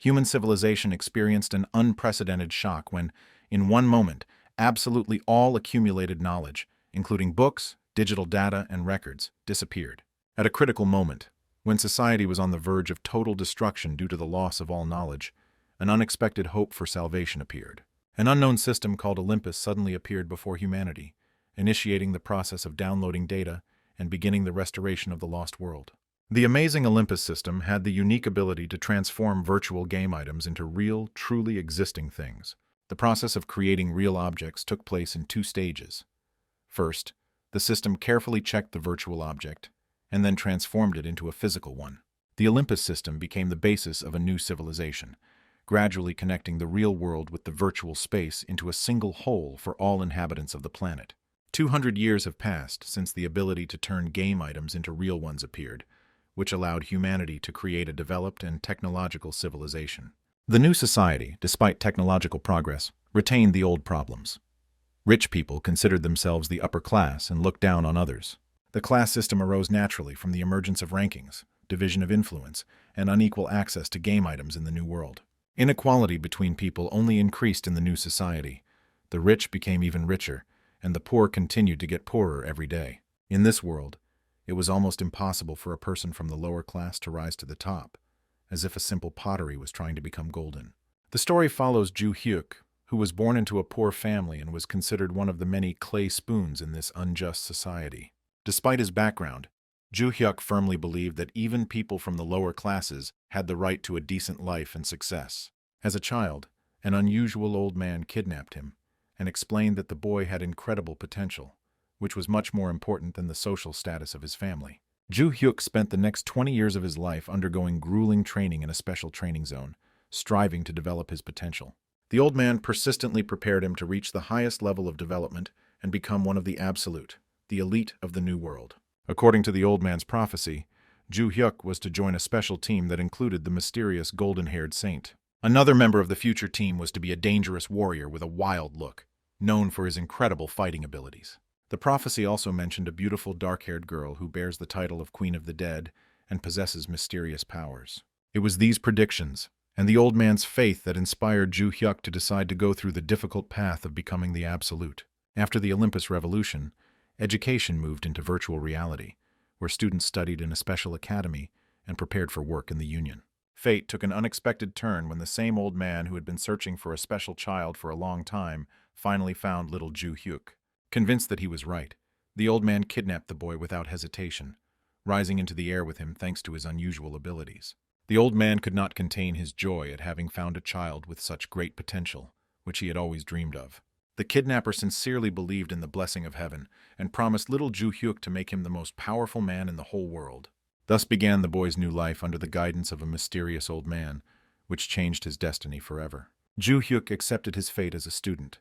Human civilization experienced an unprecedented shock when, in one moment, absolutely all accumulated knowledge, including books, digital data, and records, disappeared. At a critical moment, when society was on the verge of total destruction due to the loss of all knowledge, an unexpected hope for salvation appeared. An unknown system called Olympus suddenly appeared before humanity, initiating the process of downloading data and beginning the restoration of the lost world. The amazing Olympus system had the unique ability to transform virtual game items into real, truly existing things. The process of creating real objects took place in two stages. First, the system carefully checked the virtual object, and then transformed it into a physical one. The Olympus system became the basis of a new civilization, gradually connecting the real world with the virtual space into a single whole for all inhabitants of the planet. 200 years have passed since the ability to turn game items into real ones appeared, which allowed humanity to create a developed and technological civilization. The new society, despite technological progress, retained the old problems. Rich people considered themselves the upper class and looked down on others. The class system arose naturally from the emergence of rankings, division of influence, and unequal access to game items in the New World. Inequality between people only increased in the new society. The rich became even richer, and the poor continued to get poorer every day. In this world, it was almost impossible for a person from the lower class to rise to the top, as if a simple pottery was trying to become golden. The story follows Ju Hyuk, who was born into a poor family and was considered one of the many clay spoons in this unjust society. Despite his background, Ju Hyuk firmly believed that even people from the lower classes had the right to a decent life and success. As a child, an unusual old man kidnapped him and explained that the boy had incredible potential, which was much more important than the social status of his family. Ju Hyuk spent the next 20 years of his life undergoing grueling training in a special training zone, striving to develop his potential. The old man persistently prepared him to reach the highest level of development and become one of the absolute, the elite of the New World. According to the old man's prophecy, Ju Hyuk was to join a special team that included the mysterious golden-haired saint. Another member of the future team was to be a dangerous warrior with a wild look, known for his incredible fighting abilities. The prophecy also mentioned a beautiful dark-haired girl who bears the title of Queen of the Dead and possesses mysterious powers. It was these predictions and the old man's faith that inspired Ju Hyuk to decide to go through the difficult path of becoming the absolute. After the Olympus Revolution, education moved into virtual reality, where students studied in a special academy and prepared for work in the Union. Fate took an unexpected turn when the same old man who had been searching for a special child for a long time finally found little Ju Hyuk. Convinced that he was right, the old man kidnapped the boy without hesitation, rising into the air with him thanks to his unusual abilities. The old man could not contain his joy at having found a child with such great potential, which he had always dreamed of. The kidnapper sincerely believed in the blessing of heaven and promised little Ju Hyuk to make him the most powerful man in the whole world. Thus began the boy's new life under the guidance of a mysterious old man, which changed his destiny forever. Ju Hyuk accepted his fate as a student,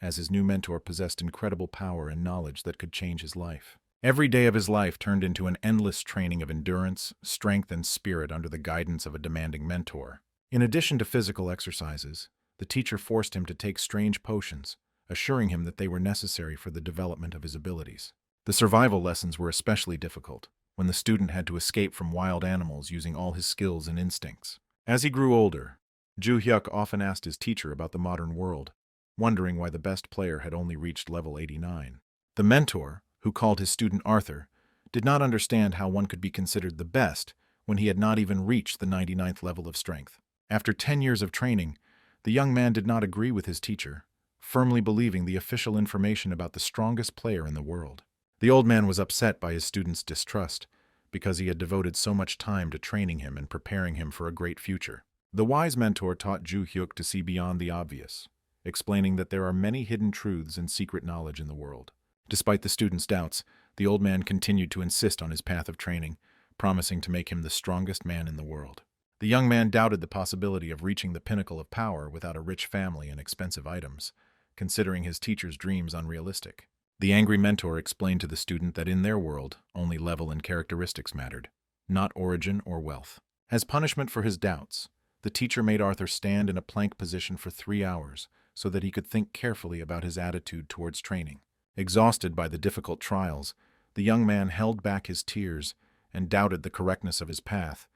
as his new mentor possessed incredible power and knowledge that could change his life. Every day of his life turned into an endless training of endurance, strength, and spirit under the guidance of a demanding mentor. In addition to physical exercises, the teacher forced him to take strange potions, assuring him that they were necessary for the development of his abilities. The survival lessons were especially difficult, when the student had to escape from wild animals using all his skills and instincts. As he grew older, Ju Hyuk often asked his teacher about the modern world, wondering why the best player had only reached level 89. The mentor, who called his student Arthur, did not understand how one could be considered the best when he had not even reached the 99th level of strength. After 10 years of training, the young man did not agree with his teacher, firmly believing the official information about the strongest player in the world. The old man was upset by his student's distrust, because he had devoted so much time to training him and preparing him for a great future. The wise mentor taught Ju Hyuk to see beyond the obvious, explaining that there are many hidden truths and secret knowledge in the world. Despite the student's doubts, the old man continued to insist on his path of training, promising to make him the strongest man in the world. The young man doubted the possibility of reaching the pinnacle of power without a rich family and expensive items, considering his teacher's dreams unrealistic. The angry mentor explained to the student that in their world, only level and characteristics mattered, not origin or wealth. As punishment for his doubts, the teacher made Arthur stand in a plank position for 3 hours so that he could think carefully about his attitude towards training. Exhausted by the difficult trials, the young man held back his tears and doubted the correctness of his path,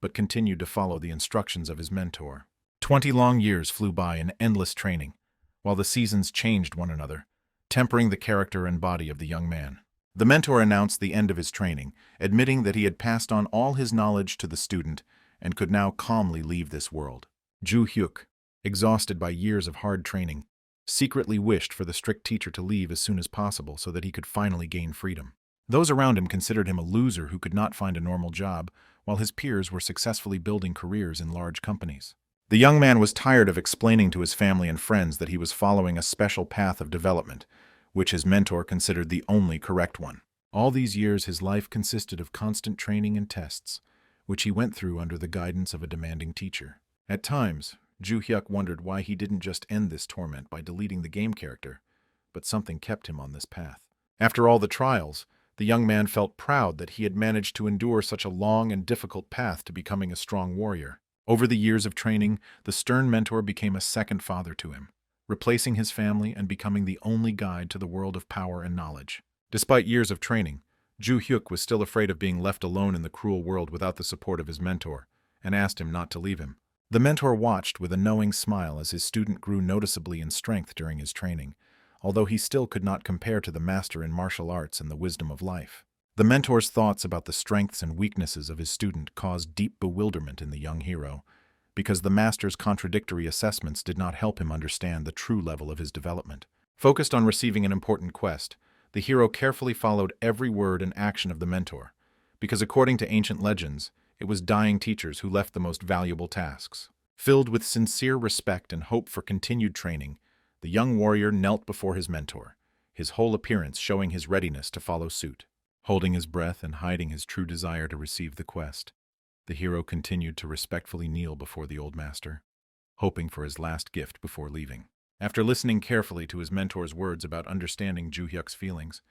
but continued to follow the instructions of his mentor. 20 long years flew by in endless training, while the seasons changed one another, tempering the character and body of the young man. The mentor announced the end of his training, admitting that he had passed on all his knowledge to the student and could now calmly leave this world. Ju Hyuk, exhausted by years of hard training, secretly wished for the strict teacher to leave as soon as possible so that he could finally gain freedom. Those around him considered him a loser who could not find a normal job, while his peers were successfully building careers in large companies. The young man was tired of explaining to his family and friends that he was following a special path of development, which his mentor considered the only correct one. All these years his life consisted of constant training and tests, which he went through under the guidance of a demanding teacher. At times, Ju Hyuk wondered why he didn't just end this torment by deleting the game character, but something kept him on this path. After all the trials, the young man felt proud that he had managed to endure such a long and difficult path to becoming a strong warrior. Over the years of training, the stern mentor became a second father to him, replacing his family and becoming the only guide to the world of power and knowledge. Despite years of training, Ju Hyuk was still afraid of being left alone in the cruel world without the support of his mentor, and asked him not to leave him. The mentor watched with a knowing smile as his student grew noticeably in strength during his training, although he still could not compare to the master in martial arts and the wisdom of life. The mentor's thoughts about the strengths and weaknesses of his student caused deep bewilderment in the young hero, because the master's contradictory assessments did not help him understand the true level of his development. Focused on receiving an important quest, the hero carefully followed every word and action of the mentor, because according to ancient legends, it was dying teachers who left the most valuable tasks. Filled with sincere respect and hope for continued training, the young warrior knelt before his mentor, his whole appearance showing his readiness to follow suit. Holding his breath and hiding his true desire to receive the quest, the hero continued to respectfully kneel before the old master, hoping for his last gift before leaving. After listening carefully to his mentor's words about understanding Ju Hyuk's feelings,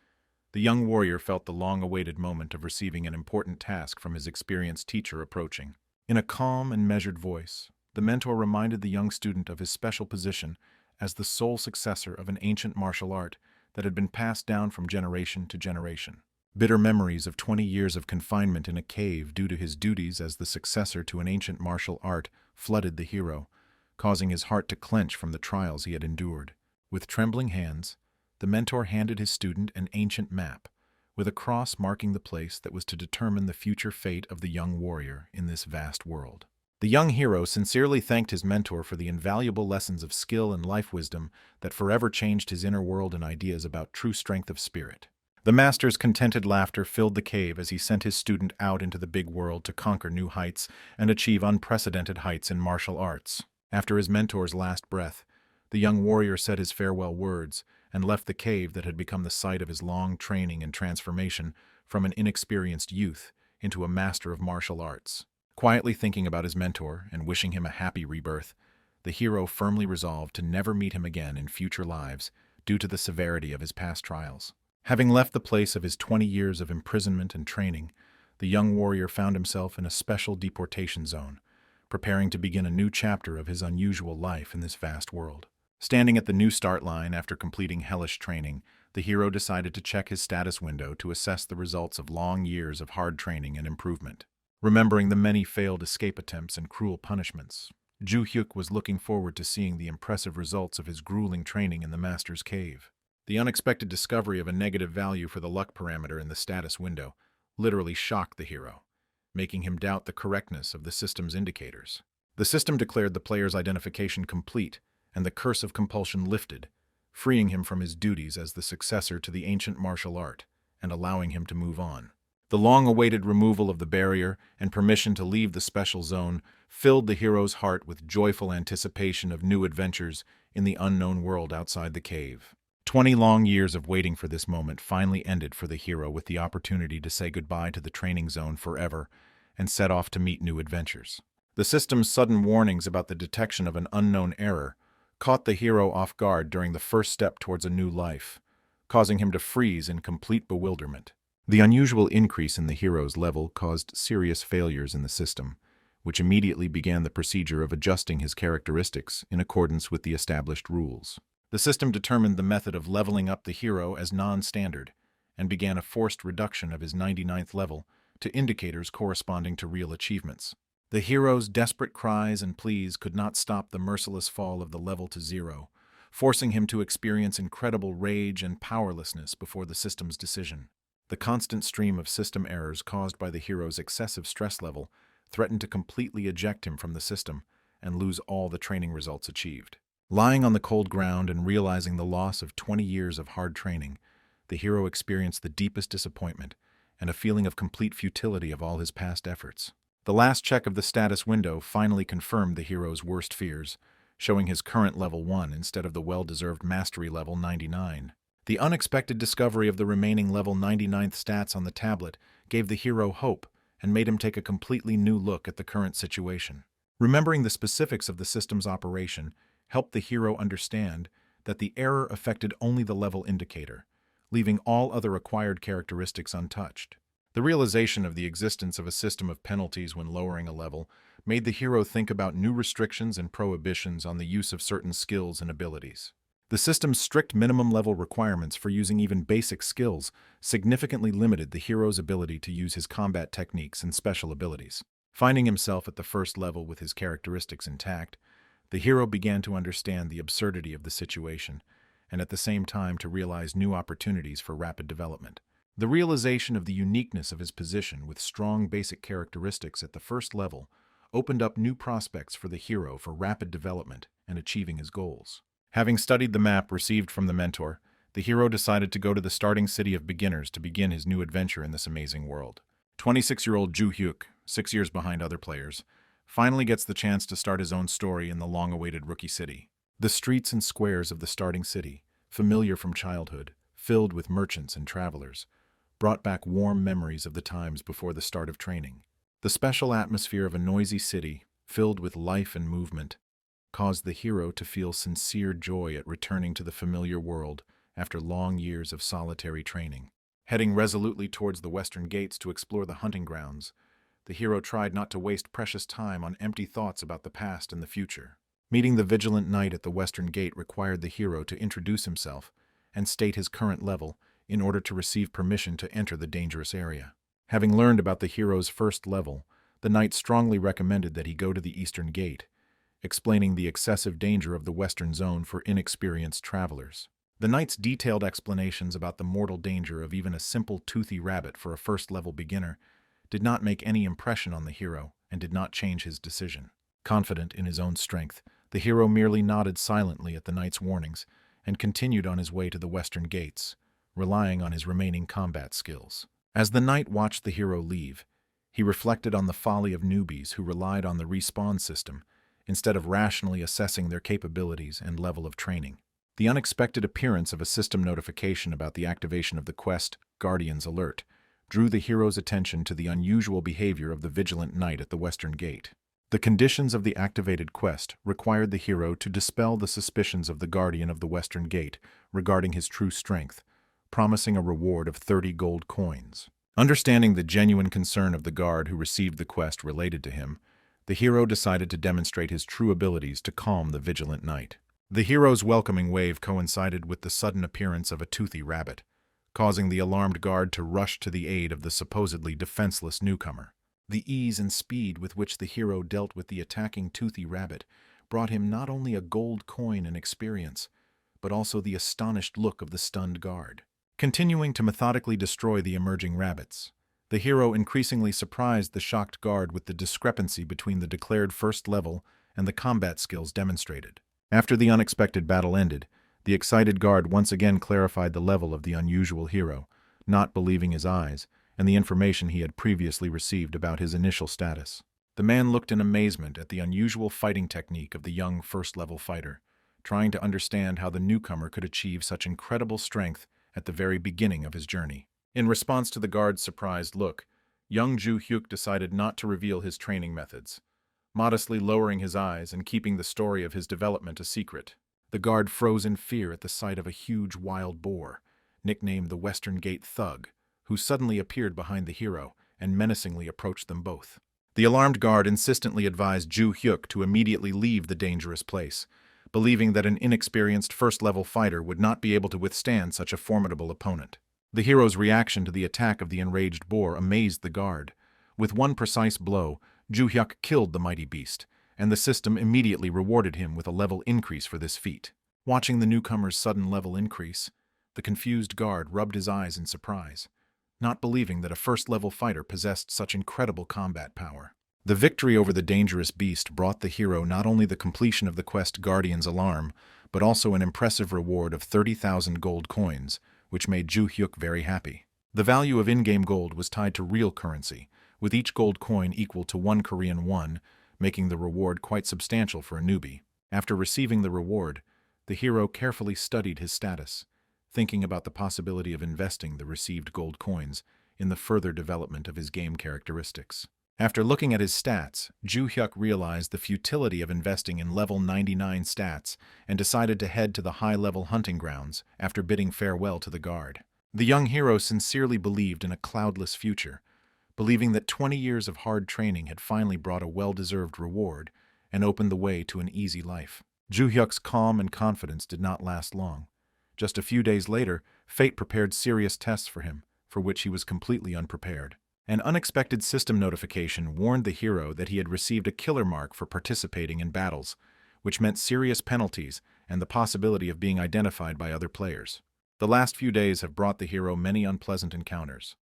the young warrior felt the long-awaited moment of receiving an important task from his experienced teacher approaching. In a calm and measured voice, the mentor reminded the young student of his special position as the sole successor of an ancient martial art that had been passed down from generation to generation. Bitter memories of 20 years of confinement in a cave due to his duties as the successor to an ancient martial art flooded the hero, causing his heart to clench from the trials he had endured. With trembling hands, the mentor handed his student an ancient map, with a cross marking the place that was to determine the future fate of the young warrior in this vast world. The young hero sincerely thanked his mentor for the invaluable lessons of skill and life wisdom that forever changed his inner world and ideas about true strength of spirit. The master's contented laughter filled the cave as he sent his student out into the big world to conquer new heights and achieve unprecedented heights in martial arts. After his mentor's last breath, the young warrior said his farewell words and left the cave that had become the site of his long training and transformation from an inexperienced youth into a master of martial arts. Quietly thinking about his mentor and wishing him a happy rebirth, the hero firmly resolved to never meet him again in future lives due to the severity of his past trials. Having left the place of his 20 years of imprisonment and training, the young warrior found himself in a special deportation zone, preparing to begin a new chapter of his unusual life in this vast world. Standing at the new start line after completing hellish training, the hero decided to check his status window to assess the results of long years of hard training and improvement. Remembering the many failed escape attempts and cruel punishments, Ju Hyuk was looking forward to seeing the impressive results of his grueling training in the master's cave. The unexpected discovery of a negative value for the luck parameter in the status window literally shocked the hero, making him doubt the correctness of the system's indicators. The system declared the player's identification complete and the curse of compulsion lifted, freeing him from his duties as the successor to the ancient martial art and allowing him to move on. The long-awaited removal of the barrier and permission to leave the special zone filled the hero's heart with joyful anticipation of new adventures in the unknown world outside the cave. 20 long years of waiting for this moment finally ended for the hero with the opportunity to say goodbye to the training zone forever and set off to meet new adventures. The system's sudden warnings about the detection of an unknown error caught the hero off guard during the first step towards a new life, causing him to freeze in complete bewilderment. The unusual increase in the hero's level caused serious failures in the system, which immediately began the procedure of adjusting his characteristics in accordance with the established rules. The system determined the method of leveling up the hero as non-standard and began a forced reduction of his 99th level to indicators corresponding to real achievements. The hero's desperate cries and pleas could not stop the merciless fall of the level to 0, forcing him to experience incredible rage and powerlessness before the system's decision. The constant stream of system errors caused by the hero's excessive stress level threatened to completely eject him from the system and lose all the training results achieved. Lying on the cold ground and realizing the loss of 20 years of hard training, the hero experienced the deepest disappointment and a feeling of complete futility of all his past efforts. The last check of the status window finally confirmed the hero's worst fears, showing his current level 1 instead of the well-deserved mastery level 99. The unexpected discovery of the remaining level 99th stats on the tablet gave the hero hope and made him take a completely new look at the current situation. Remembering the specifics of the system's operation helped the hero understand that the error affected only the level indicator, leaving all other acquired characteristics untouched. The realization of the existence of a system of penalties when lowering a level made the hero think about new restrictions and prohibitions on the use of certain skills and abilities. The system's strict minimum level requirements for using even basic skills significantly limited the hero's ability to use his combat techniques and special abilities. Finding himself at the first level with his characteristics intact, the hero began to understand the absurdity of the situation and at the same time to realize new opportunities for rapid development. The realization of the uniqueness of his position with strong basic characteristics at the first level opened up new prospects for the hero for rapid development and achieving his goals. Having studied the map received from the mentor, the hero decided to go to the starting city of beginners to begin his new adventure in this amazing world. 26-year-old Ju Hyuk, 6 years behind other players, finally gets the chance to start his own story in the long-awaited rookie city. The streets and squares of the starting city, familiar from childhood, filled with merchants and travelers, brought back warm memories of the times before the start of training. The special atmosphere of a noisy city, filled with life and movement, caused the hero to feel sincere joy at returning to the familiar world after long years of solitary training. Heading resolutely towards the western gates to explore the hunting grounds, the hero tried not to waste precious time on empty thoughts about the past and the future. Meeting the vigilant knight at the western gate required the hero to introduce himself and state his current level in order to receive permission to enter the dangerous area. Having learned about the hero's first level, the knight strongly recommended that he go to the eastern gate, explaining the excessive danger of the western zone for inexperienced travelers. The knight's detailed explanations about the mortal danger of even a simple toothy rabbit for a first-level beginner did not make any impression on the hero and did not change his decision. Confident in his own strength, the hero merely nodded silently at the knight's warnings and continued on his way to the western gates, relying on his remaining combat skills. As the knight watched the hero leave, he reflected on the folly of newbies who relied on the respawn system instead of rationally assessing their capabilities and level of training. The unexpected appearance of a system notification about the activation of the quest Guardian's Alert drew the hero's attention to the unusual behavior of the vigilant knight at the western gate. The conditions of the activated quest required the hero to dispel the suspicions of the guardian of the western gate regarding his true strength, promising a reward of 30 gold coins. Understanding the genuine concern of the guard who received the quest related to him, the hero decided to demonstrate his true abilities to calm the vigilant knight. The hero's welcoming wave coincided with the sudden appearance of a toothy rabbit, causing the alarmed guard to rush to the aid of the supposedly defenseless newcomer. The ease and speed with which the hero dealt with the attacking toothy rabbit brought him not only a gold coin and experience, but also the astonished look of the stunned guard. Continuing to methodically destroy the emerging rabbits, the hero increasingly surprised the shocked guard with the discrepancy between the declared first level and the combat skills demonstrated. After the unexpected battle ended, the excited guard once again clarified the level of the unusual hero, not believing his eyes and the information he had previously received about his initial status. The man looked in amazement at the unusual fighting technique of the young first-level fighter, trying to understand how the newcomer could achieve such incredible strength at the very beginning of his journey. In response to the guard's surprised look, young Ju Hyuk decided not to reveal his training methods, modestly lowering his eyes and keeping the story of his development a secret. The guard froze in fear at the sight of a huge wild boar, nicknamed the Western Gate Thug, who suddenly appeared behind the hero and menacingly approached them both. The alarmed guard insistently advised Ju Hyuk to immediately leave the dangerous place, believing that an inexperienced first-level fighter would not be able to withstand such a formidable opponent. The hero's reaction to the attack of the enraged boar amazed the guard. With one precise blow, Ju Hyuk killed the mighty beast, and the system immediately rewarded him with a level increase for this feat. Watching the newcomer's sudden level increase, the confused guard rubbed his eyes in surprise, not believing that a first-level fighter possessed such incredible combat power. The victory over the dangerous beast brought the hero not only the completion of the quest Guardian's Alarm, but also an impressive reward of 30,000 gold coins, which made Ju Hyuk very happy. The value of in-game gold was tied to real currency, with each gold coin equal to 1 Korean won, making the reward quite substantial for a newbie. After receiving the reward, the hero carefully studied his status, thinking about the possibility of investing the received gold coins in the further development of his game characteristics. After looking at his stats, Ju Hyuk realized the futility of investing in level 99 stats and decided to head to the high-level hunting grounds after bidding farewell to the guard. The young hero sincerely believed in a cloudless future, believing that 20 years of hard training had finally brought a well-deserved reward and opened the way to an easy life. Ju Hyuk's calm and confidence did not last long. Just a few days later, fate prepared serious tests for him, for which he was completely unprepared. An unexpected system notification warned the hero that he had received a killer mark for participating in battles, which meant serious penalties and the possibility of being identified by other players. The last few days have brought the hero many unpleasant encounters.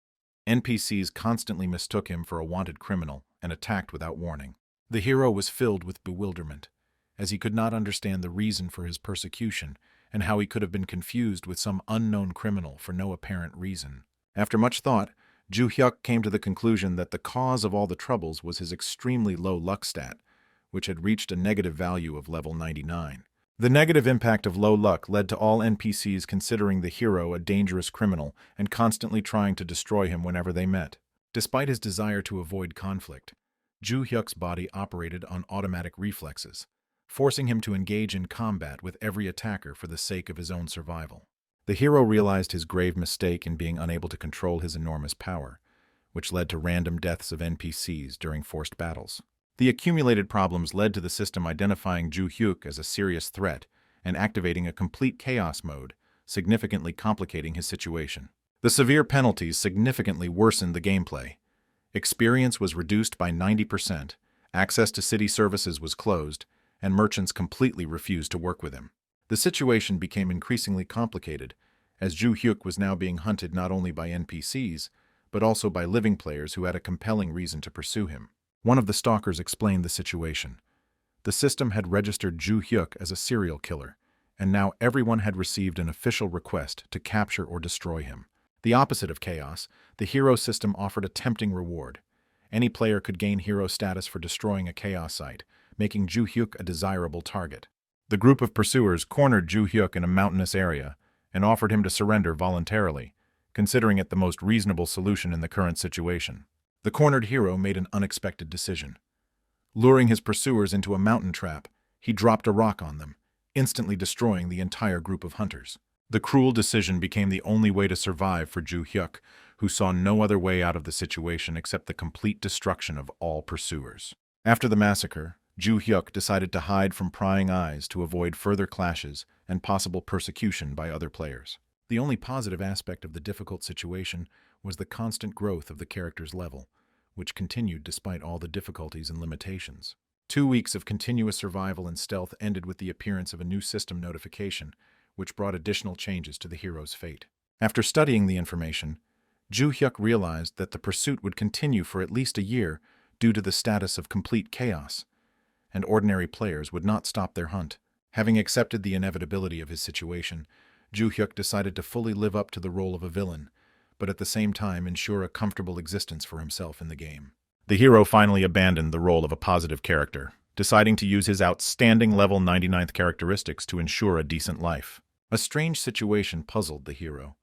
NPCs constantly mistook him for a wanted criminal and attacked without warning. The hero was filled with bewilderment, as he could not understand the reason for his persecution and how he could have been confused with some unknown criminal for no apparent reason. After much thought, Ju Hyuk came to the conclusion that the cause of all the troubles was his extremely low luck stat, which had reached a negative value of level 99. The negative impact of low luck led to all NPCs considering the hero a dangerous criminal and constantly trying to destroy him whenever they met. Despite his desire to avoid conflict, Ju Hyuk's body operated on automatic reflexes, forcing him to engage in combat with every attacker for the sake of his own survival. The hero realized his grave mistake in being unable to control his enormous power, which led to random deaths of NPCs during forced battles. The accumulated problems led to the system identifying Ju Hyuk as a serious threat and activating a complete chaos mode, significantly complicating his situation. The severe penalties significantly worsened the gameplay. Experience was reduced by 90%, access to city services was closed, and merchants completely refused to work with him. The situation became increasingly complicated, as Ju Hyuk was now being hunted not only by NPCs, but also by living players who had a compelling reason to pursue him. One of the stalkers explained the situation. The system had registered Ju Hyuk as a serial killer, and now everyone had received an official request to capture or destroy him. The opposite of chaos, the hero system offered a tempting reward. Any player could gain hero status for destroying a chaos site, making Ju Hyuk a desirable target. The group of pursuers cornered Ju Hyuk in a mountainous area and offered him to surrender voluntarily, considering it the most reasonable solution in the current situation. The cornered hero made an unexpected decision. Luring his pursuers into a mountain trap, he dropped a rock on them, instantly destroying the entire group of hunters. The cruel decision became the only way to survive for Ju Hyuk, who saw no other way out of the situation except the complete destruction of all pursuers. After the massacre, Ju Hyuk decided to hide from prying eyes to avoid further clashes and possible persecution by other players. The only positive aspect of the difficult situation was the constant growth of the character's level, which continued despite all the difficulties and limitations. 2 weeks of continuous survival and stealth ended with the appearance of a new system notification, which brought additional changes to the hero's fate. After studying the information, Ju Hyuk realized that the pursuit would continue for at least a year due to the status of complete chaos, and ordinary players would not stop their hunt. Having accepted the inevitability of his situation, Ju Hyuk decided to fully live up to the role of a villain, but at the same time ensure a comfortable existence for himself in the game. The hero finally abandoned the role of a positive character, deciding to use his outstanding level 99th characteristics to ensure a decent life. A strange situation puzzled the hero.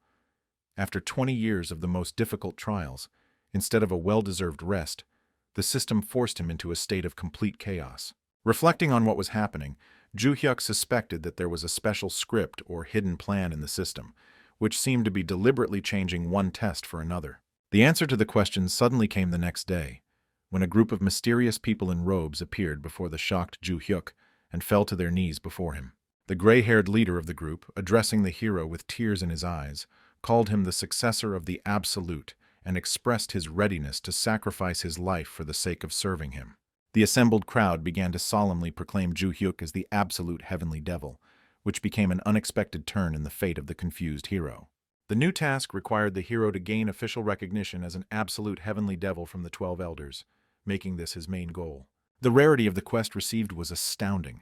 After 20 years of the most difficult trials, instead of a well-deserved rest, the system forced him into a state of complete chaos. Reflecting on what was happening, Ju Hyuk suspected that there was a special script or hidden plan in the system, which seemed to be deliberately changing one test for another. The answer to the question suddenly came the next day, when a group of mysterious people in robes appeared before the shocked Ju Hyuk and fell to their knees before him. The gray-haired leader of the group, addressing the hero with tears in his eyes, called him the successor of the Absolute and expressed his readiness to sacrifice his life for the sake of serving him. The assembled crowd began to solemnly proclaim Ju Hyuk as the absolute heavenly devil, which became an unexpected turn in the fate of the confused hero. The new task required the hero to gain official recognition as an absolute heavenly devil from the 12 elders, making this his main goal. The rarity of the quest received was astounding.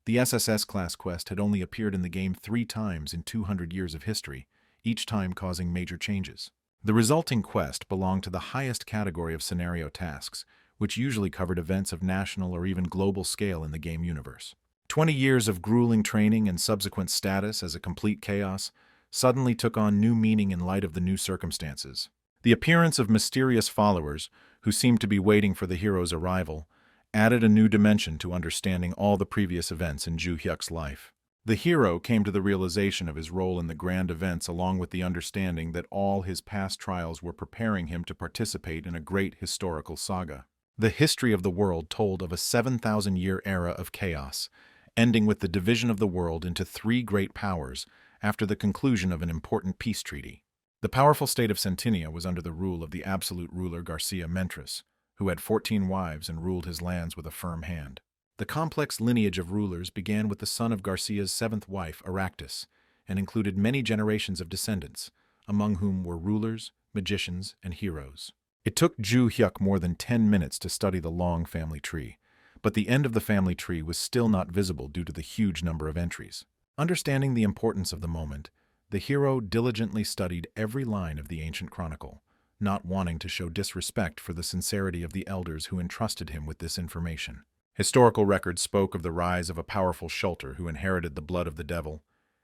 The SSS class quest had only appeared in the game 3 times in 200 years of history, each time causing major changes. The resulting quest belonged to the highest category of scenario tasks, which usually covered events of national or even global scale in the game universe. 20 years of grueling training and subsequent status as a complete chaos suddenly took on new meaning in light of the new circumstances. The appearance of mysterious followers, who seemed to be waiting for the hero's arrival, added a new dimension to understanding all the previous events in Ju Hyuk's life. The hero came to the realization of his role in the grand events along with the understanding that all his past trials were preparing him to participate in a great historical saga. The history of the world told of a 7,000-year era of chaos, ending with the division of the world into 3 great powers after the conclusion of an important peace treaty. The powerful state of Centinea was under the rule of the absolute ruler Garcia Mentris, who had 14 wives and ruled his lands with a firm hand. The complex lineage of rulers began with the son of Garcia's 7th wife, Aractus, and included many generations of descendants, among whom were rulers, magicians, and heroes. It took Ju Hyuk more than 10 minutes to study the long family tree, but the end of the family tree was still not visible due to the huge number of entries. Understanding the importance of the moment, the hero diligently studied every line of the ancient chronicle, not wanting to show disrespect for the sincerity of the elders who entrusted him with this information. Historical records spoke of the rise of a powerful Shulter who inherited the blood of the devil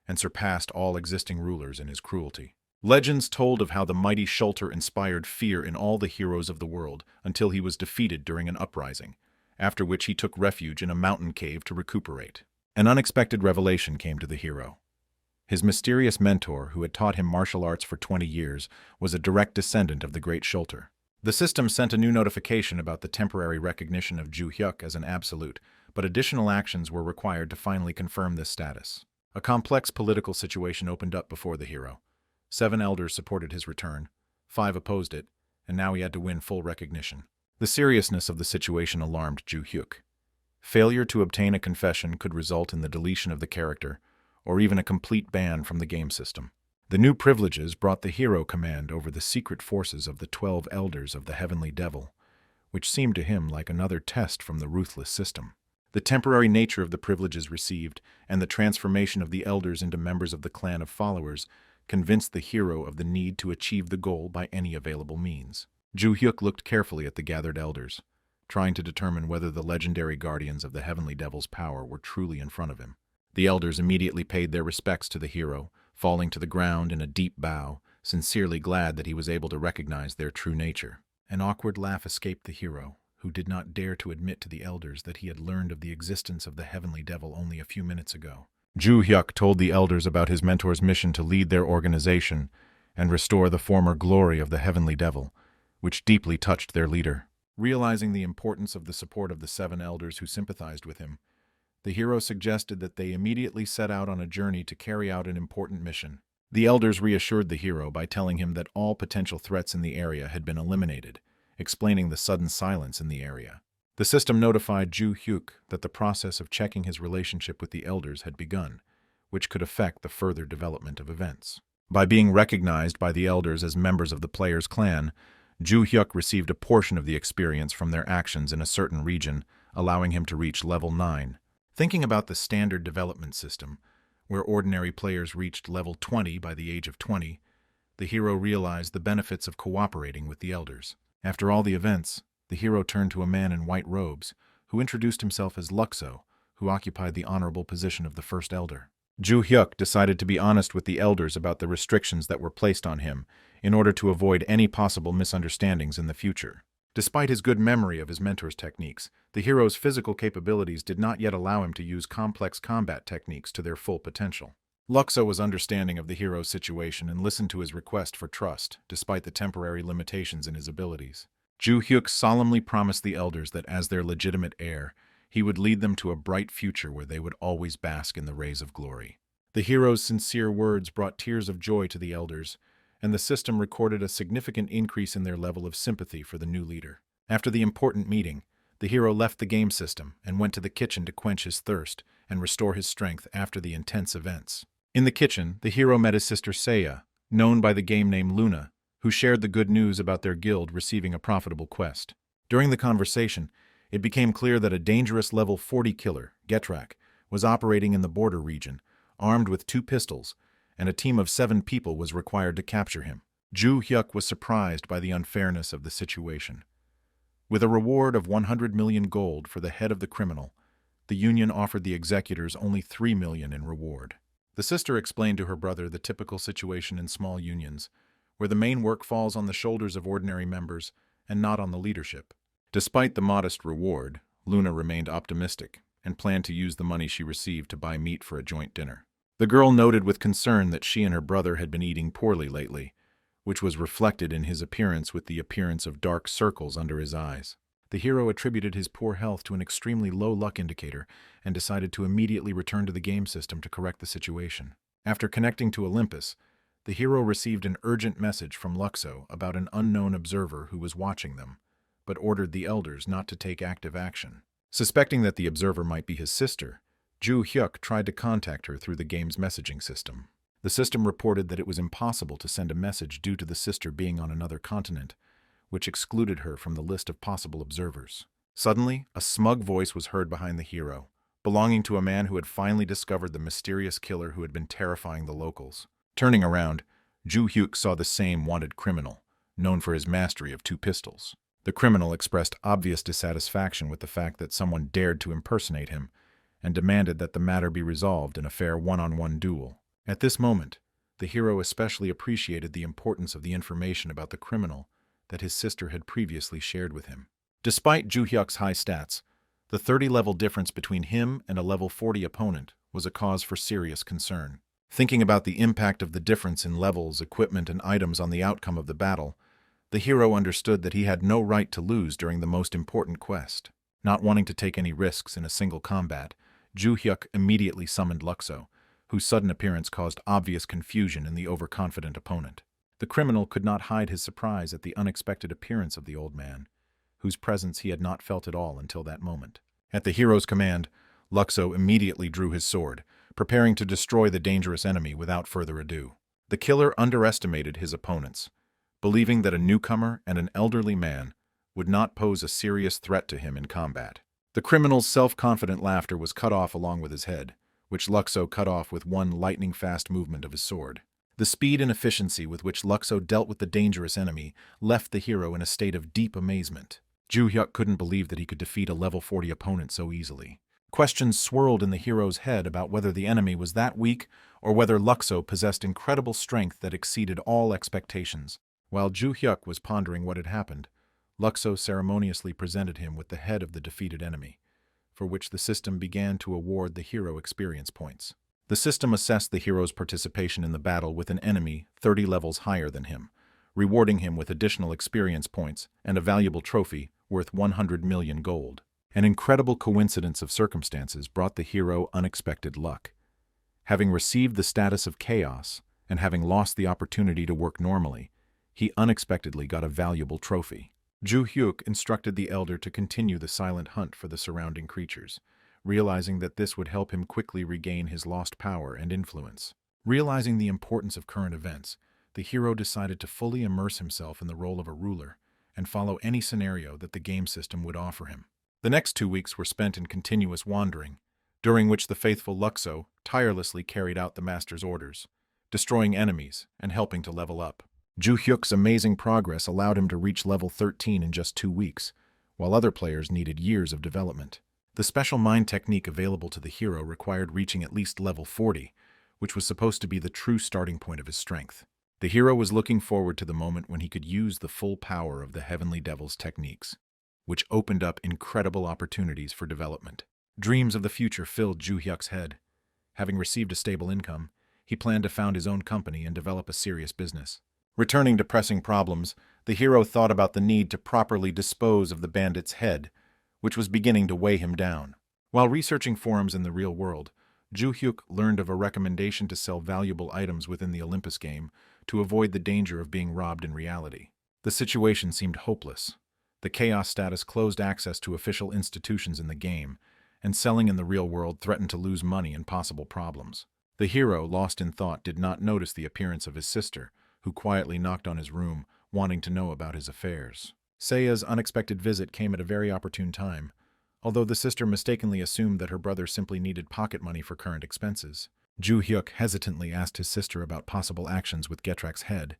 and surpassed all existing rulers in his cruelty. Legends told of how the mighty Shulter inspired fear in all the heroes of the world until he was defeated during an uprising, after which he took refuge in a mountain cave to recuperate. An unexpected revelation came to the hero. His mysterious mentor, who had taught him martial arts for 20 years, was a direct descendant of the great Shulter. The system sent a new notification about the temporary recognition of Ju Hyuk as an absolute, but additional actions were required to finally confirm this status. A complex political situation opened up before the hero. 7 elders supported his return, 5 opposed it, and now he had to win full recognition. The seriousness of the situation alarmed Ju Hyuk. Failure to obtain a confession could result in the deletion of the character, or even a complete ban from the game system. The new privileges brought the hero command over the secret forces of the 12 elders of the heavenly devil, which seemed to him like another test from the ruthless system. The temporary nature of the privileges received and the transformation of the elders into members of the clan of followers convinced the hero of the need to achieve the goal by any available means. Ju Hyuk looked carefully at the gathered elders, trying to determine whether the legendary guardians of the heavenly devil's power were truly in front of him. The elders immediately paid their respects to the hero, falling to the ground in a deep bow, sincerely glad that he was able to recognize their true nature. An awkward laugh escaped the hero, who did not dare to admit to the elders that he had learned of the existence of the heavenly devil only a few minutes ago. Ju Hyuk told the elders about his mentor's mission to lead their organization and restore the former glory of the heavenly devil, which deeply touched their leader. Realizing the importance of the support of the 7 elders who sympathized with him, the hero suggested that they immediately set out on a journey to carry out an important mission. The elders reassured the hero by telling him that all potential threats in the area had been eliminated, explaining the sudden silence in the area. The system notified Ju Hyuk that the process of checking his relationship with the elders had begun, which could affect the further development of events. By being recognized by the elders as members of the player's clan, Ju Hyuk received a portion of the experience from their actions in a certain region, allowing him to reach level 9. Thinking about the standard development system, where ordinary players reached level 20 by the age of 20, the hero realized the benefits of cooperating with the elders. After all the events, the hero turned to a man in white robes, who introduced himself as Luxo, who occupied the honorable position of the first elder. Ju Hyuk decided to be honest with the elders about the restrictions that were placed on him, in order to avoid any possible misunderstandings in the future. Despite his good memory of his mentor's techniques, the hero's physical capabilities did not yet allow him to use complex combat techniques to their full potential. Luxo was understanding of the hero's situation and listened to his request for trust, despite the temporary limitations in his abilities. Ju Hyuk solemnly promised the elders that as their legitimate heir, he would lead them to a bright future where they would always bask in the rays of glory. The hero's sincere words brought tears of joy to the elders, and the system recorded a significant increase in their level of sympathy for the new leader. After the important meeting, the hero left the game system and went to the kitchen to quench his thirst and restore his strength after the intense events. In the kitchen, the hero met his sister Seiya, known by the game name Luna, who shared the good news about their guild receiving a profitable quest. During the conversation, it became clear that a dangerous level 40 killer, Getrak, was operating in the border region, armed with 2 pistols, and a team of 7 people was required to capture him. Ju Hyuk was surprised by the unfairness of the situation. With a reward of 100 million gold for the head of the criminal, the union offered the executors only 3 million in reward. The sister explained to her brother the typical situation in small unions, where the main work falls on the shoulders of ordinary members and not on the leadership. Despite the modest reward, Luna remained optimistic and planned to use the money she received to buy meat for a joint dinner. The girl noted with concern that she and her brother had been eating poorly lately, which was reflected in his appearance with the appearance of dark circles under his eyes. The hero attributed his poor health to an extremely low luck indicator and decided to immediately return to the game system to correct the situation. After connecting to Olympus, the hero received an urgent message from Luxo about an unknown observer who was watching them, but ordered the elders not to take active action. Suspecting that the observer might be his sister, Ju Hyuk tried to contact her through the game's messaging system. The system reported that it was impossible to send a message due to the sister being on another continent, which excluded her from the list of possible observers. Suddenly, a smug voice was heard behind the hero, belonging to a man who had finally discovered the mysterious killer who had been terrifying the locals. Turning around, Ju Hyuk saw the same wanted criminal, known for his mastery of 2 pistols. The criminal expressed obvious dissatisfaction with the fact that someone dared to impersonate him, and demanded that the matter be resolved in a fair one-on-one duel. At this moment, the hero especially appreciated the importance of the information about the criminal that his sister had previously shared with him. Despite Ju Hyuk's high stats, the 30-level difference between him and a level 40 opponent was a cause for serious concern. Thinking about the impact of the difference in levels, equipment, and items on the outcome of the battle, the hero understood that he had no right to lose during the most important quest. Not wanting to take any risks in a single combat, Ju Hyuk immediately summoned Luxo, whose sudden appearance caused obvious confusion in the overconfident opponent. The criminal could not hide his surprise at the unexpected appearance of the old man, whose presence he had not felt at all until that moment. At the hero's command, Luxo immediately drew his sword, preparing to destroy the dangerous enemy without further ado. The killer underestimated his opponents, believing that a newcomer and an elderly man would not pose a serious threat to him in combat. The criminal's self-confident laughter was cut off along with his head, which Luxo cut off with one lightning-fast movement of his sword. The speed and efficiency with which Luxo dealt with the dangerous enemy left the hero in a state of deep amazement. Ju Hyuk couldn't believe that he could defeat a level 40 opponent so easily. Questions swirled in the hero's head about whether the enemy was that weak or whether Luxo possessed incredible strength that exceeded all expectations. While Ju Hyuk was pondering what had happened, Luxo ceremoniously presented him with the head of the defeated enemy, for which the system began to award the hero experience points. The system assessed the hero's participation in the battle with an enemy 30 levels higher than him, rewarding him with additional experience points and a valuable trophy worth 100 million gold. An incredible coincidence of circumstances brought the hero unexpected luck. Having received the status of chaos and having lost the opportunity to work normally, he unexpectedly got a valuable trophy. Ju Hyuk instructed the elder to continue the silent hunt for the surrounding creatures, realizing that this would help him quickly regain his lost power and influence. Realizing the importance of current events, the hero decided to fully immerse himself in the role of a ruler and follow any scenario that the game system would offer him. The next 2 weeks were spent in continuous wandering, during which the faithful Luxo tirelessly carried out the master's orders, destroying enemies and helping to level up. Ju Hyuk's amazing progress allowed him to reach level 13 in just 2 weeks, while other players needed years of development. The special mind technique available to the hero required reaching at least level 40, which was supposed to be the true starting point of his strength. The hero was looking forward to the moment when he could use the full power of the Heavenly Devil's techniques, which opened up incredible opportunities for development. Dreams of the future filled Ju Hyuk's head. Having received a stable income, he planned to found his own company and develop a serious business. Returning to pressing problems, the hero thought about the need to properly dispose of the bandit's head, which was beginning to weigh him down. While researching forums in the real world, Ju-hyuk learned of a recommendation to sell valuable items within the Olympus game to avoid the danger of being robbed in reality. The situation seemed hopeless. The chaos status closed access to official institutions in the game, and selling in the real world threatened to lose money and possible problems. The hero, lost in thought, did not notice the appearance of his sister, who quietly knocked on his room, wanting to know about his affairs. Seiya's unexpected visit came at a very opportune time, although the sister mistakenly assumed that her brother simply needed pocket money for current expenses. Ju-hyuk hesitantly asked his sister about possible actions with Getrak's head,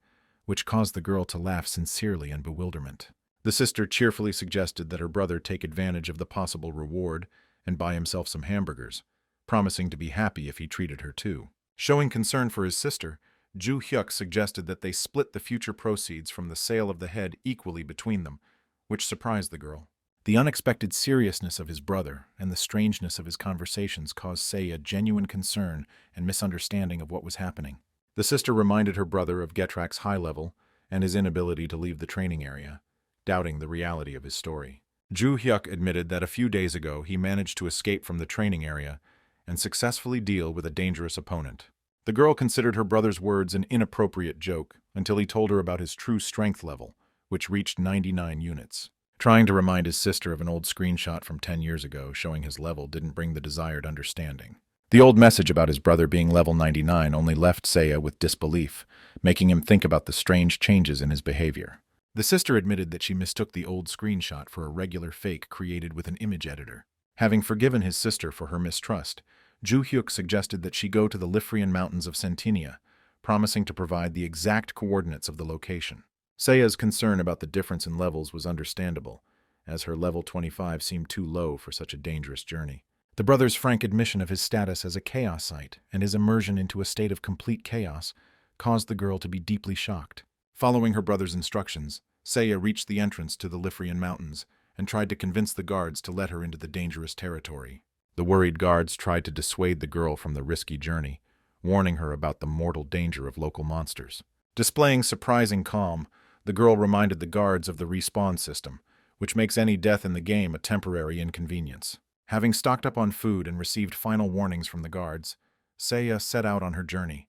which caused the girl to laugh sincerely in bewilderment. The sister cheerfully suggested that her brother take advantage of the possible reward and buy himself some hamburgers, promising to be happy if he treated her too. Showing concern for his sister, Ju-hyuk suggested that they split the future proceeds from the sale of the head equally between them, which surprised the girl. The unexpected seriousness of his brother and the strangeness of his conversations caused Seiya genuine concern and misunderstanding of what was happening. The sister reminded her brother of Getrak's high level and his inability to leave the training area, doubting the reality of his story. Ju-hyuk admitted that a few days ago he managed to escape from the training area and successfully deal with a dangerous opponent. The girl considered her brother's words an inappropriate joke until he told her about his true strength level, which reached 99 units. Trying to remind his sister of an old screenshot from 10 years ago showing his level didn't bring the desired understanding. The old message about his brother being level 99 only left Seiya with disbelief, making him think about the strange changes in his behavior. The sister admitted that she mistook the old screenshot for a regular fake created with an image editor. Having forgiven his sister for her mistrust, Ju-hyuk suggested that she go to the Lifrian Mountains of Sentinia, promising to provide the exact coordinates of the location. Seiya's concern about the difference in levels was understandable, as her level 25 seemed too low for such a dangerous journey. The brother's frank admission of his status as a chaosite and his immersion into a state of complete chaos caused the girl to be deeply shocked. Following her brother's instructions, Seiya reached the entrance to the Lifrian Mountains and tried to convince the guards to let her into the dangerous territory. The worried guards tried to dissuade the girl from the risky journey, warning her about the mortal danger of local monsters. Displaying surprising calm, the girl reminded the guards of the respawn system, which makes any death in the game a temporary inconvenience. Having stocked up on food and received final warnings from the guards, Seiya set out on her journey,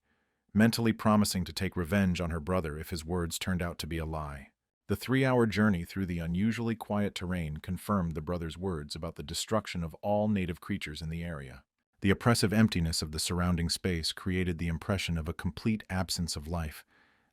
mentally promising to take revenge on her brother if his words turned out to be a lie. The 3-hour journey through the unusually quiet terrain confirmed the brother's words about the destruction of all native creatures in the area. The oppressive emptiness of the surrounding space created the impression of a complete absence of life,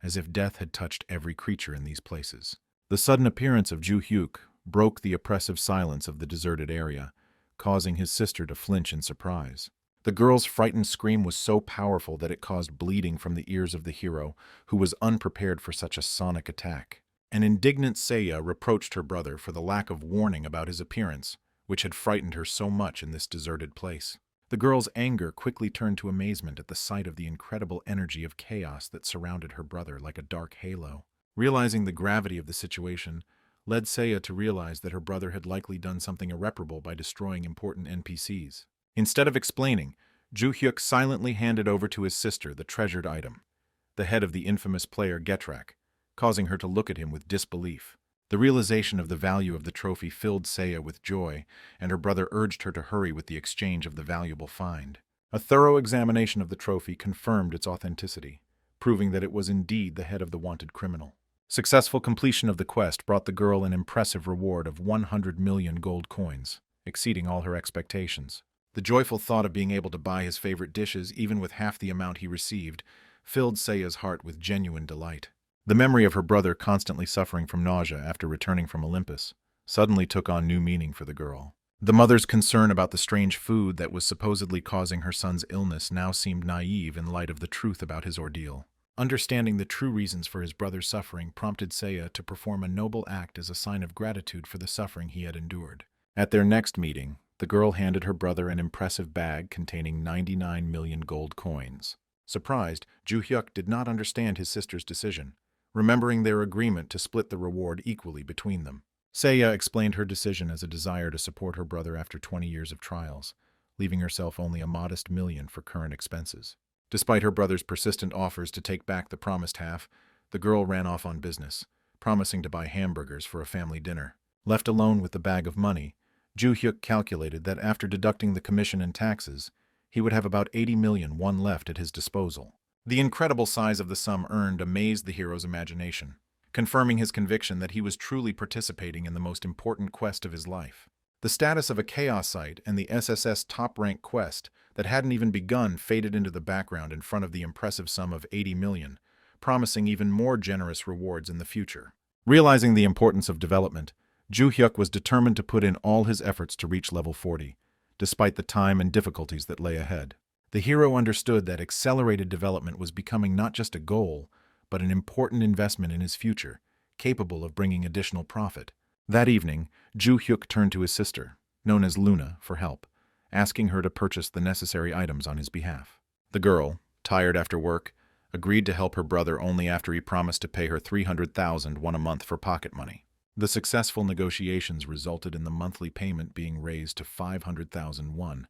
as if death had touched every creature in these places. The sudden appearance of Ju-hyuk broke the oppressive silence of the deserted area, causing his sister to flinch in surprise. The girl's frightened scream was so powerful that it caused bleeding from the ears of the hero, who was unprepared for such a sonic attack. An indignant Seiya reproached her brother for the lack of warning about his appearance, which had frightened her so much in this deserted place. The girl's anger quickly turned to amazement at the sight of the incredible energy of chaos that surrounded her brother like a dark halo. Realizing the gravity of the situation led Seiya to realize that her brother had likely done something irreparable by destroying important NPCs. Instead of explaining, Ju-hyuk silently handed over to his sister the treasured item, the head of the infamous player Getrak, causing her to look at him with disbelief. The realization of the value of the trophy filled Seiya with joy, and her brother urged her to hurry with the exchange of the valuable find. A thorough examination of the trophy confirmed its authenticity, proving that it was indeed the head of the wanted criminal. Successful completion of the quest brought the girl an impressive reward of 100 million gold coins, exceeding all her expectations. The joyful thought of being able to buy his favorite dishes, even with half the amount he received, filled Seiya's heart with genuine delight. The memory of her brother constantly suffering from nausea after returning from Olympus suddenly took on new meaning for the girl. The mother's concern about the strange food that was supposedly causing her son's illness now seemed naive in light of the truth about his ordeal. Understanding the true reasons for his brother's suffering prompted Seiya to perform a noble act as a sign of gratitude for the suffering he had endured. At their next meeting, the girl handed her brother an impressive bag containing 99 million gold coins. Surprised, Ju-hyuk did not understand his sister's decision, remembering their agreement to split the reward equally between them. Seiya explained her decision as a desire to support her brother after 20 years of trials, leaving herself only a modest million for current expenses. Despite her brother's persistent offers to take back the promised half, the girl ran off on business, promising to buy hamburgers for a family dinner. Left alone with the bag of money, Ju-hyuk calculated that after deducting the commission and taxes, he would have about 80 million won left at his disposal. The incredible size of the sum earned amazed the hero's imagination, confirming his conviction that he was truly participating in the most important quest of his life. The status of a Chaos Site and the SSS top-rank quest that hadn't even begun faded into the background in front of the impressive sum of 80 million, promising even more generous rewards in the future. Realizing the importance of development, Ju Hyuk was determined to put in all his efforts to reach level 40, despite the time and difficulties that lay ahead. The hero understood that accelerated development was becoming not just a goal, but an important investment in his future, capable of bringing additional profit. That evening, Ju Hyuk turned to his sister, known as Luna, for help, asking her to purchase the necessary items on his behalf. The girl, tired after work, agreed to help her brother only after he promised to pay her 300,000 won a month for pocket money. The successful negotiations resulted in the monthly payment being raised to 500,000 won,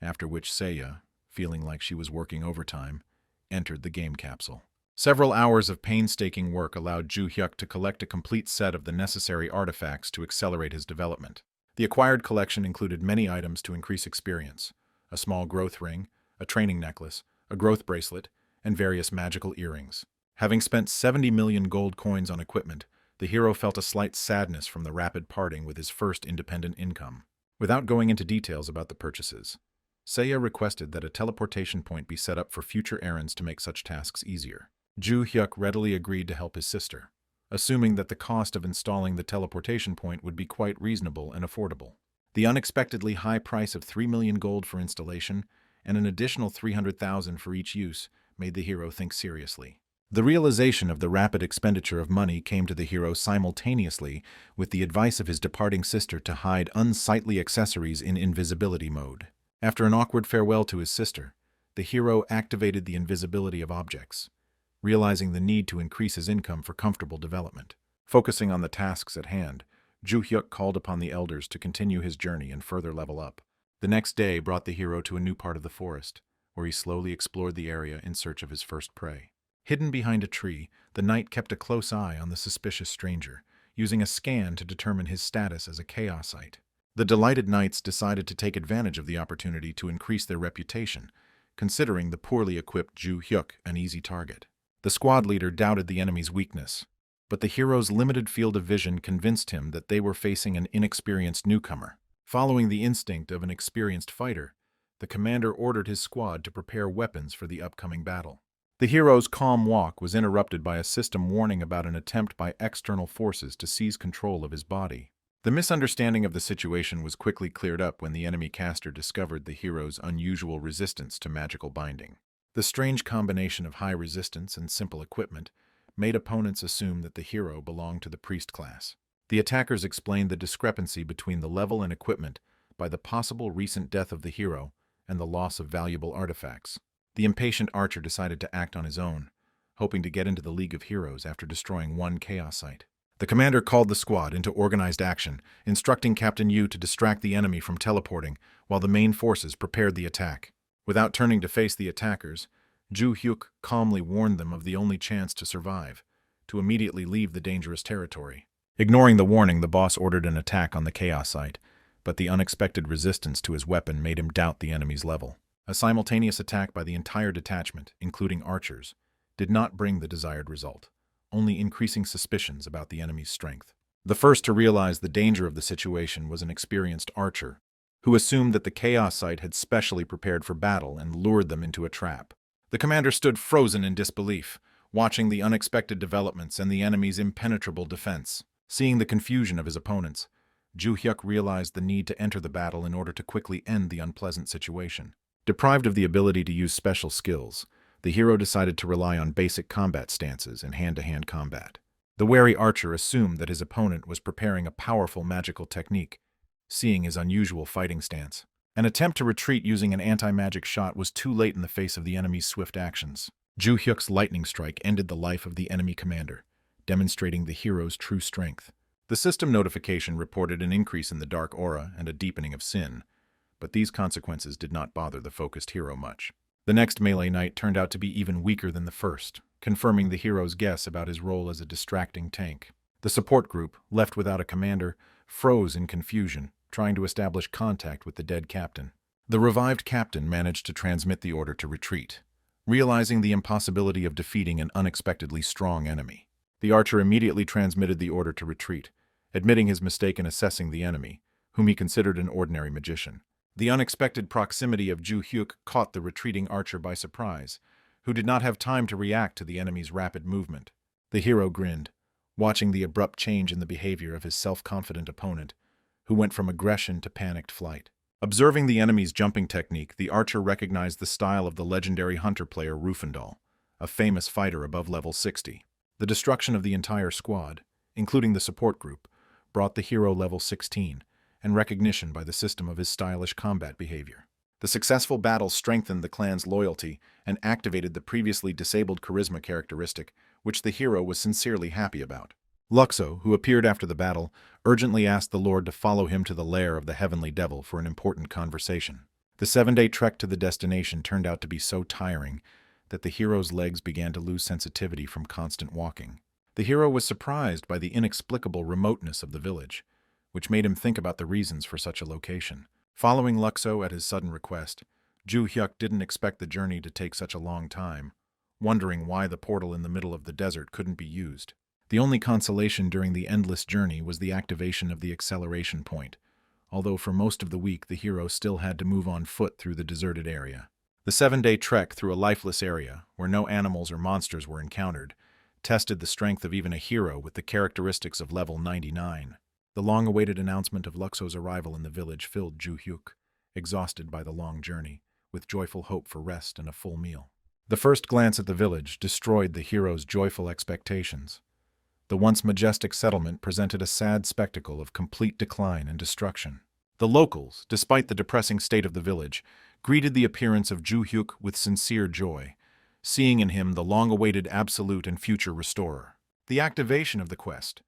after which Seiya, feeling like she was working overtime, entered the game capsule. Several hours of painstaking work allowed Ju Hyuk to collect a complete set of the necessary artifacts to accelerate his development. The acquired collection included many items to increase experience: a small growth ring, a training necklace, a growth bracelet, and various magical earrings. Having spent 70 million gold coins on equipment, the hero felt a slight sadness from the rapid parting with his first independent income. Without going into details about the purchases, Seiya requested that a teleportation point be set up for future errands to make such tasks easier. Ju Hyuk readily agreed to help his sister, assuming that the cost of installing the teleportation point would be quite reasonable and affordable. The unexpectedly high price of 3 million gold for installation and an additional 300,000 for each use made the hero think seriously. The realization of the rapid expenditure of money came to the hero simultaneously with the advice of his departing sister to hide unsightly accessories in invisibility mode. After an awkward farewell to his sister, the hero activated the invisibility of objects, realizing the need to increase his income for comfortable development. Focusing on the tasks at hand, Ju Hyuk called upon the elders to continue his journey and further level up. The next day brought the hero to a new part of the forest, where he slowly explored the area in search of his first prey. Hidden behind a tree, the knight kept a close eye on the suspicious stranger, using a scan to determine his status as a Chaosite. The delighted knights decided to take advantage of the opportunity to increase their reputation, considering the poorly equipped Ju Hyuk an easy target. The squad leader doubted the enemy's weakness, but the hero's limited field of vision convinced him that they were facing an inexperienced newcomer. Following the instinct of an experienced fighter, the commander ordered his squad to prepare weapons for the upcoming battle. The hero's calm walk was interrupted by a system warning about an attempt by external forces to seize control of his body. The misunderstanding of the situation was quickly cleared up when the enemy caster discovered the hero's unusual resistance to magical binding. The strange combination of high resistance and simple equipment made opponents assume that the hero belonged to the priest class. The attackers explained the discrepancy between the level and equipment by the possible recent death of the hero and the loss of valuable artifacts. The impatient archer decided to act on his own, hoping to get into the League of Heroes after destroying one Chaos Site. The commander called the squad into organized action, instructing Captain Yu to distract the enemy from teleporting while the main forces prepared the attack. Without turning to face the attackers, Ju Hyuk calmly warned them of the only chance to survive, to immediately leave the dangerous territory. Ignoring the warning, the boss ordered an attack on the Chaos Site, but the unexpected resistance to his weapon made him doubt the enemy's level. A simultaneous attack by the entire detachment, including archers, did not bring the desired result, only increasing suspicions about the enemy's strength. The first to realize the danger of the situation was an experienced archer, who assumed that the Chaos Site had specially prepared for battle and lured them into a trap. The commander stood frozen in disbelief, watching the unexpected developments and the enemy's impenetrable defense. Seeing the confusion of his opponents, Ju Hyuk realized the need to enter the battle in order to quickly end the unpleasant situation. Deprived of the ability to use special skills, the hero decided to rely on basic combat stances and hand-to-hand combat. The wary archer assumed that his opponent was preparing a powerful magical technique, seeing his unusual fighting stance. An attempt to retreat using an anti-magic shot was too late in the face of the enemy's swift actions. Ju Hyuk's lightning strike ended the life of the enemy commander, demonstrating the hero's true strength. The system notification reported an increase in the dark aura and a deepening of sin, but these consequences did not bother the focused hero much. The next melee knight turned out to be even weaker than the first, confirming the hero's guess about his role as a distracting tank. The support group, left without a commander, froze in confusion, trying to establish contact with the dead captain. The revived captain managed to transmit the order to retreat, realizing the impossibility of defeating an unexpectedly strong enemy. The archer immediately transmitted the order to retreat, admitting his mistake in assessing the enemy, whom he considered an ordinary magician. The unexpected proximity of Ju Hyuk caught the retreating archer by surprise, who did not have time to react to the enemy's rapid movement. The hero grinned, watching the abrupt change in the behavior of his self-confident opponent, who went from aggression to panicked flight. Observing the enemy's jumping technique, the archer recognized the style of the legendary hunter player Rufandal, a famous fighter above level 60. The destruction of the entire squad, including the support group, brought the hero level 16, and recognition by the system of his stylish combat behavior. The successful battle strengthened the clan's loyalty and activated the previously disabled charisma characteristic, which the hero was sincerely happy about. Luxo, who appeared after the battle, urgently asked the Lord to follow him to the lair of the Heavenly Devil for an important conversation. The 7-day trek to the destination turned out to be so tiring that the hero's legs began to lose sensitivity from constant walking. The hero was surprised by the inexplicable remoteness of the village, which made him think about the reasons for such a location. Following Luxo at his sudden request, Ju Hyuk didn't expect the journey to take such a long time, wondering why the portal in the middle of the desert couldn't be used. The only consolation during the endless journey was the activation of the acceleration point, although for most of the week the hero still had to move on foot through the deserted area. The 7-day trek through a lifeless area, where no animals or monsters were encountered, tested the strength of even a hero with the characteristics of level 99. The long-awaited announcement of Luxo's arrival in the village filled Ju Hyuk, exhausted by the long journey, with joyful hope for rest and a full meal. The first glance at the village destroyed the hero's joyful expectations. The once majestic settlement presented a sad spectacle of complete decline and destruction. The locals, despite the depressing state of the village, greeted the appearance of Ju Hyuk with sincere joy, seeing in him the long-awaited absolute and future restorer. The activation of the quest,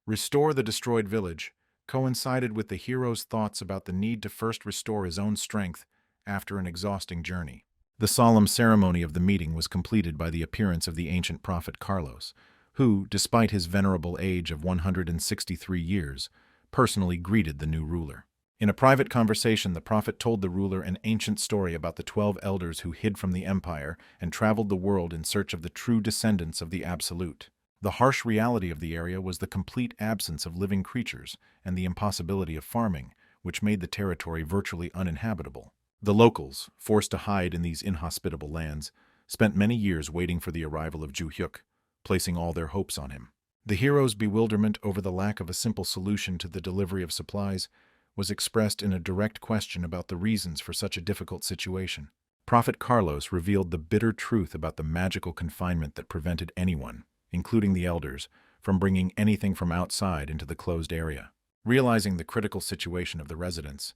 Restore the Destroyed Village, coincided with the hero's thoughts about the need to first restore his own strength after an exhausting journey. The solemn ceremony of the meeting was completed by the appearance of the ancient prophet Carlos, who, despite his venerable age of 163 years, personally greeted the new ruler. In a private conversation, the prophet told the ruler an ancient story about the 12 elders who hid from the empire and traveled the world in search of the true descendants of the Absolute. The harsh reality of the area was the complete absence of living creatures and the impossibility of farming, which made the territory virtually uninhabitable. The locals, forced to hide in these inhospitable lands, spent many years waiting for the arrival of Ju Hyuk, placing all their hopes on him. The hero's bewilderment over the lack of a simple solution to the delivery of supplies was expressed in a direct question about the reasons for such a difficult situation. Prophet Carlos revealed the bitter truth about the magical confinement that prevented anyone, including the elders, from bringing anything from outside into the closed area. Realizing the critical situation of the residents,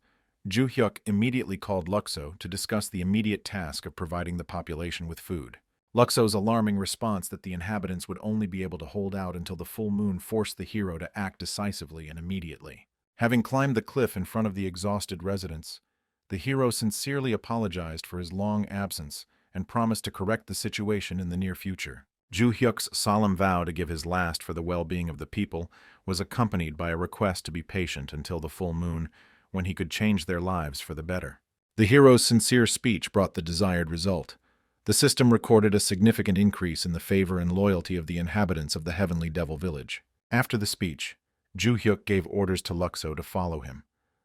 Ju Hyuk immediately called Luxo to discuss the immediate task of providing the population with food. Luxo's alarming response that the inhabitants would only be able to hold out until the full moon forced the hero to act decisively and immediately. Having climbed the cliff in front of the exhausted residents, the hero sincerely apologized for his long absence and promised to correct the situation in the near future. Ju Hyuk's solemn vow to give his last for the well-being of the people was accompanied by a request to be patient until the full moon, when he could change their lives for the better. The hero's sincere speech brought the desired result. The system recorded a significant increase in the favor and loyalty of the inhabitants of the Heavenly Devil Village. After the speech, Ju Hyuk gave orders to Luxo to follow him,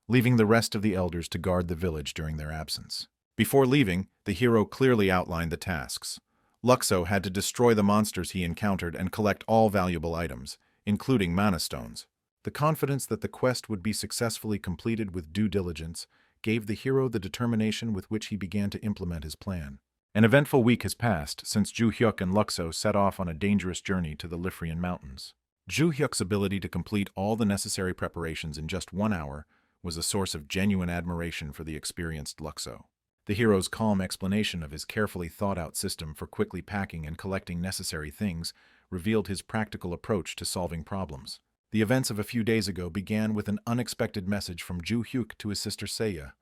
leaving the rest of the elders to guard the village during their absence. Before leaving, the hero clearly outlined the tasks. Luxo had to destroy the monsters he encountered and collect all valuable items, including mana stones. The confidence that the quest would be successfully completed with due diligence gave the hero the determination with which he began to implement his plan. An eventful week has passed since Ju Hyuk and Luxo set off on a dangerous journey to the Lifrian Mountains. Ju Hyuk's ability to complete all the necessary preparations in just 1 hour was a source of genuine admiration for the experienced Luxo. The hero's calm explanation of his carefully thought-out system for quickly packing and collecting necessary things revealed his practical approach to solving problems. The events of a few days ago began with an unexpected message from Ju Hyuk to his sister Seiya,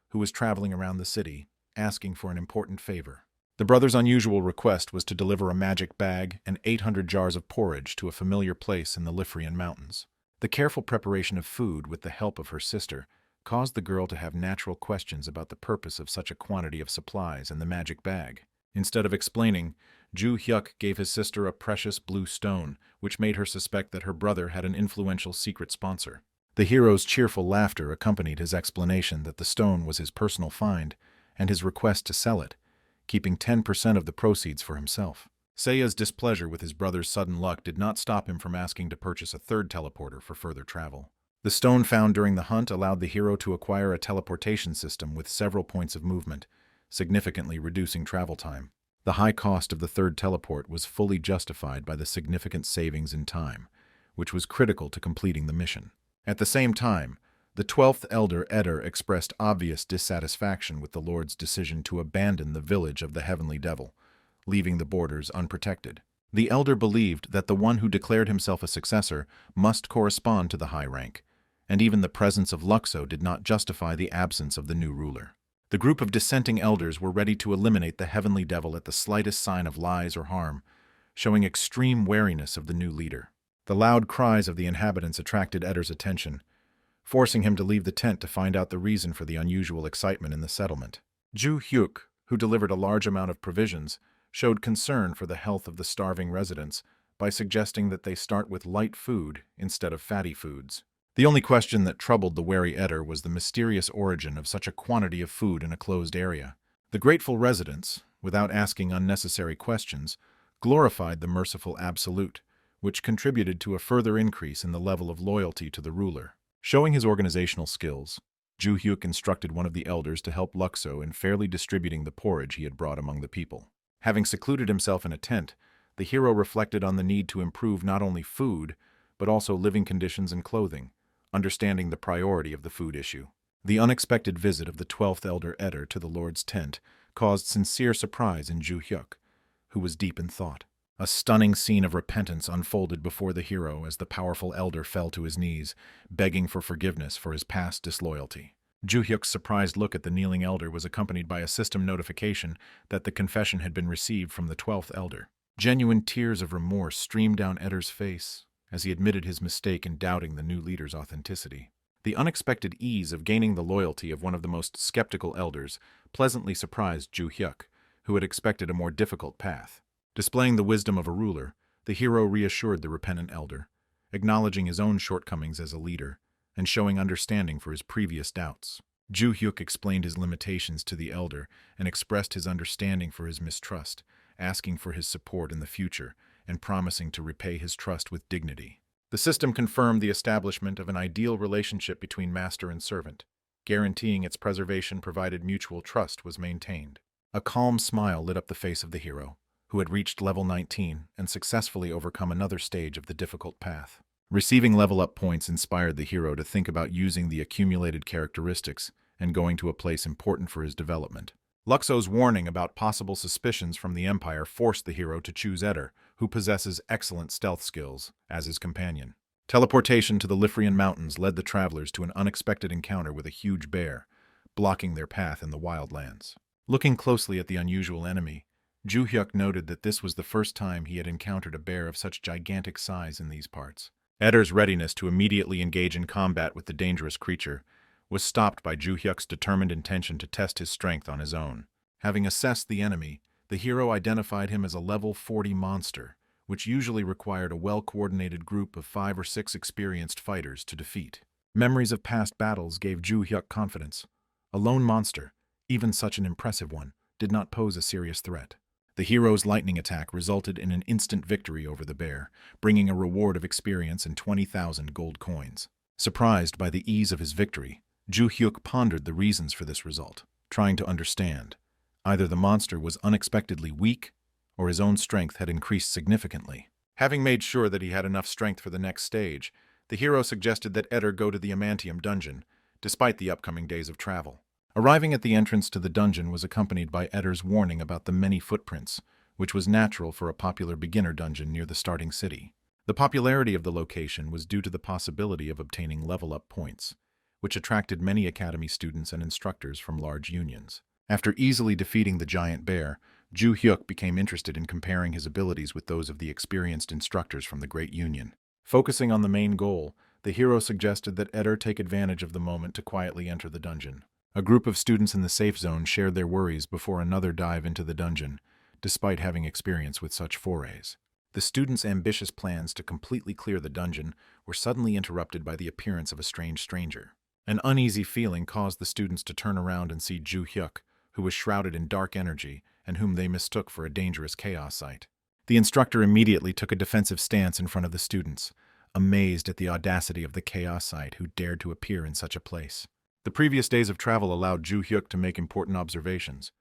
who was traveling around the city, asking for an important favor. The brother's unusual request was to deliver a magic bag and 800 jars of porridge to a familiar place in the Lifrian Mountains. The careful preparation of food with the help of her sister caused the girl to have natural questions about the purpose of such a quantity of supplies and the magic bag. Instead of explaining, Ju Hyuk gave his sister a precious blue stone, which made her suspect that her brother had an influential secret sponsor. The hero's cheerful laughter accompanied his explanation that the stone was his personal find and his request to sell it, keeping 10% of the proceeds for himself. Seiya's displeasure with his brother's sudden luck did not stop him from asking to purchase a third teleporter for further travel. The stone found during the hunt allowed the hero to acquire a teleportation system with several points of movement, significantly reducing travel time. The high cost of the third teleport was fully justified by the significant savings in time, which was critical to completing the mission. At the same time, the 12th Elder Eder expressed obvious dissatisfaction with the Lord's decision to abandon the village of the Heavenly Devil, leaving the borders unprotected. The Elder believed that the one who declared himself a successor must correspond to the high rank, and even the presence of Luxo did not justify the absence of the new ruler. The group of dissenting elders were ready to eliminate the Heavenly Devil at the slightest sign of lies or harm, showing extreme wariness of the new leader. The loud cries of the inhabitants attracted Eder's attention, forcing him to leave the tent to find out the reason for the unusual excitement in the settlement. Ju Hyuk, who delivered a large amount of provisions, showed concern for the health of the starving residents by suggesting that they start with light food instead of fatty foods. The only question that troubled the wary Eder was the mysterious origin of such a quantity of food in a closed area. The grateful residents, without asking unnecessary questions, glorified the merciful Absolute, which contributed to a further increase in the level of loyalty to the ruler. Showing his organizational skills, Ju Hyuk instructed one of the elders to help Luxo in fairly distributing the porridge he had brought among the people. Having secluded himself in a tent, the hero reflected on the need to improve not only food, but also living conditions and clothing, understanding the priority of the food issue. The unexpected visit of the 12th Elder Eder to the Lord's tent caused sincere surprise in Ju Hyuk, who was deep in thought. A stunning scene of repentance unfolded before the hero as the powerful elder fell to his knees, begging for forgiveness for his past disloyalty. Ju Hyuk's surprised look at the kneeling elder was accompanied by a system notification that the confession had been received from the 12th elder. Genuine tears of remorse streamed down Eder's face as he admitted his mistake in doubting the new leader's authenticity. The unexpected ease of gaining the loyalty of one of the most skeptical elders pleasantly surprised Ju Hyuk, who had expected a more difficult path. Displaying the wisdom of a ruler, the hero reassured the repentant elder, acknowledging his own shortcomings as a leader and showing understanding for his previous doubts. Ju Hyuk explained his limitations to the elder and expressed his understanding for his mistrust, asking for his support in the future and promising to repay his trust with dignity. The system confirmed the establishment of an ideal relationship between master and servant, guaranteeing its preservation provided mutual trust was maintained. A calm smile lit up the face of the hero, who had reached level 19 and successfully overcome another stage of the difficult path. Receiving level-up points inspired the hero to think about using the accumulated characteristics and going to a place important for his development. Luxo's warning about possible suspicions from the Empire forced the hero to choose Eder, who possesses excellent stealth skills, as his companion. Teleportation to the Lifrian Mountains led the travelers to an unexpected encounter with a huge bear, blocking their path in the wildlands. Looking closely at the unusual enemy, Ju Hyuk noted that this was the first time he had encountered a bear of such gigantic size in these parts. Eder's readiness to immediately engage in combat with the dangerous creature was stopped by Ju Hyuk's determined intention to test his strength on his own. Having assessed the enemy, the hero identified him as a level 40 monster, which usually required a well-coordinated group of 5 or 6 experienced fighters to defeat. Memories of past battles gave Ju Hyuk confidence. A lone monster, even such an impressive one, did not pose a serious threat. The hero's lightning attack resulted in an instant victory over the bear, bringing a reward of experience and 20,000 gold coins. Surprised by the ease of his victory, Ju Hyuk pondered the reasons for this result, trying to understand. Either the monster was unexpectedly weak, or his own strength had increased significantly. Having made sure that he had enough strength for the next stage, the hero suggested that Eder go to the Amantium dungeon, despite the upcoming days of travel. Arriving at the entrance to the dungeon was accompanied by Eder's warning about the many footprints, which was natural for a popular beginner dungeon near the starting city. The popularity of the location was due to the possibility of obtaining level-up points, which attracted many academy students and instructors from large unions. After easily defeating the giant bear, Ju Hyuk became interested in comparing his abilities with those of the experienced instructors from the Great Union. Focusing on the main goal, the hero suggested that Eder take advantage of the moment to quietly enter the dungeon. A group of students in the safe zone shared their worries before another dive into the dungeon, despite having experience with such forays. The students' ambitious plans to completely clear the dungeon were suddenly interrupted by the appearance of a strange stranger. An uneasy feeling caused the students to turn around and see Ju Hyuk, who was shrouded in dark energy and whom they mistook for a dangerous chaosite. The instructor immediately took a defensive stance in front of the students, amazed at the audacity of the chaosite who dared to appear in such a place. The previous days of travel allowed Ju Hyuk to make important observations.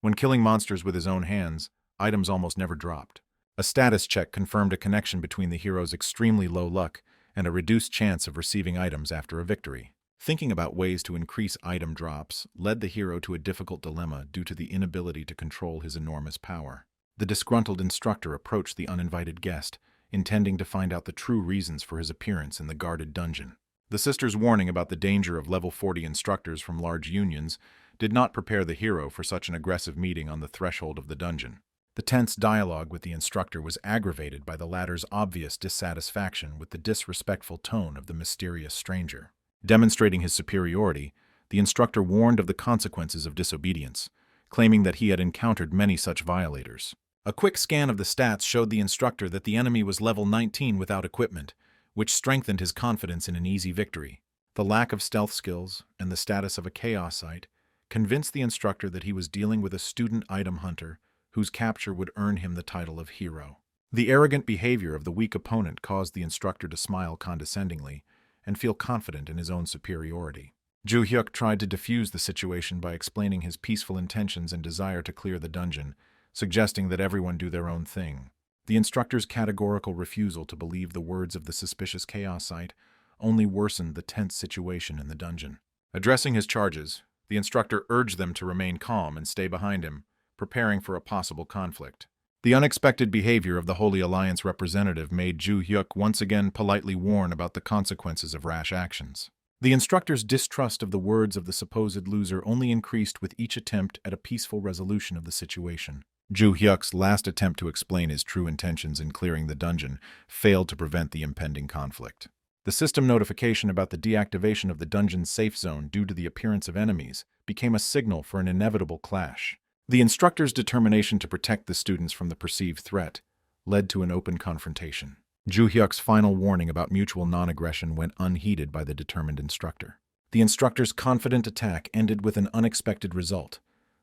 When killing monsters with his own hands, items almost never dropped. A status check confirmed a connection between the hero's extremely low luck and a reduced chance of receiving items after a victory. Thinking about ways to increase item drops led the hero to a difficult dilemma due to the inability to control his enormous power. The disgruntled instructor approached the uninvited guest, intending to find out the true reasons for his appearance in the guarded dungeon. The sister's warning about the danger of level 40 instructors from large unions did not prepare the hero for such an aggressive meeting on the threshold of the dungeon. The tense dialogue with the instructor was aggravated by the latter's obvious dissatisfaction with the disrespectful tone of the mysterious stranger. Demonstrating his superiority, the instructor warned of the consequences of disobedience, claiming that he had encountered many such violators. A quick scan of the stats showed the instructor that the enemy was level 19 without equipment, which strengthened his confidence in an easy victory. The lack of stealth skills and the status of a chaosite convinced the instructor that he was dealing with a student item hunter whose capture would earn him the title of hero. The arrogant behavior of the weak opponent caused the instructor to smile condescendingly and feel confident in his own superiority. Ju Hyuk tried to defuse the situation by explaining his peaceful intentions and desire to clear the dungeon, suggesting that everyone do their own thing. The instructor's categorical refusal to believe the words of the suspicious chaosite only worsened the tense situation in the dungeon. Addressing his charges, the instructor urged them to remain calm and stay behind him, preparing for a possible conflict. The unexpected behavior of the Holy Alliance representative made Ju Hyuk once again politely warn about the consequences of rash actions. The instructor's distrust of the words of the supposed loser only increased with each attempt at a peaceful resolution of the situation. Ju Hyuk's last attempt to explain his true intentions in clearing the dungeon failed to prevent the impending conflict. The system notification about the deactivation of the dungeon's safe zone due to the appearance of enemies became a signal for an inevitable clash. The instructor's determination to protect the students from the perceived threat led to an open confrontation. Ju Hyuk's final warning about mutual non-aggression went unheeded by the determined instructor. The instructor's confident attack ended with an unexpected result.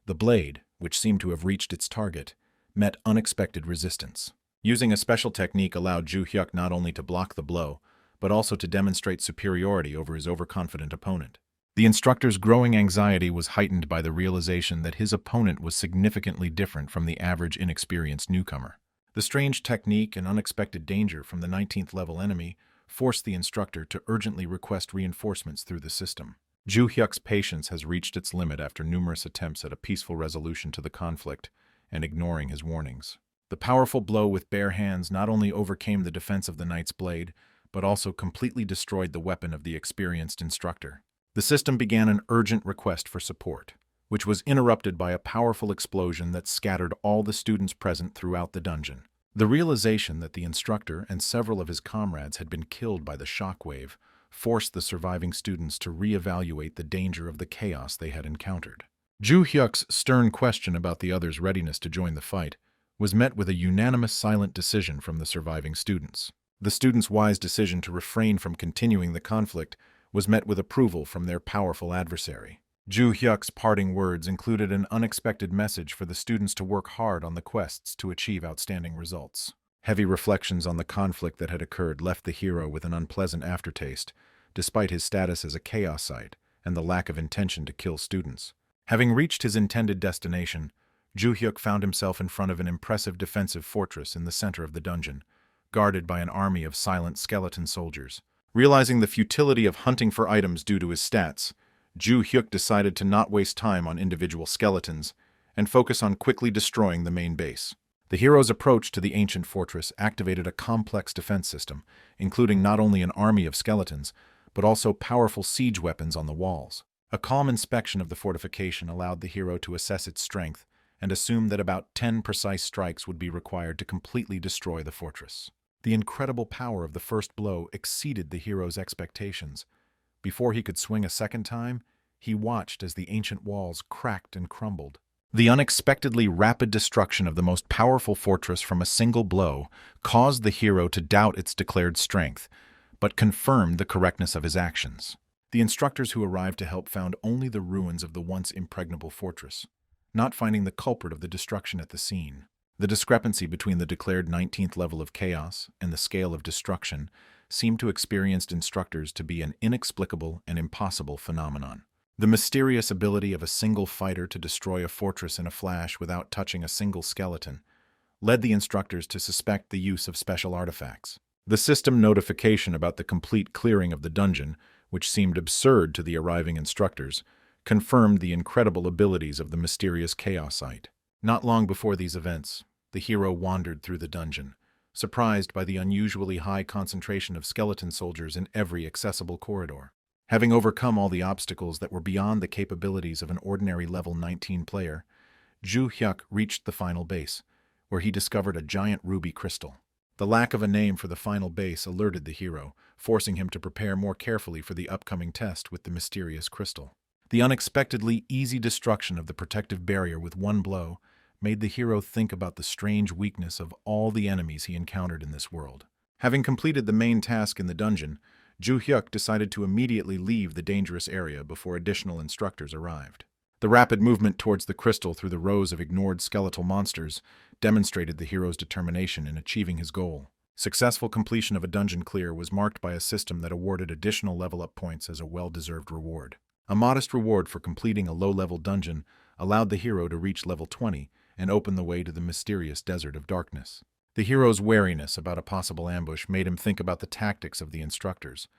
The blade, which seemed to have reached its target, met unexpected resistance. Using a special technique allowed Ju Hyuk not only to block the blow, but also to demonstrate superiority over his overconfident opponent. The instructor's growing anxiety was heightened by the realization that his opponent was significantly different from the average inexperienced newcomer. The strange technique and unexpected danger from the 19th level enemy forced the instructor to urgently request reinforcements through the system. Ju Hyuk's patience has reached its limit after numerous attempts at a peaceful resolution to the conflict and ignoring his warnings. The powerful blow with bare hands not only overcame the defense of the knight's blade, but also completely destroyed the weapon of the experienced instructor. The system began an urgent request for support, which was interrupted by a powerful explosion that scattered all the students present throughout the dungeon. The realization that the instructor and several of his comrades had been killed by the shockwave forced the surviving students to reevaluate the danger of the chaos they had encountered. Ju Hyuk's stern question about the others' readiness to join the fight was met with a unanimous silent decision from the surviving students. The students' wise decision to refrain from continuing the conflict was met with approval from their powerful adversary. Ju Hyuk's parting words included an unexpected message for the students to work hard on the quests to achieve outstanding results. Heavy reflections on the conflict that had occurred left the hero with an unpleasant aftertaste, despite his status as a chaosite and the lack of intention to kill students. Having reached his intended destination, Ju Hyuk found himself in front of an impressive defensive fortress in the center of the dungeon, guarded by an army of silent skeleton soldiers. Realizing the futility of hunting for items due to his stats, Ju Hyuk decided to not waste time on individual skeletons and focus on quickly destroying the main base. The hero's approach to the ancient fortress activated a complex defense system, including not only an army of skeletons, but also powerful siege weapons on the walls. A calm inspection of the fortification allowed the hero to assess its strength and assume that about 10 precise strikes would be required to completely destroy the fortress. The incredible power of the first blow exceeded the hero's expectations. Before he could swing a second time, he watched as the ancient walls cracked and crumbled. The unexpectedly rapid destruction of the most powerful fortress from a single blow caused the hero to doubt its declared strength, but confirmed the correctness of his actions. The instructors who arrived to help found only the ruins of the once impregnable fortress, not finding the culprit of the destruction at the scene. The discrepancy between the declared 19th level of chaos and the scale of destruction seemed to experienced instructors to be an inexplicable and impossible phenomenon. The mysterious ability of a single fighter to destroy a fortress in a flash without touching a single skeleton led the instructors to suspect the use of special artifacts. The system notification about the complete clearing of the dungeon, which seemed absurd to the arriving instructors, confirmed the incredible abilities of the mysterious chaosite. Not long before these events, the hero wandered through the dungeon, surprised by the unusually high concentration of skeleton soldiers in every accessible corridor. Having overcome all the obstacles that were beyond the capabilities of an ordinary level 19 player, Ju Hyuk reached the final base, where he discovered a giant ruby crystal. The lack of a name for the final base alerted the hero, forcing him to prepare more carefully for the upcoming test with the mysterious crystal. The unexpectedly easy destruction of the protective barrier with one blow made the hero think about the strange weakness of all the enemies he encountered in this world. Having completed the main task in the dungeon, Ju Hyuk decided to immediately leave the dangerous area before additional instructors arrived. The rapid movement towards the crystal through the rows of ignored skeletal monsters demonstrated the hero's determination in achieving his goal. Successful completion of a dungeon clear was marked by a system that awarded additional level-up points as a well-deserved reward. A modest reward for completing a low-level dungeon allowed the hero to reach level 20 and open the way to the mysterious Desert of Darkness. The hero's wariness about a possible ambush made him think about the tactics of the instructors,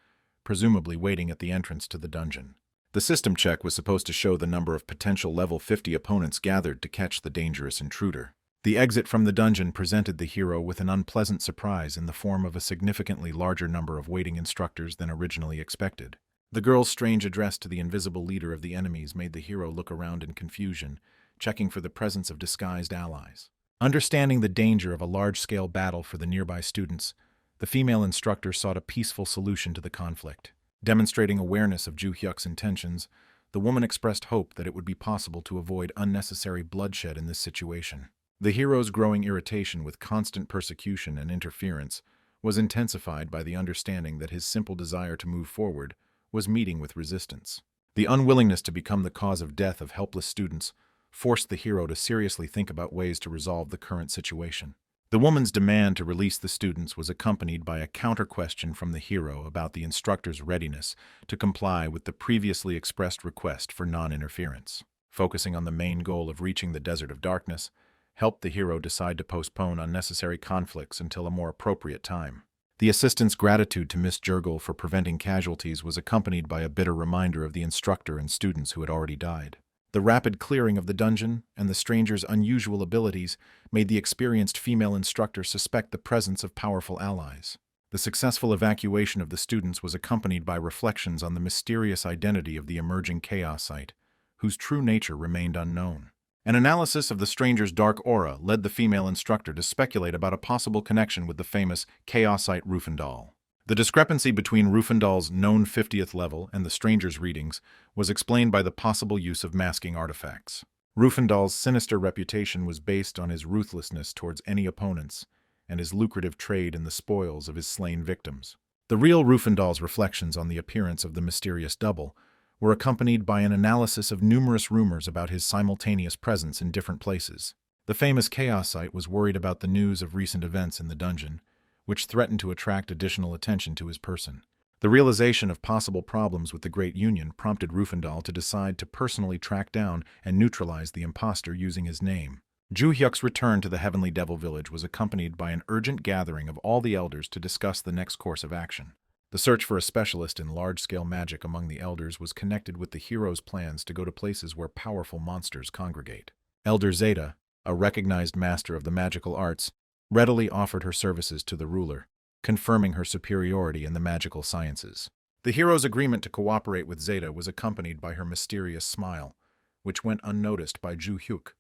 presumably waiting at the entrance to the dungeon. The system check was supposed to show the number of potential level 50 opponents gathered to catch the dangerous intruder. The exit from the dungeon presented the hero with an unpleasant surprise in the form of a significantly larger number of waiting instructors than originally expected. The girl's strange address to the invisible leader of the enemies made the hero look around in confusion, checking for the presence of disguised allies. Understanding the danger of a large-scale battle for the nearby students, the female instructor sought a peaceful solution to the conflict. Demonstrating awareness of Ju Hyuk's intentions, the woman expressed hope that it would be possible to avoid unnecessary bloodshed in this situation. The hero's growing irritation with constant persecution and interference was intensified by the understanding that his simple desire to move forward was meeting with resistance. The unwillingness to become the cause of death of helpless students forced the hero to seriously think about ways to resolve the current situation. The woman's demand to release the students was accompanied by a counter-question from the hero about the instructor's readiness to comply with the previously expressed request for non-interference. Focusing on the main goal of reaching the Desert of Darkness helped the hero decide to postpone unnecessary conflicts until a more appropriate time. The assistant's gratitude to Miss Jurgle for preventing casualties was accompanied by a bitter reminder of the instructor and students who had already died. The rapid clearing of the dungeon and the stranger's unusual abilities made the experienced female instructor suspect the presence of powerful allies. The successful evacuation of the students was accompanied by reflections on the mysterious identity of the emerging chaosite, whose true nature remained unknown. An analysis of the stranger's dark aura led the female instructor to speculate about a possible connection with the famous chaosite Rufandal. The discrepancy between Rufandal's known 50th level and the stranger's readings was explained by the possible use of masking artifacts. Rufandal's sinister reputation was based on his ruthlessness towards any opponents and his lucrative trade in the spoils of his slain victims. The real Rufandal's reflections on the appearance of the mysterious double were accompanied by an analysis of numerous rumors about his simultaneous presence in different places. The famous chaosite was worried about the news of recent events in the dungeon, which threatened to attract additional attention to his person. The realization of possible problems with the Great Union prompted Rufandal to decide to personally track down and neutralize the impostor using his name. Ju Hyuk's return to the Heavenly Devil Village was accompanied by an urgent gathering of all the elders to discuss the next course of action. The search for a specialist in large-scale magic among the elders was connected with the hero's plans to go to places where powerful monsters congregate. Elder Zeta, a recognized master of the magical arts, readily offered her services to the ruler, confirming her superiority in the magical sciences. The hero's agreement to cooperate with Zeta was accompanied by her mysterious smile, which went unnoticed by Ju Hyuk,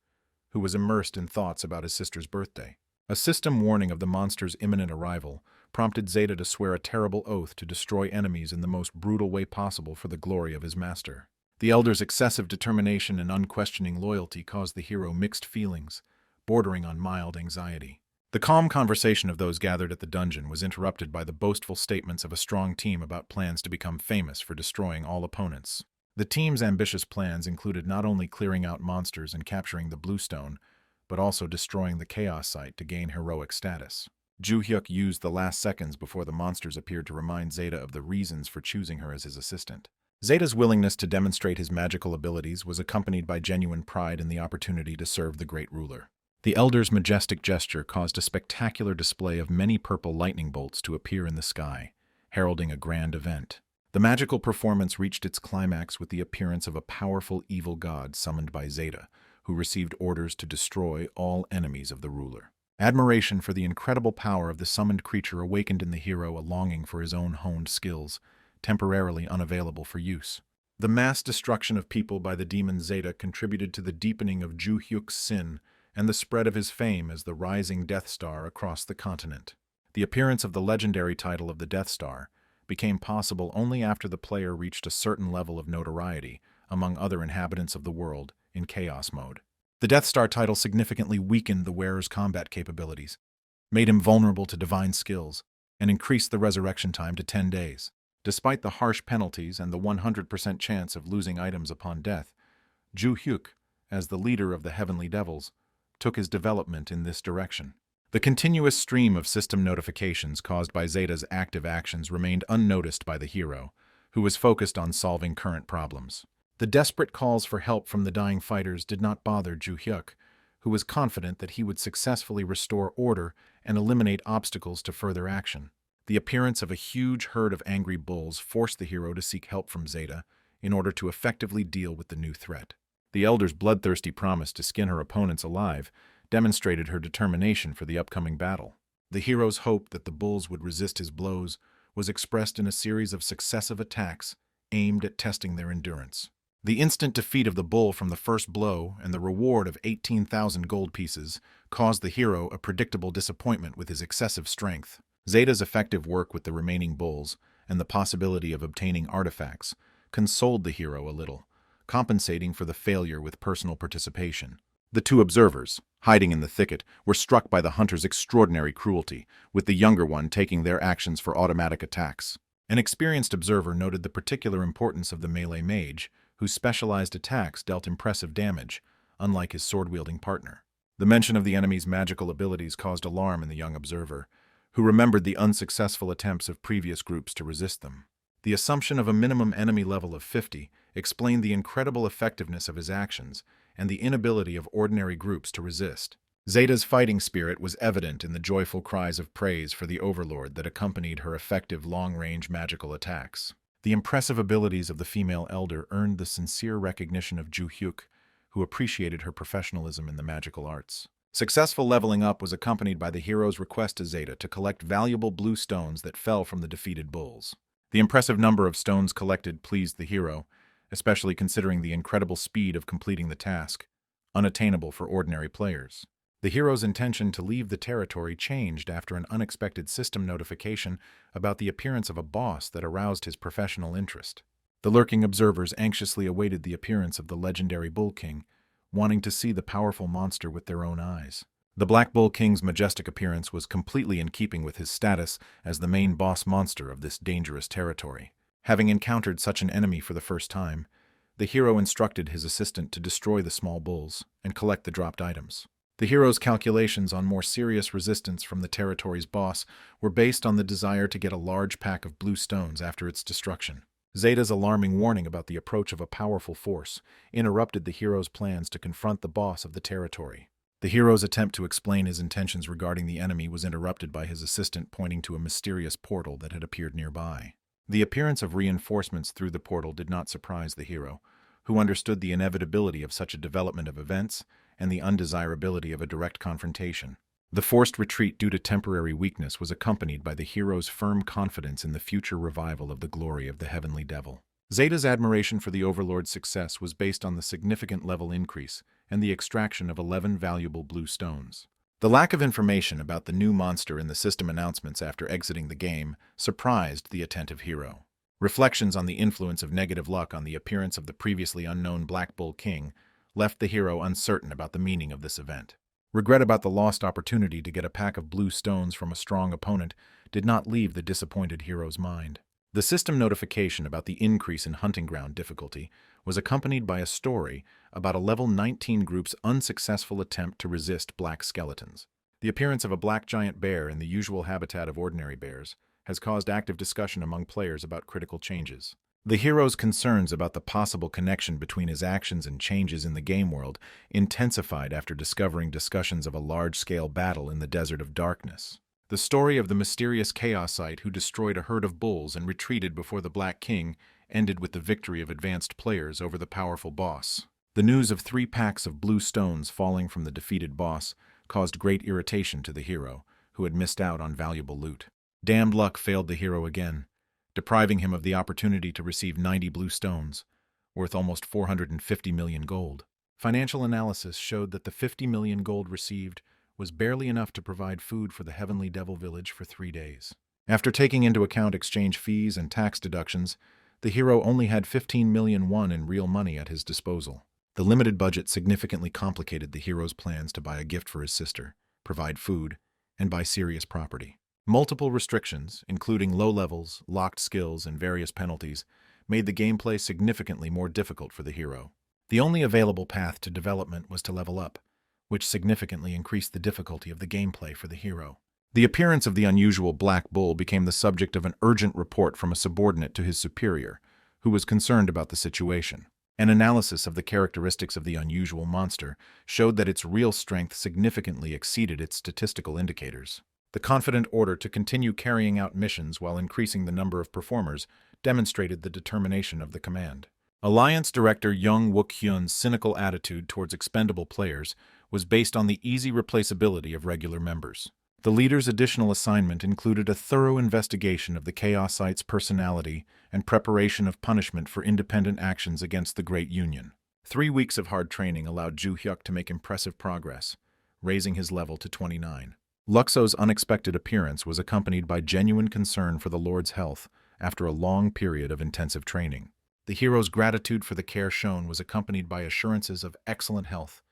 who was immersed in thoughts about his sister's birthday. A system warning of the monster's imminent arrival prompted Zeta to swear a terrible oath to destroy enemies in the most brutal way possible for the glory of his master. The elder's excessive determination and unquestioning loyalty caused the hero mixed feelings, bordering on mild anxiety. The calm conversation of those gathered at the dungeon was interrupted by the boastful statements of a strong team about plans to become famous for destroying all opponents. The team's ambitious plans included not only clearing out monsters and capturing the Blue Stone, but also destroying the Chaos Site to gain heroic status. Ju-hyuk used the last seconds before the monsters appeared to remind Zeta of the reasons for choosing her as his assistant. Zeta's willingness to demonstrate his magical abilities was accompanied by genuine pride in the opportunity to serve the great ruler. The elder's majestic gesture caused a spectacular display of many purple lightning bolts to appear in the sky, heralding a grand event. The magical performance reached its climax with the appearance of a powerful evil god summoned by Zeta, who received orders to destroy all enemies of the ruler. Admiration for the incredible power of the summoned creature awakened in the hero a longing for his own honed skills, temporarily unavailable for use. The mass destruction of people by the demon Zeta contributed to the deepening of Ju-hyuk's sin and the spread of his fame as the rising Death Star across the continent. The appearance of the legendary title of the Death Star became possible only after the player reached a certain level of notoriety among other inhabitants of the world in Chaos mode. The Death Star title significantly weakened the wearer's combat capabilities, made him vulnerable to divine skills, and increased the resurrection time to 10 days. Despite the harsh penalties and the 100% chance of losing items upon death, Ju-hyuk, as the leader of the Heavenly Devils, took his development in this direction. The continuous stream of system notifications caused by Zeta's active actions remained unnoticed by the hero, who was focused on solving current problems. The desperate calls for help from the dying fighters did not bother Ju-hyuk, who was confident that he would successfully restore order and eliminate obstacles to further action. The appearance of a huge herd of angry bulls forced the hero to seek help from Zeta in order to effectively deal with the new threat. The elder's bloodthirsty promise to skin her opponents alive demonstrated her determination for the upcoming battle. The hero's hope that the bulls would resist his blows was expressed in a series of successive attacks aimed at testing their endurance. The instant defeat of the bull from the first blow and the reward of 18,000 gold pieces caused the hero a predictable disappointment with his excessive strength. Zeta's effective work with the remaining bulls and the possibility of obtaining artifacts consoled the hero a little, compensating for the failure with personal participation. The two observers, hiding in the thicket, were struck by the hunter's extraordinary cruelty, with the younger one taking their actions for automatic attacks. An experienced observer noted the particular importance of the melee mage, whose specialized attacks dealt impressive damage, unlike his sword-wielding partner. The mention of the enemy's magical abilities caused alarm in the young observer, who remembered the unsuccessful attempts of previous groups to resist them. The assumption of a minimum enemy level of 50 explained the incredible effectiveness of his actions and the inability of ordinary groups to resist. Zeta's fighting spirit was evident in the joyful cries of praise for the Overlord that accompanied her effective long-range magical attacks. The impressive abilities of the female elder earned the sincere recognition of Ju-hyuk, who appreciated her professionalism in the magical arts. Successful leveling up was accompanied by the hero's request to Zeta to collect valuable blue stones that fell from the defeated bulls. The impressive number of stones collected pleased the hero, especially considering the incredible speed of completing the task, unattainable for ordinary players. The hero's intention to leave the territory changed after an unexpected system notification about the appearance of a boss that aroused his professional interest. The lurking observers anxiously awaited the appearance of the legendary Bull King, wanting to see the powerful monster with their own eyes. The Black Bull King's majestic appearance was completely in keeping with his status as the main boss monster of this dangerous territory. Having encountered such an enemy for the first time, the hero instructed his assistant to destroy the small bulls and collect the dropped items. The hero's calculations on more serious resistance from the territory's boss were based on the desire to get a large pack of blue stones after its destruction. Zeta's alarming warning about the approach of a powerful force interrupted the hero's plans to confront the boss of the territory. The hero's attempt to explain his intentions regarding the enemy was interrupted by his assistant pointing to a mysterious portal that had appeared nearby. The appearance of reinforcements through the portal did not surprise the hero, who understood the inevitability of such a development of events and the undesirability of a direct confrontation. The forced retreat due to temporary weakness was accompanied by the hero's firm confidence in the future revival of the glory of the Heavenly Devil. Zeta's admiration for the Overlord's success was based on the significant level increase and the extraction of 11 valuable blue stones. The lack of information about the new monster in the system announcements after exiting the game surprised the attentive hero. Reflections on the influence of negative luck on the appearance of the previously unknown Black Bull King left the hero uncertain about the meaning of this event. Regret about the lost opportunity to get a pack of blue stones from a strong opponent did not leave the disappointed hero's mind. The system notification about the increase in hunting ground difficulty was accompanied by a story about a level 19 group's unsuccessful attempt to resist black skeletons. The appearance of a black giant bear in the usual habitat of ordinary bears has caused active discussion among players about critical changes. The hero's concerns about the possible connection between his actions and changes in the game world intensified after discovering discussions of a large-scale battle in the Desert of Darkness. The story of the mysterious Chaosite who destroyed a herd of bulls and retreated before the Black King ended with the victory of advanced players over the powerful boss. The news of 3 packs of blue stones falling from the defeated boss caused great irritation to the hero, who had missed out on valuable loot. Damned luck failed the hero again, depriving him of the opportunity to receive 90 blue stones, worth almost 450 million gold. Financial analysis showed that the 50 million gold received was barely enough to provide food for the Heavenly Devil Village for 3 days. After taking into account exchange fees and tax deductions, the hero only had 15 million won in real money at his disposal. The limited budget significantly complicated the hero's plans to buy a gift for his sister, provide food, and buy serious property. Multiple restrictions, including low levels, locked skills, and various penalties, made the gameplay significantly more difficult for the hero. The only available path to development was to level up, which significantly increased the difficulty of the gameplay for the hero. The appearance of the unusual Black Bull became the subject of an urgent report from a subordinate to his superior, who was concerned about the situation. An analysis of the characteristics of the unusual monster showed that its real strength significantly exceeded its statistical indicators. The confident order to continue carrying out missions while increasing the number of performers demonstrated the determination of the command. Alliance Director Young Wook-hyun's cynical attitude towards expendable players was based on the easy replaceability of regular members. The leader's additional assignment included a thorough investigation of the Chaosite's personality and preparation of punishment for independent actions against the Great Union. 3 weeks of hard training allowed Ju-hyuk to make impressive progress, raising his level to 29. Luxo's unexpected appearance was accompanied by genuine concern for the Lord's health after a long period of intensive training. The hero's gratitude for the care shown was accompanied by assurances of excellent health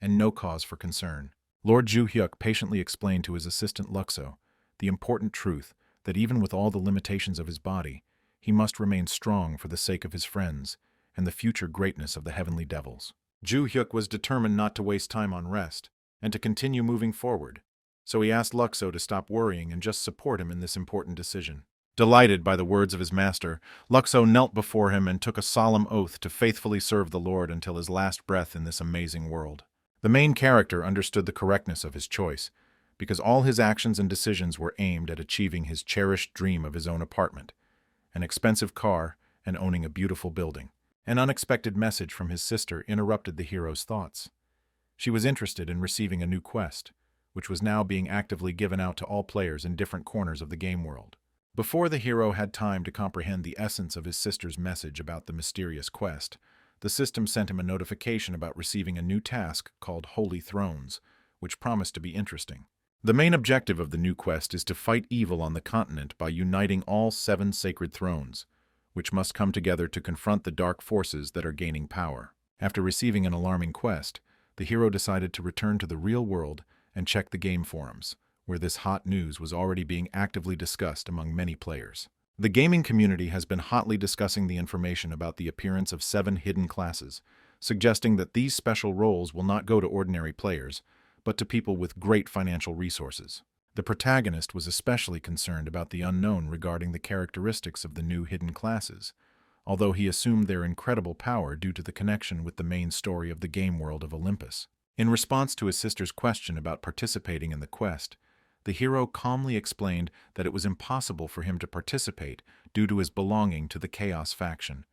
and no cause for concern. Lord Ju-hyuk patiently explained to his assistant Luxo the important truth that even with all the limitations of his body, he must remain strong for the sake of his friends and the future greatness of the Heavenly Devils. Ju-hyuk was determined not to waste time on rest and to continue moving forward, so he asked Luxo to stop worrying and just support him in this important decision. Delighted by the words of his master, Luxo knelt before him and took a solemn oath to faithfully serve the Lord until his last breath in this amazing world. The main character understood the correctness of his choice, because all his actions and decisions were aimed at achieving his cherished dream of his own apartment, an expensive car, and owning a beautiful building. An unexpected message from his sister interrupted the hero's thoughts. She was interested in receiving a new quest, which was now being actively given out to all players in different corners of the game world. Before the hero had time to comprehend the essence of his sister's message about the mysterious quest, the system sent him a notification about receiving a new task called Holy Thrones, which promised to be interesting. The main objective of the new quest is to fight evil on the continent by uniting all 7 sacred thrones, which must come together to confront the dark forces that are gaining power. After receiving an alarming quest, the hero decided to return to the real world and check the game forums, where this hot news was already being actively discussed among many players. The gaming community has been hotly discussing the information about the appearance of 7 hidden classes, suggesting that these special roles will not go to ordinary players, but to people with great financial resources. The protagonist was especially concerned about the unknown regarding the characteristics of the new hidden classes, although he assumed their incredible power due to the connection with the main story of the game world of Olympus. In response to his sister's question about participating in the quest, the hero calmly explained that it was impossible for him to participate due to his belonging to the Chaos faction,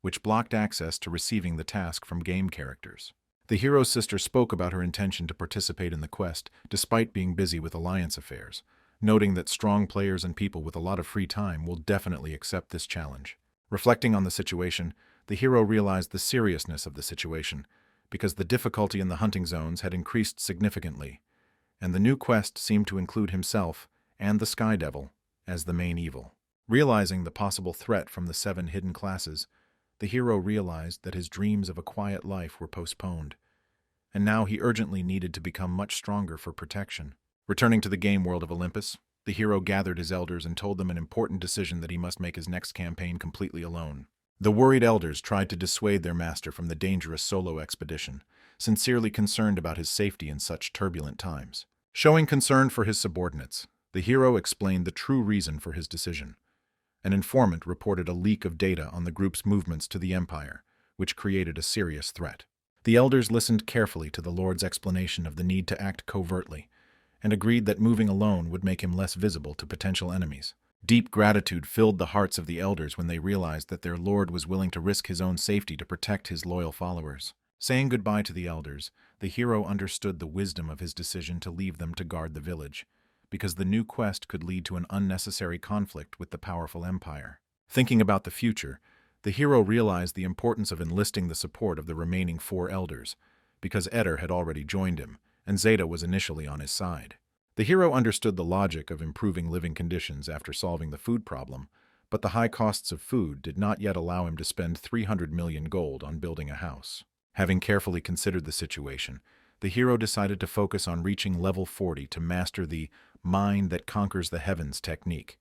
which blocked access to receiving the task from game characters. The hero's sister spoke about her intention to participate in the quest despite being busy with alliance affairs, noting that strong players and people with a lot of free time will definitely accept this challenge. Reflecting on the situation, the hero realized the seriousness of the situation, because the difficulty in the hunting zones had increased significantly, and the new quest seemed to include himself and the Sky Devil as the main evil. Realizing the possible threat from the 7 hidden classes, the hero realized that his dreams of a quiet life were postponed, and now he urgently needed to become much stronger for protection. Returning to the game world of Olympus, the hero gathered his elders and told them an important decision that he must make his next campaign completely alone. The worried elders tried to dissuade their master from the dangerous solo expedition, sincerely concerned about his safety in such turbulent times. Showing concern for his subordinates, the hero explained the true reason for his decision. An informant reported a leak of data on the group's movements to the Empire, which created a serious threat. The elders listened carefully to the Lord's explanation of the need to act covertly, and agreed that moving alone would make him less visible to potential enemies. Deep gratitude filled the hearts of the elders when they realized that their Lord was willing to risk his own safety to protect his loyal followers. Saying goodbye to the elders, the hero understood the wisdom of his decision to leave them to guard the village, because the new quest could lead to an unnecessary conflict with the powerful empire. Thinking about the future, the hero realized the importance of enlisting the support of the remaining 4 elders, because Eder had already joined him, and Zeta was initially on his side. The hero understood the logic of improving living conditions after solving the food problem, but the high costs of food did not yet allow him to spend 300 million gold on building a house. Having carefully considered the situation, the hero decided to focus on reaching level 40 to master the mind that conquers the heavens technique,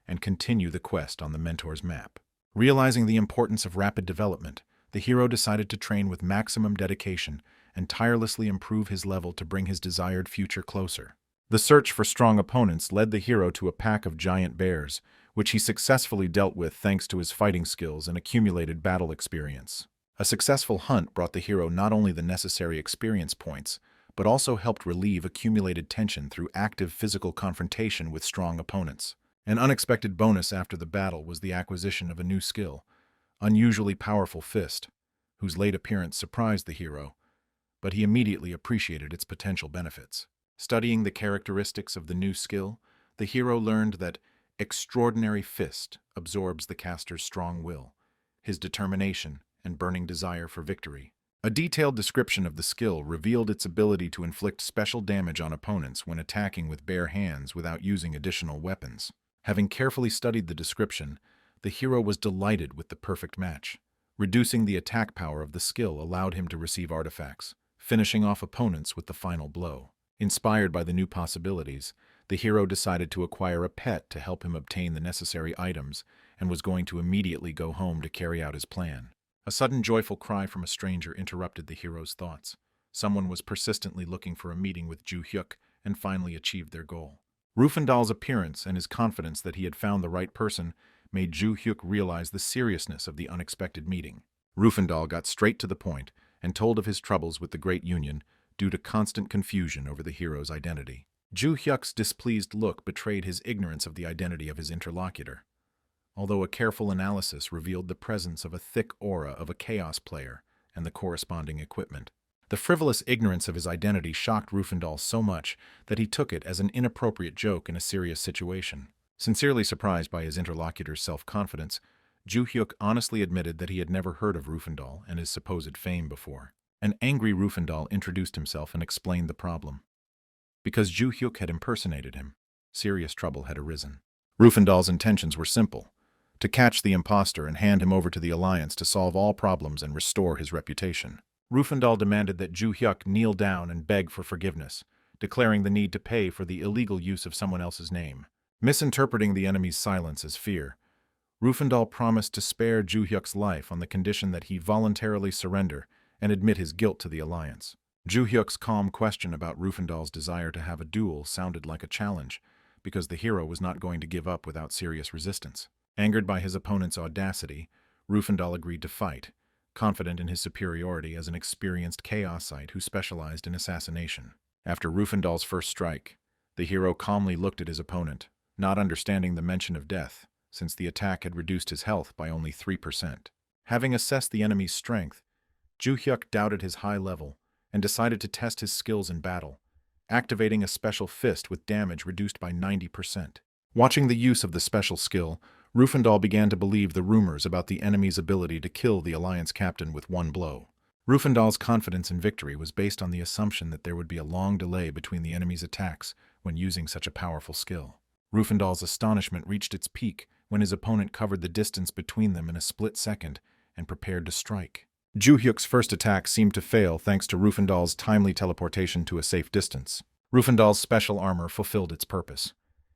and continue the quest on the mentor's map. Realizing the importance of rapid development, the hero decided to train with maximum dedication and tirelessly improve his level to bring his desired future closer. The search for strong opponents led the hero to a pack of giant bears, which he successfully dealt with thanks to his fighting skills and accumulated battle experience. A successful hunt brought the hero not only the necessary experience points, but also helped relieve accumulated tension through active physical confrontation with strong opponents. An unexpected bonus after the battle was the acquisition of a new skill, Unusually Powerful Fist, whose late appearance surprised the hero, but he immediately appreciated its potential benefits. Studying the characteristics of the new skill, the hero learned that Extraordinary Fist absorbs the caster's strong will, his determination, and burning desire for victory. A detailed description of the skill revealed its ability to inflict special damage on opponents when attacking with bare hands without using additional weapons. Having carefully studied the description, the hero was delighted with the perfect match. Reducing the attack power of the skill allowed him to receive artifacts, finishing off opponents with the final blow. Inspired by the new possibilities, the hero decided to acquire a pet to help him obtain the necessary items and was going to immediately go home to carry out his plan. A sudden joyful cry from a stranger interrupted the hero's thoughts. Someone was persistently looking for a meeting with Ju Hyuk and finally achieved their goal. Rufandal's appearance and his confidence that he had found the right person made Ju Hyuk realize the seriousness of the unexpected meeting. Rufandal got straight to the point and told of his troubles with the Great Union due to constant confusion over the hero's identity. Ju Hyuk's displeased look betrayed his ignorance of the identity of his interlocutor, although a careful analysis revealed the presence of a thick aura of a chaos player and the corresponding equipment. The frivolous ignorance of his identity shocked Rufandal so much that he took it as an inappropriate joke in a serious situation. Sincerely surprised by his interlocutor's self-confidence, Ju Hyuk honestly admitted that he had never heard of Rufandal and his supposed fame before. An angry Rufandal introduced himself and explained the problem. Because Ju Hyuk had impersonated him, serious trouble had arisen. Rufandal's intentions were simple: to catch the impostor and hand him over to the Alliance to solve all problems and restore his reputation. Rufandal demanded that Ju Hyuk kneel down and beg for forgiveness, declaring the need to pay for the illegal use of someone else's name. Misinterpreting the enemy's silence as fear, Rufandal promised to spare Ju Hyuk's life on the condition that he voluntarily surrender and admit his guilt to the Alliance. Ju Hyuk's calm question about Rufandal's desire to have a duel sounded like a challenge, because the hero was not going to give up without serious resistance. Angered by his opponent's audacity, Rufandal agreed to fight, confident in his superiority as an experienced chaosite who specialized in assassination. After Rufandal's first strike, the hero calmly looked at his opponent, not understanding the mention of death, since the attack had reduced his health by only 3%. Having assessed the enemy's strength, Ju Hyuk doubted his high level and decided to test his skills in battle, activating a special fist with damage reduced by 90%. Watching the use of the special skill, Rufandal began to believe the rumors about the enemy's ability to kill the Alliance captain with one blow. Rufandal's confidence in victory was based on the assumption that there would be a long delay between the enemy's attacks when using such a powerful skill. Rufandal's astonishment reached its peak when his opponent covered the distance between them in a split second and prepared to strike. Ju-hyuk's first attack seemed to fail thanks to Rufandal's timely teleportation to a safe distance. Rufandal's special armor fulfilled its purpose.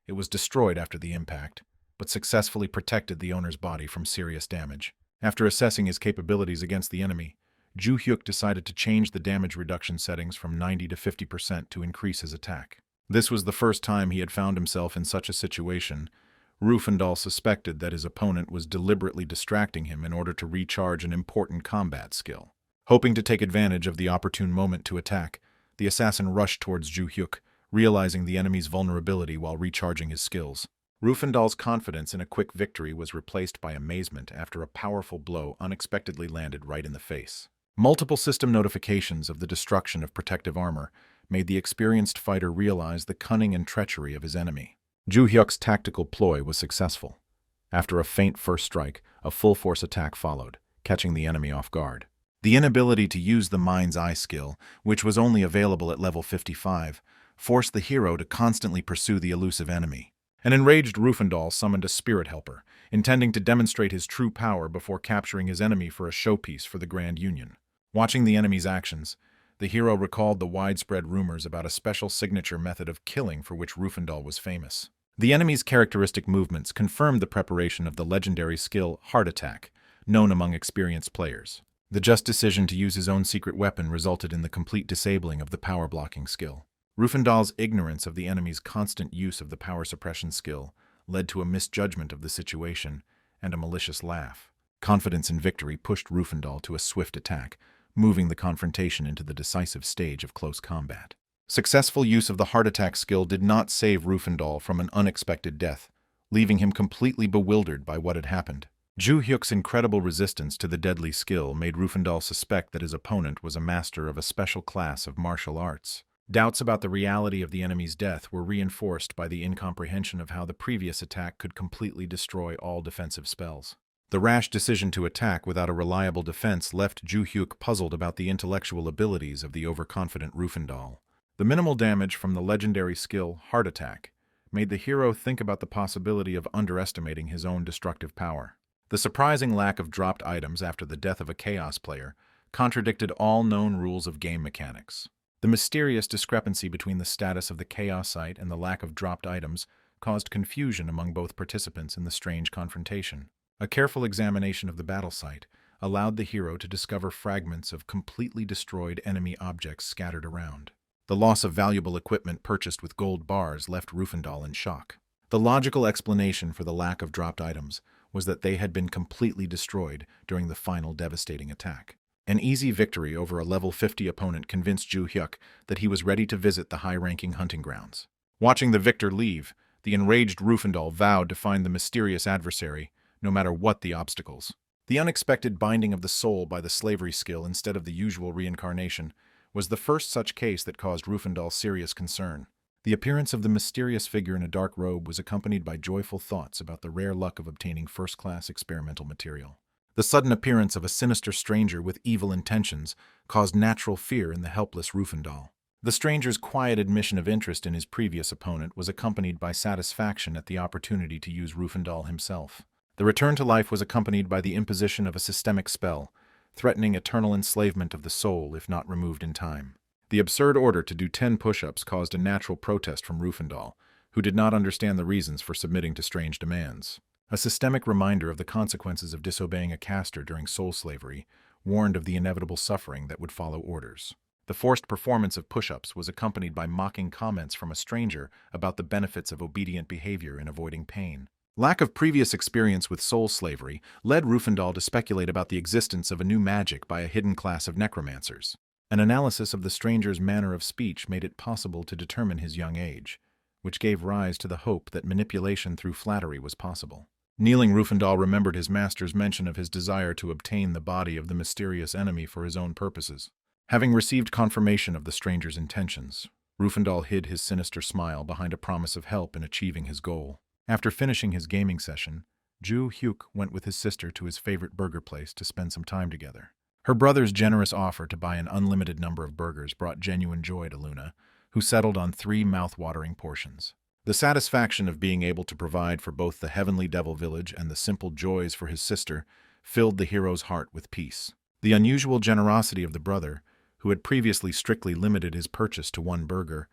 It was destroyed after the impact, but successfully protected the owner's body from serious damage. After assessing his capabilities against the enemy, Ju-hyuk decided to change the damage reduction settings from 90 to 50% to increase his attack. This was the first time he had found himself in such a situation. Rufandal suspected that his opponent was deliberately distracting him in order to recharge an important combat skill. Hoping to take advantage of the opportune moment to attack, the assassin rushed towards Ju-hyuk, realizing the enemy's vulnerability while recharging his skills. Rufandal's confidence in a quick victory was replaced by amazement after a powerful blow unexpectedly landed right in the face. Multiple system notifications of the destruction of protective armor made the experienced fighter realize the cunning and treachery of his enemy. Ju-hyuk's tactical ploy was successful. After a faint first strike, a full-force attack followed, catching the enemy off guard. The inability to use the Mind's Eye skill, which was only available at level 55, forced the hero to constantly pursue the elusive enemy. An enraged Rufandal summoned a spirit helper, intending to demonstrate his true power before capturing his enemy for a showpiece for the Grand Union. Watching the enemy's actions, the hero recalled the widespread rumors about a special signature method of killing for which Rufandal was famous. The enemy's characteristic movements confirmed the preparation of the legendary skill Heart Attack, known among experienced players. The just decision to use his own secret weapon resulted in the complete disabling of the power blocking skill. Rufandal's ignorance of the enemy's constant use of the power suppression skill led to a misjudgment of the situation and a malicious laugh. Confidence in victory pushed Rufandal to a swift attack, moving the confrontation into the decisive stage of close combat. Successful use of the Heart Attack skill did not save Rufandal from an unexpected death, leaving him completely bewildered by what had happened. Ju-hyuk's incredible resistance to the deadly skill made Rufandal suspect that his opponent was a master of a special class of martial arts. Doubts about the reality of the enemy's death were reinforced by the incomprehension of how the previous attack could completely destroy all defensive spells. The rash decision to attack without a reliable defense left Ju-hyuk puzzled about the intellectual abilities of the overconfident Rufandal. The minimal damage from the legendary skill Heart Attack made the hero think about the possibility of underestimating his own destructive power. The surprising lack of dropped items after the death of a Chaos player contradicted all known rules of game mechanics. The mysterious discrepancy between the status of the Chaos site and the lack of dropped items caused confusion among both participants in the strange confrontation. A careful examination of the battle site allowed the hero to discover fragments of completely destroyed enemy objects scattered around. The loss of valuable equipment purchased with gold bars left Rufandal in shock. The logical explanation for the lack of dropped items was that they had been completely destroyed during the final devastating attack. An easy victory over a level 50 opponent convinced Ju-hyuk that he was ready to visit the high-ranking hunting grounds. Watching the victor leave, the enraged Rufandal vowed to find the mysterious adversary, no matter what the obstacles. The unexpected binding of the soul by the slavery skill instead of the usual reincarnation was the first such case that caused Rufandal serious concern. The appearance of the mysterious figure in a dark robe was accompanied by joyful thoughts about the rare luck of obtaining first-class experimental material. The sudden appearance of a sinister stranger with evil intentions caused natural fear in the helpless Rufandal. The stranger's quiet admission of interest in his previous opponent was accompanied by satisfaction at the opportunity to use Rufandal himself. The return to life was accompanied by the imposition of a systemic spell, threatening eternal enslavement of the soul if not removed in time. The absurd order to do 10 push-ups caused a natural protest from Rufandal, who did not understand the reasons for submitting to strange demands. A systemic reminder of the consequences of disobeying a caster during soul slavery warned of the inevitable suffering that would follow orders. The forced performance of push-ups was accompanied by mocking comments from a stranger about the benefits of obedient behavior in avoiding pain. Lack of previous experience with soul slavery led Rufandal to speculate about the existence of a new magic by a hidden class of necromancers. An analysis of the stranger's manner of speech made it possible to determine his young age, which gave rise to the hope that manipulation through flattery was possible. Kneeling, Rufandal remembered his master's mention of his desire to obtain the body of the mysterious enemy for his own purposes. Having received confirmation of the stranger's intentions, Rufandal hid his sinister smile behind a promise of help in achieving his goal. After finishing his gaming session, Ju-hyuk went with his sister to his favorite burger place to spend some time together. Her brother's generous offer to buy an unlimited number of burgers brought genuine joy to Luna, who settled on 3 mouth-watering portions. The satisfaction of being able to provide for both the heavenly devil village and the simple joys for his sister filled the hero's heart with peace. The unusual generosity of the brother, who had previously strictly limited his purchase to 1 burger,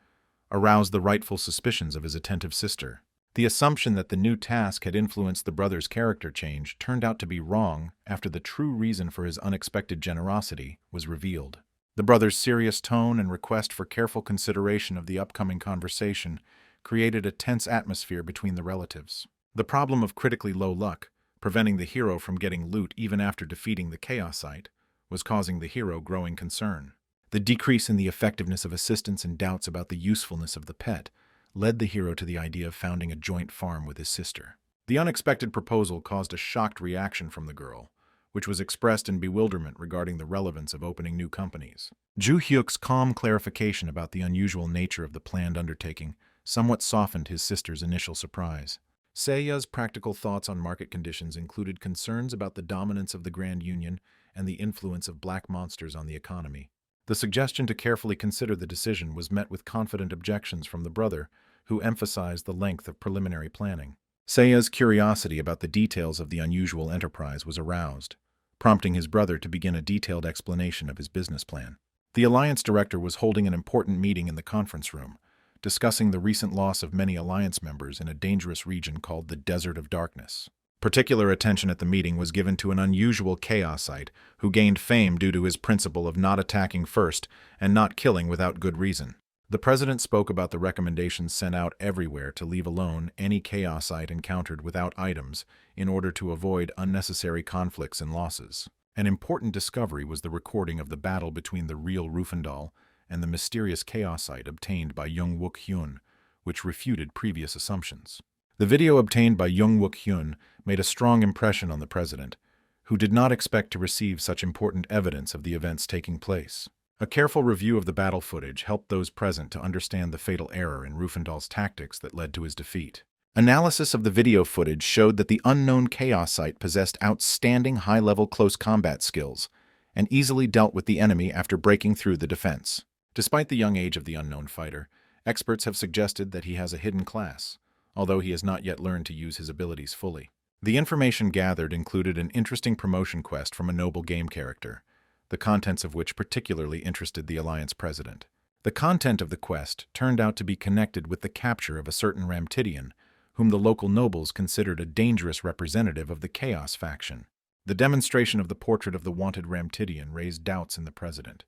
aroused the rightful suspicions of his attentive sister. The assumption that the new task had influenced the brother's character change turned out to be wrong after the true reason for his unexpected generosity was revealed. The brother's serious tone and request for careful consideration of the upcoming conversation created a tense atmosphere between the relatives. The problem of critically low luck, preventing the hero from getting loot even after defeating the Chaosite, was causing the hero growing concern. The decrease in the effectiveness of assistance and doubts about the usefulness of the pet led the hero to the idea of founding a joint farm with his sister. The unexpected proposal caused a shocked reaction from the girl, which was expressed in bewilderment regarding the relevance of opening new companies. Ju Hyuk's calm clarification about the unusual nature of the planned undertaking somewhat softened his sister's initial surprise. Seiya's practical thoughts on market conditions included concerns about the dominance of the Grand Union and the influence of black monsters on the economy. The suggestion to carefully consider the decision was met with confident objections from the brother, who emphasized the length of preliminary planning. Seiya's curiosity about the details of the unusual enterprise was aroused, prompting his brother to begin a detailed explanation of his business plan. The Alliance Director was holding an important meeting in the conference room, discussing the recent loss of many Alliance members in a dangerous region called the Desert of Darkness. Particular attention at the meeting was given to an unusual Chaosite who gained fame due to his principle of not attacking first and not killing without good reason. The president spoke about the recommendations sent out everywhere to leave alone any Chaosite encountered without items in order to avoid unnecessary conflicts and losses. An important discovery was the recording of the battle between the real Rufandal and the mysterious Chaosite obtained by Young-wook Hyun, which refuted previous assumptions. The video obtained by Young-wook Hyun made a strong impression on the president, who did not expect to receive such important evidence of the events taking place. A careful review of the battle footage helped those present to understand the fatal error in Rufandal's tactics that led to his defeat. Analysis of the video footage showed that the unknown Chaosite possessed outstanding high-level close combat skills and easily dealt with the enemy after breaking through the defense. Despite the young age of the unknown fighter, experts have suggested that he has a hidden class, although he has not yet learned to use his abilities fully. The information gathered included an interesting promotion quest from a noble game character, the contents of which particularly interested the Alliance president. The content of the quest turned out to be connected with the capture of a certain Ramtidian, whom the local nobles considered a dangerous representative of the Chaos faction. The demonstration of the portrait of the wanted Ramtidian raised doubts in the president,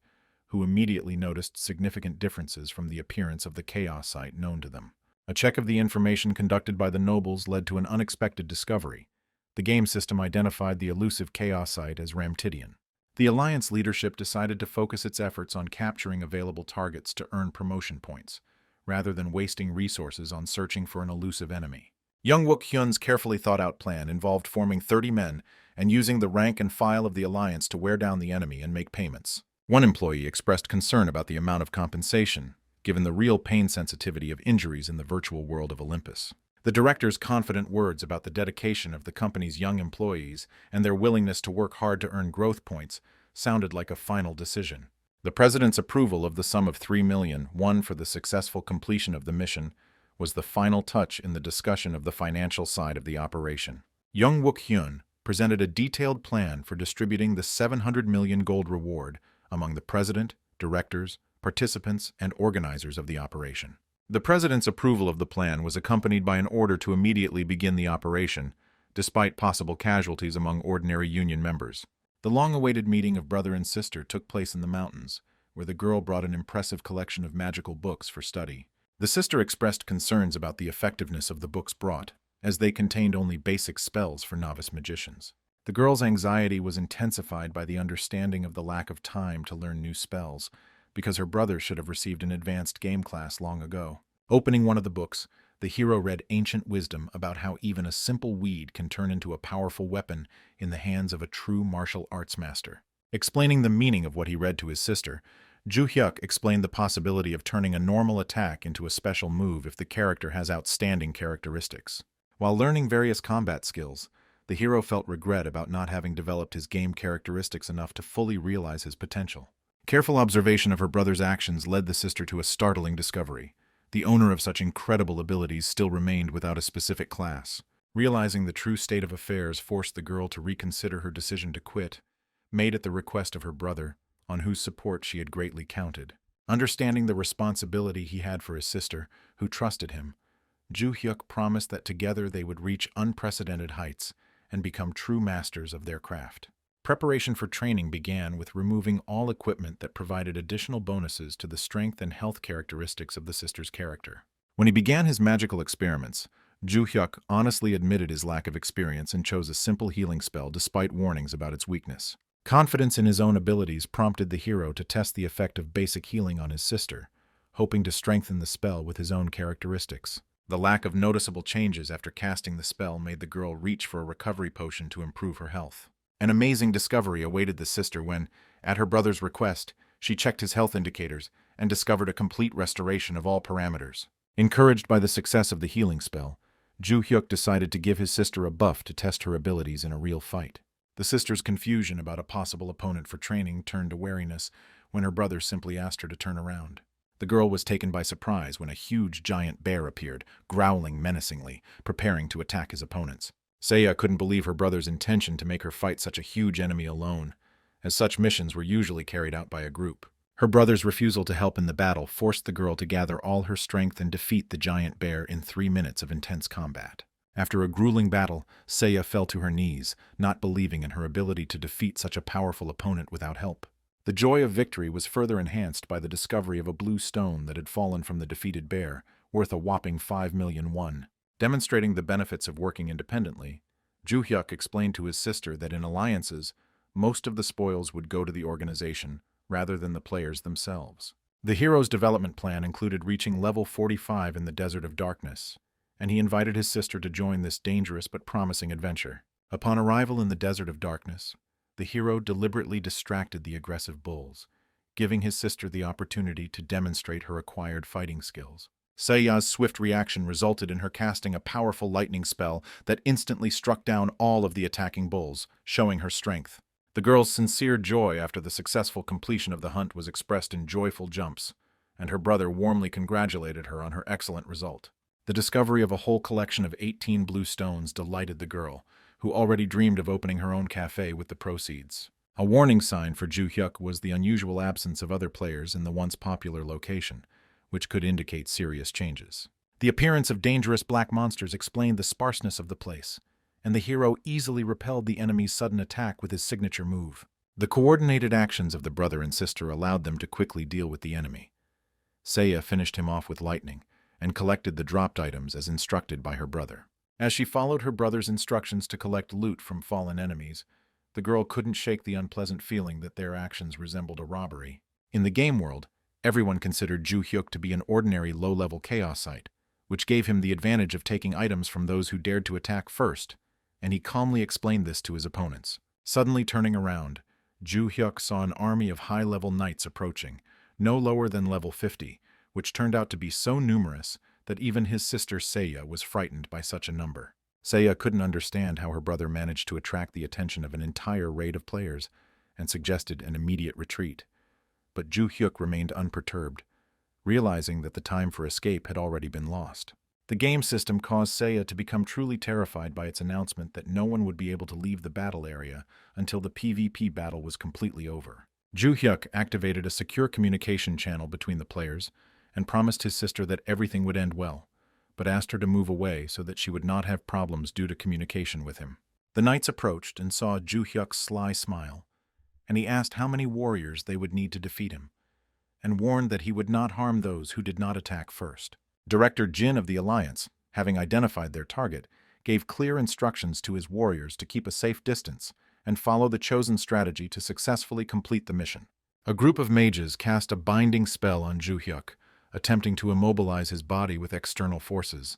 who immediately noticed significant differences from the appearance of the Chaosite known to them. A check of the information conducted by the nobles led to an unexpected discovery. The game system identified the elusive Chaosite as Ramtidian. The Alliance leadership decided to focus its efforts on capturing available targets to earn promotion points, rather than wasting resources on searching for an elusive enemy. Young-wook Hyun's carefully thought-out plan involved forming 30 men and using the rank and file of the Alliance to wear down the enemy and make payments. One employee expressed concern about the amount of compensation, given the real pain sensitivity of injuries in the virtual world of Olympus. The director's confident words about the dedication of the company's young employees and their willingness to work hard to earn growth points sounded like a final decision. The president's approval of the sum of 3 million won for the successful completion of the mission was the final touch in the discussion of the financial side of the operation. Young-wook Hyun presented a detailed plan for distributing the 700 million gold reward among the president, directors, participants, and organizers of the operation. The president's approval of the plan was accompanied by an order to immediately begin the operation, despite possible casualties among ordinary union members. The long-awaited meeting of brother and sister took place in the mountains, where the girl brought an impressive collection of magical books for study. The sister expressed concerns about the effectiveness of the books brought, as they contained only basic spells for novice magicians. The girl's anxiety was intensified by the understanding of the lack of time to learn new spells, because her brother should have received an advanced game class long ago. Opening one of the books, the hero read ancient wisdom about how even a simple weed can turn into a powerful weapon in the hands of a true martial arts master. Explaining the meaning of what he read to his sister, Ju Hyuk explained the possibility of turning a normal attack into a special move if the character has outstanding characteristics. While learning various combat skills, The hero felt regret about not having developed his game characteristics enough to fully realize his potential. Careful observation of her brother's actions led the sister to a startling discovery. The owner of such incredible abilities still remained without a specific class. Realizing the true state of affairs forced the girl to reconsider her decision to quit, made at the request of her brother, on whose support she had greatly counted. Understanding the responsibility he had for his sister, who trusted him, Joo-hyuk promised that together they would reach unprecedented heights and become true masters of their craft. Preparation for training began with removing all equipment that provided additional bonuses to the strength and health characteristics of the sister's character. When he began his magical experiments, Joo-hyuk honestly admitted his lack of experience and chose a simple healing spell despite warnings about its weakness. Confidence in his own abilities prompted the hero to test the effect of basic healing on his sister, hoping to strengthen the spell with his own characteristics. The lack of noticeable changes after casting the spell made the girl reach for a recovery potion to improve her health. An amazing discovery awaited the sister when, at her brother's request, she checked his health indicators and discovered a complete restoration of all parameters. Encouraged by the success of the healing spell, Joo-hyuk decided to give his sister a buff to test her abilities in a real fight. The sister's confusion about a possible opponent for training turned to wariness when her brother simply asked her to turn around. The girl was taken by surprise when a huge giant bear appeared, growling menacingly, preparing to attack his opponents. Seiya couldn't believe her brother's intention to make her fight such a huge enemy alone, as such missions were usually carried out by a group. Her brother's refusal to help in the battle forced the girl to gather all her strength and defeat the giant bear in 3 minutes of intense combat. After a grueling battle, Seiya fell to her knees, not believing in her ability to defeat such a powerful opponent without help. The joy of victory was further enhanced by the discovery of a blue stone that had fallen from the defeated bear, worth a whopping 5 million won. Demonstrating the benefits of working independently, Joo-hyuk explained to his sister that in alliances, most of the spoils would go to the organization, rather than the players themselves. The hero's development plan included reaching level 45 in the Desert of Darkness, and he invited his sister to join this dangerous but promising adventure. Upon arrival in the Desert of Darkness, the hero deliberately distracted the aggressive bulls, giving his sister the opportunity to demonstrate her acquired fighting skills. Seiya's swift reaction resulted in her casting a powerful lightning spell that instantly struck down all of the attacking bulls, showing her strength. The girl's sincere joy after the successful completion of the hunt was expressed in joyful jumps, and her brother warmly congratulated her on her excellent result. The discovery of a whole collection of 18 blue stones delighted the girl, who already dreamed of opening her own cafe with the proceeds. A warning sign for Joo-hyuk was the unusual absence of other players in the once popular location, which could indicate serious changes. The appearance of dangerous black monsters explained the sparseness of the place, and the hero easily repelled the enemy's sudden attack with his signature move. The coordinated actions of the brother and sister allowed them to quickly deal with the enemy. Seiya finished him off with lightning, and collected the dropped items as instructed by her brother. As she followed her brother's instructions to collect loot from fallen enemies, the girl couldn't shake the unpleasant feeling that their actions resembled a robbery. In the game world, everyone considered Joo-hyuk to be an ordinary low-level chaosite, which gave him the advantage of taking items from those who dared to attack first, and he calmly explained this to his opponents. Suddenly turning around, Joo-hyuk saw an army of high-level knights approaching, no lower than level 50, which turned out to be so numerous that even his sister Seiya was frightened by such a number. Seiya couldn't understand how her brother managed to attract the attention of an entire raid of players, and suggested an immediate retreat. But Joo-hyuk remained unperturbed, realizing that the time for escape had already been lost. The game system caused Seiya to become truly terrified by its announcement that no one would be able to leave the battle area until the PvP battle was completely over. Joo-hyuk activated a secure communication channel between the players and promised his sister that everything would end well, but asked her to move away so that she would not have problems due to communication with him. The knights approached and saw Joo-hyuk's sly smile, and he asked how many warriors they would need to defeat him, and warned that he would not harm those who did not attack first. Director Jin of the Alliance, having identified their target, gave clear instructions to his warriors to keep a safe distance and follow the chosen strategy to successfully complete the mission. A group of mages cast a binding spell on Joo-hyuk, attempting to immobilize his body with external forces,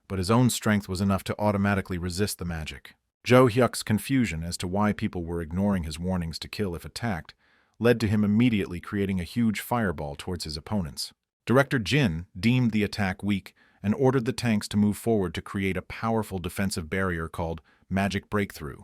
but his own strength was enough to automatically resist the magic. Joo-hyuk's confusion as to why people were ignoring his warnings to kill if attacked led to him immediately creating a huge fireball towards his opponents. Director Jin deemed the attack weak and ordered the tanks to move forward to create a powerful defensive barrier called magic breakthrough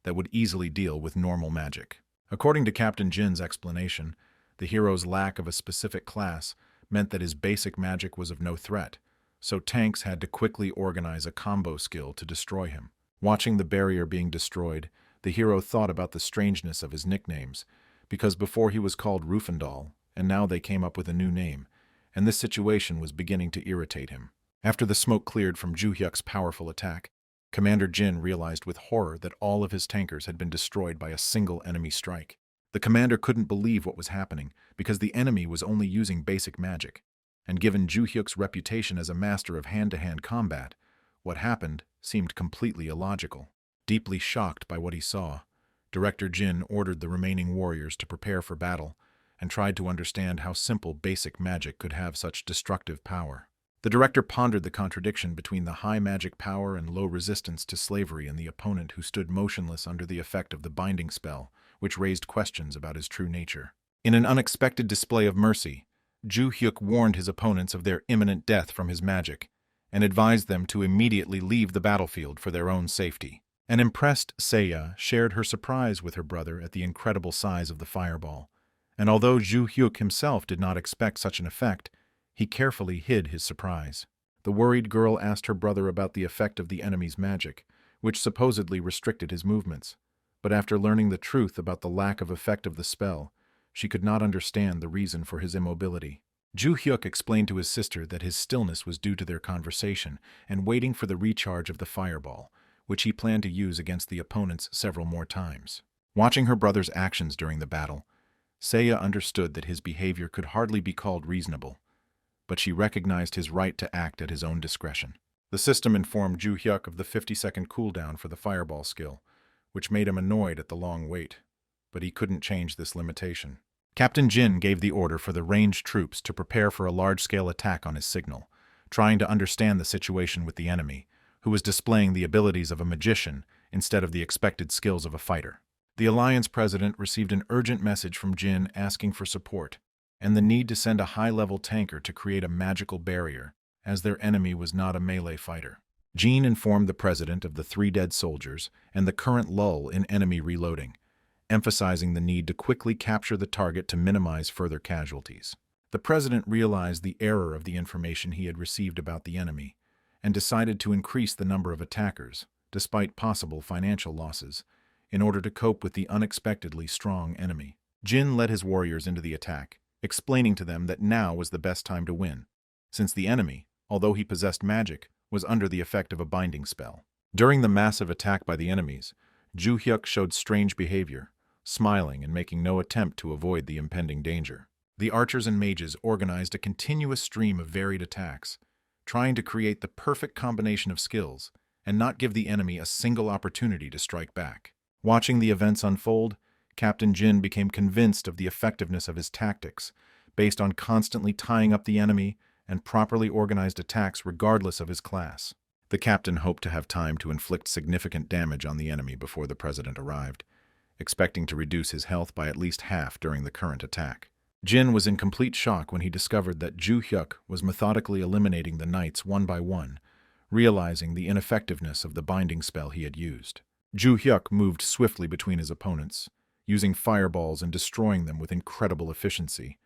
that would easily deal with normal magic. According to Captain Jin's explanation, the hero's lack of a specific class meant that his basic magic was of no threat, so tanks had to quickly organize a combo skill to destroy him. Watching the barrier being destroyed, the hero thought about the strangeness of his nicknames, because before he was called Rufandal, and now they came up with a new name, and this situation was beginning to irritate him. After the smoke cleared from Ju-hyuk's powerful attack, Commander Jin realized with horror that all of his tankers had been destroyed by a single enemy strike. The commander couldn't believe what was happening because the enemy was only using basic magic, and given Ju-hyuk's reputation as a master of hand-to-hand combat, what happened seemed completely illogical. Deeply shocked by what he saw, Director Jin ordered the remaining warriors to prepare for battle and tried to understand how simple basic magic could have such destructive power. The director pondered the contradiction between the high magic power and low resistance to slavery in the opponent who stood motionless under the effect of the binding spell, which raised questions about his true nature. In an unexpected display of mercy, Ju-hyuk warned his opponents of their imminent death from his magic, and advised them to immediately leave the battlefield for their own safety. An impressed Seiya shared her surprise with her brother at the incredible size of the fireball, and although Ju-hyuk himself did not expect such an effect, he carefully hid his surprise. The worried girl asked her brother about the effect of the enemy's magic, which supposedly restricted his movements. But after learning the truth about the lack of effect of the spell, she could not understand the reason for his immobility. Ju-hyuk explained to his sister that his stillness was due to their conversation and waiting for the recharge of the fireball, which he planned to use against the opponents several more times. Watching her brother's actions during the battle, Seiya understood that his behavior could hardly be called reasonable, but she recognized his right to act at his own discretion. The system informed Ju-hyuk of the 50-second cooldown for the fireball skill, which made him annoyed at the long wait, but he couldn't change this limitation. Captain Jin gave the order for the ranged troops to prepare for a large-scale attack on his signal, trying to understand the situation with the enemy, who was displaying the abilities of a magician instead of the expected skills of a fighter. The Alliance president received an urgent message from Jin asking for support, and the need to send a high-level tanker to create a magical barrier, as their enemy was not a melee fighter. Jin informed the president of the 3 dead soldiers and the current lull in enemy reloading, emphasizing the need to quickly capture the target to minimize further casualties. The president realized the error of the information he had received about the enemy, and decided to increase the number of attackers, despite possible financial losses, in order to cope with the unexpectedly strong enemy. Jin led his warriors into the attack, explaining to them that now was the best time to win, since the enemy, although he possessed magic, was under the effect of a binding spell. During the massive attack by the enemies, Ju-hyuk showed strange behavior, smiling and making no attempt to avoid the impending danger. The archers and mages organized a continuous stream of varied attacks, trying to create the perfect combination of skills and not give the enemy a single opportunity to strike back. Watching the events unfold, Captain Jin became convinced of the effectiveness of his tactics, based on constantly tying up the enemy and properly organized attacks regardless of his class. The captain hoped to have time to inflict significant damage on the enemy before the president arrived, expecting to reduce his health by at least half during the current attack. Jin was in complete shock when he discovered that Ju-hyuk was methodically eliminating the knights one by one, realizing the ineffectiveness of the binding spell he had used. Ju-hyuk moved swiftly between his opponents, using fireballs and destroying them with incredible efficiency,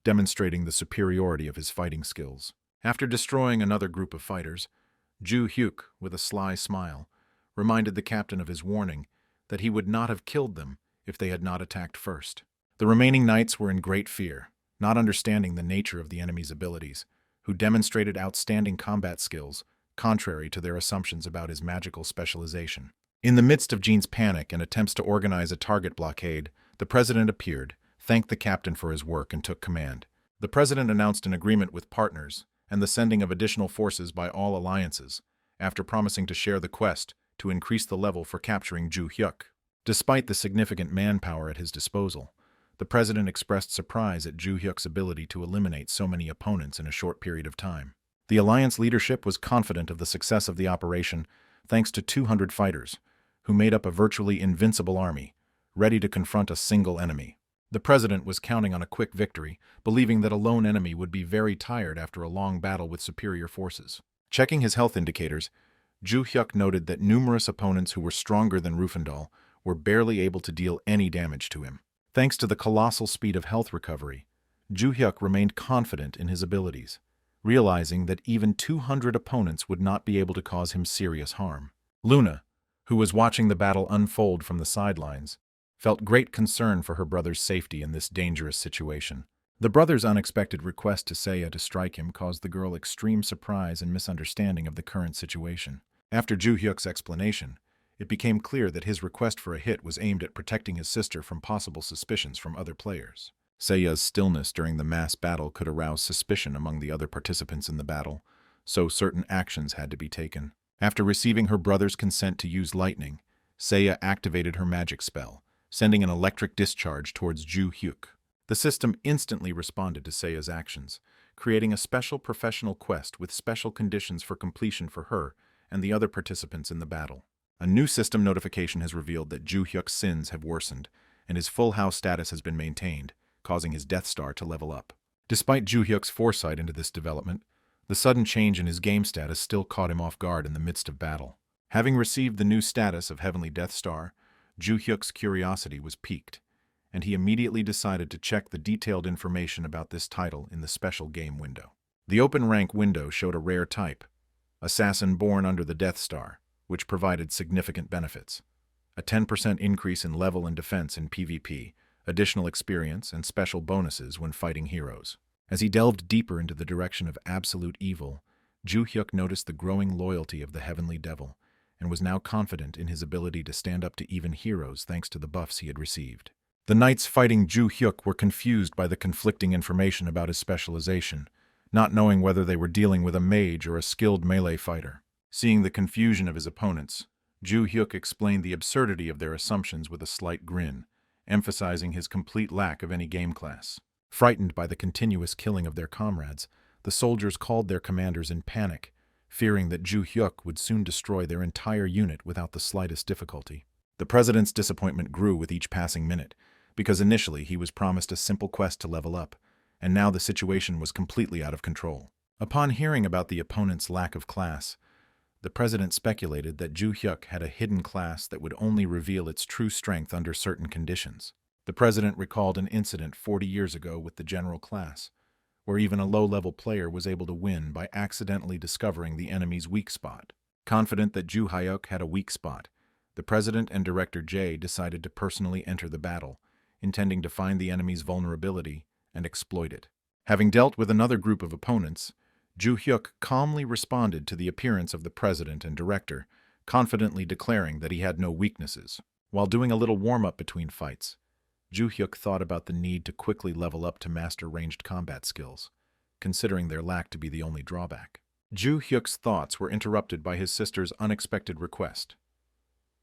demonstrating the superiority of his fighting skills. After destroying another group of fighters, Ju-hyuk, with a sly smile, reminded the captain of his warning that he would not have killed them if they had not attacked first. The remaining knights were in great fear, not understanding the nature of the enemy's abilities, who demonstrated outstanding combat skills, contrary to their assumptions about his magical specialization. In the midst of Jin's panic and attempts to organize a target blockade, the president appeared, thanked the captain for his work, and took command. The president announced an agreement with partners and the sending of additional forces by all alliances, after promising to share the quest to increase the level for capturing Ju-hyuk. Despite the significant manpower at his disposal, the president expressed surprise at Ju-hyuk's ability to eliminate so many opponents in a short period of time. The alliance leadership was confident of the success of the operation thanks to 200 fighters, who made up a virtually invincible army, ready to confront a single enemy. The president was counting on a quick victory, believing that a lone enemy would be very tired after a long battle with superior forces. Checking his health indicators, Ju Hyuk noted that numerous opponents who were stronger than Rufandal were barely able to deal any damage to him. Thanks to the colossal speed of health recovery, Ju Hyuk remained confident in his abilities, realizing that even 200 opponents would not be able to cause him serious harm. Luna, who was watching the battle unfold from the sidelines, felt great concern for her brother's safety in this dangerous situation. The brother's unexpected request to Seiya to strike him caused the girl extreme surprise and misunderstanding of the current situation. After Ju Hyuk's explanation, it became clear that his request for a hit was aimed at protecting his sister from possible suspicions from other players. Seiya's stillness during the mass battle could arouse suspicion among the other participants in the battle, so certain actions had to be taken. After receiving her brother's consent to use lightning, Seiya activated her magic spell, sending an electric discharge towards Ju Hyuk. The system instantly responded to Seiya's actions, creating a special professional quest with special conditions for completion for her and the other participants in the battle. A new system notification has revealed that Ju Hyuk's sins have worsened, and his full house status has been maintained, causing his Death Star to level up. Despite Ju Hyuk's foresight into this development, the sudden change in his game status still caught him off guard in the midst of battle. Having received the new status of Heavenly Death Star, Ju Hyuk's curiosity was piqued, and he immediately decided to check the detailed information about this title in the special game window. The open rank window showed a rare type, Assassin born under the Death Star, which provided significant benefits. A 10% increase in level and defense in PvP, additional experience, and special bonuses when fighting heroes. As he delved deeper into the direction of absolute evil, Ju Hyuk noticed the growing loyalty of the Heavenly Devil, and was now confident in his ability to stand up to even heroes thanks to the buffs he had received. The knights fighting Ju Hyuk were confused by the conflicting information about his specialization, not knowing whether they were dealing with a mage or a skilled melee fighter. Seeing the confusion of his opponents, Ju Hyuk explained the absurdity of their assumptions with a slight grin, emphasizing his complete lack of any game class. Frightened by the continuous killing of their comrades, the soldiers called their commanders in panic, fearing that Ju Hyuk would soon destroy their entire unit without the slightest difficulty. The president's disappointment grew with each passing minute, because initially he was promised a simple quest to level up, and now the situation was completely out of control. Upon hearing about the opponent's lack of class, the president speculated that Ju Hyuk had a hidden class that would only reveal its true strength under certain conditions. The president recalled an incident 40 years ago with the general class, where even a low-level player was able to win by accidentally discovering the enemy's weak spot. Confident that Ju Hyuk had a weak spot, the president and Director J decided to personally enter the battle, intending to find the enemy's vulnerability and exploit it. Having dealt with another group of opponents, Ju Hyuk calmly responded to the appearance of the president and director, confidently declaring that he had no weaknesses. While doing a little warm-up between fights, Ju Hyuk thought about the need to quickly level up to master ranged combat skills, considering their lack to be the only drawback. Ju Hyuk's thoughts were interrupted by his sister's unexpected request.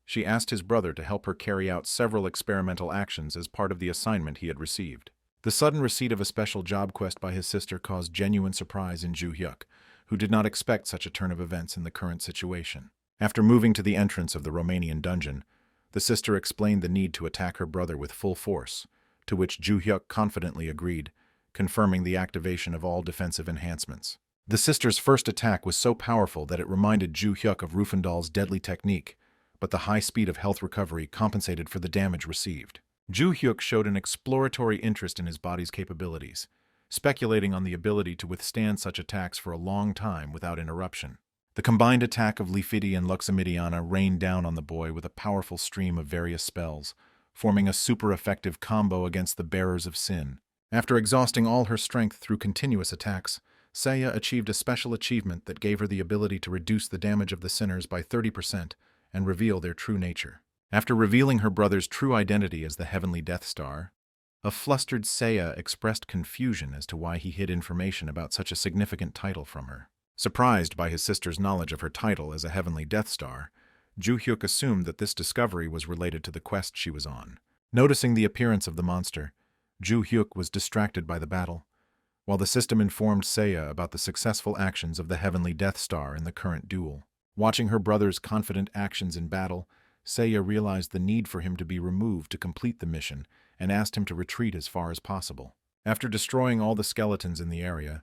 She asked his brother to help her carry out several experimental actions as part of the assignment he had received. The sudden receipt of a special job quest by his sister caused genuine surprise in Ju Hyuk, who did not expect such a turn of events in the current situation. After moving to the entrance of the Romanian dungeon, the sister explained the need to attack her brother with full force, to which Ju Hyuk confidently agreed, confirming the activation of all defensive enhancements. The sister's first attack was so powerful that it reminded Ju Hyuk of Rufandal's deadly technique, but the high speed of health recovery compensated for the damage received. Ju Hyuk showed an exploratory interest in his body's capabilities, speculating on the ability to withstand such attacks for a long time without interruption. The combined attack of Lifidi and Luxamidiana rained down on the boy with a powerful stream of various spells, forming a super-effective combo against the bearers of sin. After exhausting all her strength through continuous attacks, Seiya achieved a special achievement that gave her the ability to reduce the damage of the sinners by 30% and reveal their true nature. After revealing her brother's true identity as the Heavenly Death Star, a flustered Seiya expressed confusion as to why he hid information about such a significant title from her. Surprised by his sister's knowledge of her title as a Heavenly Death Star, Ju Hyuk assumed that this discovery was related to the quest she was on. Noticing the appearance of the monster, Ju Hyuk was distracted by the battle, while the system informed Seiya about the successful actions of the Heavenly Death Star in the current duel. Watching her brother's confident actions in battle, Seiya realized the need for him to be removed to complete the mission and asked him to retreat as far as possible. After destroying all the skeletons in the area,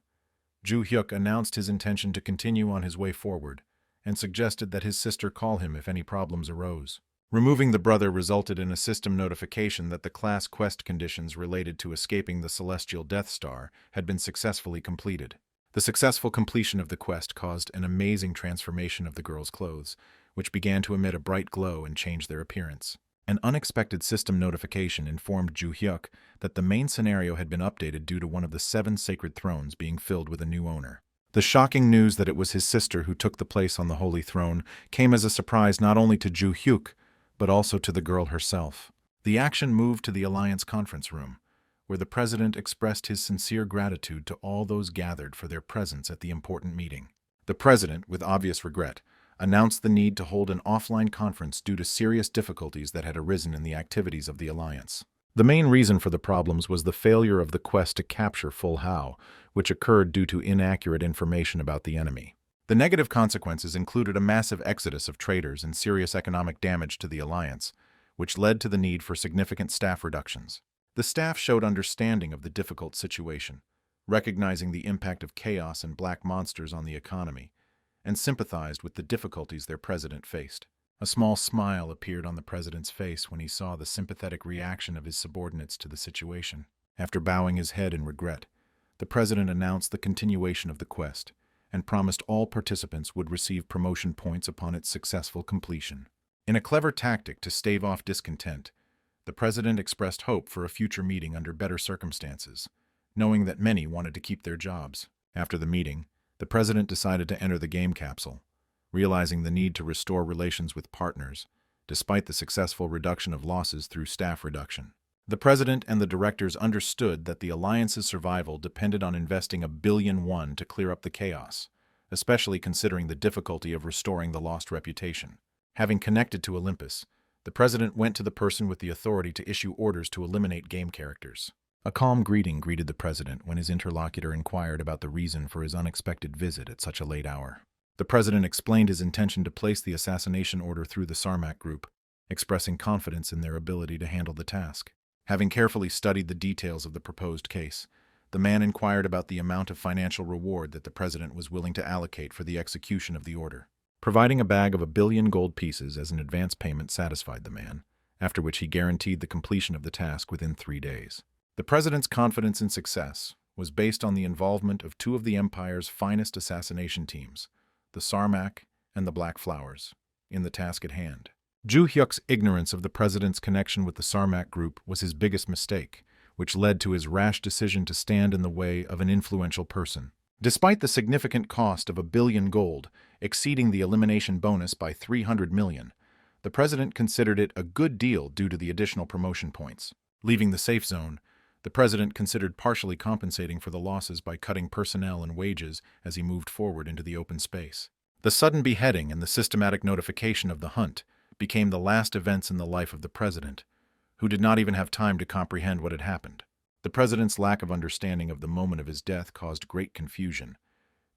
Ju Hyuk announced his intention to continue on his way forward and suggested that his sister call him if any problems arose. Removing the brother resulted in a system notification that the class quest conditions related to escaping the Celestial Death Star had been successfully completed. The successful completion of the quest caused an amazing transformation of the girls' clothes, which began to emit a bright glow and change their appearance. An unexpected system notification informed Ju Hyuk that the main scenario had been updated due to one of the 7 sacred thrones being filled with a new owner. The shocking news that it was his sister who took the place on the Holy Throne came as a surprise not only to Ju Hyuk, but also to the girl herself. The action moved to the Alliance conference room, where the president expressed his sincere gratitude to all those gathered for their presence at the important meeting. The president, with obvious regret, announced the need to hold an offline conference due to serious difficulties that had arisen in the activities of the Alliance. The main reason for the problems was the failure of the quest to capture Full Hao, which occurred due to inaccurate information about the enemy. The negative consequences included a massive exodus of traders and serious economic damage to the Alliance, which led to the need for significant staff reductions. The staff showed understanding of the difficult situation, recognizing the impact of chaos and black monsters on the economy, and sympathized with the difficulties their president faced. A small smile appeared on the president's face when he saw the sympathetic reaction of his subordinates to the situation. After bowing his head in regret, the president announced the continuation of the quest and promised all participants would receive promotion points upon its successful completion. In a clever tactic to stave off discontent, the president expressed hope for a future meeting under better circumstances, knowing that many wanted to keep their jobs. After the meeting, the president decided to enter the game capsule, realizing the need to restore relations with partners, despite the successful reduction of losses through staff reduction. The president and the directors understood that the Alliance's survival depended on investing $1 billion to clear up the chaos, especially considering the difficulty of restoring the lost reputation. Having connected to Olympus, the president went to the person with the authority to issue orders to eliminate game characters. A calm greeting greeted the president when his interlocutor inquired about the reason for his unexpected visit at such a late hour. The president explained his intention to place the assassination order through the Sarmac group, expressing confidence in their ability to handle the task. Having carefully studied the details of the proposed case, the man inquired about the amount of financial reward that the president was willing to allocate for the execution of the order. Providing a bag of 1 billion gold pieces as an advance payment satisfied the man, after which he guaranteed the completion of the task within 3 days. The president's confidence in success was based on the involvement of 2 of the Empire's finest assassination teams, the Sarmac and the Black Flowers, in the task at hand. Ju Hyuk's ignorance of the president's connection with the Sarmac group was his biggest mistake, which led to his rash decision to stand in the way of an influential person. Despite the significant cost of 1 billion gold, exceeding the elimination bonus by 300 million, the president considered it a good deal due to the additional promotion points. Leaving the safe zone, the president considered partially compensating for the losses by cutting personnel and wages as he moved forward into the open space. The sudden beheading and the systematic notification of the hunt became the last events in the life of the president, who did not even have time to comprehend what had happened. The president's lack of understanding of the moment of his death caused great confusion,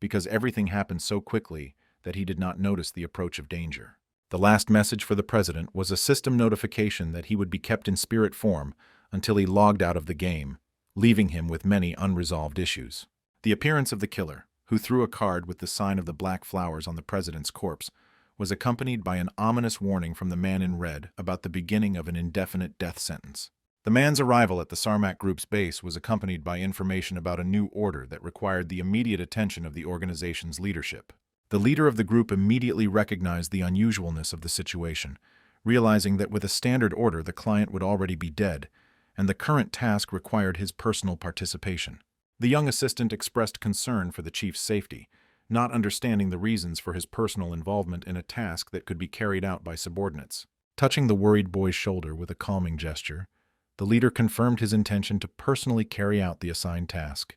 because everything happened so quickly that he did not notice the approach of danger. The last message for the president was a system notification that he would be kept in spirit form until he logged out of the game, leaving him with many unresolved issues. The appearance of the killer, who threw a card with the sign of the Black Flowers on the president's corpse, was accompanied by an ominous warning from the man in red about the beginning of an indefinite death sentence. The man's arrival at the Sarmac group's base was accompanied by information about a new order that required the immediate attention of the organization's leadership. The leader of the group immediately recognized the unusualness of the situation, realizing that with a standard order the client would already be dead, and the current task required his personal participation. The young assistant expressed concern for the chief's safety, not understanding the reasons for his personal involvement in a task that could be carried out by subordinates. Touching the worried boy's shoulder with a calming gesture, the leader confirmed his intention to personally carry out the assigned task,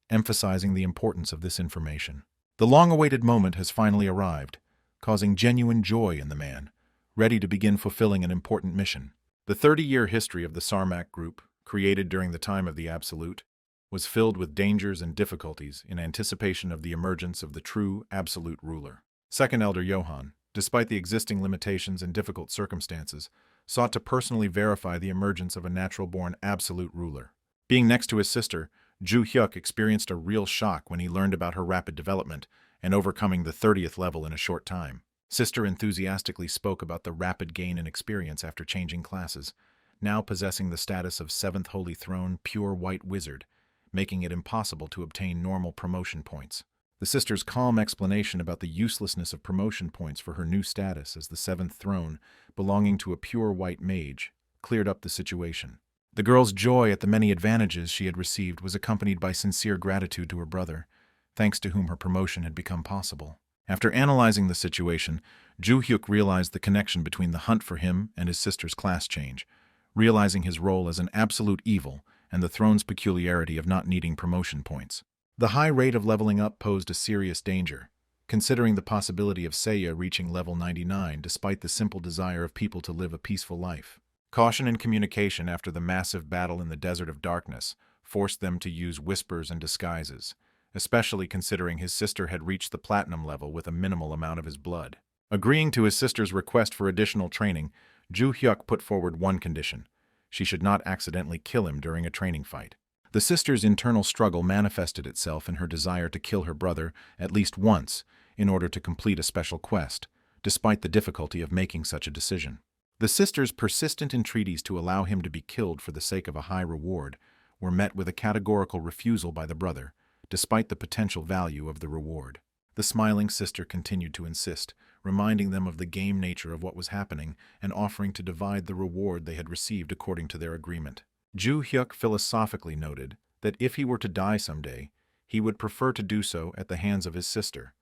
emphasizing the importance of this information. The long-awaited moment has finally arrived, causing genuine joy in the man, ready to begin fulfilling an important mission. The 30-year history of the Sarmac group, created during the time of the Absolute, was filled with dangers and difficulties in anticipation of the emergence of the true Absolute ruler. Second Elder Johann, despite the existing limitations and difficult circumstances, sought to personally verify the emergence of a natural-born Absolute ruler. Being next to his sister, Ju Hyuk experienced a real shock when he learned about her rapid development and overcoming the 30th level in a short time. Sister enthusiastically spoke about the rapid gain in experience after changing classes, now possessing the status of 7th Holy Throne Pure White Wizard, making it impossible to obtain normal promotion points. The sister's calm explanation about the uselessness of promotion points for her new status as the 7th Throne, belonging to a pure white mage, cleared up the situation. The girl's joy at the many advantages she had received was accompanied by sincere gratitude to her brother, thanks to whom her promotion had become possible. After analyzing the situation, Ju Hyuk realized the connection between the hunt for him and his sister's class change, realizing his role as an absolute evil and the throne's peculiarity of not needing promotion points. The high rate of leveling up posed a serious danger, considering the possibility of Seiya reaching level 99 despite the simple desire of people to live a peaceful life. Caution in communication after the massive battle in the Desert of Darkness forced them to use whispers and disguises, especially considering his sister had reached the platinum level with a minimal amount of his blood. Agreeing to his sister's request for additional training, Ju Hyuk put forward one condition: she should not accidentally kill him during a training fight. The sister's internal struggle manifested itself in her desire to kill her brother at least once in order to complete a special quest, despite the difficulty of making such a decision. The sister's persistent entreaties to allow him to be killed for the sake of a high reward were met with a categorical refusal by the brother, despite the potential value of the reward. The smiling sister continued to insist, reminding them of the game nature of what was happening and offering to divide the reward they had received according to their agreement. Ju Hyuk philosophically noted that if he were to die someday, he would prefer to do so at the hands of his sister,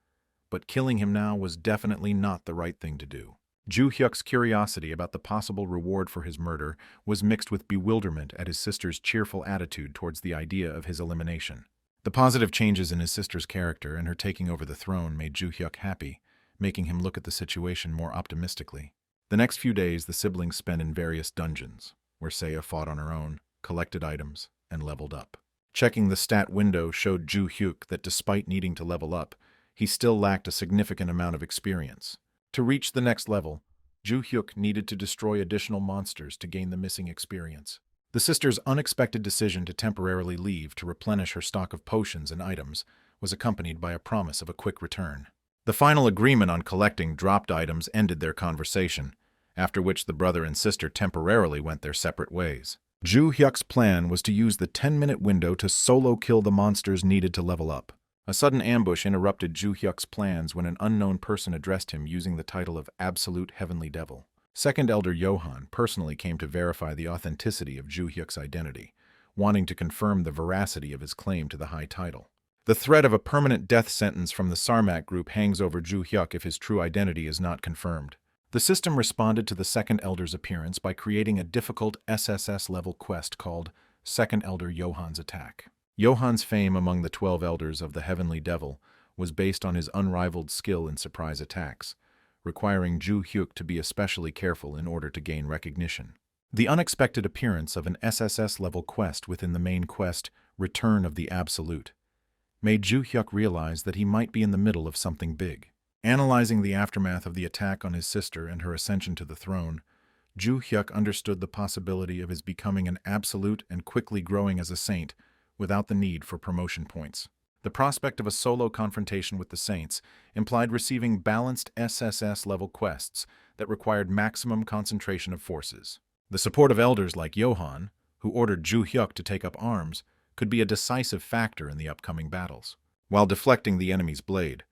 but killing him now was definitely not the right thing to do. Ju Hyuk's curiosity about the possible reward for his murder was mixed with bewilderment at his sister's cheerful attitude towards the idea of his elimination. The positive changes in his sister's character and her taking over the throne made Ju Hyuk happy, making him look at the situation more optimistically. The next few days the siblings spent in various dungeons, where Seiya fought on her own, collected items, and leveled up. Checking the stat window showed Ju Hyuk that despite needing to level up, he still lacked a significant amount of experience. To reach the next level, Ju Hyuk needed to destroy additional monsters to gain the missing experience. The sister's unexpected decision to temporarily leave to replenish her stock of potions and items was accompanied by a promise of a quick return. The final agreement on collecting dropped items ended their conversation, after which the brother and sister temporarily went their separate ways. Ju Hyuk's plan was to use the 10-minute window to solo kill the monsters needed to level up. A sudden ambush interrupted Ju Hyuk's plans when an unknown person addressed him using the title of Absolute Heavenly Devil. Second Elder Johan personally came to verify the authenticity of Ju Hyuk's identity, wanting to confirm the veracity of his claim to the high title. The threat of a permanent death sentence from the Sarmac group hangs over Ju Hyuk if his true identity is not confirmed. The system responded to the Second Elder's appearance by creating a difficult SSS-level quest called Second Elder Johan's Attack. Johan's fame among the 12 Elders of the Heavenly Devil was based on his unrivaled skill in surprise attacks, requiring Ju Hyuk to be especially careful in order to gain recognition. The unexpected appearance of an SSS-level quest within the main quest, Return of the Absolute, made Ju Hyuk realize that he might be in the middle of something big. Analyzing the aftermath of the attack on his sister and her ascension to the throne, Ju Hyuk understood the possibility of his becoming an absolute and quickly growing as a saint without the need for promotion points. The prospect of a solo confrontation with the saints implied receiving balanced SSS-level quests that required maximum concentration of forces. The support of elders like Johan, who ordered Ju Hyuk to take up arms, could be a decisive factor in the upcoming battles. While deflecting the enemy's blade,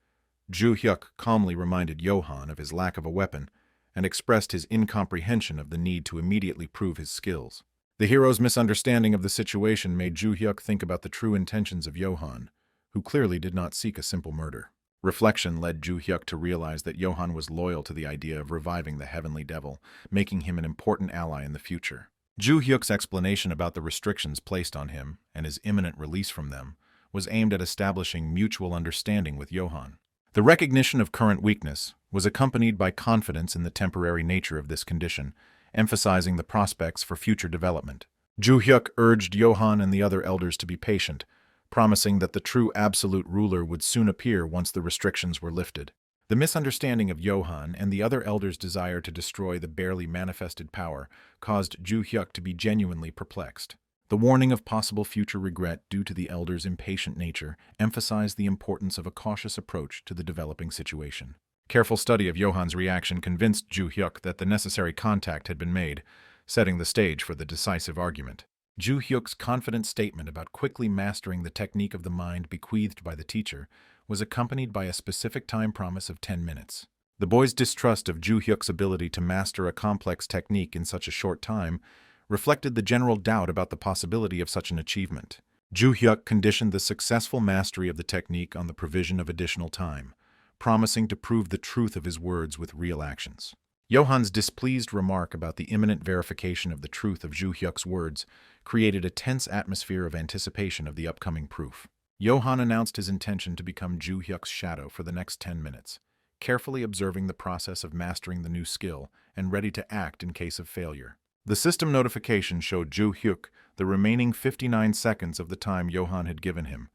Ju Hyuk calmly reminded Johan of his lack of a weapon and expressed his incomprehension of the need to immediately prove his skills. The hero's misunderstanding of the situation made Ju Hyuk think about the true intentions of Johan, who clearly did not seek a simple murder. Reflection led Ju Hyuk to realize that Johan was loyal to the idea of reviving the Heavenly Devil, making him an important ally in the future. Ju Hyuk's explanation about the restrictions placed on him and his imminent release from them was aimed at establishing mutual understanding with Johan. The recognition of current weakness was accompanied by confidence in the temporary nature of this condition, emphasizing the prospects for future development. Ju Hyuk urged Johan and the other elders to be patient, promising that the true absolute ruler would soon appear once the restrictions were lifted. The misunderstanding of Johan and the other elders' desire to destroy the barely manifested power caused Ju Hyuk to be genuinely perplexed. The warning of possible future regret due to the elder's impatient nature emphasized the importance of a cautious approach to the developing situation. Careful study of Johan's reaction convinced Ju Hyuk that the necessary contact had been made, setting the stage for the decisive argument. Ju Hyuk's confident statement about quickly mastering the technique of the mind bequeathed by the teacher was accompanied by a specific time promise of 10 minutes. The boy's distrust of Ju Hyuk's ability to master a complex technique in such a short time reflected the general doubt about the possibility of such an achievement. Ju Hyuk conditioned the successful mastery of the technique on the provision of additional time, promising to prove the truth of his words with real actions. Johan's displeased remark about the imminent verification of the truth of Ju Hyuk's words created a tense atmosphere of anticipation of the upcoming proof. Johan announced his intention to become Ju Hyuk's shadow for the next 10 minutes, carefully observing the process of mastering the new skill and ready to act in case of failure. The system notification showed Ju Hyuk the remaining 59 seconds of the time Johan had given him,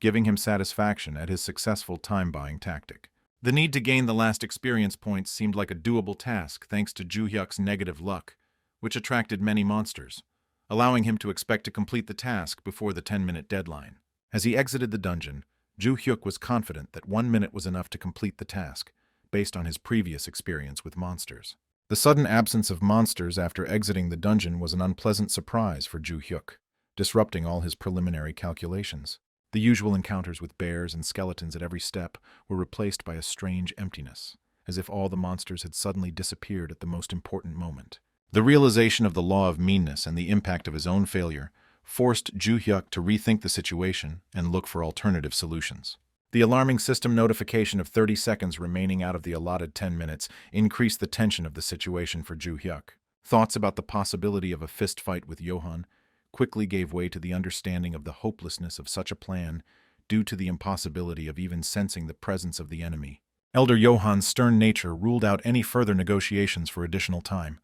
giving him satisfaction at his successful time-buying tactic. The need to gain the last experience points seemed like a doable task thanks to Ju Hyuk's negative luck, which attracted many monsters, allowing him to expect to complete the task before the 10-minute deadline. As he exited the dungeon, Ju Hyuk was confident that 1 minute was enough to complete the task, based on his previous experience with monsters. The sudden absence of monsters after exiting the dungeon was an unpleasant surprise for Ju Hyuk, disrupting all his preliminary calculations. The usual encounters with bears and skeletons at every step were replaced by a strange emptiness, as if all the monsters had suddenly disappeared at the most important moment. The realization of the law of meanness and the impact of his own failure forced Ju Hyuk to rethink the situation and look for alternative solutions. The alarming system notification of 30 seconds remaining out of the allotted 10 minutes increased the tension of the situation for Ju Hyuk. Thoughts about the possibility of a fist fight with Johan quickly gave way to the understanding of the hopelessness of such a plan due to the impossibility of even sensing the presence of the enemy. Elder Johan's stern nature ruled out any further negotiations for additional time,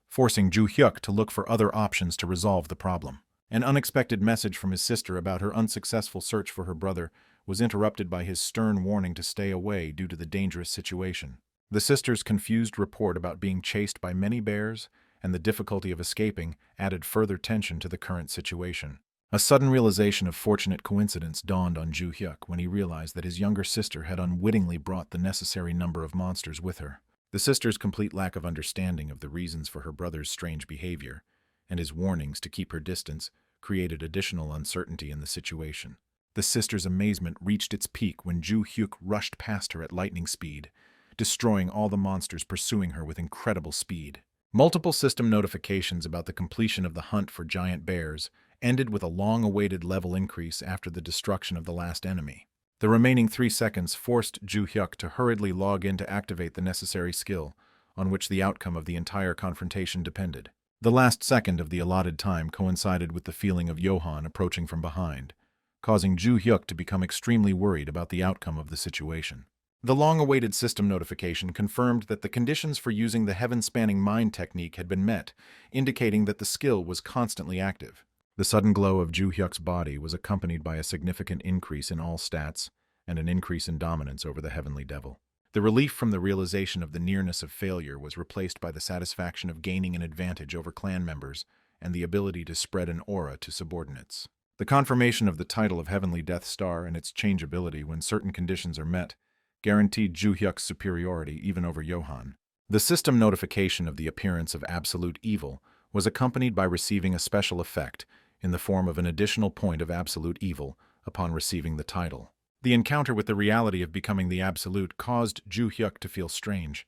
forcing Ju Hyuk to look for other options to resolve the problem. An unexpected message from his sister about her unsuccessful search for her brother was interrupted by his stern warning to stay away due to the dangerous situation. The sister's confused report about being chased by many bears and the difficulty of escaping added further tension to the current situation. A sudden realization of fortunate coincidence dawned on Ju Hyuk when he realized that his younger sister had unwittingly brought the necessary number of monsters with her. The sister's complete lack of understanding of the reasons for her brother's strange behavior and his warnings to keep her distance created additional uncertainty in the situation. The sister's amazement reached its peak when Ju Hyuk rushed past her at lightning speed, destroying all the monsters pursuing her with incredible speed. Multiple system notifications about the completion of the hunt for giant bears ended with a long-awaited level increase after the destruction of the last enemy. The remaining 3 seconds forced Ju Hyuk to hurriedly log in to activate the necessary skill, on which the outcome of the entire confrontation depended. The last second of the allotted time coincided with the feeling of Johan approaching from behind, causing Ju Hyuk to become extremely worried about the outcome of the situation. The long-awaited system notification confirmed that the conditions for using the heaven-spanning mind technique had been met, indicating that the skill was constantly active. The sudden glow of Ju Hyuk's body was accompanied by a significant increase in all stats and an increase in dominance over the heavenly devil. The relief from the realization of the nearness of failure was replaced by the satisfaction of gaining an advantage over clan members and the ability to spread an aura to subordinates. The confirmation of the title of Heavenly Death Star and its changeability when certain conditions are met guaranteed Ju Hyuk's superiority even over Johan. The system notification of the appearance of absolute evil was accompanied by receiving a special effect in the form of an additional point of absolute evil upon receiving the title. The encounter with the reality of becoming the absolute caused Ju Hyuk to feel strange,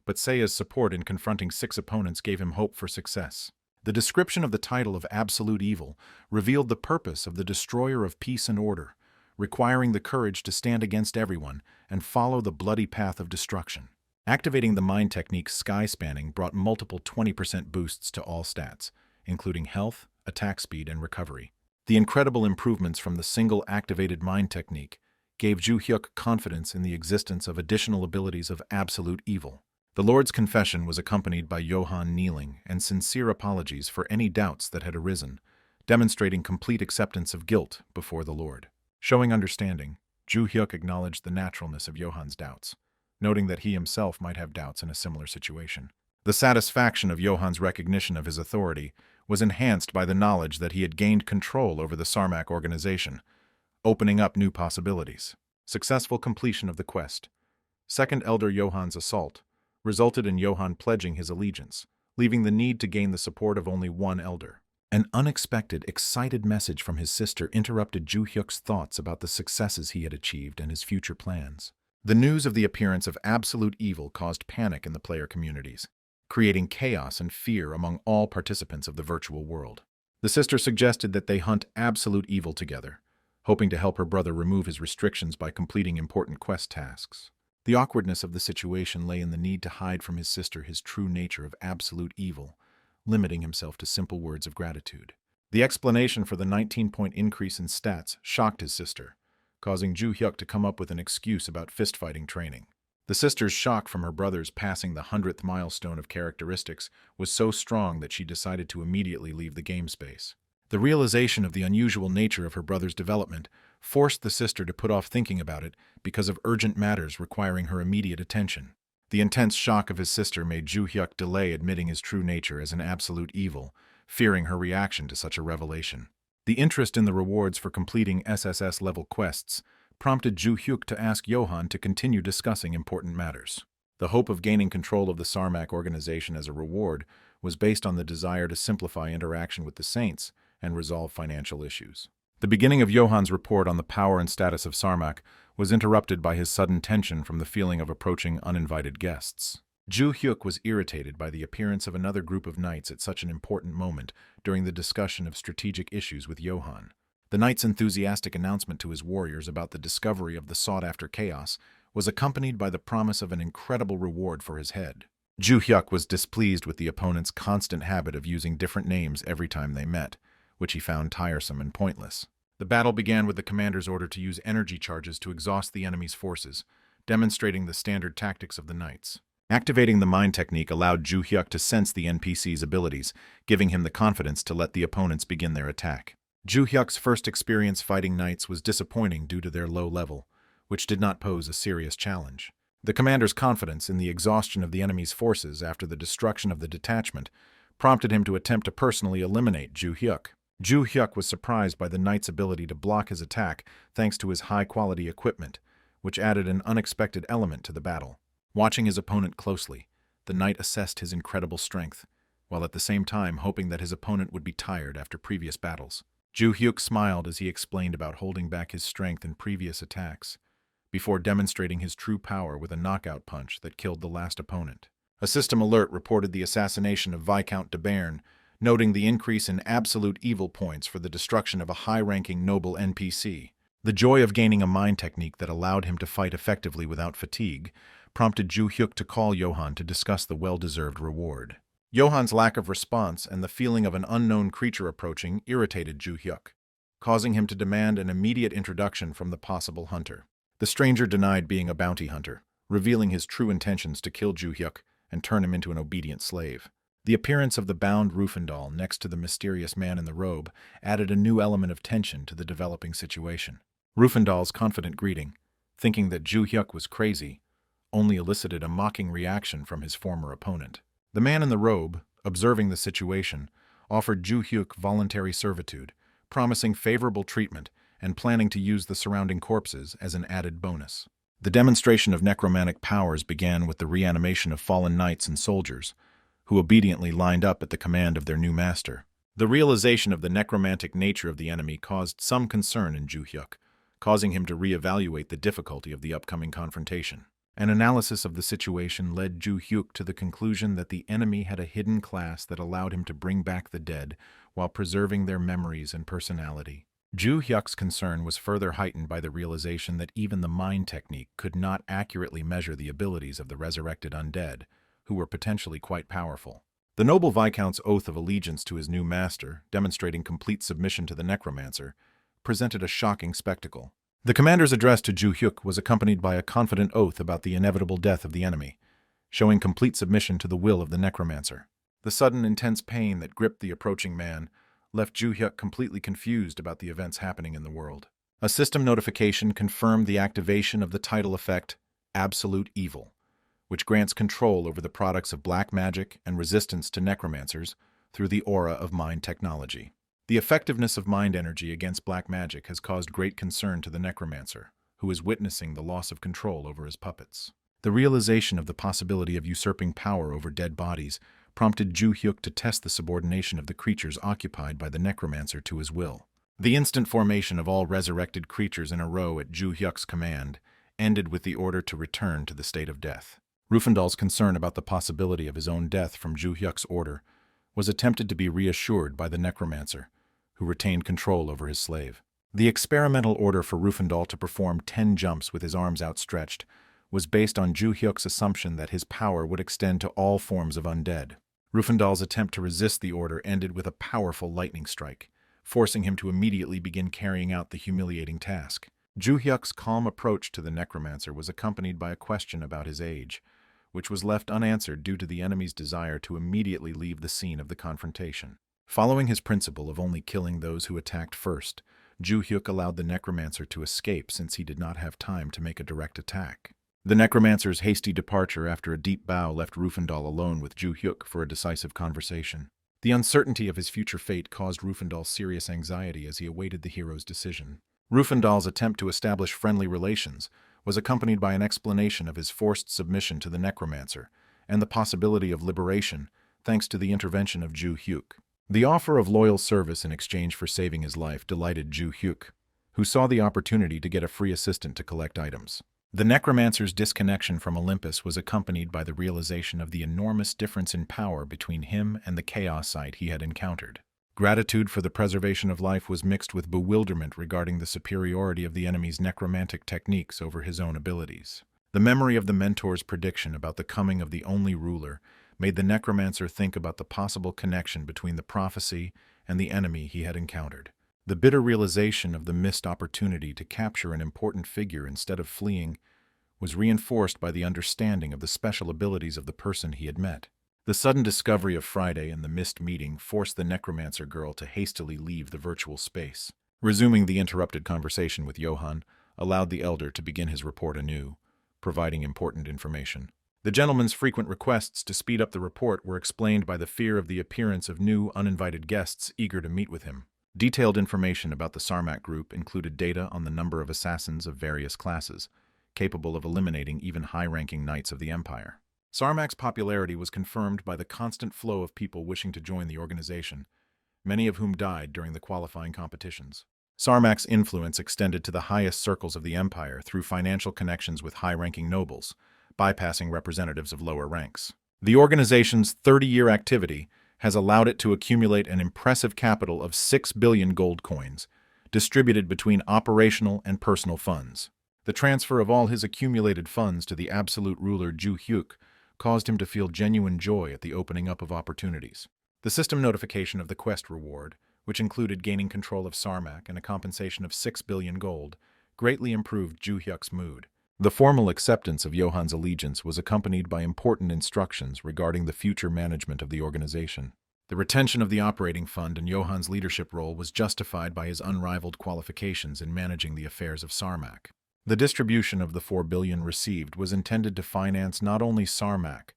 but Seiya's support in confronting 6 opponents gave him hope for success. The description of the title of absolute evil revealed the purpose of the destroyer of peace and order, requiring the courage to stand against everyone and follow the bloody path of destruction. Activating the mind technique Sky Spanning brought multiple 20% boosts to all stats, including health, attack speed, and recovery. The incredible improvements from the single activated mind technique gave Ju Hyuk confidence in the existence of additional abilities of absolute evil. The Lord's confession was accompanied by Johan kneeling and sincere apologies for any doubts that had arisen, demonstrating complete acceptance of guilt before the Lord. Showing understanding, Ju Hyuk acknowledged the naturalness of Johan's doubts, noting that he himself might have doubts in a similar situation. The satisfaction of Johan's recognition of his authority was enhanced by the knowledge that he had gained control over the Sarmac organization, opening up new possibilities. Successful completion of the quest. Second Elder Johan's assault resulted in Johan pledging his allegiance, leaving the need to gain the support of only one elder. An unexpected, excited message from his sister interrupted Ju Hyuk's thoughts about the successes he had achieved and his future plans. The news of the appearance of absolute evil caused panic in the player communities, creating chaos and fear among all participants of the virtual world. The sister suggested that they hunt absolute evil together, hoping to help her brother remove his restrictions by completing important quest tasks. The awkwardness of the situation lay in the need to hide from his sister his true nature of absolute evil, limiting himself to simple words of gratitude. The explanation for the 19-point increase in stats shocked his sister, causing Ju Hyuk to come up with an excuse about fist-fighting training. The sister's shock from her brother's passing the 100th milestone of characteristics was so strong that she decided to immediately leave the game space. The realization of the unusual nature of her brother's development forced the sister to put off thinking about it because of urgent matters requiring her immediate attention. The intense shock of his sister made Ju Hyuk delay admitting his true nature as an absolute evil, fearing her reaction to such a revelation. The interest in the rewards for completing SSS-level quests prompted Ju Hyuk to ask Johan to continue discussing important matters. The hope of gaining control of the Sarmac organization as a reward was based on the desire to simplify interaction with the Saints and resolve financial issues. The beginning of Johan's report on the power and status of Sarmac was interrupted by his sudden tension from the feeling of approaching uninvited guests. Ju Hyuk was irritated by the appearance of another group of knights at such an important moment during the discussion of strategic issues with Johan. The knight's enthusiastic announcement to his warriors about the discovery of the sought-after chaos was accompanied by the promise of an incredible reward for his head. Ju Hyuk was displeased with the opponent's constant habit of using different names every time they met, which he found tiresome and pointless. The battle began with the commander's order to use energy charges to exhaust the enemy's forces, demonstrating the standard tactics of the knights. Activating the mind technique allowed Ju Hyuk to sense the NPC's abilities, giving him the confidence to let the opponents begin their attack. Ju Hyuk's first experience fighting knights was disappointing due to their low level, which did not pose a serious challenge. The commander's confidence in the exhaustion of the enemy's forces after the destruction of the detachment prompted him to attempt to personally eliminate Ju Hyuk. Ju Hyuk was surprised by the knight's ability to block his attack thanks to his high-quality equipment, which added an unexpected element to the battle. Watching his opponent closely, the knight assessed his incredible strength, while at the same time hoping that his opponent would be tired after previous battles. Ju Hyuk smiled as he explained about holding back his strength in previous attacks, before demonstrating his true power with a knockout punch that killed the last opponent. A system alert reported the assassination of Viscount de Bern, noting the increase in absolute evil points for the destruction of a high-ranking noble NPC. The joy of gaining a mind technique that allowed him to fight effectively without fatigue prompted Ju Hyuk to call Johan to discuss the well-deserved reward. Johan's lack of response and the feeling of an unknown creature approaching irritated Ju Hyuk, causing him to demand an immediate introduction from the possible hunter. The stranger denied being a bounty hunter, revealing his true intentions to kill Ju Hyuk and turn him into an obedient slave. The appearance of the bound Rufandal next to the mysterious man in the robe added a new element of tension to the developing situation. Rufandal's confident greeting, thinking that Ju Hyuk was crazy, only elicited a mocking reaction from his former opponent. The man in the robe, observing the situation, offered Ju Hyuk voluntary servitude, promising favorable treatment and planning to use the surrounding corpses as an added bonus. The demonstration of necromantic powers began with the reanimation of fallen knights and soldiers, who obediently lined up at the command of their new master. The realization of the necromantic nature of the enemy caused some concern in Ju Hyuk, causing him to reevaluate the difficulty of the upcoming confrontation. An analysis of the situation led Ju Hyuk to the conclusion that the enemy had a hidden class that allowed him to bring back the dead while preserving their memories and personality. Ju Hyuk's concern was further heightened by the realization that even the mind technique could not accurately measure the abilities of the resurrected undead, who were potentially quite powerful. The noble Viscount's oath of allegiance to his new master, demonstrating complete submission to the necromancer, presented a shocking spectacle. The commander's address to Ju Hyuk was accompanied by a confident oath about the inevitable death of the enemy, showing complete submission to the will of the necromancer. The sudden intense pain that gripped the approaching man left Ju Hyuk completely confused about the events happening in the world. A system notification confirmed the activation of the title effect, Absolute Evil, which grants control over the products of black magic and resistance to necromancers, through the aura of mind technology. The effectiveness of mind energy against black magic has caused great concern to the necromancer, who is witnessing the loss of control over his puppets. The realization of the possibility of usurping power over dead bodies prompted Ju Hyuk to test the subordination of the creatures occupied by the necromancer to his will. The instant formation of all resurrected creatures in a row at Ju Hyuk's command ended with the order to return to the state of death. Rufandal's concern about the possibility of his own death from Ju Hyuk's order was attempted to be reassured by the necromancer, who retained control over his slave. The experimental order for Rufandal to perform 10 jumps with his arms outstretched was based on Ju Hyuk's assumption that his power would extend to all forms of undead. Rufandal's attempt to resist the order ended with a powerful lightning strike, forcing him to immediately begin carrying out the humiliating task. Ju Hyuk's calm approach to the necromancer was accompanied by a question about his age, which was left unanswered due to the enemy's desire to immediately leave the scene of the confrontation. Following his principle of only killing those who attacked first, Ju Hyuk allowed the necromancer to escape since he did not have time to make a direct attack. The necromancer's hasty departure after a deep bow left Rufandal alone with Ju Hyuk for a decisive conversation. The uncertainty of his future fate caused Rufandal serious anxiety as he awaited the hero's decision. Rufandal's attempt to establish friendly relations was accompanied by an explanation of his forced submission to the necromancer and the possibility of liberation thanks to the intervention of Ju Hyuk. The offer of loyal service in exchange for saving his life delighted Ju Hyuk, who saw the opportunity to get a free assistant to collect items. The necromancer's disconnection from Olympus was accompanied by the realization of the enormous difference in power between him and the chaosite he had encountered. Gratitude for the preservation of life was mixed with bewilderment regarding the superiority of the enemy's necromantic techniques over his own abilities. The memory of the mentor's prediction about the coming of the only ruler made the necromancer think about the possible connection between the prophecy and the enemy he had encountered. The bitter realization of the missed opportunity to capture an important figure instead of fleeing was reinforced by the understanding of the special abilities of the person he had met. The sudden discovery of Friday and the missed meeting forced the necromancer girl to hastily leave the virtual space. Resuming the interrupted conversation with Johann allowed the elder to begin his report anew, providing important information. The gentleman's frequent requests to speed up the report were explained by the fear of the appearance of new, uninvited guests eager to meet with him. Detailed information about the Sarmac group included data on the number of assassins of various classes, capable of eliminating even high-ranking knights of the Empire. Sarmac's popularity was confirmed by the constant flow of people wishing to join the organization, many of whom died during the qualifying competitions. Sarmac's influence extended to the highest circles of the Empire through financial connections with high-ranking nobles, bypassing representatives of lower ranks. The organization's 30-year activity has allowed it to accumulate an impressive capital of 6 billion gold coins, distributed between operational and personal funds. The transfer of all his accumulated funds to the absolute ruler Ju Hyuk caused him to feel genuine joy at the opening up of opportunities. The system notification of the quest reward, which included gaining control of Sarmac and a compensation of 6 billion gold, greatly improved Ju Hyuk's mood. The formal acceptance of Johann's allegiance was accompanied by important instructions regarding the future management of the organization. The retention of the operating fund and Johann's leadership role was justified by his unrivaled qualifications in managing the affairs of Sarmac. The distribution of the 4 billion received was intended to finance not only Sarmac,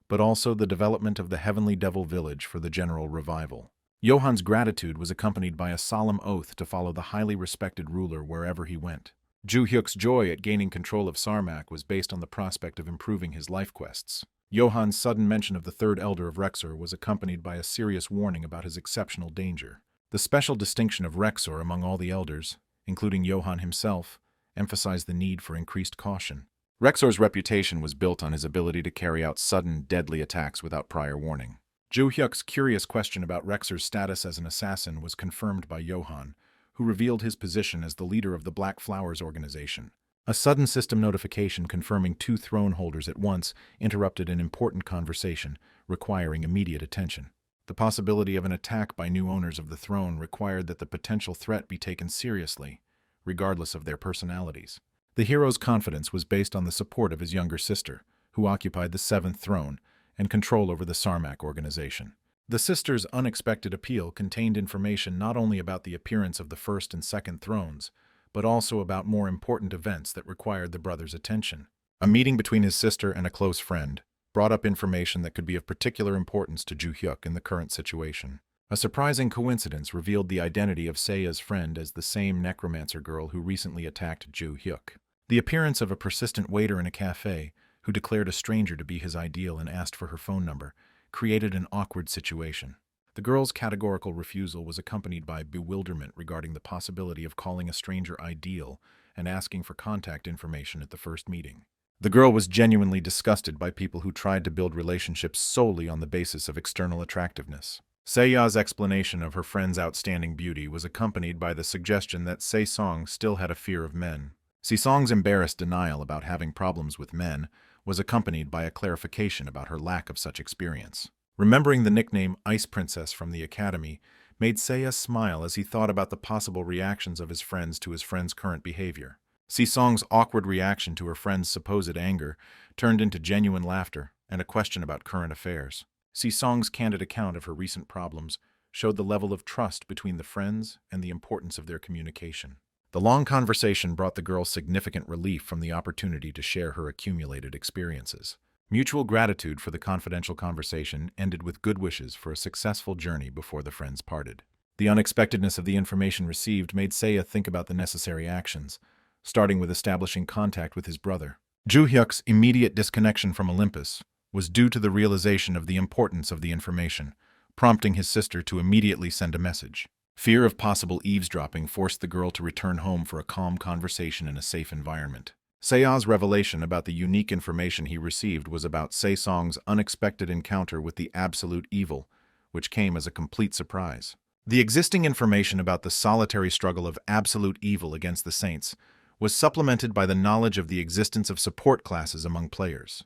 but also the development of the Heavenly Devil Village for the general revival. Johann's gratitude was accompanied by a solemn oath to follow the highly respected ruler wherever he went. Ju Hyuk's joy at gaining control of Sarmac was based on the prospect of improving his life quests. Johann's sudden mention of the third elder of Rexor was accompanied by a serious warning about his exceptional danger. The special distinction of Rexor among all the elders, including Johann himself, emphasized the need for increased caution. Rexor's reputation was built on his ability to carry out sudden, deadly attacks without prior warning. Ju Hyuk's curious question about Rexor's status as an assassin was confirmed by Johann, who revealed his position as the leader of the Black Flowers organization. A sudden system notification confirming 2 throne holders at once interrupted an important conversation, requiring immediate attention. The possibility of an attack by new owners of the throne required that the potential threat be taken seriously, regardless of their personalities. The hero's confidence was based on the support of his younger sister, who occupied the 7th throne and control over the Sarmac organization. The sister's unexpected appeal contained information not only about the appearance of the 1st and 2nd thrones, but also about more important events that required the brother's attention. A meeting between his sister and a close friend, brought up information that could be of particular importance to Ju Hyuk in the current situation. A surprising coincidence revealed the identity of Seiya's friend as the same necromancer girl who recently attacked Ju Hyuk. The appearance of a persistent waiter in a cafe, who declared a stranger to be his ideal and asked for her phone number, created an awkward situation. The girl's categorical refusal was accompanied by bewilderment regarding the possibility of calling a stranger ideal and asking for contact information at the first meeting. The girl was genuinely disgusted by people who tried to build relationships solely on the basis of external attractiveness. Seiya's explanation of her friend's outstanding beauty was accompanied by the suggestion that Se-song still had a fear of men. Se-song's embarrassed denial about having problems with men was accompanied by a clarification about her lack of such experience. Remembering the nickname Ice Princess from the academy made Seiya smile as he thought about the possible reactions of his friends to his friend's current behavior. Se-song's awkward reaction to her friend's supposed anger turned into genuine laughter and a question about current affairs. Se-song's candid account of her recent problems showed the level of trust between the friends and the importance of their communication. The long conversation brought the girl significant relief from the opportunity to share her accumulated experiences. Mutual gratitude for the confidential conversation ended with good wishes for a successful journey before the friends parted. The unexpectedness of the information received made Seiya think about the necessary actions, starting with establishing contact with his brother. Ju Hyuk's immediate disconnection from Olympus was due to the realization of the importance of the information, prompting his sister to immediately send a message. Fear of possible eavesdropping forced the girl to return home for a calm conversation in a safe environment. Seiya's revelation about the unique information he received was about Se-song's unexpected encounter with the absolute evil, which came as a complete surprise. The existing information about the solitary struggle of absolute evil against the saints was supplemented by the knowledge of the existence of support classes among players.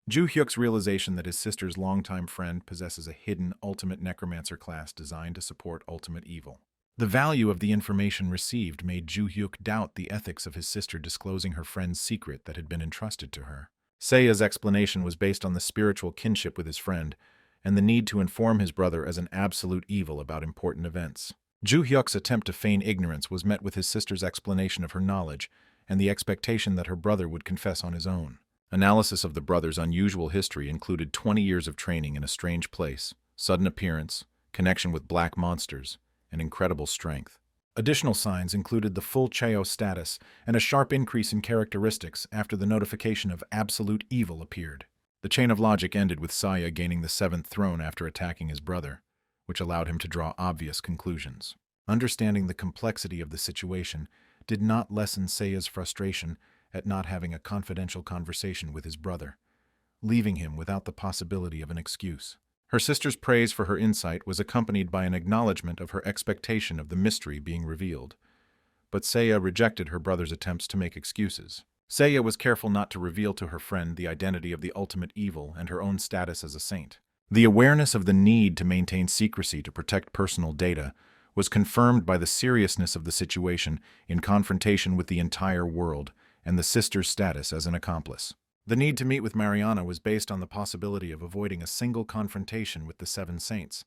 Ju Hyuk's realization that his sister's longtime friend possesses a hidden ultimate necromancer class designed to support ultimate evil. The value of the information received made Ju Hyuk doubt the ethics of his sister disclosing her friend's secret that had been entrusted to her. Seiya's explanation was based on the spiritual kinship with his friend and the need to inform his brother as an absolute evil about important events. Ju Hyuk's attempt to feign ignorance was met with his sister's explanation of her knowledge and the expectation that her brother would confess on his own. Analysis of the brother's unusual history included 20 years of training in a strange place, sudden appearance, connection with black monsters, and incredible strength. Additional signs included the full Cheo status and a sharp increase in characteristics after the notification of absolute evil appeared. The chain of logic ended with Seiya gaining the 7th throne after attacking his brother, which allowed him to draw obvious conclusions. Understanding the complexity of the situation did not lessen Seiya's frustration at not having a confidential conversation with his brother, leaving him without the possibility of an excuse. Her sister's praise for her insight was accompanied by an acknowledgement of her expectation of the mystery being revealed. But Seiya rejected her brother's attempts to make excuses. Seiya was careful not to reveal to her friend the identity of the ultimate evil and her own status as a saint. The awareness of the need to maintain secrecy to protect personal data was confirmed by the seriousness of the situation in confrontation with the entire world and the sister's status as an accomplice. The need to meet with Mariana was based on the possibility of avoiding a single confrontation with the 7 saints,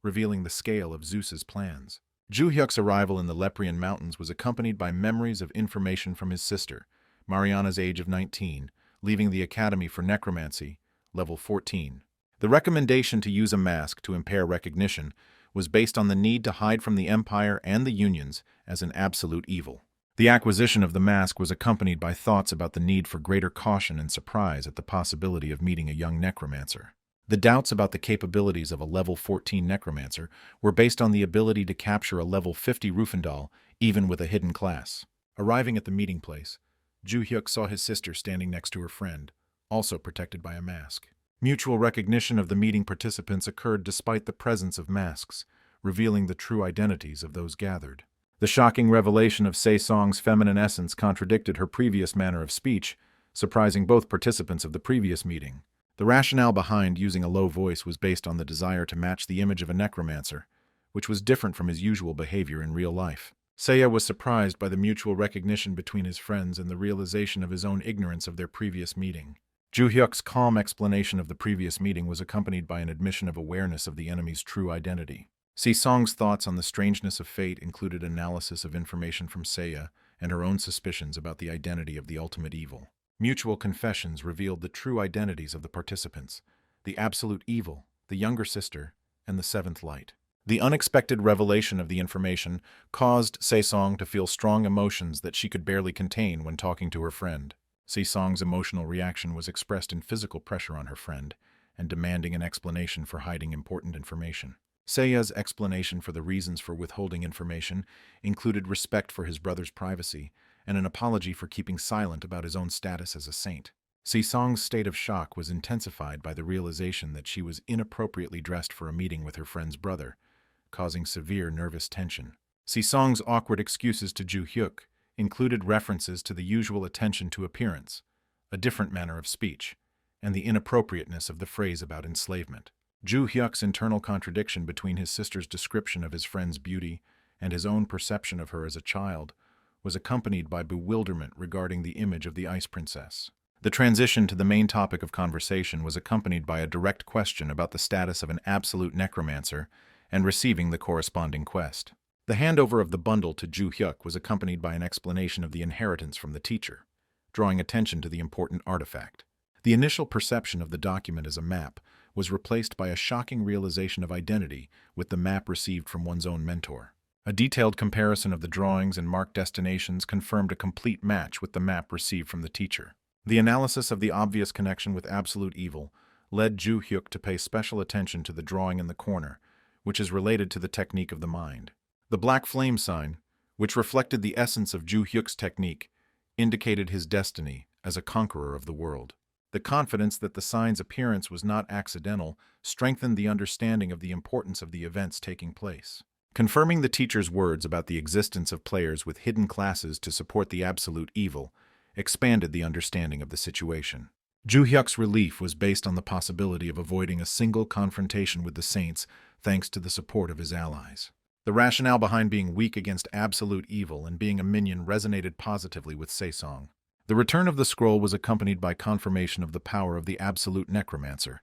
revealing the scale of Zeus's plans. Ju Hyuk's arrival in the Leprian Mountains was accompanied by memories of information from his sister, Mariana's age of 19, leaving the Academy for Necromancy, level 14. The recommendation to use a mask to impair recognition was based on the need to hide from the Empire and the Unions as an absolute evil. The acquisition of the mask was accompanied by thoughts about the need for greater caution and surprise at the possibility of meeting a young necromancer. The doubts about the capabilities of a level 14 necromancer were based on the ability to capture a level 50 Rufandal, even with a hidden class. Arriving at the meeting place, Ju Hyuk saw his sister standing next to her friend, also protected by a mask. Mutual recognition of the meeting participants occurred despite the presence of masks, revealing the true identities of those gathered. The shocking revelation of Se-song's feminine essence contradicted her previous manner of speech, surprising both participants of the previous meeting. The rationale behind using a low voice was based on the desire to match the image of a necromancer, which was different from his usual behavior in real life. Seiya was surprised by the mutual recognition between his friends and the realization of his own ignorance of their previous meeting. Ju Hyuk's calm explanation of the previous meeting was accompanied by an admission of awareness of the enemy's true identity. Se-song's thoughts on the strangeness of fate included analysis of information from Seiya and her own suspicions about the identity of the ultimate evil. Mutual confessions revealed the true identities of the participants: the absolute evil, the younger sister, and the seventh light. The unexpected revelation of the information caused Se-song to feel strong emotions that she could barely contain when talking to her friend. Se-song's emotional reaction was expressed in physical pressure on her friend and demanding an explanation for hiding important information. Seiya's explanation for the reasons for withholding information included respect for his brother's privacy and an apology for keeping silent about his own status as a saint. Se-song's state of shock was intensified by the realization that she was inappropriately dressed for a meeting with her friend's brother, causing severe nervous tension. Se-song's awkward excuses to Ju-hyuk included references to the usual attention to appearance, a different manner of speech, and the inappropriateness of the phrase about enslavement. Ju-hyuk's internal contradiction between his sister's description of his friend's beauty and his own perception of her as a child was accompanied by bewilderment regarding the image of the Ice Princess. The transition to the main topic of conversation was accompanied by a direct question about the status of an absolute necromancer and receiving the corresponding quest. The handover of the bundle to Ju-hyuk was accompanied by an explanation of the inheritance from the teacher, drawing attention to the important artifact. The initial perception of the document as a map was replaced by a shocking realization of identity with the map received from one's own mentor. A detailed comparison of the drawings and marked destinations confirmed a complete match with the map received from the teacher. The analysis of the obvious connection with absolute evil led Ju-hyuk to pay special attention to the drawing in the corner, which is related to the technique of the mind. The black flame sign, which reflected the essence of Ju-hyuk's technique, indicated his destiny as a conqueror of the world. The confidence that the sign's appearance was not accidental strengthened the understanding of the importance of the events taking place. Confirming the teacher's words about the existence of players with hidden classes to support the absolute evil expanded the understanding of the situation. Ju-hyuk's relief was based on the possibility of avoiding a single confrontation with the Saints thanks to the support of his allies. The rationale behind being weak against absolute evil and being a minion resonated positively with Se-song. The return of the scroll was accompanied by confirmation of the power of the absolute necromancer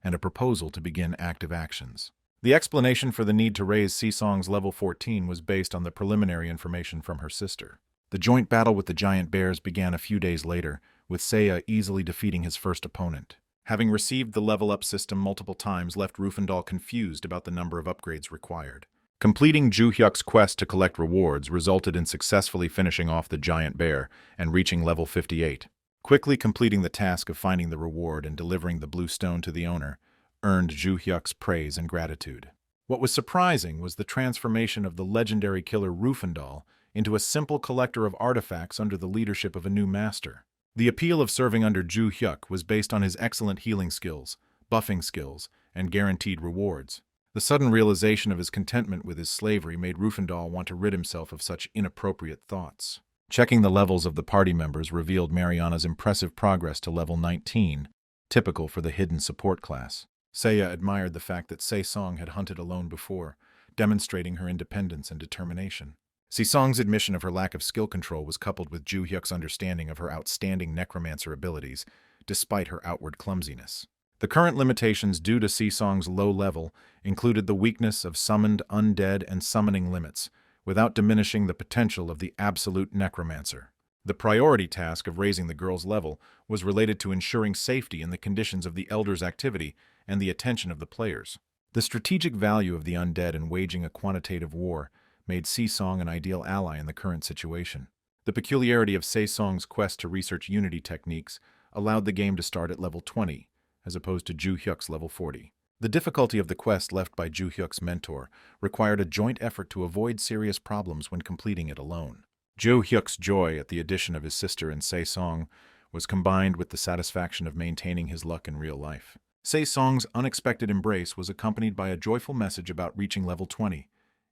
and a proposal to begin active actions. The explanation for the need to raise Se-song's level 14 was based on the preliminary information from her sister. The joint battle with the giant bears began a few days later, with Seiya easily defeating his first opponent. Having received the level-up system multiple times left Rufandal confused about the number of upgrades required. Completing Ju-hyuk's quest to collect rewards resulted in successfully finishing off the giant bear and reaching level 58. Quickly completing the task of finding the reward and delivering the blue stone to the owner earned Ju-hyuk's praise and gratitude. What was surprising was the transformation of the legendary killer Rufandal into a simple collector of artifacts under the leadership of a new master. The appeal of serving under Ju-hyuk was based on his excellent healing skills, buffing skills, and guaranteed rewards. The sudden realization of his contentment with his slavery made Rufandal want to rid himself of such inappropriate thoughts. Checking the levels of the party members revealed Mariana's impressive progress to level 19, typical for the hidden support class. Seiya admired the fact that Se-song had hunted alone before, demonstrating her independence and determination. Se-song's admission of her lack of skill control was coupled with Ju-hyuk's understanding of her outstanding necromancer abilities, despite her outward clumsiness. The current limitations due to Se-song's low level included the weakness of summoned, undead, and summoning limits, without diminishing the potential of the absolute necromancer. The priority task of raising the girl's level was related to ensuring safety in the conditions of the Elder's activity and the attention of the players. The strategic value of the undead in waging a quantitative war made Se-song an ideal ally in the current situation. The peculiarity of Se-song's quest to research unity techniques allowed the game to start at level 20, as opposed to Ju-hyuk's level 40. The difficulty of the quest left by Ju-hyuk's mentor required a joint effort to avoid serious problems when completing it alone. Ju-hyuk's joy at the addition of his sister and Se-song was combined with the satisfaction of maintaining his luck in real life. Se-song's unexpected embrace was accompanied by a joyful message about reaching level 20,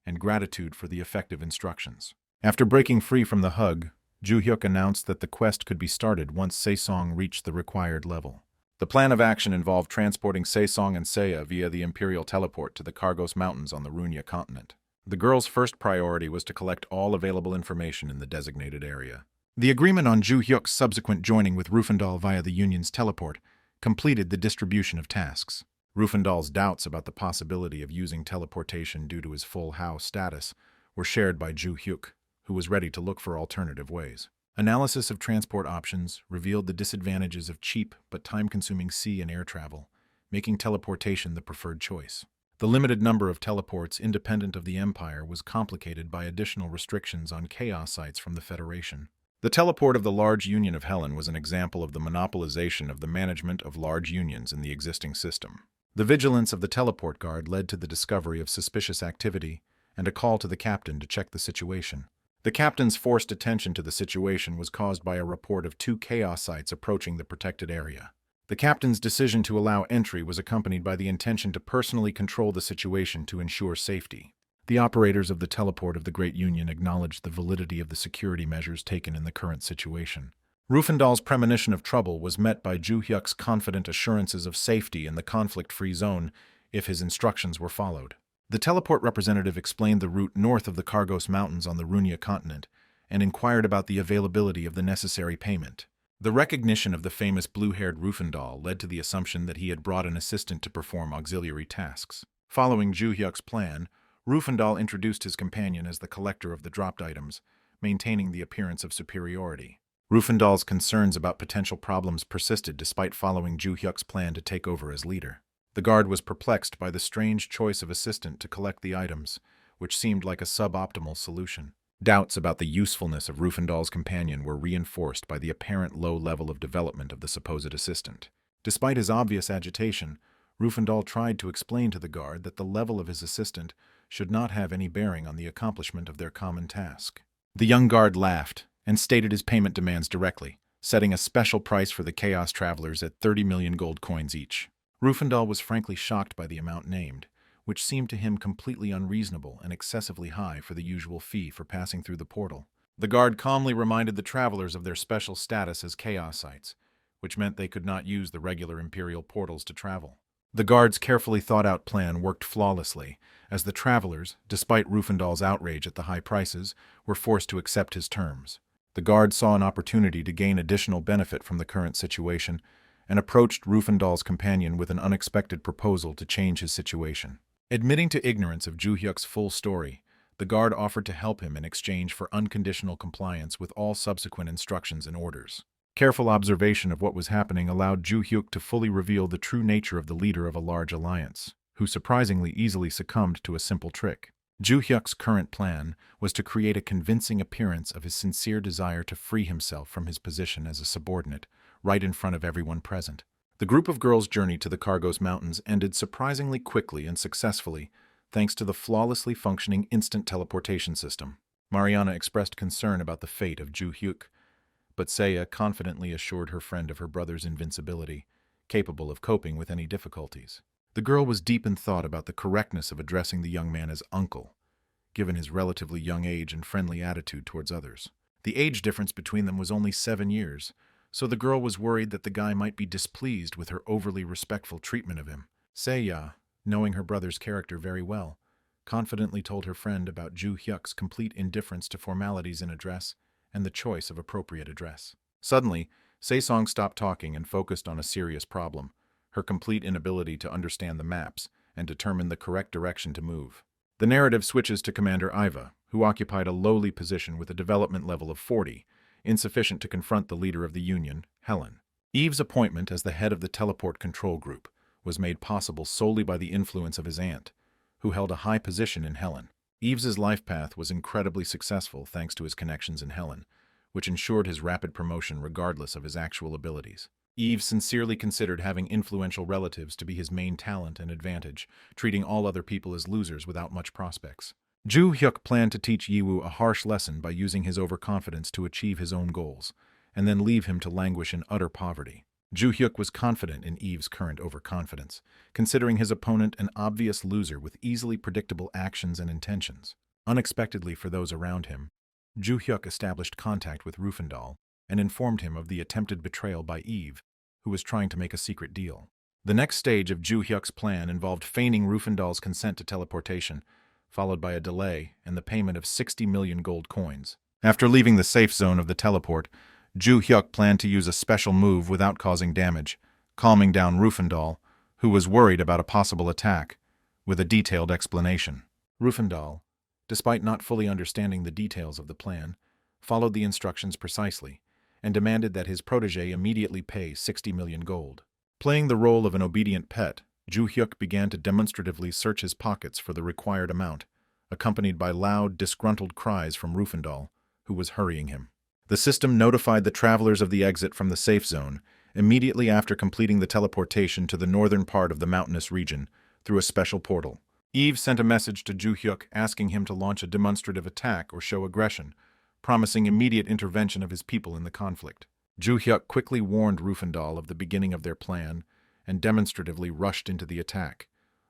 and gratitude for the effective instructions. After breaking free from the hug, Ju-hyuk announced that the quest could be started once Se-song reached the required level. The plan of action involved transporting Se-song and Seiya via the Imperial Teleport to the Kargos Mountains on the Runya continent. The girl's first priority was to collect all available information in the designated area. The agreement on Ju-hyuk's subsequent joining with Rufandal via the Union's teleport completed the distribution of tasks. Rufandal's doubts about the possibility of using teleportation due to his full Hao status were shared by Ju-hyuk, who was ready to look for alternative ways. Analysis of transport options revealed the disadvantages of cheap but time-consuming sea and air travel, making teleportation the preferred choice. The limited number of teleports independent of the Empire was complicated by additional restrictions on chaos sites from the Federation. The teleport of the Large Union of Helen was an example of the monopolization of the management of large unions in the existing system. The vigilance of the teleport guard led to the discovery of suspicious activity and a call to the captain to check the situation. The captain's forced attention to the situation was caused by a report of 2 chaos sites approaching the protected area. The captain's decision to allow entry was accompanied by the intention to personally control the situation to ensure safety. The operators of the teleport of the Great Union acknowledged the validity of the security measures taken in the current situation. Rufandal's premonition of trouble was met by Ju Hyuk's confident assurances of safety in the conflict-free zone if his instructions were followed. The teleport representative explained the route north of the Kargos Mountains on the Runia continent and inquired about the availability of the necessary payment. The recognition of the famous blue-haired Rufandal led to the assumption that he had brought an assistant to perform auxiliary tasks. Following Ju Hyuk's plan, Rufandal introduced his companion as the collector of the dropped items, maintaining the appearance of superiority. Rufandal's concerns about potential problems persisted despite following Ju Hyuk's plan to take over as leader. The guard was perplexed by the strange choice of assistant to collect the items, which seemed like a suboptimal solution. Doubts about the usefulness of Rufandal's companion were reinforced by the apparent low level of development of the supposed assistant. Despite his obvious agitation, Rufandal tried to explain to the guard that the level of his assistant should not have any bearing on the accomplishment of their common task. The young guard laughed and stated his payment demands directly, setting a special price for the Chaos Travelers at 30 million gold coins each. Rufandal was frankly shocked by the amount named, which seemed to him completely unreasonable and excessively high for the usual fee for passing through the portal. The guard calmly reminded the travelers of their special status as chaos sites, which meant they could not use the regular Imperial portals to travel. The guard's carefully thought-out plan worked flawlessly, as the travelers, despite Rufandal's outrage at the high prices, were forced to accept his terms. The guard saw an opportunity to gain additional benefit from the current situation, and approached Rufandal's companion with an unexpected proposal to change his situation. Admitting to ignorance of Ju Hyuk's full story, the guard offered to help him in exchange for unconditional compliance with all subsequent instructions and orders. Careful observation of what was happening allowed Ju Hyuk to fully reveal the true nature of the leader of a large alliance, who surprisingly easily succumbed to a simple trick. Ju Hyuk's current plan was to create a convincing appearance of his sincere desire to free himself from his position as a subordinate, right in front of everyone present. The group of girls' journey to the Kargos Mountains ended surprisingly quickly and successfully, thanks to the flawlessly functioning instant teleportation system. Mariana expressed concern about the fate of Ju Hyuk, but Seiya confidently assured her friend of her brother's invincibility, capable of coping with any difficulties. The girl was deep in thought about the correctness of addressing the young man as uncle, given his relatively young age and friendly attitude towards others. The age difference between them was only 7 years, so the girl was worried that the guy might be displeased with her overly respectful treatment of him. Seiya, knowing her brother's character very well, confidently told her friend about Ju Hyuk's complete indifference to formalities in address and the choice of appropriate address. Suddenly, Saesong stopped talking and focused on a serious problem, her complete inability to understand the maps and determine the correct direction to move. The narrative switches to Commander Iva, who occupied a lowly position with a development level of 40, insufficient to confront the leader of the Union, Helen. Eve's appointment as the head of the teleport control group was made possible solely by the influence of his aunt, who held a high position in Helen. Eve's life path was incredibly successful thanks to his connections in Helen, which ensured his rapid promotion regardless of his actual abilities. Eve sincerely considered having influential relatives to be his main talent and advantage, treating all other people as losers without much prospects. Ju Hyuk planned to teach Yiwoo a harsh lesson by using his overconfidence to achieve his own goals, and then leave him to languish in utter poverty. Ju Hyuk was confident in Eve's current overconfidence, considering his opponent an obvious loser with easily predictable actions and intentions. Unexpectedly for those around him, Ju Hyuk established contact with Rufandal and informed him of the attempted betrayal by Eve, who was trying to make a secret deal. The next stage of Ju Hyuk's plan involved feigning Rufandal's consent to teleportation, followed by a delay and the payment of 60 million gold coins. After leaving the safe zone of the teleport, Ju Hyuk planned to use a special move without causing damage, calming down Rufandal, who was worried about a possible attack, with a detailed explanation. Rufandal, despite not fully understanding the details of the plan, followed the instructions precisely, and demanded that his protege immediately pay 60 million gold. Playing the role of an obedient pet, Ju Hyuk began to demonstratively search his pockets for the required amount, accompanied by loud, disgruntled cries from Rufandal, who was hurrying him. The system notified the travelers of the exit from the safe zone immediately after completing the teleportation to the northern part of the mountainous region through a special portal. Eve sent a message to Ju Hyuk asking him to launch a demonstrative attack or show aggression, promising immediate intervention of his people in the conflict. Ju Hyuk quickly warned Rufandal of the beginning of their plan and demonstratively rushed into the attack,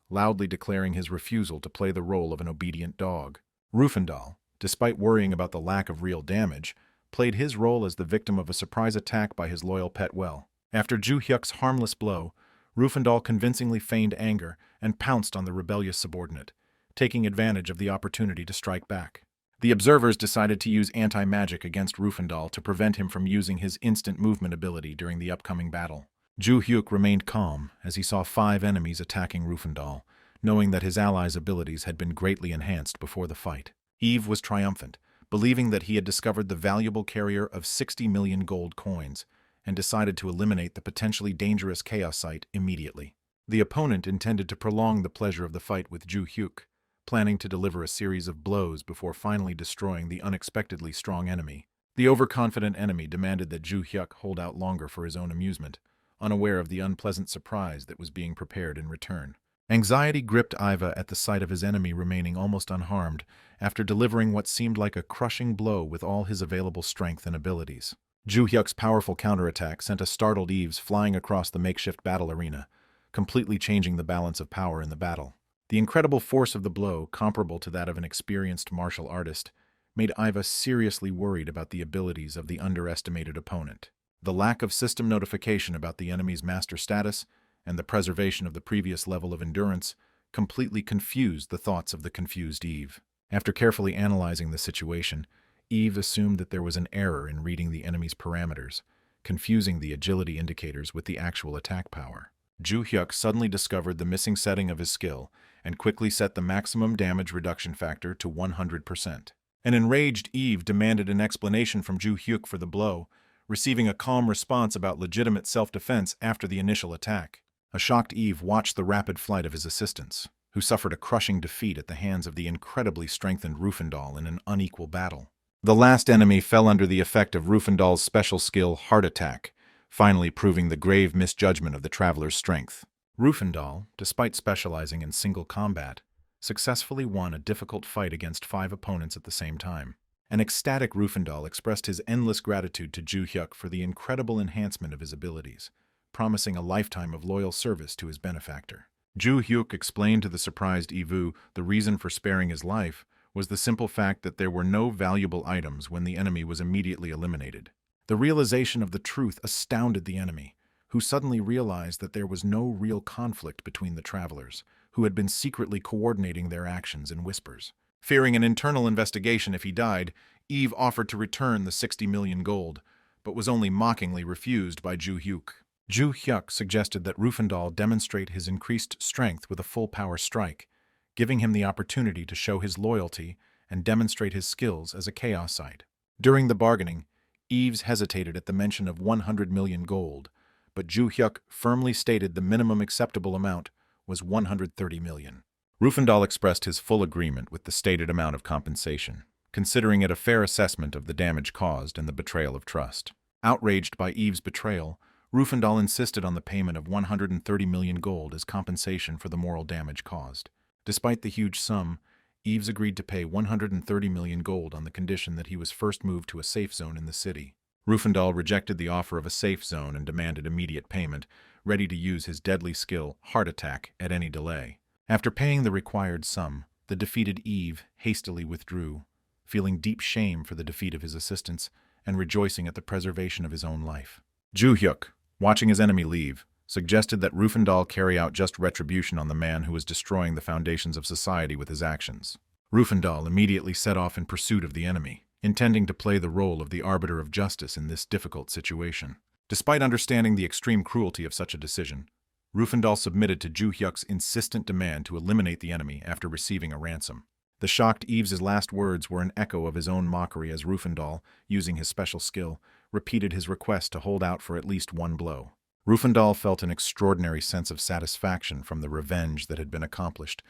loudly declaring his refusal to play the role of an obedient dog. Rufandal, despite worrying about the lack of real damage, played his role as the victim of a surprise attack by his loyal pet well. After Ju Hyuk's harmless blow, Rufandal convincingly feigned anger and pounced on the rebellious subordinate, taking advantage of the opportunity to strike back. The observers decided to use anti-magic against Rufandal to prevent him from using his instant movement ability during the upcoming battle. Ju Hyuk remained calm as he saw 5 enemies attacking Rufandal, knowing that his allies' abilities had been greatly enhanced before the fight. Eve was triumphant, believing that he had discovered the valuable carrier of 60 million gold coins, and decided to eliminate the potentially dangerous Chaos Site immediately. The opponent intended to prolong the pleasure of the fight with Ju Hyuk, planning to deliver a series of blows before finally destroying the unexpectedly strong enemy. The overconfident enemy demanded that Ju Hyuk hold out longer for his own amusement, unaware of the unpleasant surprise that was being prepared in return. Anxiety gripped Iva at the sight of his enemy remaining almost unharmed after delivering what seemed like a crushing blow with all his available strength and abilities. Ju Hyuk's powerful counterattack sent a startled Eve flying across the makeshift battle arena, completely changing the balance of power in the battle. The incredible force of the blow, comparable to that of an experienced martial artist, made Iva seriously worried about the abilities of the underestimated opponent. The lack of system notification about the enemy's master status and the preservation of the previous level of endurance completely confused the thoughts of the confused Eve. After carefully analyzing the situation, Eve assumed that there was an error in reading the enemy's parameters, confusing the agility indicators with the actual attack power. Ju Hyuk suddenly discovered the missing setting of his skill and quickly set the maximum damage reduction factor to 100%. An enraged Eve demanded an explanation from Ju Hyuk for the blow, receiving a calm response about legitimate self-defense after the initial attack. A shocked Eve watched the rapid flight of his assistants, who suffered a crushing defeat at the hands of the incredibly strengthened Rufandal in an unequal battle. The last enemy fell under the effect of Rufandal's special skill, Heart Attack, finally proving the grave misjudgment of the traveler's strength. Rufandal, despite specializing in single combat, successfully won a difficult fight against 5 opponents at the same time. An ecstatic Rufandal expressed his endless gratitude to Ju Hyuk for the incredible enhancement of his abilities, promising a lifetime of loyal service to his benefactor. Ju Hyuk explained to the surprised Evu the reason for sparing his life was the simple fact that there were no valuable items when the enemy was immediately eliminated. The realization of the truth astounded the enemy, who suddenly realized that there was no real conflict between the travelers, who had been secretly coordinating their actions in whispers. Fearing an internal investigation if he died, Eve offered to return the 60 million gold, but was only mockingly refused by Ju Hyuk. Ju Hyuk suggested that Rufandal demonstrate his increased strength with a full-power strike, giving him the opportunity to show his loyalty and demonstrate his skills as a Chaos Site. During the bargaining, Eves hesitated at the mention of 100 million gold, but Ju Hyuk firmly stated the minimum acceptable amount was 130 million. Rufandal expressed his full agreement with the stated amount of compensation, considering it a fair assessment of the damage caused and the betrayal of trust. Outraged by Eve's betrayal, Rufandal insisted on the payment of 130 million gold as compensation for the moral damage caused. Despite the huge sum, Eves agreed to pay 130 million gold on the condition that he was first moved to a safe zone in the city. Rufandal rejected the offer of a safe zone and demanded immediate payment, ready to use his deadly skill, Heart Attack, at any delay. After paying the required sum, the defeated Eve hastily withdrew, feeling deep shame for the defeat of his assistants and rejoicing at the preservation of his own life. Ju Hyuk, watching his enemy leave, suggested that Rufandal carry out just retribution on the man who was destroying the foundations of society with his actions. Rufandal immediately set off in pursuit of the enemy, intending to play the role of the arbiter of justice in this difficult situation. Despite understanding the extreme cruelty of such a decision, Rufandal submitted to Ju Hyuk's insistent demand to eliminate the enemy after receiving a ransom. The shocked Eve's last words were an echo of his own mockery as Rufandal, using his special skill, repeated his request to hold out for at least one blow. Rufandal felt an extraordinary sense of satisfaction from the revenge that had been accomplished,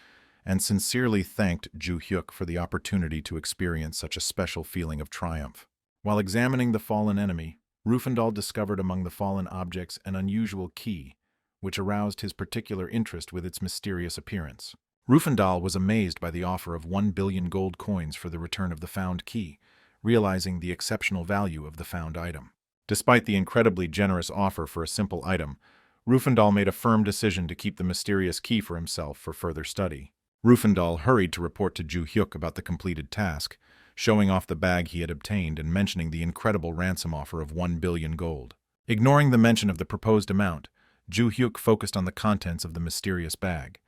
and sincerely thanked Ju Hyuk for the opportunity to experience such a special feeling of triumph. While examining the fallen enemy, Rufandal discovered among the fallen objects an unusual key, which aroused his particular interest with its mysterious appearance. Rufandal was amazed by the offer of 1 billion gold coins for the return of the found key, realizing the exceptional value of the found item. Despite the incredibly generous offer for a simple item, Rufandal made a firm decision to keep the mysterious key for himself for further study. Rufandal hurried to report to Ju Hyuk about the completed task, showing off the bag he had obtained and mentioning the incredible ransom offer of 1 billion gold. Ignoring the mention of the proposed amount, Ju Hyuk focused on the contents of the mysterious bag,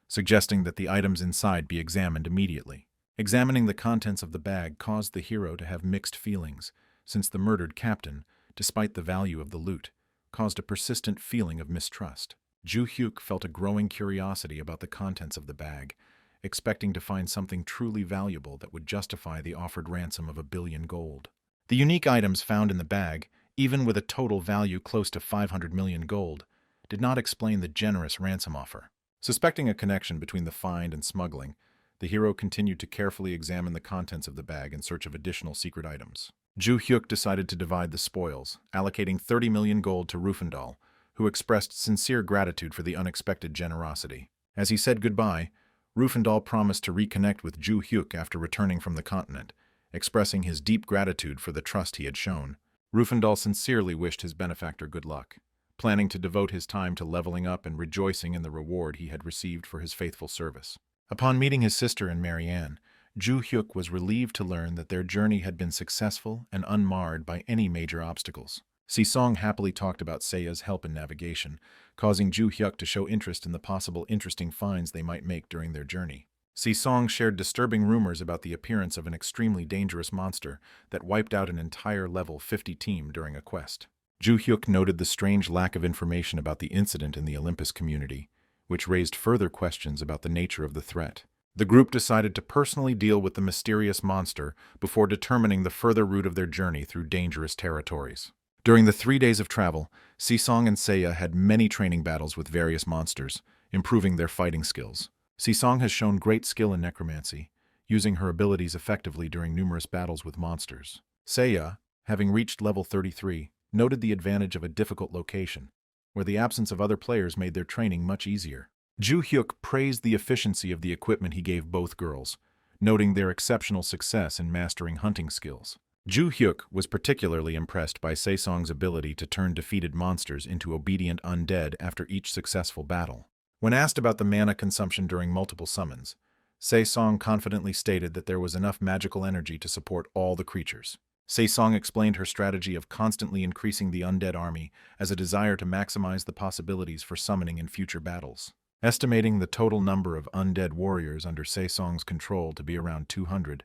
suggesting that the items inside be examined immediately. Examining the contents of the bag caused the hero to have mixed feelings, since the murdered captain, despite the value of the loot, caused a persistent feeling of mistrust. Ju Hyuk felt a growing curiosity about the contents of the bag, expecting to find something truly valuable that would justify the offered ransom of 1 billion gold. The unique items found in the bag, even with a total value close to 500 million gold, did not explain the generous ransom offer. Suspecting a connection between the find and smuggling, the hero continued to carefully examine the contents of the bag in search of additional secret items. Ju Hyuk decided to divide the spoils, allocating 30 million gold to Rufandal, who expressed sincere gratitude for the unexpected generosity. As he said goodbye, Rufandal promised to reconnect with Ju Hyuk after returning from the continent, expressing his deep gratitude for the trust he had shown. Rufandal sincerely wished his benefactor good luck, planning to devote his time to leveling up and rejoicing in the reward he had received for his faithful service. Upon meeting his sister and Marianne, Ju Hyuk was relieved to learn that their journey had been successful and unmarred by any major obstacles. Si-song happily talked about Seiya's help in navigation, causing Ju Hyuk to show interest in the possible interesting finds they might make during their journey. Si-song shared disturbing rumors about the appearance of an extremely dangerous monster that wiped out an entire level 50 team during a quest. Ju Hyuk noted the strange lack of information about the incident in the Olympus community, which raised further questions about the nature of the threat. The group decided to personally deal with the mysterious monster before determining the further route of their journey through dangerous territories. During the 3 days of travel, Si-song and Seiya had many training battles with various monsters, improving their fighting skills. Si-song has shown great skill in necromancy, using her abilities effectively during numerous battles with monsters. Seiya, having reached level 33, noted the advantage of a difficult location, where the absence of other players made their training much easier. Ju Hyuk praised the efficiency of the equipment he gave both girls, noting their exceptional success in mastering hunting skills. Ju Hyuk was particularly impressed by Se-song's ability to turn defeated monsters into obedient undead after each successful battle. When asked about the mana consumption during multiple summons, Se-song confidently stated that there was enough magical energy to support all the creatures. Se-song explained her strategy of constantly increasing the undead army as a desire to maximize the possibilities for summoning in future battles. Estimating the total number of undead warriors under Se-song's control to be around 200,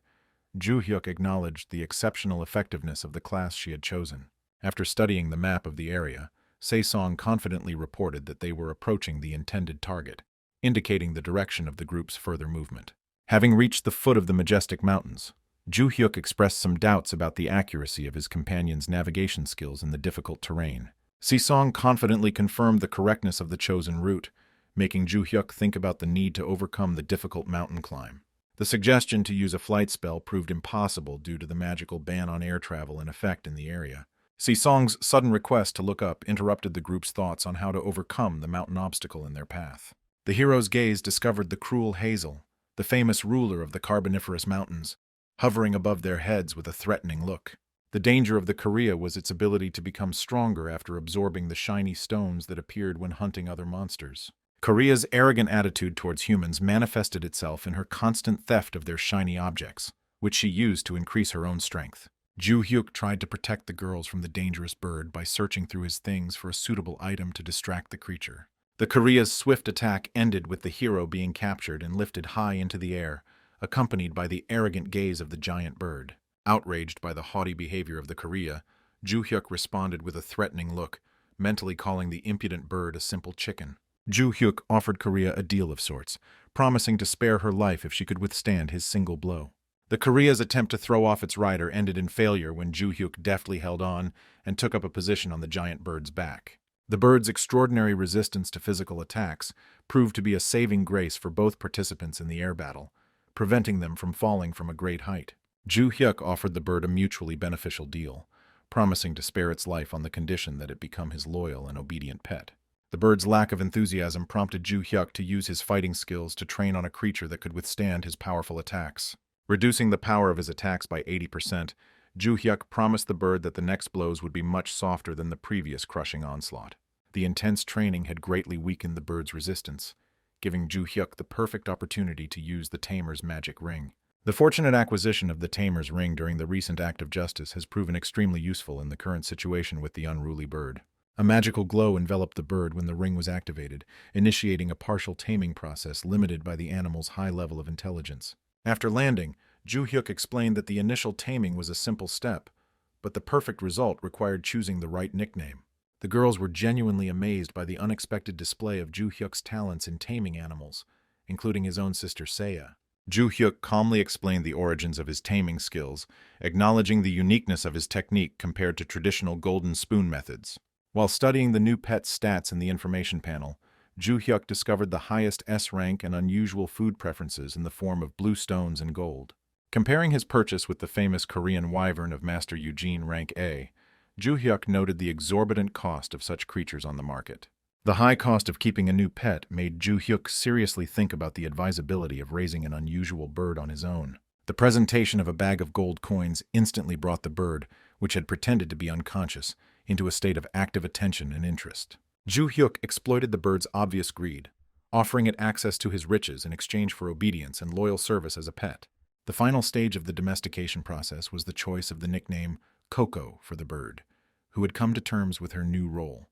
Ju Hyuk acknowledged the exceptional effectiveness of the class she had chosen. After studying the map of the area, Se-song confidently reported that they were approaching the intended target, indicating the direction of the group's further movement. Having reached the foot of the majestic mountains, Ju Hyuk expressed some doubts about the accuracy of his companion's navigation skills in the difficult terrain. Si-song confidently confirmed the correctness of the chosen route, making Ju Hyuk think about the need to overcome the difficult mountain climb. The suggestion to use a flight spell proved impossible due to the magical ban on air travel in effect in the area. Si-song's sudden request to look up interrupted the group's thoughts on how to overcome the mountain obstacle in their path. The hero's gaze discovered the cruel Hazel, the famous ruler of the Carboniferous Mountains, hovering above their heads with a threatening look. The danger of the Korea was its ability to become stronger after absorbing the shiny stones that appeared when hunting other monsters. Korea's arrogant attitude towards humans manifested itself in her constant theft of their shiny objects, which she used to increase her own strength. Ju Hyuk tried to protect the girls from the dangerous bird by searching through his things for a suitable item to distract the creature. The Korea's swift attack ended with the hero being captured and lifted high into the air, accompanied by the arrogant gaze of the giant bird. Outraged by the haughty behavior of the Korea, Ju Hyuk responded with a threatening look, mentally calling the impudent bird a simple chicken. Ju Hyuk offered Korea a deal of sorts, promising to spare her life if she could withstand his single blow. The Korea's attempt to throw off its rider ended in failure when Ju Hyuk deftly held on and took up a position on the giant bird's back. The bird's extraordinary resistance to physical attacks proved to be a saving grace for both participants in the air battle, preventing them from falling from a great height. Ju Hyuk offered the bird a mutually beneficial deal, promising to spare its life on the condition that it become his loyal and obedient pet. The bird's lack of enthusiasm prompted Ju Hyuk to use his fighting skills to train on a creature that could withstand his powerful attacks. Reducing the power of his attacks by 80%, Ju Hyuk promised the bird that the next blows would be much softer than the previous crushing onslaught. The intense training had greatly weakened the bird's resistance, giving Ju Hyuk the perfect opportunity to use the tamer's magic ring. The fortunate acquisition of the tamer's ring during the recent act of justice has proven extremely useful in the current situation with the unruly bird. A magical glow enveloped the bird when the ring was activated, initiating a partial taming process limited by the animal's high level of intelligence. After landing, Ju Hyuk explained that the initial taming was a simple step, but the perfect result required choosing the right nickname. The girls were genuinely amazed by the unexpected display of Ju Hyuk's talents in taming animals, including his own sister Seiya. Ju Hyuk calmly explained the origins of his taming skills, acknowledging the uniqueness of his technique compared to traditional golden spoon methods. While studying the new pet's stats in the information panel, Ju Hyuk discovered the highest S rank and unusual food preferences in the form of blue stones and gold. Comparing his purchase with the famous Korean wyvern of Master Eugene rank A, Ju Hyuk noted the exorbitant cost of such creatures on the market. The high cost of keeping a new pet made Ju Hyuk seriously think about the advisability of raising an unusual bird on his own. The presentation of a bag of gold coins instantly brought the bird, which had pretended to be unconscious, into a state of active attention and interest. Ju Hyuk exploited the bird's obvious greed, offering it access to his riches in exchange for obedience and loyal service as a pet. The final stage of the domestication process was the choice of the nickname Coco for the bird, who had come to terms with her new role,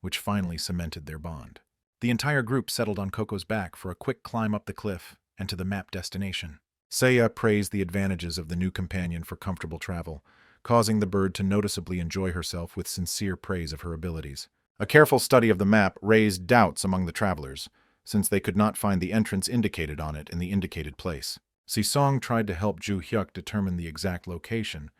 which finally cemented their bond. The entire group settled on Coco's back for a quick climb up the cliff and to the map destination. Seiya praised the advantages of the new companion for comfortable travel, causing the bird to noticeably enjoy herself with sincere praise of her abilities. A careful study of the map raised doubts among the travelers, since they could not find the entrance indicated on it in the indicated place. Sisong tried to help Ju Hyuk determine the exact location,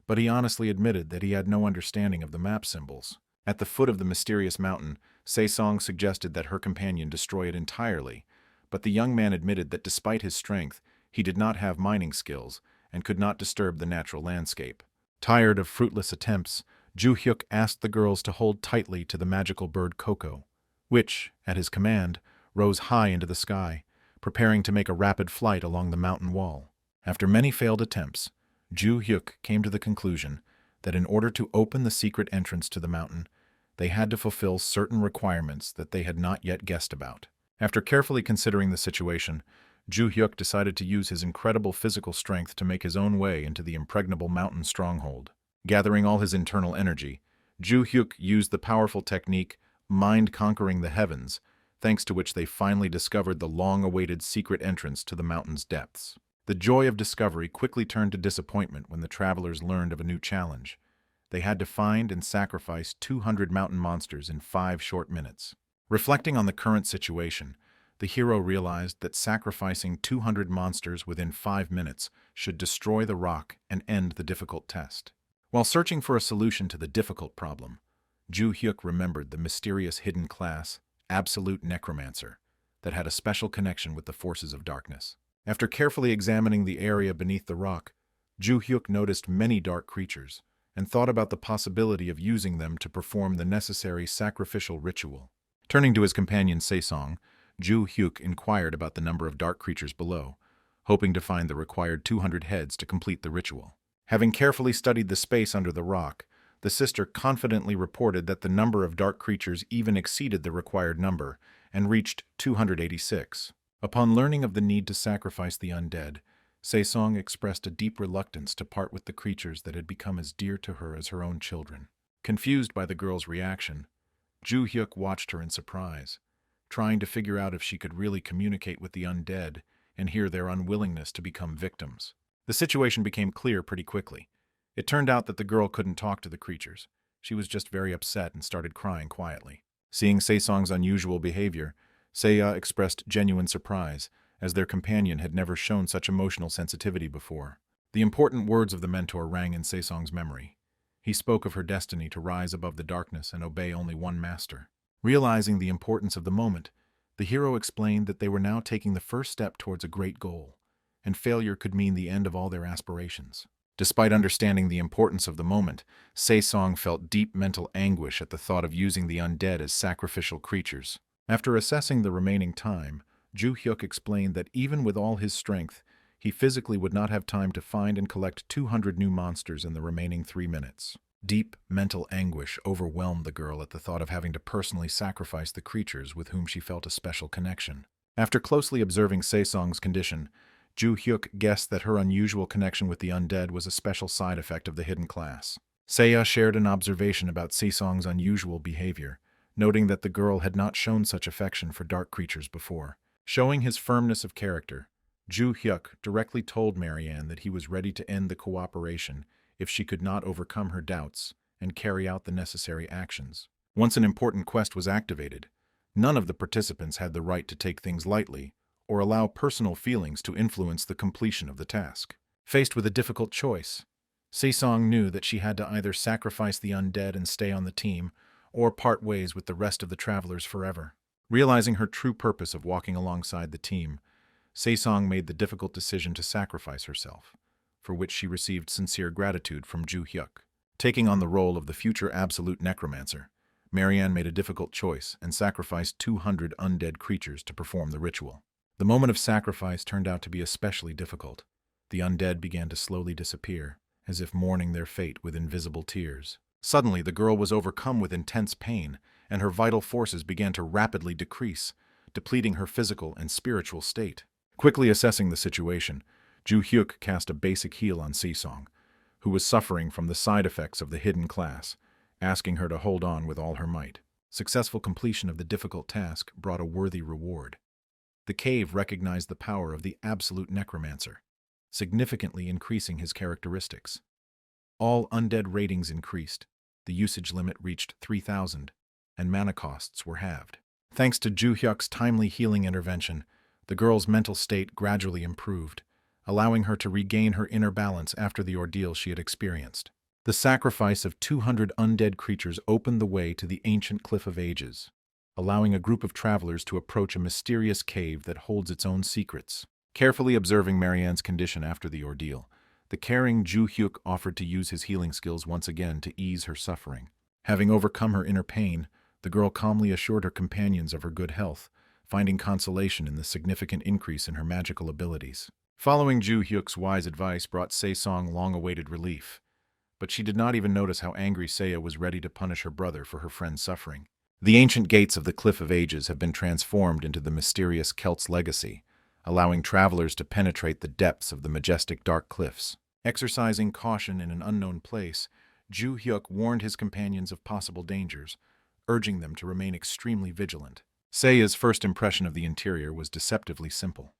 but he honestly admitted that he had no understanding of the map symbols. At the foot of the mysterious mountain, Sisong suggested that her companion destroy it entirely, but the young man admitted that despite his strength, he did not have mining skills and could not disturb the natural landscape. Tired of fruitless attempts, Ju Hyuk asked the girls to hold tightly to the magical bird Coco, which, at his command, rose high into the sky, preparing to make a rapid flight along the mountain wall. After many failed attempts, Ju Hyuk came to the conclusion that in order to open the secret entrance to the mountain, they had to fulfill certain requirements that they had not yet guessed about. After carefully considering the situation, Ju Hyuk decided to use his incredible physical strength to make his own way into the impregnable mountain stronghold. Gathering all his internal energy, Ju Hyuk used the powerful technique mind-conquering the heavens, thanks to which they finally discovered the long-awaited secret entrance to the mountain's depths. The joy of discovery quickly turned to disappointment when the travelers learned of a new challenge. They had to find and sacrifice 200 mountain monsters in 5 short minutes. Reflecting on the current situation, the hero realized that sacrificing 200 monsters within 5 minutes should destroy the rock and end the difficult test. While searching for a solution to the difficult problem, Ju Hyuk remembered the mysterious hidden class, Absolute Necromancer, that had a special connection with the forces of darkness. After carefully examining the area beneath the rock, Ju Hyuk noticed many dark creatures and thought about the possibility of using them to perform the necessary sacrificial ritual. Turning to his companion Sesong, Ju Hyuk inquired about the number of dark creatures below, hoping to find the required 200 heads to complete the ritual. Having carefully studied the space under the rock, the sister confidently reported that the number of dark creatures even exceeded the required number and reached 286. Upon learning of the need to sacrifice the undead, Sesong expressed a deep reluctance to part with the creatures that had become as dear to her as her own children. Confused by the girl's reaction, Ju Hyuk watched her in surprise, trying to figure out if she could really communicate with the undead and hear their unwillingness to become victims. The situation became clear pretty quickly. It turned out that the girl couldn't talk to the creatures. She was just very upset and started crying quietly. Seeing Saesong's unusual behavior, Seiya expressed genuine surprise, as their companion had never shown such emotional sensitivity before. The important words of the mentor rang in Saesong's memory. He spoke of her destiny to rise above the darkness and obey only one master. Realizing the importance of the moment, the hero explained that they were now taking the first step towards a great goal, and failure could mean the end of all their aspirations. Despite understanding the importance of the moment, Saesong felt deep mental anguish at the thought of using the undead as sacrificial creatures. After assessing the remaining time, Ju Hyuk explained that even with all his strength, he physically would not have time to find and collect 200 new monsters in the remaining 3 minutes. Deep mental anguish overwhelmed the girl at the thought of having to personally sacrifice the creatures with whom she felt a special connection. After closely observing Saesong's condition, Ju Hyuk guessed that her unusual connection with the undead was a special side effect of the hidden class. Seiya shared an observation about Saesong's unusual behavior, noting that the girl had not shown such affection for dark creatures before. Showing his firmness of character, Ju Hyuk directly told Marianne that he was ready to end the cooperation if she could not overcome her doubts and carry out the necessary actions. Once an important quest was activated, none of the participants had the right to take things lightly or allow personal feelings to influence the completion of the task. Faced with a difficult choice, Saesong knew that she had to either sacrifice the undead and stay on the team, or part ways with the rest of the travelers forever. Realizing her true purpose of walking alongside the team, Saesong made the difficult decision to sacrifice herself, for which she received sincere gratitude from Ju Hyuk. Taking on the role of the future absolute necromancer, Marianne made a difficult choice and sacrificed 200 undead creatures to perform the ritual. The moment of sacrifice turned out to be especially difficult. The undead began to slowly disappear, as if mourning their fate with invisible tears. Suddenly, the girl was overcome with intense pain, and her vital forces began to rapidly decrease, depleting her physical and spiritual state. Quickly assessing the situation, Ju Hyuk cast a basic heal on Saesong, who was suffering from the side effects of the hidden class, asking her to hold on with all her might. Successful completion of the difficult task brought a worthy reward. The cave recognized the power of the absolute necromancer, significantly increasing his characteristics. All undead ratings increased, the usage limit reached 3,000, and mana costs were halved. Thanks to Ju Hyuk's timely healing intervention, the girl's mental state gradually improved, allowing her to regain her inner balance after the ordeal she had experienced. The sacrifice of 200 undead creatures opened the way to the ancient Cliff of Ages, allowing a group of travelers to approach a mysterious cave that holds its own secrets. Carefully observing Marianne's condition after the ordeal, the caring Ju Hyuk offered to use his healing skills once again to ease her suffering. Having overcome her inner pain, the girl calmly assured her companions of her good health, finding consolation in the significant increase in her magical abilities. Following Ju Hyuk's wise advice brought Saesong long-awaited relief, but she did not even notice how angry Seiya was ready to punish her brother for her friend's suffering. The ancient gates of the Cliff of Ages have been transformed into the mysterious Celt's legacy, allowing travelers to penetrate the depths of the majestic dark cliffs. Exercising caution in an unknown place, Ju Hyuk warned his companions of possible dangers, urging them to remain extremely vigilant. Seiya's first impression of the interior was deceptively simple.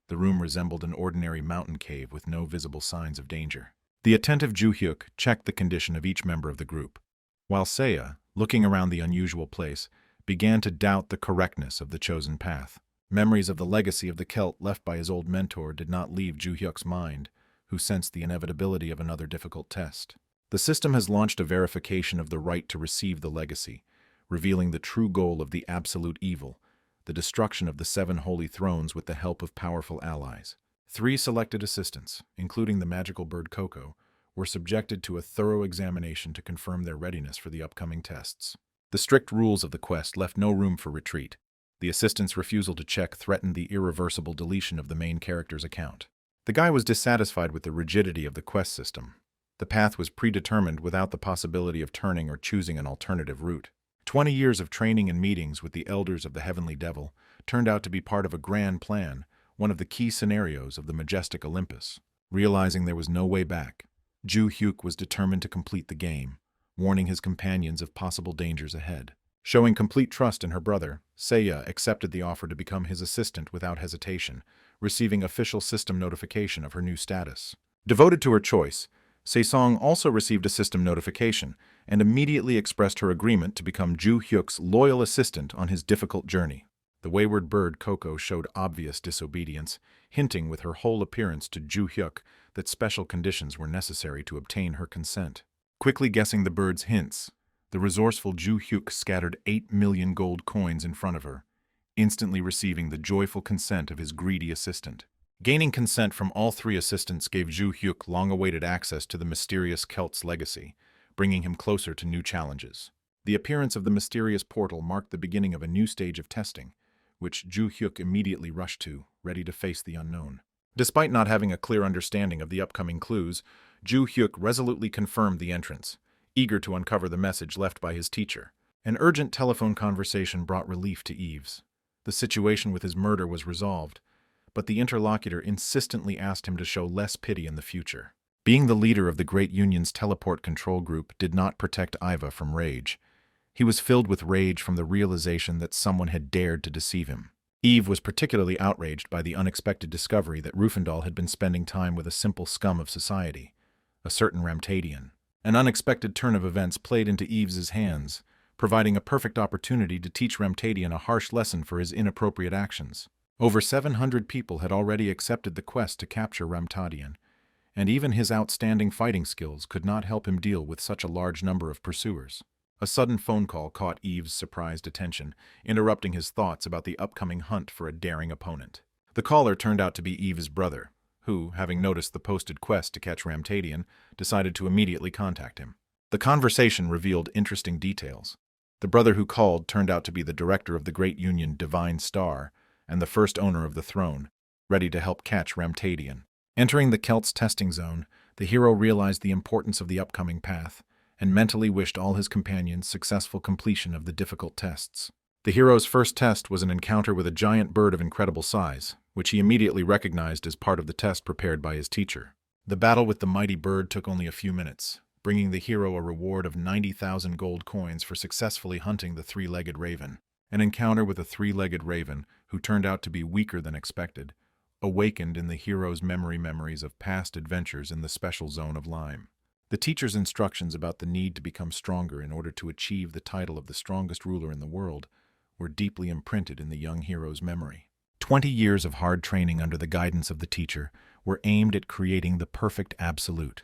The room resembled an ordinary mountain cave with no visible signs of danger. The attentive Ju Hyuk checked the condition of each member of the group, while Seiya, looking around the unusual place, began to doubt the correctness of the chosen path. Memories of the legacy of the Celt left by his old mentor did not leave Ju Hyuk's mind, who sensed the inevitability of another difficult test. The system has launched a verification of the right to receive the legacy, revealing the true goal of the absolute evil, the destruction of the 7 holy thrones with the help of powerful allies. 3 selected assistants, including the magical bird Coco, were subjected to a thorough examination to confirm their readiness for the upcoming tests. The strict rules of the quest left no room for retreat. The assistant's refusal to check threatened the irreversible deletion of the main character's account. The guy was dissatisfied with the rigidity of the quest system. The path was predetermined without the possibility of turning or choosing an alternative route. 20 years of training and meetings with the elders of the Heavenly Devil turned out to be part of a grand plan, one of the key scenarios of the majestic Olympus. Realizing there was no way back, Ju Hyuk was determined to complete the game, warning his companions of possible dangers ahead. Showing complete trust in her brother, Seiya accepted the offer to become his assistant without hesitation, receiving official system notification of her new status. Devoted to her choice, Se-song also received a system notification and immediately expressed her agreement to become Ju Hyuk's loyal assistant on his difficult journey. The wayward bird Coco showed obvious disobedience, hinting with her whole appearance to Ju Hyuk that special conditions were necessary to obtain her consent. Quickly guessing the bird's hints, the resourceful Ju Hyuk scattered 8 million gold coins in front of her, instantly receiving the joyful consent of his greedy assistant. Gaining consent from all three assistants gave Ju Hyuk long-awaited access to the mysterious Celt's legacy, bringing him closer to new challenges. The appearance of the mysterious portal marked the beginning of a new stage of testing, which Ju Hyuk immediately rushed to, ready to face the unknown. Despite not having a clear understanding of the upcoming clues, Ju Hyuk resolutely confirmed the entrance, eager to uncover the message left by his teacher. An urgent telephone conversation brought relief to Yves. The situation with his murder was resolved, but the interlocutor insistently asked him to show less pity in the future. Being the leader of the Great Union's teleport control group did not protect Iva from rage. He was filled with rage from the realization that someone had dared to deceive him. Yves was particularly outraged by the unexpected discovery that Rufandal had been spending time with a simple scum of society, a certain Ramtadian. An unexpected turn of events played into Yves's hands, providing a perfect opportunity to teach Ramtadian a harsh lesson for his inappropriate actions. Over 700 people had already accepted the quest to capture Ramtadian, and even his outstanding fighting skills could not help him deal with such a large number of pursuers. A sudden phone call caught Yves' surprised attention, interrupting his thoughts about the upcoming hunt for a daring opponent. The caller turned out to be Yves' brother, who, having noticed the posted quest to catch Ramtadian, decided to immediately contact him. The conversation revealed interesting details. The brother who called turned out to be the director of the Great Union Divine Star and the first owner of the throne, ready to help catch Ramtadian. Entering the Celt's testing zone, the hero realized the importance of the upcoming path and mentally wished all his companions successful completion of the difficult tests. The hero's first test was an encounter with a giant bird of incredible size, which he immediately recognized as part of the test prepared by his teacher. The battle with the mighty bird took only a few minutes, bringing the hero a reward of 90,000 gold coins for successfully hunting the three-legged raven. An encounter with a three-legged raven, who turned out to be weaker than expected, awakened in the hero's memories of past adventures in the special zone of Lime. The teacher's instructions about the need to become stronger in order to achieve the title of the strongest ruler in the world were deeply imprinted in the young hero's memory. 20 years of hard training under the guidance of the teacher were aimed at creating the perfect absolute.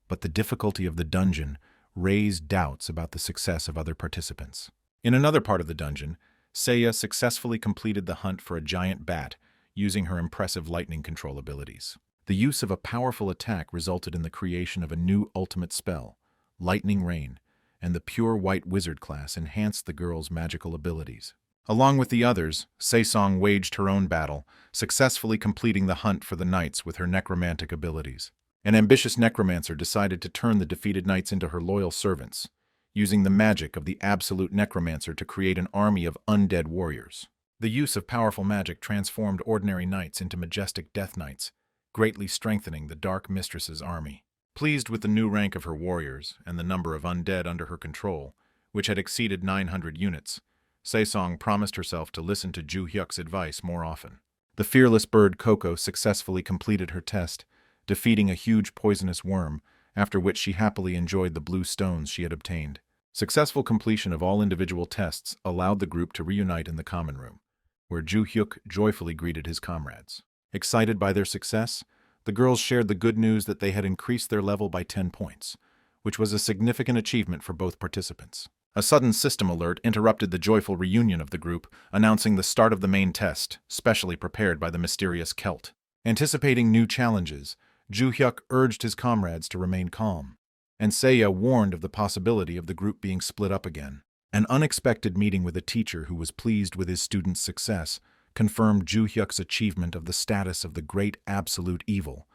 But the difficulty of the dungeon raised doubts about the success of other participants. In another part of the dungeon, Seiya successfully completed the hunt for a giant bat using her impressive lightning control abilities. The use of a powerful attack resulted in the creation of a new ultimate spell, Lightning Rain, and the pure white wizard class enhanced the girl's magical abilities. Along with the others, Se-song waged her own battle, successfully completing the hunt for the knights with her necromantic abilities. An ambitious necromancer decided to turn the defeated knights into her loyal servants, using the magic of the absolute necromancer to create an army of undead warriors. The use of powerful magic transformed ordinary knights into majestic death knights, greatly strengthening the Dark Mistress's army. Pleased with the new rank of her warriors and the number of undead under her control, which had exceeded 900 units, Se-song promised herself to listen to Ju Hyuk's advice more often. The fearless bird Coco successfully completed her test, defeating a huge poisonous worm, after which she happily enjoyed the blue stones she had obtained. Successful completion of all individual tests allowed the group to reunite in the common room, where Ju Hyuk joyfully greeted his comrades. Excited by their success, the girls shared the good news that they had increased their level by 10 points, which was a significant achievement for both participants. A sudden system alert interrupted the joyful reunion of the group, announcing the start of the main test, specially prepared by the mysterious Celt. Anticipating new challenges, Ju Hyuk urged his comrades to remain calm, and Seiya warned of the possibility of the group being split up again. An unexpected meeting with a teacher who was pleased with his students' success confirmed Ju Hyuk's achievement of the status of the great absolute evil,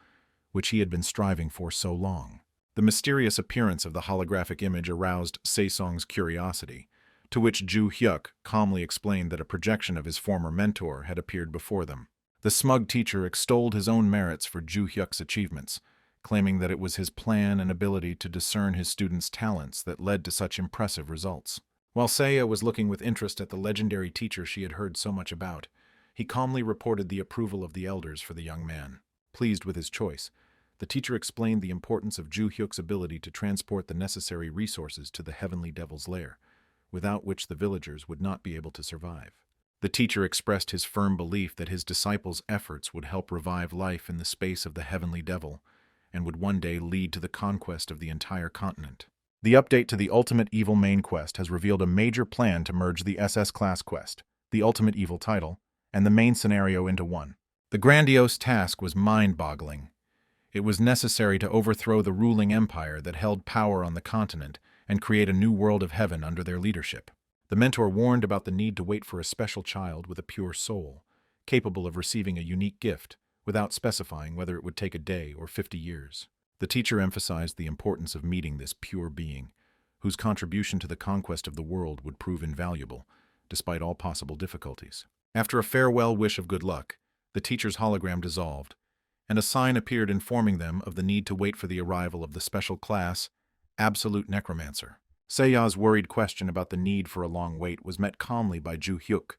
which he had been striving for so long. The mysterious appearance of the holographic image aroused Se-song's curiosity, to which Ju Hyuk calmly explained that a projection of his former mentor had appeared before them. The smug teacher extolled his own merits for Ju Hyuk's achievements, claiming that it was his plan and ability to discern his students' talents that led to such impressive results. While Seiya was looking with interest at the legendary teacher she had heard so much about, he calmly reported the approval of the elders for the young man. Pleased with his choice, the teacher explained the importance of Ju Hyuk's ability to transport the necessary resources to the heavenly devil's lair, without which the villagers would not be able to survive. The teacher expressed his firm belief that his disciples' efforts would help revive life in the space of the heavenly devil, and would one day lead to the conquest of the entire continent. The update to the Ultimate Evil main quest has revealed a major plan to merge the SS class quest, the Ultimate Evil title, and the main scenario into one. The grandiose task was mind-boggling. It was necessary to overthrow the ruling empire that held power on the continent and create a new world of heaven under their leadership. The mentor warned about the need to wait for a special child with a pure soul, capable of receiving a unique gift, without specifying whether it would take a day or 50 years. The teacher emphasized the importance of meeting this pure being, whose contribution to the conquest of the world would prove invaluable, despite all possible difficulties. After a farewell wish of good luck, the teacher's hologram dissolved, and a sign appeared informing them of the need to wait for the arrival of the special class, Absolute Necromancer. Seiya's worried question about the need for a long wait was met calmly by Ju Hyuk,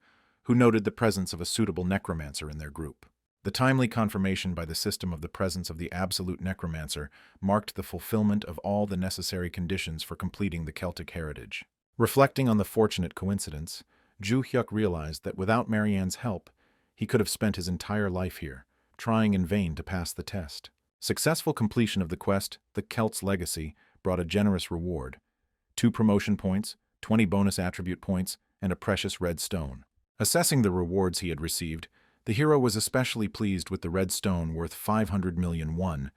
who noted the presence of a suitable necromancer in their group. The timely confirmation by the system of the presence of the Absolute Necromancer marked the fulfillment of all the necessary conditions for completing the Celtic heritage. Reflecting on the fortunate coincidence, Ju Hyuk realized that without Marianne's help, he could have spent his entire life here, trying in vain to pass the test. Successful completion of the quest, the Celt's Legacy, brought a generous reward: 2 promotion points, 20 bonus attribute points, and a precious red stone. Assessing the rewards he had received, the hero was especially pleased with the red stone worth 500 million won,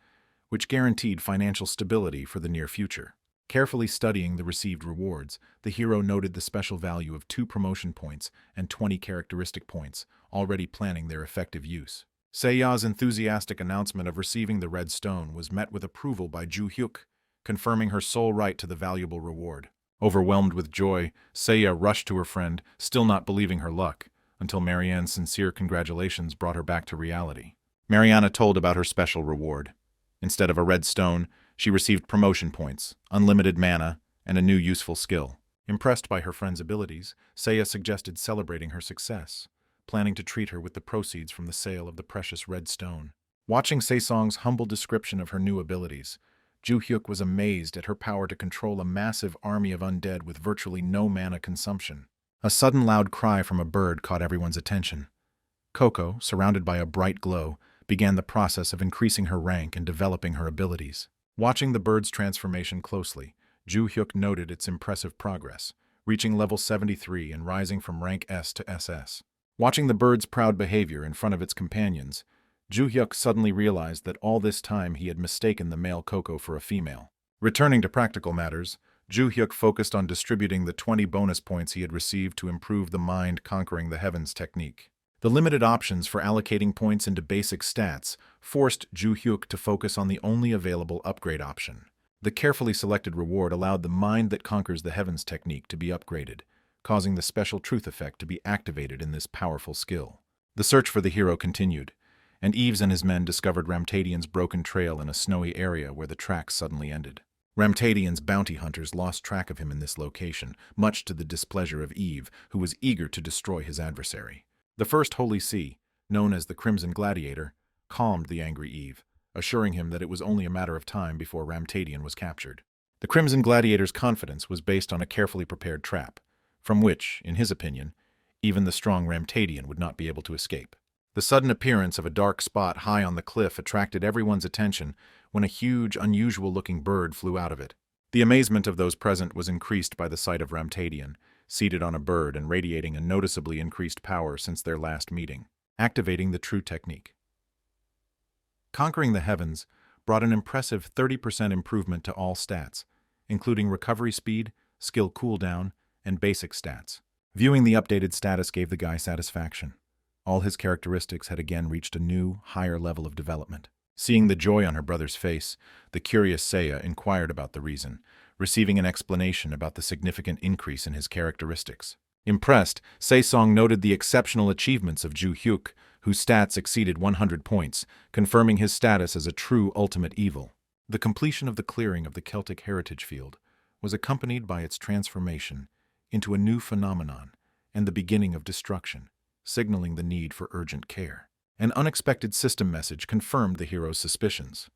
which guaranteed financial stability for the near future. Carefully studying the received rewards, the hero noted the special value of 2 promotion points and 20 characteristic points, already planning their effective use. Seiya's enthusiastic announcement of receiving the red stone was met with approval by Ju Hyuk, confirming her sole right to the valuable reward. Overwhelmed with joy, Seiya rushed to her friend, still not believing her luck, until Marianne's sincere congratulations brought her back to reality. Marianne told about her special reward. Instead of a red stone, she received promotion points, unlimited mana, and a new useful skill. Impressed by her friend's abilities, Seiya suggested celebrating her success, planning to treat her with the proceeds from the sale of the precious red stone. Watching Saesong's humble description of her new abilities, Ju Hyuk was amazed at her power to control a massive army of undead with virtually no mana consumption. A sudden loud cry from a bird caught everyone's attention. Coco, surrounded by a bright glow, began the process of increasing her rank and developing her abilities. Watching the bird's transformation closely, Ju Hyuk noted its impressive progress, reaching level 73 and rising from rank S to SS. Watching the bird's proud behavior in front of its companions, Ju Hyuk suddenly realized that all this time he had mistaken the male Coco for a female. Returning to practical matters, Ju Hyuk focused on distributing the 20 bonus points he had received to improve the mind conquering the heavens technique. The limited options for allocating points into basic stats forced Ju Hyuk to focus on the only available upgrade option. The carefully selected reward allowed the mind that conquers the heavens technique to be upgraded, causing the special truth effect to be activated in this powerful skill. The search for the hero continued, and Eves and his men discovered Ramtadian's broken trail in a snowy area where the tracks suddenly ended. Ramtadian's bounty hunters lost track of him in this location, much to the displeasure of Eve, who was eager to destroy his adversary. The First Holy See, known as the Crimson Gladiator, calmed the angry Eve, assuring him that it was only a matter of time before Ramtadian was captured. The Crimson Gladiator's confidence was based on a carefully prepared trap, from which, in his opinion, even the strong Ramtadian would not be able to escape. The sudden appearance of a dark spot high on the cliff attracted everyone's attention when a huge, unusual-looking bird flew out of it. The amazement of those present was increased by the sight of Ramtadian, seated on a bird and radiating a noticeably increased power since their last meeting. Activating the true technique. Conquering the heavens brought an impressive 30% improvement to all stats, including recovery speed, skill cooldown, and basic stats. Viewing the updated status gave the guy satisfaction. All his characteristics had again reached a new, higher level of development. Seeing the joy on her brother's face, the curious Seiya inquired about the reason, receiving an explanation about the significant increase in his characteristics. Impressed, Saesong noted the exceptional achievements of Ju Hyuk, whose stats exceeded 100 points, confirming his status as a true ultimate evil. The completion of the clearing of the Celtic heritage field was accompanied by its transformation into a new phenomenon and the beginning of destruction, signaling the need for urgent care. An unexpected system message confirmed the hero's suspicions.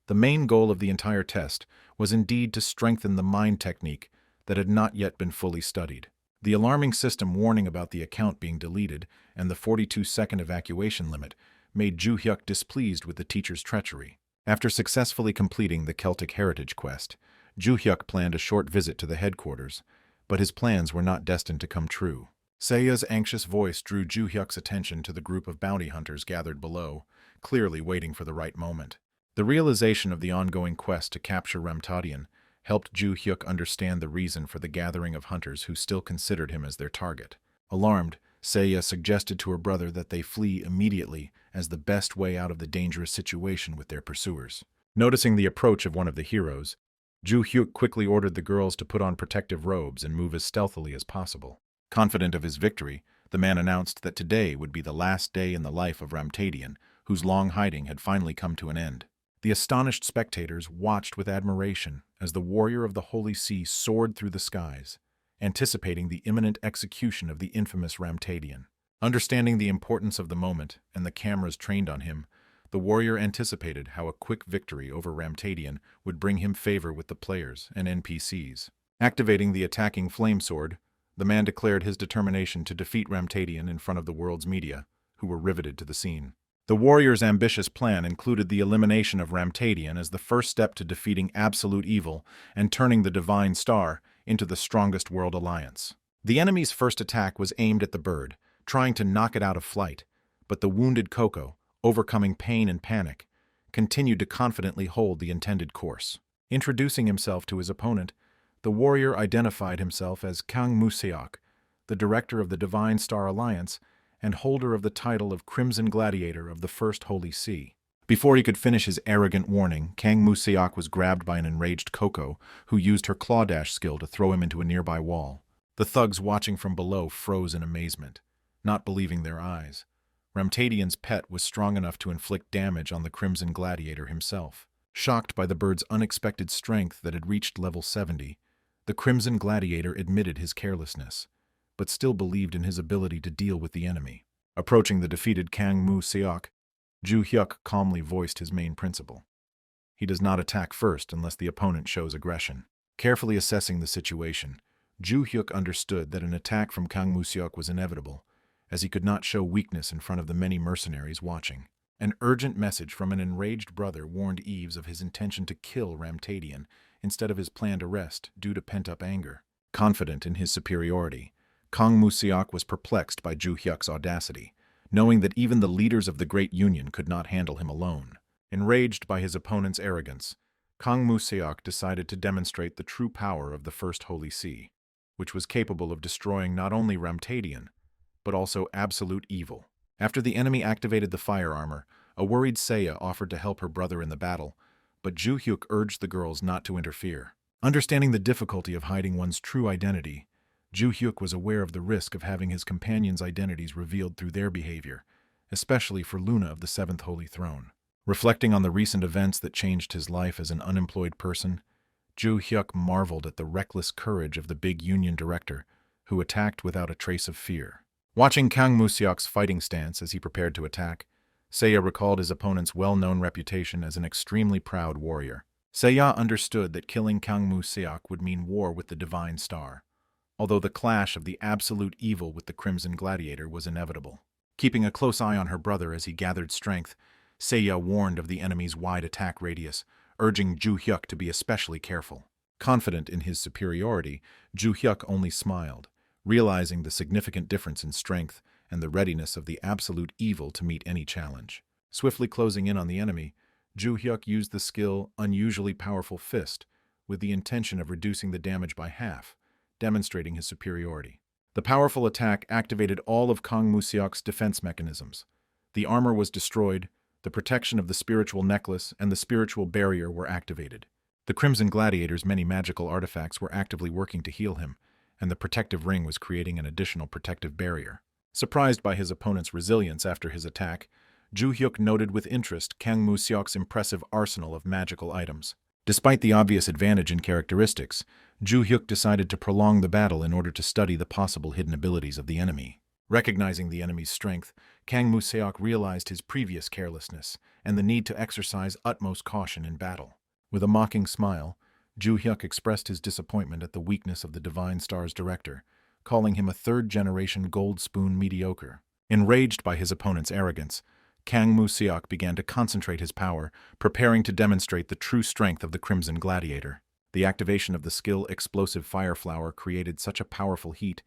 The main goal of the entire test was indeed to strengthen the mind technique that had not yet been fully studied. The alarming system warning about the account being deleted and the 42-second evacuation limit made Ju-hyuk displeased with the teacher's treachery. After successfully completing the Celtic Heritage quest, Ju-hyuk planned a short visit to the headquarters, but his plans were not destined to come true. Seiya's anxious voice drew Ju-hyuk's attention to the group of bounty hunters gathered below, clearly waiting for the right moment. The realization of the ongoing quest to capture Retaliation helped Ju-hyuk understand the reason for the gathering of hunters who still considered him as their target. Alarmed, Seiya suggested to her brother that they flee immediately as the best way out of the dangerous situation with their pursuers. Noticing the approach of one of the heroes, Ju-hyuk quickly ordered the girls to put on protective robes and move as stealthily as possible. Confident of his victory, the man announced that today would be the last day in the life of Retaliation, whose long hiding had finally come to an end. The astonished spectators watched with admiration as the warrior of the Holy See soared through the skies, anticipating the imminent execution of the infamous Retaliation. Understanding the importance of the moment and the cameras trained on him, the warrior anticipated how a quick victory over Retaliation would bring him favor with the players and NPCs. Activating the attacking flame sword, the man declared his determination to defeat Retaliation in front of the world's media, who were riveted to the scene. The warrior's ambitious plan included the elimination of Retaliation as the first step to defeating absolute evil and turning the Divine Star into the strongest world alliance. The enemy's first attack was aimed at the bird, trying to knock it out of flight, but the wounded Coco, overcoming pain and panic, continued to confidently hold the intended course. Introducing himself to his opponent, the warrior identified himself as Kang Museok, the director of the Divine Star Alliance and holder of the title of Crimson Gladiator of the First Holy See. Before he could finish his arrogant warning, Kang Museok was grabbed by an enraged Coco, who used her claw dash skill to throw him into a nearby wall. The thugs watching from below froze in amazement, not believing their eyes. Retaliation's pet was strong enough to inflict damage on the Crimson Gladiator himself. Shocked by the bird's unexpected strength that had reached level 70, the Crimson Gladiator admitted his carelessness, but still believed in his ability to deal with the enemy. Approaching the defeated Kang Museok, Ju-hyuk calmly voiced his main principle. He does not attack first unless the opponent shows aggression. Carefully assessing the situation, Ju-hyuk understood that an attack from Kang Museok was inevitable, as he could not show weakness in front of the many mercenaries watching. An urgent message from an enraged brother warned Eves of his intention to kill Retaliation instead of his planned arrest due to pent-up anger. Confident in his superiority, Kang Museok was perplexed by Ju-hyuk's audacity, knowing that even the leaders of the Great Union could not handle him alone. Enraged by his opponent's arrogance, Kang Museok decided to demonstrate the true power of the First Holy See, which was capable of destroying not only Retaliation, but also absolute evil. After the enemy activated the fire armor, a worried Seiya offered to help her brother in the battle, but Ju-hyuk urged the girls not to interfere. Understanding the difficulty of hiding one's true identity, Ju-hyuk was aware of the risk of having his companions' identities revealed through their behavior, especially for Luna of the Seventh Holy Throne. Reflecting on the recent events that changed his life as an unemployed person, Ju-hyuk marveled at the reckless courage of the big Union director, who attacked without a trace of fear. Watching Kang Museok's fighting stance as he prepared to attack, Seiya recalled his opponent's well-known reputation as an extremely proud warrior. Seiya understood that killing Kang Museok would mean war with the Divine Star, although the clash of the absolute evil with the Crimson Gladiator was inevitable. Keeping a close eye on her brother as he gathered strength, Seiya warned of the enemy's wide attack radius, urging Ju-hyuk to be especially careful. Confident in his superiority, Ju-hyuk only smiled, realizing the significant difference in strength and the readiness of the absolute evil to meet any challenge. Swiftly closing in on the enemy, Ju-hyuk used the skill Unusually Powerful Fist with the intention of reducing the damage by half, demonstrating his superiority. The powerful attack activated all of Kang Museok's defense mechanisms. The armor was destroyed, the protection of the spiritual necklace and the spiritual barrier were activated. The Crimson Gladiator's many magical artifacts were actively working to heal him, and the protective ring was creating an additional protective barrier. Surprised by his opponent's resilience after his attack, Ju-hyuk noted with interest Kang Museok's impressive arsenal of magical items. Despite the obvious advantage in characteristics, Ju-hyuk decided to prolong the battle in order to study the possible hidden abilities of the enemy. Recognizing the enemy's strength, Kang Museok realized his previous carelessness and the need to exercise utmost caution in battle. With a mocking smile, Ju Hyuk expressed his disappointment at the weakness of the Divine Star's director, calling him a third-generation gold spoon mediocre. Enraged by his opponent's arrogance, Kang Museok began to concentrate his power, preparing to demonstrate the true strength of the Crimson Gladiator. The activation of the skill Explosive Fire Flower created such a powerful heat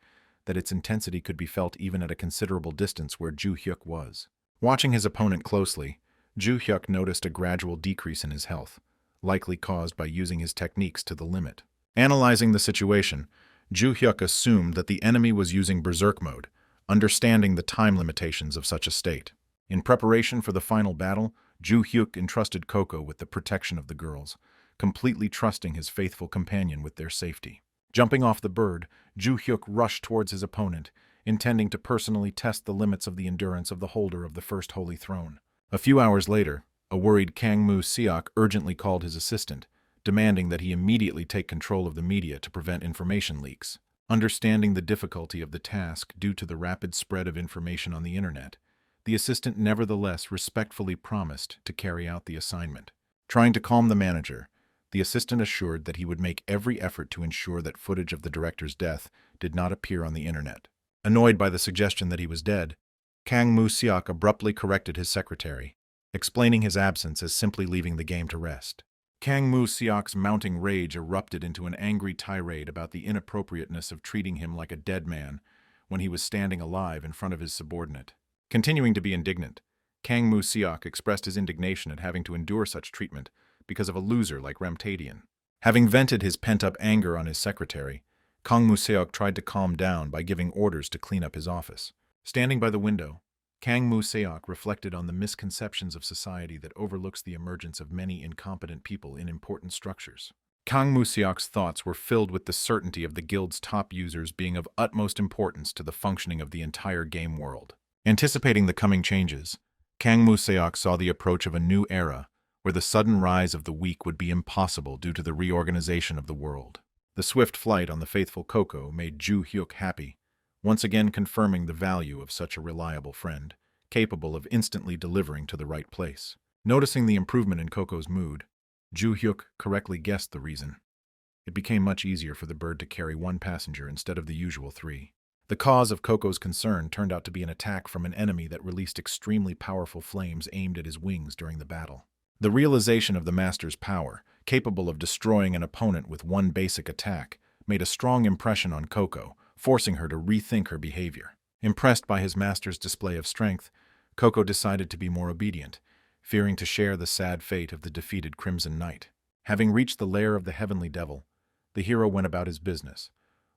that its intensity could be felt even at a considerable distance where Ju Hyuk was. Watching his opponent closely, Ju Hyuk noticed a gradual decrease in his health, likely caused by using his techniques to the limit. Analyzing the situation, Ju Hyuk assumed that the enemy was using Berserk mode, understanding the time limitations of such a state. In preparation for the final battle, Ju Hyuk entrusted Coco with the protection of the girls, completely trusting his faithful companion with their safety. Jumping off the bird, Ju Hyuk rushed towards his opponent, intending to personally test the limits of the endurance of the holder of the First Holy Throne. A few hours later, a worried Kang Museok urgently called his assistant, demanding that he immediately take control of the media to prevent information leaks. Understanding the difficulty of the task due to the rapid spread of information on the internet, the assistant nevertheless respectfully promised to carry out the assignment. Trying to calm the manager, the assistant assured that he would make every effort to ensure that footage of the director's death did not appear on the internet. Annoyed by the suggestion that he was dead, Kang Museok abruptly corrected his secretary, explaining his absence as simply leaving the game to rest. Kang Museok's mounting rage erupted into an angry tirade about the inappropriateness of treating him like a dead man when he was standing alive in front of his subordinate. Continuing to be indignant, Kang Museok expressed his indignation at having to endure such treatment because of a loser like Retaliation. Having vented his pent-up anger on his secretary, Kang Museok tried to calm down by giving orders to clean up his office. Standing by the window, Kang Museok reflected on the misconceptions of society that overlooks the emergence of many incompetent people in important structures. Kang Museok's thoughts were filled with the certainty of the guild's top users being of utmost importance to the functioning of the entire game world. Anticipating the coming changes, Kang Museok saw the approach of a new era where the sudden rise of the weak would be impossible due to the reorganization of the world. The swift flight on the faithful Coco made Ju Hyuk happy, once again confirming the value of such a reliable friend, capable of instantly delivering to the right place. Noticing the improvement in Coco's mood, Ju Hyuk correctly guessed the reason. It became much easier for the bird to carry one passenger instead of the usual 3. The cause of Coco's concern turned out to be an attack from an enemy that released extremely powerful flames aimed at his wings during the battle. The realization of the master's power, capable of destroying an opponent with one basic attack, made a strong impression on Coco, forcing her to rethink her behavior. Impressed by his master's display of strength, Coco decided to be more obedient, fearing to share the sad fate of the defeated Crimson Knight. Having reached the lair of the Heavenly Devil, the hero went about his business,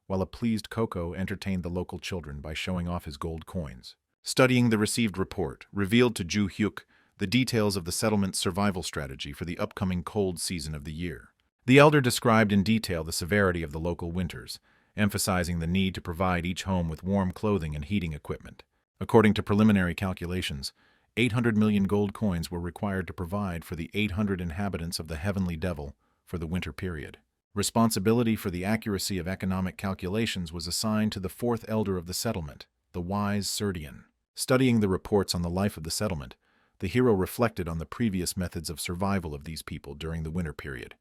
while a pleased Coco entertained the local children by showing off his gold coins. Studying the received report revealed to Ju Hyuk the details of the settlement's survival strategy for the upcoming cold season of the year. The elder described in detail the severity of the local winters, emphasizing the need to provide each home with warm clothing and heating equipment. According to preliminary calculations, 800 million gold coins were required to provide for the 800 inhabitants of the Heavenly Devil for the winter period. Responsibility for the accuracy of economic calculations was assigned to the fourth elder of the settlement, the wise Serdian. Studying the reports on the life of the settlement, the hero reflected on the previous methods of survival of these people during the winter period,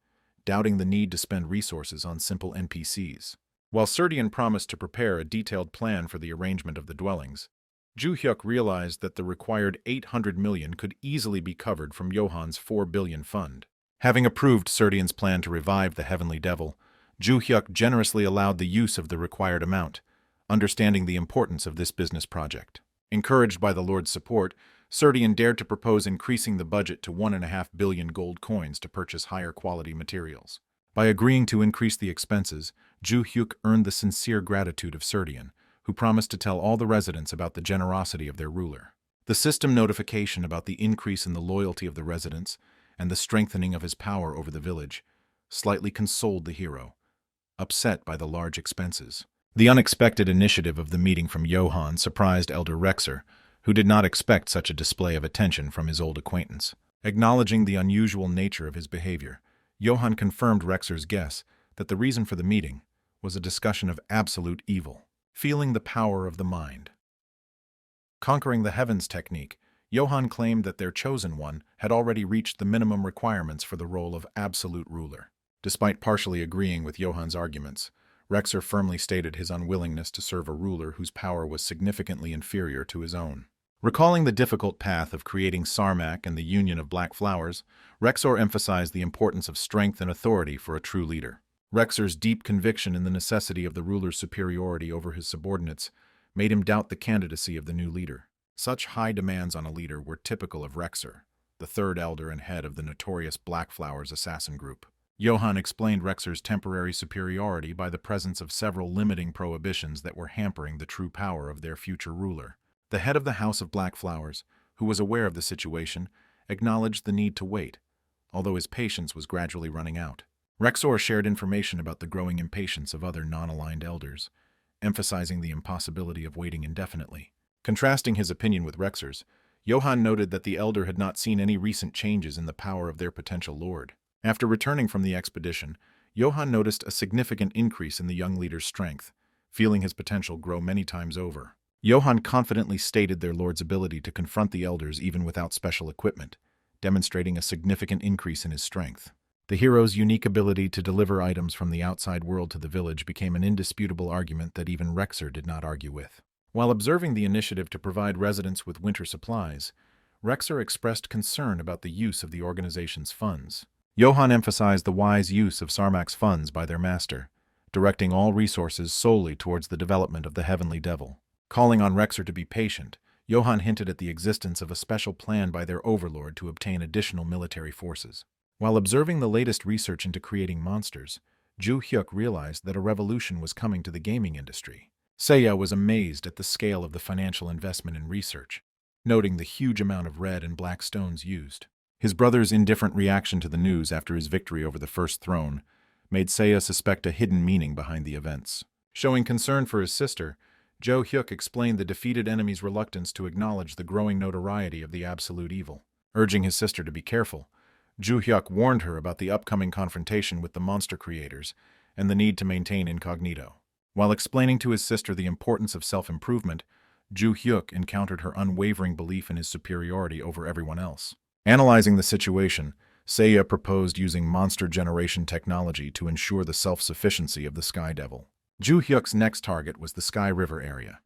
doubting the need to spend resources on simple NPCs. While Serdian promised to prepare a detailed plan for the arrangement of the dwellings, Ju Hyuk realized that the required 800 million could easily be covered from Johan's 4 billion fund. Having approved Serdian's plan to revive the Heavenly Devil, Ju Hyuk generously allowed the use of the required amount, understanding the importance of this business project. Encouraged by the Lord's support, Serdian dared to propose increasing the budget to 1.5 billion gold coins to purchase higher quality materials. By agreeing to increase the expenses, Ju Hyuk earned the sincere gratitude of Serdian, who promised to tell all the residents about the generosity of their ruler. The system notification about the increase in the loyalty of the residents and the strengthening of his power over the village slightly consoled the hero, upset by the large expenses. The unexpected initiative of the meeting from Johann surprised Elder Rexer, who did not expect such a display of attention from his old acquaintance. Acknowledging the unusual nature of his behavior, Johann confirmed Rexer's guess that the reason for the meeting was a discussion of absolute evil. Feeling the power of the mind, Conquering the Heavens technique, Johann claimed that their chosen one had already reached the minimum requirements for the role of absolute ruler. Despite partially agreeing with Johann's arguments, Rexer firmly stated his unwillingness to serve a ruler whose power was significantly inferior to his own. Recalling the difficult path of creating Sarmac and the Union of Black Flowers, Rexor emphasized the importance of strength and authority for a true leader. Rexer's deep conviction in the necessity of the ruler's superiority over his subordinates made him doubt the candidacy of the new leader. Such high demands on a leader were typical of Rexer, the third elder and head of the notorious Black Flowers assassin group. Johann explained Rexer's temporary superiority by the presence of several limiting prohibitions that were hampering the true power of their future ruler. The head of the House of Black Flowers, who was aware of the situation, acknowledged the need to wait, although his patience was gradually running out. Rexor shared information about the growing impatience of other non-aligned elders, emphasizing the impossibility of waiting indefinitely. Contrasting his opinion with Rexer's, Johann noted that the elder had not seen any recent changes in the power of their potential lord. After returning from the expedition, Johann noticed a significant increase in the young leader's strength, feeling his potential grow many times over. Johann confidently stated their lord's ability to confront the elders even without special equipment, demonstrating a significant increase in his strength. The hero's unique ability to deliver items from the outside world to the village became an indisputable argument that even Rexer did not argue with. While observing the initiative to provide residents with winter supplies, Rexer expressed concern about the use of the organization's funds. Johann emphasized the wise use of Sarmac's funds by their master, directing all resources solely towards the development of the Heavenly Devil. Calling on Rexer to be patient, Johann hinted at the existence of a special plan by their overlord to obtain additional military forces. While observing the latest research into creating monsters, Ju Hyuk realized that a revolution was coming to the gaming industry. Seiya was amazed at the scale of the financial investment in research, noting the huge amount of red and black stones used. His brother's indifferent reaction to the news after his victory over the First Throne made Seiya suspect a hidden meaning behind the events. Showing concern for his sister, Jo Hyuk explained the defeated enemy's reluctance to acknowledge the growing notoriety of the absolute evil. Urging his sister to be careful, Ju Hyuk warned her about the upcoming confrontation with the monster creators and the need to maintain incognito. While explaining to his sister the importance of self-improvement, Ju Hyuk encountered her unwavering belief in his superiority over everyone else. Analyzing the situation, Seiya proposed using monster generation technology to ensure the self-sufficiency of the Sky Devil. Ju Hyuk's next target was the Sky River area,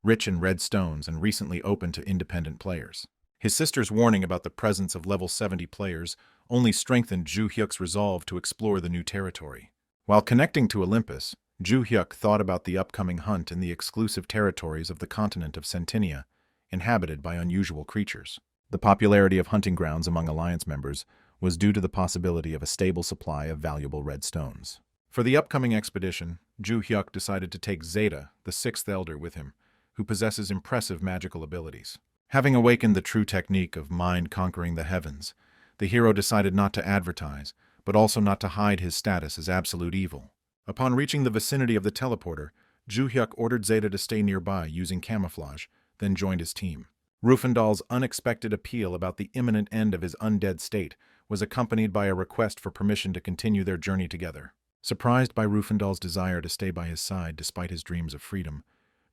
rich in red stones and recently open to independent players. His sister's warning about the presence of level 70 players only strengthened Ju Hyuk's resolve to explore the new territory. While connecting to Olympus, Ju Hyuk thought about the upcoming hunt in the exclusive territories of the continent of Sentinia, inhabited by unusual creatures. The popularity of hunting grounds among Alliance members was due to the possibility of a stable supply of valuable red stones. For the upcoming expedition, Ju Hyuk decided to take Zeta, the sixth elder, with him, who possesses impressive magical abilities. Having awakened the true technique of mind conquering the heavens, the hero decided not to advertise, but also not to hide his status as absolute evil. Upon reaching the vicinity of the teleporter, Ju Hyuk ordered Zeta to stay nearby using camouflage, then joined his team. Rufandal's unexpected appeal about the imminent end of his undead state was accompanied by a request for permission to continue their journey together. Surprised by Rufandal's desire to stay by his side despite his dreams of freedom,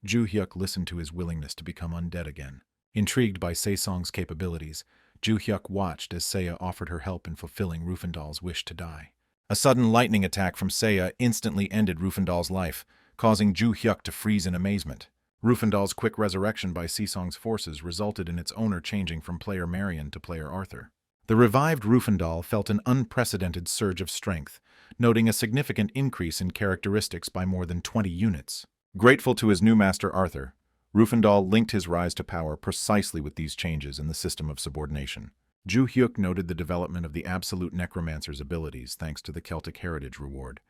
Ju Hyuk listened to his willingness to become undead again. Intrigued by Saesong's capabilities, Ju Hyuk watched as Seiya offered her help in fulfilling Rufandal's wish to die. A sudden lightning attack from Seiya instantly ended Rufandal's life, causing Ju Hyuk to freeze in amazement. Rufandal's quick resurrection by Saesong's forces resulted in its owner changing from player Marion to player Arthur. The revived Rufandal felt an unprecedented surge of strength, noting a significant increase in characteristics by more than 20 units. Grateful to his new master Arthur, Rufandal linked his rise to power precisely with these changes in the system of subordination. Ju Hyuk noted the development of the Absolute Necromancer's abilities thanks to the Celtic Heritage reward,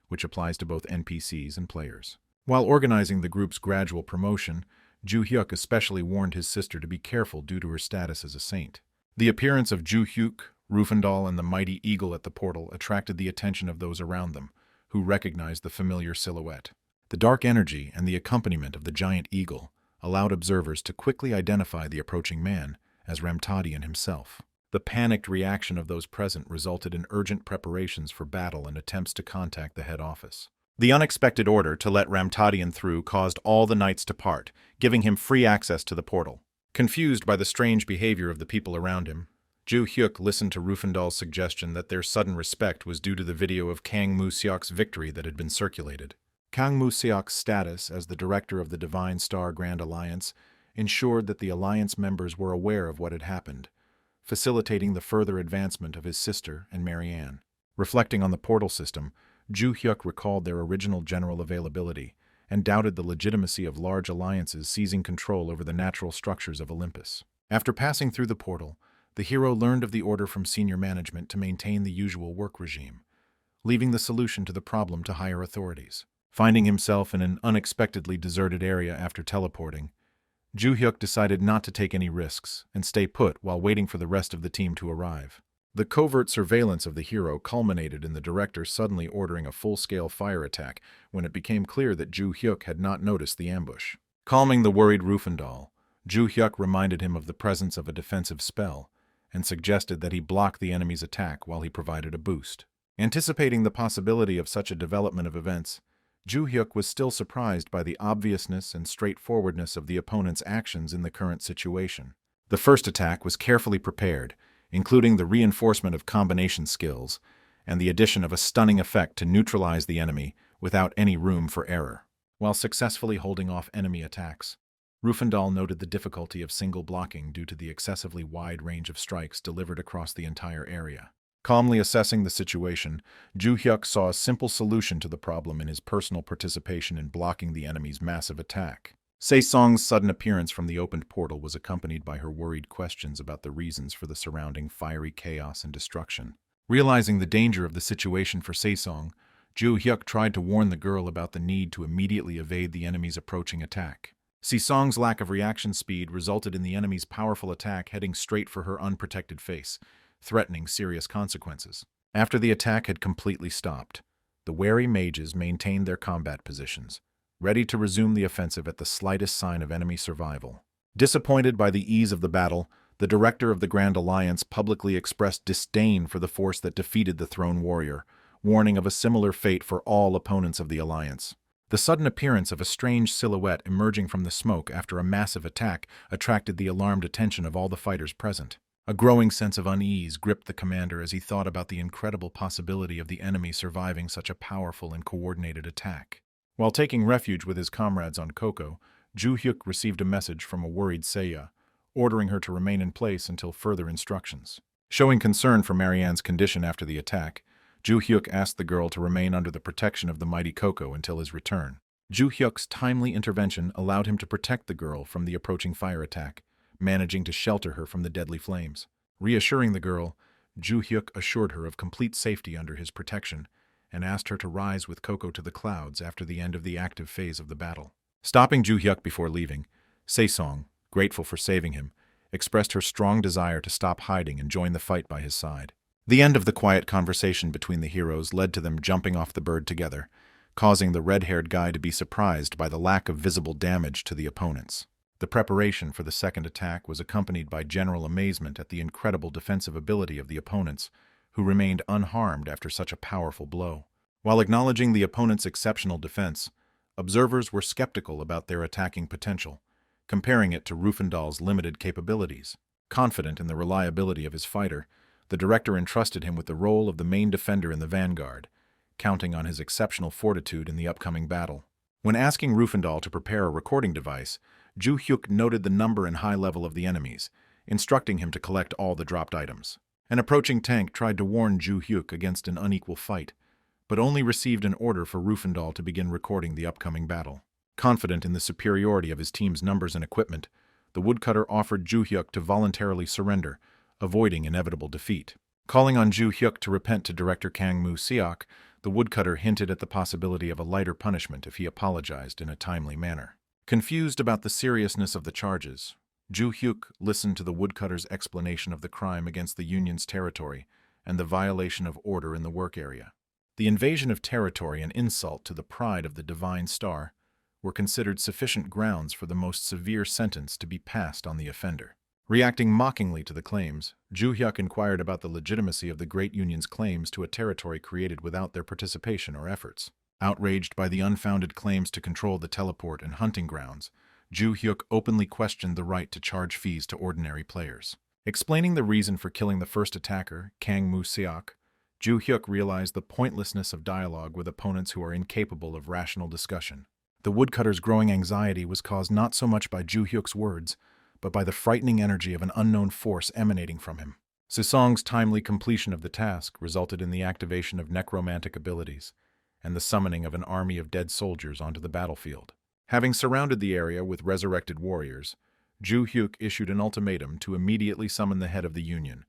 which applies to both NPCs and players. While organizing the group's gradual promotion, Ju Hyuk especially warned his sister to be careful due to her status as a saint. The appearance of Ju Hyuk, Rufandal, and the mighty eagle at the portal attracted the attention of those around them, who recognized the familiar silhouette. The dark energy and the accompaniment of the giant eagle allowed observers to quickly identify the approaching man as Ramtadian himself. The panicked reaction of those present resulted in urgent preparations for battle and attempts to contact the head office. The unexpected order to let Ramtadian through caused all the knights to part, giving him free access to the portal. Confused by the strange behavior of the people around him, Ju Hyuk listened to Rufandal's suggestion that their sudden respect was due to the video of Kang Mu-seok's victory that had been circulated. Kang Mu-seok's status as the director of the Divine Star Grand Alliance ensured that the alliance members were aware of what had happened, facilitating the further advancement of his sister and Marianne. Reflecting on the portal system, Ju Hyuk recalled their original general availability and doubted the legitimacy of large alliances seizing control over the natural structures of Olympus. After passing through the portal, the hero learned of the order from senior management to maintain the usual work regime, leaving the solution to the problem to higher authorities. Finding himself in an unexpectedly deserted area after teleporting, Ju Hyuk decided not to take any risks and stay put while waiting for the rest of the team to arrive. The covert surveillance of the hero culminated in the director suddenly ordering a full-scale fire attack when it became clear that Ju Hyuk had not noticed the ambush. Calming the worried Rufandal, Ju Hyuk reminded him of the presence of a defensive spell and suggested that he block the enemy's attack while he provided a boost. Anticipating the possibility of such a development of events, Ju Hyuk was still surprised by the obviousness and straightforwardness of the opponent's actions in the current situation. The first attack was carefully prepared, including the reinforcement of combination skills and the addition of a stunning effect to neutralize the enemy without any room for error. While successfully holding off enemy attacks, Rufandal noted the difficulty of single blocking due to the excessively wide range of strikes delivered across the entire area. Calmly assessing the situation, Ju Hyuk saw a simple solution to the problem in his personal participation in blocking the enemy's massive attack. Se-song's sudden appearance from the opened portal was accompanied by her worried questions about the reasons for the surrounding fiery chaos and destruction. Realizing the danger of the situation for Se-song, Ju Hyuk tried to warn the girl about the need to immediately evade the enemy's approaching attack. Se-song's lack of reaction speed resulted in the enemy's powerful attack heading straight for her unprotected face, threatening serious consequences. After the attack had completely stopped, the wary mages maintained their combat positions, ready to resume the offensive at the slightest sign of enemy survival. Disappointed by the ease of the battle, the director of the Grand Alliance publicly expressed disdain for the force that defeated the Throne Warrior, warning of a similar fate for all opponents of the alliance. The sudden appearance of a strange silhouette emerging from the smoke after a massive attack attracted the alarmed attention of all the fighters present. A growing sense of unease gripped the commander as he thought about the incredible possibility of the enemy surviving such a powerful and coordinated attack. While taking refuge with his comrades on Koko, Ju Hyuk received a message from a worried Seiya, ordering her to remain in place until further instructions. Showing concern for Marianne's condition after the attack, Ju Hyuk asked the girl to remain under the protection of the mighty Koko until his return. Ju Hyuk's timely intervention allowed him to protect the girl from the approaching fire attack, managing to shelter her from the deadly flames. Reassuring the girl, Ju Hyuk assured her of complete safety under his protection and asked her to rise with Koko to the clouds after the end of the active phase of the battle. Stopping Ju Hyuk before leaving, Se-song, grateful for saving him, expressed her strong desire to stop hiding and join the fight by his side. The end of the quiet conversation between the heroes led to them jumping off the bird together, causing the red-haired guy to be surprised by the lack of visible damage to the opponents. The preparation for the second attack was accompanied by general amazement at the incredible defensive ability of the opponents, who remained unharmed after such a powerful blow. While acknowledging the opponent's exceptional defense, observers were skeptical about their attacking potential, comparing it to Rufandal's limited capabilities. Confident in the reliability of his fighter, the director entrusted him with the role of the main defender in the vanguard, counting on his exceptional fortitude in the upcoming battle. When asking Rufandal to prepare a recording device, Ju Hyuk noted the number and high level of the enemies, instructing him to collect all the dropped items. An approaching tank tried to warn Ju Hyuk against an unequal fight, but only received an order for Rufandal to begin recording the upcoming battle. Confident in the superiority of his team's numbers and equipment, the woodcutter offered Ju Hyuk to voluntarily surrender, avoiding inevitable defeat. Calling on Ju Hyuk to repent to director Kang Mu-seok, the woodcutter hinted at the possibility of a lighter punishment if he apologized in a timely manner. Confused about the seriousness of the charges, Ju Hyuk listened to the woodcutter's explanation of the crime against the Union's territory and the violation of order in the work area. The invasion of territory and insult to the pride of the Divine Star were considered sufficient grounds for the most severe sentence to be passed on the offender. Reacting mockingly to the claims, Ju Hyuk inquired about the legitimacy of the Great Union's claims to a territory created without their participation or efforts. Outraged by the unfounded claims to control the teleport and hunting grounds, Ju Hyuk openly questioned the right to charge fees to ordinary players. Explaining the reason for killing the first attacker, Kang Mu-seok, Ju Hyuk realized the pointlessness of dialogue with opponents who are incapable of rational discussion. The woodcutter's growing anxiety was caused not so much by Ju Hyuk's words, but by the frightening energy of an unknown force emanating from him. Sesong's timely completion of the task resulted in the activation of necromantic abilities and the summoning of an army of dead soldiers onto the battlefield. Having surrounded the area with resurrected warriors, Ju Hyuk issued an ultimatum to immediately summon the head of the Union,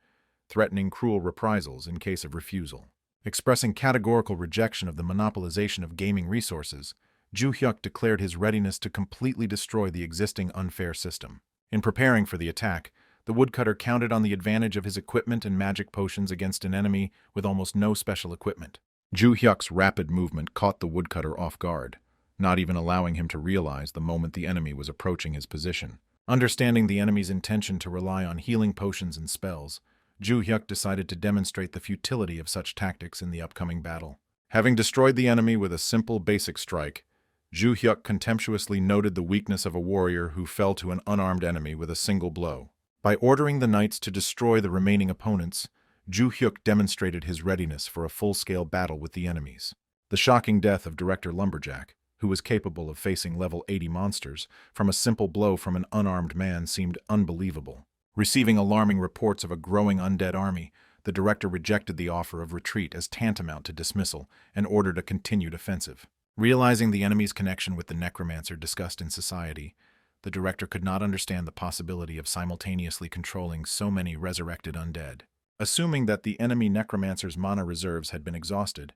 threatening cruel reprisals in case of refusal. Expressing categorical rejection of the monopolization of gaming resources, Ju Hyuk declared his readiness to completely destroy the existing unfair system. In preparing for the attack, the woodcutter counted on the advantage of his equipment and magic potions against an enemy with almost no special equipment. Ju Hyuk's rapid movement caught the woodcutter off guard, not even allowing him to realize the moment the enemy was approaching his position. Understanding the enemy's intention to rely on healing potions and spells, Ju Hyuk decided to demonstrate the futility of such tactics in the upcoming battle. Having destroyed the enemy with a simple basic strike, Ju Hyuk contemptuously noted the weakness of a warrior who fell to an unarmed enemy with a single blow. By ordering the knights to destroy the remaining opponents, Ju Hyuk demonstrated his readiness for a full-scale battle with the enemies. The shocking death of Director Lumberjack, who was capable of facing level 80 monsters, from a simple blow from an unarmed man seemed unbelievable. Receiving alarming reports of a growing undead army, the director rejected the offer of retreat as tantamount to dismissal and ordered a continued offensive. Realizing the enemy's connection with the necromancer discussed in society, the director could not understand the possibility of simultaneously controlling so many resurrected undead. Assuming that the enemy necromancer's mana reserves had been exhausted,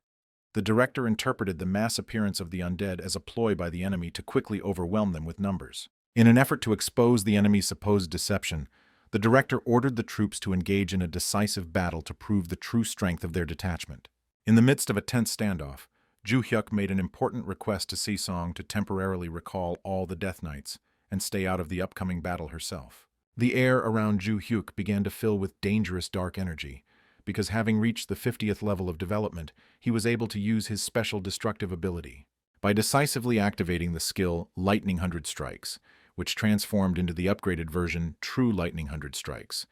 the director interpreted the mass appearance of the undead as a ploy by the enemy to quickly overwhelm them with numbers. In an effort to expose the enemy's supposed deception, the director ordered the troops to engage in a decisive battle to prove the true strength of their detachment. In the midst of a tense standoff, Ju Hyuk made an important request to Sesong to temporarily recall all the Death Knights and stay out of the upcoming battle herself. The air around Ju Hyuk began to fill with dangerous dark energy, because having reached the 50th level of development, he was able to use his special destructive ability. By decisively activating the skill Lightning 100 Strikes, which transformed into the upgraded version True Lightning 100 Strikes,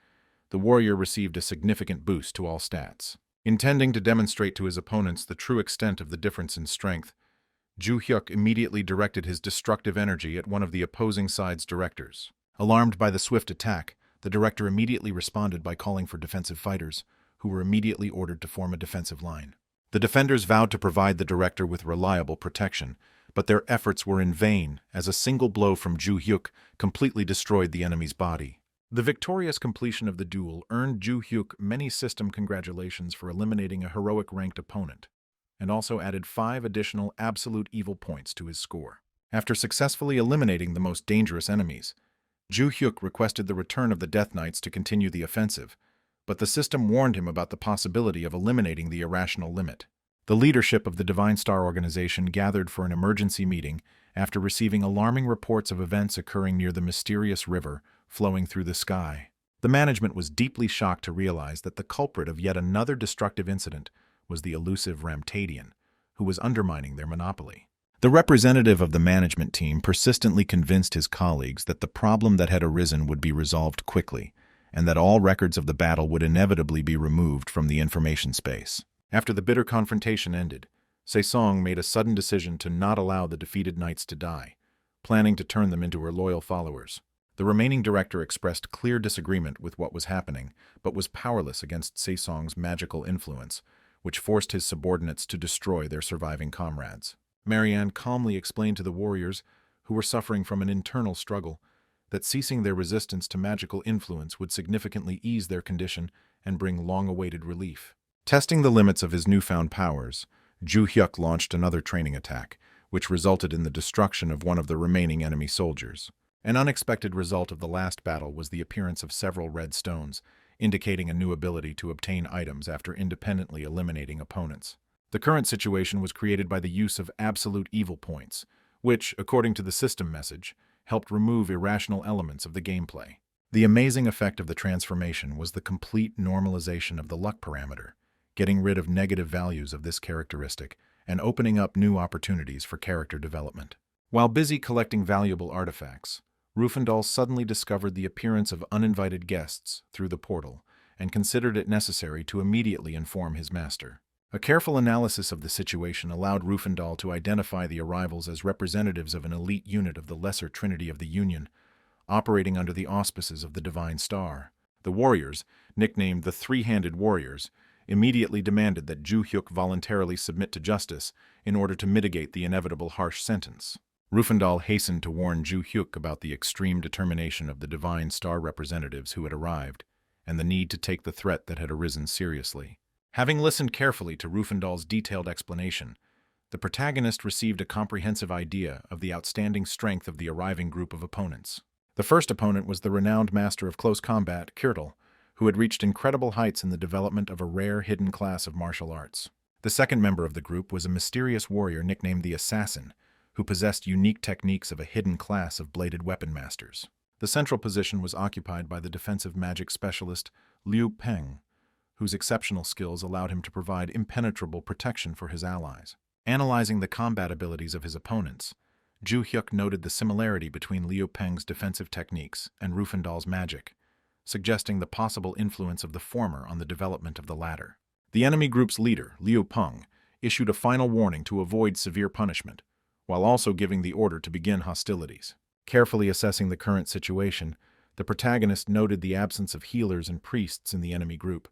the warrior received a significant boost to all stats. Intending to demonstrate to his opponents the true extent of the difference in strength, Ju Hyuk immediately directed his destructive energy at one of the opposing side's directors. Alarmed by the swift attack, the director immediately responded by calling for defensive fighters, who were immediately ordered to form a defensive line. The defenders vowed to provide the director with reliable protection, but their efforts were in vain as a single blow from Ju Hyuk completely destroyed the enemy's body. The victorious completion of the duel earned Ju Hyuk many system congratulations for eliminating a heroic ranked opponent, and also added 5 additional absolute evil points to his score. After successfully eliminating the most dangerous enemies, Ju Hyuk requested the return of the Death Knights to continue the offensive, but the system warned him about the possibility of eliminating the irrational limit. The leadership of the Divine Star organization gathered for an emergency meeting after receiving alarming reports of events occurring near the mysterious river flowing through the sky. The management was deeply shocked to realize that the culprit of yet another destructive incident was the elusive Ramtadian, who was undermining their monopoly. The representative of the management team persistently convinced his colleagues that the problem that had arisen would be resolved quickly, and that all records of the battle would inevitably be removed from the information space. After the bitter confrontation ended, Sesong made a sudden decision to not allow the defeated knights to die, planning to turn them into her loyal followers. The remaining director expressed clear disagreement with what was happening, but was powerless against Sesong's magical influence, which forced his subordinates to destroy their surviving comrades. Marianne calmly explained to the warriors, who were suffering from an internal struggle, that ceasing their resistance to magical influence would significantly ease their condition and bring long-awaited relief. Testing the limits of his newfound powers, Ju Hyuk launched another training attack, which resulted in the destruction of one of the remaining enemy soldiers. An unexpected result of the last battle was the appearance of several red stones, indicating a new ability to obtain items after independently eliminating opponents. The current situation was created by the use of absolute evil points, which, according to the system message, helped remove irrational elements of the gameplay. The amazing effect of the transformation was the complete normalization of the luck parameter, getting rid of negative values of this characteristic and opening up new opportunities for character development. While busy collecting valuable artifacts, Rufandal suddenly discovered the appearance of uninvited guests through the portal and considered it necessary to immediately inform his master. A careful analysis of the situation allowed Rufandal to identify the arrivals as representatives of an elite unit of the Lesser Trinity of the Union, operating under the auspices of the Divine Star. The warriors, nicknamed the Three-Handed Warriors, immediately demanded that Ju Hyuk voluntarily submit to justice in order to mitigate the inevitable harsh sentence. Rufandal hastened to warn Ju Hyuk about the extreme determination of the Divine Star representatives who had arrived, and the need to take the threat that had arisen seriously. Having listened carefully to Rufandal's detailed explanation, the protagonist received a comprehensive idea of the outstanding strength of the arriving group of opponents. The first opponent was the renowned master of close combat, Kirtle, who had reached incredible heights in the development of a rare hidden class of martial arts. The second member of the group was a mysterious warrior nicknamed the Assassin, who possessed unique techniques of a hidden class of bladed weapon masters. The central position was occupied by the defensive magic specialist Liu Peng, whose exceptional skills allowed him to provide impenetrable protection for his allies. Analyzing the combat abilities of his opponents, Ju Hyuk noted the similarity between Liu Peng's defensive techniques and Rufandal's magic, suggesting the possible influence of the former on the development of the latter. The enemy group's leader, Liu Peng, issued a final warning to avoid severe punishment, while also giving the order to begin hostilities. Carefully assessing the current situation, the protagonist noted the absence of healers and priests in the enemy group,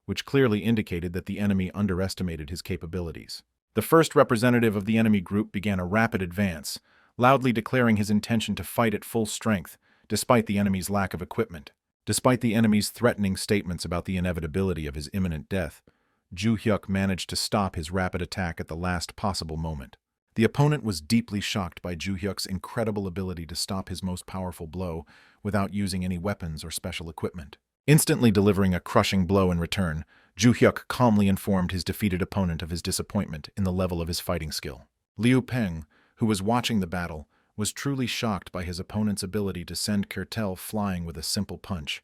which clearly indicated that the enemy underestimated his capabilities. The first representative of the enemy group began a rapid advance, loudly declaring his intention to fight at full strength, despite the enemy's lack of equipment. Despite the enemy's threatening statements about the inevitability of his imminent death, Ju Hyuk managed to stop his rapid attack at the last possible moment. The opponent was deeply shocked by Ju Hyuk's incredible ability to stop his most powerful blow without using any weapons or special equipment. Instantly delivering a crushing blow in return, Ju Hyuk calmly informed his defeated opponent of his disappointment in the level of his fighting skill. Liu Peng, who was watching the battle, was truly shocked by his opponent's ability to send Kirtle flying with a simple punch,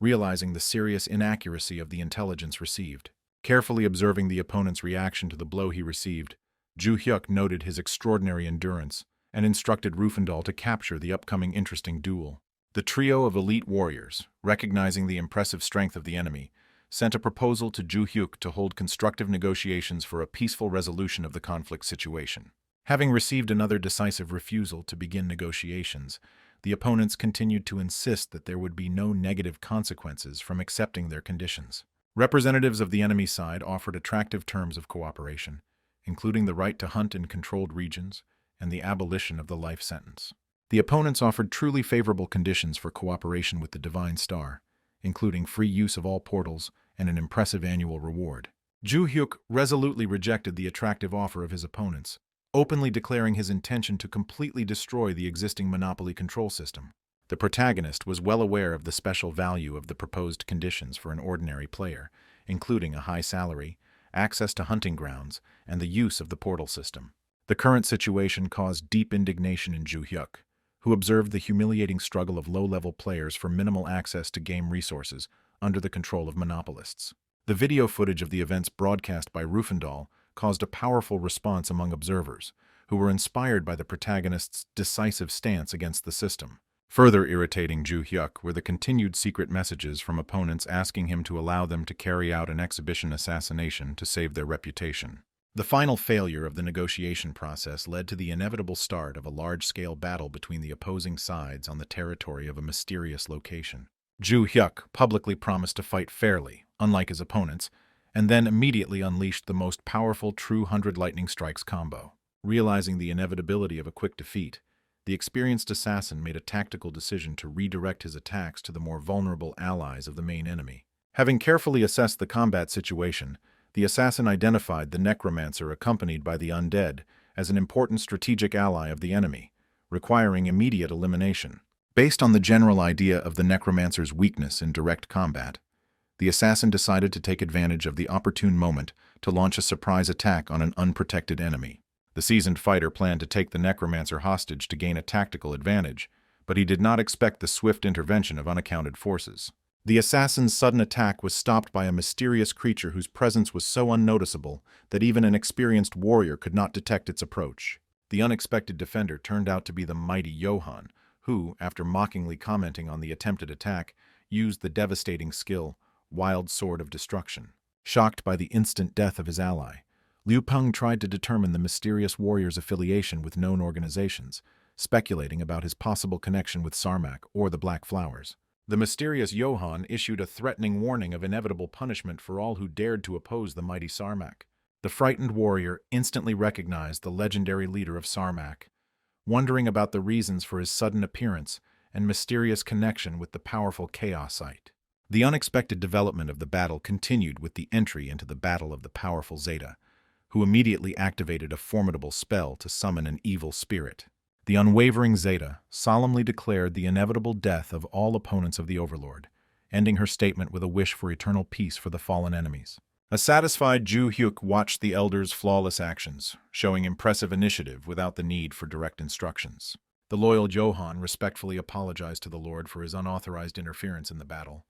realizing the serious inaccuracy of the intelligence received. Carefully observing the opponent's reaction to the blow he received, Ju Hyuk noted his extraordinary endurance and instructed Rufandal to capture the upcoming interesting duel. The trio of elite warriors, recognizing the impressive strength of the enemy, sent a proposal to Ju Hyuk to hold constructive negotiations for a peaceful resolution of the conflict situation. Having received another decisive refusal to begin negotiations, the opponents continued to insist that there would be no negative consequences from accepting their conditions. Representatives of the enemy side offered attractive terms of cooperation, including the right to hunt in controlled regions and the abolition of the life sentence. The opponents offered truly favorable conditions for cooperation with the Divine Star, including free use of all portals and an impressive annual reward. Ju Hyuk resolutely rejected the attractive offer of his opponents, openly declaring his intention to completely destroy the existing monopoly control system. The protagonist was well aware of the special value of the proposed conditions for an ordinary player, including a high salary, access to hunting grounds, and the use of the portal system. The current situation caused deep indignation in Ju Hyuk, who observed the humiliating struggle of low-level players for minimal access to game resources under the control of monopolists. The video footage of the events broadcast by Rufandal caused a powerful response among observers, who were inspired by the protagonist's decisive stance against the system. Further irritating Ju Hyuk were the continued secret messages from opponents asking him to allow them to carry out an exhibition assassination to save their reputation. The final failure of the negotiation process led to the inevitable start of a large-scale battle between the opposing sides on the territory of a mysterious location. Ju Hyuk publicly promised to fight fairly, unlike his opponents, and then immediately unleashed the most powerful true 100 lightning strikes combo. Realizing the inevitability of a quick defeat, the experienced assassin made a tactical decision to redirect his attacks to the more vulnerable allies of the main enemy. Having carefully assessed the combat situation, the assassin identified the necromancer accompanied by the undead as an important strategic ally of the enemy, requiring immediate elimination. Based on the general idea of the necromancer's weakness in direct combat, the assassin decided to take advantage of the opportune moment to launch a surprise attack on an unprotected enemy. The seasoned fighter planned to take the necromancer hostage to gain a tactical advantage, but he did not expect the swift intervention of unaccounted forces. The assassin's sudden attack was stopped by a mysterious creature whose presence was so unnoticeable that even an experienced warrior could not detect its approach. The unexpected defender turned out to be the mighty Johann, who, after mockingly commenting on the attempted attack, used the devastating skill, Wild Sword of Destruction. Shocked by the instant death of his ally, Liu Peng tried to determine the mysterious warrior's affiliation with known organizations, speculating about his possible connection with Sarmac or the Black Flowers. The mysterious Johann issued a threatening warning of inevitable punishment for all who dared to oppose the mighty Sarmac. The frightened warrior instantly recognized the legendary leader of Sarmac, wondering about the reasons for his sudden appearance and mysterious connection with the powerful Chaosite. The unexpected development of the battle continued with the entry into the battle of the powerful Zeta, who immediately activated a formidable spell to summon an evil spirit. The unwavering Zeta solemnly declared the inevitable death of all opponents of the Overlord, ending her statement with a wish for eternal peace for the fallen enemies. A satisfied Ju Hyuk watched the elders' flawless actions, showing impressive initiative without the need for direct instructions. The loyal Johann respectfully apologized to the Lord for his unauthorized interference in the battle,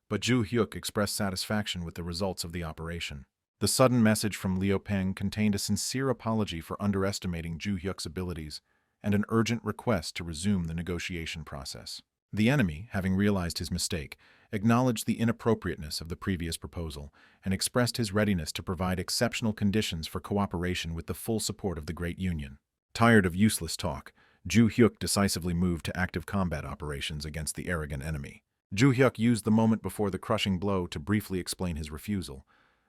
but Ju Hyuk expressed satisfaction with the results of the operation. The sudden message from Liu Peng contained a sincere apology for underestimating Ju Hyuk's abilities and an urgent request to resume the negotiation process. The enemy, having realized his mistake, acknowledged the inappropriateness of the previous proposal and expressed his readiness to provide exceptional conditions for cooperation with the full support of the Great Union. Tired of useless talk, Ju Hyuk decisively moved to active combat operations against the arrogant enemy. Ju Hyuk used the moment before the crushing blow to briefly explain his refusal,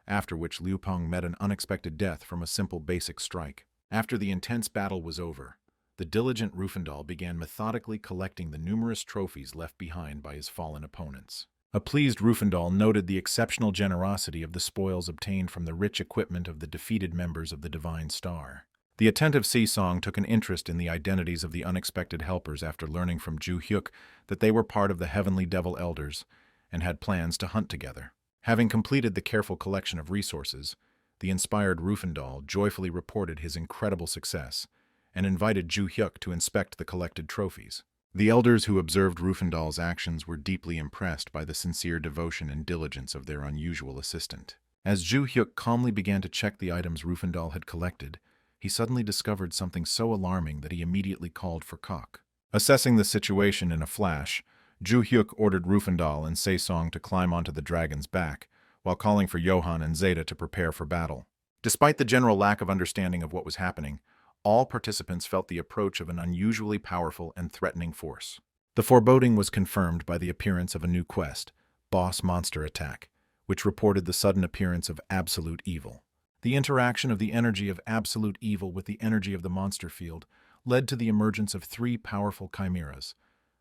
after which Liu Peng met an unexpected death from a simple basic strike. After the intense battle was over, the diligent Rufandal began methodically collecting the numerous trophies left behind by his fallen opponents. A pleased Rufandal noted the exceptional generosity of the spoils obtained from the rich equipment of the defeated members of the Divine Star. The attentive Song took an interest in the identities of the unexpected helpers after learning from Ju Hyuk that they were part of the Heavenly Devil Elders and had plans to hunt together. Having completed the careful collection of resources, the inspired Rufandal joyfully reported his incredible success and invited Ju Hyuk to inspect the collected trophies. The elders who observed Rufandal's actions were deeply impressed by the sincere devotion and diligence of their unusual assistant. As Ju Hyuk calmly began to check the items Rufandal had collected, he suddenly discovered something so alarming that he immediately called for Kok. Assessing the situation in a flash, Ju Hyuk ordered Rufandal and Song to climb onto the dragon's back, while calling for Johann and Zeta to prepare for battle. Despite the general lack of understanding of what was happening, all participants felt the approach of an unusually powerful and threatening force. The foreboding was confirmed by the appearance of a new quest, Boss Monster Attack, which reported the sudden appearance of absolute evil. The interaction of the energy of absolute evil with the energy of the monster field led to the emergence of 3 powerful chimeras,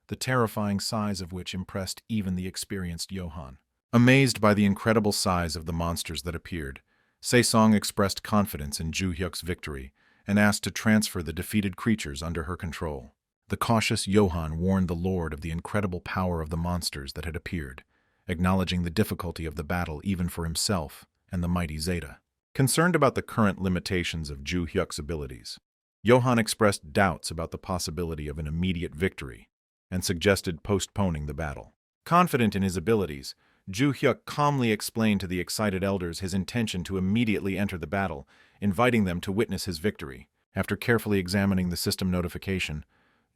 the terrifying size of which impressed even the experienced Johann. Amazed by the incredible size of the monsters that appeared, Song expressed confidence in Ju Hyuk's victory and asked to transfer the defeated creatures under her control. The cautious Johann warned the Lord of the incredible power of the monsters that had appeared, acknowledging the difficulty of the battle even for himself and the mighty Zeta. Concerned about the current limitations of Ju Hyuk's abilities, Johann expressed doubts about the possibility of an immediate victory and suggested postponing the battle. Confident in his abilities, Ju Hyuk calmly explained to the excited elders his intention to immediately enter the battle, inviting them to witness his victory. After carefully examining the system notification,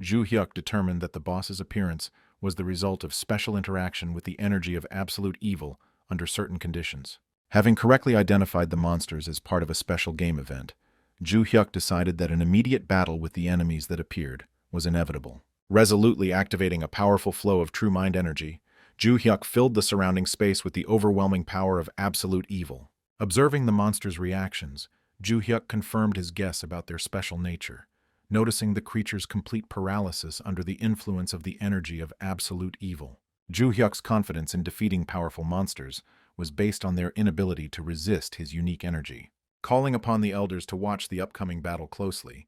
Ju Hyuk determined that the boss's appearance was the result of special interaction with the energy of absolute evil under certain conditions. Having correctly identified the monsters as part of a special game event, Ju Hyuk decided that an immediate battle with the enemies that appeared was inevitable. Resolutely activating a powerful flow of true mind energy, Ju Hyuk filled the surrounding space with the overwhelming power of absolute evil. Observing the monsters' reactions, Ju Hyuk confirmed his guess about their special nature, noticing the creature's complete paralysis under the influence of the energy of absolute evil. Ju Hyuk's confidence in defeating powerful monsters was based on their inability to resist his unique energy. Calling upon the elders to watch the upcoming battle closely,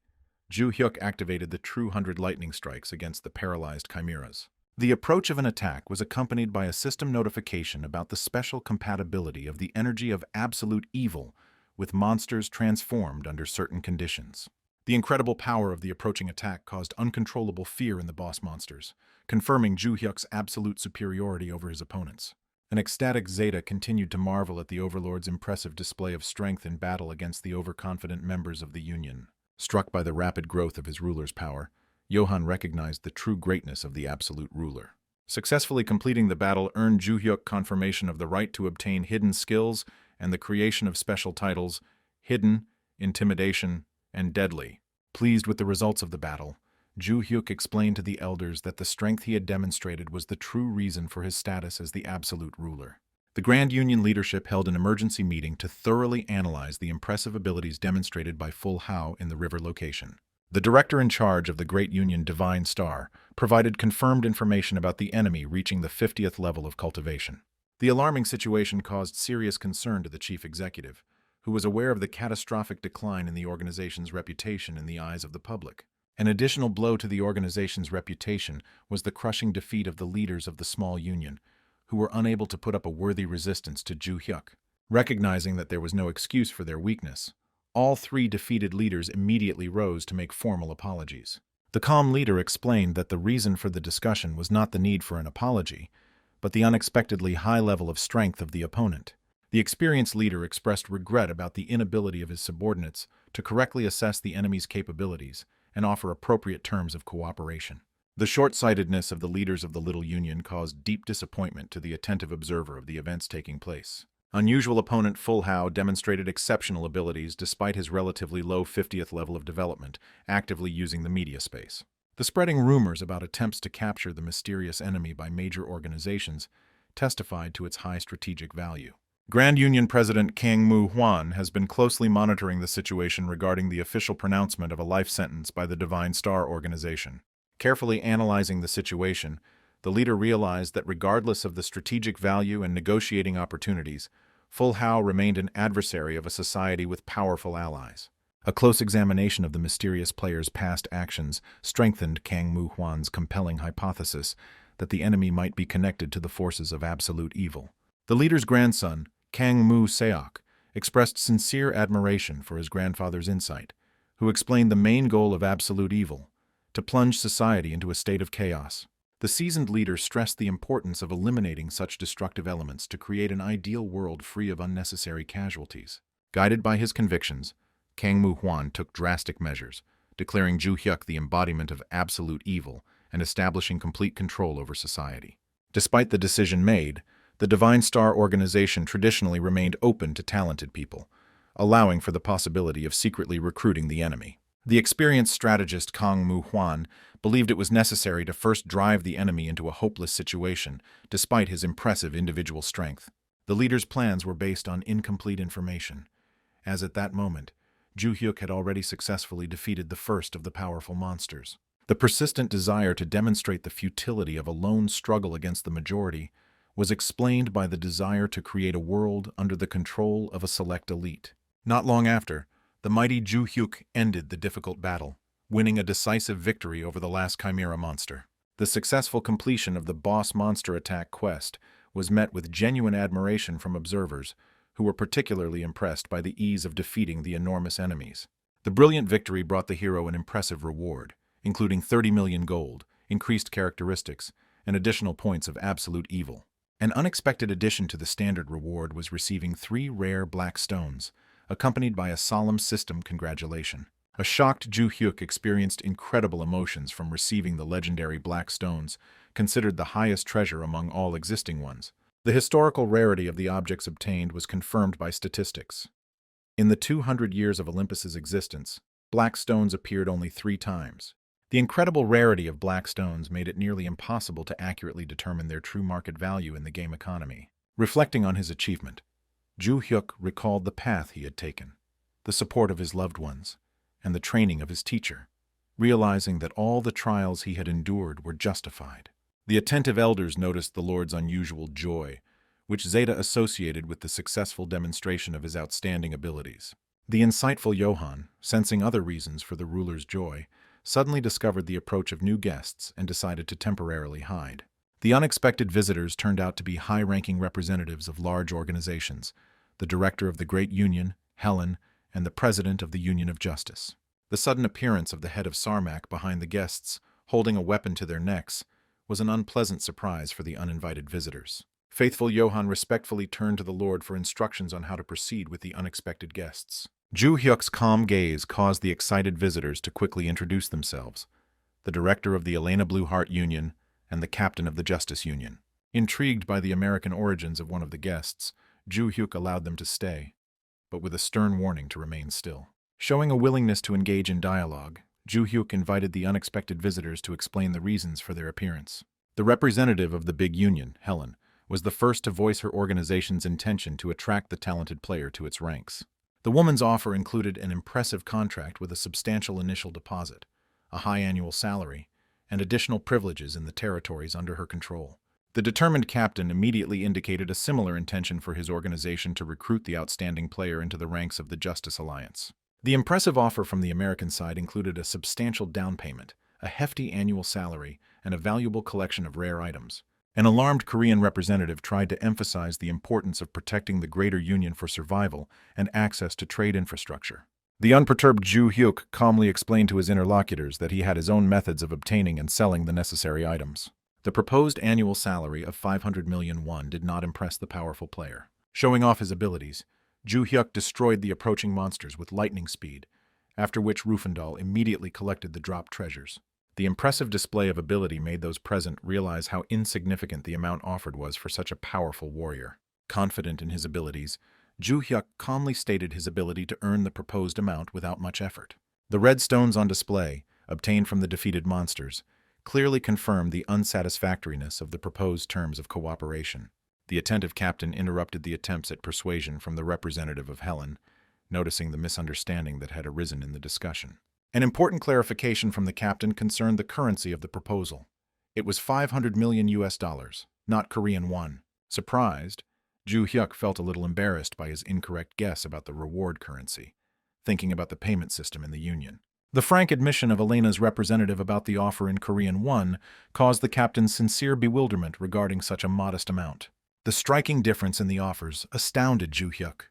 Ju Hyuk activated the True 100 lightning strikes against the paralyzed chimeras. The approach of an attack was accompanied by a system notification about the special compatibility of the energy of absolute evil with monsters transformed under certain conditions. The incredible power of the approaching attack caused uncontrollable fear in the boss monsters, confirming Ju Hyuk's absolute superiority over his opponents. An ecstatic Zeta continued to marvel at the Overlord's impressive display of strength in battle against the overconfident members of the Union. Struck by the rapid growth of his ruler's power, Johann recognized the true greatness of the absolute ruler. Successfully completing the battle earned Ju-hyuk confirmation of the right to obtain hidden skills and the creation of special titles, Hidden, Intimidation, and Deadly. Pleased with the results of the battle, Ju-hyuk explained to the elders that the strength he had demonstrated was the true reason for his status as the absolute ruler. The Grand Union leadership held an emergency meeting to thoroughly analyze the impressive abilities demonstrated by Full Hao in the river location. The director in charge of the Great Union Divine Star provided confirmed information about the enemy reaching the 50th level of cultivation. The alarming situation caused serious concern to the chief executive, who was aware of the catastrophic decline in the organization's reputation in the eyes of the public. An additional blow to the organization's reputation was the crushing defeat of the leaders of the small union, who were unable to put up a worthy resistance to Ju-hyuk. Recognizing that there was no excuse for their weakness, all three defeated leaders immediately rose to make formal apologies. The calm leader explained that the reason for the discussion was not the need for an apology, but the unexpectedly high level of strength of the opponent. The experienced leader expressed regret about the inability of his subordinates to correctly assess the enemy's capabilities and offer appropriate terms of cooperation. The short-sightedness of the leaders of the Little Union caused deep disappointment to the attentive observer of the events taking place. Unusual opponent Full Hao demonstrated exceptional abilities despite his relatively low 50th level of development, actively using the media space. The spreading rumors about attempts to capture the mysterious enemy by major organizations testified to its high strategic value. Grand Union President Kang Moo-hwan has been closely monitoring the situation regarding the official pronouncement of a life sentence by the Divine Star organization. Carefully analyzing the situation, the leader realized that regardless of the strategic value and negotiating opportunities, Full Hao remained an adversary of a society with powerful allies. A close examination of the mysterious player's past actions strengthened Kang Moo-hwan's compelling hypothesis that the enemy might be connected to the forces of absolute evil. The leader's grandson, Kang Moo-seok, expressed sincere admiration for his grandfather's insight, who explained the main goal of absolute evil, to plunge society into a state of chaos. The seasoned leader stressed the importance of eliminating such destructive elements to create an ideal world free of unnecessary casualties. Guided by his convictions, Kang Moo-hwan took drastic measures, declaring Ju-hyuk the embodiment of absolute evil and establishing complete control over society. Despite the decision made, the Divine Star organization traditionally remained open to talented people, allowing for the possibility of secretly recruiting the enemy. The experienced strategist Kang Moo-hwan believed it was necessary to first drive the enemy into a hopeless situation, despite his impressive individual strength. The leader's plans were based on incomplete information, as at that moment, Ju-hyuk had already successfully defeated the first of the powerful monsters. The persistent desire to demonstrate the futility of a lone struggle against the majority was explained by the desire to create a world under the control of a select elite. Not long after, the mighty Ju-hyuk ended the difficult battle, winning a decisive victory over the last Chimera monster. The successful completion of the boss monster attack quest was met with genuine admiration from observers, who were particularly impressed by the ease of defeating the enormous enemies. The brilliant victory brought the hero an impressive reward, including 30 million gold, increased characteristics, and additional points of absolute evil. An unexpected addition to the standard reward was receiving 3 rare black stones, accompanied by a solemn system congratulation. A shocked Ju-hyuk experienced incredible emotions from receiving the legendary black stones, considered the highest treasure among all existing ones. The historical rarity of the objects obtained was confirmed by statistics. In the 200 years of Olympus's existence, black stones appeared only 3 times. The incredible rarity of black stones made it nearly impossible to accurately determine their true market value in the game economy. Reflecting on his achievement, Ju-hyuk recalled the path he had taken, the support of his loved ones, and the training of his teacher, realizing that all the trials he had endured were justified. The attentive elders noticed the Lord's unusual joy, which Zeta associated with the successful demonstration of his outstanding abilities. The insightful Johann, sensing other reasons for the ruler's joy, suddenly discovered the approach of new guests and decided to temporarily hide. The unexpected visitors turned out to be high-ranking representatives of large organizations, the director of the Great Union, Helen, and the president of the Union of Justice. The sudden appearance of the head of Sarmac behind the guests, holding a weapon to their necks, was an unpleasant surprise for the uninvited visitors. Faithful Johann respectfully turned to the Lord for instructions on how to proceed with the unexpected guests. Ju Hyuk's calm gaze caused the excited visitors to quickly introduce themselves: the director of the Elena Blue Heart Union and the captain of the Justice Union. Intrigued by the American origins of one of the guests, Ju Hyuk allowed them to stay, but with a stern warning to remain still. Showing a willingness to engage in dialogue, Ju Hyuk invited the unexpected visitors to explain the reasons for their appearance. The representative of the big union, Helen, was the first to voice her organization's intention to attract the talented player to its ranks. The woman's offer included an impressive contract with a substantial initial deposit, a high annual salary, and additional privileges in the territories under her control. The determined captain immediately indicated a similar intention for his organization to recruit the outstanding player into the ranks of the Justice Alliance. The impressive offer from the American side included a substantial down payment, a hefty annual salary, and a valuable collection of rare items. An alarmed Korean representative tried to emphasize the importance of protecting the greater union for survival and access to trade infrastructure. The unperturbed Ju Hyuk calmly explained to his interlocutors that he had his own methods of obtaining and selling the necessary items. The proposed annual salary of 500 million won did not impress the powerful player. Showing off his abilities, Ju Hyuk destroyed the approaching monsters with lightning speed, after which Rufandal immediately collected the dropped treasures. The impressive display of ability made those present realize how insignificant the amount offered was for such a powerful warrior. Confident in his abilities, Ju Hyuk calmly stated his ability to earn the proposed amount without much effort. The red stones on display, obtained from the defeated monsters, clearly confirmed the unsatisfactoriness of the proposed terms of cooperation. The attentive captain interrupted the attempts at persuasion from the representative of Helen, noticing the misunderstanding that had arisen in the discussion. An important clarification from the captain concerned the currency of the proposal. It was 500 million US, not Korean won. Surprised, Ju Hyuk felt a little embarrassed by his incorrect guess about the reward currency, thinking about the payment system in the Union. The frank admission of Elena's representative about the offer in Korean won caused the captain's sincere bewilderment regarding such a modest amount. The striking difference in the offers astounded Ju Hyuk.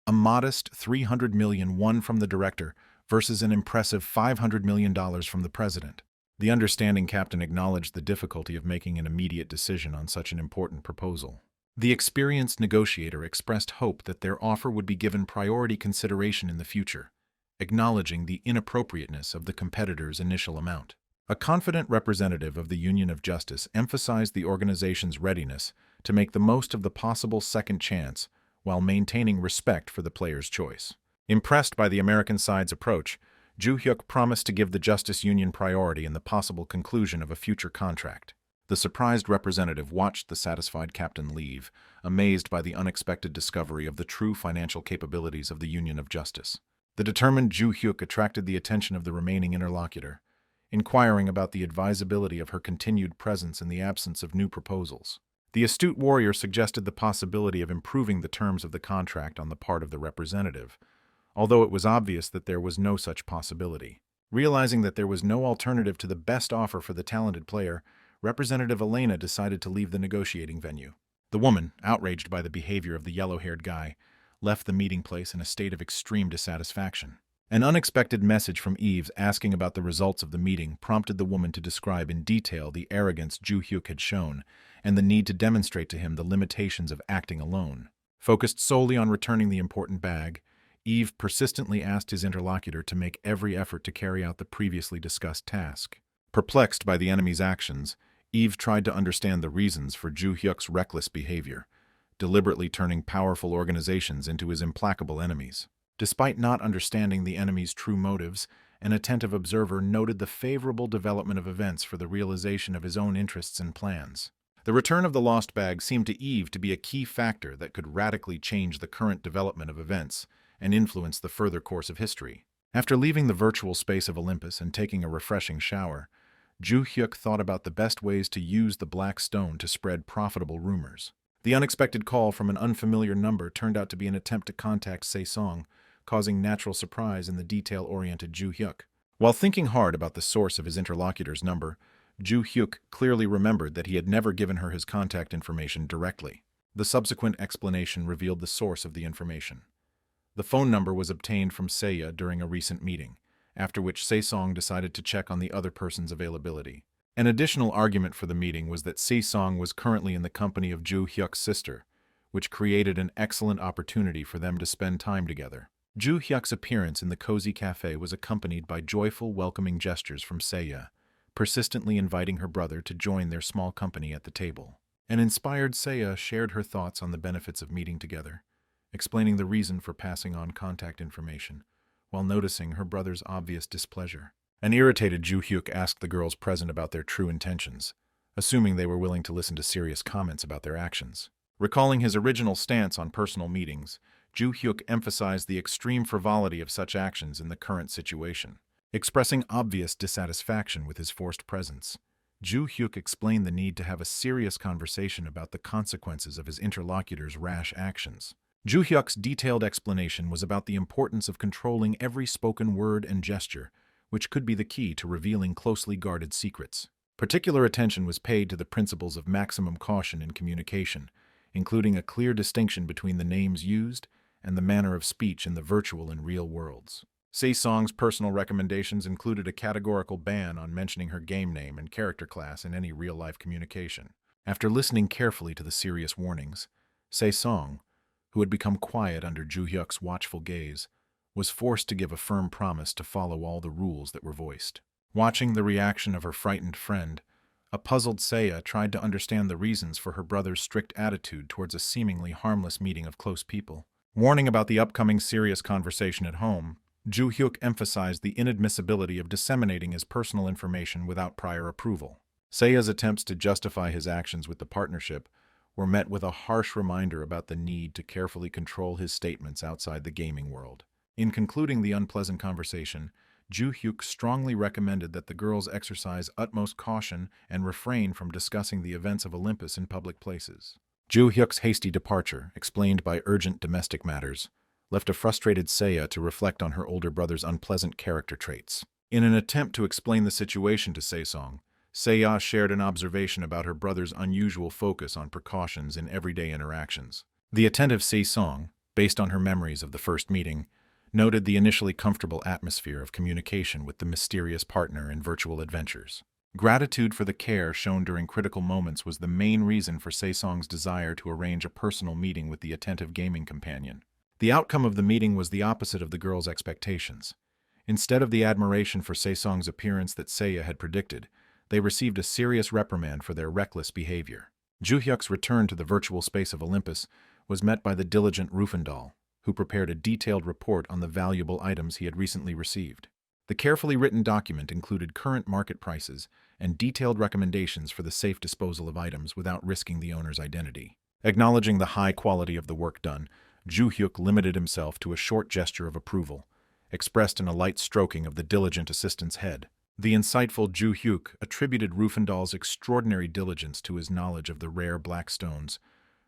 A modest 300 million won from the director versus an impressive $500 million from the president. The understanding captain acknowledged the difficulty of making an immediate decision on such an important proposal. The experienced negotiator expressed hope that their offer would be given priority consideration in the future, acknowledging the inappropriateness of the competitor's initial amount. A confident representative of the Union of Justice emphasized the organization's readiness to make the most of the possible second chance while maintaining respect for the player's choice. Impressed by the American side's approach, Ju Hyuk promised to give the Justice Union priority in the possible conclusion of a future contract. The surprised representative watched the satisfied captain leave, amazed by the unexpected discovery of the true financial capabilities of the Union of Justice. The determined Ju Hyuk attracted the attention of the remaining interlocutor, inquiring about the advisability of her continued presence in the absence of new proposals. The astute warrior suggested the possibility of improving the terms of the contract on the part of the representative, although it was obvious that there was no such possibility. Realizing that there was no alternative to the best offer for the talented player, Representative Elena decided to leave the negotiating venue. The woman, outraged by the behavior of the yellow-haired guy, left the meeting place in a state of extreme dissatisfaction. An unexpected message from Yves asking about the results of the meeting prompted the woman to describe in detail the arrogance Ju Hyuk had shown and the need to demonstrate to him the limitations of acting alone. Focused solely on returning the important bag, Yves persistently asked his interlocutor to make every effort to carry out the previously discussed task. Perplexed by the enemy's actions, Yves tried to understand the reasons for Ju Hyuk's reckless behavior, deliberately turning powerful organizations into his implacable enemies. Despite not understanding the enemy's true motives, an attentive observer noted the favorable development of events for the realization of his own interests and plans. The return of the lost bag seemed to Yves to be a key factor that could radically change the current development of events and influence the further course of history. After leaving the virtual space of Olympus and taking a refreshing shower, Ju Hyuk thought about the best ways to use the black stone to spread profitable rumors. The unexpected call from an unfamiliar number turned out to be an attempt to contact Se-song, causing natural surprise in the detail-oriented Ju Hyuk. While thinking hard about the source of his interlocutor's number, Ju Hyuk clearly remembered that he had never given her his contact information directly. The subsequent explanation revealed the source of the information. The phone number was obtained from Seiya during a recent meeting, after which Se-song decided to check on the other person's availability. An additional argument for the meeting was that Se-song was currently in the company of Ju Hyuk's sister, which created an excellent opportunity for them to spend time together. Ju Hyuk's appearance in the cozy cafe was accompanied by joyful, welcoming gestures from Seiya, persistently inviting her brother to join their small company at the table. An inspired Seiya shared her thoughts on the benefits of meeting together, explaining the reason for passing on contact information, while noticing her brother's obvious displeasure. An irritated Ju Hyuk asked the girls present about their true intentions, assuming they were willing to listen to serious comments about their actions. Recalling his original stance on personal meetings, Ju Hyuk emphasized the extreme frivolity of such actions in the current situation. Expressing obvious dissatisfaction with his forced presence, Ju Hyuk explained the need to have a serious conversation about the consequences of his interlocutor's rash actions. Ju Hyuk's detailed explanation was about the importance of controlling every spoken word and gesture, which could be the key to revealing closely guarded secrets. Particular attention was paid to the principles of maximum caution in communication, including a clear distinction between the names used and the manner of speech in the virtual and real worlds. Se-song's personal recommendations included a categorical ban on mentioning her game name and character class in any real-life communication. After listening carefully to the serious warnings, Se-song, who had become quiet under Ju Hyuk's watchful gaze, was forced to give a firm promise to follow all the rules that were voiced. Watching the reaction of her frightened friend, a puzzled Seiya tried to understand the reasons for her brother's strict attitude towards a seemingly harmless meeting of close people. Warning about the upcoming serious conversation at home, Ju Hyuk emphasized the inadmissibility of disseminating his personal information without prior approval. Seiya's attempts to justify his actions with the partnership were met with a harsh reminder about the need to carefully control his statements outside the gaming world. In concluding the unpleasant conversation, Ju Hyuk strongly recommended that the girls exercise utmost caution and refrain from discussing the events of Olympus in public places. Ju Hyuk's hasty departure, explained by urgent domestic matters, left a frustrated Seiya to reflect on her older brother's unpleasant character traits. In an attempt to explain the situation to Se-song, Seiya shared an observation about her brother's unusual focus on precautions in everyday interactions. The attentive Se-song, based on her memories of the first meeting, noted the initially comfortable atmosphere of communication with the mysterious partner in virtual adventures. Gratitude for the care shown during critical moments was the main reason for Se-song's desire to arrange a personal meeting with the attentive gaming companion. The outcome of the meeting was the opposite of the girls' expectations. Instead of the admiration for Se-song's appearance that Seiya had predicted, they received a serious reprimand for their reckless behavior. Ju Hyuk's return to the virtual space of Olympus was met by the diligent Rufandal, who prepared a detailed report on the valuable items he had recently received. The carefully written document included current market prices and detailed recommendations for the safe disposal of items without risking the owner's identity. Acknowledging the high quality of the work done, Ju Hyuk limited himself to a short gesture of approval, expressed in a light stroking of the diligent assistant's head. The insightful Ju Hyuk attributed Rufandal's extraordinary diligence to his knowledge of the rare black stones,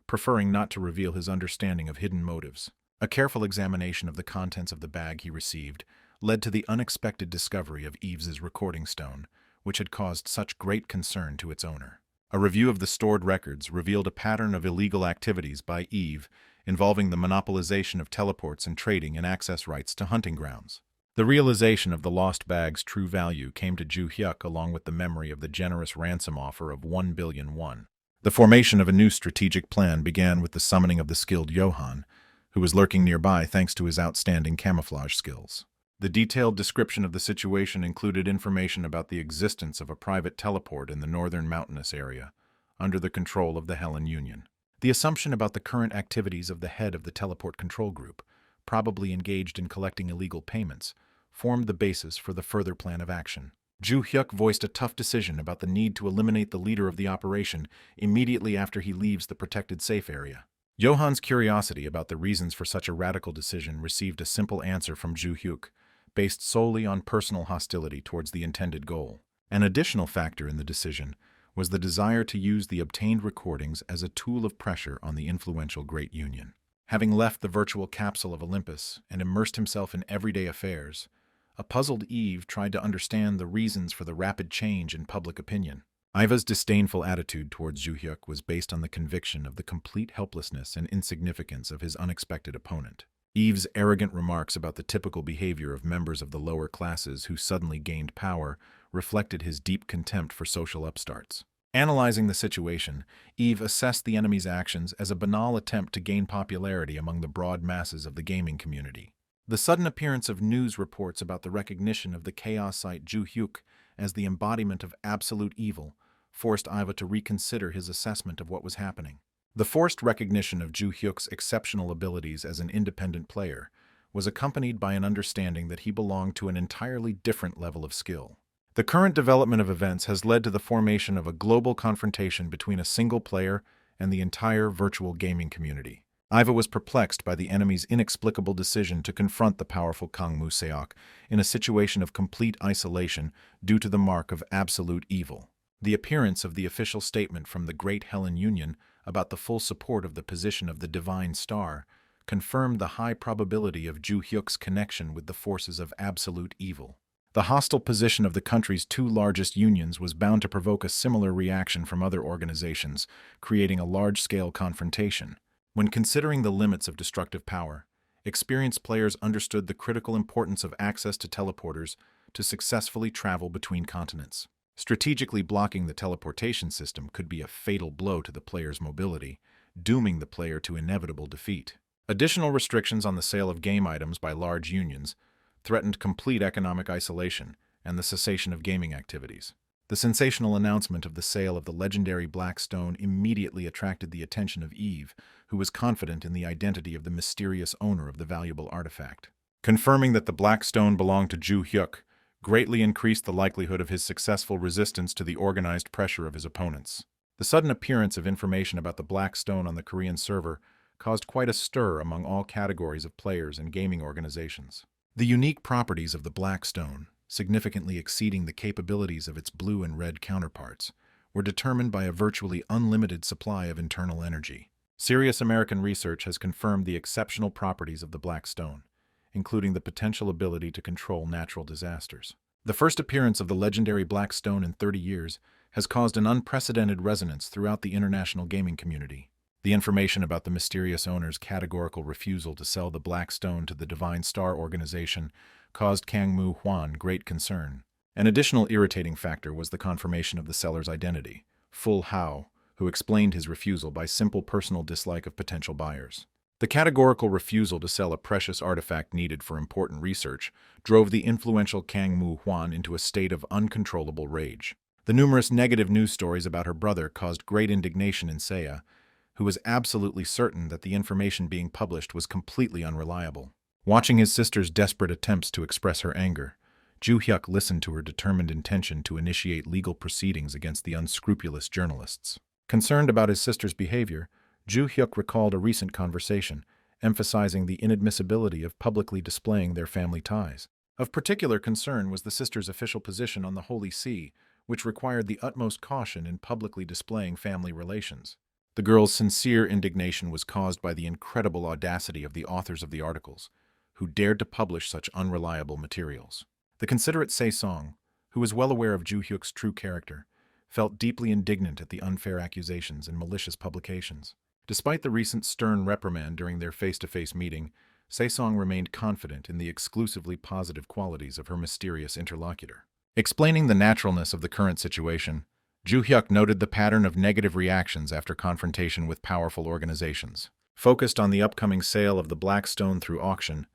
preferring not to reveal his understanding of hidden motives. A careful examination of the contents of the bag he received led to the unexpected discovery of Eve's recording stone, which had caused such great concern to its owner. A review of the stored records revealed a pattern of illegal activities by Eve involving the monopolization of teleports and trading in access rights to hunting grounds. The realization of the lost bag's true value came to Ju Hyuk along with the memory of the generous ransom offer of 1 billion won. The formation of a new strategic plan began with the summoning of the skilled Johan, who was lurking nearby thanks to his outstanding camouflage skills. The detailed description of the situation included information about the existence of a private teleport in the northern mountainous area, under the control of the Helen Union. The assumption about the current activities of the head of the teleport control group, probably engaged in collecting illegal payments, formed the basis for the further plan of action. Ju Hyuk voiced a tough decision about the need to eliminate the leader of the operation immediately after he leaves the protected safe area. Johan's curiosity about the reasons for such a radical decision received a simple answer from Ju Hyuk, based solely on personal hostility towards the intended goal. An additional factor in the decision was the desire to use the obtained recordings as a tool of pressure on the influential Great Union. Having left the virtual capsule of Olympus and immersed himself in everyday affairs, a puzzled Eve tried to understand the reasons for the rapid change in public opinion. Iva's disdainful attitude towards Ju Hyuk was based on the conviction of the complete helplessness and insignificance of his unexpected opponent. Eve's arrogant remarks about the typical behavior of members of the lower classes who suddenly gained power reflected his deep contempt for social upstarts. Analyzing the situation, Eve assessed the enemy's actions as a banal attempt to gain popularity among the broad masses of the gaming community. The sudden appearance of news reports about the recognition of the chaosite Ju Hyuk as the embodiment of absolute evil forced Iva to reconsider his assessment of what was happening. The forced recognition of Ju Hyuk's exceptional abilities as an independent player was accompanied by an understanding that he belonged to an entirely different level of skill. The current development of events has led to the formation of a global confrontation between a single player and the entire virtual gaming community. Iva was perplexed by the enemy's inexplicable decision to confront the powerful Kang Mu-seok in a situation of complete isolation due to the mark of absolute evil. The appearance of the official statement from the Great Helen Union about the full support of the position of the Divine Star confirmed the high probability of Ju Hyuk's connection with the forces of absolute evil. The hostile position of the country's two largest unions was bound to provoke a similar reaction from other organizations, creating a large-scale confrontation. When considering the limits of destructive power, experienced players understood the critical importance of access to teleporters to successfully travel between continents. Strategically blocking the teleportation system could be a fatal blow to the player's mobility, dooming the player to inevitable defeat. Additional restrictions on the sale of game items by large unions threatened complete economic isolation and the cessation of gaming activities. The sensational announcement of the sale of the legendary Black Stone immediately attracted the attention of Eve, who was confident in the identity of the mysterious owner of the valuable artifact. Confirming that the Black Stone belonged to Ju Hyuk greatly increased the likelihood of his successful resistance to the organized pressure of his opponents. The sudden appearance of information about the Black Stone on the Korean server caused quite a stir among all categories of players and gaming organizations. The unique properties of the Black Stone, significantly exceeding the capabilities of its blue and red counterparts, were determined by a virtually unlimited supply of internal energy. Serious American research has confirmed the exceptional properties of the Black Stone, including the potential ability to control natural disasters. The first appearance of the legendary Black Stone in 30 years has caused an unprecedented resonance throughout the international gaming community. The information about the mysterious owner's categorical refusal to sell the Black Stone to the Divine Star organization caused Kang Mu-hwan great concern. An additional irritating factor was the confirmation of the seller's identity, Full Hao, who explained his refusal by simple personal dislike of potential buyers. The categorical refusal to sell a precious artifact needed for important research drove the influential Kang Mu-hwan into a state of uncontrollable rage. The numerous negative news stories about her brother caused great indignation in Seiya, who was absolutely certain that the information being published was completely unreliable. Watching his sister's desperate attempts to express her anger, Ju Hyuk listened to her determined intention to initiate legal proceedings against the unscrupulous journalists. Concerned about his sister's behavior, Ju Hyuk recalled a recent conversation, emphasizing the inadmissibility of publicly displaying their family ties. Of particular concern was the sisters' official position on the Holy See, which required the utmost caution in publicly displaying family relations. The girl's sincere indignation was caused by the incredible audacity of the authors of the articles, who dared to publish such unreliable materials. The considerate Se-song, who was well aware of Ju Hyuk's true character, felt deeply indignant at the unfair accusations and malicious publications. Despite the recent stern reprimand during their face-to-face meeting, Se-song remained confident in the exclusively positive qualities of her mysterious interlocutor. Explaining the naturalness of the current situation, Ju Hyuk noted the pattern of negative reactions after confrontation with powerful organizations. Focused on the upcoming sale of the Black Stone through auction,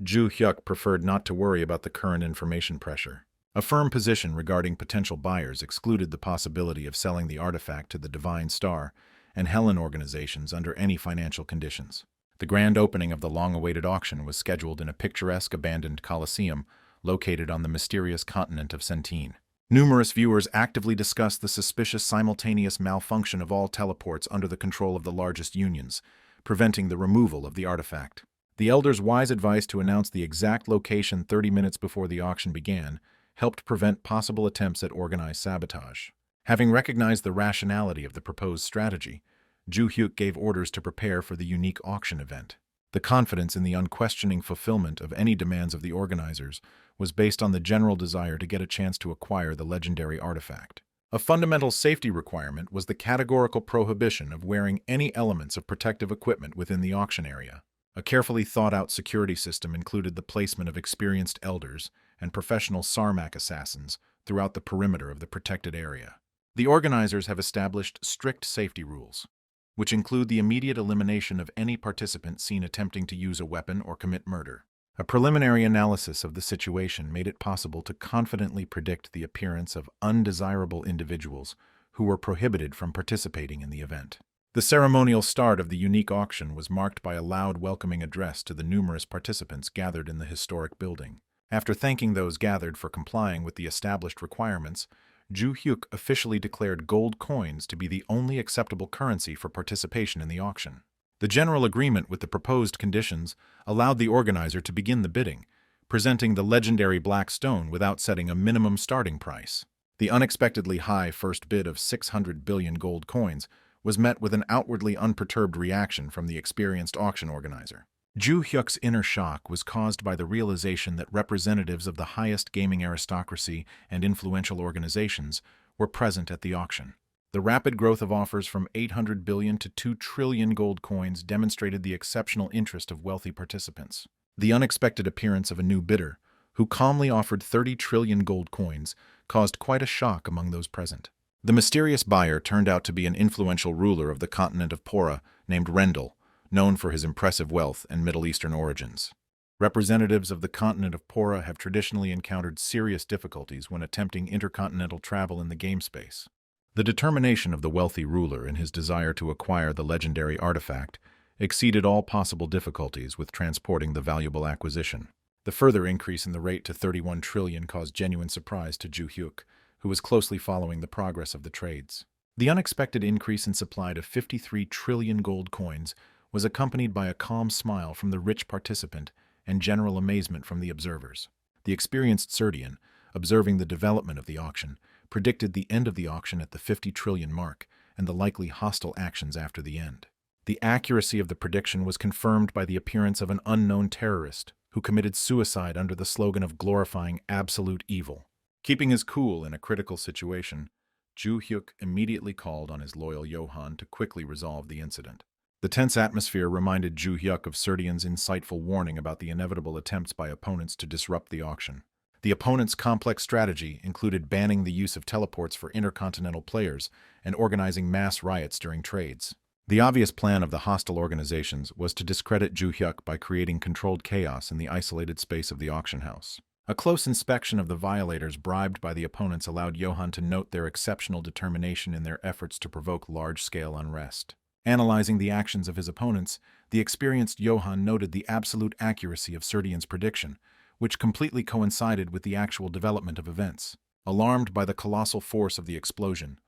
Ju Hyuk preferred not to worry about the current information pressure. A firm position regarding potential buyers excluded the possibility of selling the artifact to the Divine Star and Helen organizations under any financial conditions. The grand opening of the long-awaited auction was scheduled in a picturesque abandoned coliseum located on the mysterious continent of Centene. Numerous viewers actively discussed the suspicious simultaneous malfunction of all teleports under the control of the largest unions, preventing the removal of the artifact. The elders' wise advice to announce the exact location 30 minutes before the auction began helped prevent possible attempts at organized sabotage. Having recognized the rationality of the proposed strategy, Ju Hyuk gave orders to prepare for the unique auction event. The confidence in the unquestioning fulfillment of any demands of the organizers was based on the general desire to get a chance to acquire the legendary artifact. A fundamental safety requirement was the categorical prohibition of wearing any elements of protective equipment within the auction area. A carefully thought-out security system included the placement of experienced elders and professional Sarmac assassins throughout the perimeter of the protected area. The organizers have established strict safety rules, which include the immediate elimination of any participant seen attempting to use a weapon or commit murder. A preliminary analysis of the situation made it possible to confidently predict the appearance of undesirable individuals who were prohibited from participating in the event. The ceremonial start of the unique auction was marked by a loud welcoming address to the numerous participants gathered in the historic building. After thanking those gathered for complying with the established requirements, Ju Hyuk officially declared gold coins to be the only acceptable currency for participation in the auction. The general agreement with the proposed conditions allowed the organizer to begin the bidding, presenting the legendary black stone without setting a minimum starting price. The unexpectedly high first bid of 600 billion gold coins was met with an outwardly unperturbed reaction from the experienced auction organizer. Ju Hyuk's inner shock was caused by the realization that representatives of the highest gaming aristocracy and influential organizations were present at the auction. The rapid growth of offers from 800 billion to 2 trillion gold coins demonstrated the exceptional interest of wealthy participants. The unexpected appearance of a new bidder, who calmly offered 30 trillion gold coins, caused quite a shock among those present. The mysterious buyer turned out to be an influential ruler of the continent of Pora named Rendel, known for his impressive wealth and Middle Eastern origins. Representatives of the continent of Pora have traditionally encountered serious difficulties when attempting intercontinental travel in the game space. The determination of the wealthy ruler in his desire to acquire the legendary artifact exceeded all possible difficulties with transporting the valuable acquisition. The further increase in the rate to 31 trillion caused genuine surprise to Ju Hyuk, who was closely following the progress of the trades. The unexpected increase in supply to 53 trillion gold coins was accompanied by a calm smile from the rich participant and general amazement from the observers. The experienced Serdian, observing the development of the auction, predicted the end of the auction at the 50 trillion mark and the likely hostile actions after the end. The accuracy of the prediction was confirmed by the appearance of an unknown terrorist who committed suicide under the slogan of glorifying absolute evil. Keeping his cool in a critical situation, Ju Hyuk immediately called on his loyal Johan to quickly resolve the incident. The tense atmosphere reminded Ju Hyuk of Serdian's insightful warning about the inevitable attempts by opponents to disrupt the auction. The opponent's complex strategy included banning the use of teleports for intercontinental players and organizing mass riots during trades. The obvious plan of the hostile organizations was to discredit Ju Hyuk by creating controlled chaos in the isolated space of the auction house. A close inspection of the violators bribed by the opponents allowed Johan to note their exceptional determination in their efforts to provoke large-scale unrest. Analyzing the actions of his opponents, the experienced Johan noted the absolute accuracy of Serdian's prediction, which completely coincided with the actual development of events. Alarmed by the colossal force of the explosion,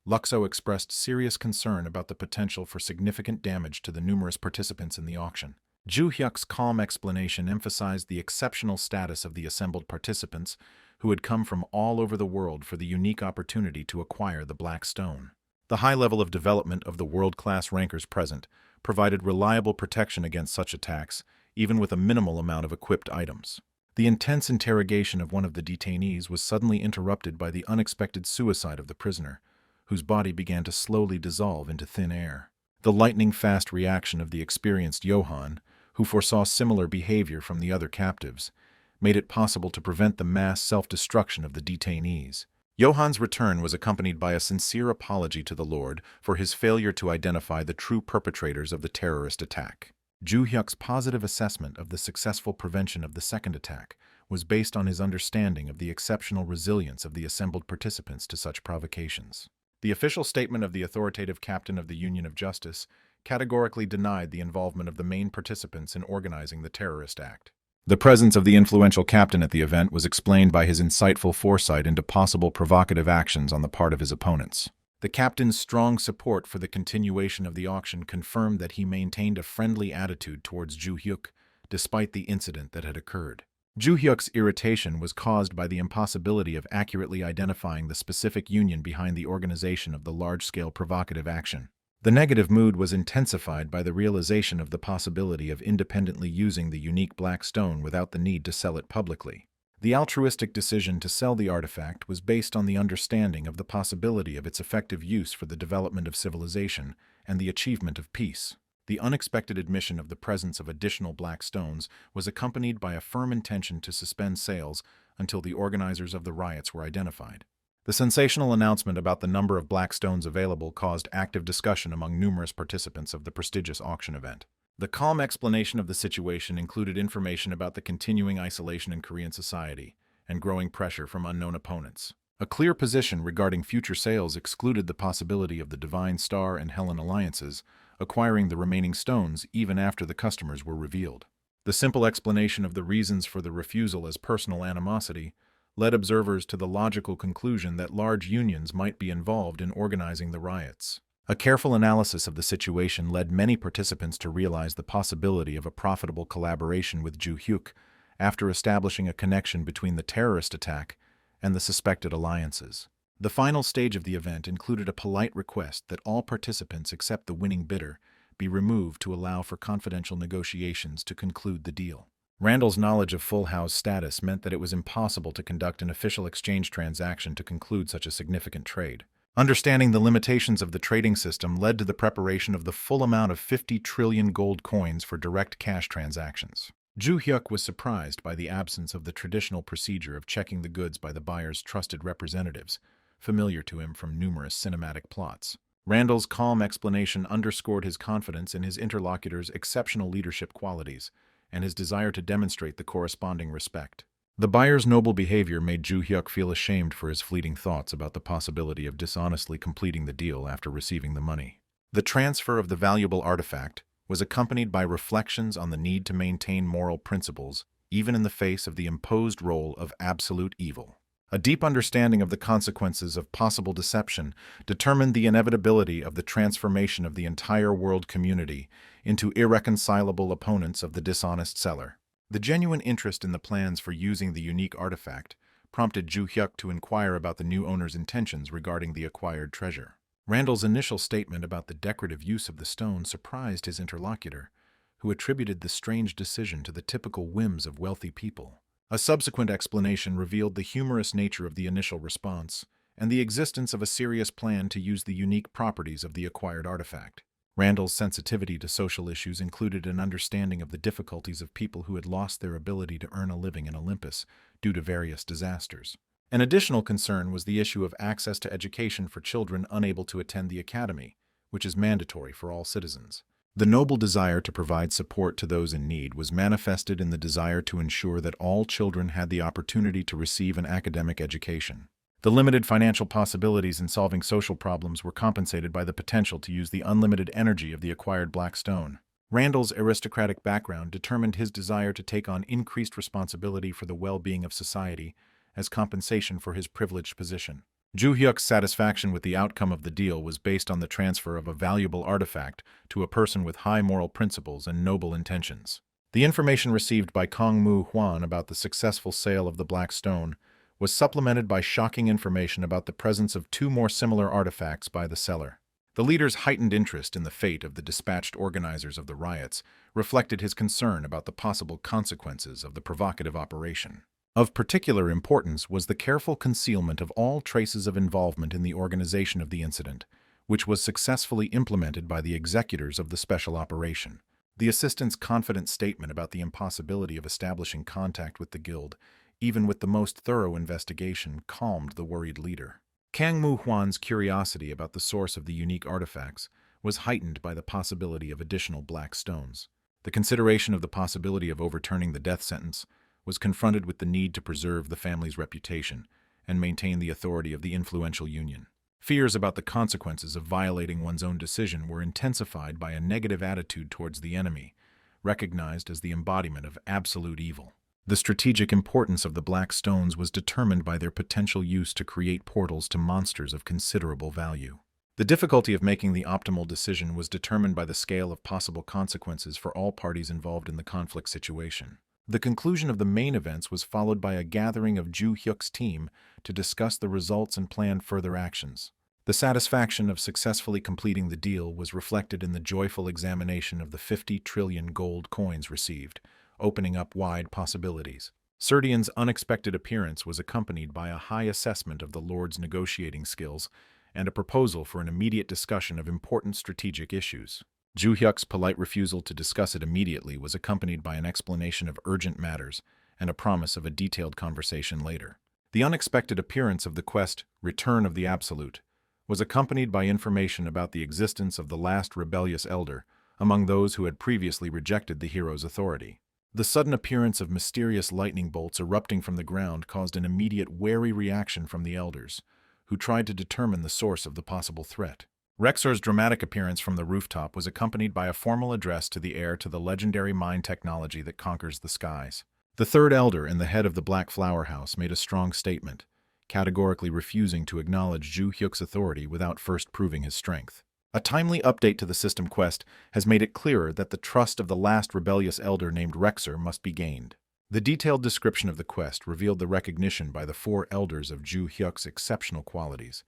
Luxo expressed serious concern about the potential for significant damage to the numerous participants in the auction. Ju Hyuk's calm explanation emphasized the exceptional status of the assembled participants who had come from all over the world for the unique opportunity to acquire the Black Stone. The high level of development of the world-class rankers present provided reliable protection against such attacks, even with a minimal amount of equipped items. The intense interrogation of one of the detainees was suddenly interrupted by the unexpected suicide of the prisoner, whose body began to slowly dissolve into thin air. The lightning-fast reaction of the experienced Johan, who foresaw similar behavior from the other captives, made it possible to prevent the mass self-destruction of the detainees. Johan's return was accompanied by a sincere apology to the Lord for his failure to identify the true perpetrators of the terrorist attack. Ju Hyuk's positive assessment of the successful prevention of the second attack was based on his understanding of the exceptional resilience of the assembled participants to such provocations. The official statement of the authoritative captain of the Union of Justice categorically denied the involvement of the main participants in organizing the terrorist act. The presence of the influential captain at the event was explained by his insightful foresight into possible provocative actions on the part of his opponents. The captain's strong support for the continuation of the auction confirmed that he maintained a friendly attitude towards Ju Hyuk, despite the incident that had occurred. Ju Hyuk's irritation was caused by the impossibility of accurately identifying the specific union behind the organization of the large-scale provocative action. The negative mood was intensified by the realization of the possibility of independently using the unique Black Stone without the need to sell it publicly. The altruistic decision to sell the artifact was based on the understanding of the possibility of its effective use for the development of civilization and the achievement of peace. The unexpected admission of the presence of additional Black Stones was accompanied by a firm intention to suspend sales until the organizers of the riots were identified. The sensational announcement about the number of Black Stones available caused active discussion among numerous participants of the prestigious auction event. The calm explanation of the situation included information about the continuing isolation in Korean society and growing pressure from unknown opponents. A clear position regarding future sales excluded the possibility of the Divine Star and Helen alliances acquiring the remaining stones even after the customers were revealed. The simple explanation of the reasons for the refusal as personal animosity led observers to the logical conclusion that large unions might be involved in organizing the riots. A careful analysis of the situation led many participants to realize the possibility of a profitable collaboration with Ju Hyuk after establishing a connection between the terrorist attack and the suspected alliances. The final stage of the event included a polite request that all participants except the winning bidder be removed to allow for confidential negotiations to conclude the deal. Randall's knowledge of Full House status meant that it was impossible to conduct an official exchange transaction to conclude such a significant trade. Understanding the limitations of the trading system led to the preparation of the full amount of 50 trillion gold coins for direct cash transactions. Ju Hyuk was surprised by the absence of the traditional procedure of checking the goods by the buyer's trusted representatives, familiar to him from numerous cinematic plots. Randall's calm explanation underscored his confidence in his interlocutor's exceptional leadership qualities and his desire to demonstrate the corresponding respect. The buyer's noble behavior made Ju Hyuk feel ashamed for his fleeting thoughts about the possibility of dishonestly completing the deal after receiving the money. The transfer of the valuable artifact was accompanied by reflections on the need to maintain moral principles, even in the face of the imposed role of absolute evil. A deep understanding of the consequences of possible deception determined the inevitability of the transformation of the entire world community into irreconcilable opponents of the dishonest seller. The genuine interest in the plans for using the unique artifact prompted Ju Hyuk to inquire about the new owner's intentions regarding the acquired treasure. Randall's initial statement about the decorative use of the stone surprised his interlocutor, who attributed the strange decision to the typical whims of wealthy people. A subsequent explanation revealed the humorous nature of the initial response and the existence of a serious plan to use the unique properties of the acquired artifact. Randall's sensitivity to social issues included an understanding of the difficulties of people who had lost their ability to earn a living in Olympus due to various disasters. An additional concern was the issue of access to education for children unable to attend the academy, which is mandatory for all citizens. The noble desire to provide support to those in need was manifested in the desire to ensure that all children had the opportunity to receive an academic education. The limited financial possibilities in solving social problems were compensated by the potential to use the unlimited energy of the acquired black stone. Randall's aristocratic background determined his desire to take on increased responsibility for the well-being of society as compensation for his privileged position. Ju Hyuk's satisfaction with the outcome of the deal was based on the transfer of a valuable artifact to a person with high moral principles and noble intentions. The information received by Kong Mu Hwan about the successful sale of the Black Stone was supplemented by shocking information about the presence of 2 more similar artifacts by the seller. The leader's heightened interest in the fate of the dispatched organizers of the riots reflected his concern about the possible consequences of the provocative operation. Of particular importance was the careful concealment of all traces of involvement in the organization of the incident, which was successfully implemented by the executors of the special operation. The assistant's confident statement about the impossibility of establishing contact with the guild, even with the most thorough investigation, calmed the worried leader. Kang Mu Hwan's curiosity about the source of the unique artifacts was heightened by the possibility of additional black stones. The consideration of the possibility of overturning the death sentence was confronted with the need to preserve the family's reputation and maintain the authority of the influential union. Fears about the consequences of violating one's own decision were intensified by a negative attitude towards the enemy, recognized as the embodiment of absolute evil. The strategic importance of the black stones was determined by their potential use to create portals to monsters of considerable value. The difficulty of making the optimal decision was determined by the scale of possible consequences for all parties involved in the conflict situation. The conclusion of the main events was followed by a gathering of Ju Hyuk's team to discuss the results and plan further actions. The satisfaction of successfully completing the deal was reflected in the joyful examination of the 50 trillion gold coins received, opening up wide possibilities. Serdian's unexpected appearance was accompanied by a high assessment of the Lord's negotiating skills and a proposal for an immediate discussion of important strategic issues. Ju Hyuk's polite refusal to discuss it immediately was accompanied by an explanation of urgent matters and a promise of a detailed conversation later. The unexpected appearance of the quest, Return of the Absolute, was accompanied by information about the existence of the last rebellious elder, among those who had previously rejected the hero's authority. The sudden appearance of mysterious lightning bolts erupting from the ground caused an immediate wary reaction from the elders, who tried to determine the source of the possible threat. Rexor's dramatic appearance from the rooftop was accompanied by a formal address to the heir to the legendary mind technology that conquers the skies. The third elder and the head of the Black Flower House made a strong statement, categorically refusing to acknowledge Ju Hyuk's authority without first proving his strength. A timely update to the system quest has made it clearer that the trust of the last rebellious elder named Rexor must be gained. The detailed description of the quest revealed the recognition by the four elders of Ju Hyuk's exceptional qualities,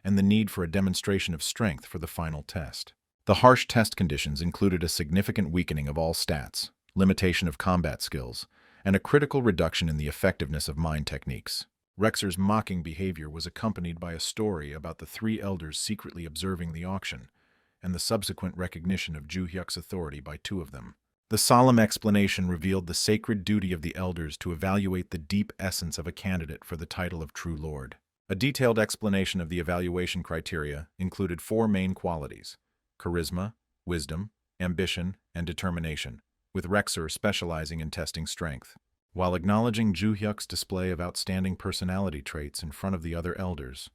and the need for a demonstration of strength for the final test. The harsh test conditions included a significant weakening of all stats, limitation of combat skills, and a critical reduction in the effectiveness of mind techniques. Rexor's mocking behavior was accompanied by a story about the three elders secretly observing the auction, and the subsequent recognition of Ju Hyuk's authority by two of them. The solemn explanation revealed the sacred duty of the elders to evaluate the deep essence of a candidate for the title of True Lord. A detailed explanation of the evaluation criteria included four main qualities: charisma, wisdom, ambition, and determination, with Rexor specializing in testing strength. While acknowledging Ju Hyuk's display of outstanding personality traits in front of the other elders,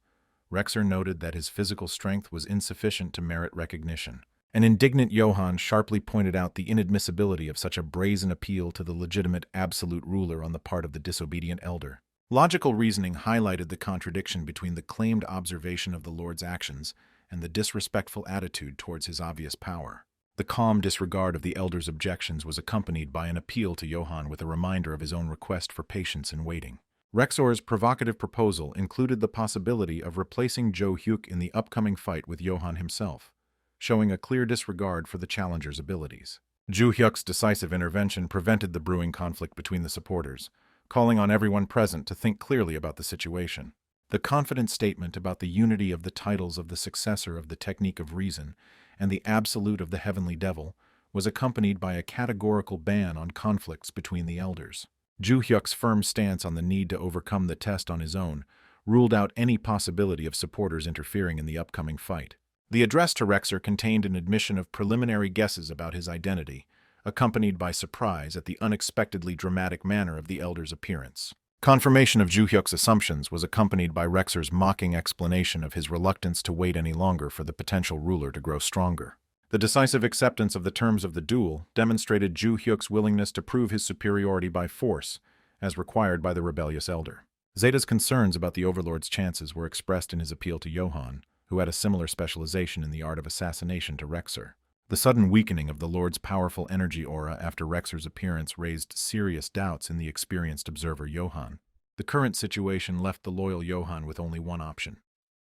Rexor noted that his physical strength was insufficient to merit recognition. An indignant Johann sharply pointed out the inadmissibility of such a brazen appeal to the legitimate absolute ruler on the part of the disobedient elder. Logical reasoning highlighted the contradiction between the claimed observation of the Lord's actions and the disrespectful attitude towards his obvious power. The calm disregard of the elder's objections was accompanied by an appeal to Johann with a reminder of his own request for patience and waiting. Rexor's provocative proposal included the possibility of replacing Ju Hyuk in the upcoming fight with Johann himself, showing a clear disregard for the challenger's abilities. Ju Hyuk's decisive intervention prevented the brewing conflict between the supporters, calling on everyone present to think clearly about the situation. The confident statement about the unity of the titles of the successor of the technique of reason and the absolute of the heavenly devil was accompanied by a categorical ban on conflicts between the elders. Ju Hyuk's firm stance on the need to overcome the test on his own ruled out any possibility of supporters interfering in the upcoming fight. The address to Rexor contained an admission of preliminary guesses about his identity, accompanied by surprise at the unexpectedly dramatic manner of the elder's appearance. Confirmation of Ju Hyuk's assumptions was accompanied by Rexor's mocking explanation of his reluctance to wait any longer for the potential ruler to grow stronger. The decisive acceptance of the terms of the duel demonstrated Ju Hyuk's willingness to prove his superiority by force, as required by the rebellious elder. Zeta's concerns about the Overlord's chances were expressed in his appeal to Johann, who had a similar specialization in the art of assassination to Rexor. The sudden weakening of the Lord's powerful energy aura after Rexor's appearance raised serious doubts in the experienced observer Johann. The current situation left the loyal Johann with only one option: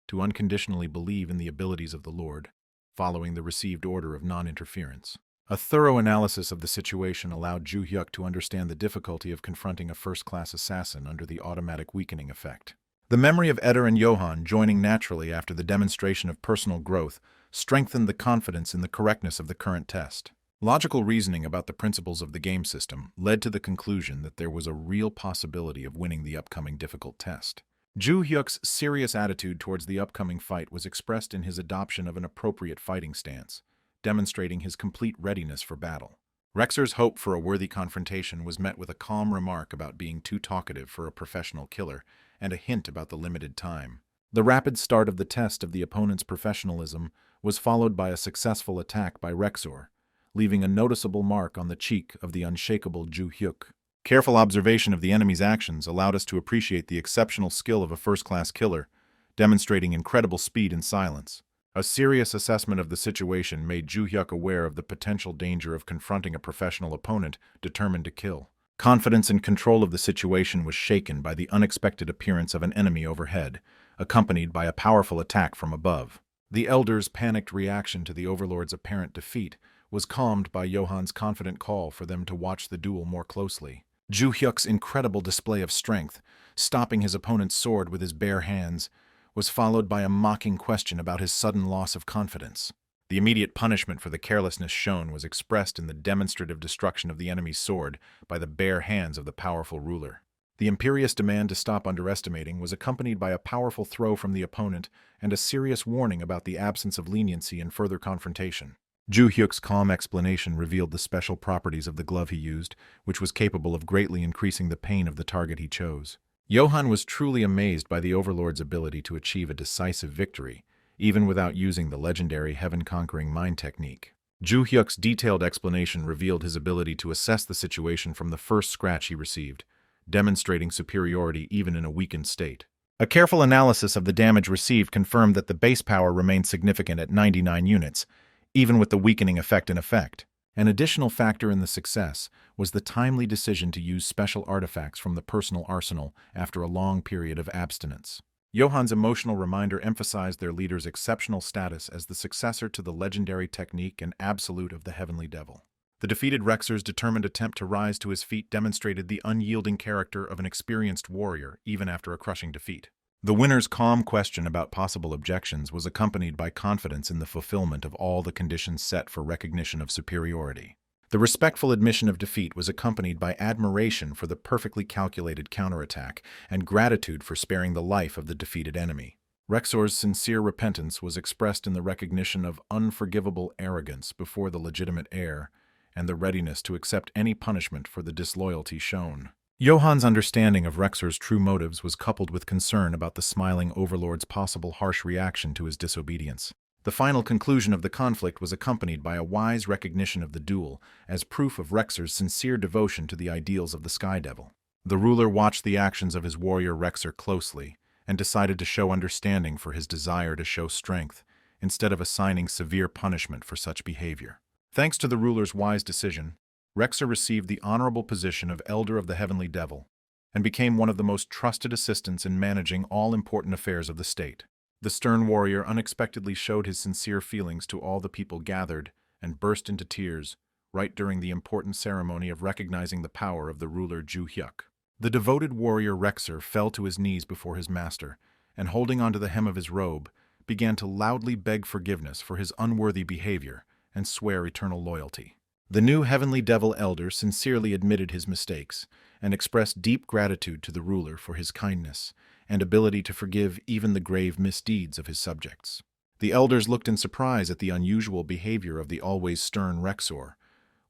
to unconditionally believe in the abilities of the Lord, following the received order of non-interference. A thorough analysis of the situation allowed Ju Hyuk to understand the difficulty of confronting a first-class assassin under the automatic weakening effect. The memory of Eder and Johann joining naturally after the demonstration of personal growth strengthened the confidence in the correctness of the current test. Logical reasoning about the principles of the game system led to the conclusion that there was a real possibility of winning the upcoming difficult test. Ju Hyuk's serious attitude towards the upcoming fight was expressed in his adoption of an appropriate fighting stance, demonstrating his complete readiness for battle. Rexor's hope for a worthy confrontation was met with a calm remark about being too talkative for a professional killer and a hint about the limited time. The rapid start of the test of the opponent's professionalism was followed by a successful attack by Rexor, leaving a noticeable mark on the cheek of the unshakable Ju Hyuk. Careful observation of the enemy's actions allowed us to appreciate the exceptional skill of a first-class killer, demonstrating incredible speed and silence. A serious assessment of the situation made Ju Hyuk aware of the potential danger of confronting a professional opponent determined to kill. Confidence and control of the situation was shaken by the unexpected appearance of an enemy overhead, accompanied by a powerful attack from above. The Elder's panicked reaction to the Overlord's apparent defeat was calmed by Johann's confident call for them to watch the duel more closely. Ju Hyuk's incredible display of strength, stopping his opponent's sword with his bare hands, was followed by a mocking question about his sudden loss of confidence. The immediate punishment for the carelessness shown was expressed in the demonstrative destruction of the enemy's sword by the bare hands of the powerful ruler. The imperious demand to stop underestimating was accompanied by a powerful throw from the opponent and a serious warning about the absence of leniency in further confrontation. Ju Hyuk's calm explanation revealed the special properties of the glove he used, which was capable of greatly increasing the pain of the target he chose. Johann was truly amazed by the Overlord's ability to achieve a decisive victory, even without using the legendary heaven-conquering mind technique. Ju Hyuk's detailed explanation revealed his ability to assess the situation from the first scratch he received, demonstrating superiority even in a weakened state. A careful analysis of the damage received confirmed that the base power remained significant at 99 units, even with the weakening effect in effect. An additional factor in the success was the timely decision to use special artifacts from the personal arsenal after a long period of abstinence. Johann's emotional reminder emphasized their leader's exceptional status as the successor to the legendary technique and absolute of the Heavenly Devil. The defeated Rexer's determined attempt to rise to his feet demonstrated the unyielding character of an experienced warrior even after a crushing defeat. The winner's calm question about possible objections was accompanied by confidence in the fulfillment of all the conditions set for recognition of superiority. The respectful admission of defeat was accompanied by admiration for the perfectly calculated counterattack and gratitude for sparing the life of the defeated enemy. Rexor's sincere repentance was expressed in the recognition of unforgivable arrogance before the legitimate heir and the readiness to accept any punishment for the disloyalty shown. Johann's understanding of Rexor's true motives was coupled with concern about the smiling overlord's possible harsh reaction to his disobedience. The final conclusion of the conflict was accompanied by a wise recognition of the duel as proof of Rexor's sincere devotion to the ideals of the Sky Devil. The ruler watched the actions of his warrior Rexor closely and decided to show understanding for his desire to show strength, instead of assigning severe punishment for such behavior. Thanks to the ruler's wise decision, Rexor received the honorable position of Elder of the Heavenly Devil and became one of the most trusted assistants in managing all important affairs of the state. The stern warrior unexpectedly showed his sincere feelings to all the people gathered and burst into tears right during the important ceremony of recognizing the power of the ruler Ju Hyuk. The devoted warrior Rexor fell to his knees before his master and, holding onto the hem of his robe, began to loudly beg forgiveness for his unworthy behavior and swear eternal loyalty. The new Heavenly Devil Elder sincerely admitted his mistakes and expressed deep gratitude to the ruler for his kindness and ability to forgive even the grave misdeeds of his subjects. The elders looked in surprise at the unusual behavior of the always stern Rexor,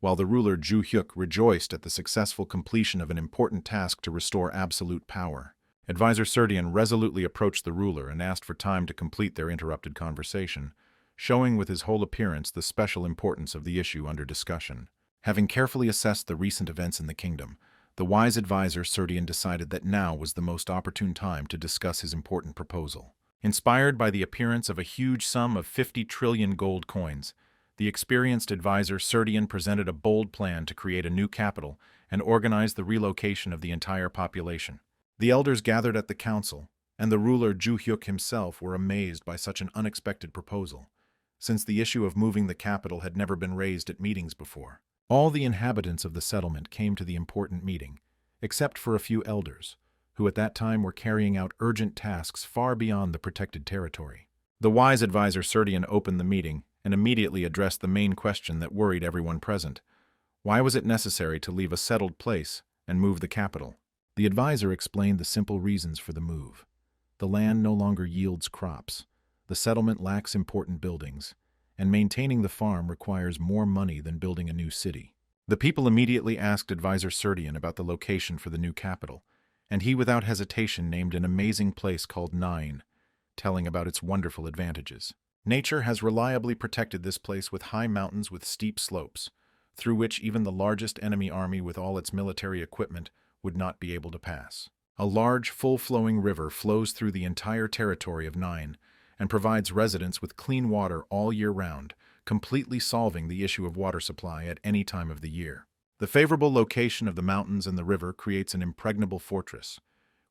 while the ruler Ju Hyuk rejoiced at the successful completion of an important task to restore absolute power. Advisor Serdian resolutely approached the ruler and asked for time to complete their interrupted conversation, showing with his whole appearance the special importance of the issue under discussion. Having carefully assessed the recent events in the kingdom, the wise advisor Serdian decided that now was the most opportune time to discuss his important proposal. Inspired by the appearance of a huge sum of 50 trillion gold coins, the experienced advisor Serdian presented a bold plan to create a new capital and organize the relocation of the entire population. The elders gathered at the council, and the ruler Ju Hyuk himself were amazed by such an unexpected proposal, since the issue of moving the capital had never been raised at meetings before. All the inhabitants of the settlement came to the important meeting, except for a few elders, who at that time were carrying out urgent tasks far beyond the protected territory. The wise advisor Serdian opened the meeting and immediately addressed the main question that worried everyone present. Why was it necessary to leave a settled place and move the capital? The advisor explained the simple reasons for the move. The land no longer yields crops, the settlement lacks important buildings, and maintaining the farm requires more money than building a new city. The people immediately asked Advisor Serdian about the location for the new capital, and he without hesitation named an amazing place called Nine, telling about its wonderful advantages. Nature has reliably protected this place with high mountains with steep slopes, through which even the largest enemy army with all its military equipment would not be able to pass. A large, full-flowing river flows through the entire territory of Nine and provides residents with clean water all year round, completely solving the issue of water supply at any time of the year. The favorable location of the mountains and the river creates an impregnable fortress,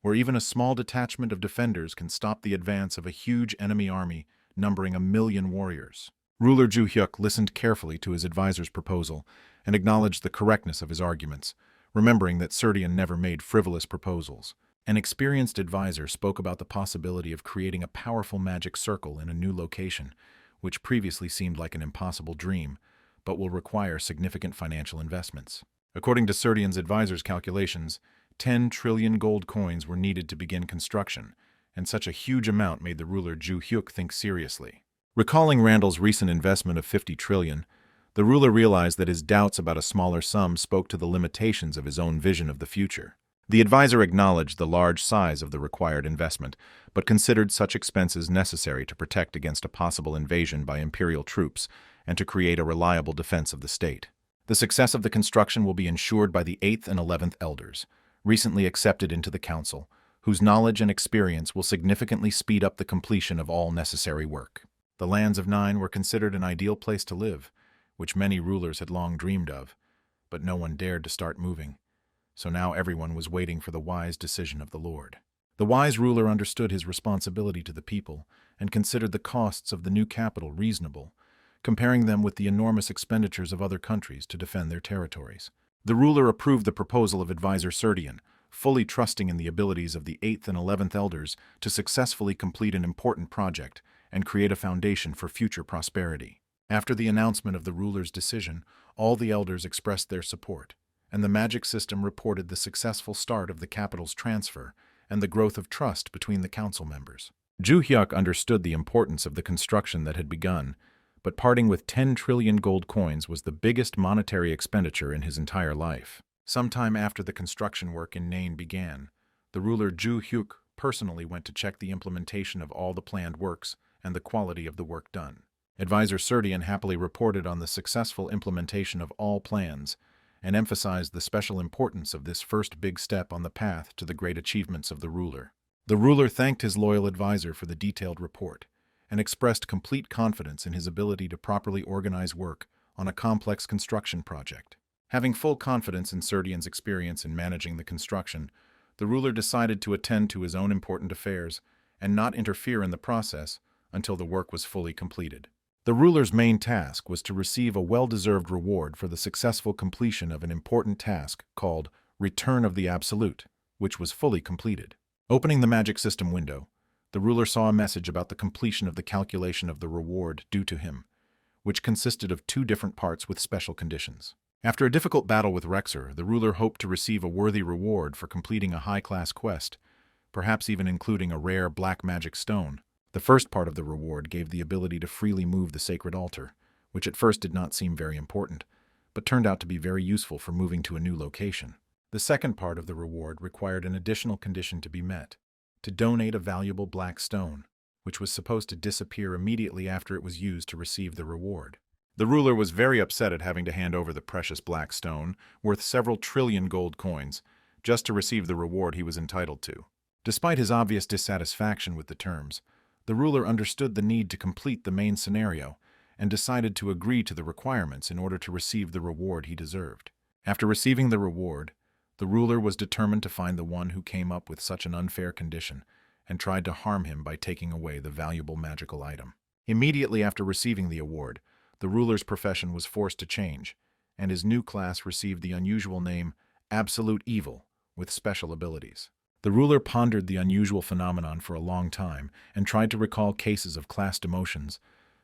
where even a small detachment of defenders can stop the advance of a huge enemy army numbering 1 million warriors. Ruler Ju Hyuk listened carefully to his advisor's proposal and acknowledged the correctness of his arguments, remembering that Serdian never made frivolous proposals. An experienced advisor spoke about the possibility of creating a powerful magic circle in a new location, which previously seemed like an impossible dream, but will require significant financial investments. According to Serdian's advisor's calculations, 10 trillion gold coins were needed to begin construction, and such a huge amount made the ruler Ju Hyuk think seriously. Recalling Randall's recent investment of 50 trillion, the ruler realized that his doubts about a smaller sum spoke to the limitations of his own vision of the future. The advisor acknowledged the large size of the required investment, but considered such expenses necessary to protect against a possible invasion by imperial troops and to create a reliable defense of the state. The success of the construction will be ensured by the 8th and 11th elders, recently accepted into the council, whose knowledge and experience will significantly speed up the completion of all necessary work. The lands of Nine were considered an ideal place to live, which many rulers had long dreamed of, but no one dared to start moving. So now everyone was waiting for the wise decision of the Lord. The wise ruler understood his responsibility to the people and considered the costs of the new capital reasonable, comparing them with the enormous expenditures of other countries to defend their territories. The ruler approved the proposal of Advisor Serdian, fully trusting in the abilities of the 8th and 11th elders to successfully complete an important project and create a foundation for future prosperity. After the announcement of the ruler's decision, all the elders expressed their support, and the magic system reported the successful start of the capital's transfer and the growth of trust between the council members. Ju Hyuk understood the importance of the construction that had begun, but parting with 10 trillion gold coins was the biggest monetary expenditure in his entire life. Sometime after the construction work in Nain began, the ruler Ju Hyuk personally went to check the implementation of all the planned works and the quality of the work done. Advisor Serdian happily reported on the successful implementation of all plans and emphasized the special importance of this first big step on the path to the great achievements of the ruler. The ruler thanked his loyal advisor for the detailed report and expressed complete confidence in his ability to properly organize work on a complex construction project. Having full confidence in Serdian's experience in managing the construction, the ruler decided to attend to his own important affairs and not interfere in the process until the work was fully completed. The ruler's main task was to receive a well-deserved reward for the successful completion of an important task called Return of the Absolute, which was fully completed. Opening the magic system window, the ruler saw a message about the completion of the calculation of the reward due to him, which consisted of 2 different parts with special conditions. After a difficult battle with Rexer, the ruler hoped to receive a worthy reward for completing a high-class quest, perhaps even including a rare black magic stone. The first part of the reward gave the ability to freely move the sacred altar, which at first did not seem very important, but turned out to be very useful for moving to a new location. The second part of the reward required an additional condition to be met, to donate a valuable black stone, which was supposed to disappear immediately after it was used to receive the reward. The ruler was very upset at having to hand over the precious black stone, worth several trillion gold coins, just to receive the reward he was entitled to. Despite his obvious dissatisfaction with the terms, the ruler understood the need to complete the main scenario and decided to agree to the requirements in order to receive the reward he deserved. After receiving the reward, the ruler was determined to find the one who came up with such an unfair condition and tried to harm him by taking away the valuable magical item. Immediately after receiving the award, the ruler's profession was forced to change, and his new class received the unusual name Absolute Evil, with special abilities. The ruler pondered the unusual phenomenon for a long time and tried to recall cases of class demotions,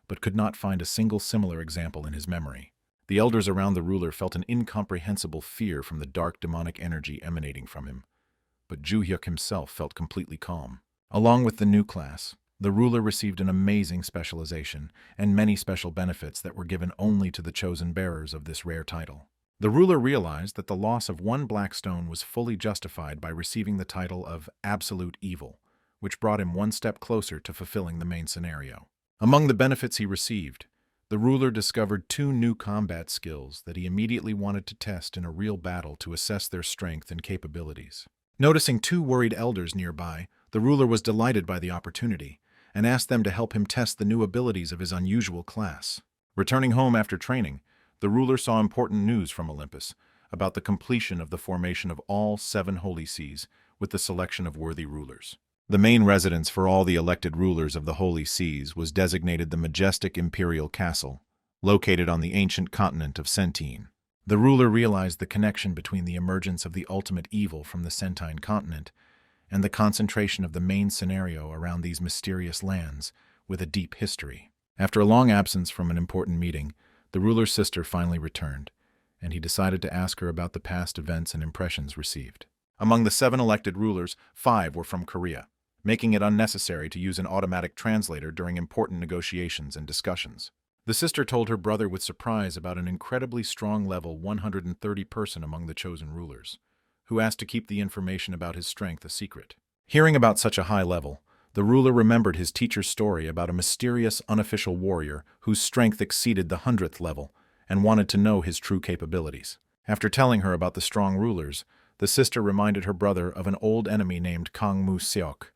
but could not find a single similar example in his memory. The elders around the ruler felt an incomprehensible fear from the dark demonic energy emanating from him, but Ju Hyuk himself felt completely calm. Along with the new class, the ruler received an amazing specialization and many special benefits that were given only to the chosen bearers of this rare title. The ruler realized that the loss of 1 black stone was fully justified by receiving the title of Absolute Evil, which brought him 1 step closer to fulfilling the main scenario. Among the benefits he received, the ruler discovered 2 new combat skills that he immediately wanted to test in a real battle to assess their strength and capabilities. Noticing 2 worried elders nearby, the ruler was delighted by the opportunity and asked them to help him test the new abilities of his unusual class. Returning home after training, the ruler saw important news from Olympus about the completion of the formation of all 7 holy sees with the selection of worthy rulers. The main residence for all the elected rulers of the holy seas was designated the majestic imperial castle, located on the ancient continent of Sentine. The ruler realized the connection between the emergence of the ultimate evil from the Sentine continent and the concentration of the main scenario around these mysterious lands with a deep history. After a long absence from an important meeting, the ruler's sister finally returned, and he decided to ask her about the past events and impressions received. Among the 7 elected rulers, 5 were from Korea, making it unnecessary to use an automatic translator during important negotiations and discussions. The sister told her brother with surprise about an incredibly strong level 130 person among the chosen rulers, who asked to keep the information about his strength a secret. Hearing about such a high level, the ruler remembered his teacher's story about a mysterious, unofficial warrior whose strength exceeded the 100th level and wanted to know his true capabilities. After telling her about the strong rulers, the sister reminded her brother of an old enemy named Kang Mu Seok,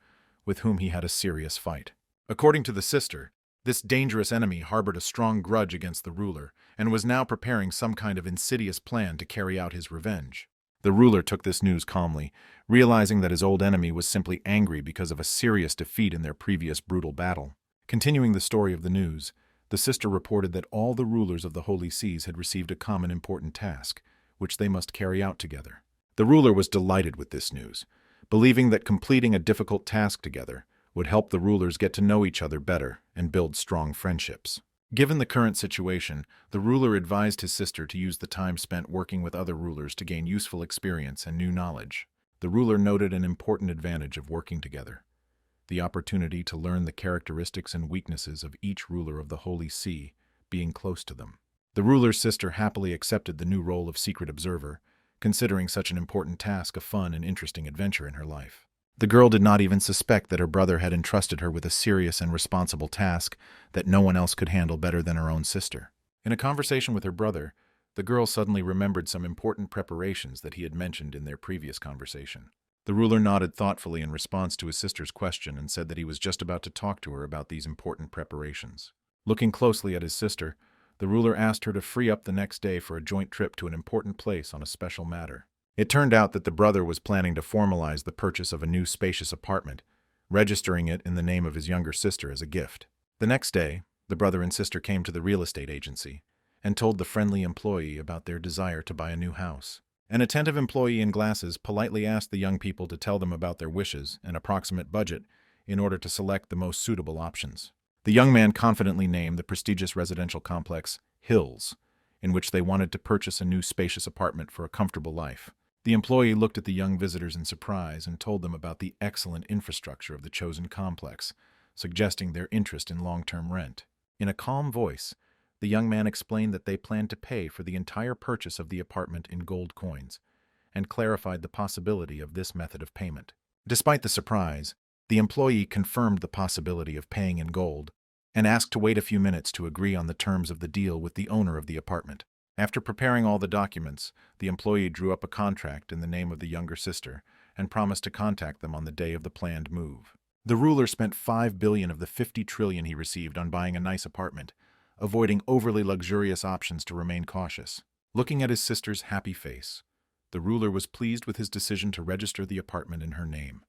with whom he had a serious fight. According to the sister, this dangerous enemy harbored a strong grudge against the ruler and was now preparing some kind of insidious plan to carry out his revenge. The ruler took this news calmly, realizing that his old enemy was simply angry because of a serious defeat in their previous brutal battle. Continuing the story of the news, the sister reported that all the rulers of the Holy Seas had received a common important task, which they must carry out together. The ruler was delighted with this news, believing that completing a difficult task together would help the rulers get to know each other better and build strong friendships. Given the current situation, the ruler advised his sister to use the time spent working with other rulers to gain useful experience and new knowledge. The ruler noted an important advantage of working together: the opportunity to learn the characteristics and weaknesses of each ruler of the Holy See, being close to them. The ruler's sister happily accepted the new role of secret observer, considering such an important task a fun and interesting adventure in her life. The girl did not even suspect that her brother had entrusted her with a serious and responsible task that no one else could handle better than her own sister. In a conversation with her brother, the girl suddenly remembered some important preparations that he had mentioned in their previous conversation. The ruler nodded thoughtfully in response to his sister's question and said that he was just about to talk to her about these important preparations. Looking closely at his sister, the ruler asked her to free up the next day for a joint trip to an important place on a special matter. It turned out that the brother was planning to formalize the purchase of a new spacious apartment, registering it in the name of his younger sister as a gift. The next day, the brother and sister came to the real estate agency and told the friendly employee about their desire to buy a new house. An attentive employee in glasses politely asked the young people to tell them about their wishes and approximate budget in order to select the most suitable options. The young man confidently named the prestigious residential complex Hills, in which they wanted to purchase a new spacious apartment for a comfortable life. The employee looked at the young visitors in surprise and told them about the excellent infrastructure of the chosen complex, suggesting their interest in long-term rent. In a calm voice, the young man explained that they planned to pay for the entire purchase of the apartment in gold coins, and clarified the possibility of this method of payment. Despite the surprise, the employee confirmed the possibility of paying in gold and asked to wait a few minutes to agree on the terms of the deal with the owner of the apartment. After preparing all the documents, the employee drew up a contract in the name of the younger sister and promised to contact them on the day of the planned move. The ruler spent 5 billion of the 50 trillion he received on buying a nice apartment, avoiding overly luxurious options to remain cautious. Looking at his sister's happy face, the ruler was pleased with his decision to register the apartment in her name,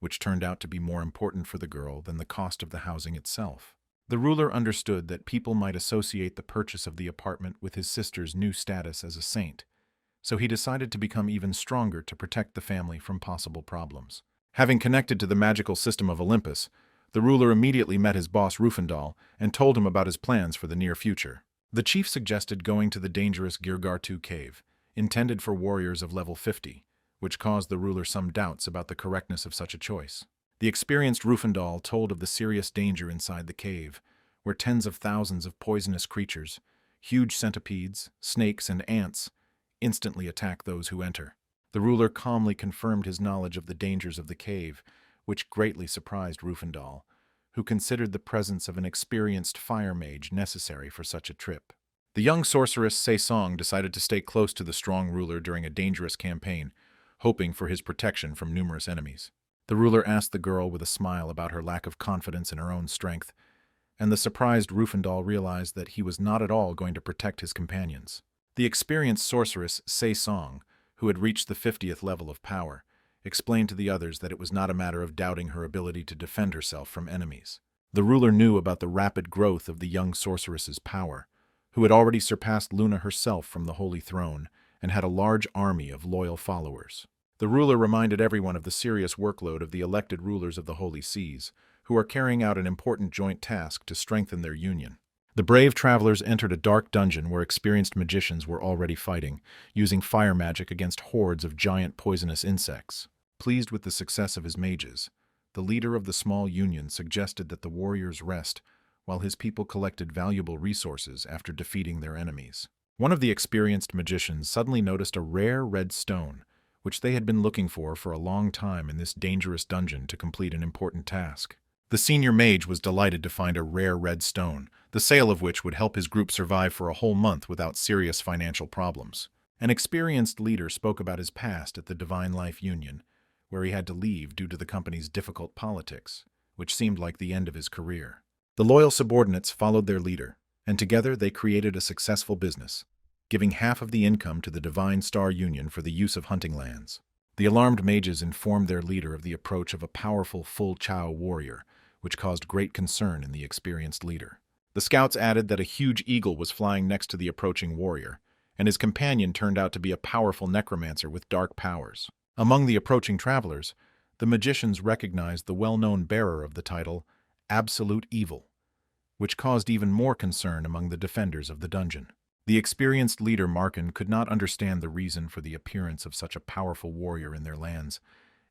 which turned out to be more important for the girl than the cost of the housing itself. The ruler understood that people might associate the purchase of the apartment with his sister's new status as a saint, so he decided to become even stronger to protect the family from possible problems. Having connected to the magical system of Olympus, the ruler immediately met his boss Rufandal and told him about his plans for the near future. The chief suggested going to the dangerous Girgartu cave, intended for warriors of level 50, which caused the ruler some doubts about the correctness of such a choice. The experienced Rufandal told of the serious danger inside the cave, where tens of thousands of poisonous creatures, huge centipedes, snakes, and ants, instantly attack those who enter. The ruler calmly confirmed his knowledge of the dangers of the cave, which greatly surprised Rufandal, who considered the presence of an experienced fire mage necessary for such a trip. The young sorceress Saesong decided to stay close to the strong ruler during a dangerous campaign, hoping for his protection from numerous enemies. The ruler asked the girl with a smile about her lack of confidence in her own strength, and the surprised Rufandal realized that he was not at all going to protect his companions. The experienced sorceress Saesong, who had reached the 50th level of power, explained to the others that it was not a matter of doubting her ability to defend herself from enemies. The ruler knew about the rapid growth of the young sorceress's power, who had already surpassed Luna herself from the Holy Throne and had a large army of loyal followers. The ruler reminded everyone of the serious workload of the elected rulers of the Holy Seas, who are carrying out an important joint task to strengthen their union. The brave travelers entered a dark dungeon where experienced magicians were already fighting, using fire magic against hordes of giant poisonous insects. Pleased with the success of his mages, the leader of the small union suggested that the warriors rest while his people collected valuable resources after defeating their enemies. One of the experienced magicians suddenly noticed a rare red stone, which they had been looking for a long time in this dangerous dungeon to complete an important task. The senior mage was delighted to find a rare red stone, the sale of which would help his group survive for a whole month without serious financial problems. An experienced leader spoke about his past at the Divine Life Union, where he had to leave due to the company's difficult politics, which seemed like the end of his career. The loyal subordinates followed their leader, and together they created a successful business, giving half of the income to the Divine Star Union for the use of hunting lands. The alarmed mages informed their leader of the approach of a powerful full Chao warrior, which caused great concern in the experienced leader. The scouts added that a huge eagle was flying next to the approaching warrior, and his companion turned out to be a powerful necromancer with dark powers. Among the approaching travelers, the magicians recognized the well-known bearer of the title, Absolute Evil, which caused even more concern among the defenders of the dungeon. The experienced leader Markin could not understand the reason for the appearance of such a powerful warrior in their lands,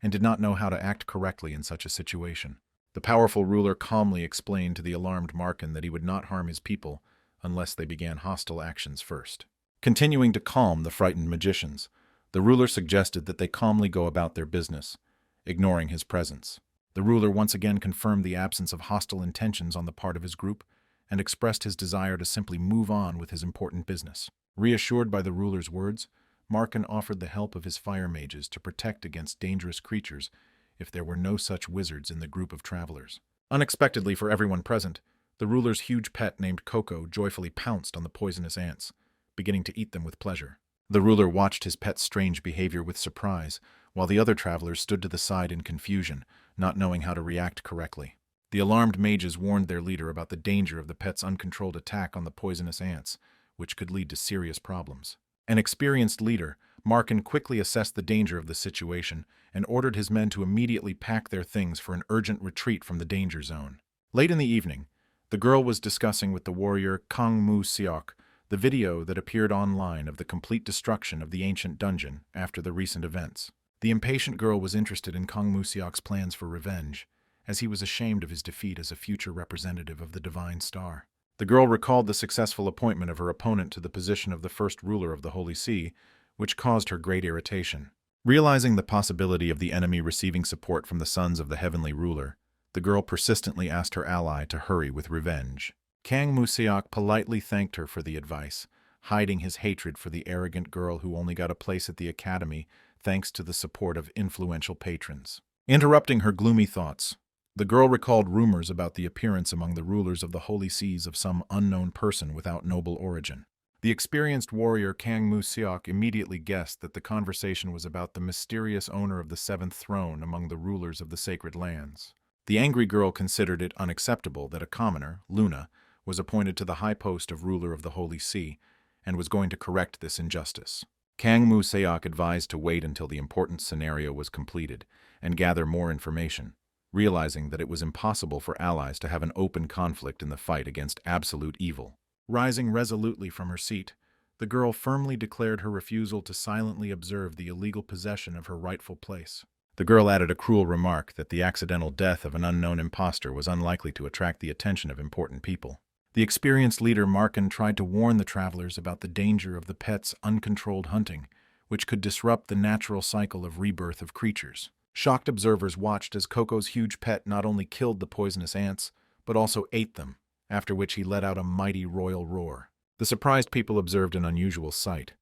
and did not know how to act correctly in such a situation. The powerful ruler calmly explained to the alarmed Markin that he would not harm his people unless they began hostile actions first. Continuing to calm the frightened magicians, the ruler suggested that they calmly go about their business, ignoring his presence. The ruler once again confirmed the absence of hostile intentions on the part of his group and expressed his desire to simply move on with his important business. Reassured by the ruler's words, Markin offered the help of his fire mages to protect against dangerous creatures if there were no such wizards in the group of travelers. Unexpectedly for everyone present, the ruler's huge pet named Coco joyfully pounced on the poisonous ants, beginning to eat them with pleasure. The ruler watched his pet's strange behavior with surprise, while the other travelers stood to the side in confusion, not knowing how to react correctly. The alarmed mages warned their leader about the danger of the pet's uncontrolled attack on the poisonous ants, which could lead to serious problems. An experienced leader, Markin quickly assessed the danger of the situation and ordered his men to immediately pack their things for an urgent retreat from the danger zone. Late in the evening, the girl was discussing with the warrior Kang Mu Seok the video that appeared online of the complete destruction of the ancient dungeon after the recent events. The impatient girl was interested in Kang Mu Seok's plans for revenge, as he was ashamed of his defeat as a future representative of the Divine Star. The girl recalled the successful appointment of her opponent to the position of the first ruler of the Holy See, which caused her great irritation. Realizing the possibility of the enemy receiving support from the sons of the heavenly ruler, the girl persistently asked her ally to hurry with revenge. Kang Mu Seok politely thanked her for the advice, hiding his hatred for the arrogant girl who only got a place at the academy thanks to the support of influential patrons. Interrupting her gloomy thoughts, the girl recalled rumors about the appearance among the rulers of the Holy Seas of some unknown person without noble origin. The experienced warrior Kang Mu Seok immediately guessed that the conversation was about the mysterious owner of the seventh throne among the rulers of the sacred lands. The angry girl considered it unacceptable that a commoner, Luna, was appointed to the high post of ruler of the Holy See, and was going to correct this injustice. Kang Mu Seok advised to wait until the important scenario was completed and gather more information, realizing that it was impossible for allies to have an open conflict in the fight against absolute evil. Rising resolutely from her seat, the girl firmly declared her refusal to silently observe the illegal possession of her rightful place. The girl added a cruel remark that the accidental death of an unknown impostor was unlikely to attract the attention of important people. The experienced leader Markin tried to warn the travelers about the danger of the pet's uncontrolled hunting, which could disrupt the natural cycle of rebirth of creatures. Shocked observers watched as Coco's huge pet not only killed the poisonous ants, but also ate them, after which he let out a mighty royal roar. The surprised people observed an unusual sight.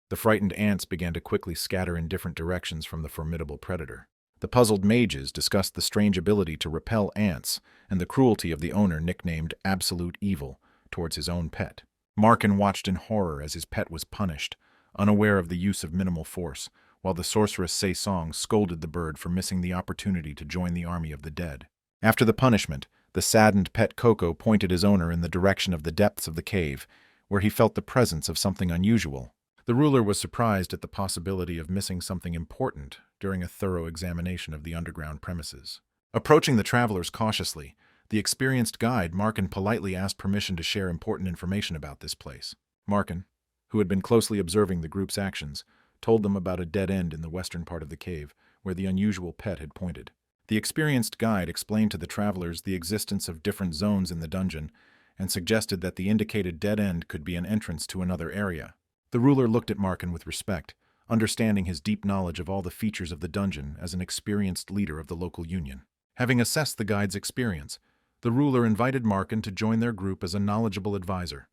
The frightened ants began to quickly scatter in different directions from the formidable predator. The puzzled mages discussed the strange ability to repel ants and the cruelty of the owner nicknamed Absolute Evil towards his own pet. Markin watched in horror as his pet was punished, unaware of the use of minimal force, while the sorceress Sei-song scolded the bird for missing the opportunity to join the army of the dead. After the punishment, the saddened pet Coco pointed his owner in the direction of the depths of the cave, where he felt the presence of something unusual. The ruler was surprised at the possibility of missing something important during a thorough examination of the underground premises. Approaching the travelers cautiously, the experienced guide Markin politely asked permission to share important information about this place. Markin, who had been closely observing the group's actions, told them about a dead end in the western part of the cave, where the unusual pet had pointed. The experienced guide explained to the travelers the existence of different zones in the dungeon and suggested that the indicated dead end could be an entrance to another area. The ruler looked at Markin with respect, understanding his deep knowledge of all the features of the dungeon as an experienced leader of the local union. Having assessed the guide's experience, the ruler invited Markin to join their group as a knowledgeable advisor,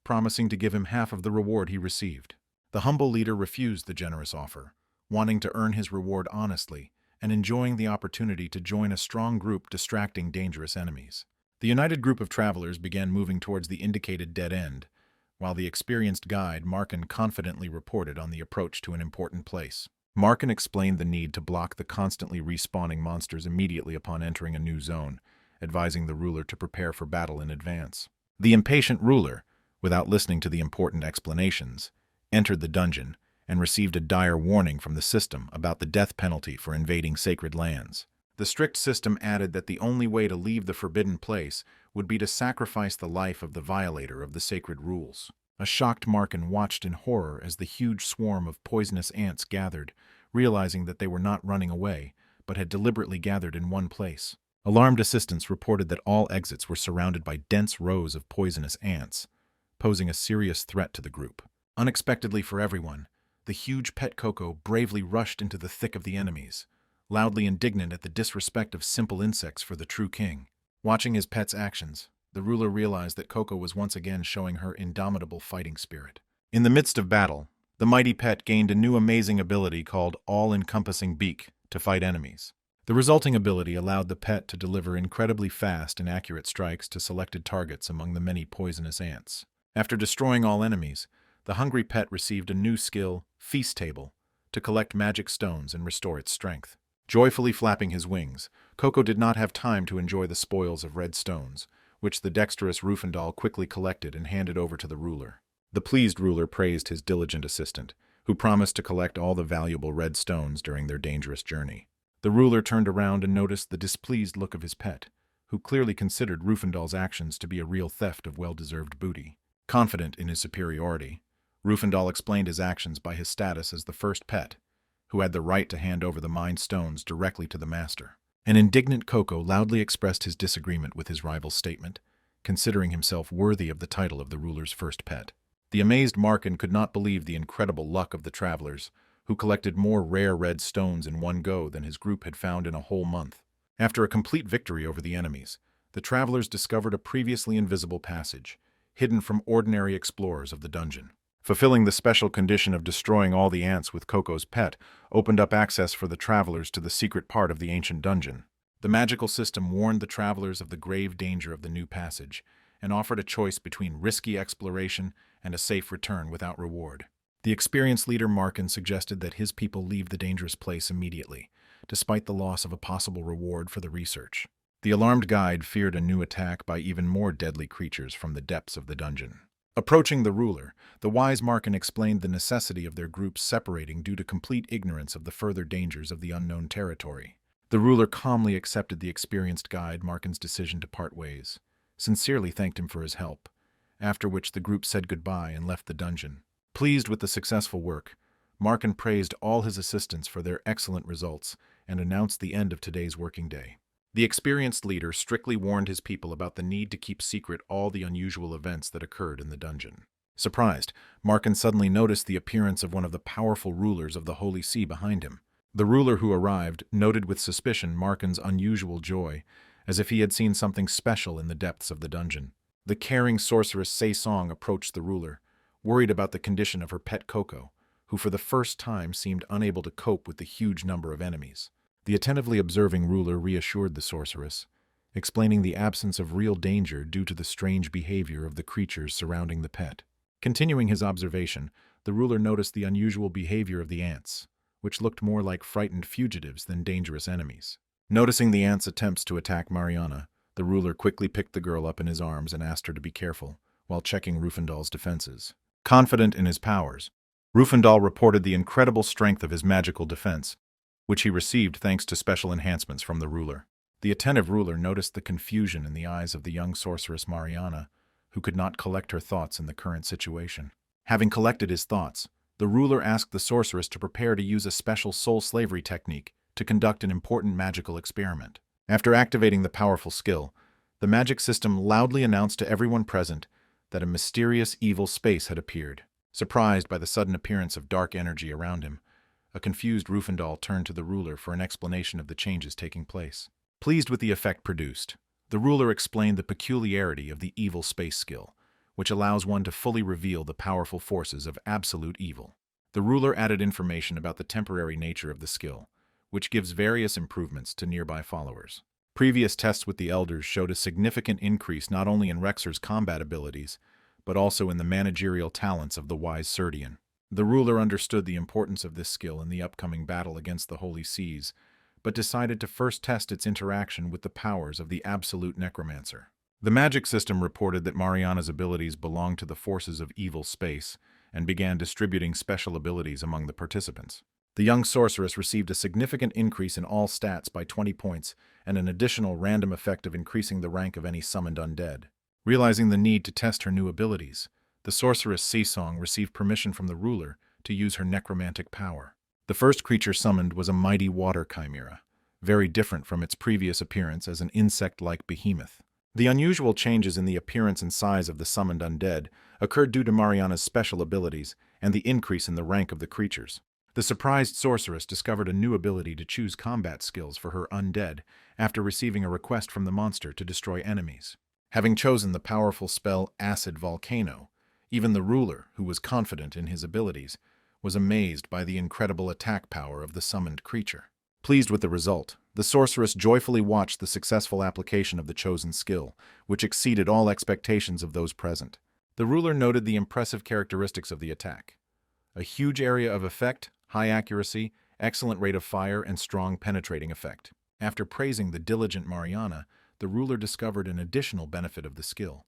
promising to give him half of the reward he received. The humble leader refused the generous offer, wanting to earn his reward honestly and enjoying the opportunity to join a strong group distracting dangerous enemies. The united group of travelers began moving towards the indicated dead end, while the experienced guide Markin confidently reported on the approach to an important place. Markin explained the need to block the constantly respawning monsters immediately upon entering a new zone, advising the ruler to prepare for battle in advance. The impatient ruler, without listening to the important explanations, entered the dungeon and received a dire warning from the system about the death penalty for invading sacred lands. The strict system added that the only way to leave the forbidden place would be to sacrifice the life of the violator of the sacred rules. A shocked Markin watched in horror as the huge swarm of poisonous ants gathered, realizing that they were not running away, but had deliberately gathered in one place. Alarmed assistants reported that all exits were surrounded by dense rows of poisonous ants, posing a serious threat to the group. Unexpectedly for everyone, the huge pet Coco bravely rushed into the thick of the enemies, loudly indignant at the disrespect of simple insects for the true king. Watching his pet's actions, the ruler realized that Coco was once again showing her indomitable fighting spirit. In the midst of battle, the mighty pet gained a new amazing ability called All-Encompassing Beak to fight enemies. The resulting ability allowed the pet to deliver incredibly fast and accurate strikes to selected targets among the many poisonous ants. After destroying all enemies, the hungry pet received a new skill, Feast Table, to collect magic stones and restore its strength. Joyfully flapping his wings, Coco did not have time to enjoy the spoils of red stones, which the dexterous Rufandal quickly collected and handed over to the ruler. The pleased ruler praised his diligent assistant, who promised to collect all the valuable red stones during their dangerous journey. The ruler turned around and noticed the displeased look of his pet, who clearly considered Rufandal's actions to be a real theft of well-deserved booty. Confident in his superiority, Rufandal explained his actions by his status as the first pet, who had the right to hand over the Mind Stones directly to the master. An indignant Coco loudly expressed his disagreement with his rival's statement, considering himself worthy of the title of the ruler's first pet. The amazed Markin could not believe the incredible luck of the travelers, who collected more rare red stones in one go than his group had found in a whole month. After a complete victory over the enemies, the travelers discovered a previously invisible passage, hidden from ordinary explorers of the dungeon. Fulfilling the special condition of destroying all the ants with Coco's pet opened up access for the travelers to the secret part of the ancient dungeon. The magical system warned the travelers of the grave danger of the new passage and offered a choice between risky exploration and a safe return without reward. The experienced leader Markin suggested that his people leave the dangerous place immediately, despite the loss of a possible reward for the research. The alarmed guide feared a new attack by even more deadly creatures from the depths of the dungeon. Approaching the ruler, the wise Markin explained the necessity of their groups separating due to complete ignorance of the further dangers of the unknown territory. The ruler calmly accepted the experienced guide Markin's decision to part ways, sincerely thanked him for his help, after which the group said goodbye and left the dungeon. Pleased with the successful work, Markin praised all his assistants for their excellent results and announced the end of today's working day. The experienced leader strictly warned his people about the need to keep secret all the unusual events that occurred in the dungeon. Surprised, Markin suddenly noticed the appearance of one of the powerful rulers of the Holy See behind him. The ruler who arrived noted with suspicion Markin's unusual joy, as if he had seen something special in the depths of the dungeon. The caring sorceress Saisong approached the ruler, worried about the condition of her pet Coco, who for the first time seemed unable to cope with the huge number of enemies. The attentively observing ruler reassured the sorceress, explaining the absence of real danger due to the strange behavior of the creatures surrounding the pet. Continuing his observation, the ruler noticed the unusual behavior of the ants, which looked more like frightened fugitives than dangerous enemies. Noticing the ants' attempts to attack Mariana, the ruler quickly picked the girl up in his arms and asked her to be careful, while checking Rufandal's defenses. Confident in his powers, Rufandal reported the incredible strength of his magical defense, which he received thanks to special enhancements from the ruler. The attentive ruler noticed the confusion in the eyes of the young sorceress Mariana, who could not collect her thoughts in the current situation. Having collected his thoughts, the ruler asked the sorceress to prepare to use a special soul slavery technique to conduct an important magical experiment. After activating the powerful skill, the magic system loudly announced to everyone present that a mysterious evil space had appeared. Surprised by the sudden appearance of dark energy around him, a confused Rufandal turned to the ruler for an explanation of the changes taking place. Pleased with the effect produced, the ruler explained the peculiarity of the evil space skill, which allows one to fully reveal the powerful forces of absolute evil. The ruler added information about the temporary nature of the skill, which gives various improvements to nearby followers. Previous tests with the elders showed a significant increase not only in Rexer's combat abilities, but also in the managerial talents of the wise Serdian. The ruler understood the importance of this skill in the upcoming battle against the Holy Seas, but decided to first test its interaction with the powers of the absolute necromancer. The magic system reported that Mariana's abilities belonged to the forces of evil space and began distributing special abilities among the participants. The young sorceress received a significant increase in all stats by 20 points and an additional random effect of increasing the rank of any summoned undead. Realizing the need to test her new abilities, the sorceress Seasong received permission from the ruler to use her necromantic power. The first creature summoned was a mighty water chimera, very different from its previous appearance as an insect-like behemoth. The unusual changes in the appearance and size of the summoned undead occurred due to Mariana's special abilities and the increase in the rank of the creatures. The surprised sorceress discovered a new ability to choose combat skills for her undead after receiving a request from the monster to destroy enemies. Having chosen the powerful spell Acid Volcano, even the ruler, who was confident in his abilities, was amazed by the incredible attack power of the summoned creature. Pleased with the result, the sorceress joyfully watched the successful application of the chosen skill, which exceeded all expectations of those present. The ruler noted the impressive characteristics of the attack: a huge area of effect, high accuracy, excellent rate of fire, and strong penetrating effect. After praising the diligent Mariana, the ruler discovered an additional benefit of the skill,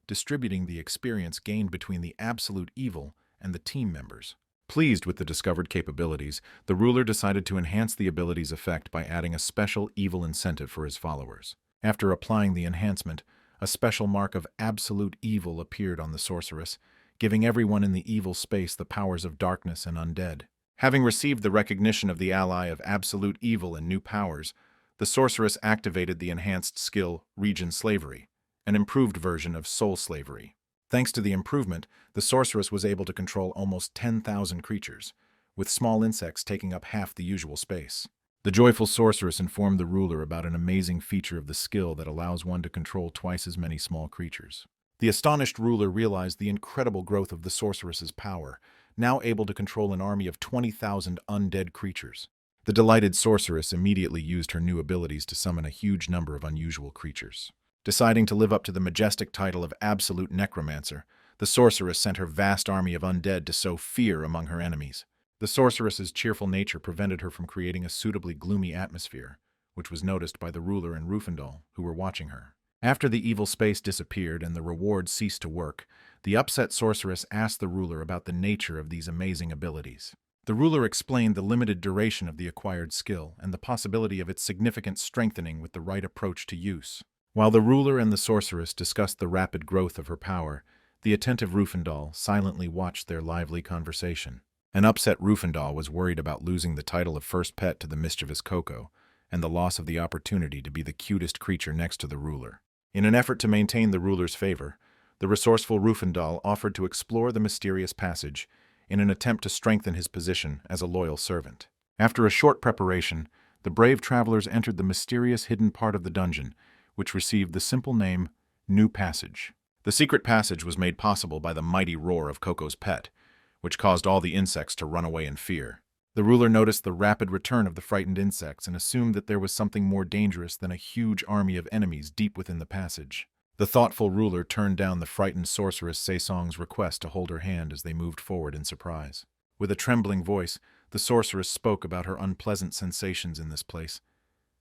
distributing the experience gained between the absolute evil and the team members. Pleased with the discovered capabilities, the ruler decided to enhance the ability's effect by adding a special evil incentive for his followers. After applying the enhancement, a special mark of absolute evil appeared on the sorceress, giving everyone in the evil space the powers of darkness and undead. Having received the recognition of the ally of absolute evil and new powers, the sorceress activated the enhanced skill Region Slavery, an improved version of Soul Slavery. Thanks to the improvement, the sorceress was able to control almost 10,000 creatures, with small insects taking up half the usual space. The joyful sorceress informed the ruler about an amazing feature of the skill that allows one to control twice as many small creatures. The astonished ruler realized the incredible growth of the sorceress's power, now able to control an army of 20,000 undead creatures. The delighted sorceress immediately used her new abilities to summon a huge number of unusual creatures. Deciding to live up to the majestic title of Absolute Necromancer, the sorceress sent her vast army of undead to sow fear among her enemies. The sorceress's cheerful nature prevented her from creating a suitably gloomy atmosphere, which was noticed by the ruler and Rufandal, who were watching her. After the evil space disappeared and the reward ceased to work, the upset sorceress asked the ruler about the nature of these amazing abilities. The ruler explained the limited duration of the acquired skill and the possibility of its significant strengthening with the right approach to use. While the ruler and the sorceress discussed the rapid growth of her power, the attentive Rufandal silently watched their lively conversation. An upset Rufandal was worried about losing the title of first pet to the mischievous Coco, and the loss of the opportunity to be the cutest creature next to the ruler. In an effort to maintain the ruler's favor, the resourceful Rufandal offered to explore the mysterious passage in an attempt to strengthen his position as a loyal servant. After a short preparation, the brave travelers entered the mysterious hidden part of the dungeon, which received the simple name New Passage. The secret passage was made possible by the mighty roar of Coco's pet, which caused all the insects to run away in fear. The ruler noticed the rapid return of the frightened insects and assumed that there was something more dangerous than a huge army of enemies deep within the passage. The thoughtful ruler turned down the frightened sorceress Seisong's request to hold her hand as they moved forward in surprise. With a trembling voice, the sorceress spoke about her unpleasant sensations in this place,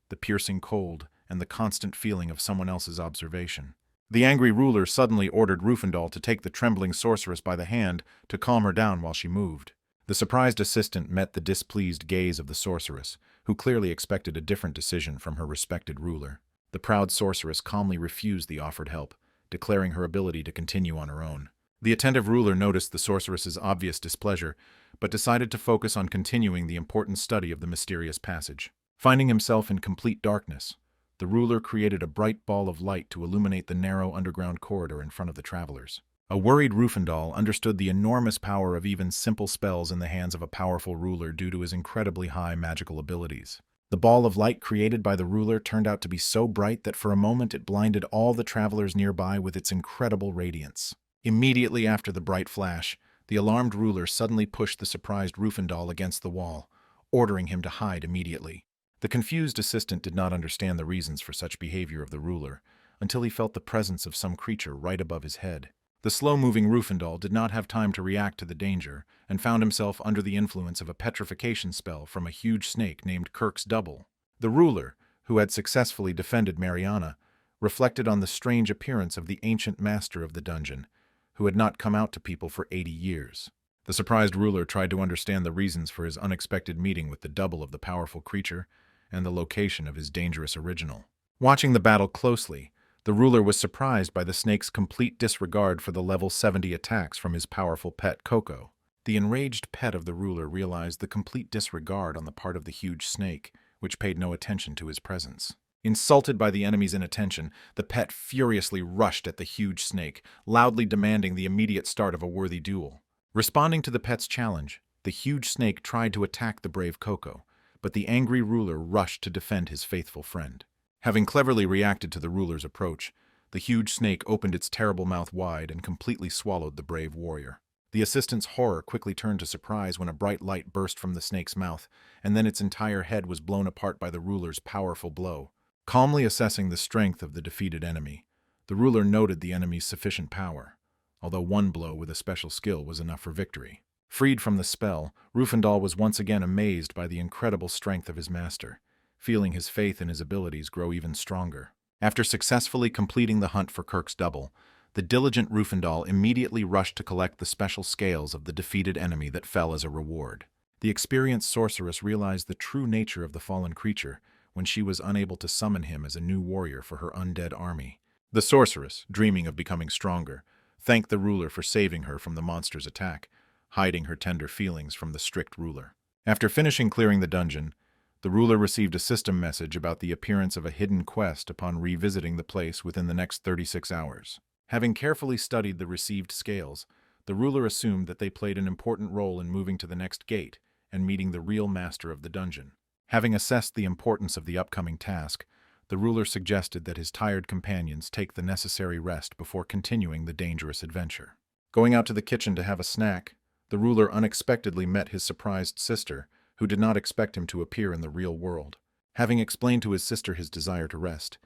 the piercing cold, and the constant feeling of someone else's observation. The angry ruler suddenly ordered Rufandal to take the trembling sorceress by the hand to calm her down while she moved. The surprised assistant met the displeased gaze of the sorceress, who clearly expected a different decision from her respected ruler. The proud sorceress calmly refused the offered help, declaring her ability to continue on her own. The attentive ruler noticed the sorceress's obvious displeasure, but decided to focus on continuing the important study of the mysterious passage. Finding himself in complete darkness, the ruler created a bright ball of light to illuminate the narrow underground corridor in front of the travelers. A worried Rufandal understood the enormous power of even simple spells in the hands of a powerful ruler due to his incredibly high magical abilities. The ball of light created by the ruler turned out to be so bright that for a moment it blinded all the travelers nearby with its incredible radiance. Immediately after the bright flash, the alarmed ruler suddenly pushed the surprised Rufandal against the wall, ordering him to hide immediately. The confused assistant did not understand the reasons for such behavior of the ruler until he felt the presence of some creature right above his head. The slow-moving Rufandal did not have time to react to the danger and found himself under the influence of a petrification spell from a huge snake named Kirk's Double. The ruler, who had successfully defended Mariana, reflected on the strange appearance of the ancient master of the dungeon, who had not come out to people for 80 years. The surprised ruler tried to understand the reasons for his unexpected meeting with the double of the powerful creature and the location of his dangerous original. Watching the battle closely, the ruler was surprised by the snake's complete disregard for the level 70 attacks from his powerful pet Coco. The enraged pet of the ruler realized the complete disregard on the part of the huge snake, which paid no attention to his presence. Insulted by the enemy's inattention, the pet furiously rushed at the huge snake, loudly demanding the immediate start of a worthy duel. Responding to the pet's challenge, the huge snake tried to attack the brave Coco, but the angry ruler rushed to defend his faithful friend. Having cleverly reacted to the ruler's approach, the huge snake opened its terrible mouth wide and completely swallowed the brave warrior. The assistant's horror quickly turned to surprise when a bright light burst from the snake's mouth, and then its entire head was blown apart by the ruler's powerful blow. Calmly assessing the strength of the defeated enemy, the ruler noted the enemy's sufficient power, although one blow with a special skill was enough for victory. Freed from the spell, Rufandal was once again amazed by the incredible strength of his master, feeling his faith in his abilities grow even stronger. After successfully completing the hunt for Kirk's Double, the diligent Rufandal immediately rushed to collect the special scales of the defeated enemy that fell as a reward. The experienced sorceress realized the true nature of the fallen creature when she was unable to summon him as a new warrior for her undead army. The sorceress, dreaming of becoming stronger, thanked the ruler for saving her from the monster's attack, hiding her tender feelings from the strict ruler. After finishing clearing the dungeon, the ruler received a system message about the appearance of a hidden quest upon revisiting the place within the next 36 hours. Having carefully studied the received scales, the ruler assumed that they played an important role in moving to the next gate and meeting the real master of the dungeon. Having assessed the importance of the upcoming task, the ruler suggested that his tired companions take the necessary rest before continuing the dangerous adventure. Going out to the kitchen to have a snack, the ruler unexpectedly met his surprised sister, who did not expect him to appear in the real world. Having explained to his sister his desire to rest,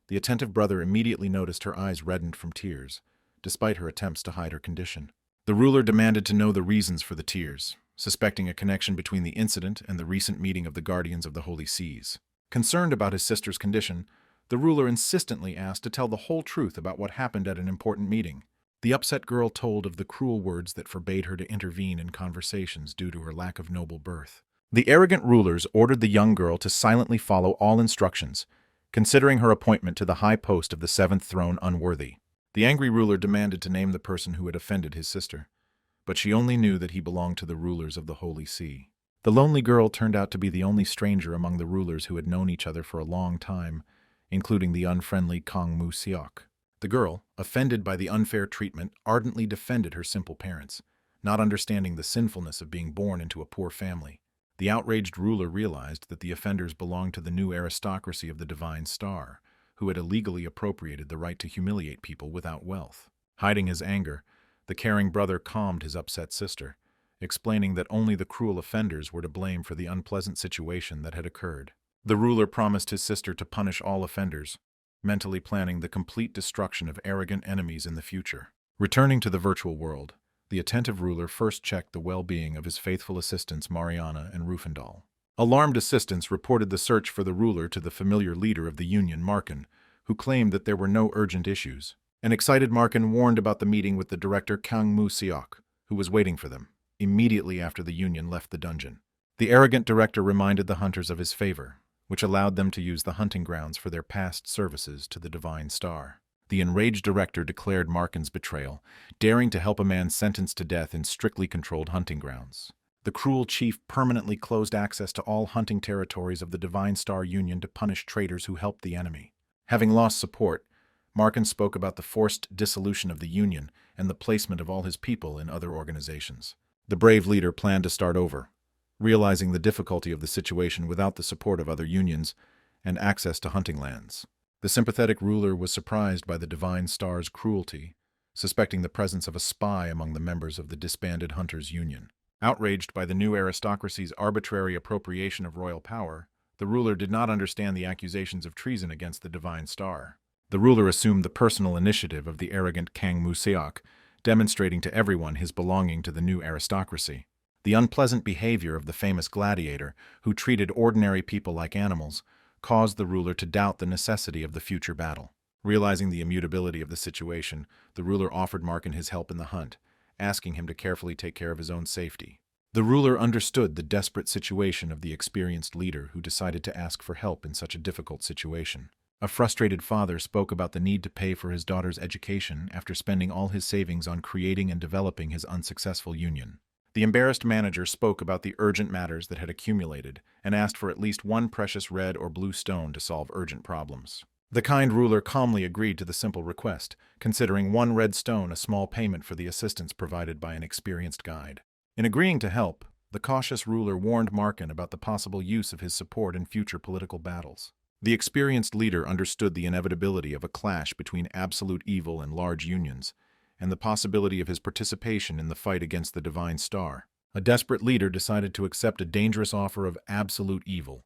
the attentive brother immediately noticed her eyes reddened from tears, despite her attempts to hide her condition. The ruler demanded to know the reasons for the tears, suspecting a connection between the incident and the recent meeting of the Guardians of the Holy Seas. Concerned about his sister's condition, the ruler insistently asked to tell the whole truth about what happened at an important meeting. The upset girl told of the cruel words that forbade her to intervene in conversations due to her lack of noble birth. The arrogant rulers ordered the young girl to silently follow all instructions, considering her appointment to the high post of the seventh throne unworthy. The angry ruler demanded to name the person who had offended his sister, but she only knew that he belonged to the rulers of the Holy See. The lonely girl turned out to be the only stranger among the rulers who had known each other for a long time, including the unfriendly Kong Mu Seok. The girl, offended by the unfair treatment, ardently defended her simple parents, not understanding the sinfulness of being born into a poor family. The outraged ruler realized that the offenders belonged to the new aristocracy of the Divine Star, who had illegally appropriated the right to humiliate people without wealth. Hiding his anger, the caring brother calmed his upset sister, explaining that only the cruel offenders were to blame for the unpleasant situation that had occurred. The ruler promised his sister to punish all offenders, mentally planning the complete destruction of arrogant enemies in the future. Returning to the virtual world, the attentive ruler first checked the well-being of his faithful assistants Mariana and Rufandal. Alarmed assistants reported the search for the ruler to the familiar leader of the Union, Markin, who claimed that there were no urgent issues. An excited Markin warned about the meeting with the director Kang Mu Seok, who was waiting for them, immediately after the Union left the dungeon. The arrogant director reminded the hunters of his favor, which allowed them to use the hunting grounds for their past services to the Divine Star. The enraged director declared Markin's betrayal, daring to help a man sentenced to death in strictly controlled hunting grounds. The cruel chief permanently closed access to all hunting territories of the Divine Star Union to punish traitors who helped the enemy. Having lost support, Markin spoke about the forced dissolution of the Union and the placement of all his people in other organizations. The brave leader planned to start over, realizing the difficulty of the situation without the support of other unions and access to hunting lands. The sympathetic ruler was surprised by the Divine Star's cruelty, suspecting the presence of a spy among the members of the disbanded Hunters' Union. Outraged by the new aristocracy's arbitrary appropriation of royal power, the ruler did not understand the accusations of treason against the Divine Star. The ruler assumed the personal initiative of the arrogant Kang Mu-seok, demonstrating to everyone his belonging to the new aristocracy. The unpleasant behavior of the famous gladiator, who treated ordinary people like animals, caused the ruler to doubt the necessity of the future battle. Realizing the immutability of the situation, the ruler offered Markin his help in the hunt, asking him to carefully take care of his own safety. The ruler understood the desperate situation of the experienced leader who decided to ask for help in such a difficult situation. A frustrated father spoke about the need to pay for his daughter's education after spending all his savings on creating and developing his unsuccessful union. The embarrassed manager spoke about the urgent matters that had accumulated and asked for at least one precious red or blue stone to solve urgent problems. The kind ruler calmly agreed to the simple request, considering one red stone a small payment for the assistance provided by an experienced guide. In agreeing to help, the cautious ruler warned Markin about the possible use of his support in future political battles. The experienced leader understood the inevitability of a clash between absolute evil and large unions, and the possibility of his participation in the fight against the Divine Star. A desperate leader decided to accept a dangerous offer of absolute evil,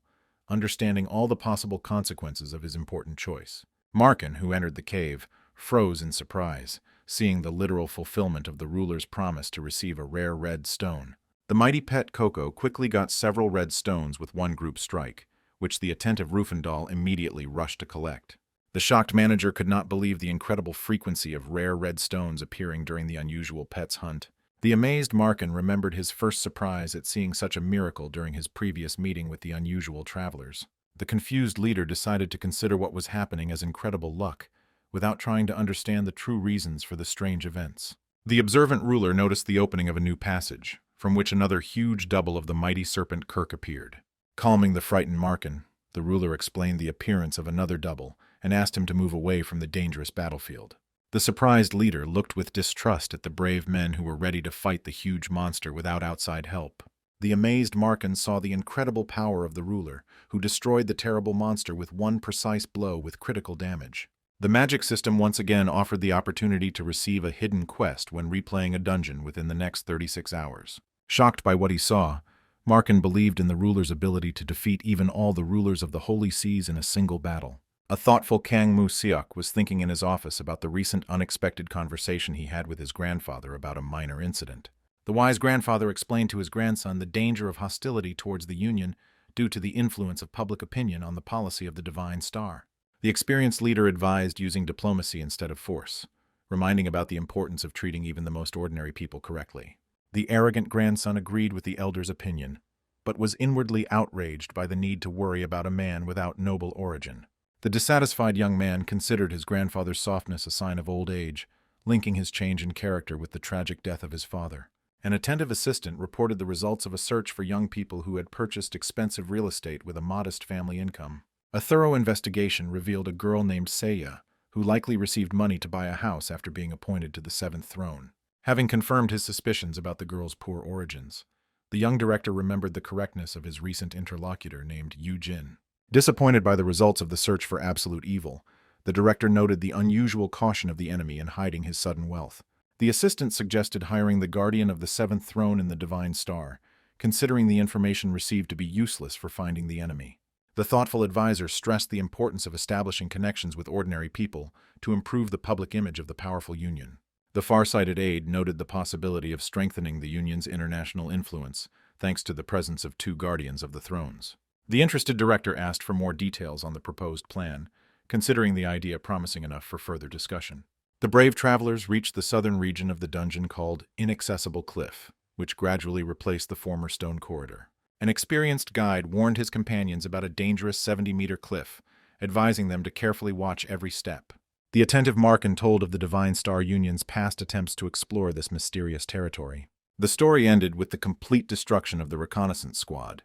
understanding all the possible consequences of his important choice. Markin, who entered the cave, froze in surprise, seeing the literal fulfillment of the ruler's promise to receive a rare red stone. The mighty pet Coco quickly got several red stones with one group strike, which the attentive Rufandal immediately rushed to collect. The shocked manager could not believe the incredible frequency of rare red stones appearing during the unusual pet's hunt. The amazed Markin remembered his first surprise at seeing such a miracle during his previous meeting with the unusual travelers. The confused leader decided to consider what was happening as incredible luck, without trying to understand the true reasons for the strange events. The observant ruler noticed the opening of a new passage, from which another huge double of the mighty serpent Kirk appeared. Calming the frightened Markin, the ruler explained the appearance of another double and asked him to move away from the dangerous battlefield. The surprised leader looked with distrust at the brave men who were ready to fight the huge monster without outside help. The amazed Markin saw the incredible power of the ruler, who destroyed the terrible monster with one precise blow with critical damage. The magic system once again offered the opportunity to receive a hidden quest when replaying a dungeon within the next 36 hours. Shocked by what he saw, Markin believed in the ruler's ability to defeat even all the rulers of the Holy Seas in a single battle. A thoughtful Kang Mu-seok was thinking in his office about the recent unexpected conversation he had with his grandfather about a minor incident. The wise grandfather explained to his grandson the danger of hostility towards the Union due to the influence of public opinion on the policy of the Divine Star. The experienced leader advised using diplomacy instead of force, reminding about the importance of treating even the most ordinary people correctly. The arrogant grandson agreed with the elder's opinion, but was inwardly outraged by the need to worry about a man without noble origin. The dissatisfied young man considered his grandfather's softness a sign of old age, linking his change in character with the tragic death of his father. An attentive assistant reported the results of a search for young people who had purchased expensive real estate with a modest family income. A thorough investigation revealed a girl named Seiya, who likely received money to buy a house after being appointed to the seventh throne. Having confirmed his suspicions about the girl's poor origins, the young director remembered the correctness of his recent interlocutor named Yu Jin. Disappointed by the results of the search for absolute evil, the director noted the unusual caution of the enemy in hiding his sudden wealth. The assistant suggested hiring the guardian of the seventh throne in the Divine Star, considering the information received to be useless for finding the enemy. The thoughtful advisor stressed the importance of establishing connections with ordinary people to improve the public image of the powerful Union. The far-sighted aide noted the possibility of strengthening the Union's international influence, thanks to the presence of two guardians of the thrones. The interested director asked for more details on the proposed plan, considering the idea promising enough for further discussion. The brave travelers reached the southern region of the dungeon called Inaccessible Cliff, which gradually replaced the former stone corridor. An experienced guide warned his companions about a dangerous 70-meter cliff, advising them to carefully watch every step. The attentive Markin told of the Divine Star Union's past attempts to explore this mysterious territory. The story ended with the complete destruction of the reconnaissance squad,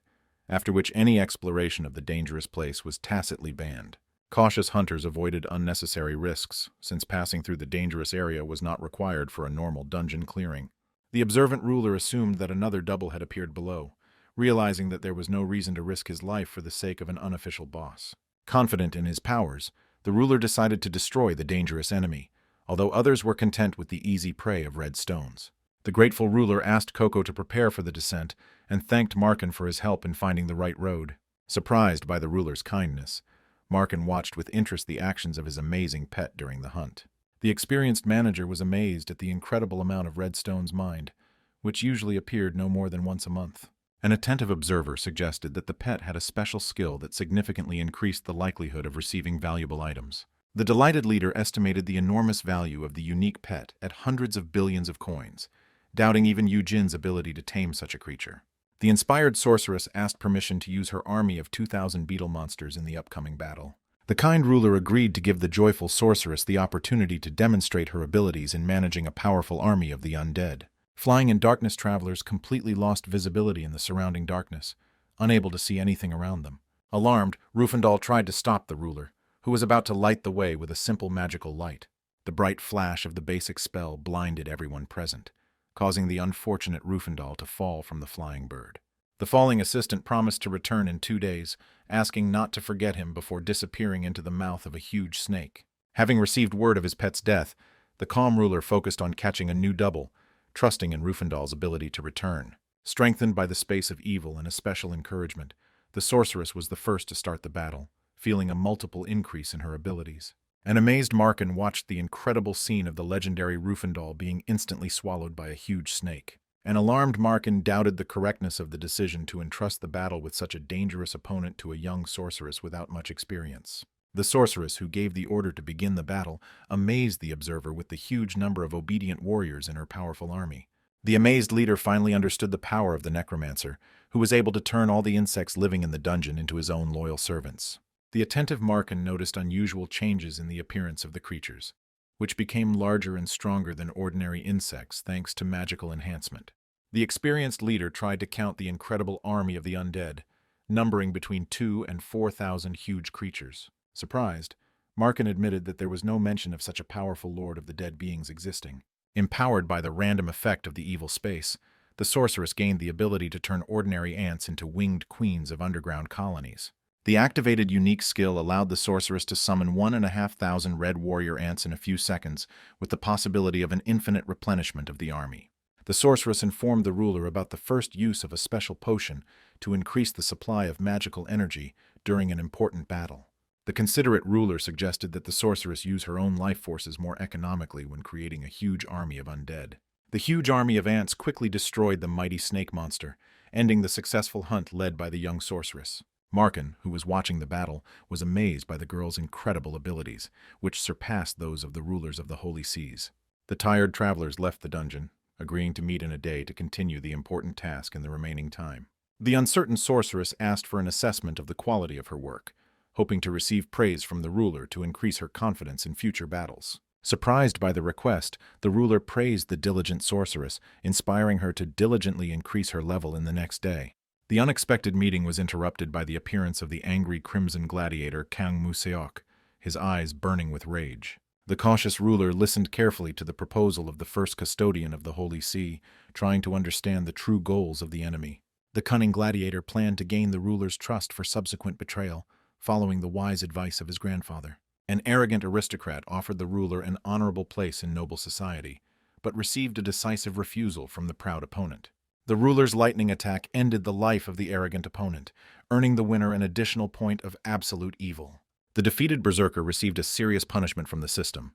after which any exploration of the dangerous place was tacitly banned. Cautious hunters avoided unnecessary risks, since passing through the dangerous area was not required for a normal dungeon clearing. The observant ruler assumed that another double had appeared below, realizing that there was no reason to risk his life for the sake of an unofficial boss. Confident in his powers, the ruler decided to destroy the dangerous enemy, although others were content with the easy prey of red stones. The grateful ruler asked Coco to prepare for the descent and thanked Markin for his help in finding the right road. Surprised by the ruler's kindness, Markin watched with interest the actions of his amazing pet during the hunt. The experienced manager was amazed at the incredible amount of red stones mined, which usually appeared no more than once a month. An attentive observer suggested that the pet had a special skill that significantly increased the likelihood of receiving valuable items. The delighted leader estimated the enormous value of the unique pet at hundreds of billions of coins, doubting even Yujin's ability to tame such a creature. The inspired sorceress asked permission to use her army of 2,000 beetle monsters in the upcoming battle. The kind ruler agreed to give the joyful sorceress the opportunity to demonstrate her abilities in managing a powerful army of the undead. Flying in darkness, travelers completely lost visibility in the surrounding darkness, unable to see anything around them. Alarmed, Rufandal tried to stop the ruler, who was about to light the way with a simple magical light. The bright flash of the basic spell blinded everyone present, causing the unfortunate Rufandal to fall from the flying bird. The falling assistant promised to return in 2 days, asking not to forget him before disappearing into the mouth of a huge snake. Having received word of his pet's death, the calm ruler focused on catching a new double, trusting in Rufandal's ability to return. Strengthened by the space of evil and a special encouragement, the sorceress was the first to start the battle, feeling a multiple increase in her abilities. An amazed Markin watched the incredible scene of the legendary Rufandal being instantly swallowed by a huge snake. An alarmed Markin doubted the correctness of the decision to entrust the battle with such a dangerous opponent to a young sorceress without much experience. The sorceress who gave the order to begin the battle amazed the observer with the huge number of obedient warriors in her powerful army. The amazed leader finally understood the power of the necromancer, who was able to turn all the insects living in the dungeon into his own loyal servants. The attentive Markin noticed unusual changes in the appearance of the creatures, which became larger and stronger than ordinary insects thanks to magical enhancement. The experienced leader tried to count the incredible army of the undead, numbering between 2,000 and 4,000 huge creatures. Surprised, Markin admitted that there was no mention of such a powerful lord of the dead beings existing. Empowered by the random effect of the evil space, the sorceress gained the ability to turn ordinary ants into winged queens of underground colonies. The activated unique skill allowed the sorceress to summon 1,500 red warrior ants in a few seconds, with the possibility of an infinite replenishment of the army. The sorceress informed the ruler about the first use of a special potion to increase the supply of magical energy during an important battle. The considerate ruler suggested that the sorceress use her own life forces more economically when creating a huge army of undead. The huge army of ants quickly destroyed the mighty snake monster, ending the successful hunt led by the young sorceress. Markin, who was watching the battle, was amazed by the girl's incredible abilities, which surpassed those of the rulers of the Holy Seas. The tired travelers left the dungeon, agreeing to meet in a day to continue the important task in the remaining time. The uncertain sorceress asked for an assessment of the quality of her work, hoping to receive praise from the ruler to increase her confidence in future battles. Surprised by the request, the ruler praised the diligent sorceress, inspiring her to diligently increase her level in the next day. The unexpected meeting was interrupted by the appearance of the angry crimson gladiator Kang Museok, his eyes burning with rage. The cautious ruler listened carefully to the proposal of the first custodian of the Holy See, trying to understand the true goals of the enemy. The cunning gladiator planned to gain the ruler's trust for subsequent betrayal, following the wise advice of his grandfather. An arrogant aristocrat offered the ruler an honorable place in noble society, but received a decisive refusal from the proud opponent. The ruler's lightning attack ended the life of the arrogant opponent, earning the winner an additional point of absolute evil. The defeated berserker received a serious punishment from the system,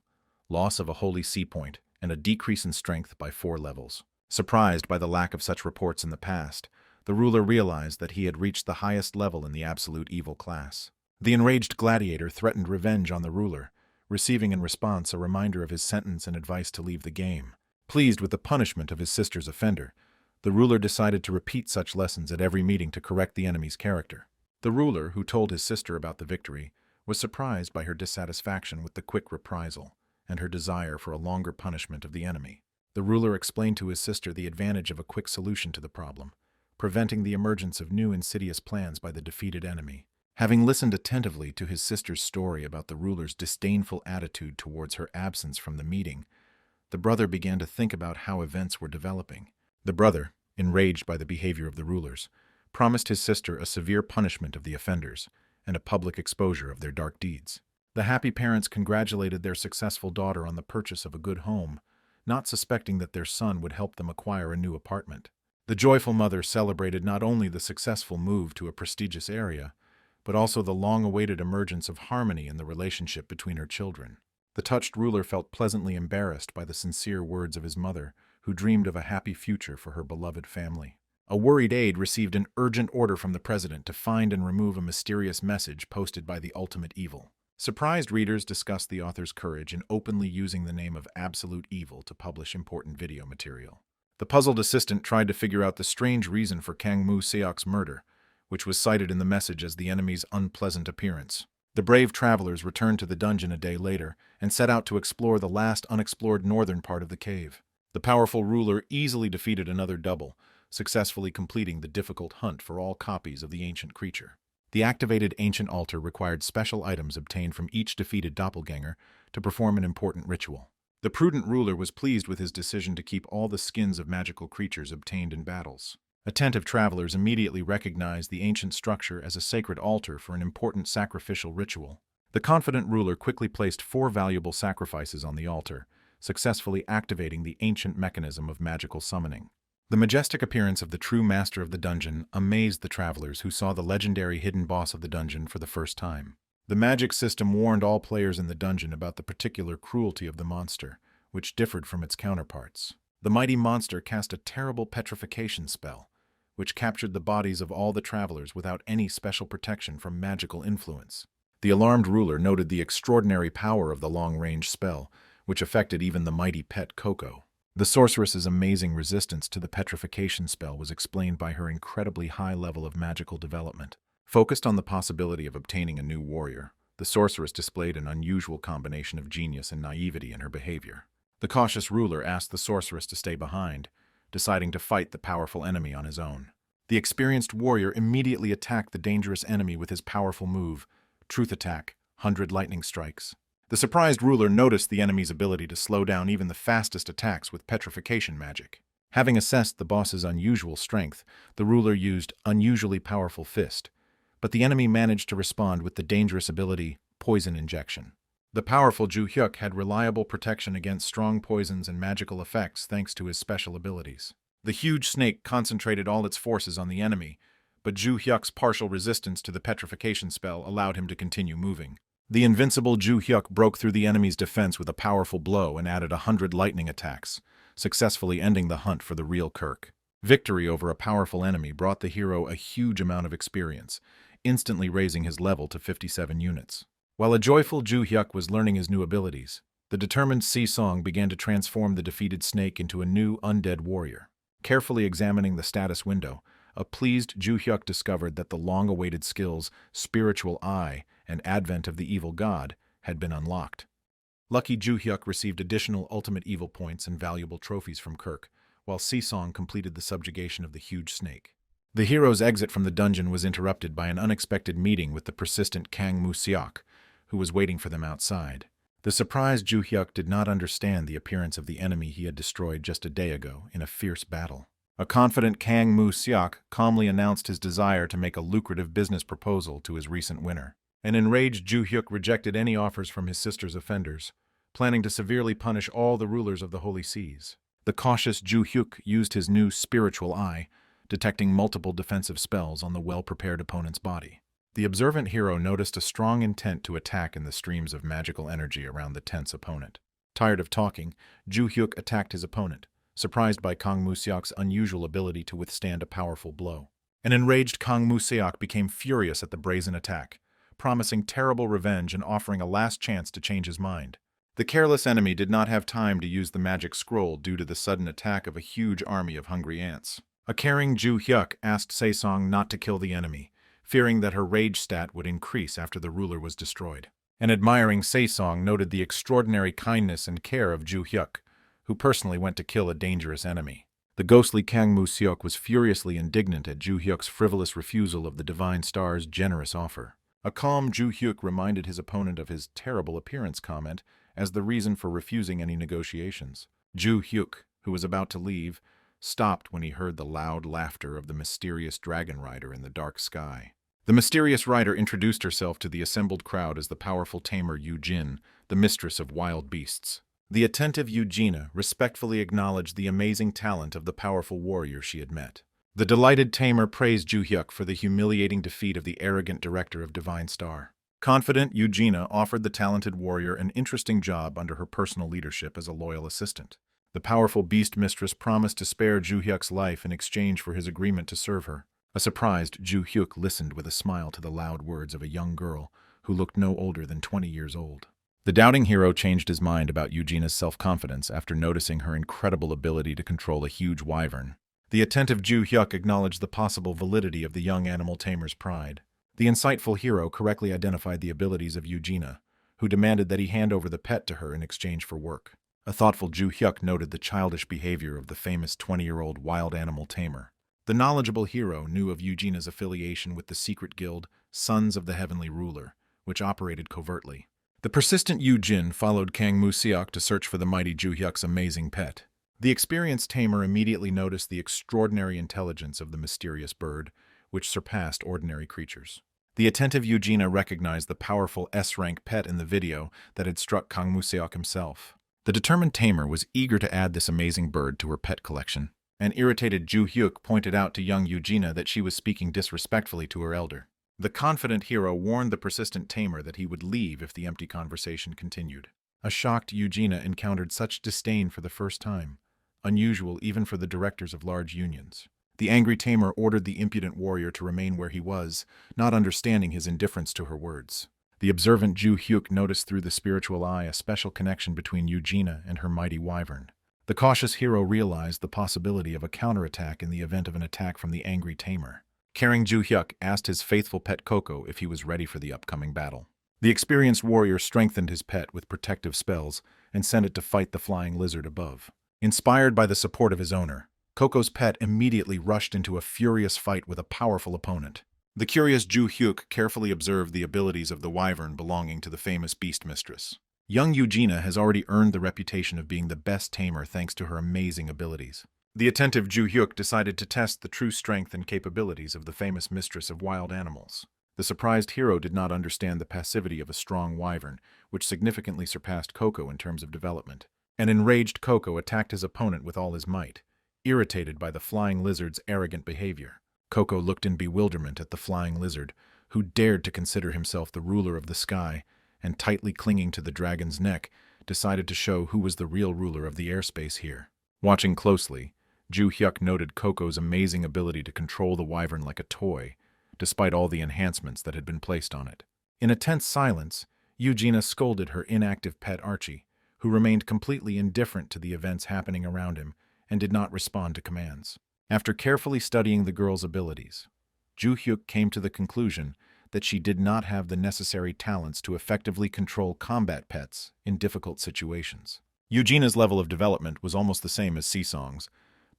loss of a Holy See point, and a decrease in strength by 4 levels. Surprised by the lack of such reports in the past, the ruler realized that he had reached the highest level in the absolute evil class. The enraged gladiator threatened revenge on the ruler, receiving in response a reminder of his sentence and advice to leave the game. Pleased with the punishment of his sister's offender, the ruler decided to repeat such lessons at every meeting to correct the enemy's character. The ruler, who told his sister about the victory, was surprised by her dissatisfaction with the quick reprisal and her desire for a longer punishment of the enemy. The ruler explained to his sister the advantage of a quick solution to the problem, preventing the emergence of new insidious plans by the defeated enemy. Having listened attentively to his sister's story about the ruler's disdainful attitude towards her absence from the meeting, the brother began to think about how events were developing. The brother, enraged by the behavior of the rulers, promised his sister a severe punishment of the offenders and a public exposure of their dark deeds. The happy parents congratulated their successful daughter on the purchase of a good home, not suspecting that their son would help them acquire a new apartment. The joyful mother celebrated not only the successful move to a prestigious area, but also the long-awaited emergence of harmony in the relationship between her children. The touched ruler felt pleasantly embarrassed by the sincere words of his mother, who dreamed of a happy future for her beloved family. A worried aide received an urgent order from the president to find and remove a mysterious message posted by the ultimate evil. Surprised readers discussed the author's courage in openly using the name of absolute evil to publish important video material. The puzzled assistant tried to figure out the strange reason for Kang Moo-seok's murder, which was cited in the message as the enemy's unpleasant appearance. The brave travelers returned to the dungeon a day later and set out to explore the last unexplored northern part of the cave. The powerful ruler easily defeated another double, successfully completing the difficult hunt for all copies of the ancient creature. The activated ancient altar required special items obtained from each defeated doppelganger to perform an important ritual. The prudent ruler was pleased with his decision to keep all the skins of magical creatures obtained in battles. Attentive travelers immediately recognized the ancient structure as a sacred altar for an important sacrificial ritual. The confident ruler quickly placed 4 valuable sacrifices on the altar, successfully activating the ancient mechanism of magical summoning. The majestic appearance of the true master of the dungeon amazed the travelers who saw the legendary hidden boss of the dungeon for the first time. The magic system warned all players in the dungeon about the particular cruelty of the monster, which differed from its counterparts. The mighty monster cast a terrible petrification spell, which captured the bodies of all the travelers without any special protection from magical influence. The alarmed ruler noted the extraordinary power of the long-range spell, which affected even the mighty pet Coco. The sorceress's amazing resistance to the petrification spell was explained by her incredibly high level of magical development. Focused on the possibility of obtaining a new warrior, the sorceress displayed an unusual combination of genius and naivety in her behavior. The cautious ruler asked the sorceress to stay behind, deciding to fight the powerful enemy on his own. The experienced warrior immediately attacked the dangerous enemy with his powerful move, Truth Attack, 100 Lightning Strikes. The surprised ruler noticed the enemy's ability to slow down even the fastest attacks with petrification magic. Having assessed the boss's unusual strength, the ruler used Unusually Powerful Fist, but the enemy managed to respond with the dangerous ability Poison Injection. The powerful Ju Hyuk had reliable protection against strong poisons and magical effects thanks to his special abilities. The huge snake concentrated all its forces on the enemy, but Ju Hyuk's partial resistance to the petrification spell allowed him to continue moving. The invincible Ju Hyuk broke through the enemy's defense with a powerful blow and added 100 lightning attacks, successfully ending the hunt for the real Kirk. Victory over a powerful enemy brought the hero a huge amount of experience, instantly raising his level to 57 units. While a joyful Ju Hyuk was learning his new abilities, the determined Si-song began to transform the defeated snake into a new undead warrior. Carefully examining the status window, a pleased Ju Hyuk discovered that the long-awaited skills Spiritual Eye and Advent of the Evil God had been unlocked. Lucky Ju Hyuk received additional ultimate evil points and valuable trophies from Kirk, while Si-song completed the subjugation of the huge snake. The hero's exit from the dungeon was interrupted by an unexpected meeting with the persistent Kang Moo-seok, who was waiting for them outside. The surprised Ju Hyuk did not understand the appearance of the enemy he had destroyed just a day ago in a fierce battle. A confident Kang Moo-seok calmly announced his desire to make a lucrative business proposal to his recent winner. An enraged Ju Hyuk rejected any offers from his sister's offenders, planning to severely punish all the rulers of the Holy Seas. The cautious Ju Hyuk used his new Spiritual Eye, detecting multiple defensive spells on the well-prepared opponent's body. The observant hero noticed a strong intent to attack in the streams of magical energy around the tense opponent. Tired of talking, Ju Hyuk attacked his opponent, surprised by Kang Moo-seok's unusual ability to withstand a powerful blow. An enraged Kang Moo-seok became furious at the brazen attack, promising terrible revenge and offering a last chance to change his mind. The careless enemy did not have time to use the magic scroll due to the sudden attack of a huge army of hungry ants. A caring Ju Hyuk asked Se-song not to kill the enemy, fearing that her rage stat would increase after the ruler was destroyed. An admiring Se-song noted the extraordinary kindness and care of Ju Hyuk, who personally went to kill a dangerous enemy. The ghostly Kang Mu-seok was furiously indignant at Ju Hyuk's frivolous refusal of the Divine Star's generous offer. A calm Ju Hyuk reminded his opponent of his terrible appearance comment as the reason for refusing any negotiations. Ju Hyuk, who was about to leave, stopped when he heard the loud laughter of the mysterious dragon rider in the dark sky. The mysterious rider introduced herself to the assembled crowd as the powerful tamer Yu-jin, the mistress of wild beasts. The attentive Eugenia respectfully acknowledged the amazing talent of the powerful warrior she had met. The delighted tamer praised Ju Hyuk for the humiliating defeat of the arrogant director of Divine Star. Confident, Eugenia offered the talented warrior an interesting job under her personal leadership as a loyal assistant. The powerful beast mistress promised to spare Ju Hyuk's life in exchange for his agreement to serve her. A surprised Ju Hyuk listened with a smile to the loud words of a young girl who looked no older than 20 years old. The doubting hero changed his mind about Eugenia's self-confidence after noticing her incredible ability to control a huge wyvern. The attentive Ju Hyuk acknowledged the possible validity of the young animal tamer's pride. The insightful hero correctly identified the abilities of Eugenia, who demanded that he hand over the pet to her in exchange for work. A thoughtful Ju Hyuk noted the childish behavior of the famous 20-year-old wild animal tamer. The knowledgeable hero knew of Eugenia's affiliation with the secret guild, Sons of the Heavenly Ruler, which operated covertly. The persistent Yu-jin followed Kang Mu-seok to search for the mighty Ju Hyuk's amazing pet. The experienced tamer immediately noticed the extraordinary intelligence of the mysterious bird, which surpassed ordinary creatures. The attentive Eugenia recognized the powerful S-rank pet in the video that had struck Kang Mu-seok himself. The determined tamer was eager to add this amazing bird to her pet collection. An irritated Ju Hyuk pointed out to young Eugenia that she was speaking disrespectfully to her elder. The confident hero warned the persistent tamer that he would leave if the empty conversation continued. A shocked Eugenia encountered such disdain for the first time, unusual even for the directors of large unions. The angry tamer ordered the impudent warrior to remain where he was, not understanding his indifference to her words. The observant Ju Hyuk noticed through the spiritual eye a special connection between Eugenia and her mighty wyvern. The cautious hero realized the possibility of a counterattack in the event of an attack from the angry tamer. Caring Ju Hyuk asked his faithful pet Coco if he was ready for the upcoming battle. The experienced warrior strengthened his pet with protective spells and sent it to fight the flying lizard above. Inspired by the support of his owner, Coco's pet immediately rushed into a furious fight with a powerful opponent. The curious Ju Hyuk carefully observed the abilities of the wyvern belonging to the famous beast mistress. Young Eugenia has already earned the reputation of being the best tamer thanks to her amazing abilities. The attentive Ju Hyuk decided to test the true strength and capabilities of the famous mistress of wild animals. The surprised hero did not understand the passivity of a strong wyvern, which significantly surpassed Coco in terms of development. An enraged Coco attacked his opponent with all his might, irritated by the flying lizard's arrogant behavior. Coco looked in bewilderment at the flying lizard, who dared to consider himself the ruler of the sky, and tightly clinging to the dragon's neck, decided to show who was the real ruler of the airspace here. Watching closely, Ju Hyuk noted Coco's amazing ability to control the wyvern like a toy, despite all the enhancements that had been placed on it. In a tense silence, Eugenia scolded her inactive pet Archie, who remained completely indifferent to the events happening around him and did not respond to commands. After carefully studying the girl's abilities, Ju Hyuk came to the conclusion that she did not have the necessary talents to effectively control combat pets in difficult situations. Eugenia's level of development was almost the same as Sesong's,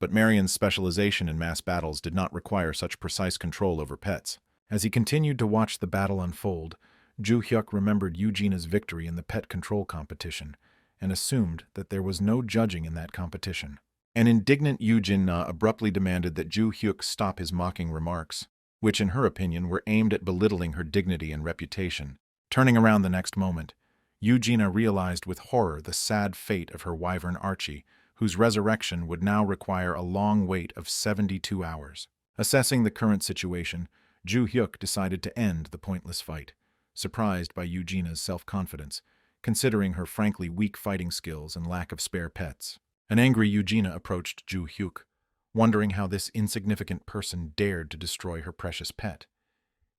but Marion's specialization in mass battles did not require such precise control over pets. As he continued to watch the battle unfold, Ju Hyuk remembered Eugenia's victory in the pet control competition and assumed that there was no judging in that competition. An indignant Eugenia abruptly demanded that Ju Hyuk stop his mocking remarks, which in her opinion were aimed at belittling her dignity and reputation. Turning around the next moment, Eugenia realized with horror the sad fate of her wyvern Archie, whose resurrection would now require a long wait of 72 hours. Assessing the current situation, Ju Hyuk decided to end the pointless fight, surprised by Eugenia's self-confidence, considering her frankly weak fighting skills and lack of spare pets. An angry Eugenia approached Ju Hyuk, wondering how this insignificant person dared to destroy her precious pet,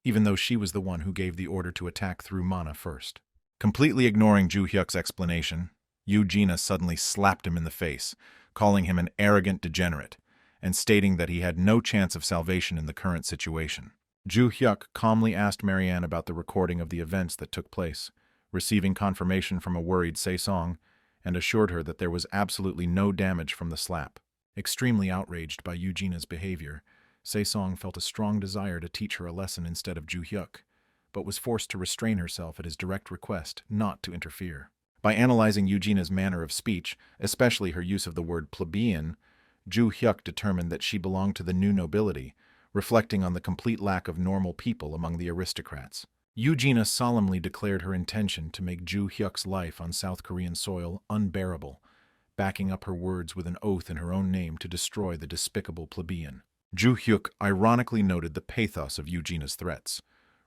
even though she was the one who gave the order to attack through mana first. Completely ignoring Ju Hyuk's explanation, Eugenia suddenly slapped him in the face, calling him an arrogant degenerate, and stating that he had no chance of salvation in the current situation. Ju Hyuk calmly asked Marianne about the recording of the events that took place, receiving confirmation from a worried Saesong, and assured her that there was absolutely no damage from the slap. Extremely outraged by Eugena's behavior, Se-song felt a strong desire to teach her a lesson instead of Ju-hyuk, but was forced to restrain herself at his direct request not to interfere. By analyzing Eugena's manner of speech, especially her use of the word plebeian, Ju-hyuk determined that she belonged to the new nobility, reflecting on the complete lack of normal people among the aristocrats. Eugenia solemnly declared her intention to make Ju-hyuk's life on South Korean soil unbearable, backing up her words with an oath in her own name to destroy the despicable plebeian. Ju-hyuk ironically noted the pathos of Eugenia's threats,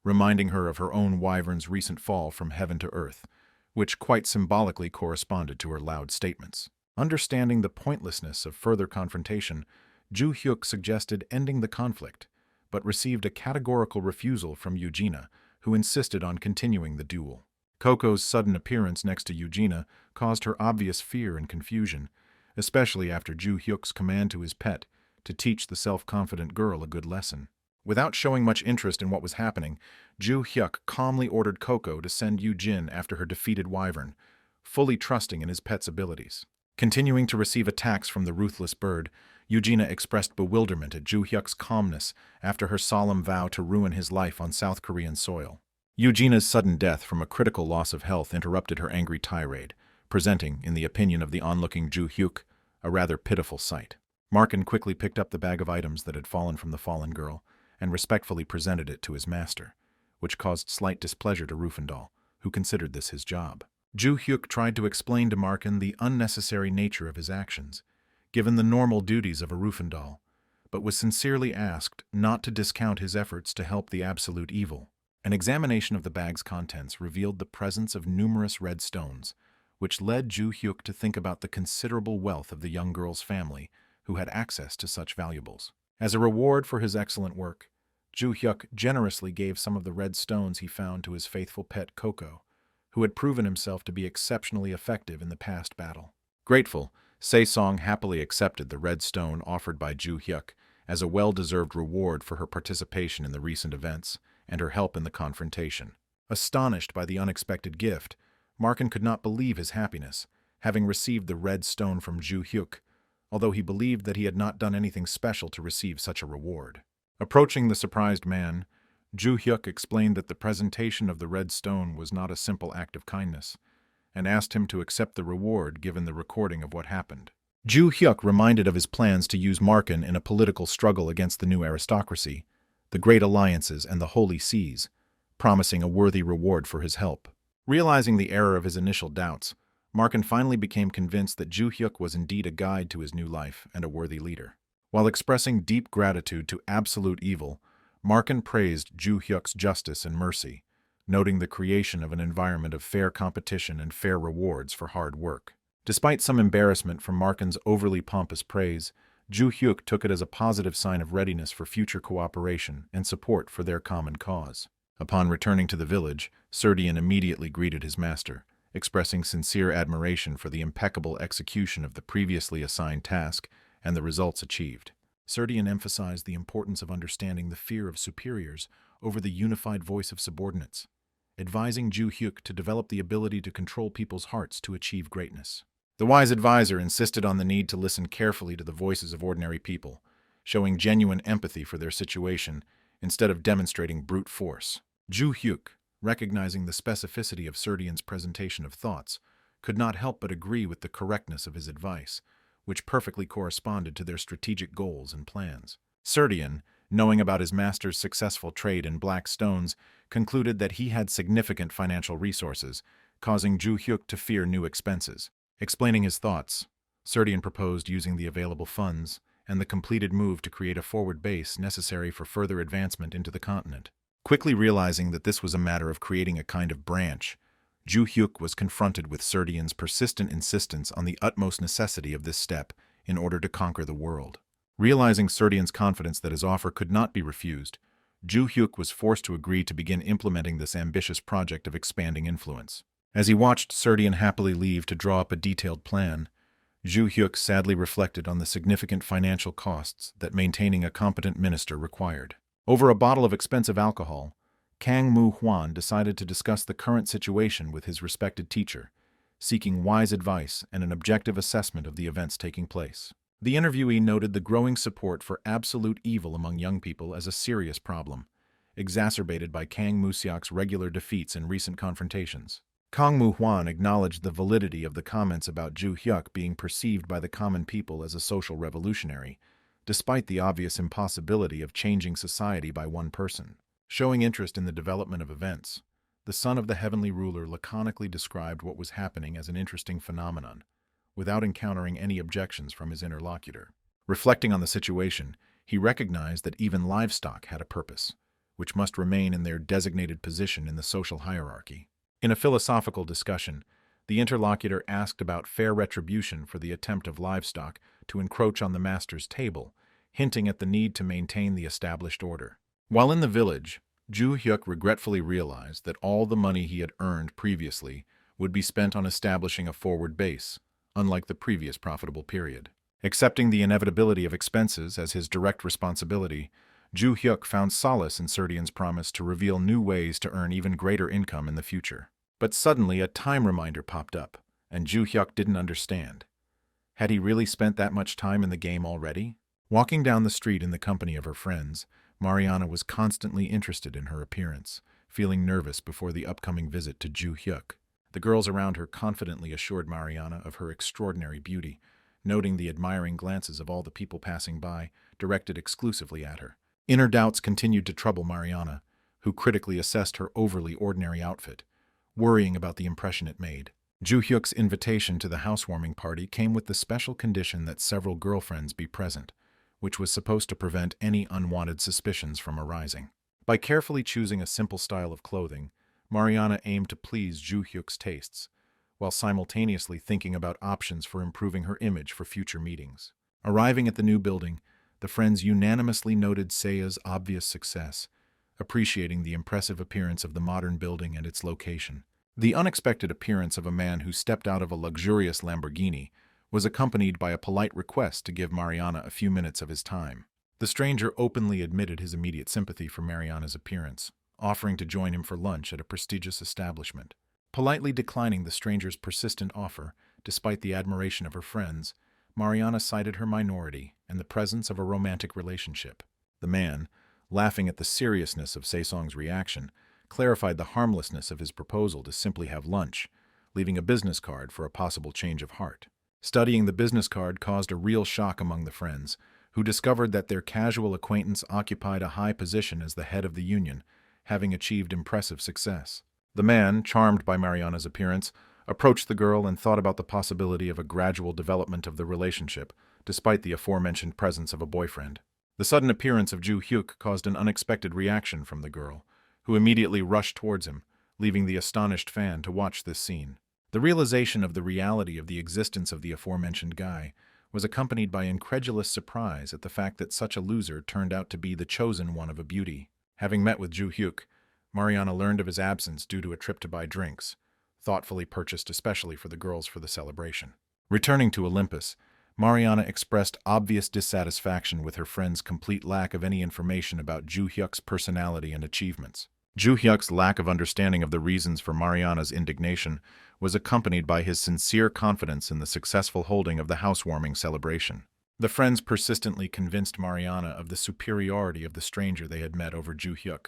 reminding her of her own wyvern's recent fall from heaven to earth, which quite symbolically corresponded to her loud statements. Understanding the pointlessness of further confrontation, Ju-hyuk suggested ending the conflict, but received a categorical refusal from Eugenia, who insisted on continuing the duel. Coco's sudden appearance next to Eugenia caused her obvious fear and confusion, especially after Ju-hyuk's command to his pet to teach the self-confident girl a good lesson. Without showing much interest in what was happening, Ju-hyuk calmly ordered Coco to send Eugene after her defeated wyvern, fully trusting in his pet's abilities. Continuing to receive attacks from the ruthless bird, Eugenia expressed bewilderment at Ju-hyuk's calmness after her solemn vow to ruin his life on South Korean soil. Eugenia's sudden death from a critical loss of health interrupted her angry tirade, presenting, in the opinion of the onlooking Ju-hyuk, a rather pitiful sight. Markin quickly picked up the bag of items that had fallen from the fallen girl and respectfully presented it to his master, which caused slight displeasure to Rufandal, who considered this his job. Ju-hyuk tried to explain to Markin the unnecessary nature of his actions, given the normal duties of a Rufandal, but was sincerely asked not to discount his efforts to help the absolute evil. An examination of the bag's contents revealed the presence of numerous red stones, which led Ju-hyuk to think about the considerable wealth of the young girl's family, who had access to such valuables. As a reward for his excellent work, Ju-hyuk generously gave some of the red stones he found to his faithful pet Coco, who had proven himself to be exceptionally effective in the past battle. Grateful, Se-song happily accepted the red stone offered by Ju-hyuk as a well-deserved reward for her participation in the recent events and her help in the confrontation. Astonished by the unexpected gift, Markin could not believe his happiness, having received the red stone from Ju-hyuk, although he believed that he had not done anything special to receive such a reward. Approaching the surprised man, Ju-hyuk explained that the presentation of the red stone was not a simple act of kindness, and asked him to accept the reward given the recording of what happened. Ju-hyuk reminded of his plans to use Markin in a political struggle against the new aristocracy, the Great Alliances and the Holy Seas, promising a worthy reward for his help. Realizing the error of his initial doubts, Markin finally became convinced that Ju-hyuk was indeed a guide to his new life and a worthy leader. While expressing deep gratitude to absolute evil, Markin praised Ju-hyuk's justice and mercy, noting the creation of an environment of fair competition and fair rewards for hard work. Despite some embarrassment from Markin's overly pompous praise, Ju-hyuk took it as a positive sign of readiness for future cooperation and support for their common cause. Upon returning to the village, Serdian immediately greeted his master, expressing sincere admiration for the impeccable execution of the previously assigned task and the results achieved. Serdian emphasized the importance of understanding the fear of superiors over the unified voice of subordinates, advising Ju-hyuk to develop the ability to control people's hearts to achieve greatness. The wise advisor insisted on the need to listen carefully to the voices of ordinary people, showing genuine empathy for their situation instead of demonstrating brute force. Ju-hyuk, recognizing the specificity of Serdian's presentation of thoughts, could not help but agree with the correctness of his advice, which perfectly corresponded to their strategic goals and plans. Serdian, knowing about his master's successful trade in black stones, concluded that he had significant financial resources, causing Ju-hyuk to fear new expenses. Explaining his thoughts, Serdian proposed using the available funds and the completed move to create a forward base necessary for further advancement into the continent. Quickly realizing that this was a matter of creating a kind of branch, Ju-hyuk was confronted with Serdian's persistent insistence on the utmost necessity of this step in order to conquer the world. Realizing Serdian's confidence that his offer could not be refused, Ju-hyuk was forced to agree to begin implementing this ambitious project of expanding influence. As he watched Serdian happily leave to draw up a detailed plan, Ju-hyuk sadly reflected on the significant financial costs that maintaining a competent minister required. Over a bottle of expensive alcohol, Kang Mu-hwan decided to discuss the current situation with his respected teacher, seeking wise advice and an objective assessment of the events taking place. The interviewee noted the growing support for absolute evil among young people as a serious problem, exacerbated by Kang Musyok's regular defeats in recent confrontations. Kang Mu-hwan acknowledged the validity of the comments about Ju Hyuk being perceived by the common people as a social revolutionary, despite the obvious impossibility of changing society by one person. Showing interest in the development of events, the son of the heavenly ruler laconically described what was happening as an interesting phenomenon, without encountering any objections from his interlocutor. Reflecting on the situation, he recognized that even livestock had a purpose, which must remain in their designated position in the social hierarchy. In a philosophical discussion, the interlocutor asked about fair retribution for the attempt of livestock to encroach on the master's table, hinting at the need to maintain the established order. While in the village, Ju Hyuk regretfully realized that all the money he had earned previously would be spent on establishing a forward base, unlike the previous profitable period. Accepting the inevitability of expenses as his direct responsibility, Ju Hyuk found solace in Serdian's promise to reveal new ways to earn even greater income in the future. But suddenly a time reminder popped up, and Ju Hyuk didn't understand. Had he really spent that much time in the game already? Walking down the street in the company of her friends, Mariana was constantly interested in her appearance, feeling nervous before the upcoming visit to Ju Hyuk. The girls around her confidently assured Mariana of her extraordinary beauty, noting the admiring glances of all the people passing by, directed exclusively at her. Inner doubts continued to trouble Mariana, who critically assessed her overly ordinary outfit, worrying about the impression it made. Ju Hyuk's invitation to the housewarming party came with the special condition that several girlfriends be present, which was supposed to prevent any unwanted suspicions from arising. By carefully choosing a simple style of clothing, Mariana aimed to please Ju Hyuk's tastes, while simultaneously thinking about options for improving her image for future meetings. Arriving at the new building, the friends unanimously noted Seiya's obvious success, appreciating the impressive appearance of the modern building and its location. The unexpected appearance of a man who stepped out of a luxurious Lamborghini was accompanied by a polite request to give Mariana a few minutes of his time. The stranger openly admitted his immediate sympathy for Mariana's appearance, offering to join him for lunch at a prestigious establishment. Politely declining the stranger's persistent offer, despite the admiration of her friends, Mariana cited her minority and the presence of a romantic relationship. The man, laughing at the seriousness of Saesong's reaction, clarified the harmlessness of his proposal to simply have lunch, leaving a business card for a possible change of heart. Studying the business card caused a real shock among the friends, who discovered that their casual acquaintance occupied a high position as the head of the union, having achieved impressive success. The man, charmed by Mariana's appearance, approached the girl and thought about the possibility of a gradual development of the relationship, despite the aforementioned presence of a boyfriend. The sudden appearance of Ju Hyuk caused an unexpected reaction from the girl, who immediately rushed towards him, leaving the astonished fan to watch this scene. The realization of the reality of the existence of the aforementioned guy was accompanied by incredulous surprise at the fact that such a loser turned out to be the chosen one of a beauty. Having met with Ju Hyuk, Mariana learned of his absence due to a trip to buy drinks, thoughtfully purchased especially for the girls for the celebration. Returning to Olympus, Mariana expressed obvious dissatisfaction with her friend's complete lack of any information about Ju Hyuk's personality and achievements. Ju Hyuk's lack of understanding of the reasons for Mariana's indignation was accompanied by his sincere confidence in the successful holding of the housewarming celebration. The friends persistently convinced Mariana of the superiority of the stranger they had met over Ju Hyuk,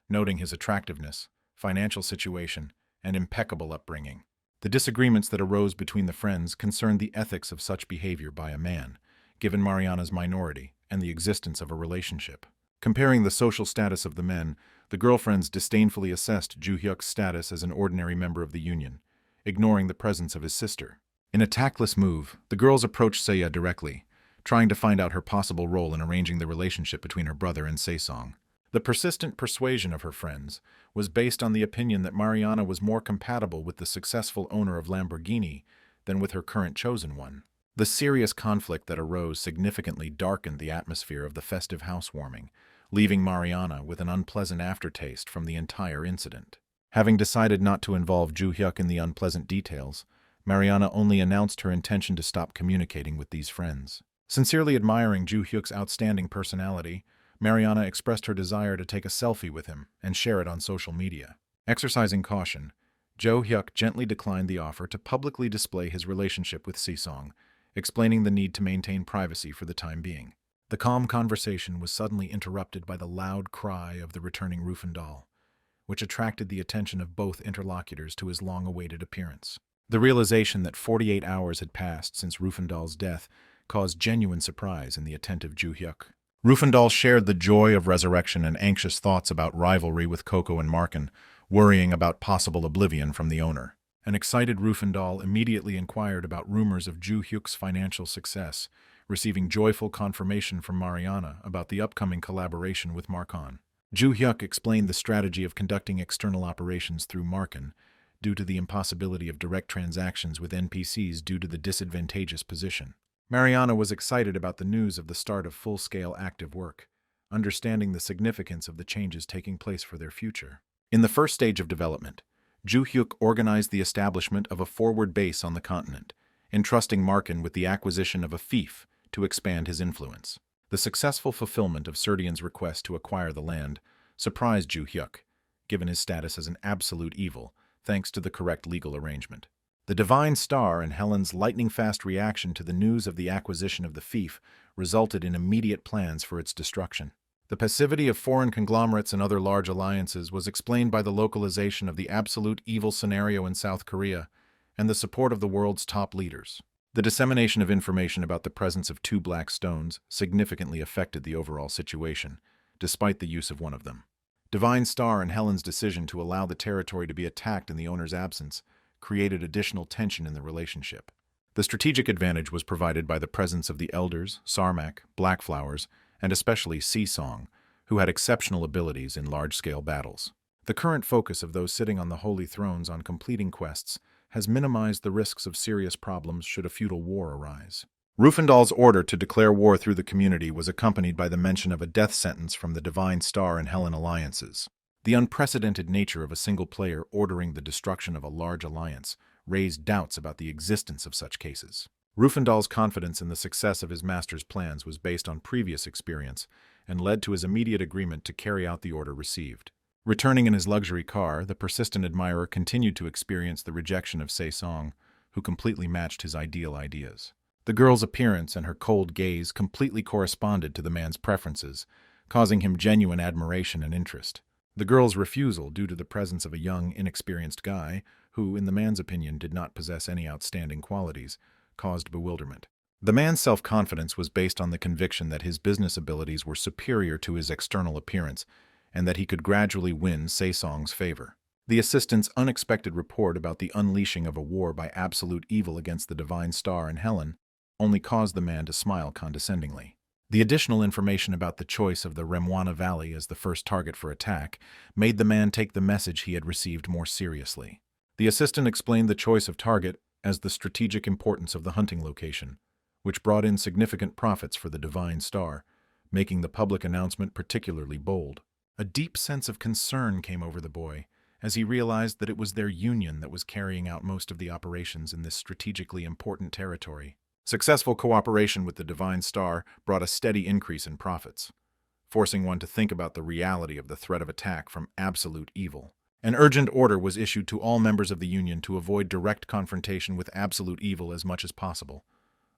noting his attractiveness, financial situation, and impeccable upbringing. The disagreements that arose between the friends concerned the ethics of such behavior by a man, given Mariana's minority and the existence of a relationship. Comparing the social status of the men, the girlfriends disdainfully assessed Ju Hyuk's status as an ordinary member of the union, ignoring the presence of his sister. In a tactless move, the girls approached Seiya directly, trying to find out her possible role in arranging the relationship between her brother and Saesong. The persistent persuasion of her friends was based on the opinion that Mariana was more compatible with the successful owner of Lamborghini than with her current chosen one. The serious conflict that arose significantly darkened the atmosphere of the festive housewarming, leaving Mariana with an unpleasant aftertaste from the entire incident. Having decided not to involve Ju Hyuk in the unpleasant details, Mariana only announced her intention to stop communicating with these friends. Sincerely admiring Ju Hyuk's outstanding personality, Mariana expressed her desire to take a selfie with him and share it on social media. Exercising caution, Jo Hyuk gently declined the offer to publicly display his relationship with Sesong, explaining the need to maintain privacy for the time being. The calm conversation was suddenly interrupted by the loud cry of the returning Rufandal, which attracted the attention of both interlocutors to his long-awaited appearance. The realization that 48 hours had passed since Rufandal's death caused genuine surprise in the attentive Jo Hyuk. Rufandal shared the joy of resurrection and anxious thoughts about rivalry with Coco and Marken, worrying about possible oblivion from the owner. An excited Rufandal immediately inquired about rumors of Jo Hyuk's financial success, receiving joyful confirmation from Mariana about the upcoming collaboration with Marken. Jo Hyuk explained the strategy of conducting external operations through Marken, due to the impossibility of direct transactions with NPCs due to the disadvantageous position. Mariana was excited about the news of the start of full-scale active work, understanding the significance of the changes taking place for their future. In the first stage of development, Jo Hyuk organized the establishment of a forward base on the continent, entrusting Marken with the acquisition of a fief to expand his influence. The successful fulfillment of Serdian's request to acquire the land surprised Jo Hyuk, given his status as an absolute evil, thanks to the correct legal arrangement. The Divine Star and Helen's lightning-fast reaction to the news of the acquisition of the fief resulted in immediate plans for its destruction. The passivity of foreign conglomerates and other large alliances was explained by the localization of the absolute evil scenario in South Korea and the support of the world's top leaders. The dissemination of information about the presence of 2 black stones significantly affected the overall situation, despite the use of one of them. Divine Star and Helen's decision to allow the territory to be attacked in the owner's absence created additional tension in the relationship. The strategic advantage was provided by the presence of the elders, Sarmac, Blackflowers, and especially Sesong, who had exceptional abilities in large-scale battles. The current focus of those sitting on the holy thrones on completing quests has minimized the risks of serious problems should a feudal war arise. Rufandal's order to declare war through the community was accompanied by the mention of a death sentence from the Divine Star and Helen alliances. The unprecedented nature of a single player ordering the destruction of a large alliance raised doubts about the existence of such cases. Rufandal's confidence in the success of his master's plans was based on previous experience and led to his immediate agreement to carry out the order received. Returning in his luxury car, the persistent admirer continued to experience the rejection of Sesong, who completely matched his ideal ideas. The girl's appearance and her cold gaze completely corresponded to the man's preferences, causing him genuine admiration and interest. The girl's refusal, due to the presence of a young, inexperienced guy, who, in the man's opinion, did not possess any outstanding qualities, caused bewilderment. The man's self-confidence was based on the conviction that his business abilities were superior to his external appearance, and that he could gradually win Sesong's favor. The assistant's unexpected report about the unleashing of a war by absolute evil against the Divine Star and Helen only caused the man to smile condescendingly. The additional information about the choice of the Remwana Valley as the first target for attack made the man take the message he had received more seriously. The assistant explained the choice of target as the strategic importance of the hunting location, which brought in significant profits for the Divine Star, making the public announcement particularly bold. A deep sense of concern came over the boy as he realized that it was their union that was carrying out most of the operations in this strategically important territory. Successful cooperation with the Divine Star brought a steady increase in profits, forcing one to think about the reality of the threat of attack from absolute evil. An urgent order was issued to all members of the Union to avoid direct confrontation with absolute evil as much as possible,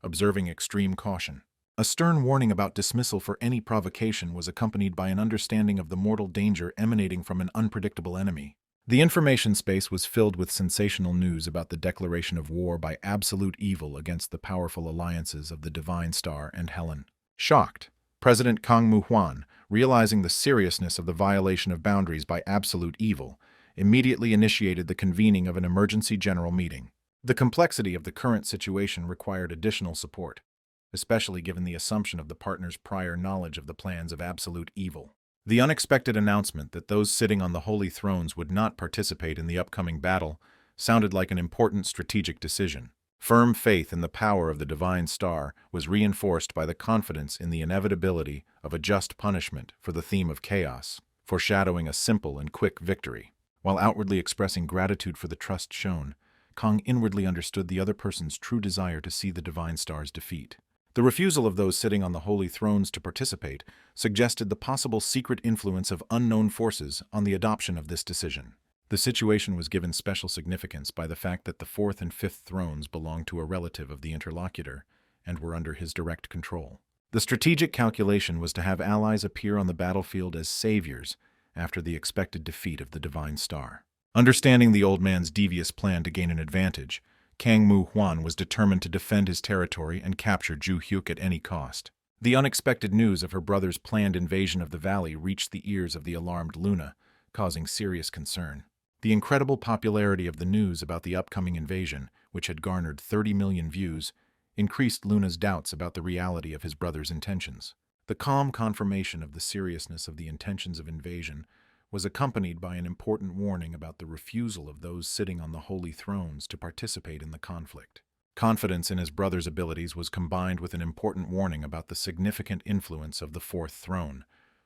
observing extreme caution. A stern warning about dismissal for any provocation was accompanied by an understanding of the mortal danger emanating from an unpredictable enemy. The information space was filled with sensational news about the declaration of war by absolute evil against the powerful alliances of the Divine Star and Helen. Shocked, President Kang Mu-hwan, realizing the seriousness of the violation of boundaries by absolute evil, immediately initiated the convening of an emergency general meeting. The complexity of the current situation required additional support, especially given the assumption of the partners' prior knowledge of the plans of absolute evil. The unexpected announcement that those sitting on the holy thrones would not participate in the upcoming battle sounded like an important strategic decision. Firm faith in the power of the Divine Star was reinforced by the confidence in the inevitability of a just punishment for the theme of chaos, foreshadowing a simple and quick victory. While outwardly expressing gratitude for the trust shown, Kang inwardly understood the other person's true desire to see the Divine Star's defeat. The refusal of those sitting on the holy thrones to participate suggested the possible secret influence of unknown forces on the adoption of this decision. The situation was given special significance by the fact that the fourth and fifth thrones belonged to a relative of the interlocutor and were under his direct control. The strategic calculation was to have allies appear on the battlefield as saviors after the expected defeat of the Divine Star. Understanding the old man's devious plan to gain an advantage, Kang Mu Huan was determined to defend his territory and capture Ju Hyuk at any cost. The unexpected news of her brother's planned invasion of the valley reached the ears of the alarmed Luna, causing serious concern. The incredible popularity of the news about the upcoming invasion, which had garnered 30 million views, increased Luna's doubts about the reality of his brother's intentions. The calm confirmation of the seriousness of the intentions of invasion was accompanied by an important warning about the refusal of those sitting on the holy thrones to participate in the conflict. Confidence in his brother's abilities was combined with an important warning about the significant influence of the fourth throne,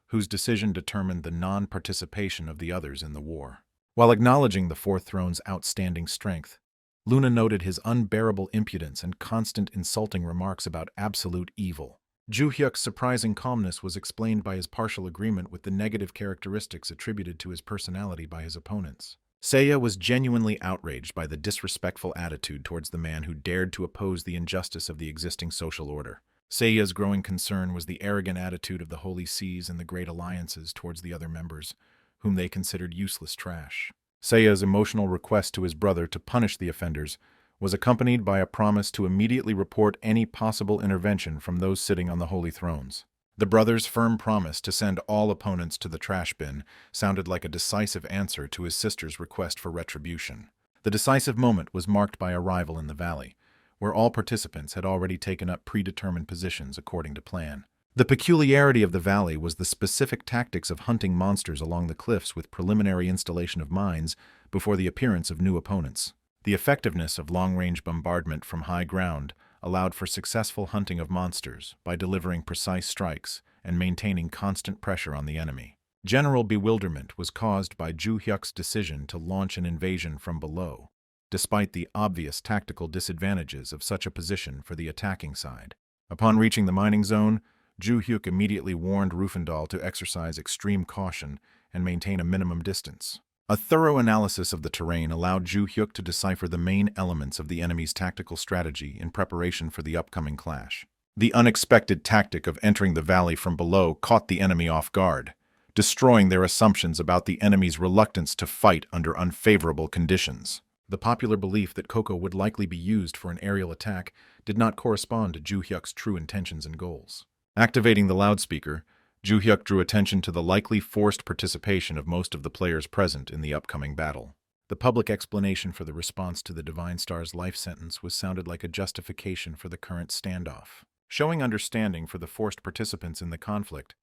whose decision determined the non-participation of the others in the war. While acknowledging the fourth throne's outstanding strength, Luna noted his unbearable impudence and constant insulting remarks about absolute evil. Ju Hyuk's surprising calmness was explained by his partial agreement with the negative characteristics attributed to his personality by his opponents. Seiya was genuinely outraged by the disrespectful attitude towards the man who dared to oppose the injustice of the existing social order. Seiya's growing concern was the arrogant attitude of the Holy Seas and the Great Alliances towards the other members, whom they considered useless trash. Seiya's emotional request to his brother to punish the offenders was accompanied by a promise to immediately report any possible intervention from those sitting on the holy thrones. The brother's firm promise to send all opponents to the trash bin sounded like a decisive answer to his sister's request for retribution. The decisive moment was marked by arrival in the valley, where all participants had already taken up predetermined positions according to plan. The peculiarity of the valley was the specific tactics of hunting monsters along the cliffs with preliminary installation of mines before the appearance of new opponents. The effectiveness of long-range bombardment from high ground allowed for successful hunting of monsters by delivering precise strikes and maintaining constant pressure on the enemy. General bewilderment was caused by Ju Hyuk's decision to launch an invasion from below, despite the obvious tactical disadvantages of such a position for the attacking side. Upon reaching the mining zone, Ju Hyuk immediately warned Rufandal to exercise extreme caution and maintain a minimum distance. A thorough analysis of the terrain allowed Ju Hyuk to decipher the main elements of the enemy's tactical strategy in preparation for the upcoming clash. The unexpected tactic of entering the valley from below caught the enemy off guard, destroying their assumptions about the enemy's reluctance to fight under unfavorable conditions. The popular belief that Coco would likely be used for an aerial attack did not correspond to Ju Hyuk's true intentions and goals. Activating the loudspeaker, Ju Hyuk drew attention to the likely forced participation of most of the players present in the upcoming battle. The public explanation for the response to the Divine Star's life sentence was sounded like a justification for the current standoff. Showing understanding for the forced participants in the conflict,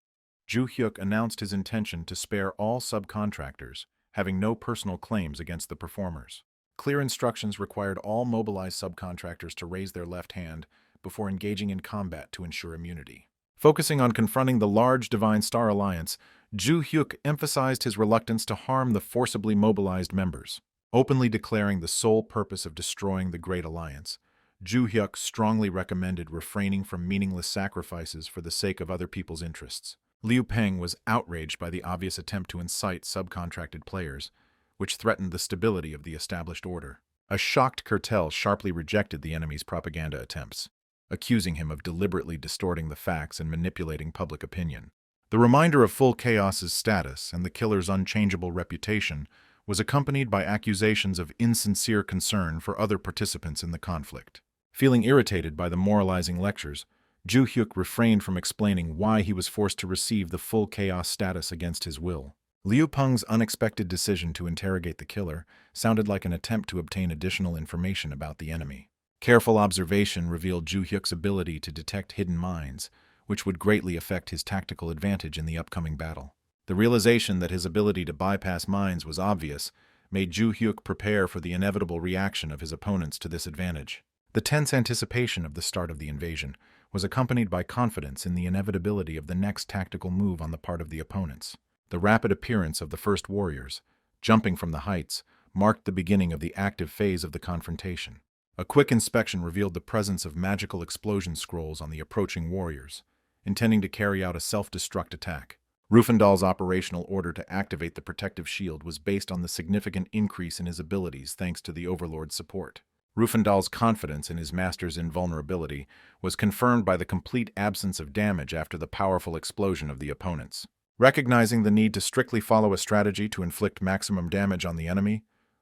Ju Hyuk announced his intention to spare all subcontractors, having no personal claims against the performers. Clear instructions required all mobilized subcontractors to raise their left hand before engaging in combat to ensure immunity. Focusing on confronting the large Divine Star Alliance, Ju Hyuk emphasized his reluctance to harm the forcibly mobilized members. Openly declaring the sole purpose of destroying the Great Alliance, Ju Hyuk strongly recommended refraining from meaningless sacrifices for the sake of other people's interests. Liu Peng was outraged by the obvious attempt to incite subcontracted players, which threatened the stability of the established order. A shocked Kertel sharply rejected the enemy's propaganda attempts, accusing him of deliberately distorting the facts and manipulating public opinion. The reminder of Full Chaos's status and the killer's unchangeable reputation was accompanied by accusations of insincere concern for other participants in the conflict. Feeling irritated by the moralizing lectures, Ju Hyuk refrained from explaining why he was forced to receive the Full Chaos status against his will. Liu Peng's unexpected decision to interrogate the killer sounded like an attempt to obtain additional information about the enemy. Careful observation revealed Ju Hyuk's ability to detect hidden mines, which would greatly affect his tactical advantage in the upcoming battle. The realization that his ability to bypass mines was obvious made Ju Hyuk prepare for the inevitable reaction of his opponents to this advantage. The tense anticipation of the start of the invasion was accompanied by confidence in the inevitability of the next tactical move on the part of the opponents. The rapid appearance of the first warriors, jumping from the heights, marked the beginning of the active phase of the confrontation. A quick inspection revealed the presence of magical explosion scrolls on the approaching warriors, intending to carry out a self-destruct attack. Rufandal's operational order to activate the protective shield was based on the significant increase in his abilities thanks to the Overlord's support. Rufandal's confidence in his master's invulnerability was confirmed by the complete absence of damage after the powerful explosion of the opponents. Recognizing the need to strictly follow a strategy to inflict maximum damage on the enemy,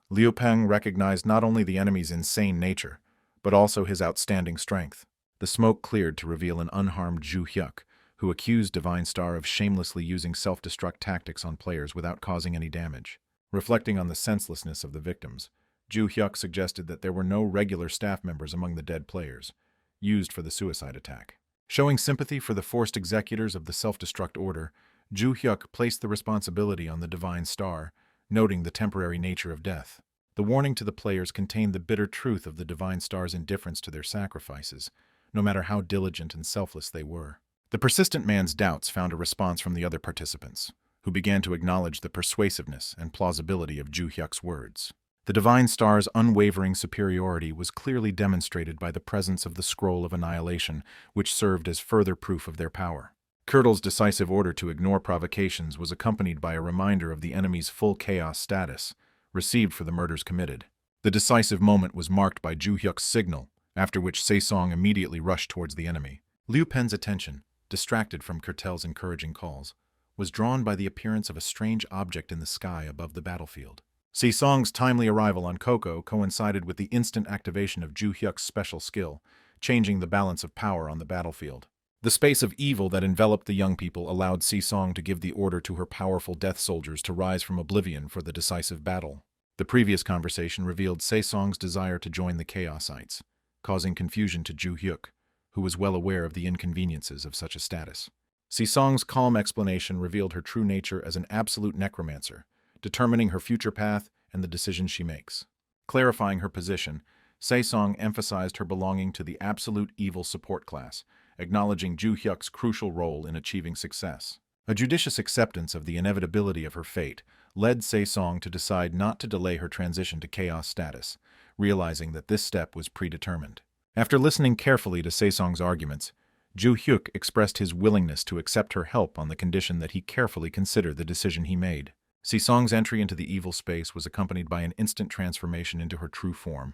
Liu Peng recognized not only the enemy's insane nature, but also his outstanding strength. The smoke cleared to reveal an unharmed Zhu Hyuk, who accused Divine Star of shamelessly using self-destruct tactics on players without causing any damage. Reflecting on the senselessness of the victims, Zhu Hyuk suggested that there were no regular staff members among the dead players, used for the suicide attack. Showing sympathy for the forced executors of the self-destruct order, Zhu Hyuk placed the responsibility on the Divine Star, noting the temporary nature of death. The warning to the players contained the bitter truth of the Divine Star's indifference to their sacrifices, no matter how diligent and selfless they were. The persistent man's doubts found a response from the other participants, who began to acknowledge the persuasiveness and plausibility of Zhu Hyuk's words. The Divine Star's unwavering superiority was clearly demonstrated by the presence of the Scroll of Annihilation, which served as further proof of their power. Curdle's decisive order to ignore provocations was accompanied by a reminder of the enemy's full chaos status, received for the murders committed. The decisive moment was marked by Zhu Hyuk's signal, after which Saesong immediately rushed towards the enemy. Liu Pen's attention, distracted from Kurtel's encouraging calls, was drawn by the appearance of a strange object in the sky above the battlefield. Saesong's timely arrival on Coco coincided with the instant activation of Zhu Hyuk's special skill, changing the balance of power on the battlefield. The space of evil that enveloped the young people allowed Saesong to give the order to her powerful death soldiers to rise from oblivion for the decisive battle. The previous conversation revealed Saesong's desire to join the Chaosites, causing confusion to Zhu Hyuk, who was well aware of the inconveniences of such a status. Saesong's calm explanation revealed her true nature as an absolute necromancer, determining her future path and the decisions she makes. Clarifying her position, Saesong emphasized her belonging to the absolute evil support class, acknowledging Zhu Hyuk's crucial role in achieving success. A judicious acceptance of the inevitability of her fate led Saesong to decide not to delay her transition to chaos status, realizing that this step was predetermined. After listening carefully to Saesong's arguments, Zhu Hyuk expressed his willingness to accept her help on the condition that he carefully consider the decision he made. Saesong's entry into the evil space was accompanied by an instant transformation into her true form,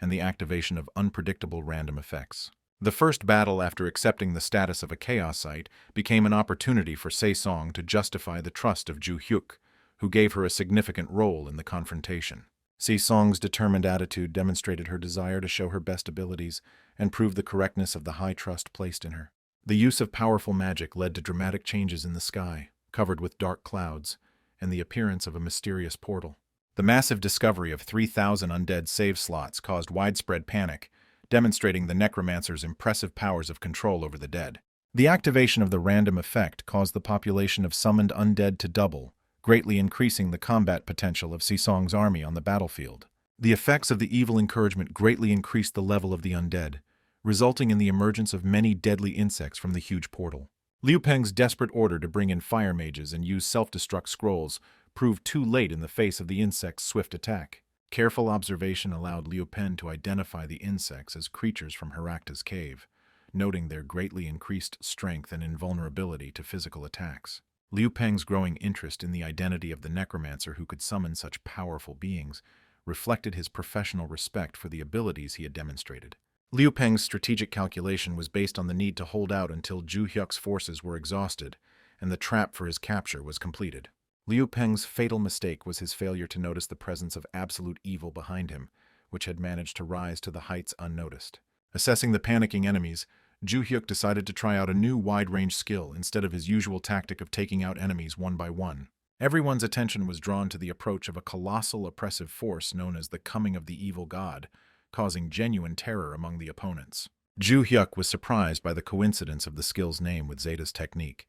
and the activation of unpredictable random effects. The first battle after accepting the status of a Chaosite became an opportunity for Saesong to justify the trust of Zhu Hyuk, who gave her a significant role in the confrontation. Saesong's determined attitude demonstrated her desire to show her best abilities and prove the correctness of the high trust placed in her. The use of powerful magic led to dramatic changes in the sky, covered with dark clouds, and the appearance of a mysterious portal. The massive discovery of 3,000 undead save slots caused widespread panic, demonstrating the necromancer's impressive powers of control over the dead. The activation of the random effect caused the population of summoned undead to double, greatly increasing the combat potential of Saesong's army on the battlefield. The effects of the evil encouragement greatly increased the level of the undead, resulting in the emergence of many deadly insects from the huge portal. Liu Peng's desperate order to bring in fire mages and use self-destruct scrolls proved too late in the face of the insects' swift attack. Careful observation allowed Liu Peng to identify the insects as creatures from Herakta's cave, noting their greatly increased strength and invulnerability to physical attacks. Liu Peng's growing interest in the identity of the necromancer who could summon such powerful beings reflected his professional respect for the abilities he had demonstrated. Liu Peng's strategic calculation was based on the need to hold out until Zhu Hyuk's forces were exhausted, and the trap for his capture was completed. Liu Peng's fatal mistake was his failure to notice the presence of absolute evil behind him, which had managed to rise to the heights unnoticed. Assessing the panicking enemies, Zhu Hyuk decided to try out a new wide-range skill instead of his usual tactic of taking out enemies one by one. Everyone's attention was drawn to the approach of a colossal oppressive force known as the Coming of the Evil God, causing genuine terror among the opponents. Zhu Hyuk was surprised by the coincidence of the skill's name with Zeta's technique,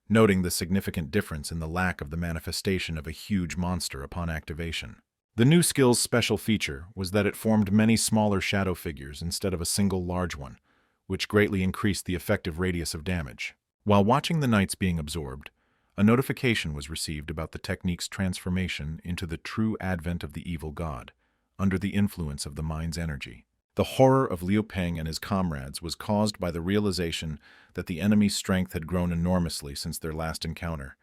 noting the significant difference in the lack of the manifestation of a huge monster upon activation. The new skill's special feature was that it formed many smaller shadow figures instead of a single large one, which greatly increased the effective radius of damage. While watching the knights being absorbed, a notification was received about the technique's transformation into the true advent of the evil god, under the influence of the mind's energy. The horror of Liu Peng and his comrades was caused by the realization that the enemy's strength had grown enormously since their last encounter,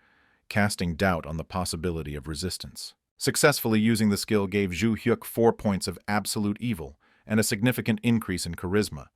casting doubt on the possibility of resistance. Successfully using the skill gave Zhu Hyuk 4 points of absolute evil and a significant increase in charisma,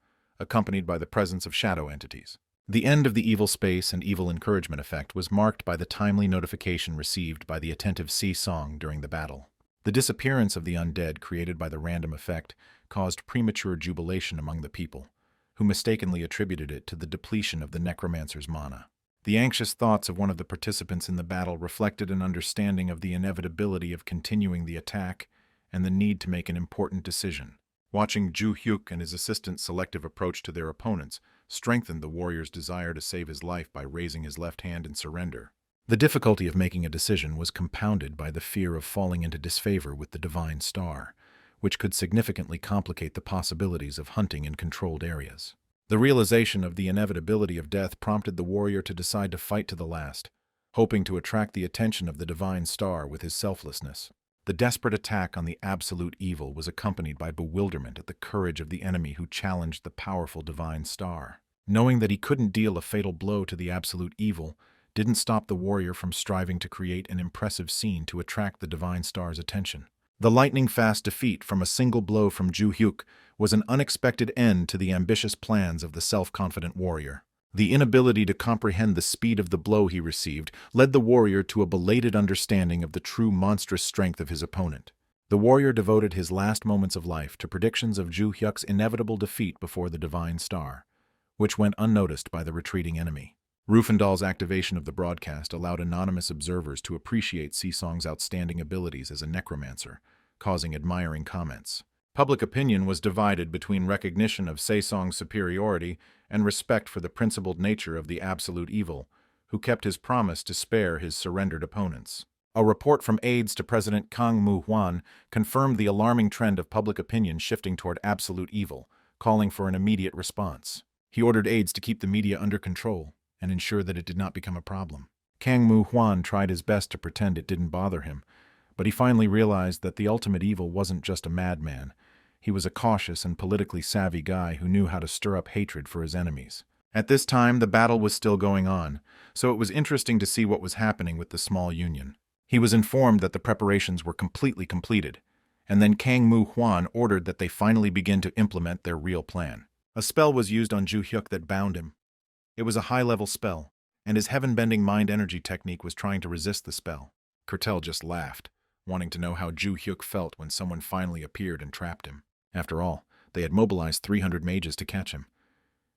accompanied by the presence of shadow entities. The end of the evil space and evil encouragement effect was marked by the timely notification received by the attentive Si-Song during the battle. The disappearance of the undead created by the random effect caused premature jubilation among the people, who mistakenly attributed it to the depletion of the necromancer's mana. The anxious thoughts of one of the participants in the battle reflected an understanding of the inevitability of continuing the attack and the need to make an important decision. Watching Zhu Hyuk and his assistant's selective approach to their opponents strengthened the warrior's desire to save his life by raising his left hand in surrender. The difficulty of making a decision was compounded by the fear of falling into disfavor with the divine star, which could significantly complicate the possibilities of hunting in controlled areas. The realization of the inevitability of death prompted the warrior to decide to fight to the last, hoping to attract the attention of the divine star with his selflessness. The desperate attack on the absolute evil was accompanied by bewilderment at the courage of the enemy who challenged the powerful divine star. Knowing that he couldn't deal a fatal blow to the absolute evil didn't stop the warrior from striving to create an impressive scene to attract the divine star's attention. The lightning-fast defeat from a single blow from Zhu Hyuk was an unexpected end to the ambitious plans of the self-confident warrior. The inability to comprehend the speed of the blow he received led the warrior to a belated understanding of the true monstrous strength of his opponent. The warrior devoted his last moments of life to predictions of Zhu Hyuk's inevitable defeat before the divine star, which went unnoticed by the retreating enemy. Rufandal's activation of the broadcast allowed anonymous observers to appreciate Si-Song's outstanding abilities as a necromancer, causing admiring comments. Public opinion was divided between recognition of Si-Song's superiority and respect for the principled nature of the absolute evil, who kept his promise to spare his surrendered opponents. A report from aides to President Kang Mu-hwan confirmed the alarming trend of public opinion shifting toward absolute evil, calling for an immediate response. He ordered aides to keep the media under control and ensure that it did not become a problem. Kang Mu-hwan tried his best to pretend it didn't bother him, but he finally realized that the ultimate evil wasn't just a madman. He was a cautious and politically savvy guy who knew how to stir up hatred for his enemies. At this time, the battle was still going on, so it was interesting to see what was happening with the small union. He was informed that the preparations were completely completed, and then Kang Mu-hwan ordered that they finally begin to implement their real plan. A spell was used on Zhu Hyuk that bound him. It was a high-level spell, and his heaven-bending mind energy technique was trying to resist the spell. Kertel just laughed, wanting to know how Zhu Hyuk felt when someone finally appeared and trapped him. After all, they had mobilized 300 mages to catch him.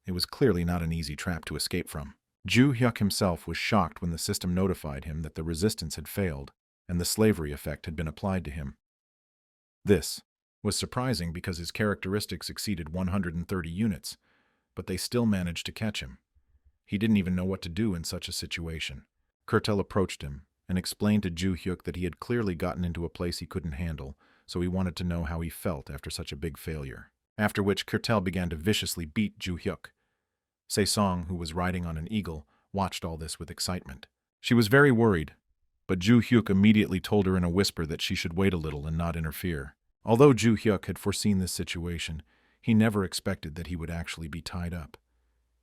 It was clearly not an easy trap to escape from. Zhu Hyuk himself was shocked when the system notified him that the resistance had failed and the slavery effect had been applied to him. This was surprising because his characteristics exceeded 130 units, but they still managed to catch him. He didn't even know what to do in such a situation. Kertel approached him and explained to Zhu Hyuk that he had clearly gotten into a place he couldn't handle, so he wanted to know how he felt after such a big failure. After which, Kertel began to viciously beat Zhu Hyuk. Se-song, who was riding on an eagle, watched all this with excitement. She was very worried, but Zhu Hyuk immediately told her in a whisper that she should wait a little and not interfere. Although Zhu Hyuk had foreseen this situation, he never expected that he would actually be tied up.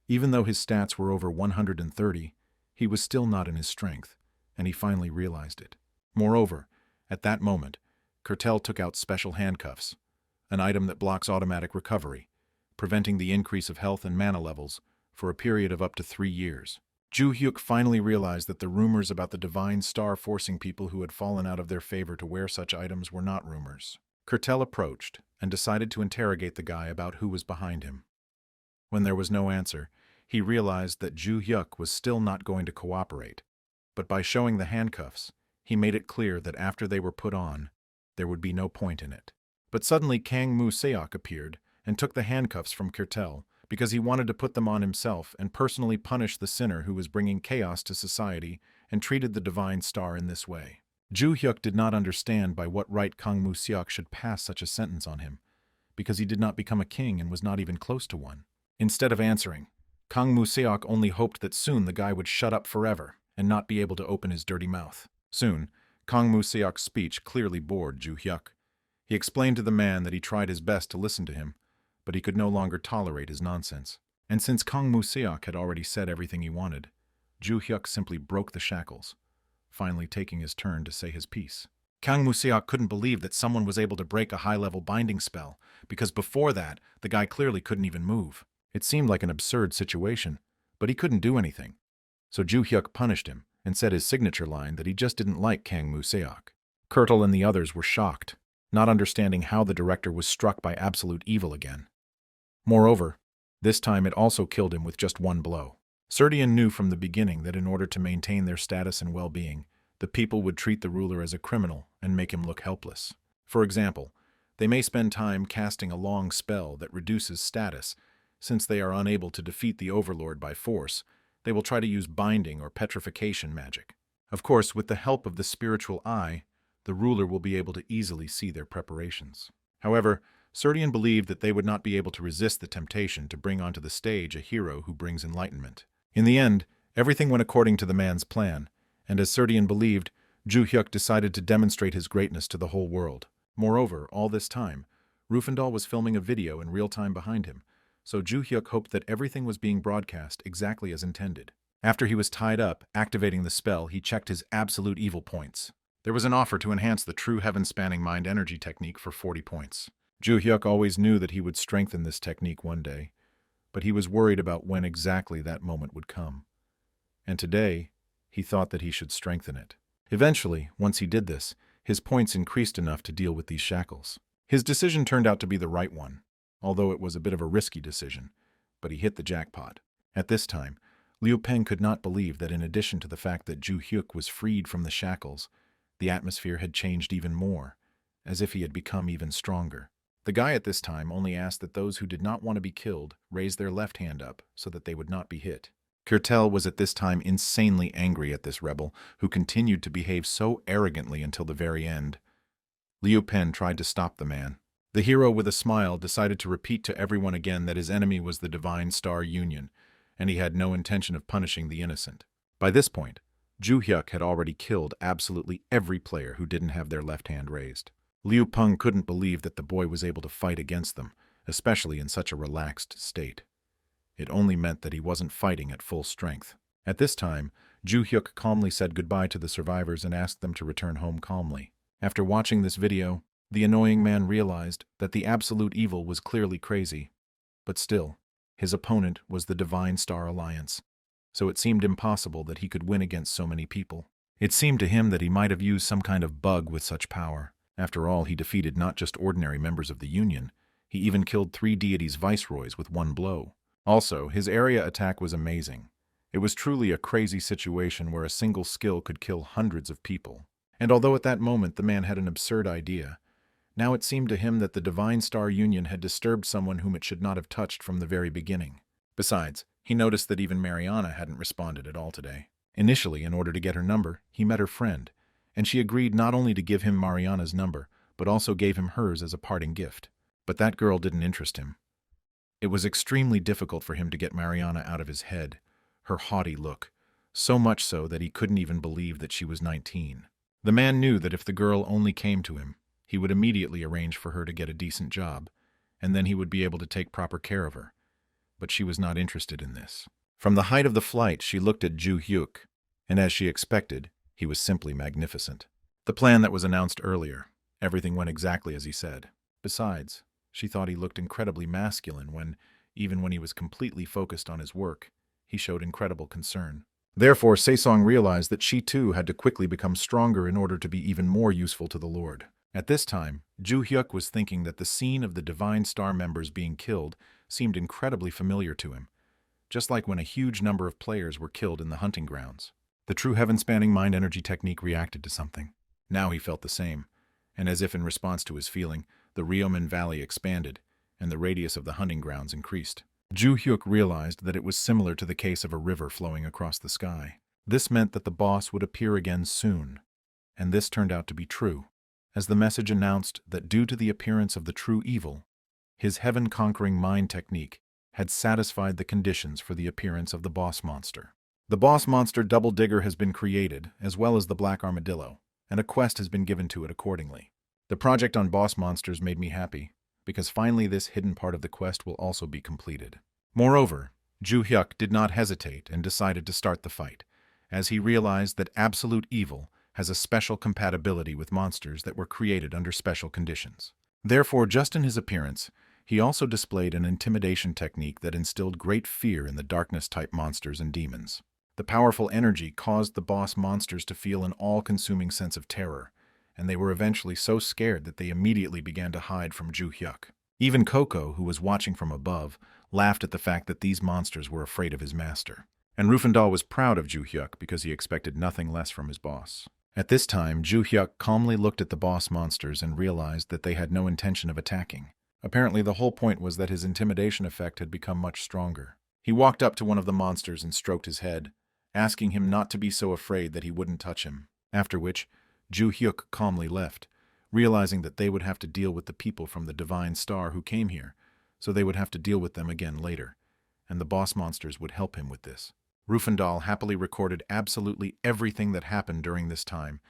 Even though his stats were over 130, he was still not in his strength, and he finally realized it. Moreover, at that moment, Kertel took out special handcuffs, an item that blocks automatic recovery, preventing the increase of health and mana levels for a period of up to 3 years. Zhu Hyuk finally realized that the rumors about the divine star forcing people who had fallen out of their favor to wear such items were not rumors. Kertel approached and decided to interrogate the guy about who was behind him. When there was no answer, he realized that Zhu Hyuk was still not going to cooperate, but by showing the handcuffs, he made it clear that after they were put on, there would be no point in it. But suddenly Kang Mu-seok appeared and took the handcuffs from Kertel because he wanted to put them on himself and personally punish the sinner who was bringing chaos to society and treated the divine star in this way. Zhu Hyuk did not understand by what right Kang Mu-seok should pass such a sentence on him, because he did not become a king and was not even close to one. Instead of answering, Kang Mu-seok only hoped that soon the guy would shut up forever and not be able to open his dirty mouth. Soon, Kang Mu-seok's speech clearly bored Zhu Hyuk. He explained to the man that he tried his best to listen to him, but he could no longer tolerate his nonsense. And since Kang Mu-seok had already said everything he wanted, Zhu Hyuk simply broke the shackles, finally taking his turn to say his piece. Kang Museok couldn't believe that someone was able to break a high-level binding spell, because before that, the guy clearly couldn't even move. It seemed like an absurd situation, but he couldn't do anything. So Ju Hyuk punished him and said his signature line that he just didn't like Kang Museok. Kurtle and the others were shocked, not understanding how the director was struck by absolute evil again. Moreover, this time it also killed him with just one blow. Serdian knew from the beginning that in order to maintain their status and well-being, the people would treat the ruler as a criminal and make him look helpless. For example, they may spend time casting a long spell that reduces status. Since they are unable to defeat the overlord by force, they will try to use binding or petrification magic. Of course, with the help of the spiritual eye, the ruler will be able to easily see their preparations. However, Serdian believed that they would not be able to resist the temptation to bring onto the stage a hero who brings enlightenment. In the end, everything went according to the man's plan, and as Serdian believed, Ju Hyuk decided to demonstrate his greatness to the whole world. Moreover, all this time, Rufandal was filming a video in real time behind him, so Ju Hyuk hoped that everything was being broadcast exactly as intended. After he was tied up, activating the spell, he checked his absolute evil points. There was an offer to enhance the true heaven-spanning mind energy technique for 40 points. Ju Hyuk always knew that he would strengthen this technique one day, but he was worried about when exactly that moment would come. And today, he thought that he should strengthen it. Eventually, once he did this, his points increased enough to deal with these shackles. His decision turned out to be the right one, although it was a bit of a risky decision, but he hit the jackpot. At this time, Liu Peng could not believe that in addition to the fact that Ju Hyuk was freed from the shackles, the atmosphere had changed even more, as if he had become even stronger. The guy at this time only asked that those who did not want to be killed raise their left hand up so that they would not be hit. Kurtel was at this time insanely angry at this rebel, who continued to behave so arrogantly until the very end. Liu Pen tried to stop the man. The hero, with a smile, decided to repeat to everyone again that his enemy was the Divine Star Union, and he had no intention of punishing the innocent. By this point, Ju Hyuk had already killed absolutely every player who didn't have their left hand raised. Liu Peng couldn't believe that the boy was able to fight against them, especially in such a relaxed state. It only meant that he wasn't fighting at full strength. At this time, Ju Hyuk calmly said goodbye to the survivors and asked them to return home calmly. After watching this video, the annoying man realized that the absolute evil was clearly crazy. But still, his opponent was the Divine Star Alliance, so it seemed impossible that he could win against so many people. It seemed to him that he might have used some kind of bug with such power. After all, he defeated not just ordinary members of the Union, he even killed 3 deities' viceroys with one blow. Also, his area attack was amazing. It was truly a crazy situation where a single skill could kill hundreds of people. And although at that moment the man had an absurd idea, now it seemed to him that the Divine Star Union had disturbed someone whom it should not have touched from the very beginning. Besides, he noticed that even Mariana hadn't responded at all today. Initially, in order to get her number, he met her friend, and she agreed not only to give him Mariana's number, but also gave him hers as a parting gift. But that girl didn't interest him. It was extremely difficult for him to get Mariana out of his head, her haughty look, so much so that he couldn't even believe that she was 19. The man knew that if the girl only came to him, he would immediately arrange for her to get a decent job, and then he would be able to take proper care of her. But she was not interested in this. From the height of the flight, she looked at Ju Hyuk, and as she expected, he was simply magnificent. The plan that was announced earlier, everything went exactly as he said. Besides, she thought he looked incredibly masculine when, even when he was completely focused on his work, he showed incredible concern. Therefore, Saesong realized that she too had to quickly become stronger in order to be even more useful to the Lord. At this time, Ju Hyuk was thinking that the scene of the Divine Star members being killed seemed incredibly familiar to him, just like when a huge number of players were killed in the hunting grounds. The true heaven-spanning mind energy technique reacted to something. Now he felt the same, and as if in response to his feeling, the Ryomen Valley expanded, and the radius of the hunting grounds increased. Ju Hyuk realized that it was similar to the case of a river flowing across the sky. This meant that the boss would appear again soon, and this turned out to be true, as the message announced that due to the appearance of the true evil, his heaven-conquering mind technique had satisfied the conditions for the appearance of the boss monster. The boss monster Double Digger has been created, as well as the Black Armadillo, and a quest has been given to it accordingly. The project on boss monsters made me happy, because finally this hidden part of the quest will also be completed. Moreover, Ju Hyuk did not hesitate and decided to start the fight, as he realized that absolute evil has a special compatibility with monsters that were created under special conditions. Therefore, just in his appearance, he also displayed an intimidation technique that instilled great fear in the darkness-type monsters and demons. The powerful energy caused the boss monsters to feel an all-consuming sense of terror, and they were eventually so scared that they immediately began to hide from Ju Hyuk. Even Coco, who was watching from above, laughed at the fact that these monsters were afraid of his master. And Rufandal was proud of Ju Hyuk because he expected nothing less from his boss. At this time, Ju Hyuk calmly looked at the boss monsters and realized that they had no intention of attacking. Apparently, the whole point was that his intimidation effect had become much stronger. He walked up to one of the monsters and stroked his head, asking him not to be so afraid that he wouldn't touch him. After which, Ju Hyuk calmly left, realizing that they would have to deal with the people from the Divine Star who came here, so they would have to deal with them again later, and the boss monsters would help him with this. Rufandal happily recorded absolutely everything that happened during this time,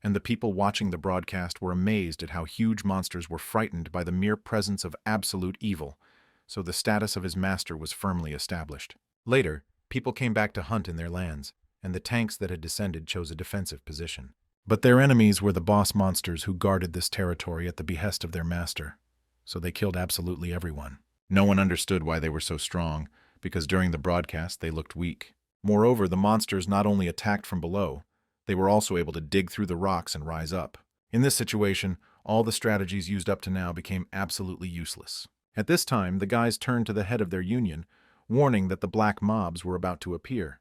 and the people watching the broadcast were amazed at how huge monsters were frightened by the mere presence of absolute evil, so the status of his master was firmly established. Later, people came back to hunt in their lands, and the tanks that had descended chose a defensive position. But their enemies were the boss monsters who guarded this territory at the behest of their master, so they killed absolutely everyone. No one understood why they were so strong, because during the broadcast they looked weak. Moreover, the monsters not only attacked from below, they were also able to dig through the rocks and rise up. In this situation, all the strategies used up to now became absolutely useless. At this time, the guys turned to the head of their union, warning that the black mobs were about to appear.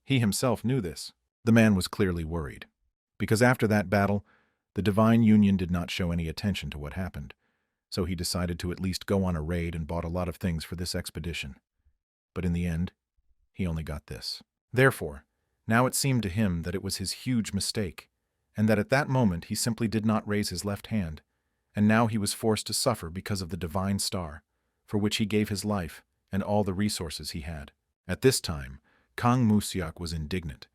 He himself knew this. The man was clearly worried, because after that battle, the Divine Union did not show any attention to what happened, so he decided to at least go on a raid and bought a lot of things for this expedition. But in the end, he only got this. Therefore, now it seemed to him that it was his huge mistake, and that at that moment he simply did not raise his left hand, and now he was forced to suffer because of the Divine Star, for which he gave his life and all the resources he had. At this time, Kang Musiak was indignant,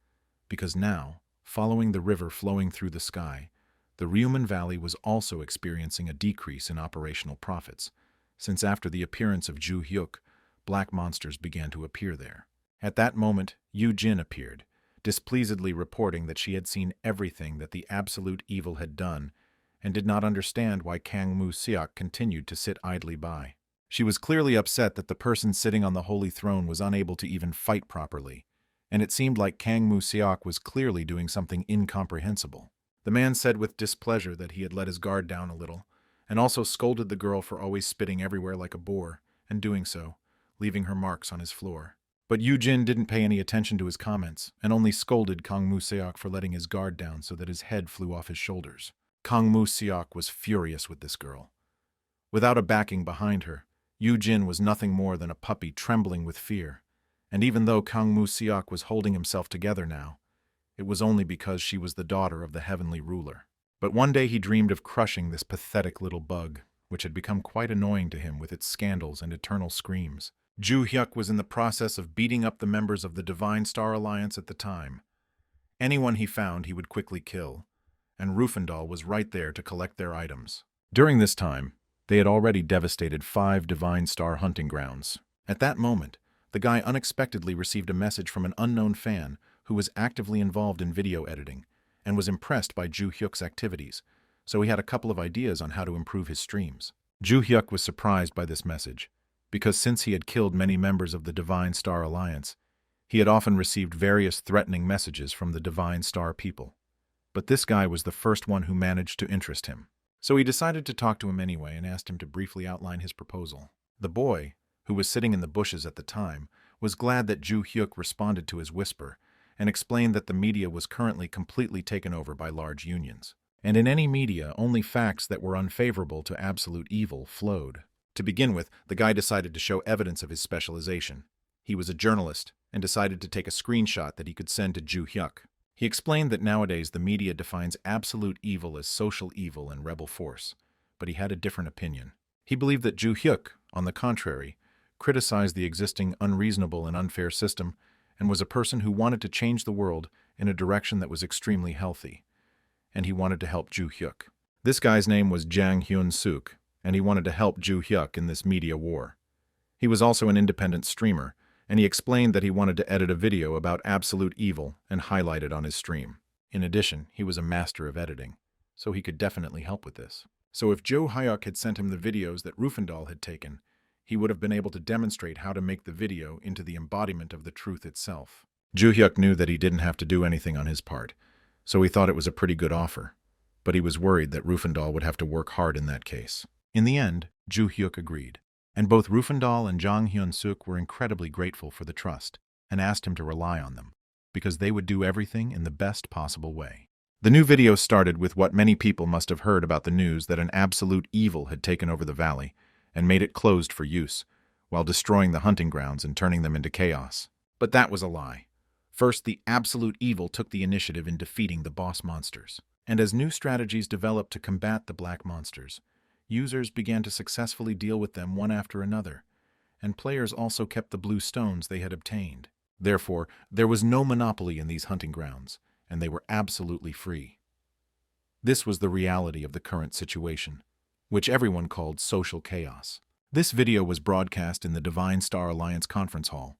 because now, following the river flowing through the sky, the Ryuman Valley was also experiencing a decrease in operational profits, since after the appearance of Ju Hyuk, black monsters began to appear there. At that moment, Yu Jin appeared, displeasedly reporting that she had seen everything that the absolute evil had done, and did not understand why Kang Musiak continued to sit idly by. She was clearly upset that the person sitting on the holy throne was unable to even fight properly, and it seemed like Kang Musiak was clearly doing something incomprehensible. The man said with displeasure that he had let his guard down a little, and also scolded the girl for always spitting everywhere like a boar, and doing so, leaving her marks on his floor. But Yu Jin didn't pay any attention to his comments, and only scolded Kang Musiak for letting his guard down so that his head flew off his shoulders. Kang Musiak was furious with this girl. Without a backing behind her, Yu Jin was nothing more than a puppy trembling with fear, and even though Kang Musiak was holding himself together now, it was only because she was the daughter of the heavenly ruler. But one day he dreamed of crushing this pathetic little bug, which had become quite annoying to him with its scandals and eternal screams. Ju Hyuk was in the process of beating up the members of the Divine Star Alliance at the time. Anyone he found he would quickly kill, and Rufandal was right there to collect their items. During this time, they had already devastated 5 Divine Star hunting grounds. At that moment, the guy unexpectedly received a message from an unknown fan who was actively involved in video editing and was impressed by Ju Hyuk's activities, so he had a couple of ideas on how to improve his streams. Ju Hyuk was surprised by this message, because since he had killed many members of the Divine Star Alliance, he had often received various threatening messages from the Divine Star people. But this guy was the first one who managed to interest him. So he decided to talk to him anyway and asked him to briefly outline his proposal. The boy, who was sitting in the bushes at the time, was glad that Ju Hyuk responded to his whisper and explained that the media was currently completely taken over by large unions. And in any media, only facts that were unfavorable to absolute evil flowed. To begin with, the guy decided to show evidence of his specialization. He was a journalist and decided to take a screenshot that he could send to Ju Hyuk. He explained that nowadays the media defines absolute evil as social evil and rebel force, but he had a different opinion. He believed that Ju Hyuk, on the contrary, criticized the existing unreasonable and unfair system and was a person who wanted to change the world in a direction that was extremely healthy, and he wanted to help Ju Hyuk. This guy's name was Jang Hyun-suk, and he wanted to help Ju Hyuk in this media war. He was also an independent streamer, and he explained that he wanted to edit a video about absolute evil and highlight it on his stream. In addition, he was a master of editing, so he could definitely help with this. So if Joe Hyuk had sent him the videos that Rufandal had taken, he would have been able to demonstrate how to make the video into the embodiment of the truth itself. Joo Hyuk knew that he didn't have to do anything on his part, so he thought it was a pretty good offer, but he was worried that Rufandal would have to work hard in that case. In the end, Joo Hyuk agreed, and both Rufandal and Jang Hyun-suk were incredibly grateful for the trust and asked him to rely on them, because they would do everything in the best possible way. The new video started with what many people must have heard about the news that an absolute evil had taken over the valley and made it closed for use, while destroying the hunting grounds and turning them into chaos. But that was a lie. First, the absolute evil took the initiative in defeating the boss monsters. And as new strategies developed to combat the black monsters, users began to successfully deal with them one after another, and players also kept the blue stones they had obtained. Therefore, there was no monopoly in these hunting grounds, and they were absolutely free. This was the reality of the current situation, which everyone called social chaos. This video was broadcast in the Divine Star Alliance conference hall,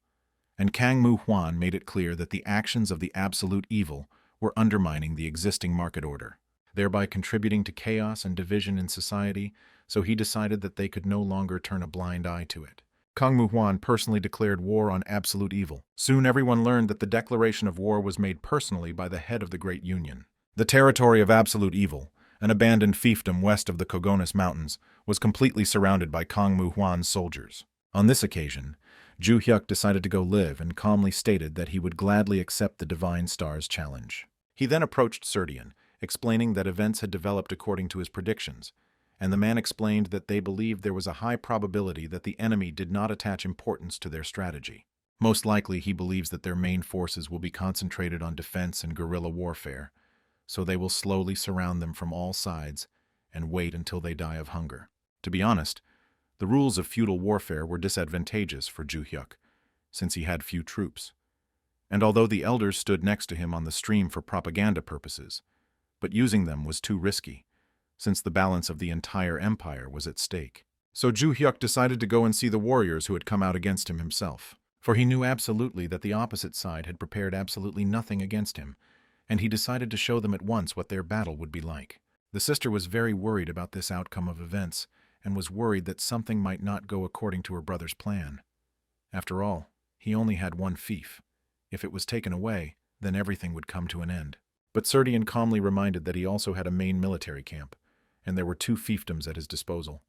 and Kang Moo Hwan made it clear that the actions of the absolute evil were undermining the existing market order, thereby contributing to chaos and division in society, so he decided that they could no longer turn a blind eye to it. Kang Moo Hwan personally declared war on absolute evil. Soon everyone learned that the declaration of war was made personally by the head of the Great Union. The territory of absolute evil, an abandoned fiefdom west of the Kogonis Mountains, was completely surrounded by Kang Moo Hwan's soldiers. On this occasion, Joo Hyuk decided to go live and calmly stated that he would gladly accept the Divine Star's challenge. He then approached Serdian, explaining that events had developed according to his predictions, and the man explained that they believed there was a high probability that the enemy did not attach importance to their strategy. Most likely he believes that their main forces will be concentrated on defense and guerrilla warfare, so they will slowly surround them from all sides and wait until they die of hunger. To be honest, the rules of feudal warfare were disadvantageous for Joo Hyuk, since he had few troops. And although the elders stood next to him on the stream for propaganda purposes, but using them was too risky, since the balance of the entire empire was at stake. So Joo Hyuk decided to go and see the warriors who had come out against him himself, for he knew absolutely that the opposite side had prepared absolutely nothing against him, and he decided to show them at once what their battle would be like. The sister was very worried about this outcome of events, and was worried that something might not go according to her brother's plan. After all, he only had one fief. If it was taken away, then everything would come to an end. But Serdian calmly reminded that he also had a main military camp, and there were 2 fiefdoms at his disposal,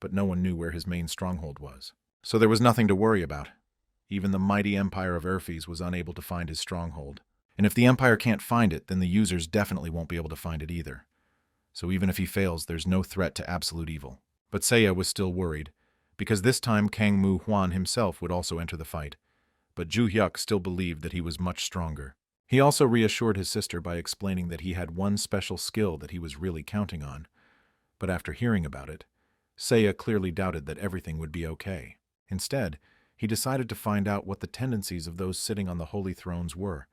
but no one knew where his main stronghold was. So there was nothing to worry about. Even the mighty empire of Urfis was unable to find his stronghold. And if the empire can't find it, then the users definitely won't be able to find it either. So even if he fails, there's no threat to absolute evil. But Seiya was still worried, because this time Kang Moo Hwan himself would also enter the fight, but Joo Hyuk still believed that he was much stronger. He also reassured his sister by explaining that he had one special skill that he was really counting on, but after hearing about it, Seiya clearly doubted that everything would be okay. Instead, he decided to find out what the tendencies of those sitting on the holy thrones were,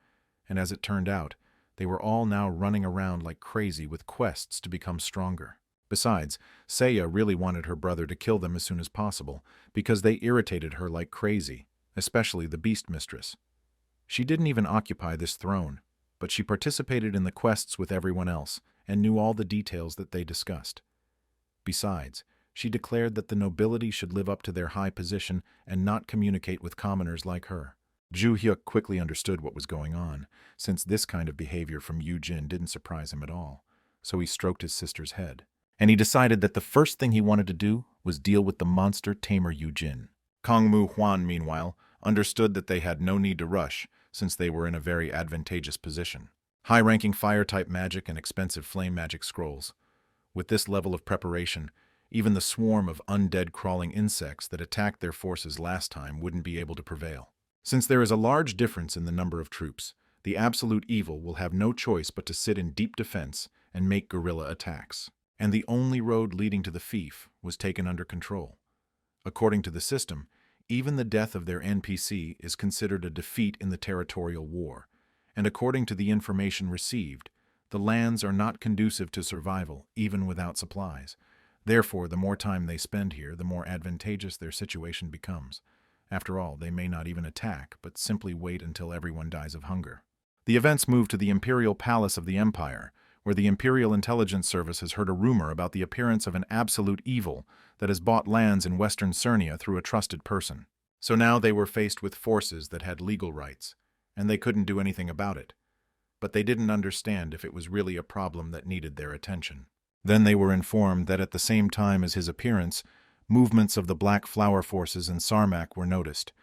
and as it turned out, they were all now running around like crazy with quests to become stronger. Besides, Seiya really wanted her brother to kill them as soon as possible, because they irritated her like crazy, especially the Beast Mistress. She didn't even occupy this throne, but she participated in the quests with everyone else, and knew all the details that they discussed. Besides, she declared that the nobility should live up to their high position and not communicate with commoners like her. Joo Hyuk quickly understood what was going on, since this kind of behavior from Yu Jin didn't surprise him at all, so he stroked his sister's head. And he decided that the first thing he wanted to do was deal with the monster tamer Yu Jin. Kang Moo Hwan, meanwhile, understood that they had no need to rush, since they were in a very advantageous position. High-ranking fire-type magic and expensive flame magic scrolls. With this level of preparation, even the swarm of undead crawling insects that attacked their forces last time wouldn't be able to prevail. Since there is a large difference in the number of troops, the absolute evil will have no choice but to sit in deep defense and make guerrilla attacks. And the only road leading to the fief was taken under control. According to the system, even the death of their NPC is considered a defeat in the territorial war, and according to the information received, the lands are not conducive to survival even without supplies. Therefore, the more time they spend here, the more advantageous their situation becomes. After all, they may not even attack, but simply wait until everyone dies of hunger. The events move to the Imperial Palace of the Empire, where the Imperial Intelligence Service has heard a rumor about the appearance of an absolute evil that has bought lands in Western Cernia through a trusted person. So now they were faced with forces that had legal rights, and they couldn't do anything about it. But they didn't understand if it was really a problem that needed their attention. Then they were informed that at the same time as his appearance, movements of the Black Flower forces in Sarmac were noticed,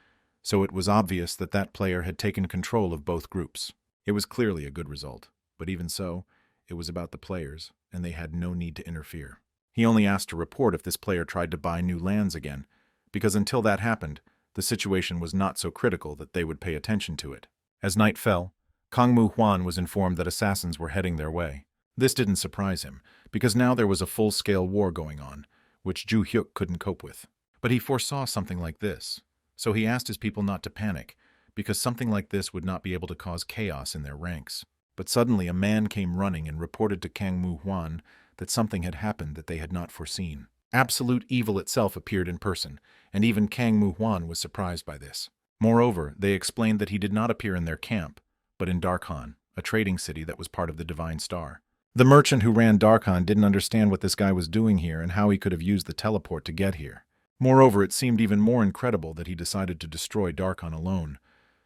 so it was obvious that that player had taken control of both groups. It was clearly a good result, but even so, it was about the players, and they had no need to interfere. He only asked to report if this player tried to buy new lands again, because until that happened, the situation was not so critical that they would pay attention to it. As night fell, Kangmu Huan was informed that assassins were heading their way. This didn't surprise him, because now there was a full-scale war going on, which Ju Hyuk couldn't cope with. But he foresaw something like this, so he asked his people not to panic, because something like this would not be able to cause chaos in their ranks. But suddenly a man came running and reported to Kangmu Huan that something had happened that they had not foreseen. Absolute evil itself appeared in person, and even Kangmu Huan was surprised by this. Moreover, they explained that he did not appear in their camp, but in Darkhan, a trading city that was part of the Divine Star. The merchant who ran Darkhan didn't understand what this guy was doing here and how he could have used the teleport to get here. Moreover, it seemed even more incredible that he decided to destroy Darkhan alone,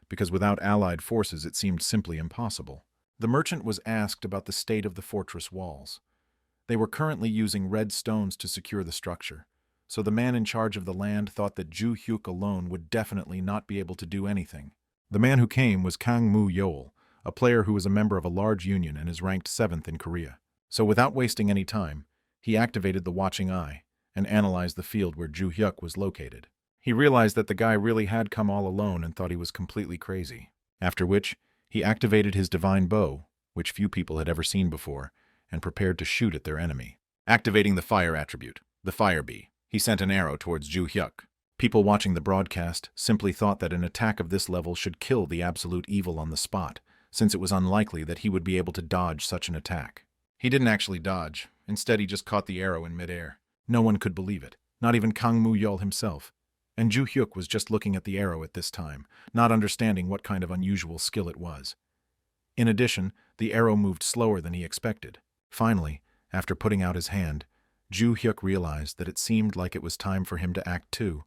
because without allied forces it seemed simply impossible. The merchant was asked about the state of the fortress walls. They were currently using red stones to secure the structure, so the man in charge of the land thought that Ju Hyuk alone would definitely not be able to do anything. The man who came was Kang Mu Yeol, a player who is a member of a large union and is ranked 7th in Korea. So without wasting any time, he activated the Watching Eye and analyzed the field where Ju Hyuk was located. He realized that the guy really had come all alone and thought he was completely crazy. After which, he activated his divine bow, which few people had ever seen before, and prepared to shoot at their enemy. Activating the fire attribute, the Fire Bee, he sent an arrow towards Ju Hyuk. People watching the broadcast simply thought that an attack of this level should kill the absolute evil on the spot, since it was unlikely that he would be able to dodge such an attack. He didn't actually dodge. Instead, he just caught the arrow in midair. No one could believe it, not even Kang Mu Yeol himself. And Ju Hyuk was just looking at the arrow at this time, not understanding what kind of unusual skill it was. In addition, the arrow moved slower than he expected. Finally, after putting out his hand, Ju Hyuk realized that it seemed like it was time for him to act too.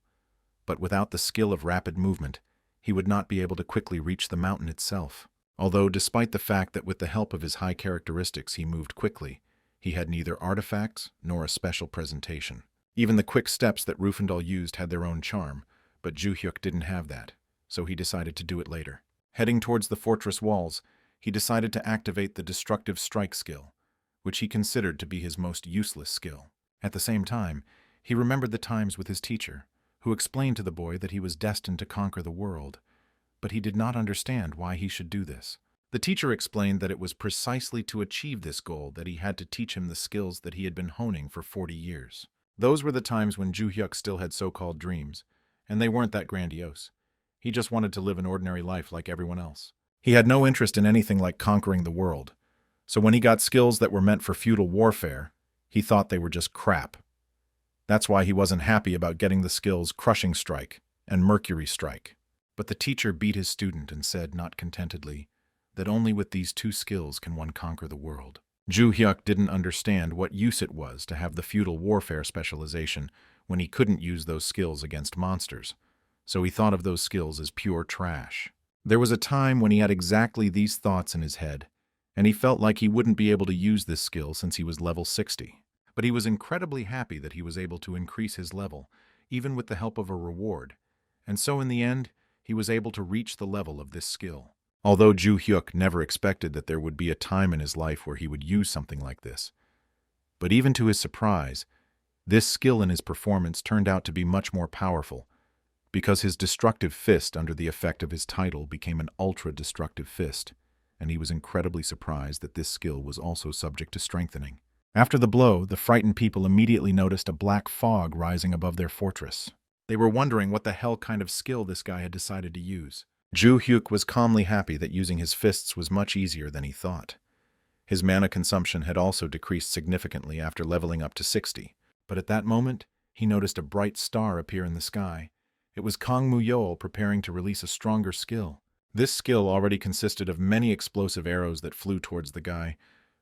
But without the skill of rapid movement, he would not be able to quickly reach the mountain itself. Although, despite the fact that with the help of his high characteristics he moved quickly, he had neither artifacts nor a special presentation. Even the quick steps that Rufandal used had their own charm, but Ju Hyuk didn't have that, so he decided to do it later. Heading towards the fortress walls, he decided to activate the Destructive Strike skill, which he considered to be his most useless skill. At the same time, he remembered the times with his teacher, who explained to the boy that he was destined to conquer the world, but he did not understand why he should do this. The teacher explained that it was precisely to achieve this goal that he had to teach him the skills that he had been honing for 40 years. Those were the times when Ju Hyuk still had so-called dreams, and they weren't that grandiose. He just wanted to live an ordinary life like everyone else. He had no interest in anything like conquering the world, so when he got skills that were meant for feudal warfare, he thought they were just crap. That's why he wasn't happy about getting the skills Crushing Strike and Mercury Strike. But the teacher beat his student and said, not contentedly, that only with these two skills can one conquer the world. Ju Hyuk didn't understand what use it was to have the feudal warfare specialization when he couldn't use those skills against monsters, so he thought of those skills as pure trash. There was a time when he had exactly these thoughts in his head, and he felt like he wouldn't be able to use this skill since he was level 60. But he was incredibly happy that he was able to increase his level, even with the help of a reward, and so in the end, he was able to reach the level of this skill. Although Ju Hyuk never expected that there would be a time in his life where he would use something like this. But even to his surprise, this skill in his performance turned out to be much more powerful, because his destructive fist under the effect of his title became an ultra-destructive fist, and he was incredibly surprised that this skill was also subject to strengthening. After the blow, the frightened people immediately noticed a black fog rising above their fortress. They were wondering what the hell kind of skill this guy had decided to use. Ju Hyuk was calmly happy that using his fists was much easier than he thought. His mana consumption had also decreased significantly after leveling up to 60, but at that moment, he noticed a bright star appear in the sky, It was Kang Mu-yeol preparing to release a stronger skill. This skill already consisted of many explosive arrows that flew towards the guy,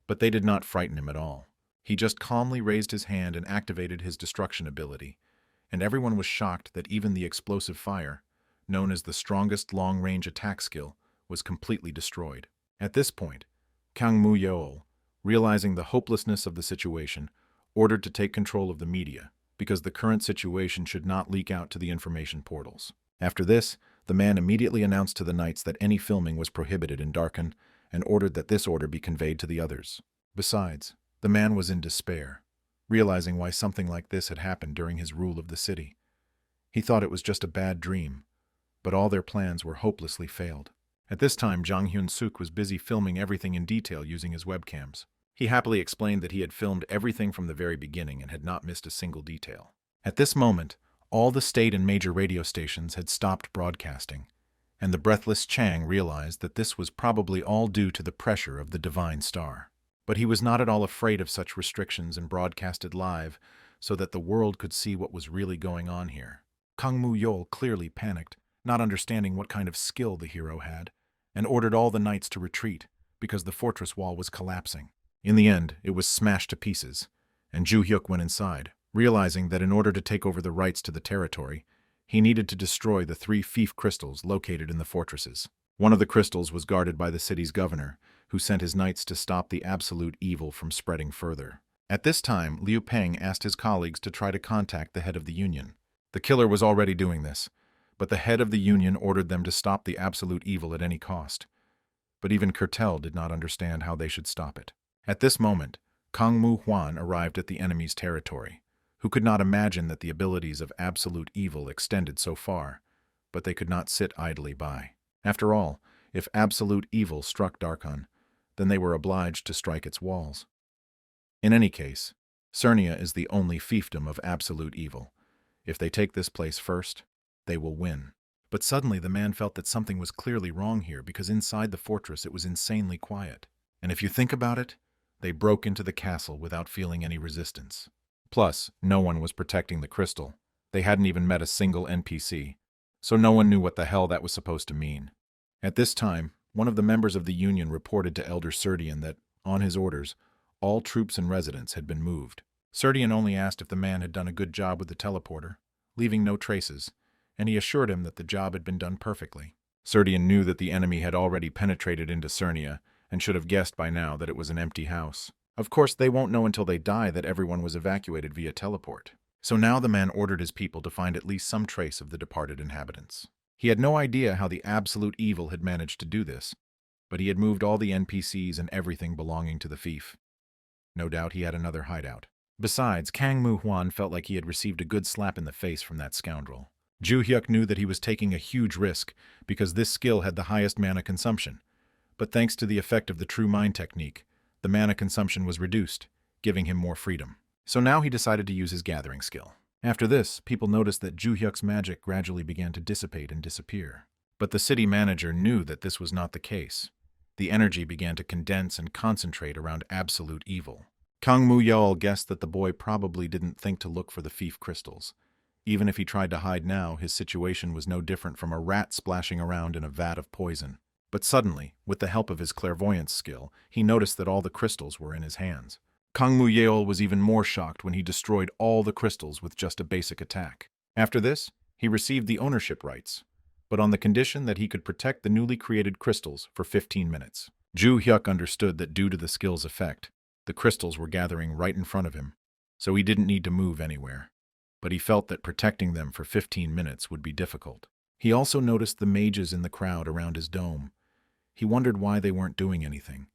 but they did not frighten him at all. He just calmly raised his hand and activated his destruction ability, and everyone was shocked that even the explosive fire, known as the strongest long-range attack skill, was completely destroyed. At this point, Kang Mu-yeol, realizing the hopelessness of the situation, ordered to take control of the media, because the current situation should not leak out to the information portals. After this, the man immediately announced to the knights that any filming was prohibited in Darkhan, and ordered that this order be conveyed to the others. Besides, the man was in despair, realizing why something like this had happened during his rule of the city. He thought it was just a bad dream, but all their plans were hopelessly failed. At this time, Jang Hyun-suk was busy filming everything in detail using his webcams. He happily explained that he had filmed everything from the very beginning and had not missed a single detail. At this moment, all the state and major radio stations had stopped broadcasting, and the breathless Chang realized that this was probably all due to the pressure of the divine star. But he was not at all afraid of such restrictions and broadcasted live so that the world could see what was really going on here. Kang Mu-yeol clearly panicked, not understanding what kind of skill the hero had, and ordered all the knights to retreat because the fortress wall was collapsing. In the end, it was smashed to pieces, and Ju Hyuk went inside, realizing that in order to take over the rights to the territory, he needed to destroy the 3 fief crystals located in the fortresses. One of the crystals was guarded by the city's governor, who sent his knights to stop the absolute evil from spreading further. At this time, Liu Peng asked his colleagues to try to contact the head of the Union. The killer was already doing this, but the head of the Union ordered them to stop the absolute evil at any cost. But even Kurtel did not understand how they should stop it. At this moment, Kang Mu-hwan arrived at the enemy's territory, who could not imagine that the abilities of absolute evil extended so far, but they could not sit idly by. After all, if absolute evil struck Darkhan, then they were obliged to strike its walls. In any case, Cernia is the only fiefdom of absolute evil. If they take this place first, they will win. But suddenly the man felt that something was clearly wrong here because inside the fortress it was insanely quiet. And if you think about it, they broke into the castle without feeling any resistance. Plus, no one was protecting the crystal. They hadn't even met a single NPC, so no one knew what the hell that was supposed to mean. At this time, one of the members of the Union reported to Elder Serdian that, on his orders, all troops and residents had been moved. Serdian only asked if the man had done a good job with the teleporter, leaving no traces, and he assured him that the job had been done perfectly. Serdian knew that the enemy had already penetrated into Cernia and should have guessed by now that it was an empty house. Of course, they won't know until they die that everyone was evacuated via teleport. So now the man ordered his people to find at least some trace of the departed inhabitants. He had no idea how the absolute evil had managed to do this, but he had moved all the NPCs and everything belonging to the fief. No doubt he had another hideout. Besides, Kang Mu-hwan felt like he had received a good slap in the face from that scoundrel. Ju Hyuk knew that he was taking a huge risk because this skill had the highest mana consumption, but thanks to the effect of the True Mind technique, the mana consumption was reduced, giving him more freedom. So now he decided to use his gathering skill. After this, people noticed that Ju Hyuk's magic gradually began to dissipate and disappear. But the city manager knew that this was not the case. The energy began to condense and concentrate around absolute evil. Kang Mu-yeol guessed that the boy probably didn't think to look for the fief crystals. Even if he tried to hide now, his situation was no different from a rat splashing around in a vat of poison. But suddenly, with the help of his clairvoyance skill, he noticed that all the crystals were in his hands. Kang Mu-yeol was even more shocked when he destroyed all the crystals with just a basic attack. After this, he received the ownership rights, but on the condition that he could protect the newly created crystals for 15 minutes. Ju Hyuk understood that due to the skill's effect, the crystals were gathering right in front of him, so he didn't need to move anywhere. But he felt that protecting them for 15 minutes would be difficult. He also noticed the mages in the crowd around his dome. He wondered why they weren't doing anything,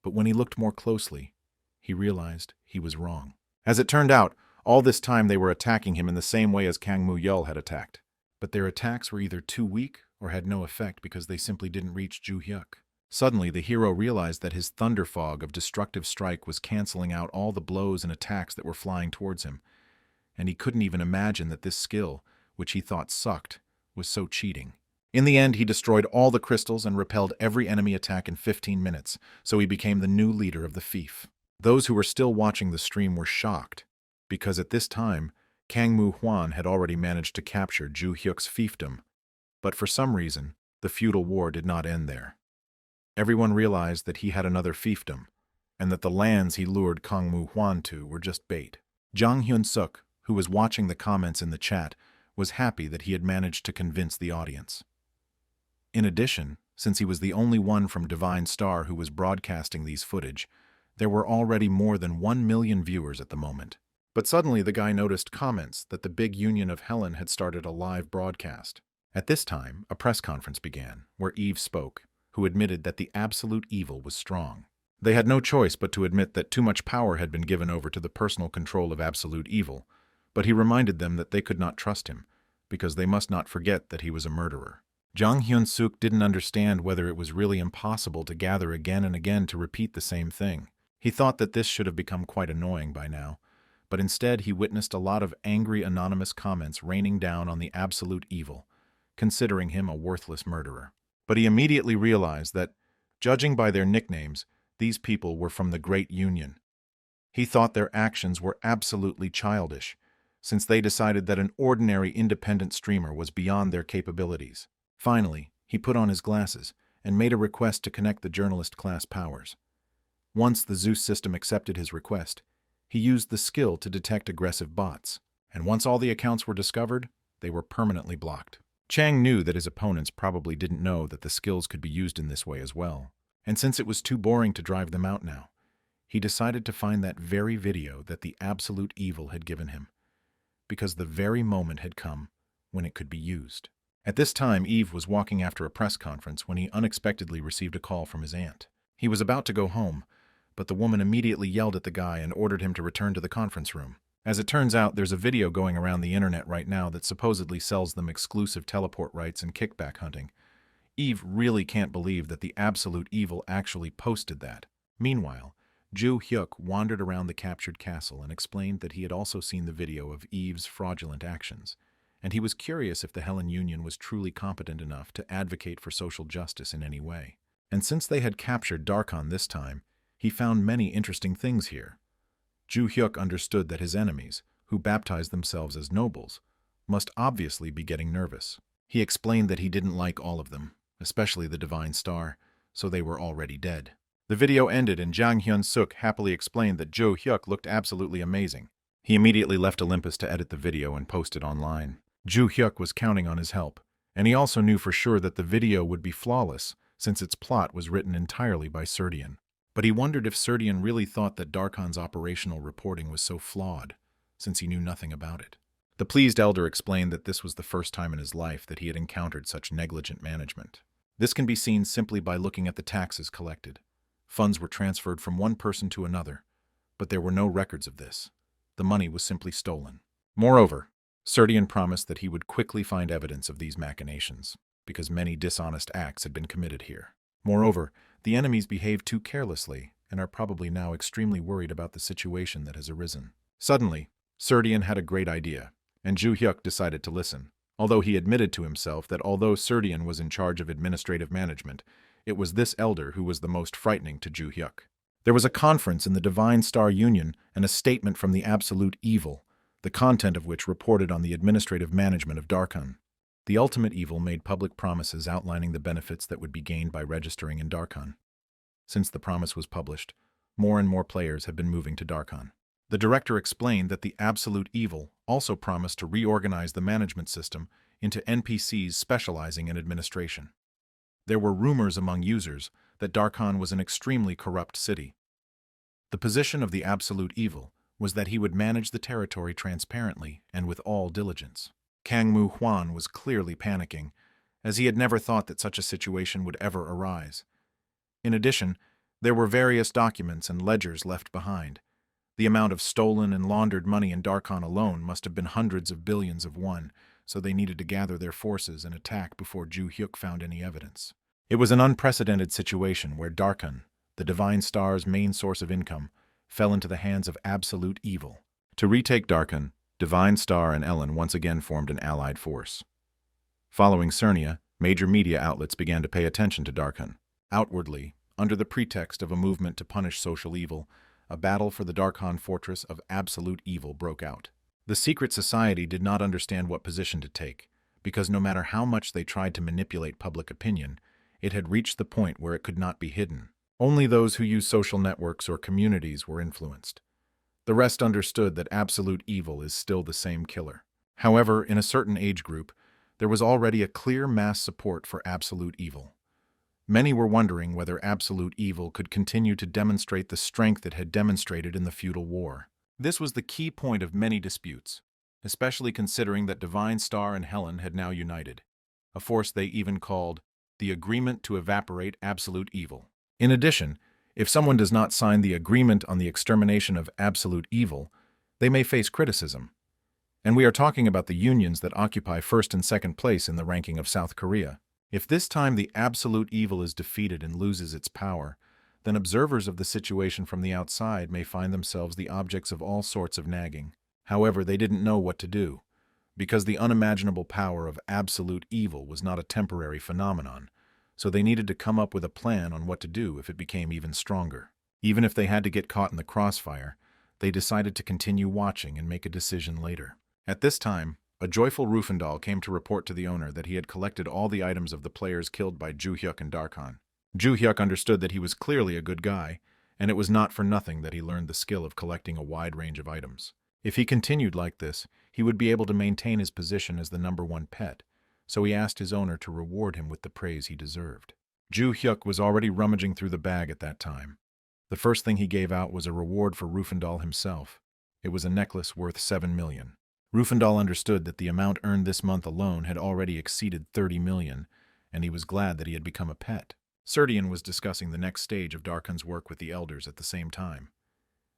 but when he looked more closely, he realized he was wrong. As it turned out, all this time they were attacking him in the same way as Kang Mu-yeol had attacked. But their attacks were either too weak or had no effect because they simply didn't reach Ju Hyuk. Suddenly, the hero realized that his thunder fog of destructive strike was canceling out all the blows and attacks that were flying towards him, and he couldn't even imagine that this skill, which he thought sucked, was so cheating. In the end, he destroyed all the crystals and repelled every enemy attack in 15 minutes, so he became the new leader of the fief. Those who were still watching the stream were shocked, because at this time, Kang Mu Huan had already managed to capture Zhu Hyuk's fiefdom, but for some reason, the feudal war did not end there. Everyone realized that he had another fiefdom, and that the lands he lured Kang Mu Huan to were just bait. Jang Hyun-suk, who was watching the comments in the chat, was happy that he had managed to convince the audience. In addition, since he was the only one from Divine Star who was broadcasting these footage, there were already more than 1 million viewers at the moment. But suddenly the guy noticed comments that the Big Union of Helen had started a live broadcast. At this time, a press conference began, where Eve spoke, who admitted that the absolute evil was strong. They had no choice but to admit that too much power had been given over to the personal control of absolute evil, but he reminded them that they could not trust him, because they must not forget that he was a murderer. Jang Hyun-suk didn't understand whether it was really impossible to gather again and again to repeat the same thing. He thought that this should have become quite annoying by now, but instead he witnessed a lot of angry anonymous comments raining down on the absolute evil, considering him a worthless murderer. But he immediately realized that, judging by their nicknames, these people were from the Great Union. He thought their actions were absolutely childish, since they decided that an ordinary independent streamer was beyond their capabilities. Finally, he put on his glasses and made a request to connect the journalist class powers. Once the Zeus system accepted his request, he used the skill to detect aggressive bots, and once all the accounts were discovered, they were permanently blocked. Chang knew that his opponents probably didn't know that the skills could be used in this way as well, and since it was too boring to drive them out now, he decided to find that very video that the absolute evil had given him, because the very moment had come when it could be used. At this time, Eve was walking after a press conference when he unexpectedly received a call from his aunt. He was about to go home, but the woman immediately yelled at the guy and ordered him to return to the conference room. As it turns out, there's a video going around the internet right now that supposedly sells them exclusive teleport rights and kickback hunting. Eve really can't believe that the absolute evil actually posted that. Meanwhile, Zhu Hyuk wandered around the captured castle and explained that he had also seen the video of Eve's fraudulent actions, and he was curious if the Helen Union was truly competent enough to advocate for social justice in any way. And since they had captured Darkon this time, he found many interesting things here. Zhu Hyuk understood that his enemies, who baptized themselves as nobles, must obviously be getting nervous. He explained that he didn't like all of them, especially the Divine Star, so they were already dead. The video ended and Jang Hyun-suk happily explained that Zhu Hyuk looked absolutely amazing. He immediately left Olympus to edit the video and post it online. Zhu Hyuk was counting on his help, and he also knew for sure that the video would be flawless since its plot was written entirely by Serdian. But he wondered if Serdian really thought that Darkon's operational reporting was so flawed, since he knew nothing about it. The pleased elder explained that this was the first time in his life that he had encountered such negligent management. This can be seen simply by looking at the taxes collected. Funds were transferred from one person to another, but there were no records of this. The money was simply stolen. Moreover, Serdian promised that he would quickly find evidence of these machinations, because many dishonest acts had been committed here. Moreover, the enemies behaved too carelessly and are probably now extremely worried about the situation that has arisen. Suddenly, Serdian had a great idea, and Zhu Hyuk decided to listen, although he admitted to himself that although Serdian was in charge of administrative management, it was this elder who was the most frightening to Zhu Hyuk. There was a conference in the Divine Star Union and a statement from the Absolute Evil, the content of which reported on the administrative management of Darkon. The ultimate evil made public promises outlining the benefits that would be gained by registering in Darkon. Since the promise was published, more and more players have been moving to Darkon. The director explained that the Absolute Evil also promised to reorganize the management system into NPCs specializing in administration. There were rumors among users that Darkon was an extremely corrupt city. The position of the Absolute Evil was that he would manage the territory transparently and with all diligence. Kang Mu Huan was clearly panicking, as he had never thought that such a situation would ever arise. In addition, there were various documents and ledgers left behind. The amount of stolen and laundered money in Darkon alone must have been hundreds of billions of won, so they needed to gather their forces and attack before Zhu Hyuk found any evidence. It was an unprecedented situation where Darkon, the Divine Star's main source of income, fell into the hands of absolute evil. To retake Darkon, Divine Star and Ellen once again formed an allied force. Following Cernia, major media outlets began to pay attention to Darkon. Outwardly, under the pretext of a movement to punish social evil, a battle for the Darkon fortress of absolute evil broke out. The secret society did not understand what position to take, because no matter how much they tried to manipulate public opinion, it had reached the point where it could not be hidden. Only those who use social networks or communities were influenced. The rest understood that absolute evil is still the same killer. However, in a certain age group, there was already a clear mass support for absolute evil. Many were wondering whether absolute evil could continue to demonstrate the strength it had demonstrated in the feudal war. This was the key point of many disputes, especially considering that Divine Star and Helen had now united, a force they even called the agreement to evaporate absolute evil. In addition, if someone does not sign the agreement on the extermination of absolute evil, they may face criticism. And we are talking about the unions that occupy first and second place in the ranking of South Korea. If this time the absolute evil is defeated and loses its power, then observers of the situation from the outside may find themselves the objects of all sorts of nagging. However, they didn't know what to do, because the unimaginable power of absolute evil was not a temporary phenomenon, so they needed to come up with a plan on what to do if it became even stronger. Even if they had to get caught in the crossfire, they decided to continue watching and make a decision later. At this time, a joyful Rufandal came to report to the owner that he had collected all the items of the players killed by Ju-hyuk and Darkhan. Ju-hyuk understood that he was clearly a good guy, and it was not for nothing that he learned the skill of collecting a wide range of items. If he continued like this, he would be able to maintain his position as the #1 pet, so he asked his owner to reward him with the praise he deserved. Ju-hyuk was already rummaging through the bag at that time. The first thing he gave out was a reward for Rufandal himself. It was a necklace worth 7 million. Rufandal understood that the amount earned this month alone had already exceeded 30 million, and he was glad that he had become a pet. Serdian was discussing the next stage of Darkhan's work with the elders at the same time.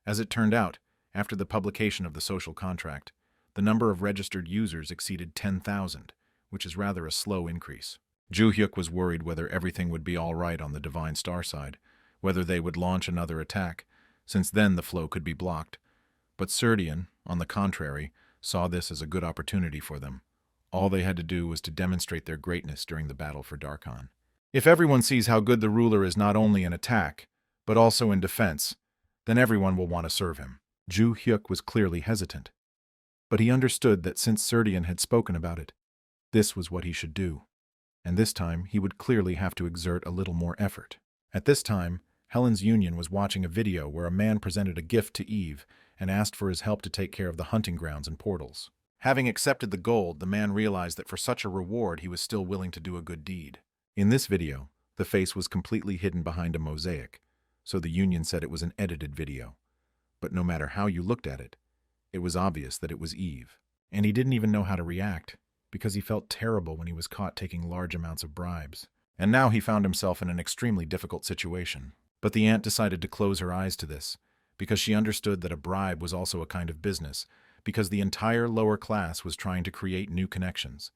As it turned out, after the publication of the social contract, the number of registered users exceeded 10,000, which is rather a slow increase. Ju-hyuk was worried whether everything would be all right on the Divine Star side, whether they would launch another attack, since then the flow could be blocked. But Serdian, on the contrary, saw this as a good opportunity for them. All they had to do was to demonstrate their greatness during the battle for Darkhan. If everyone sees how good the ruler is not only in attack, but also in defense, then everyone will want to serve him. Ju-hyuk was clearly hesitant, but he understood that since Serdian had spoken about it, this was what he should do, and this time he would clearly have to exert a little more effort. At this time, Helen's union was watching a video where a man presented a gift to Eve and asked for his help to take care of the hunting grounds and portals. Having accepted the gold, the man realized that for such a reward he was still willing to do a good deed. In this video, the face was completely hidden behind a mosaic, so the union said it was an edited video. But no matter how you looked at it, it was obvious that it was Eve. And he didn't even know how to react, because he felt terrible when he was caught taking large amounts of bribes. And now he found himself in an extremely difficult situation. But the aunt decided to close her eyes to this, because she understood that a bribe was also a kind of business, because the entire lower class was trying to create new connections.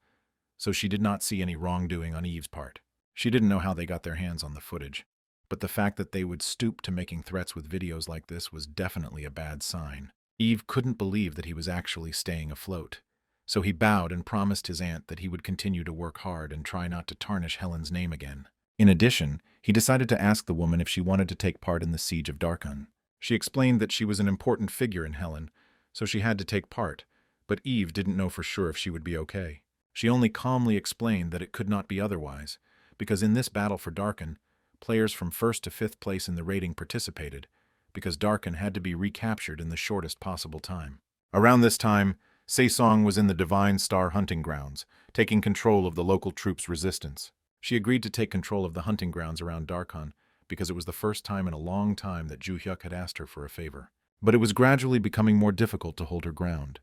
So she did not see any wrongdoing on Eve's part. She didn't know how they got their hands on the footage, but the fact that they would stoop to making threats with videos like this was definitely a bad sign. Eve couldn't believe that he was actually staying afloat, so he bowed and promised his aunt that he would continue to work hard and try not to tarnish Helen's name again. In addition, he decided to ask the woman if she wanted to take part in the siege of Darkhan. She explained that she was an important figure in Helen, so she had to take part, but Eve didn't know for sure if she would be okay. She only calmly explained that it could not be otherwise, because in this battle for Darkhan, players from 1st to 5th place in the rating participated, because Darkhan had to be recaptured in the shortest possible time. Around this time, Saesong was in the Divine Star hunting grounds, taking control of the local troops' resistance. She agreed to take control of the hunting grounds around Darkhan because it was the first time in a long time that Ju-hyuk had asked her for a favor. But it was gradually becoming more difficult to hold her ground.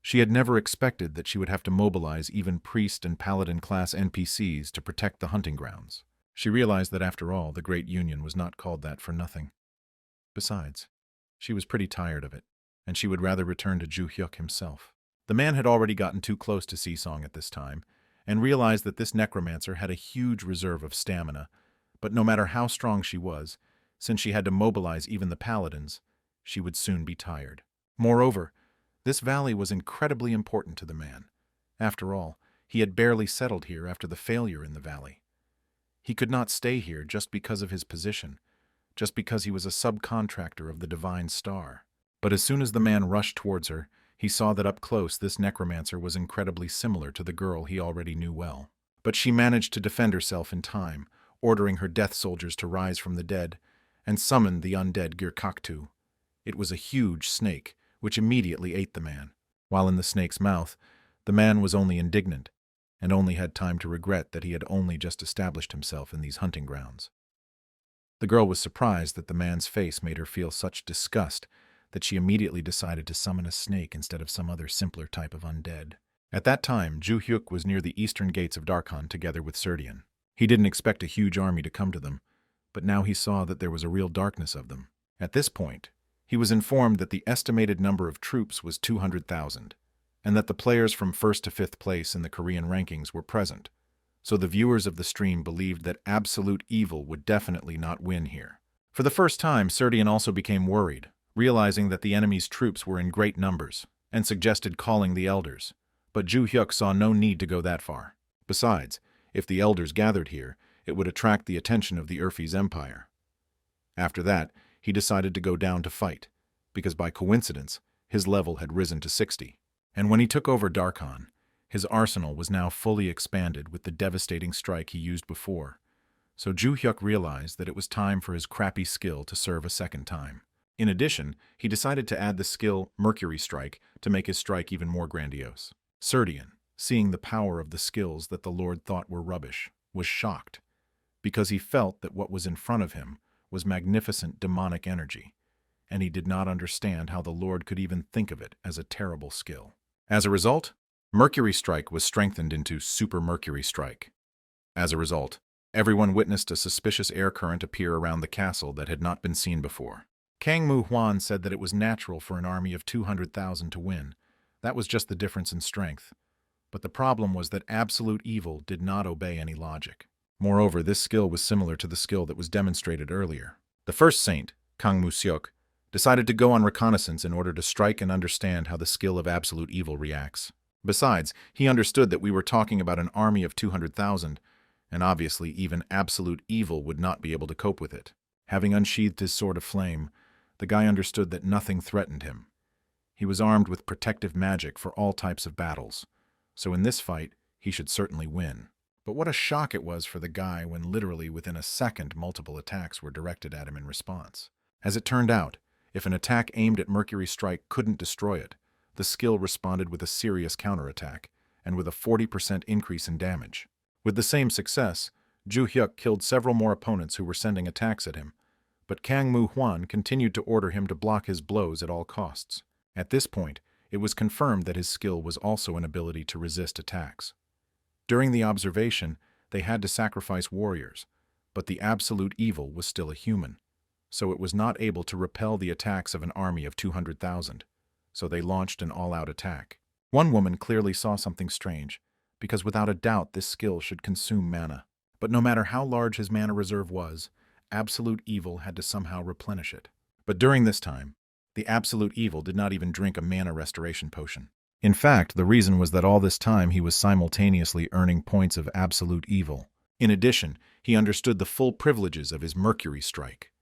She had never expected that she would have to mobilize even priest and paladin-class NPCs to protect the hunting grounds. She realized that after all, the Great Union was not called that for nothing. Besides, she was pretty tired of it, and she would rather return to Ju-hyuk himself. The man had already gotten too close to Saesong at this time, and realized that this necromancer had a huge reserve of stamina, but no matter how strong she was, since she had to mobilize even the paladins, she would soon be tired. Moreover, this valley was incredibly important to the man. After all, he had barely settled here after the failure in the valley. He could not stay here just because of his position, just because he was a subcontractor of the Divine Star. But as soon as the man rushed towards her, He saw that up close this necromancer was incredibly similar to the girl he already knew well. But she managed to defend herself in time, ordering her death soldiers to rise from the dead, and summoned the undead Girkaktu. It was a huge snake, which immediately ate the man. While in the snake's mouth, the man was only indignant, and only had time to regret that he had only just established himself in these hunting grounds. The girl was surprised that the man's face made her feel such disgust that she immediately decided to summon a snake instead of some other simpler type of undead. At that time, Ju Hyuk was near the eastern gates of Darkhan together with Serdian. He didn't expect a huge army to come to them, but now he saw that there was a real darkness of them. At this point, he was informed that the estimated number of troops was 200,000, and that the players from 1st to 5th place in the Korean rankings were present, so the viewers of the stream believed that absolute evil would definitely not win here. For the first time, Serdian also became worried, realizing that the enemy's troops were in great numbers, and suggested calling the elders. But Ju Hyuk saw no need to go that far. Besides, if the elders gathered here, it would attract the attention of the Urfi's empire. After that, he decided to go down to fight, because by coincidence, his level had risen to 60. And when he took over Darkhan, his arsenal was now fully expanded with the devastating strike he used before, so Ju Hyuk realized that it was time for his crappy skill to serve a second time. In addition, he decided to add the skill Mercury Strike to make his strike even more grandiose. Serdian, seeing the power of the skills that the Lord thought were rubbish, was shocked, because he felt that what was in front of him was magnificent demonic energy, and he did not understand how the Lord could even think of it as a terrible skill. As a result, Mercury Strike was strengthened into Super Mercury Strike. As a result, everyone witnessed a suspicious air current appear around the castle that had not been seen before. Kang Mu Huan said that it was natural for an army of 200,000 to win. That was just the difference in strength. But the problem was that absolute evil did not obey any logic. Moreover, this skill was similar to the skill that was demonstrated earlier. The first saint, Kang Mu Seok, decided to go on reconnaissance in order to strike and understand how the skill of absolute evil reacts. Besides, he understood that we were talking about an army of 200,000, and obviously even absolute evil would not be able to cope with it. Having unsheathed his sword of flame, the guy understood that nothing threatened him. He was armed with protective magic for all types of battles, so in this fight, he should certainly win. But what a shock it was for the guy when literally within a second multiple attacks were directed at him in response. As it turned out, if an attack aimed at Mercury Strike couldn't destroy it, the skill responded with a serious counterattack, and with a 40% increase in damage. With the same success, Ju Hyuk killed several more opponents who were sending attacks at him, but Kang Mu Huan continued to order him to block his blows at all costs. At this point, it was confirmed that his skill was also an ability to resist attacks. During the observation, they had to sacrifice warriors, but the absolute evil was still a human, so it was not able to repel the attacks of an army of 200,000, so they launched an all-out attack. One woman clearly saw something strange, because without a doubt this skill should consume mana. But no matter how large his mana reserve was, absolute evil had to somehow replenish it. But during this time, the absolute evil did not even drink a mana restoration potion. In fact, the reason was that all this time he was simultaneously earning points of absolute evil. In addition, he understood the full privileges of his Mercury Strike.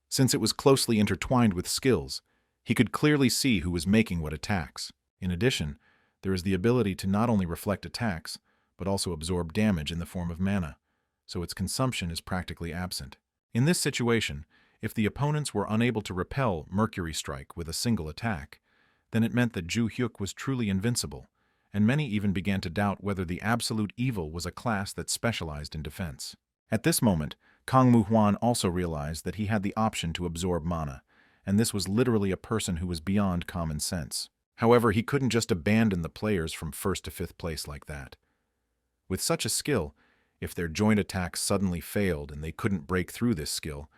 Since it was closely intertwined with skills, he could clearly see who was making what attacks. In addition, there is the ability to not only reflect attacks, but also absorb damage in the form of mana, so its consumption is practically absent. In this situation, if the opponents were unable to repel Mercury Strike with a single attack, then it meant that Ju Hyuk was truly invincible, and many even began to doubt whether the absolute evil was a class that specialized in defense. At this moment, Kang Mu Huan also realized that he had the option to absorb mana, and this was literally a person who was beyond common sense. However, he couldn't just abandon the players from 1st to 5th place like that. With such a skill, if their joint attacks suddenly failed and they couldn't break through this skill,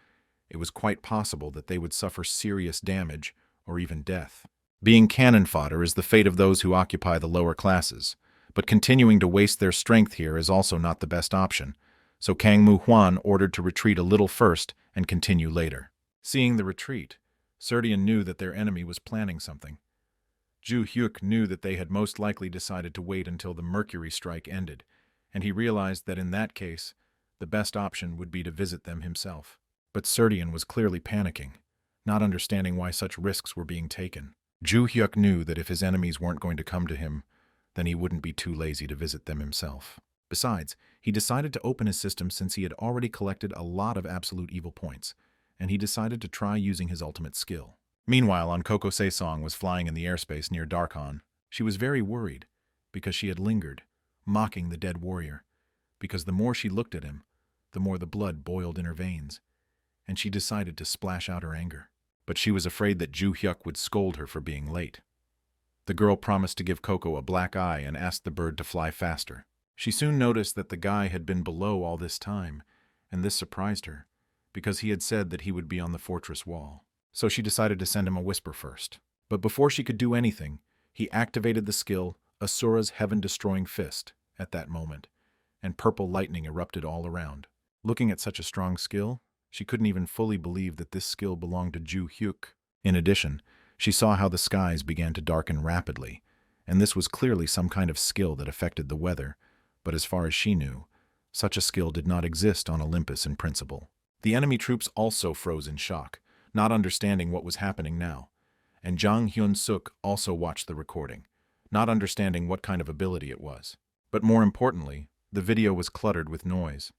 it was quite possible that they would suffer serious damage or even death. Being cannon fodder is the fate of those who occupy the lower classes, but continuing to waste their strength here is also not the best option, so Kang Mu Huan ordered to retreat a little first and continue later. Seeing the retreat, Serdian knew that their enemy was planning something. Ju Hyuk knew that they had most likely decided to wait until the Mercury Strike ended, and he realized that in that case, the best option would be to visit them himself. But Serdian was clearly panicking, not understanding why such risks were being taken. Ju Hyuk knew that if his enemies weren't going to come to him, then he wouldn't be too lazy to visit them himself. Besides, he decided to open his system since he had already collected a lot of absolute evil points, and he decided to try using his ultimate skill. Meanwhile, Koko Sesong was flying in the airspace near Darkhan. She was very worried, because she had lingered, mocking the dead warrior, because the more she looked at him, the more the blood boiled in her veins, and she decided to splash out her anger. But she was afraid that Ju Hyuk would scold her for being late. The girl promised to give Coco a black eye and asked the bird to fly faster. She soon noticed that the guy had been below all this time, and this surprised her, because he had said that he would be on the fortress wall. So she decided to send him a whisper first. But before she could do anything, he activated the skill Asura's Heaven-Destroying Fist at that moment, and purple lightning erupted all around. Looking at such a strong skill, she couldn't even fully believe that this skill belonged to Ju Hyuk. In addition, she saw how the skies began to darken rapidly, and this was clearly some kind of skill that affected the weather, but as far as she knew, such a skill did not exist on Olympus in principle. The enemy troops also froze in shock, not understanding what was happening now, and Jang Hyun-suk also watched the recording, not understanding what kind of ability it was. But more importantly, the video was cluttered with noise.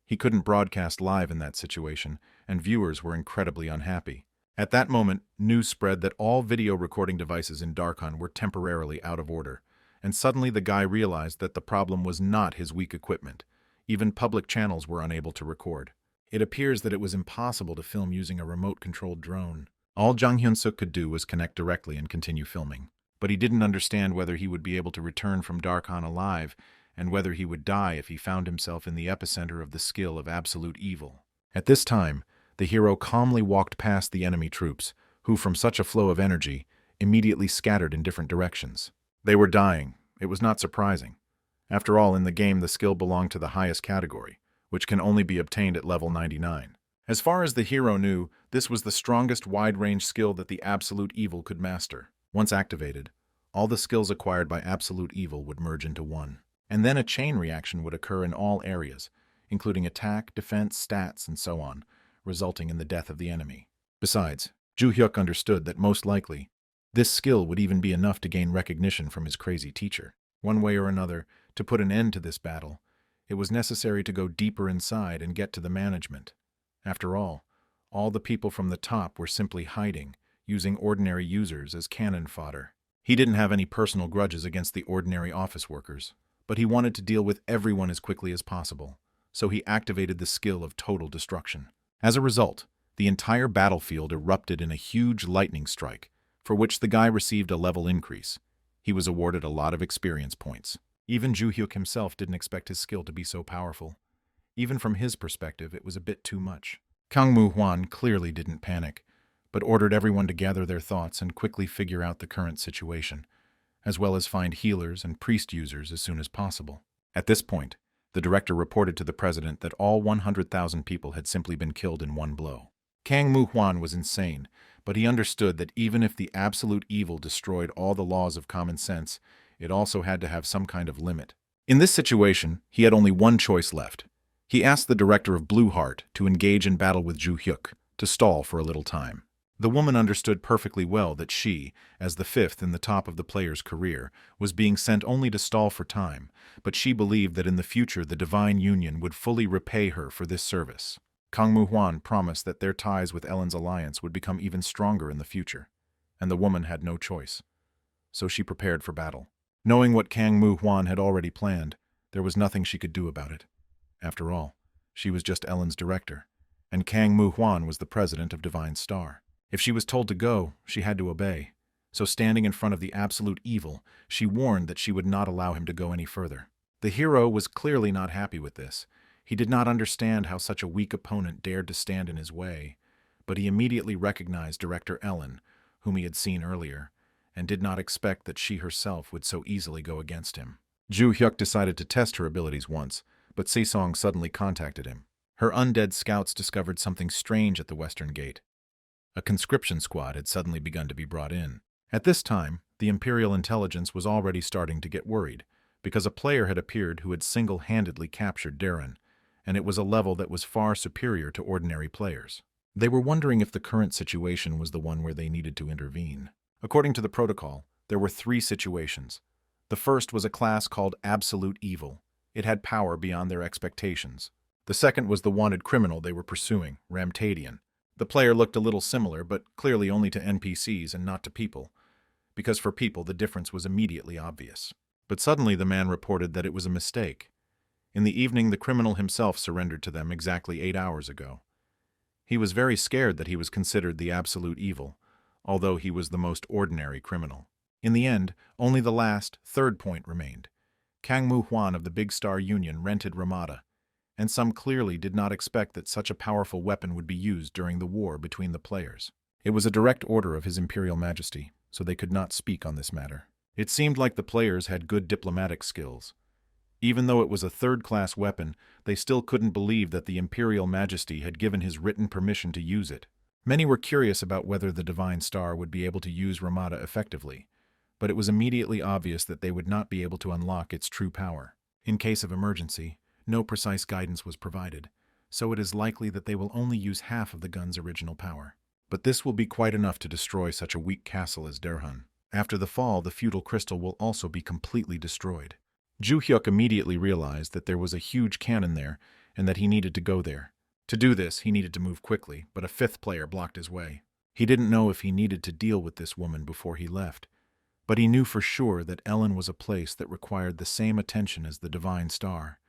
He couldn't broadcast live in that situation, and viewers were incredibly unhappy. At that moment, news spread that all video recording devices in Darkhan were temporarily out of order, and suddenly the guy realized that the problem was not his weak equipment. Even public channels were unable to record. It appears that it was impossible to film using a remote-controlled drone. All Jang Hyun-suk could do was connect directly and continue filming. But he didn't understand whether he would be able to return from Darkhan alive, and whether he would die if he found himself in the epicenter of the skill of absolute evil. At this time, the hero calmly walked past the enemy troops, who, from such a flow of energy, immediately scattered in different directions. They were dying. It was not surprising. After all, in the game, the skill belonged to the highest category, which can only be obtained at level 99. As far as the hero knew, this was the strongest wide-range skill that the absolute evil could master. Once activated, all the skills acquired by absolute evil would merge into one. And then a chain reaction would occur in all areas, including attack, defense, stats, and so on, resulting in the death of the enemy. Besides, Ju Hyuk understood that most likely, this skill would even be enough to gain recognition from his crazy teacher. One way or another, to put an end to this battle, it was necessary to go deeper inside and get to the management. After all the people from the top were simply hiding, using ordinary users as cannon fodder. He didn't have any personal grudges against the ordinary office workers, but he wanted to deal with everyone as quickly as possible, so he activated the skill of total destruction. As a result, the entire battlefield erupted in a huge lightning strike, for which the guy received a level increase. He was awarded a lot of experience points. Even Ju Hyuk himself didn't expect his skill to be so powerful. Even from his perspective, it was a bit too much. Kang Moo-hwan clearly didn't panic, but ordered everyone to gather their thoughts and quickly figure out the current situation, as well as find healers and priest users as soon as possible. At this point, the director reported to the president that all 100,000 people had simply been killed in one blow. Kang Moo-hwan was insane, but he understood that even if the absolute evil destroyed all the laws of common sense, it also had to have some kind of limit. In this situation, he had only one choice left. He asked the director of Blue Heart to engage in battle with Ju Hyuk, to stall for a little time. The woman understood perfectly well that she, as the fifth in the top of the player's career, was being sent only to stall for time, but she believed that in the future the Divine Union would fully repay her for this service. Kang Moo-hwan promised that their ties with Ellen's alliance would become even stronger in the future, and the woman had no choice. So she prepared for battle. Knowing what Kang Moo-hwan had already planned, there was nothing she could do about it. After all, she was just Ellen's director, and Kang Moo-hwan was the president of Divine Star. If she was told to go, she had to obey. So standing in front of the absolute evil, she warned that she would not allow him to go any further. The hero was clearly not happy with this. He did not understand how such a weak opponent dared to stand in his way, but he immediately recognized Director Ellen, whom he had seen earlier, and did not expect that she herself would so easily go against him. Ju Hyuk decided to test her abilities once, but Sesong suddenly contacted him. Her undead scouts discovered something strange at the western gate. A conscription squad had suddenly begun to be brought in. At this time, the Imperial intelligence was already starting to get worried, because a player had appeared who had single-handedly captured Darren, and it was a level that was far superior to ordinary players. They were wondering if the current situation was the one where they needed to intervene. According to the protocol, there were 3 situations. The first was a class called Absolute Evil. It had power beyond their expectations. The second was the wanted criminal they were pursuing, Retaliation. The player looked a little similar, but clearly only to NPCs and not to people, because for people the difference was immediately obvious. But suddenly the man reported that it was a mistake. In the evening, the criminal himself surrendered to them exactly 8 hours ago. He was very scared that he was considered the absolute evil, although he was the most ordinary criminal. In the end, only the last, third point remained. Kang Mu Huan of the Big Star Union rented Ramada, and some clearly did not expect that such a powerful weapon would be used during the war between the players. It was a direct order of His Imperial Majesty, so they could not speak on this matter. It seemed like the players had good diplomatic skills. Even though it was a third-class weapon, they still couldn't believe that the Imperial Majesty had given his written permission to use it. Many were curious about whether the Divine Star would be able to use Ramada effectively, but it was immediately obvious that they would not be able to unlock its true power. In case of emergency, no precise guidance was provided, so it is likely that they will only use half of the gun's original power. But this will be quite enough to destroy such a weak castle as Derhun. After the fall, the feudal crystal will also be completely destroyed. Ju Hyuk immediately realized that there was a huge cannon there and that he needed to go there. To do this, he needed to move quickly, but a 5th player blocked his way. He didn't know if he needed to deal with this woman before he left, but he knew for sure that Ellen was a place that required the same attention as the Divine Star.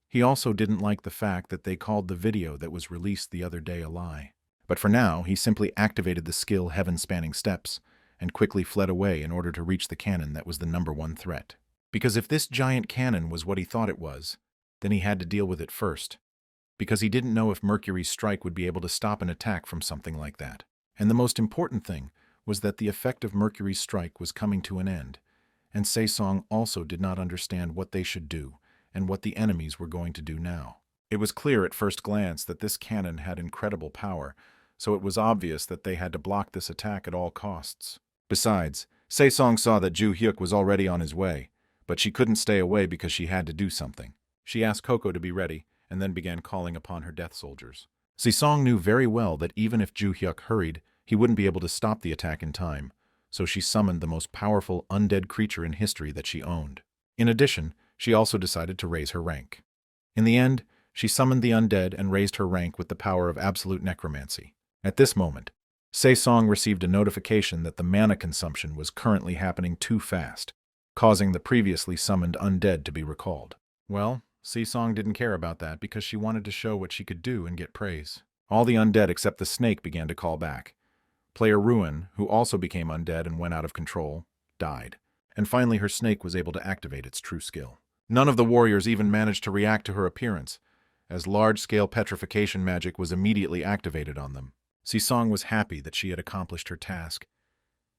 He also didn't like the fact that they called the video that was released the other day a lie. But for now, he simply activated the skill Heaven-Spanning Steps and quickly fled away in order to reach the cannon that was the #1 threat. Because if this giant cannon was what he thought it was, then he had to deal with it first, because he didn't know if Mercury's strike would be able to stop an attack from something like that. And the most important thing was that the effect of Mercury's strike was coming to an end, and Saesong also did not understand what they should do and what the enemies were going to do now. It was clear at first glance that this cannon had incredible power, so it was obvious that they had to block this attack at all costs. Besides, Saesong saw that Ju Hyuk was already on his way, but she couldn't stay away because she had to do something. She asked Coco to be ready, and then began calling upon her death soldiers. Saesong knew very well that even if Ju Hyuk hurried, he wouldn't be able to stop the attack in time, so she summoned the most powerful undead creature in history that she owned. In addition, she also decided to raise her rank. In the end, she summoned the undead and raised her rank with the power of absolute necromancy. At this moment, Saesong received a notification that the mana consumption was currently happening too fast, causing the previously summoned undead to be recalled. Well, Saesong didn't care about that because she wanted to show what she could do and get praise. All the undead except the snake began to call back. Player Ruin, who also became undead and went out of control, died. And finally her snake was able to activate its true skill. None of the warriors even managed to react to her appearance, as large-scale petrification magic was immediately activated on them. Saesong was happy that she had accomplished her task,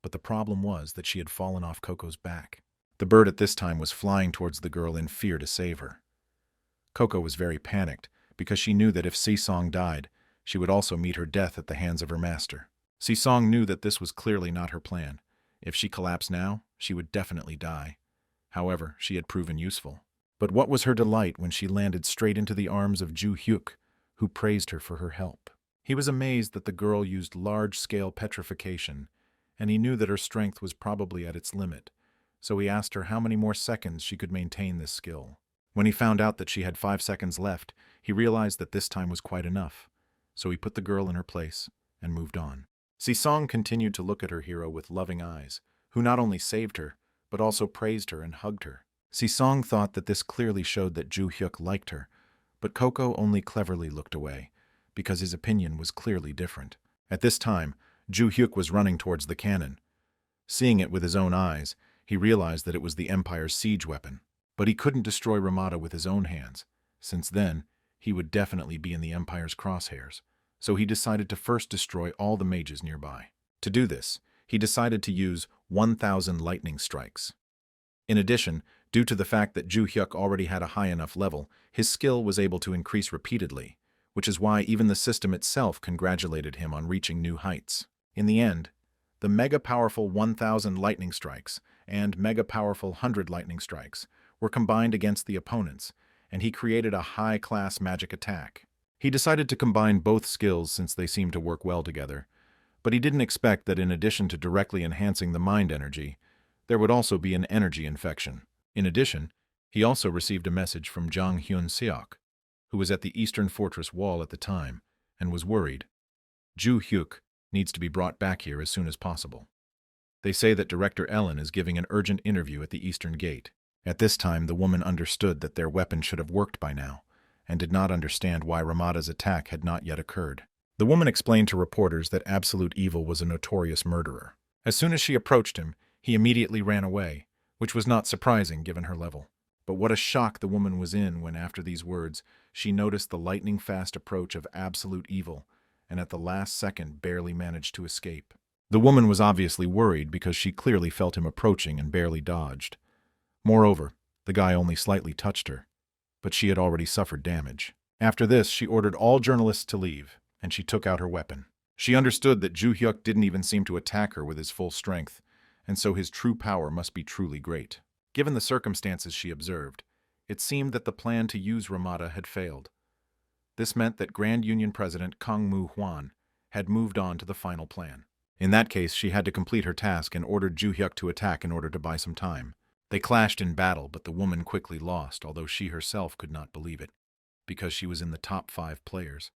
but the problem was that she had fallen off Coco's back. The bird at this time was flying towards the girl in fear to save her. Coco was very panicked, because she knew that if Saesong died, she would also meet her death at the hands of her master. Saesong knew that this was clearly not her plan. If she collapsed now, she would definitely die. However, she had proven useful. But what was her delight when she landed straight into the arms of Ju Hyuk, who praised her for her help. He was amazed that the girl used large-scale petrification, and he knew that her strength was probably at its limit, so he asked her how many more seconds she could maintain this skill. When he found out that she had 5 seconds left, he realized that this time was quite enough, so he put the girl in her place and moved on. Saesong continued to look at her hero with loving eyes, who not only saved her, but also praised her and hugged her. Saesong thought that this clearly showed that Ju Hyuk liked her, but Coco only cleverly looked away, because his opinion was clearly different. At this time, Ju Hyuk was running towards the cannon. Seeing it with his own eyes, he realized that it was the Empire's siege weapon. But he couldn't destroy Ramada with his own hands, since then he would definitely be in the Empire's crosshairs, so he decided to first destroy all the mages nearby. To do this, he decided to use 1,000 lightning strikes. In addition, due to the fact that Ju Hyuk already had a high enough level, his skill was able to increase repeatedly, which is why even the system itself congratulated him on reaching new heights. In the end, the mega-powerful 1,000 lightning strikes and mega-powerful 100 lightning strikes were combined against the opponents, and he created a high-class magic attack. He decided to combine both skills since they seemed to work well together, But he didn't expect that in addition to directly enhancing the mind energy, there would also be an energy infection. In addition, he also received a message from Jang Hyun-seok, who was at the eastern fortress wall at the time, and was worried. Ju Hyuk needs to be brought back here as soon as possible. They say that Director Ellen is giving an urgent interview at the eastern gate. At this time, the woman understood that their weapon should have worked by now, and did not understand why Ramada's attack had not yet occurred. The woman explained to reporters that Absolute Evil was a notorious murderer. As soon as she approached him, he immediately ran away, which was not surprising given her level. But what a shock the woman was in when, after these words, she noticed the lightning-fast approach of Absolute Evil, and at the last second barely managed to escape. The woman was obviously worried because she clearly felt him approaching and barely dodged. Moreover, the guy only slightly touched her, but she had already suffered damage. After this, she ordered all journalists to leave, and she took out her weapon. She understood that Ju Hyuk didn't even seem to attack her with his full strength, and so his true power must be truly great. Given the circumstances she observed, it seemed that the plan to use Ramada had failed. This meant that Grand Union President Kang Moo-hwan had moved on to the final plan. In that case, she had to complete her task and ordered Ju Hyuk to attack in order to buy some time. They clashed in battle, but the woman quickly lost, although she herself could not believe it, because she was in the top 5 players.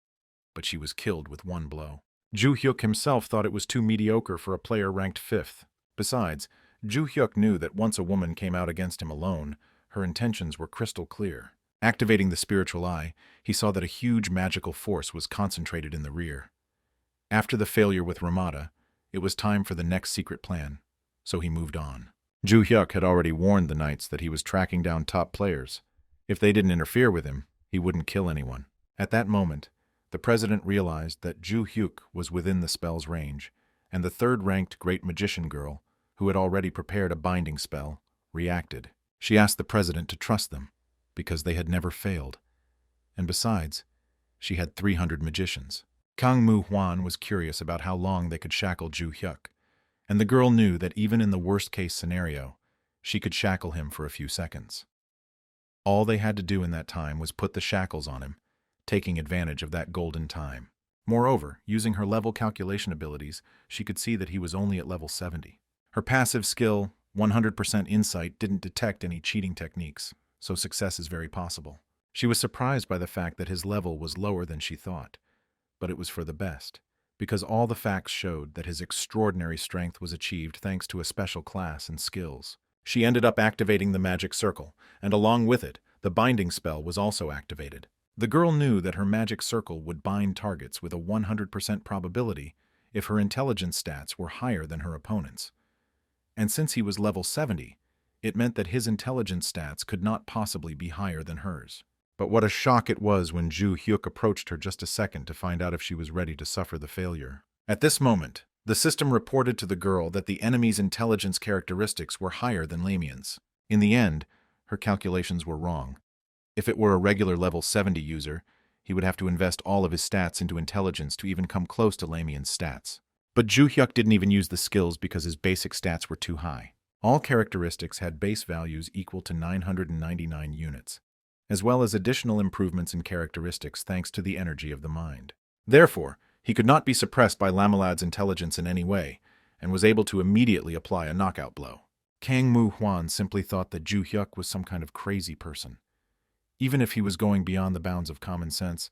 But she was killed with one blow. Ju Hyuk himself thought it was too mediocre for a player ranked 5th. Besides, Ju Hyuk knew that once a woman came out against him alone, her intentions were crystal clear. Activating the spiritual eye, he saw that a huge magical force was concentrated in the rear. After the failure with Ramada, it was time for the next secret plan, so he moved on. Ju Hyuk had already warned the knights that he was tracking down top players. If they didn't interfere with him, he wouldn't kill anyone. At that moment, the president realized that Ju Hyuk was within the spell's range, and the 3rd-ranked Great Magician girl, who had already prepared a binding spell, reacted. She asked the president to trust them, because they had never failed. And besides, she had 300 magicians. Kang Moo-hwan was curious about how long they could shackle Ju Hyuk, and the girl knew that even in the worst-case scenario, she could shackle him for a few seconds. All they had to do in that time was put the shackles on him, taking advantage of that golden time. Moreover, using her level calculation abilities, she could see that he was only at level 70. Her passive skill, 100% insight, didn't detect any cheating techniques, so success is very possible. She was surprised by the fact that his level was lower than she thought, but it was for the best, because all the facts showed that his extraordinary strength was achieved thanks to a special class and skills. She ended up activating the magic circle, and along with it, the binding spell was also activated. The girl knew that her magic circle would bind targets with a 100% probability if her intelligence stats were higher than her opponent's. And since he was level 70, it meant that his intelligence stats could not possibly be higher than hers. But what a shock it was when Ju Hyuk approached her just a second to find out if she was ready to suffer the failure. At this moment, the system reported to the girl that the enemy's intelligence characteristics were higher than Lamian's. In the end, her calculations were wrong. If it were a regular level 70 user, he would have to invest all of his stats into intelligence to even come close to Lamian's stats. But Ju Hyuk didn't even use the skills because his basic stats were too high. All characteristics had base values equal to 999 units, as well as additional improvements in characteristics thanks to the energy of the mind. Therefore, he could not be suppressed by Lamalad's intelligence in any way, and was able to immediately apply a knockout blow. Kang Moo-hwan simply thought that Ju Hyuk was some kind of crazy person. Even if he was going beyond the bounds of common sense,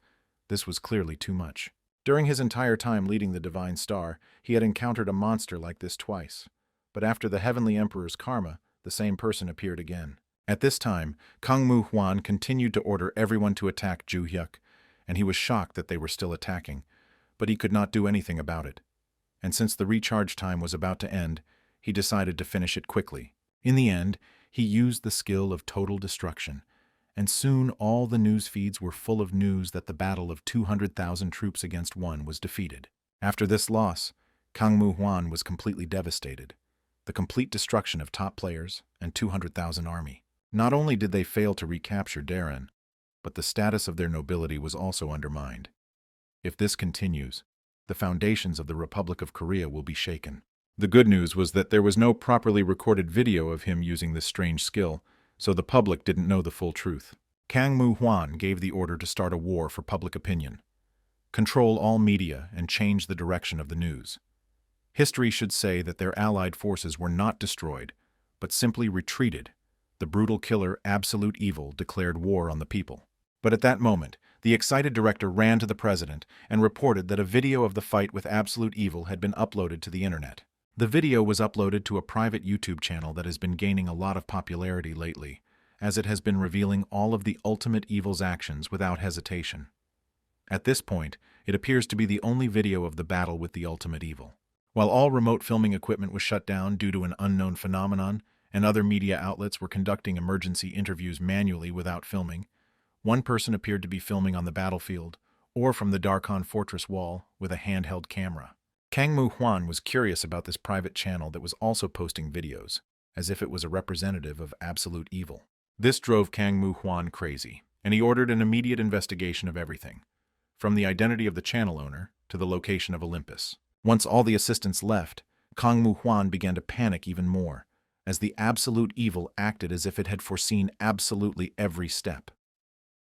this was clearly too much. During his entire time leading the Divine Star, he had encountered a monster like this twice. But after the Heavenly Emperor's karma, the same person appeared again. At this time, Kang Moo-hwan continued to order everyone to attack Ju Hyuk, and he was shocked that they were still attacking, but he could not do anything about it. And since the recharge time was about to end, he decided to finish it quickly. In the end, he used the skill of total destruction, and soon all the news feeds were full of news that the battle of 200,000 troops against one was defeated. After this loss, Kang Moo-hwan was completely devastated. The complete destruction of top players and 200,000 army. Not only did they fail to recapture Darren, but the status of their nobility was also undermined. If this continues, the foundations of the Republic of Korea will be shaken. The good news was that there was no properly recorded video of him using this strange skill, so the public didn't know the full truth. Kang Moo-hwan gave the order to start a war for public opinion. Control all media and change the direction of the news. History should say that their allied forces were not destroyed, but simply retreated. The brutal killer Absolute Evil declared war on the people. But at that moment, the excited director ran to the president and reported that a video of the fight with Absolute Evil had been uploaded to the internet. The video was uploaded to a private YouTube channel that has been gaining a lot of popularity lately, as it has been revealing all of the Ultimate Evil's actions without hesitation. At this point, it appears to be the only video of the battle with the Ultimate Evil. While all remote filming equipment was shut down due to an unknown phenomenon, and other media outlets were conducting emergency interviews manually without filming, one person appeared to be filming on the battlefield or from the Darkon Fortress wall with a handheld camera. Kang Mu Huan was curious about this private channel that was also posting videos, as if it was a representative of Absolute Evil. This drove Kang Mu Huan crazy, and he ordered an immediate investigation of everything, from the identity of the channel owner to the location of Olympus. Once all the assistants left, Kang Mu Huan began to panic even more, as the Absolute Evil acted as if it had foreseen absolutely every step.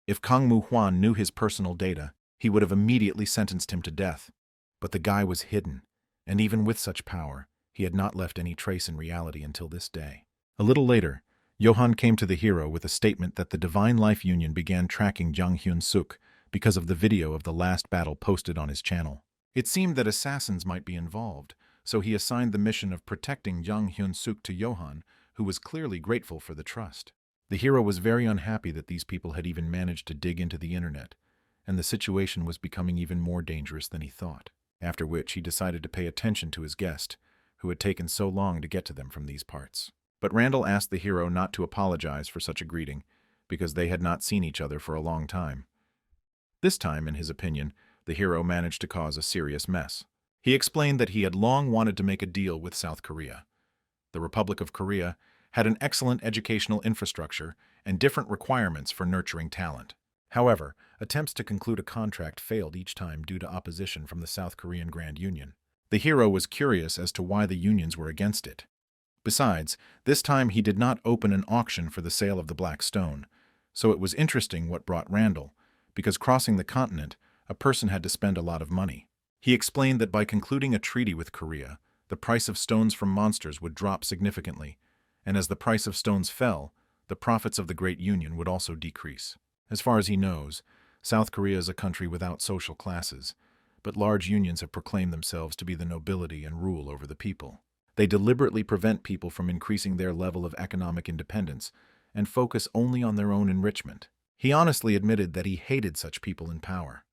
If Kang Mu Huan knew his personal data, he would have immediately sentenced him to death. But the guy was hidden, and even with such power, he had not left any trace in reality until this day. A little later, Johan came to the hero with a statement that the Divine Life Union began tracking Jang Hyun-suk because of the video of the last battle posted on his channel. It seemed that assassins might be involved, so he assigned the mission of protecting Jang Hyun-suk to Johan, who was clearly grateful for the trust. The hero was very unhappy that these people had even managed to dig into the internet, and the situation was becoming even more dangerous than he thought. After which he decided to pay attention to his guest, who had taken so long to get to them from these parts. But Randall asked the hero not to apologize for such a greeting, because they had not seen each other for a long time. This time, in his opinion, the hero managed to cause a serious mess. He explained that he had long wanted to make a deal with South Korea. The Republic of Korea had an excellent educational infrastructure and different requirements for nurturing talent. However, attempts to conclude a contract failed each time due to opposition from the South Korean Grand Union. The hero was curious as to why the unions were against it. Besides, this time he did not open an auction for the sale of the Black Stone, so it was interesting what brought Randall, because crossing the continent, a person had to spend a lot of money. He explained that by concluding a treaty with Korea, the price of stones from monsters would drop significantly, and as the price of stones fell, the profits of the Great Union would also decrease. As far as he knows, South Korea is a country without social classes, but large unions have proclaimed themselves to be the nobility and rule over the people. They deliberately prevent people from increasing their level of economic independence and focus only on their own enrichment. He honestly admitted that he hated such people in power.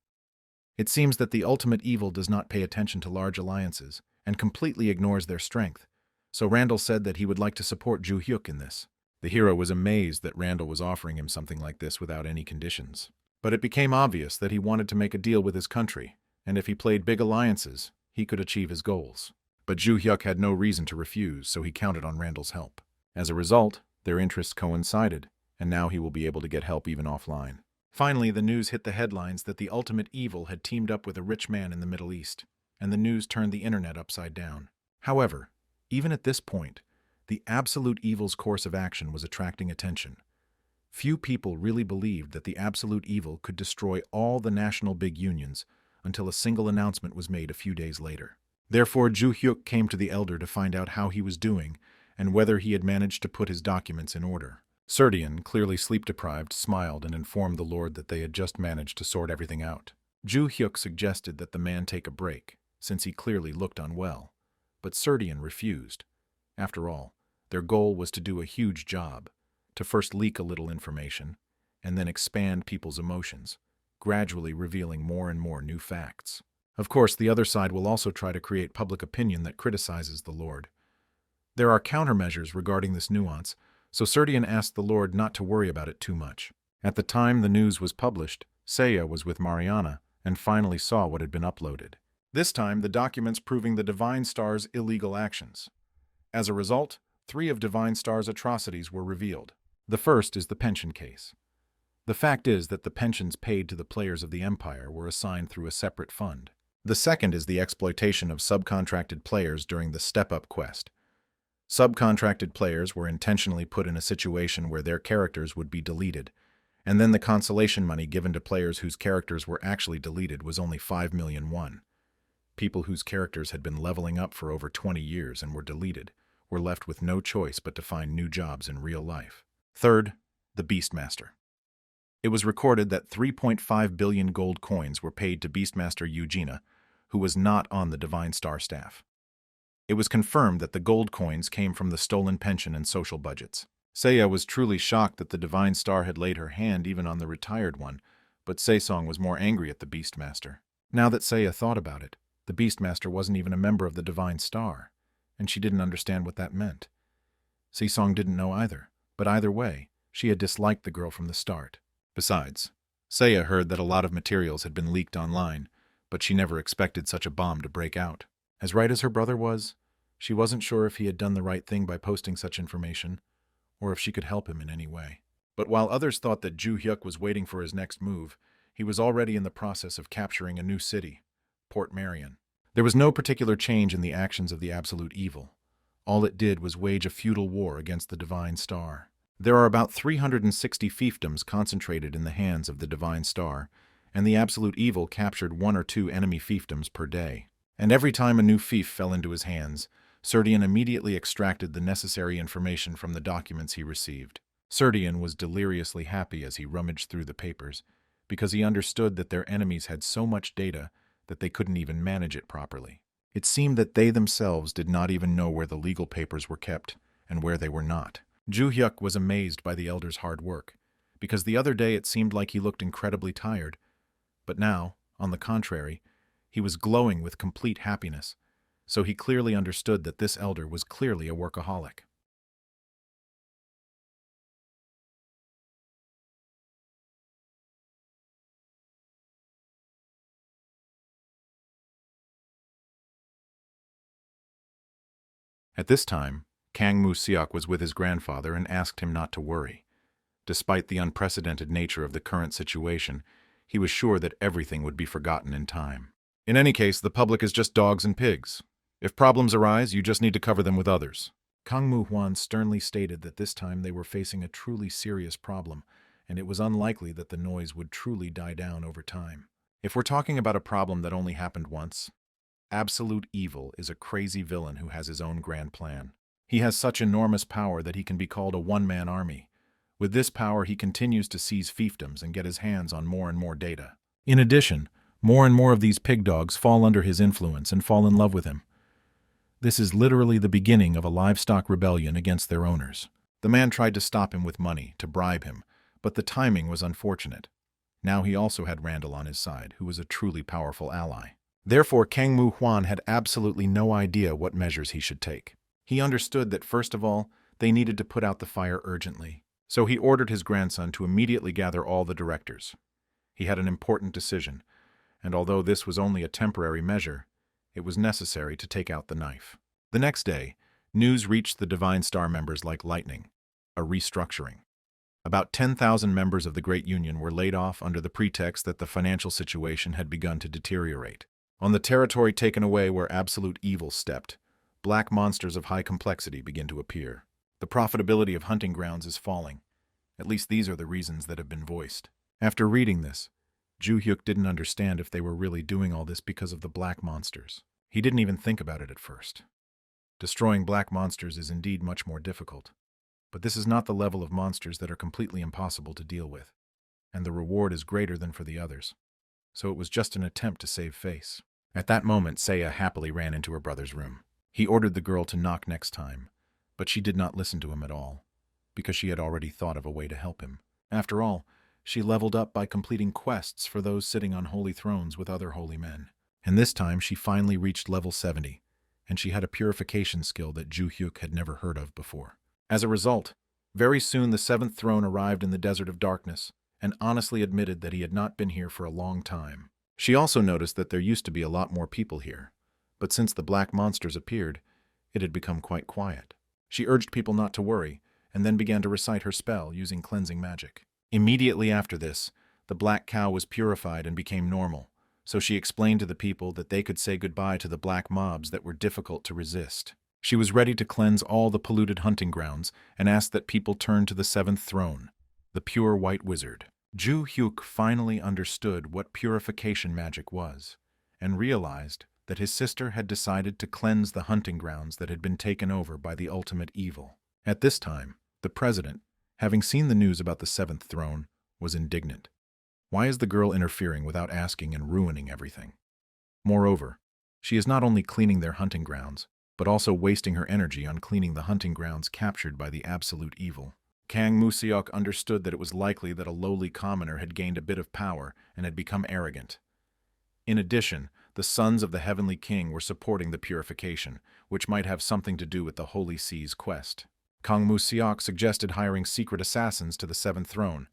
It seems that the Ultimate Evil does not pay attention to large alliances and completely ignores their strength, so Randall said that he would like to support Ju Hyuk in this. The hero was amazed that Randall was offering him something like this without any conditions. But it became obvious that he wanted to make a deal with his country, and if he played big alliances, he could achieve his goals. But Ju Hyuk had no reason to refuse, so he counted on Randall's help. As a result, their interests coincided, and now he will be able to get help even offline. Finally, the news hit the headlines that the Ultimate Evil had teamed up with a rich man in the Middle East, and the news turned the internet upside down. However, even at this point, the Absolute Evil's course of action was attracting attention. Few people really believed that the Absolute Evil could destroy all the national big unions until a single announcement was made a few days later. Therefore, Ju Hyuk came to the elder to find out how he was doing and whether he had managed to put his documents in order. Serdian, clearly sleep-deprived, smiled and informed the Lord that they had just managed to sort everything out. Ju Hyuk suggested that the man take a break, since he clearly looked unwell, but Serdian refused. After all, their goal was to do a huge job, to first leak a little information, and then expand people's emotions, gradually revealing more and more new facts. Of course, the other side will also try to create public opinion that criticizes the Lord. There are countermeasures regarding this nuance, so Serdian asked the Lord not to worry about it too much. At the time the news was published, Seiya was with Mariana and finally saw what had been uploaded. This time, the documents proving the Divine Star's illegal actions. As a result, 3 of Divine Star's atrocities were revealed. The first is the pension case. The fact is that the pensions paid to the players of the Empire were assigned through a separate fund. The second is the exploitation of subcontracted players during the Step Up quest. Subcontracted players were intentionally put in a situation where their characters would be deleted, and then the consolation money given to players whose characters were actually deleted was only 5 million won. people whose characters had been leveling up for over 20 years and were deleted, were left with no choice but to find new jobs in real life. Third, the Beastmaster. It was recorded that 3.5 billion gold coins were paid to Beastmaster Eugenia, who was not on the Divine Star staff. It was confirmed that the gold coins came from the stolen pension and social budgets. Seiya was truly shocked that the Divine Star had laid her hand even on the retired one, but Saesong was more angry at the Beastmaster. Now that Seiya thought about it, the Beastmaster wasn't even a member of the Divine Star, and she didn't understand what that meant. Saesong didn't know either, but either way, she had disliked the girl from the start. Besides, Seiya heard that a lot of materials had been leaked online, but she never expected such a bomb to break out. As right as her brother was, she wasn't sure if he had done the right thing by posting such information, or if she could help him in any way. But while others thought that Ju Hyuk was waiting for his next move, he was already in the process of capturing a new city, Port Marion. There was no particular change in the actions of the absolute evil. All it did was wage a feudal war against the Divine Star. There are about 360 fiefdoms concentrated in the hands of the Divine Star, and the absolute evil captured 1 or 2 enemy fiefdoms per day. And every time a new fief fell into his hands, Serdian immediately extracted the necessary information from the documents he received. Serdian was deliriously happy as he rummaged through the papers, because he understood that their enemies had so much data that they couldn't even manage it properly. It seemed that they themselves did not even know where the legal papers were kept and where they were not. Ju Hyuk was amazed by the elder's hard work, because the other day it seemed like he looked incredibly tired, but now, on the contrary, he was glowing with complete happiness, so he clearly understood that this elder was clearly a workaholic. At this time, Kang Mu-seok was with his grandfather and asked him not to worry. Despite the unprecedented nature of the current situation, he was sure that everything would be forgotten in time. In any case, the public is just dogs and pigs. If problems arise, you just need to cover them with others. Kang Mu-hwan sternly stated that this time they were facing a truly serious problem, and it was unlikely that the noise would truly die down over time. If we're talking about a problem that only happened once, absolute evil is a crazy villain who has his own grand plan. He has such enormous power that he can be called a one-man army. With this power, he continues to seize fiefdoms and get his hands on more and more data. In addition, more and more of these pig dogs fall under his influence and fall in love with him. This is literally the beginning of a livestock rebellion against their owners. The man tried to stop him with money, to bribe him, but the timing was unfortunate. Now he also had Randall on his side, who was a truly powerful ally. Therefore, Kang Mu-hwan had absolutely no idea what measures he should take. He understood that, first of all, they needed to put out the fire urgently. So he ordered his grandson to immediately gather all the directors. He had an important decision, and although this was only a temporary measure, it was necessary to take out the knife. The next day, news reached the Divine Star members like lightning. A restructuring. About 10,000 members of the Great Union were laid off under the pretext that the financial situation had begun to deteriorate. On the territory taken away where absolute evil stepped, black monsters of high complexity begin to appear. The profitability of hunting grounds is falling. At least these are the reasons that have been voiced. After reading this, Ju Hyuk didn't understand if they were really doing all this because of the black monsters. He didn't even think about it at first. Destroying black monsters is indeed much more difficult. But this is not the level of monsters that are completely impossible to deal with, and the reward is greater than for the others. So it was just an attempt to save face. At that moment, Seiya happily ran into her brother's room. He ordered the girl to knock next time, but she did not listen to him at all, because she had already thought of a way to help him. After all, she leveled up by completing quests for those sitting on holy thrones with other holy men. And this time she finally reached level 70, and she had a purification skill that Ju Hyuk had never heard of before. As a result, very soon the 7th throne arrived in the Desert of Darkness, and honestly admitted that he had not been here for a long time. She also noticed that there used to be a lot more people here, but since the black monsters appeared, it had become quite quiet. She urged people not to worry, and then began to recite her spell using cleansing magic. Immediately after this, the black cow was purified and became normal, so she explained to the people that they could say goodbye to the black mobs that were difficult to resist. She was ready to cleanse all the polluted hunting grounds and asked that people turn to the 7th throne, the pure white wizard. Ju Hyuk finally understood what purification magic was, and realized that his sister had decided to cleanse the hunting grounds that had been taken over by the ultimate evil. At this time, the president, having seen the news about the seventh throne, was indignant. Why is the girl interfering without asking and ruining everything? Moreover, she is not only cleaning their hunting grounds, but also wasting her energy on cleaning the hunting grounds captured by the absolute evil. Kang Museok understood that it was likely that a lowly commoner had gained a bit of power and had become arrogant. In addition, the sons of the Heavenly King were supporting the purification, which might have something to do with the Holy Sea's quest. Kang Museok suggested hiring secret assassins to the seventh throne,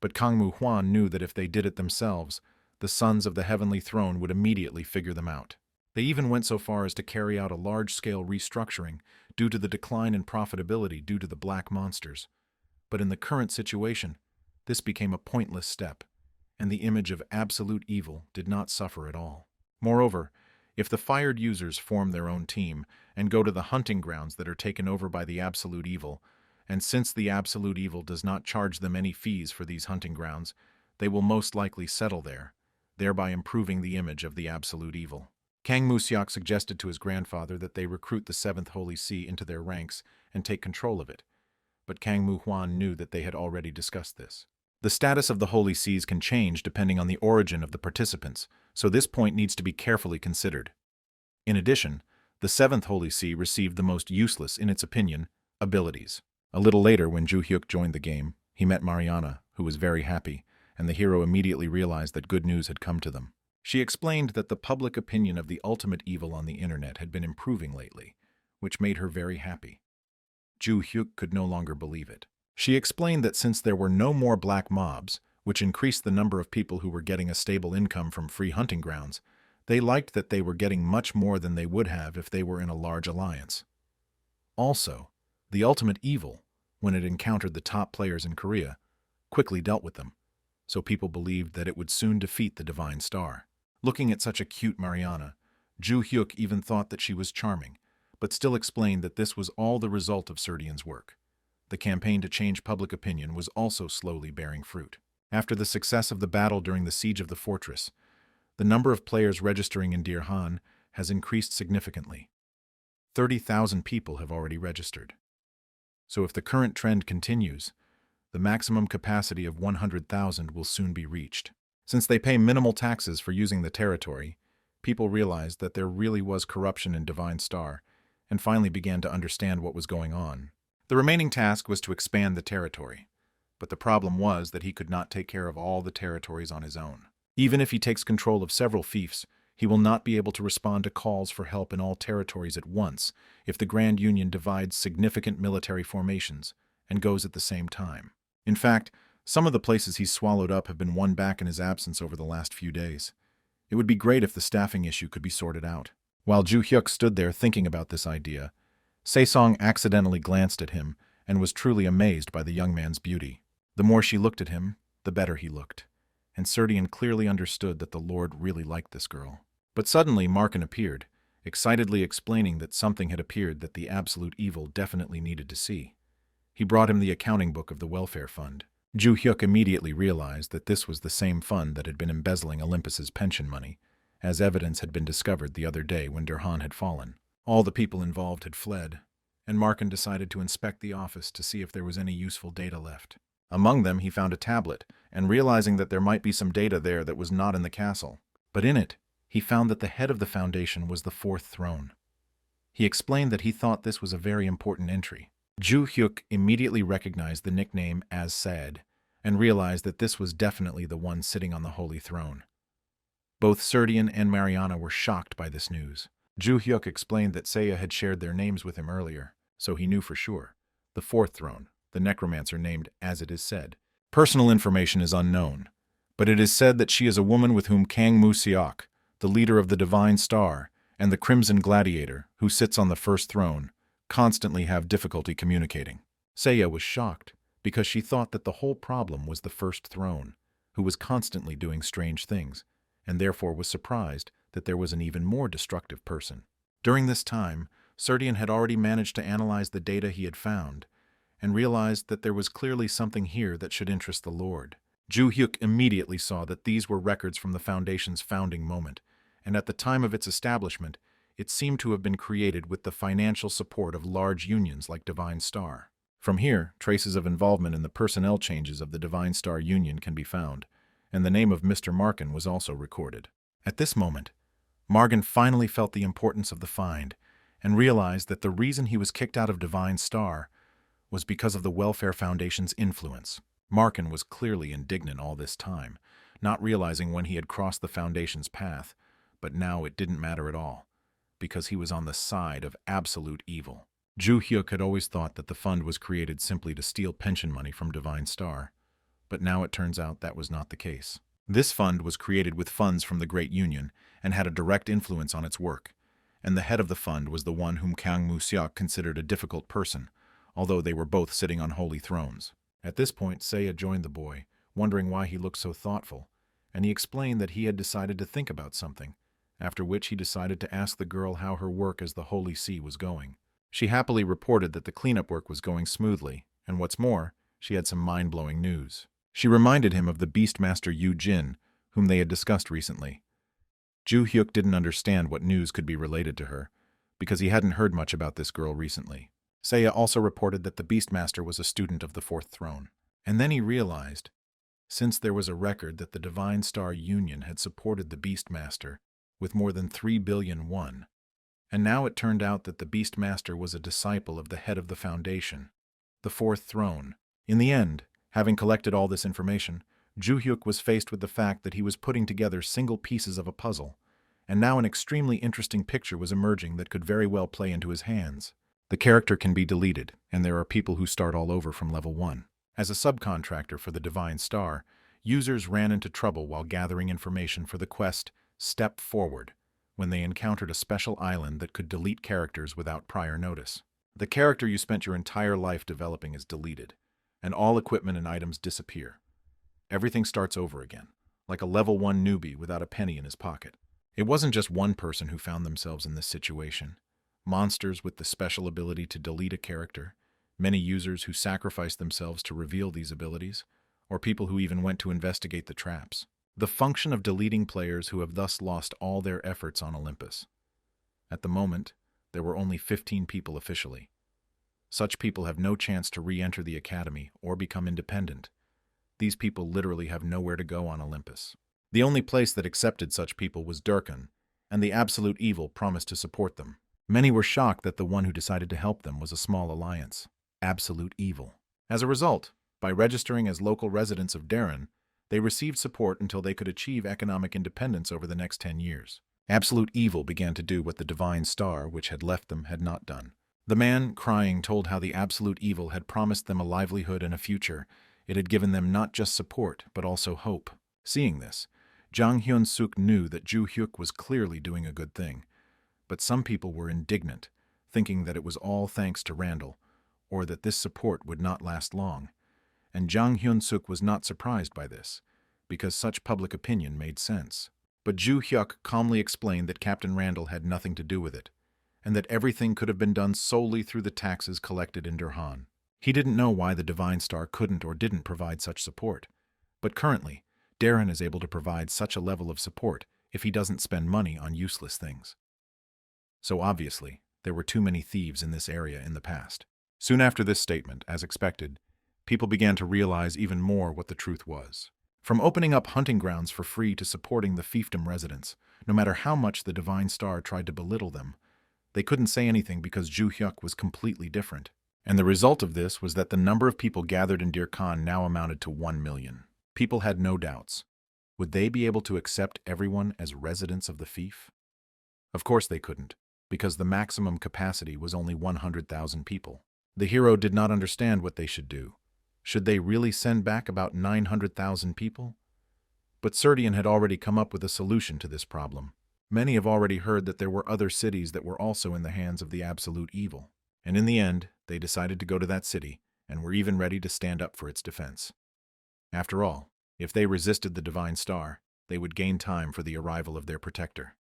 but Kang Mu Huan knew that if they did it themselves, the sons of the Heavenly Throne would immediately figure them out. They even went so far as to carry out a large-scale restructuring due to the decline in profitability due to the black monsters. But in the current situation, this became a pointless step, and the image of absolute evil did not suffer at all. Moreover, if the fired users form their own team and go to the hunting grounds that are taken over by the absolute evil, and since the absolute evil does not charge them any fees for these hunting grounds, they will most likely settle there, thereby improving the image of the absolute evil. Kang Museok suggested to his grandfather that they recruit the seventh Holy See into their ranks and take control of it, but Kang Mu Huan knew that they had already discussed this. The status of the Holy Seas can change depending on the origin of the participants, so this point needs to be carefully considered. In addition, the seventh Holy See received the most useless, in its opinion, abilities. A little later, when Ju Hyuk joined the game, he met Mariana, who was very happy, and the hero immediately realized that good news had come to them. She explained that the public opinion of the ultimate evil on the internet had been improving lately, which made her very happy. Ju Hyuk could no longer believe it. She explained that since there were no more black mobs, which increased the number of people who were getting a stable income from free hunting grounds, they liked that they were getting much more than they would have if they were in a large alliance. Also, the ultimate evil, when it encountered the top players in Korea, quickly dealt with them, so people believed that it would soon defeat the Divine Star. Looking at such a cute Mariana, Ju Hyuk even thought that she was charming, but still explained that this was all the result of Serdian's work. The campaign to change public opinion was also slowly bearing fruit. After the success of the battle during the siege of the fortress, the number of players registering in Deer Han has increased significantly. 30,000 people have already registered. So if the current trend continues, the maximum capacity of 100,000 will soon be reached. Since they pay minimal taxes for using the territory, people realized that there really was corruption in Divine Star and finally began to understand what was going on. The remaining task was to expand the territory, but the problem was that he could not take care of all the territories on his own. Even if he takes control of several fiefs, he will not be able to respond to calls for help in all territories at once if the Grand Union divides significant military formations and goes at the same time. In fact, some of the places he's swallowed up have been won back in his absence over the last few days. It would be great if the staffing issue could be sorted out. While Ju Hyuk stood there thinking about this idea, Se-song accidentally glanced at him and was truly amazed by the young man's beauty. The more she looked at him, the better he looked, and Serdian clearly understood that the Lord really liked this girl. But suddenly Markin appeared, excitedly explaining that something had appeared that the absolute evil definitely needed to see. He brought him the accounting book of the welfare fund. Ju Hyuk immediately realized that this was the same fund that had been embezzling Olympus's pension money, as evidence had been discovered the other day when Durhan had fallen. All the people involved had fled, and Markin decided to inspect the office to see if there was any useful data left. Among them he found a tablet, and realizing that there might be some data there that was not in the castle. But in it, he found that the head of the foundation was the fourth throne. He explained that he thought this was a very important entry. Ju Hyuk immediately recognized the nickname as Said, and realized that this was definitely the one sitting on the holy throne. Both Serdian and Mariana were shocked by this news. Ju Hyuk explained that Seiya had shared their names with him earlier, so he knew for sure. The fourth throne, the necromancer named As It Is Said. Personal information is unknown, but it is said that she is a woman with whom Kang Museok, the leader of the Divine Star, and the Crimson Gladiator, who sits on the first throne, constantly have difficulty communicating. Seiya was shocked, because she thought that the whole problem was the first throne, who was constantly doing strange things, and therefore was surprised that there was an even more destructive person. During this time, Serdian had already managed to analyze the data he had found, and realized that there was clearly something here that should interest the Lord. Ju Hyuk immediately saw that these were records from the Foundation's founding moment, and at the time of its establishment, it seemed to have been created with the financial support of large unions like Divine Star. From here, traces of involvement in the personnel changes of the Divine Star Union can be found, and the name of Mr. Markin was also recorded. At this moment, Margan finally felt the importance of the find and realized that the reason he was kicked out of Divine Star was because of the Welfare Foundation's influence. Markin was clearly indignant all this time, not realizing when he had crossed the Foundation's path, but now it didn't matter at all, because he was on the side of absolute evil. Ju Hyuk had always thought that the fund was created simply to steal pension money from Divine Star, but now it turns out that was not the case. This fund was created with funds from the Great Union and had a direct influence on its work, and the head of the fund was the one whom Kang Mu-seok considered a difficult person, although they were both sitting on holy thrones. At this point, Seiya joined the boy, wondering why he looked so thoughtful, and he explained that he had decided to think about something, after which he decided to ask the girl how her work as the Holy See was going. She happily reported that the cleanup work was going smoothly, and what's more, she had some mind-blowing news. She reminded him of the Beastmaster Yu Jin, whom they had discussed recently. Ju Hyuk didn't understand what news could be related to her, because he hadn't heard much about this girl recently. Seiya also reported that the Beastmaster was a student of the Fourth Throne. And then he realized, since there was a record that the Divine Star Union had supported the Beastmaster with more than 3 billion won, and now it turned out that the Beastmaster was a disciple of the head of the Foundation, the Fourth Throne. In the end, having collected all this information, Ju Hyuk was faced with the fact that he was putting together single pieces of a puzzle, and now an extremely interesting picture was emerging that could very well play into his hands. The character can be deleted, and there are people who start all over from level 1. As a subcontractor for the Divine Star, users ran into trouble while gathering information for the quest Step Forward, when they encountered a special island that could delete characters without prior notice. The character you spent your entire life developing is deleted, and all equipment and items disappear. Everything starts over again, like a level 1 newbie without a penny in his pocket. It wasn't just one person who found themselves in this situation. Monsters with the special ability to delete a character, many users who sacrificed themselves to reveal these abilities, or people who even went to investigate the traps. The function of deleting players who have thus lost all their efforts on Olympus. At the moment, there were only 15 people officially. Such people have no chance to re-enter the academy or become independent. These people literally have nowhere to go on Olympus. The only place that accepted such people was Durkan, and the absolute evil promised to support them. Many were shocked that the one who decided to help them was a small alliance, absolute evil. As a result, by registering as local residents of Darren, they received support until they could achieve economic independence over the next 10 years. Absolute evil began to do what the Divine Star, which had left them, had not done. The man, crying, told how the absolute evil had promised them a livelihood and a future. It had given them not just support, but also hope. Seeing this, Jang Hyun-suk knew that Ju Hyuk was clearly doing a good thing. But some people were indignant, thinking that it was all thanks to Randall, or that this support would not last long. And Jang Hyun-suk was not surprised by this, because such public opinion made sense. But Ju Hyuk calmly explained that Captain Randall had nothing to do with it, and that everything could have been done solely through the taxes collected in Durhan. He didn't know why the Divine Star couldn't or didn't provide such support, but currently, Darren is able to provide such a level of support if he doesn't spend money on useless things. So obviously, there were too many thieves in this area in the past. Soon after this statement, as expected, people began to realize even more what the truth was. From opening up hunting grounds for free to supporting the fiefdom residents, no matter how much the Divine Star tried to belittle them, they couldn't say anything because Ju Hyuk was completely different. And the result of this was that the number of people gathered in Deer Khan now amounted to 1 million. People had no doubts. Would they be able to accept everyone as residents of the fief? Of course they couldn't, because the maximum capacity was only 100,000 people. The hero did not understand what they should do. Should they really send back about 900,000 people? But Serdian had already come up with a solution to this problem. Many have already heard that there were other cities that were also in the hands of the absolute evil. And in the end, they decided to go to that city, and were even ready to stand up for its defense. After all, if they resisted the Divine Star, they would gain time for the arrival of their protector.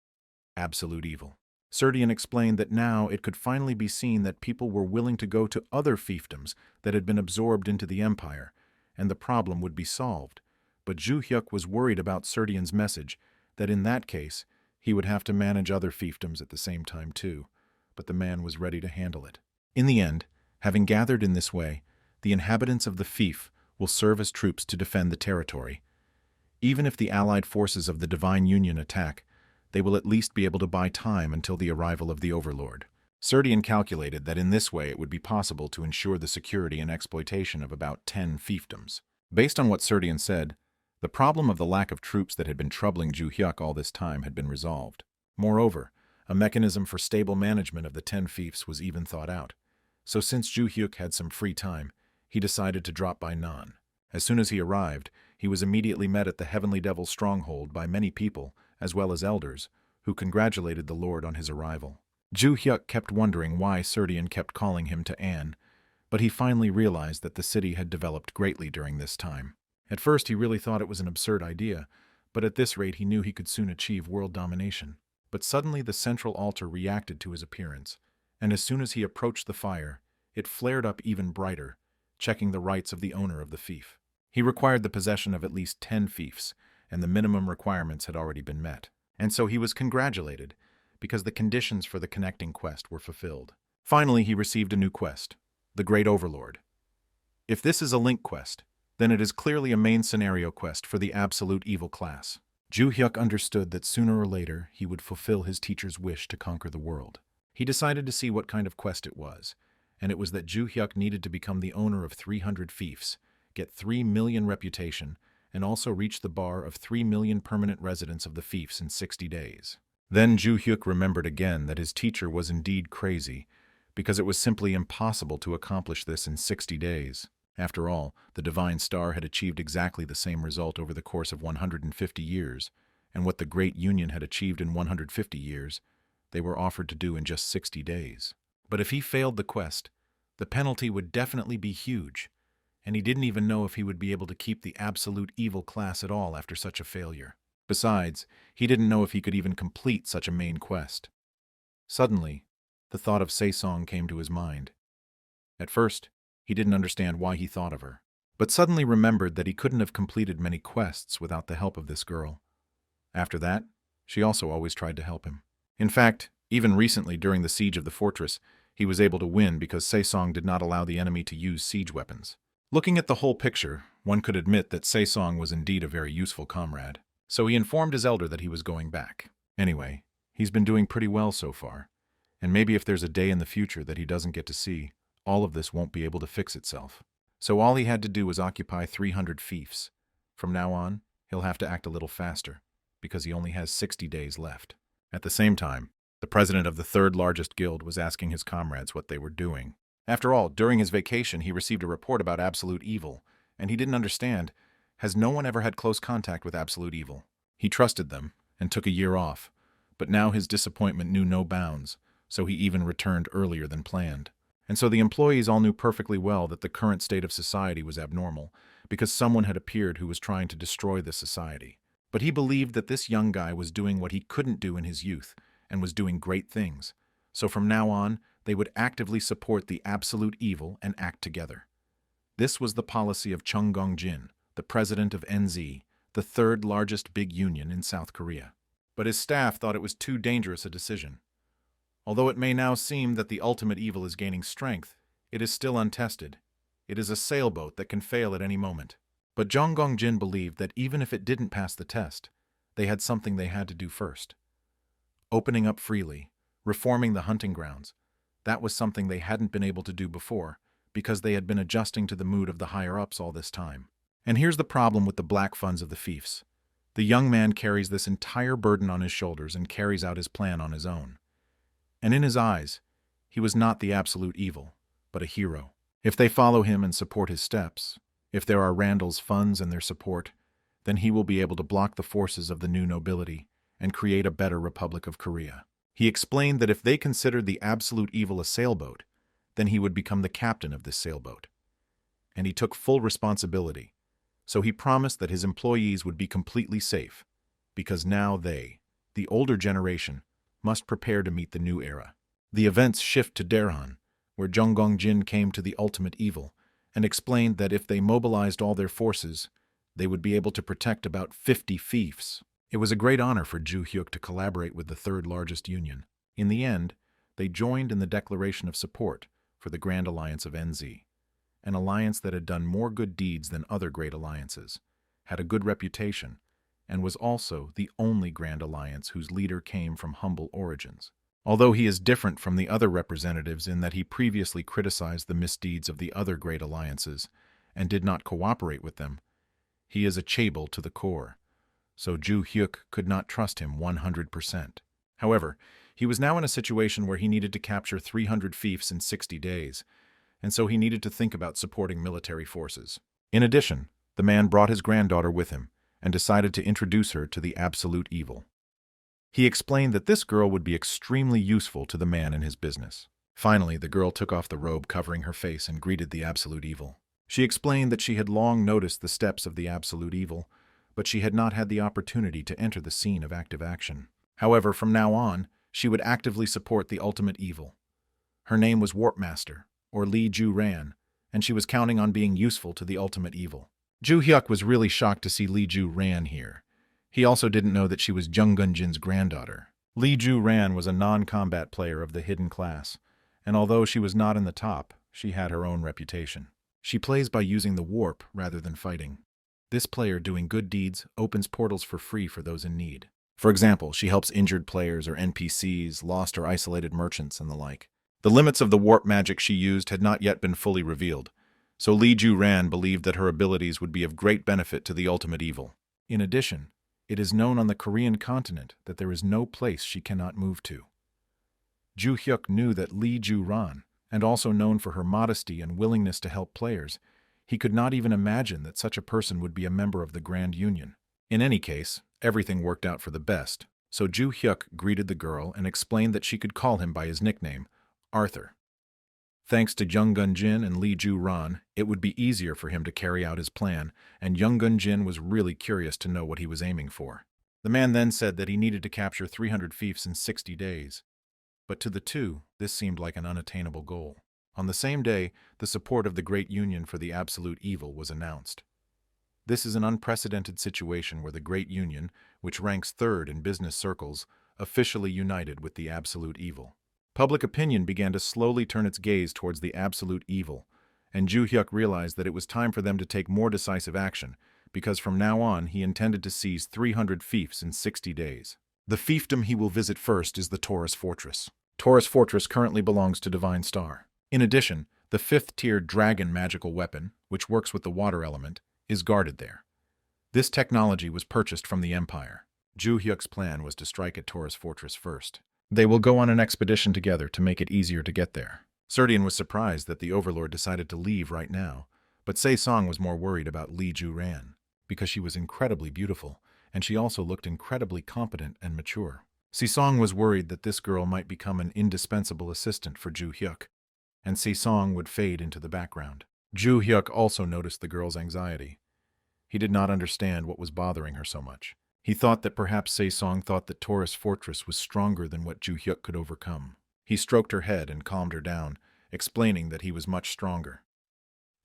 Absolute evil. Serdian explained that now it could finally be seen that people were willing to go to other fiefdoms that had been absorbed into the empire, and the problem would be solved. But Ju Hyuk was worried about Serdian's message that in that case, He would have to manage other fiefdoms at the same time too, but the man was ready to handle it. In the end, having gathered in this way, the inhabitants of the fief will serve as troops to defend the territory. Even if the allied forces of the Divine Union attack, they will at least be able to buy time until the arrival of the Overlord. Serdian calculated that in this way it would be possible to ensure the security and exploitation of about 10 fiefdoms. Based on what Serdian said, the problem of the lack of troops that had been troubling Ju Hyuk all this time had been resolved. Moreover, a mechanism for stable management of the 10 fiefs was even thought out. So since Ju Hyuk had some free time, he decided to drop by Nan. As soon as he arrived, he was immediately met at the Heavenly Devil's stronghold by many people, as well as elders, who congratulated the Lord on his arrival. Ju Hyuk kept wondering why Serdian kept calling him to Anne, but he finally realized that the city had developed greatly during this time. At first he really thought it was an absurd idea, but at this rate he knew he could soon achieve world domination. But suddenly the central altar reacted to his appearance, and as soon as he approached the fire, it flared up even brighter, checking the rights of the owner of the fief. He required the possession of at least 10 fiefs, and the minimum requirements had already been met. And so he was congratulated, because the conditions for the connecting quest were fulfilled. Finally, he received a new quest, the Great Overlord. If this is a link quest, then it is clearly a main scenario quest for the absolute evil class. Ju Hyuk understood that sooner or later he would fulfill his teacher's wish to conquer the world. He decided to see what kind of quest it was, and it was that Ju Hyuk needed to become the owner of 300 fiefs, get 3 million reputation, and also reach the bar of 3 million permanent residents of the fiefs in 60 days. Then Ju Hyuk remembered again that his teacher was indeed crazy, because it was simply impossible to accomplish this in 60 days. After all, the Divine Star had achieved exactly the same result over the course of 150 years, and what the Great Union had achieved in 150 years, they were offered to do in just 60 days. But if he failed the quest, the penalty would definitely be huge, and he didn't even know if he would be able to keep the absolute evil class at all after such a failure. Besides, he didn't know if he could even complete such a main quest. Suddenly, the thought of Saesong came to his mind. At first, he didn't understand why he thought of her, but suddenly remembered that he couldn't have completed many quests without the help of this girl. After that, she also always tried to help him. In fact, even recently during the siege of the fortress, he was able to win because Saesong did not allow the enemy to use siege weapons. Looking at the whole picture, one could admit that Saesong was indeed a very useful comrade. So he informed his elder that he was going back. Anyway, he's been doing pretty well so far, and maybe if there's a day in the future that he doesn't get to see, all of this won't be able to fix itself. So all he had to do was occupy 300 fiefs. From now on, he'll have to act a little faster, because he only has 60 days left. At the same time, the president of the third largest guild was asking his comrades what they were doing. After all, during his vacation he received a report about absolute evil, and he didn't understand. Has no one ever had close contact with absolute evil? He trusted them, and took a year off, but now his disappointment knew no bounds, so he even returned earlier than planned. And so the employees all knew perfectly well that the current state of society was abnormal, because someone had appeared who was trying to destroy the society. But he believed that this young guy was doing what he couldn't do in his youth, and was doing great things. So from now on, they would actively support the absolute evil and act together. This was the policy of Chung Gong-jin, the president of NZ, the third largest big union in South Korea. But his staff thought it was too dangerous a decision. Although it may now seem that the ultimate evil is gaining strength, it is still untested. It is a sailboat that can fail at any moment. But Jong Gong-jin believed that even if it didn't pass the test, they had something they had to do first. Opening up freely, reforming the hunting grounds, that was something they hadn't been able to do before, because they had been adjusting to the mood of the higher-ups all this time. And here's the problem with the black funds of the fiefs. The young man carries this entire burden on his shoulders and carries out his plan on his own. And in his eyes, he was not the absolute evil, but a hero. If they follow him and support his steps, if there are Randall's funds and their support, then he will be able to block the forces of the new nobility and create a better Republic of Korea. He explained that if they considered the absolute evil a sailboat, then he would become the captain of this sailboat. And he took full responsibility. So he promised that his employees would be completely safe, because now they, the older generation, must prepare to meet the new era. The events shift to Daehan, where Jung Gong-jin came to the ultimate evil, and explained that if they mobilized all their forces, they would be able to protect about 50 fiefs. It was a great honor for Ju Hyuk to collaborate with the third largest union. In the end, they joined in the declaration of support for the Grand Alliance of NZ, an alliance that had done more good deeds than other great alliances, had a good reputation, and was also the only Grand Alliance whose leader came from humble origins. Although he is different from the other representatives in that he previously criticized the misdeeds of the other great alliances and did not cooperate with them, he is a chaebol to the core, so Ju Hyuk could not trust him 100%. However, he was now in a situation where he needed to capture 300 fiefs in 60 days, and so he needed to think about supporting military forces. In addition, the man brought his granddaughter with him and decided to introduce her to the absolute evil. He explained that this girl would be extremely useful to the man in his business. Finally, the girl took off the robe covering her face and greeted the absolute evil. She explained that she had long noticed the steps of the absolute evil, but she had not had the opportunity to enter the scene of active action. However, from now on, she would actively support the ultimate evil. Her name was Warpmaster, or Lee Ju Ran, and she was counting on being useful to the ultimate evil. Ju Hyuk was really shocked to see Lee Ju Ran here. He also didn't know that she was Jung Gun-jin's granddaughter. Lee Ju Ran was a non-combat player of the hidden class, and although she was not in the top, she had her own reputation. She plays by using the warp rather than fighting. This player doing good deeds opens portals for free for those in need. For example, she helps injured players or NPCs, lost or isolated merchants, and the like. The limits of the warp magic she used had not yet been fully revealed, so Lee Ju Ran believed that her abilities would be of great benefit to the ultimate evil. In addition, it is known on the Korean continent that there is no place she cannot move to. Ju Hyuk knew that Lee Ju Ran, and also known for her modesty and willingness to help players, he could not even imagine that such a person would be a member of the Grand Union. In any case, everything worked out for the best, so Ju Hyuk greeted the girl and explained that she could call him by his nickname, Arthur. Thanks to Jung Gun-jin and Lee Ju Ran, it would be easier for him to carry out his plan, and Jung Gun-jin was really curious to know what he was aiming for. The man then said that he needed to capture 300 fiefs in 60 days. But to the two, this seemed like an unattainable goal. On the same day, the support of the Great Union for the Absolute Evil was announced. This is an unprecedented situation where the Great Union, which ranks third in business circles, officially united with the Absolute Evil. Public opinion began to slowly turn its gaze towards the Absolute Evil, and Ju Hyuk realized that it was time for them to take more decisive action, because from now on he intended to seize 300 fiefs in 60 days. The fiefdom he will visit first is the Taurus Fortress. Taurus Fortress currently belongs to Divine Star. In addition, the 5th-tier dragon magical weapon, which works with the water element, is guarded there. This technology was purchased from the Empire. Ju Hyuk's plan was to strike at Taurus Fortress first. They will go on an expedition together to make it easier to get there. Serdian was surprised that the Overlord decided to leave right now, but Se-song was more worried about Lee Ju Ran, because she was incredibly beautiful, and she also looked incredibly competent and mature. Se-song was worried that this girl might become an indispensable assistant for Ju Hyuk, and Se-song would fade into the background. Ju Hyuk also noticed the girl's anxiety. He did not understand what was bothering her so much. He thought that perhaps Se-song thought that Taurus Fortress was stronger than what Ju Hyuk could overcome. He stroked her head and calmed her down, explaining that he was much stronger.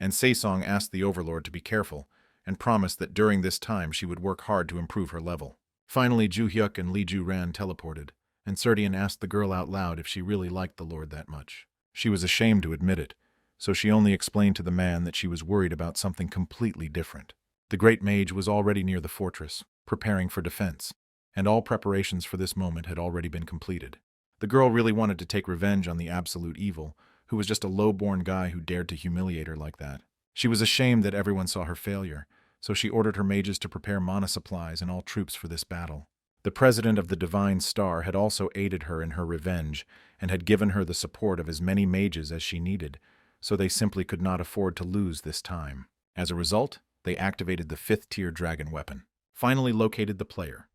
And Se-song asked the Overlord to be careful, and promised that during this time she would work hard to improve her level. Finally, Ju Hyuk and Lee Ju Ran teleported, and Serdian asked the girl out loud if she really liked the Lord that much. She was ashamed to admit it, so she only explained to the man that she was worried about something completely different. The Great Mage was already near the fortress, preparing for defense, and all preparations for this moment had already been completed. The girl really wanted to take revenge on the Absolute Evil, who was just a low-born guy who dared to humiliate her like that. She was ashamed that everyone saw her failure, so she ordered her mages to prepare mana supplies and all troops for this battle. The president of the Divine Star had also aided her in her revenge and had given her the support of as many mages as she needed, so they simply could not afford to lose this time. As a result, they activated the 5th-tier dragon weapon, finally located the player.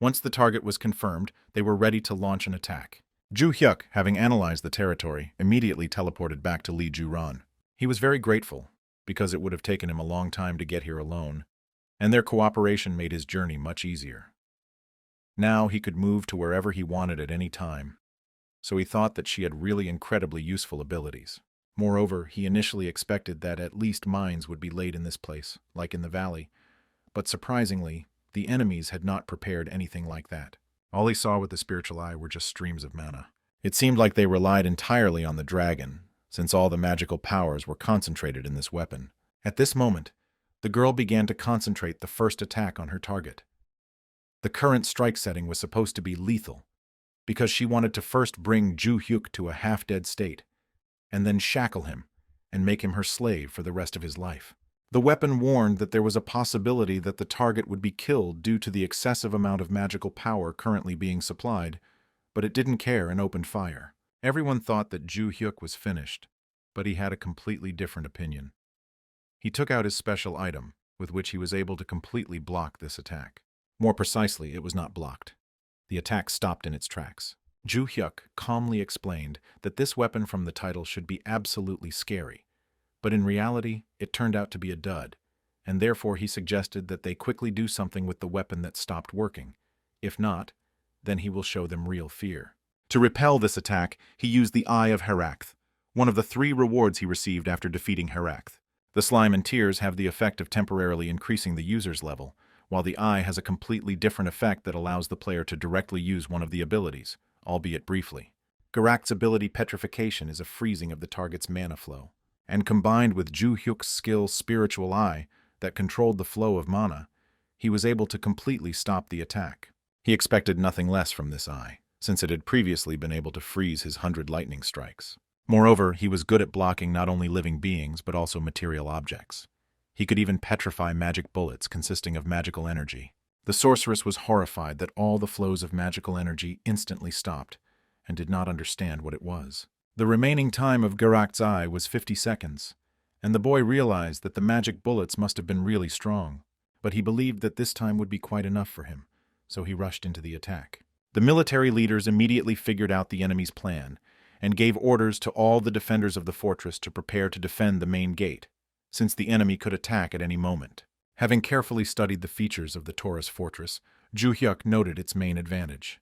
Once the target was confirmed, they were ready to launch an attack. Ju Hyuk, having analyzed the territory, immediately teleported back to Lee Ju Ran. He was very grateful, because it would have taken him a long time to get here alone, and their cooperation made his journey much easier. Now he could move to wherever he wanted at any time, so he thought that she had really incredibly useful abilities. Moreover, he initially expected that at least mines would be laid in this place, like in the valley, but surprisingly, the enemies had not prepared anything like that. All he saw with the spiritual eye were just streams of mana. It seemed like they relied entirely on the dragon, since all the magical powers were concentrated in this weapon. At this moment, the girl began to concentrate the first attack on her target. The current strike setting was supposed to be lethal, because she wanted to first bring Ju Hyuk to a half-dead state, and then shackle him and make him her slave for the rest of his life. The weapon warned that there was a possibility that the target would be killed due to the excessive amount of magical power currently being supplied, but it didn't care and opened fire. Everyone thought that Ju Hyuk was finished, but he had a completely different opinion. He took out his special item, with which he was able to completely block this attack. More precisely, it was not blocked. The attack stopped in its tracks. Ju Hyuk calmly explained that this weapon from the title should be absolutely scary, but in reality, it turned out to be a dud, and therefore he suggested that they quickly do something with the weapon that stopped working. If not, then he will show them real fear. To repel this attack, he used the Eye of Herakth, one of the 3 rewards he received after defeating Herakth. The slime and tears have the effect of temporarily increasing the user's level, while the eye has a completely different effect that allows the player to directly use one of the abilities, albeit briefly. Garakt's ability Petrification is a freezing of the target's mana flow, and combined with Ju Hyuk's skill Spiritual Eye that controlled the flow of mana, he was able to completely stop the attack. He expected nothing less from this eye, since it had previously been able to freeze his 100 lightning strikes. Moreover, he was good at blocking not only living beings but also material objects. He could even petrify magic bullets consisting of magical energy. The sorceress was horrified that all the flows of magical energy instantly stopped and did not understand what it was. The remaining time of Garakt's eye was 50 seconds, and the boy realized that the magic bullets must have been really strong, but he believed that this time would be quite enough for him, so he rushed into the attack. The military leaders immediately figured out the enemy's plan and gave orders to all the defenders of the fortress to prepare to defend the main gate, since the enemy could attack at any moment. Having carefully studied the features of the Taurus fortress, Ju Hyuk noted its main advantage: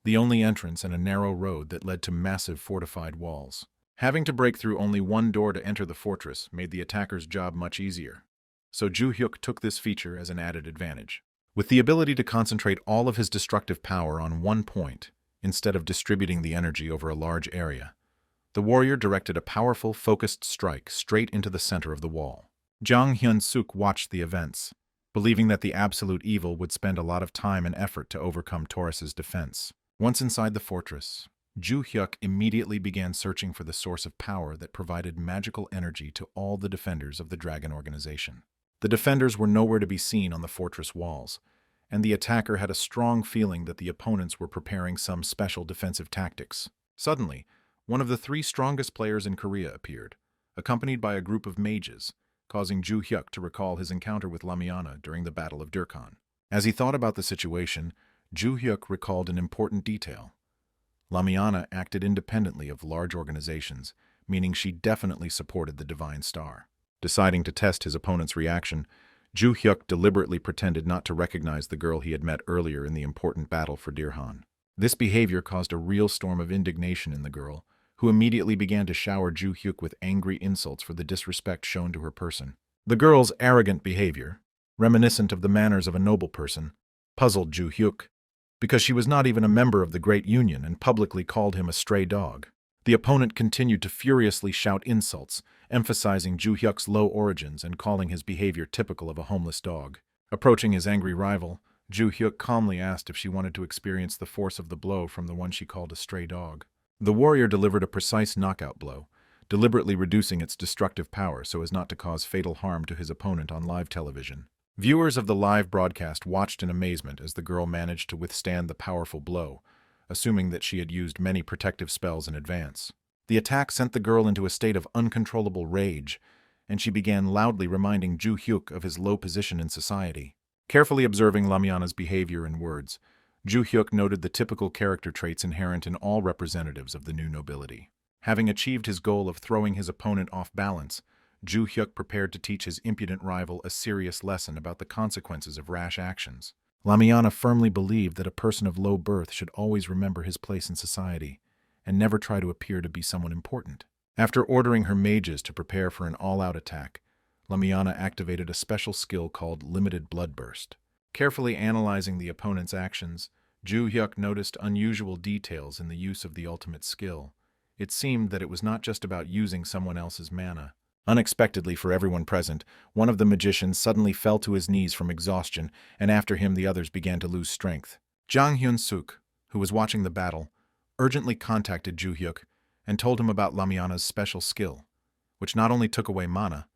the only entrance and a narrow road that led to massive fortified walls. Having to break through only one door to enter the fortress made the attacker's job much easier, so Ju Hyuk took this feature as an added advantage. With the ability to concentrate all of his destructive power on one point, instead of distributing the energy over a large area, the warrior directed a powerful, focused strike straight into the center of the wall. Jang Hyun-suk watched the events, believing that the absolute evil would spend a lot of time and effort to overcome Taurus's defense. Once inside the fortress, Ju Hyuk immediately began searching for the source of power that provided magical energy to all the defenders of the Dragon Organization. The defenders were nowhere to be seen on the fortress walls, and the attacker had a strong feeling that the opponents were preparing some special defensive tactics. Suddenly, one of the 3 strongest players in Korea appeared, accompanied by a group of mages, causing Ju Hyuk to recall his encounter with Lamiana during the Battle of Durkhan. As he thought about the situation, Ju Hyuk recalled an important detail. Lamiana acted independently of large organizations, meaning she definitely supported the Divine Star. Deciding to test his opponent's reaction, Ju Hyuk deliberately pretended not to recognize the girl he had met earlier in the important battle for Dirhan. This behavior caused a real storm of indignation in the girl, who immediately began to shower Ju Hyuk with angry insults for the disrespect shown to her person. The girl's arrogant behavior, reminiscent of the manners of a noble person, puzzled Ju Hyuk, because she was not even a member of the Great Union and publicly called him a stray dog. The opponent continued to furiously shout insults, emphasizing Ju Hyuk's low origins and calling his behavior typical of a homeless dog. Approaching his angry rival, Ju Hyuk calmly asked if she wanted to experience the force of the blow from the one she called a stray dog. The warrior delivered a precise knockout blow, deliberately reducing its destructive power so as not to cause fatal harm to his opponent on live television. Viewers of the live broadcast watched in amazement as the girl managed to withstand the powerful blow, assuming that she had used many protective spells in advance. The attack sent the girl into a state of uncontrollable rage, and she began loudly reminding Ju Hyuk of his low position in society. Carefully observing Lamiana's behavior and words, Ju Hyuk noted the typical character traits inherent in all representatives of the new nobility. Having achieved his goal of throwing his opponent off balance, Ju Hyuk prepared to teach his impudent rival a serious lesson about the consequences of rash actions. Lamiana firmly believed that a person of low birth should always remember his place in society and never try to appear to be someone important. After ordering her mages to prepare for an all-out attack, Lamiana activated a special skill called Limited Bloodburst. Carefully analyzing the opponent's actions, Ju Hyuk noticed unusual details in the use of the ultimate skill. It seemed that it was not just about using someone else's mana. Unexpectedly for everyone present, one of the magicians suddenly fell to his knees from exhaustion, and after him the others began to lose strength. Jang Hyun-suk, who was watching the battle, urgently contacted Ju Hyuk and told him about Lamiana's special skill, which not only took away mana,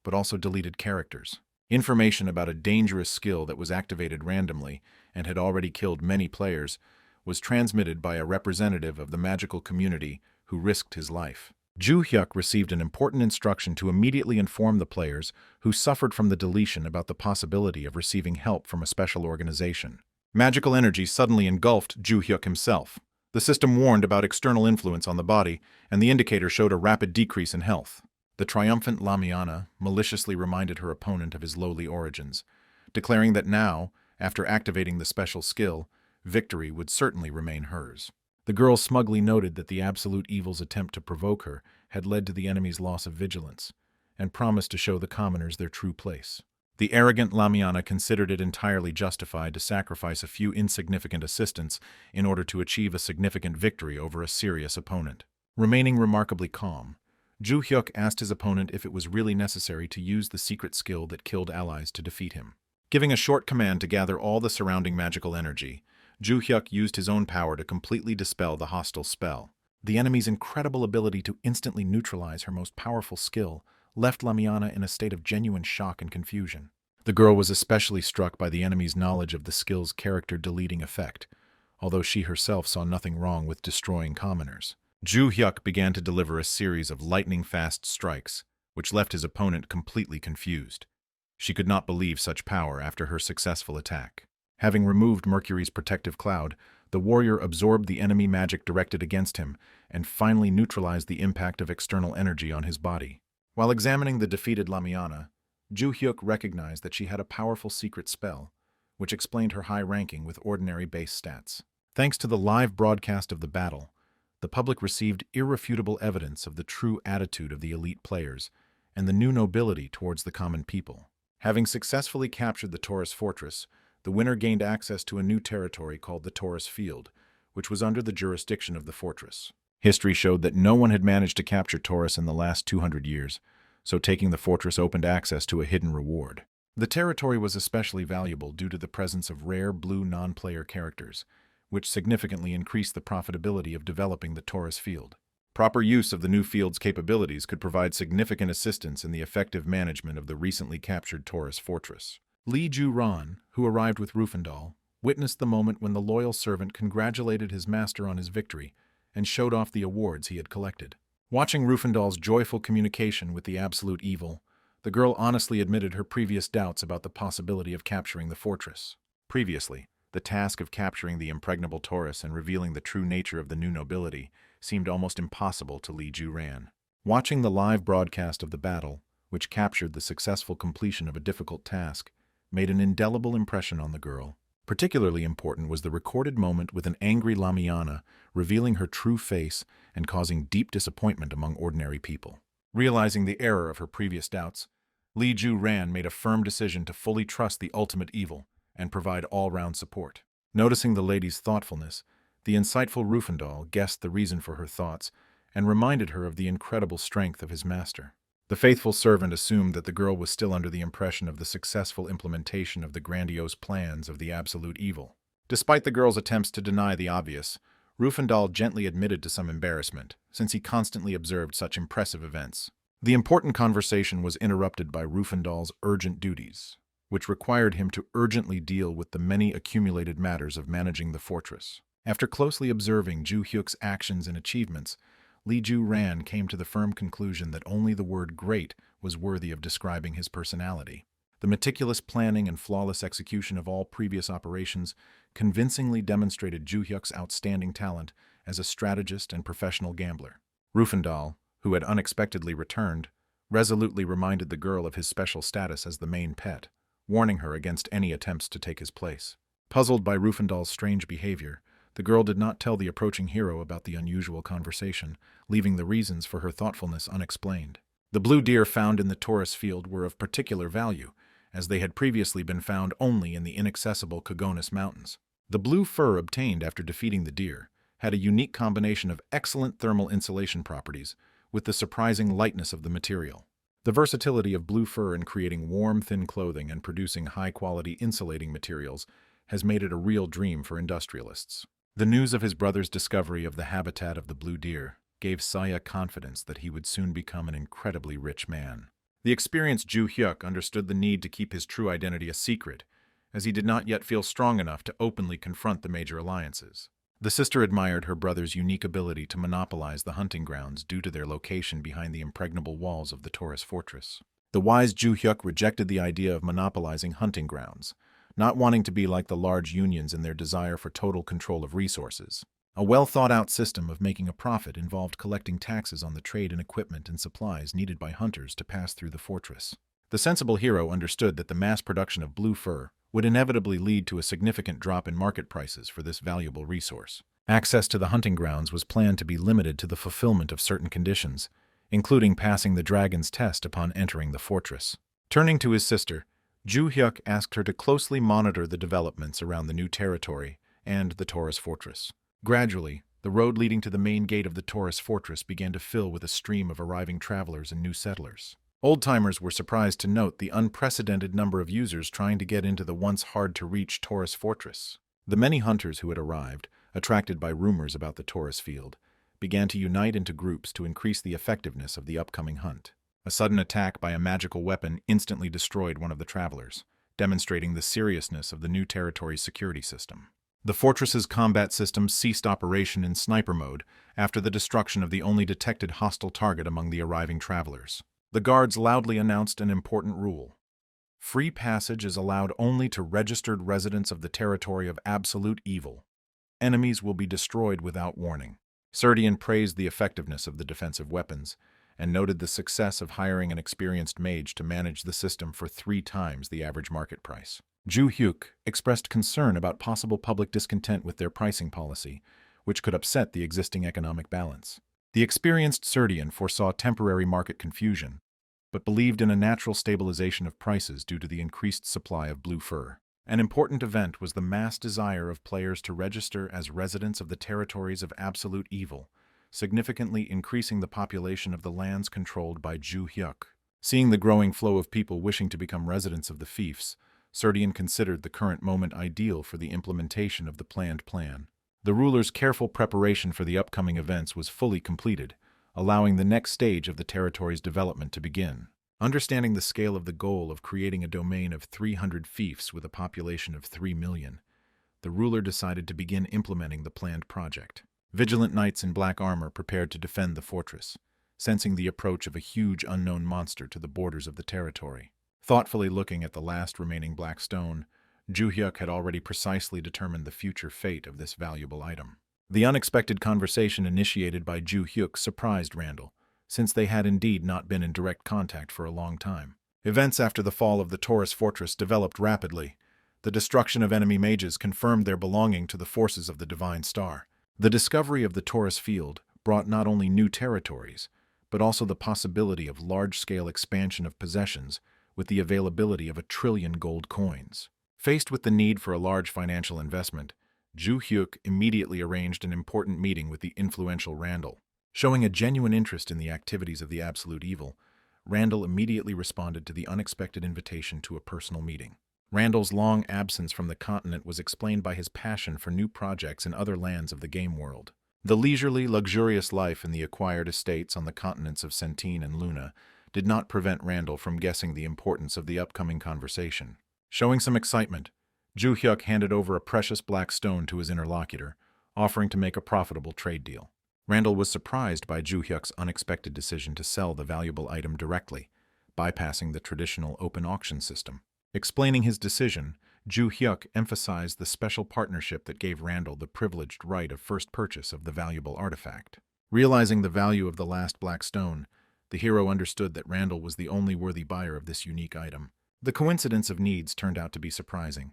but also deleted characters. Information about a dangerous skill that was activated randomly and had already killed many players was transmitted by a representative of the magical community who risked his life. Ju Hyuk received an important instruction to immediately inform the players who suffered from the deletion about the possibility of receiving help from a special organization. Magical energy suddenly engulfed Ju Hyuk himself. The system warned about external influence on the body, and the indicator showed a rapid decrease in health. The triumphant Lamiana maliciously reminded her opponent of his lowly origins, declaring that now, after activating the special skill, victory would certainly remain hers. The girl smugly noted that the Absolute Evil's attempt to provoke her had led to the enemy's loss of vigilance, and promised to show the commoners their true place. The arrogant Lamiana considered it entirely justified to sacrifice a few insignificant assistants in order to achieve a significant victory over a serious opponent. Remaining remarkably calm, Ju Hyuk asked his opponent if it was really necessary to use the secret skill that killed allies to defeat him. Giving a short command to gather all the surrounding magical energy, Ju Hyuk used his own power to completely dispel the hostile spell. The enemy's incredible ability to instantly neutralize her most powerful skill left Lamiana in a state of genuine shock and confusion. The girl was especially struck by the enemy's knowledge of the skill's character-deleting effect, although she herself saw nothing wrong with destroying commoners. Ju Hyuk began to deliver a series of lightning-fast strikes, which left his opponent completely confused. She could not believe such power after her successful attack. Having removed Mercury's protective cloud, the warrior absorbed the enemy magic directed against him and finally neutralized the impact of external energy on his body. While examining the defeated Lamiana, Ju Hyuk recognized that she had a powerful secret spell, which explained her high ranking with ordinary base stats. Thanks to the live broadcast of the battle, the public received irrefutable evidence of the true attitude of the elite players and the new nobility towards the common people. Having successfully captured the Taurus Fortress, the winner gained access to a new territory called the Taurus Field, which was under the jurisdiction of the fortress. History showed that no one had managed to capture Taurus in the last 200 years, so taking the fortress opened access to a hidden reward. The territory was especially valuable due to the presence of rare blue non-player characters, which significantly increased the profitability of developing the Taurus Field. Proper use of the new field's capabilities could provide significant assistance in the effective management of the recently captured Taurus Fortress. Lee Ju-ran, who arrived with Rufandal, witnessed the moment when the loyal servant congratulated his master on his victory and showed off the awards he had collected. Watching Rufandal's joyful communication with the Absolute Evil, the girl honestly admitted her previous doubts about the possibility of capturing the fortress. Previously, the task of capturing the impregnable Taurus and revealing the true nature of the new nobility seemed almost impossible to Lee Ju-ran. Watching the live broadcast of the battle, which captured the successful completion of a difficult task, made an indelible impression on the girl. Particularly important was the recorded moment with an angry Lamiana revealing her true face and causing deep disappointment among ordinary people. Realizing the error of her previous doubts, Lee Ju-ran made a firm decision to fully trust the ultimate evil and provide all-round support. Noticing the lady's thoughtfulness, the insightful Rufandal guessed the reason for her thoughts and reminded her of the incredible strength of his master. The faithful servant assumed that the girl was still under the impression of the successful implementation of the grandiose plans of the Absolute Evil. Despite the girl's attempts to deny the obvious, Rufandal gently admitted to some embarrassment, since he constantly observed such impressive events. The important conversation was interrupted by Rufandal's urgent duties, which required him to urgently deal with the many accumulated matters of managing the fortress. After closely observing Ju Hyuk's actions and achievements, Lee Ju-ran came to the firm conclusion that only the word great was worthy of describing his personality. The meticulous planning and flawless execution of all previous operations convincingly demonstrated Ju Hyuk's outstanding talent as a strategist and professional gambler. Rufandal, who had unexpectedly returned, resolutely reminded the girl of his special status as the main pet, warning her against any attempts to take his place. Puzzled by Rufandal's strange behavior, the girl did not tell the approaching hero about the unusual conversation, leaving the reasons for her thoughtfulness unexplained. The blue deer found in the Taurus Field were of particular value, as they had previously been found only in the inaccessible Kogonis Mountains. The blue fur obtained after defeating the deer had a unique combination of excellent thermal insulation properties with the surprising lightness of the material. The versatility of blue fur in creating warm, thin clothing and producing high-quality insulating materials has made it a real dream for industrialists. The news of his brother's discovery of the habitat of the blue deer gave Saya confidence that he would soon become an incredibly rich man. The experienced Ju Hyuk understood the need to keep his true identity a secret, as he did not yet feel strong enough to openly confront the major alliances. The sister admired her brother's unique ability to monopolize the hunting grounds due to their location behind the impregnable walls of the Taurus fortress. The wise Ju Hyuk rejected the idea of monopolizing hunting grounds, not wanting to be like the large unions in their desire for total control of resources. A well-thought-out system of making a profit involved collecting taxes on the trade and equipment and supplies needed by hunters to pass through the fortress. The sensible hero understood that the mass production of blue fur would inevitably lead to a significant drop in market prices for this valuable resource. Access to the hunting grounds was planned to be limited to the fulfillment of certain conditions, including passing the dragon's test upon entering the fortress. Turning to his sister, Ju Hyuk asked her to closely monitor the developments around the new territory and the Taurus fortress. Gradually, the road leading to the main gate of the Taurus fortress began to fill with a stream of arriving travelers and new settlers. Old-timers were surprised to note the unprecedented number of users trying to get into the once hard-to-reach Taurus fortress. The many hunters who had arrived, attracted by rumors about the Taurus field, began to unite into groups to increase the effectiveness of the upcoming hunt. A sudden attack by a magical weapon instantly destroyed one of the travelers, demonstrating the seriousness of the new territory's security system. The fortress's combat system ceased operation in sniper mode after the destruction of the only detected hostile target among the arriving travelers. The guards loudly announced an important rule. Free passage is allowed only to registered residents of the territory of absolute evil. Enemies will be destroyed without warning. Serdian praised the effectiveness of the defensive weapons and noted the success of hiring an experienced mage to manage the system for 3 times the average market price. Ju Hyuk expressed concern about possible public discontent with their pricing policy, which could upset the existing economic balance. The experienced Serdian foresaw temporary market confusion, but believed in a natural stabilization of prices due to the increased supply of blue fur. An important event was the mass desire of players to register as residents of the territories of absolute evil, significantly increasing the population of the lands controlled by Ju Hyuk. Seeing the growing flow of people wishing to become residents of the fiefs, Serdian considered the current moment ideal for the implementation of the planned plan. The ruler's careful preparation for the upcoming events was fully completed, allowing the next stage of the territory's development to begin. Understanding the scale of the goal of creating a domain of 300 fiefs with a population of 3 million, the ruler decided to begin implementing the planned project. Vigilant knights in black armor prepared to defend the fortress, sensing the approach of a huge unknown monster to the borders of the territory. Thoughtfully looking at the last remaining black stone, Ju Hyuk had already precisely determined the future fate of this valuable item. The unexpected conversation initiated by Ju Hyuk surprised Randall, since they had indeed not been in direct contact for a long time. Events after the fall of the Taurus fortress developed rapidly. The destruction of enemy mages confirmed their belonging to the forces of the Divine Star. The discovery of the Taurus field brought not only new territories, but also the possibility of large-scale expansion of possessions with the availability of 1 trillion gold coins. Faced with the need for a large financial investment, Ju Hyuk immediately arranged an important meeting with the influential Randall. Showing a genuine interest in the activities of the Absolute Evil, Randall immediately responded to the unexpected invitation to a personal meeting. Randall's long absence from the continent was explained by his passion for new projects in other lands of the game world. The leisurely, luxurious life in the acquired estates on the continents of Centene and Luna did not prevent Randall from guessing the importance of the upcoming conversation. Showing some excitement, Ju Hyuk handed over a precious black stone to his interlocutor, offering to make a profitable trade deal. Randall was surprised by Ju Hyuk's unexpected decision to sell the valuable item directly, bypassing the traditional open auction system. Explaining his decision, Ju Hyuk emphasized the special partnership that gave Randall the privileged right of first purchase of the valuable artifact. Realizing the value of the last black stone, the hero understood that Randall was the only worthy buyer of this unique item. The coincidence of needs turned out to be surprising.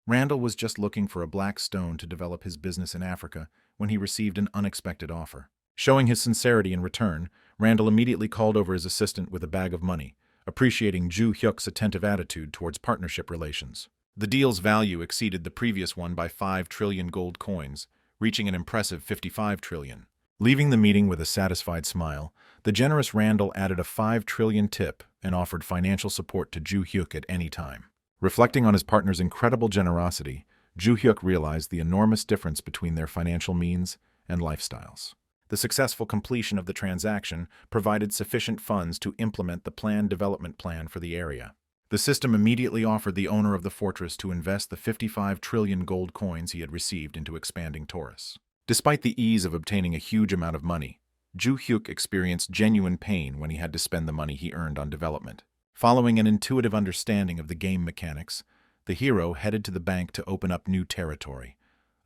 Randall was just looking for a black stone to develop his business in Africa when he received an unexpected offer. Showing his sincerity in return, Randall immediately called over his assistant with a bag of money, appreciating Ju Hyuk's attentive attitude towards partnership relations. The deal's value exceeded the previous one by 5 trillion gold coins, reaching an impressive 55 trillion. Leaving the meeting with a satisfied smile, the generous Randall added a 5 trillion tip and offered financial support to Ju Hyuk at any time. Reflecting on his partner's incredible generosity, Ju Hyuk realized the enormous difference between their financial means and lifestyles. The successful completion of the transaction provided sufficient funds to implement the planned development plan for the area. The system immediately offered the owner of the fortress to invest the 55 trillion gold coins he had received into expanding Taurus. Despite the ease of obtaining a huge amount of money, Ju Hyuk experienced genuine pain when he had to spend the money he earned on development. Following an intuitive understanding of the game mechanics, the hero headed to the bank to open up new territory,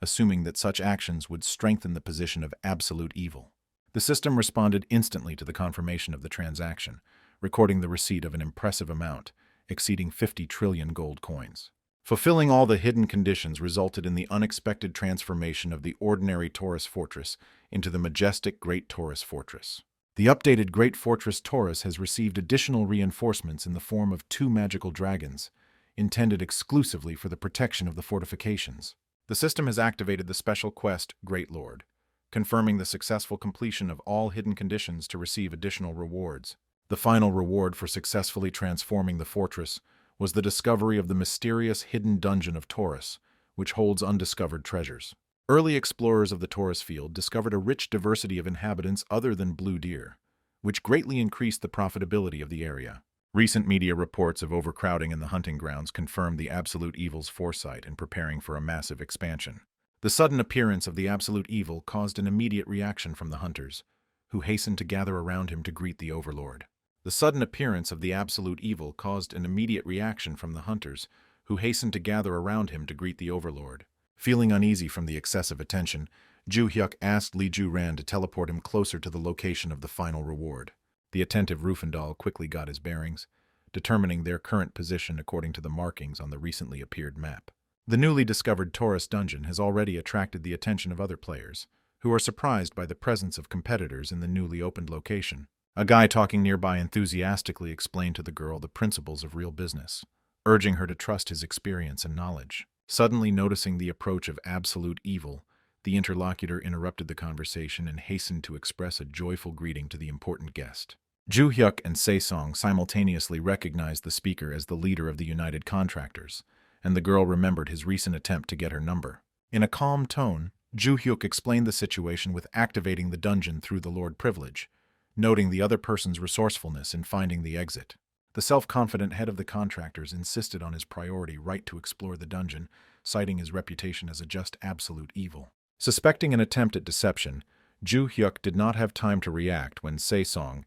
assuming that such actions would strengthen the position of absolute evil. The system responded instantly to the confirmation of the transaction, recording the receipt of an impressive amount, exceeding 50 trillion gold coins. Fulfilling all the hidden conditions resulted in the unexpected transformation of the ordinary Taurus fortress into the majestic Great Taurus Fortress. The updated Great Fortress Taurus has received additional reinforcements in the form of 2 magical dragons, intended exclusively for the protection of the fortifications. The system has activated the special quest Great Lord, confirming the successful completion of all hidden conditions to receive additional rewards. The final reward for successfully transforming the fortress was the discovery of the mysterious hidden dungeon of Taurus, which holds undiscovered treasures. Early explorers of the Taurus field discovered a rich diversity of inhabitants other than blue deer, which greatly increased the profitability of the area. Recent media reports of overcrowding in the hunting grounds confirmed the Absolute Evil's foresight in preparing for a massive expansion. The sudden appearance of the Absolute Evil caused an immediate reaction from the hunters, who hastened to gather around him to greet the Overlord. The sudden appearance of the Absolute Evil caused an immediate reaction from the hunters, who hastened to gather around him to greet the Overlord. Feeling uneasy from the excessive attention, Ju Hyuk asked Lee Ju-ran to teleport him closer to the location of the final reward. The attentive Rufandal quickly got his bearings, determining their current position according to the markings on the recently appeared map. The newly discovered Taurus dungeon has already attracted the attention of other players, who are surprised by the presence of competitors in the newly opened location. A guy talking nearby enthusiastically explained to the girl the principles of real business, urging her to trust his experience and knowledge. Suddenly noticing the approach of absolute evil, the interlocutor interrupted the conversation and hastened to express a joyful greeting to the important guest. Ju Hyuk and Se-song simultaneously recognized the speaker as the leader of the United Contractors, and the girl remembered his recent attempt to get her number. In a calm tone, Ju Hyuk explained the situation with activating the dungeon through the Lord Privilege, noting the other person's resourcefulness in finding the exit. The self-confident head of the contractors insisted on his priority right to explore the dungeon, citing his reputation as a just absolute evil. Suspecting an attempt at deception, Ju Hyuk did not have time to react when Se-song,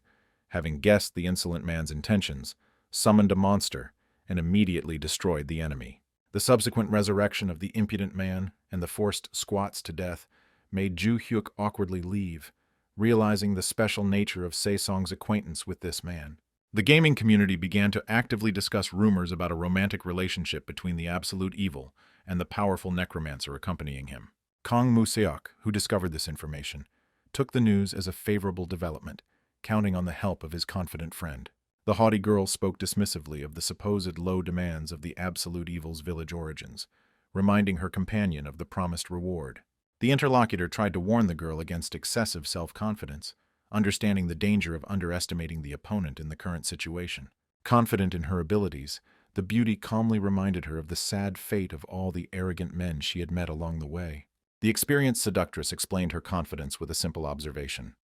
having guessed the insolent man's intentions, summoned a monster and immediately destroyed the enemy. The subsequent resurrection of the impudent man and the forced squats to death made Ju Hyuk awkwardly leave, realizing the special nature of Se-song's acquaintance with this man. The gaming community began to actively discuss rumors about a romantic relationship between the Absolute Evil and the powerful necromancer accompanying him. Kang Mu-seok, who discovered this information, took the news as a favorable development, counting on the help of his confident friend. The haughty girl spoke dismissively of the supposed low demands of the Absolute Evil's village origins, reminding her companion of the promised reward. The interlocutor tried to warn the girl against excessive self-confidence, understanding the danger of underestimating the opponent in the current situation. Confident in her abilities, the beauty calmly reminded her of the sad fate of all the arrogant men she had met along the way. The experienced seductress explained her confidence with a simple observation.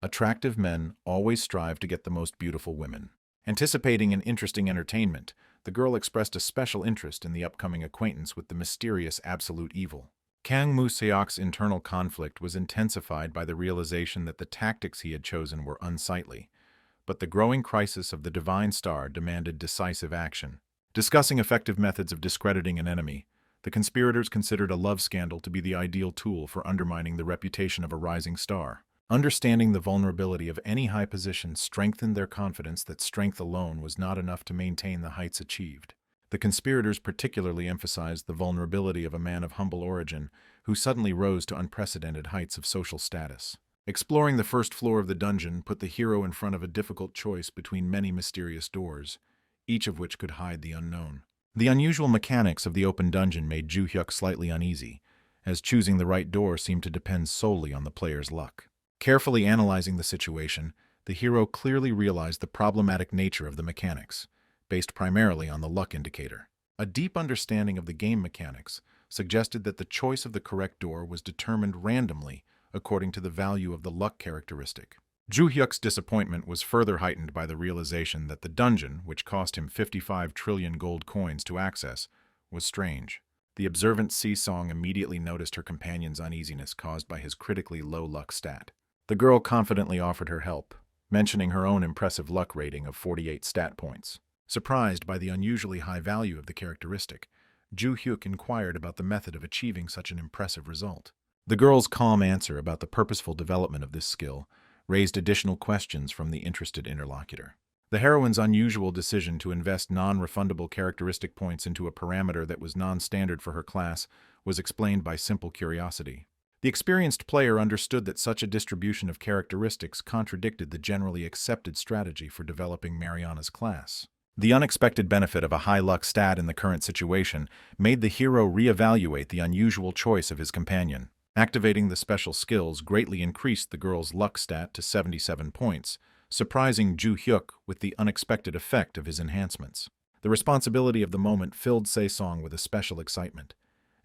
Attractive men always strive to get the most beautiful women. Anticipating an interesting entertainment, the girl expressed a special interest in the upcoming acquaintance with the mysterious Absolute Evil. Kang Mu-seok's internal conflict was intensified by the realization that the tactics he had chosen were unsightly, but the growing crisis of the Divine Star demanded decisive action. Discussing effective methods of discrediting an enemy, the conspirators considered a love scandal to be the ideal tool for undermining the reputation of a rising star. Understanding the vulnerability of any high position strengthened their confidence that strength alone was not enough to maintain the heights achieved. The conspirators particularly emphasized the vulnerability of a man of humble origin who suddenly rose to unprecedented heights of social status. Exploring the first floor of the dungeon put the hero in front of a difficult choice between many mysterious doors, each of which could hide the unknown. The unusual mechanics of the open dungeon made Ju-hyuk slightly uneasy, as choosing the right door seemed to depend solely on the player's luck. Carefully analyzing the situation, the hero clearly realized the problematic nature of the mechanics, based primarily on the luck indicator. A deep understanding of the game mechanics suggested that the choice of the correct door was determined randomly according to the value of the luck characteristic. Ju-hyuk's disappointment was further heightened by the realization that the dungeon, which cost him 55 trillion gold coins to access, was strange. The observant Sea-Song immediately noticed her companion's uneasiness caused by his critically low luck stat. The girl confidently offered her help, mentioning her own impressive luck rating of 48 stat points. Surprised by the unusually high value of the characteristic, Ju-hyuk inquired about the method of achieving such an impressive result. The girl's calm answer about the purposeful development of this skill raised additional questions from the interested interlocutor. The heroine's unusual decision to invest non-refundable characteristic points into a parameter that was non-standard for her class was explained by simple curiosity. The experienced player understood that such a distribution of characteristics contradicted the generally accepted strategy for developing Mariana's class. The unexpected benefit of a high luck stat in the current situation made the hero reevaluate the unusual choice of his companion. Activating the special skills greatly increased the girl's luck stat to 77 points, surprising Ju-hyuk with the unexpected effect of his enhancements. The responsibility of the moment filled Se-song with a special excitement,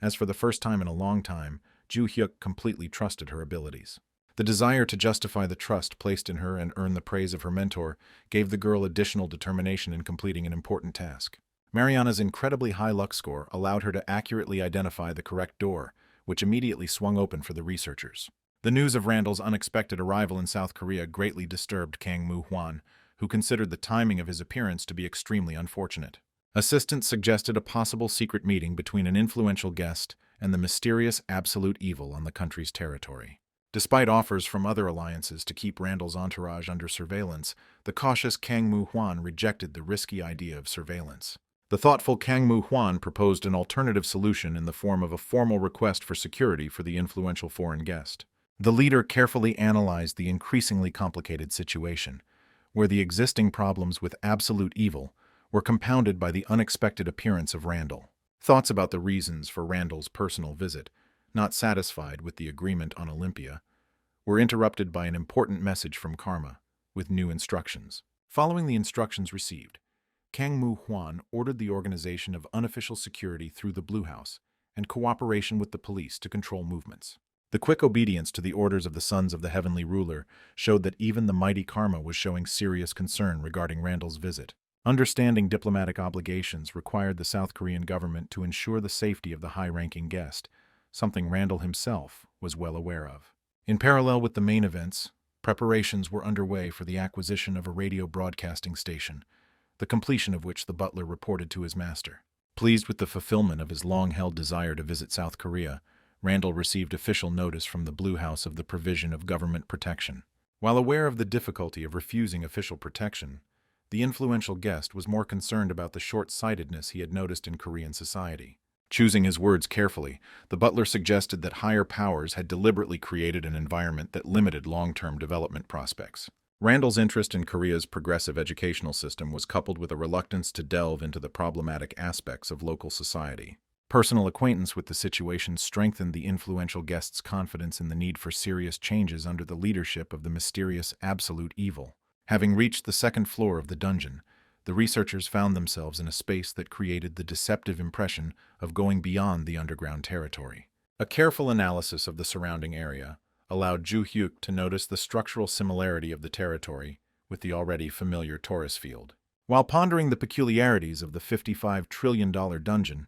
as for the first time in a long time, Ju-hyuk completely trusted her abilities. The desire to justify the trust placed in her and earn the praise of her mentor gave the girl additional determination in completing an important task. Mariana's incredibly high luck score allowed her to accurately identify the correct door, which immediately swung open for the researchers. The news of Randall's unexpected arrival in South Korea greatly disturbed Kang Moo-hwan, who considered the timing of his appearance to be extremely unfortunate. Assistants suggested a possible secret meeting between an influential guest and the mysterious absolute evil on the country's territory. Despite offers from other alliances to keep Randall's entourage under surveillance, the cautious Kang Moo-hwan rejected the risky idea of surveillance. The thoughtful Kang Moo-hwan proposed an alternative solution in the form of a formal request for security for the influential foreign guest. The leader carefully analyzed the increasingly complicated situation, where the existing problems with absolute evil were compounded by the unexpected appearance of Randall. Thoughts about the reasons for Randall's personal visit, not satisfied with the agreement on Olympia, were interrupted by an important message from Karma, with new instructions. Following the instructions received, Kang Moo-hwan ordered the organization of unofficial security through the Blue House and cooperation with the police to control movements. The quick obedience to the orders of the Sons of the Heavenly Ruler showed that even the mighty Karma was showing serious concern regarding Randall's visit. Understanding diplomatic obligations required the South Korean government to ensure the safety of the high-ranking guest, something Randall himself was well aware of. In parallel with the main events, preparations were underway for the acquisition of a radio broadcasting station, the completion of which the butler reported to his master. Pleased with the fulfillment of his long-held desire to visit South Korea, Randall received official notice from the Blue House of the provision of government protection. While aware of the difficulty of refusing official protection, the influential guest was more concerned about the short-sightedness he had noticed in Korean society. Choosing his words carefully, the butler suggested that higher powers had deliberately created an environment that limited long-term development prospects. Randall's interest in Korea's progressive educational system was coupled with a reluctance to delve into the problematic aspects of local society. Personal acquaintance with the situation strengthened the influential guest's confidence in the need for serious changes under the leadership of the mysterious absolute evil. Having reached the second floor of the dungeon, the researchers found themselves in a space that created the deceptive impression of going beyond the underground territory. A careful analysis of the surrounding area allowed Ju-hyuk to notice the structural similarity of the territory with the already familiar Taurus field. While pondering the peculiarities of the $55 trillion dungeon,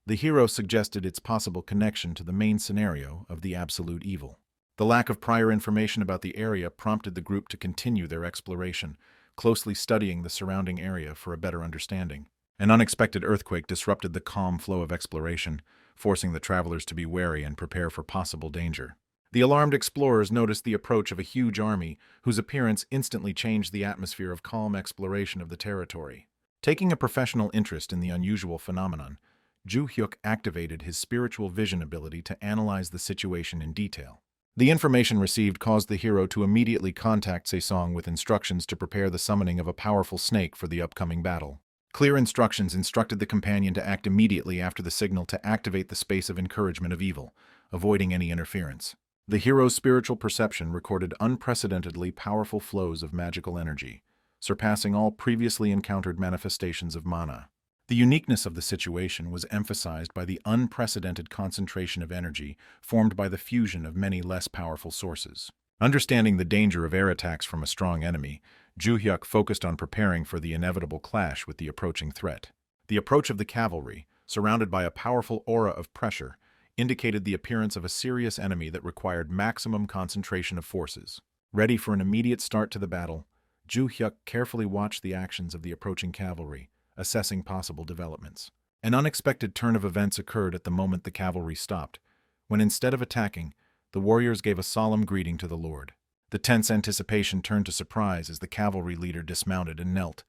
the hero suggested its possible connection to the main scenario of the absolute evil. The lack of prior information about the area prompted the group to continue their exploration, closely studying the surrounding area for a better understanding. An unexpected earthquake disrupted the calm flow of exploration, forcing the travelers to be wary and prepare for possible danger. The alarmed explorers noticed the approach of a huge army, whose appearance instantly changed the atmosphere of calm exploration of the territory. Taking a professional interest in the unusual phenomenon, Ju-hyuk activated his spiritual vision ability to analyze the situation in detail. The information received caused the hero to immediately contact Saesong with instructions to prepare the summoning of a powerful snake for the upcoming battle. Clear instructions instructed the companion to act immediately after the signal to activate the space of encouragement of evil, avoiding any interference. The hero's spiritual perception recorded unprecedentedly powerful flows of magical energy, surpassing all previously encountered manifestations of mana. The uniqueness of the situation was emphasized by the unprecedented concentration of energy formed by the fusion of many less powerful sources. Understanding the danger of air attacks from a strong enemy, Ju-hyuk focused on preparing for the inevitable clash with the approaching threat. The approach of the cavalry, surrounded by a powerful aura of pressure, indicated the appearance of a serious enemy that required maximum concentration of forces. Ready for an immediate start to the battle, Ju-hyuk carefully watched the actions of the approaching cavalry, assessing possible developments. An unexpected turn of events occurred at the moment the cavalry stopped, when instead of attacking, the warriors gave a solemn greeting to the Lord. The tense anticipation turned to surprise as the cavalry leader dismounted and knelt,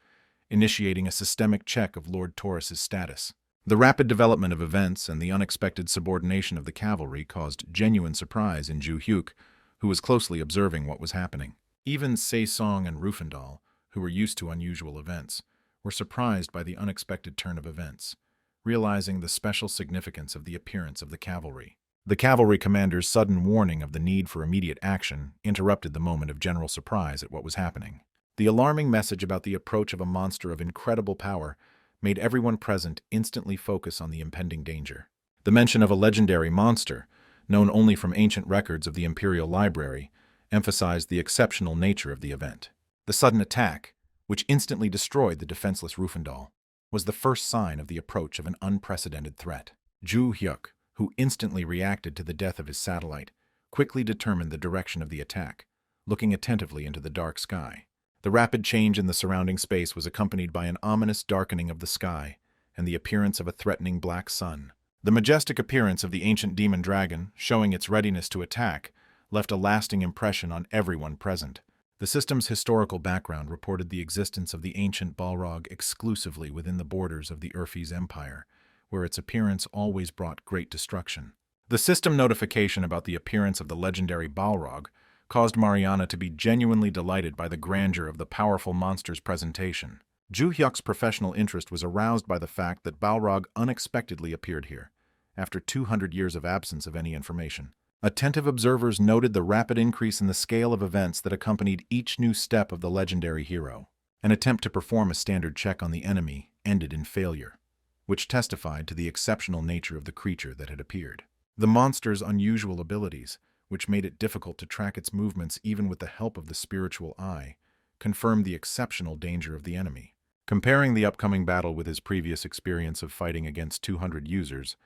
initiating a systemic check of Lord Taurus's status. The rapid development of events and the unexpected subordination of the cavalry caused genuine surprise in Ju-hyuk, who was closely observing what was happening. Even Saesong and Rufandal, who were used to unusual events, were surprised by the unexpected turn of events, realizing the special significance of the appearance of the cavalry. The cavalry commander's sudden warning of the need for immediate action interrupted the moment of general surprise at what was happening. The alarming message about the approach of a monster of incredible power made everyone present instantly focus on the impending danger. The mention of a legendary monster, known only from ancient records of the Imperial Library, emphasized the exceptional nature of the event. The sudden attack, which instantly destroyed the defenseless Rufandal, was the first sign of the approach of an unprecedented threat. Ju-hyuk, who instantly reacted to the death of his satellite, quickly determined the direction of the attack, looking attentively into the dark sky. The rapid change in the surrounding space was accompanied by an ominous darkening of the sky and the appearance of a threatening black sun. The majestic appearance of the ancient demon dragon, showing its readiness to attack, left a lasting impression on everyone present. The system's historical background reported the existence of the ancient Balrog exclusively within the borders of the Urfi's empire, where its appearance always brought great destruction. The system notification about the appearance of the legendary Balrog caused Mariana to be genuinely delighted by the grandeur of the powerful monster's presentation. Ju-hyuk's professional interest was aroused by the fact that Balrog unexpectedly appeared here, after 200 years of absence of any information. Attentive observers noted the rapid increase in the scale of events that accompanied each new step of the legendary hero. An attempt to perform a standard check on the enemy ended in failure, which testified to the exceptional nature of the creature that had appeared. The monster's unusual abilities, which made it difficult to track its movements even with the help of the spiritual eye, confirmed the exceptional danger of the enemy. Comparing the upcoming battle with his previous experience of fighting against 200 users,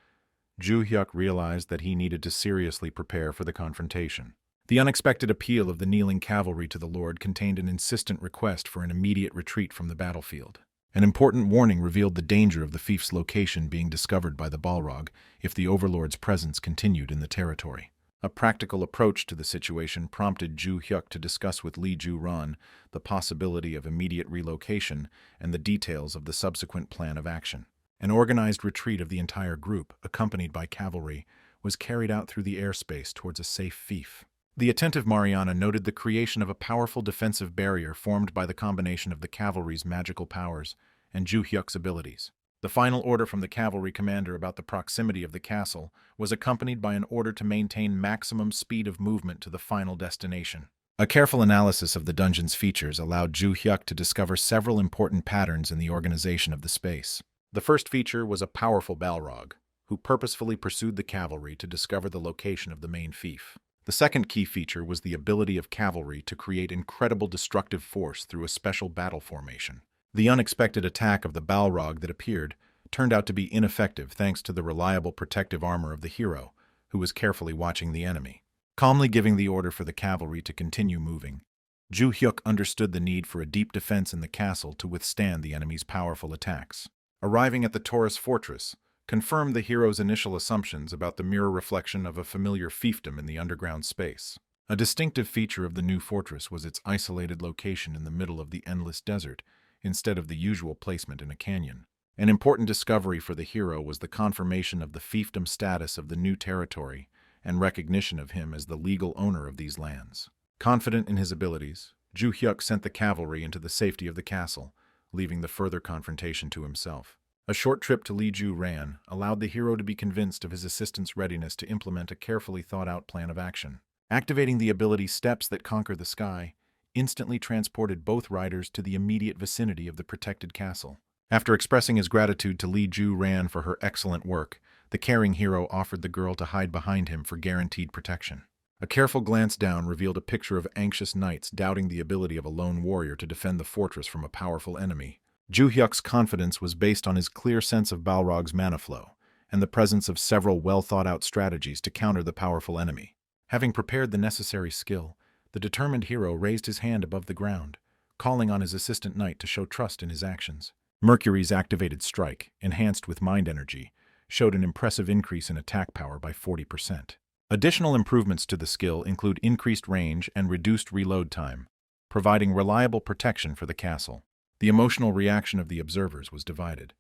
Ju-hyuk realized that he needed to seriously prepare for the confrontation. The unexpected appeal of the kneeling cavalry to the Lord contained an insistent request for an immediate retreat from the battlefield. An important warning revealed the danger of the fief's location being discovered by the Balrog if the Overlord's presence continued in the territory. A practical approach to the situation prompted Ju-hyuk to discuss with Lee Ju-ran the possibility of immediate relocation and the details of the subsequent plan of action. An organized retreat of the entire group, accompanied by cavalry, was carried out through the airspace towards a safe fief. The attentive Mariana noted the creation of a powerful defensive barrier formed by the combination of the cavalry's magical powers and Ju-hyuk's abilities. The final order from the cavalry commander about the proximity of the castle was accompanied by an order to maintain maximum speed of movement to the final destination. A careful analysis of the dungeon's features allowed Ju-hyuk to discover several important patterns in the organization of the space. The first feature was a powerful Balrog, who purposefully pursued the cavalry to discover the location of the main fief. The second key feature was the ability of cavalry to create incredible destructive force through a special battle formation. The unexpected attack of the Balrog that appeared turned out to be ineffective thanks to the reliable protective armor of the hero, who was carefully watching the enemy. Calmly giving the order for the cavalry to continue moving, Ju-hyuk understood the need for a deep defense in the castle to withstand the enemy's powerful attacks. Arriving at the Taurus fortress confirmed the hero's initial assumptions about the mirror reflection of a familiar fiefdom in the underground space. A distinctive feature of the new fortress was its isolated location in the middle of the endless desert, instead of the usual placement in a canyon. An important discovery for the hero was the confirmation of the fiefdom status of the new territory and recognition of him as the legal owner of these lands. Confident in his abilities, Ju Hyuk sent the cavalry into the safety of the castle, leaving the further confrontation to himself. A short trip to Liju Ran allowed the hero to be convinced of his assistant's readiness to implement a carefully thought-out plan of action. Activating the ability Steps That Conquer the Sky instantly transported both riders to the immediate vicinity of the protected castle. After expressing his gratitude to Liju Ran for her excellent work, the caring hero offered the girl to hide behind him for guaranteed protection. A careful glance down revealed a picture of anxious knights doubting the ability of a lone warrior to defend the fortress from a powerful enemy. Ju Hyuk's confidence was based on his clear sense of Balrog's mana flow and the presence of several well-thought-out strategies to counter the powerful enemy. Having prepared the necessary skill, the determined hero raised his hand above the ground, calling on his assistant knight to show trust in his actions. Mercury's activated strike, enhanced with mind energy, showed an impressive increase in attack power by 40%. Additional improvements to the skill include increased range and reduced reload time, providing reliable protection for the castle. The emotional reaction of the observers was divided.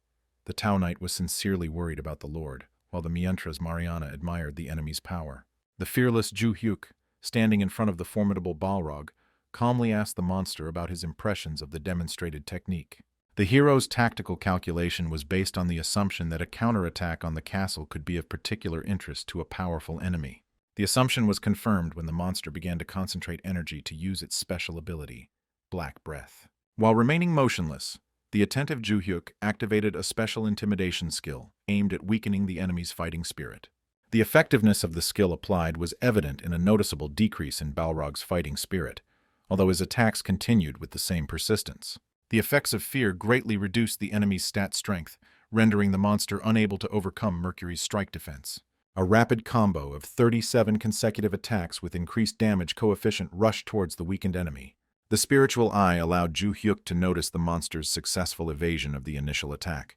The Tau Knight was sincerely worried about the Lord, while the Mientra's Mariana admired the enemy's power. The fearless Ju Hyuk, standing in front of the formidable Balrog, calmly asked the monster about his impressions of the demonstrated technique. The hero's tactical calculation was based on the assumption that a counterattack on the castle could be of particular interest to a powerful enemy. The assumption was confirmed when the monster began to concentrate energy to use its special ability, Black Breath. While remaining motionless, the attentive Ju Hyuk activated a special intimidation skill aimed at weakening the enemy's fighting spirit. The effectiveness of the skill applied was evident in a noticeable decrease in Balrog's fighting spirit, although his attacks continued with the same persistence. The effects of fear greatly reduced the enemy's stat strength, rendering the monster unable to overcome Mercury's strike defense. A rapid combo of 37 consecutive attacks with increased damage coefficient rushed towards the weakened enemy. The spiritual eye allowed Ju Hyuk to notice the monster's successful evasion of the initial attack,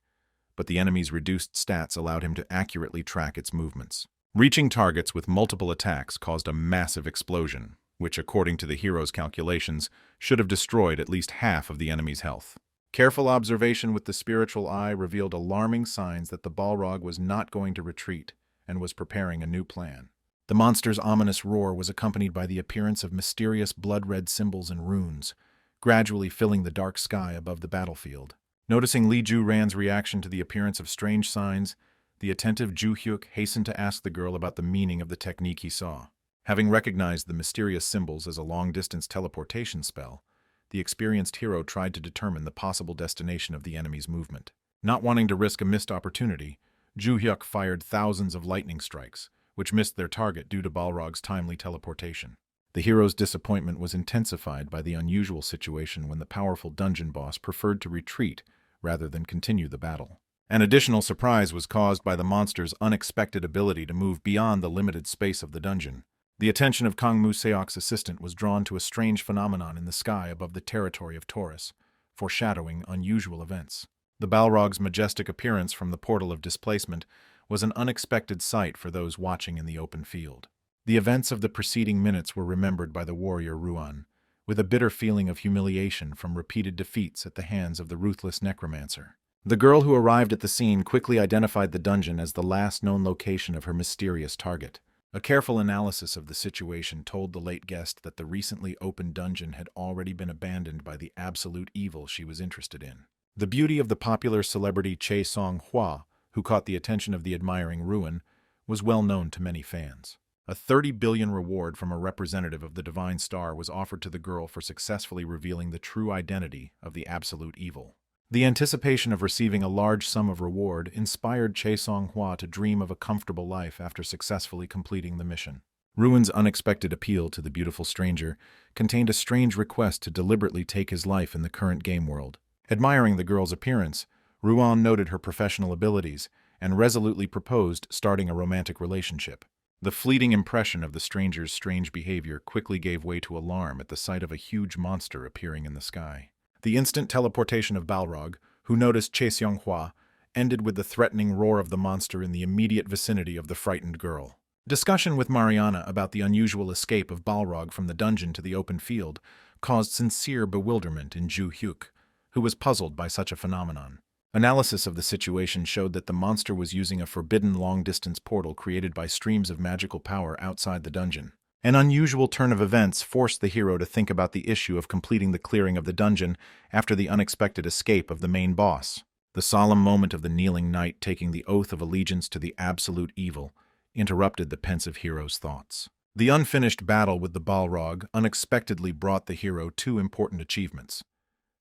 but the enemy's reduced stats allowed him to accurately track its movements. Reaching targets with multiple attacks caused a massive explosion, which, according to the hero's calculations, should have destroyed at least half of the enemy's health. Careful observation with the spiritual eye revealed alarming signs that the Balrog was not going to retreat and was preparing a new plan. The monster's ominous roar was accompanied by the appearance of mysterious blood-red symbols and runes, gradually filling the dark sky above the battlefield. Noticing Liju Ran's reaction to the appearance of strange signs, the attentive Ju Hyuk hastened to ask the girl about the meaning of the technique he saw. Having recognized the mysterious symbols as a long-distance teleportation spell, the experienced hero tried to determine the possible destination of the enemy's movement. Not wanting to risk a missed opportunity, Ju Hyuk fired thousands of lightning strikes, which missed their target due to Balrog's timely teleportation. The hero's disappointment was intensified by the unusual situation when the powerful dungeon boss preferred to retreat rather than continue the battle. An additional surprise was caused by the monster's unexpected ability to move beyond the limited space of the dungeon. The attention of Kang Mu-seok's assistant was drawn to a strange phenomenon in the sky above the territory of Taurus, foreshadowing unusual events. The Balrog's majestic appearance from the portal of displacement was an unexpected sight for those watching in the open field. The events of the preceding minutes were remembered by the warrior Ruan, with a bitter feeling of humiliation from repeated defeats at the hands of the ruthless necromancer. The girl who arrived at the scene quickly identified the dungeon as the last known location of her mysterious target. A careful analysis of the situation told the late guest that the recently opened dungeon had already been abandoned by the absolute evil she was interested in. The beauty of the popular celebrity Chae Song-hwa, who caught the attention of the admiring Ruan, was well known to many fans. A 30 billion reward from a representative of the Divine Star was offered to the girl for successfully revealing the true identity of the absolute evil. The anticipation of receiving a large sum of reward inspired Chae Song-hwa to dream of a comfortable life after successfully completing the mission. Ruan's unexpected appeal to the beautiful stranger contained a strange request to deliberately take his life in the current game world. Admiring the girl's appearance, Ruan noted her professional abilities and resolutely proposed starting a romantic relationship. The fleeting impression of the stranger's strange behavior quickly gave way to alarm at the sight of a huge monster appearing in the sky. The instant teleportation of Balrog, who noticed Chae Song-hwa, ended with the threatening roar of the monster in the immediate vicinity of the frightened girl. Discussion with Mariana about the unusual escape of Balrog from the dungeon to the open field caused sincere bewilderment in Ju Hyuk, who was puzzled by such a phenomenon. Analysis of the situation showed that the monster was using a forbidden long-distance portal created by streams of magical power outside the dungeon. An unusual turn of events forced the hero to think about the issue of completing the clearing of the dungeon after the unexpected escape of the main boss. The solemn moment of the kneeling knight taking the oath of allegiance to the absolute evil interrupted the pensive hero's thoughts. The unfinished battle with the Balrog unexpectedly brought the hero two important achievements: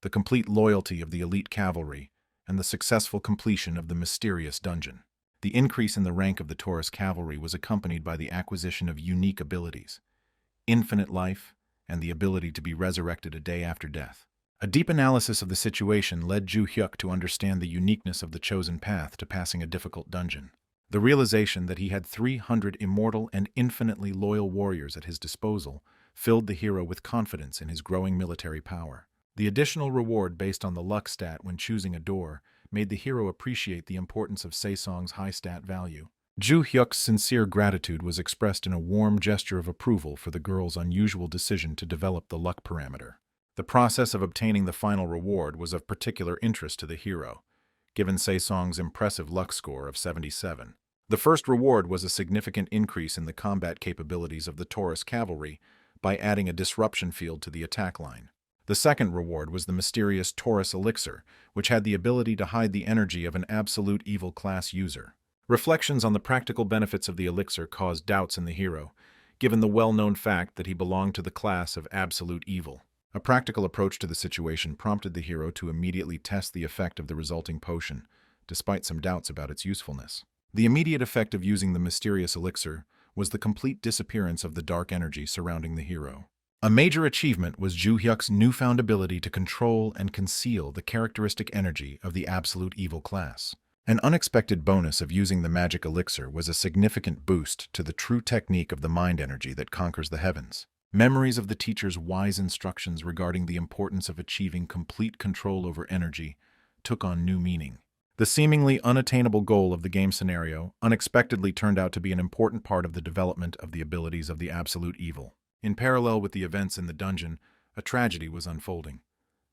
the complete loyalty of the elite cavalry and the successful completion of the mysterious dungeon. The increase in the rank of the Taurus cavalry was accompanied by the acquisition of unique abilities, infinite life, and the ability to be resurrected a day after death. A deep analysis of the situation led Ju Hyuk to understand the uniqueness of the chosen path to passing a difficult dungeon. The realization that he had 300 immortal and infinitely loyal warriors at his disposal filled the hero with confidence in his growing military power. The additional reward based on the luck stat when choosing a door made the hero appreciate the importance of Saesong's high stat value. Ju Hyuk's sincere gratitude was expressed in a warm gesture of approval for the girl's unusual decision to develop the luck parameter. The process of obtaining the final reward was of particular interest to the hero, given Saesong's impressive luck score of 77. The first reward was a significant increase in the combat capabilities of the Taurus cavalry by adding a disruption field to the attack line. The second reward was the mysterious Taurus elixir, which had the ability to hide the energy of an absolute evil class user. Reflections on the practical benefits of the elixir caused doubts in the hero, given the well-known fact that he belonged to the class of absolute evil. A practical approach to the situation prompted the hero to immediately test the effect of the resulting potion, despite some doubts about its usefulness. The immediate effect of using the mysterious elixir was the complete disappearance of the dark energy surrounding the hero. A major achievement was Ju Hyuk's newfound ability to control and conceal the characteristic energy of the absolute evil class. An unexpected bonus of using the magic elixir was a significant boost to the true technique of the mind energy that conquers the heavens. Memories of the teacher's wise instructions regarding the importance of achieving complete control over energy took on new meaning. The seemingly unattainable goal of the game scenario unexpectedly turned out to be an important part of the development of the abilities of the absolute evil. In parallel with the events in the dungeon, a tragedy was unfolding.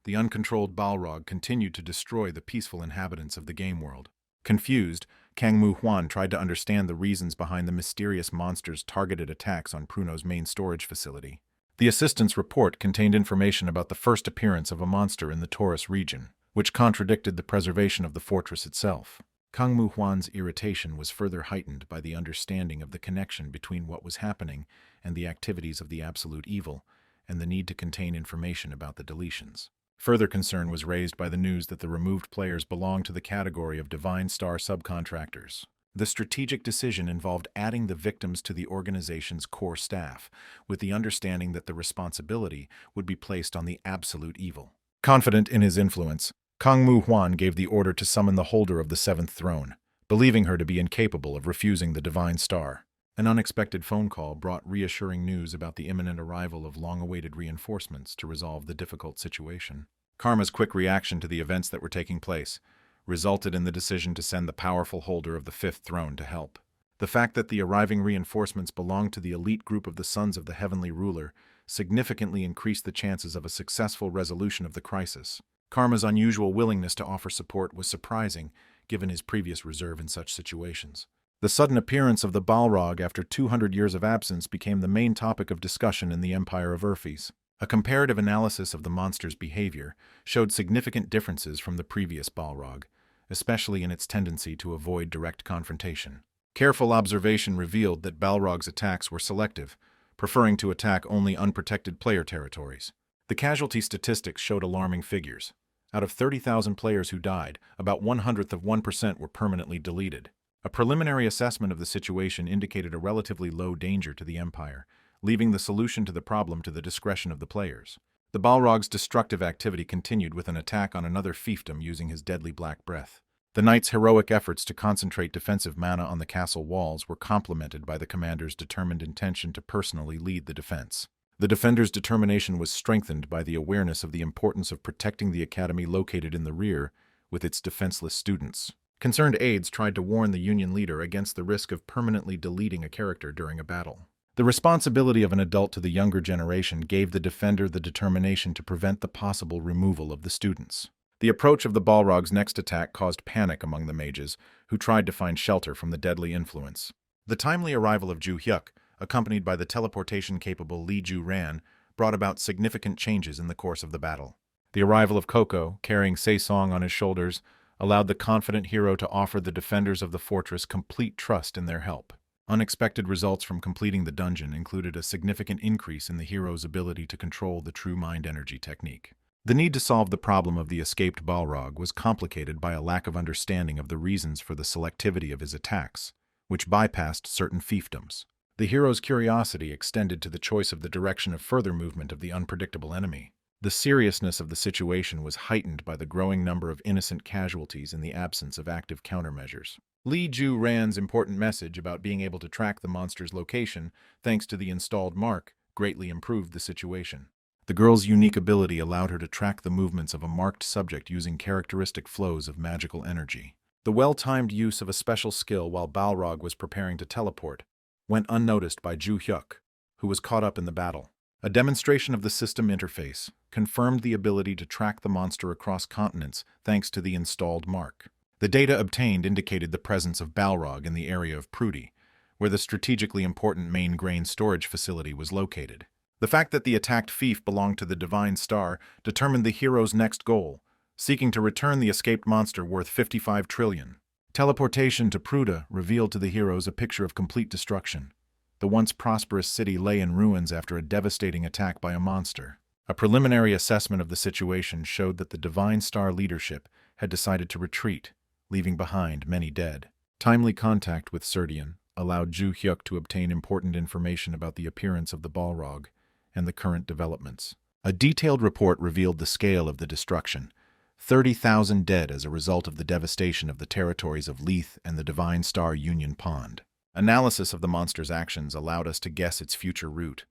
The uncontrolled Balrog continued to destroy the peaceful inhabitants of the game world. Confused, Kang Mu Huan tried to understand the reasons behind the mysterious monster's targeted attacks on Pruno's main storage facility. The assistant's report contained information about the first appearance of a monster in the Taurus region, which contradicted the preservation of the fortress itself. Kang Mu Huan's irritation was further heightened by the understanding of the connection between what was happening and the activities of the absolute evil, and the need to contain information about the deletions. Further concern was raised by the news that the removed players belonged to the category of Divine Star subcontractors. The strategic decision involved adding the victims to the organization's core staff, with the understanding that the responsibility would be placed on the absolute evil. Confident in his influence, Kang Mu Huan gave the order to summon the holder of the seventh throne, believing her to be incapable of refusing the Divine Star. An unexpected phone call brought reassuring news about the imminent arrival of long-awaited reinforcements to resolve the difficult situation. Karma's quick reaction to the events that were taking place resulted in the decision to send the powerful holder of the fifth throne to help. The fact that the arriving reinforcements belonged to the elite group of the Sons of the Heavenly Ruler significantly increased the chances of a successful resolution of the crisis. Karma's unusual willingness to offer support was surprising, given his previous reserve in such situations. The sudden appearance of the Balrog after 200 years of absence became the main topic of discussion in the Empire of Urfis. A comparative analysis of the monster's behavior showed significant differences from the previous Balrog, especially in its tendency to avoid direct confrontation. Careful observation revealed that Balrog's attacks were selective, preferring to attack only unprotected player territories. The casualty statistics showed alarming figures. Out of 30,000 players who died, about 1/100% were permanently deleted. A preliminary assessment of the situation indicated a relatively low danger to the Empire, leaving the solution to the problem to the discretion of the players. The Balrog's destructive activity continued with an attack on another fiefdom using his deadly black breath. The knight's heroic efforts to concentrate defensive mana on the castle walls were complemented by the commander's determined intention to personally lead the defense. The defender's determination was strengthened by the awareness of the importance of protecting the academy located in the rear with its defenseless students. Concerned aides tried to warn the Union leader against the risk of permanently deleting a character during a battle. The responsibility of an adult to the younger generation gave the defender the determination to prevent the possible removal of the students. The approach of the Balrog's next attack caused panic among the mages, who tried to find shelter from the deadly influence. The timely arrival of Ju Hyuk, accompanied by the teleportation-capable Lee Ju Ran, brought about significant changes in the course of the battle. The arrival of Koko, carrying Se-song on his shoulders, allowed the confident hero to offer the defenders of the fortress complete trust in their help. Unexpected results from completing the dungeon included a significant increase in the hero's ability to control the true mind energy technique. The need to solve the problem of the escaped Balrog was complicated by a lack of understanding of the reasons for the selectivity of his attacks, which bypassed certain fiefdoms. The hero's curiosity extended to the choice of the direction of further movement of the unpredictable enemy. The seriousness of the situation was heightened by the growing number of innocent casualties in the absence of active countermeasures. Lee Ju Ran's important message about being able to track the monster's location, thanks to the installed mark, greatly improved the situation. The girl's unique ability allowed her to track the movements of a marked subject using characteristic flows of magical energy. The well-timed use of a special skill while Balrog was preparing to teleport went unnoticed by Ju Hyuk, who was caught up in the battle. A demonstration of the system interface confirmed the ability to track the monster across continents thanks to the installed mark. The data obtained indicated the presence of Balrog in the area of Prudy, where the strategically important main grain storage facility was located. The fact that the attacked fief belonged to the Divine Star determined the hero's next goal, seeking to return the escaped monster worth 55 trillion. Teleportation to Pruda revealed to the heroes a picture of complete destruction. The once prosperous city lay in ruins after a devastating attack by a monster. A preliminary assessment of the situation showed that the Divine Star leadership had decided to retreat, leaving behind many dead. Timely contact with Serdian allowed Ju Hyuk to obtain important information about the appearance of the Balrog and the current developments. A detailed report revealed the scale of the destruction: 30,000 dead as a result of the devastation of the territories of Leith and the Divine Star Union Pond. Analysis of the monster's actions allowed us to guess its future route,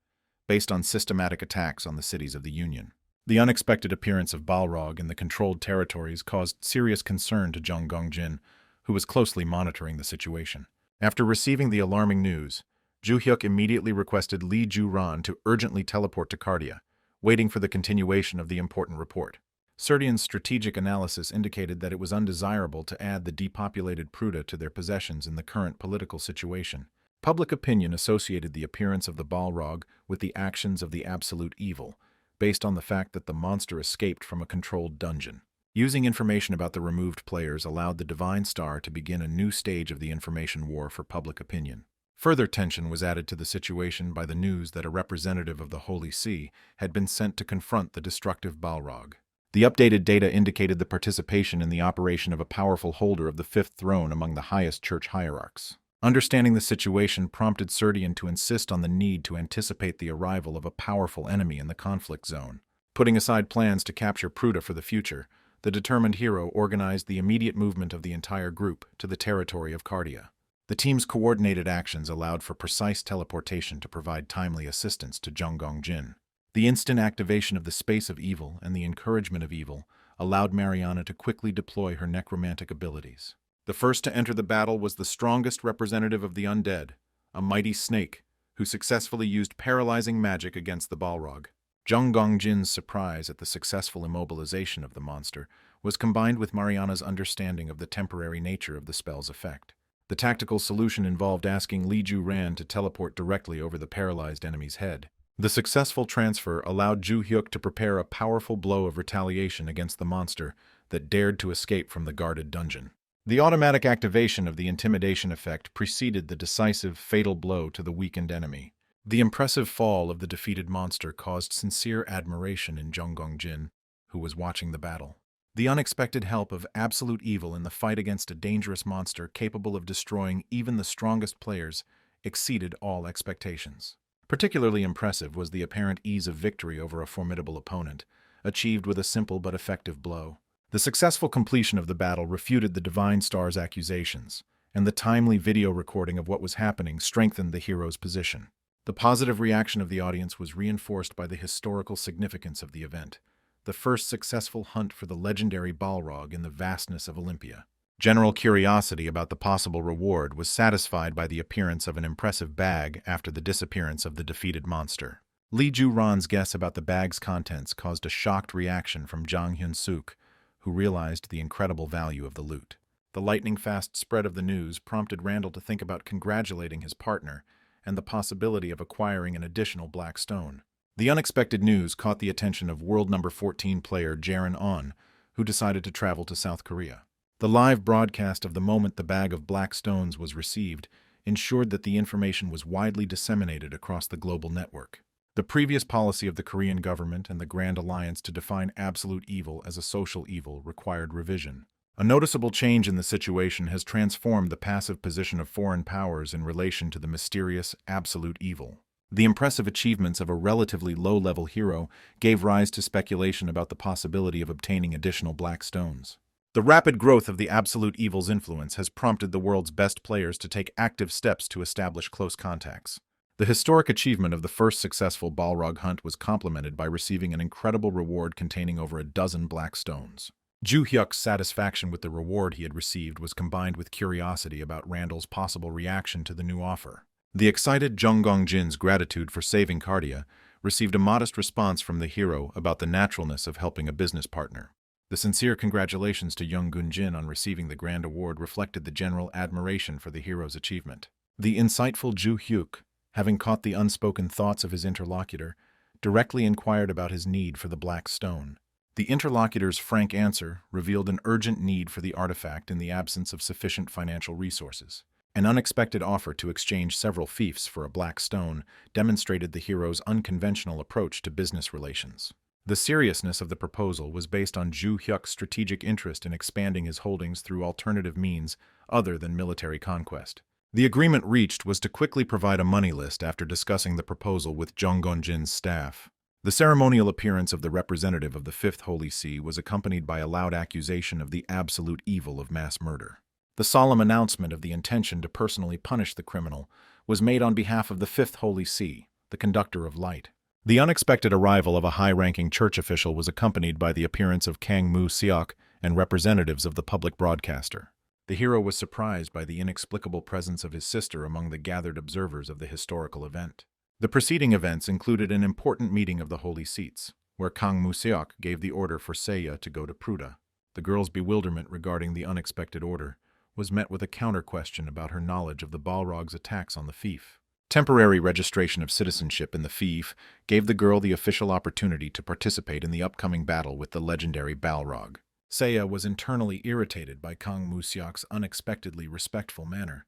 based on systematic attacks on the cities of the Union. The unexpected appearance of Balrog in the controlled territories caused serious concern to Jung Gongjin, who was closely monitoring the situation. After receiving the alarming news, Ju Hyuk immediately requested Lee Ju Ran to urgently teleport to Cardia, waiting for the continuation of the important report. Serdian's strategic analysis indicated that it was undesirable to add the depopulated Pruda to their possessions in the current political situation. Public opinion associated the appearance of the Balrog with the actions of the absolute evil, based on the fact that the monster escaped from a controlled dungeon. Using information about the removed players allowed the Divine Star to begin a new stage of the information war for public opinion. Further tension was added to the situation by the news that a representative of the Holy See had been sent to confront the destructive Balrog. The updated data indicated the participation in the operation of a powerful holder of the fifth throne among the highest church hierarchs. Understanding the situation prompted Serdian to insist on the need to anticipate the arrival of a powerful enemy in the conflict zone. Putting aside plans to capture Pruda for the future, the determined hero organized the immediate movement of the entire group to the territory of Cardia. The team's coordinated actions allowed for precise teleportation to provide timely assistance to Jung Gongjin. The instant activation of the Space of Evil and the Encouragement of Evil allowed Mariana to quickly deploy her necromantic abilities. The first to enter the battle was the strongest representative of the undead, a mighty snake, who successfully used paralyzing magic against the Balrog. Jung Gongjin's surprise at the successful immobilization of the monster was combined with Mariana's understanding of the temporary nature of the spell's effect. The tactical solution involved asking Lee Ju Ran to teleport directly over the paralyzed enemy's head. The successful transfer allowed Ju Hyuk to prepare a powerful blow of retaliation against the monster that dared to escape from the guarded dungeon. The automatic activation of the intimidation effect preceded the decisive, fatal blow to the weakened enemy. The impressive fall of the defeated monster caused sincere admiration in Jung Gongjin, who was watching the battle. The unexpected help of absolute evil in the fight against a dangerous monster capable of destroying even the strongest players exceeded all expectations. Particularly impressive was the apparent ease of victory over a formidable opponent, achieved with a simple but effective blow. The successful completion of the battle refuted the Divine Star's accusations, and the timely video recording of what was happening strengthened the hero's position. The positive reaction of the audience was reinforced by the historical significance of the event, the first successful hunt for the legendary Balrog in the vastness of Olympia. General curiosity about the possible reward was satisfied by the appearance of an impressive bag after the disappearance of the defeated monster. Lee Ju Ran's guess about the bag's contents caused a shocked reaction from Jang Hyun-suk, who realized the incredible value of the loot. The lightning-fast spread of the news prompted Randall to think about congratulating his partner and the possibility of acquiring an additional black stone. The unexpected news caught the attention of world number 14 player Jaren On, who decided to travel to South Korea. The live broadcast of the moment the bag of black stones was received ensured that the information was widely disseminated across the global network. The previous policy of the Korean government and the Grand Alliance to define absolute evil as a social evil required revision. A noticeable change in the situation has transformed the passive position of foreign powers in relation to the mysterious absolute evil. The impressive achievements of a relatively low-level hero gave rise to speculation about the possibility of obtaining additional black stones. The rapid growth of the absolute evil's influence has prompted the world's best players to take active steps to establish close contacts. The historic achievement of the first successful Balrog hunt was complemented by receiving an incredible reward containing over a dozen black stones. Ju Hyuk's satisfaction with the reward he had received was combined with curiosity about Randall's possible reaction to the new offer. The excited Jung Gong-jin's gratitude for saving Cardia received a modest response from the hero about the naturalness of helping a business partner. The sincere congratulations to Jung Gun-jin on receiving the grand award reflected the general admiration for the hero's achievement. The insightful Ju Hyuk, having caught the unspoken thoughts of his interlocutor, directly inquired about his need for the black stone. The interlocutor's frank answer revealed an urgent need for the artifact in the absence of sufficient financial resources. An unexpected offer to exchange several fiefs for a black stone demonstrated the hero's unconventional approach to business relations. The seriousness of the proposal was based on Ju Hyuk's strategic interest in expanding his holdings through alternative means other than military conquest. The agreement reached was to quickly provide a money list after discussing the proposal with Jung Gun-jin's staff. The ceremonial appearance of the representative of the Fifth Holy See was accompanied by a loud accusation of the absolute evil of mass murder. The solemn announcement of the intention to personally punish the criminal was made on behalf of the Fifth Holy See, the conductor of light. The unexpected arrival of a high-ranking church official was accompanied by the appearance of Kang Moo-seok and representatives of the public broadcaster. The hero was surprised by the inexplicable presence of his sister among the gathered observers of the historical event. The preceding events included an important meeting of the Holy Seats, where Kang Moo-seok gave the order for Seiya to go to Pruta. The girl's bewilderment regarding the unexpected order was met with a counter-question about her knowledge of the Balrog's attacks on the fief. Temporary registration of citizenship in the fief gave the girl the official opportunity to participate in the upcoming battle with the legendary Balrog. Seiya was internally irritated by Kang Moo-seok's unexpectedly respectful manner,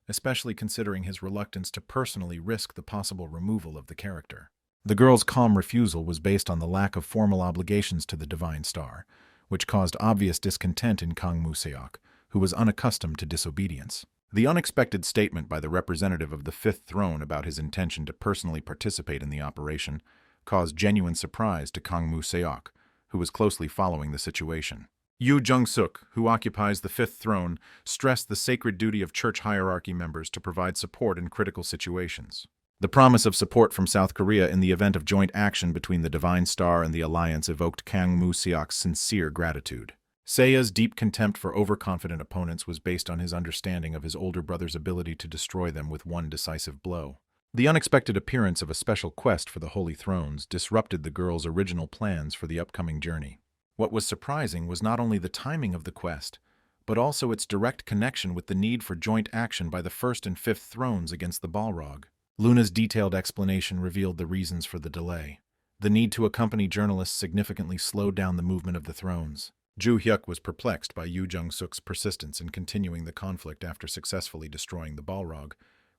especially considering his reluctance to personally risk the possible removal of the character. The girl's calm refusal was based on the lack of formal obligations to the Divine Star, which caused obvious discontent in Kang Moo-seok, who was unaccustomed to disobedience. The unexpected statement by the representative of the Fifth Throne about his intention to personally participate in the operation caused genuine surprise to Kang Moo-seok, who was closely following the situation. Yu Jung-suk, who occupies the Fifth Throne, stressed the sacred duty of church hierarchy members to provide support in critical situations. The promise of support from South Korea in the event of joint action between the Divine Star and the Alliance evoked Kang Moo-seok's sincere gratitude. Seiya's deep contempt for overconfident opponents was based on his understanding of his older brother's ability to destroy them with one decisive blow. The unexpected appearance of a special quest for the Holy Thrones disrupted the girl's original plans for the upcoming journey. What was surprising was not only the timing of the quest, but also its direct connection with the need for joint action by the First and Fifth Thrones against the Balrog. Luna's detailed explanation revealed the reasons for the delay. The need to accompany journalists significantly slowed down the movement of the thrones. Ju Hyuk was perplexed by Yu Jung-suk's persistence in continuing the conflict after successfully destroying the Balrog,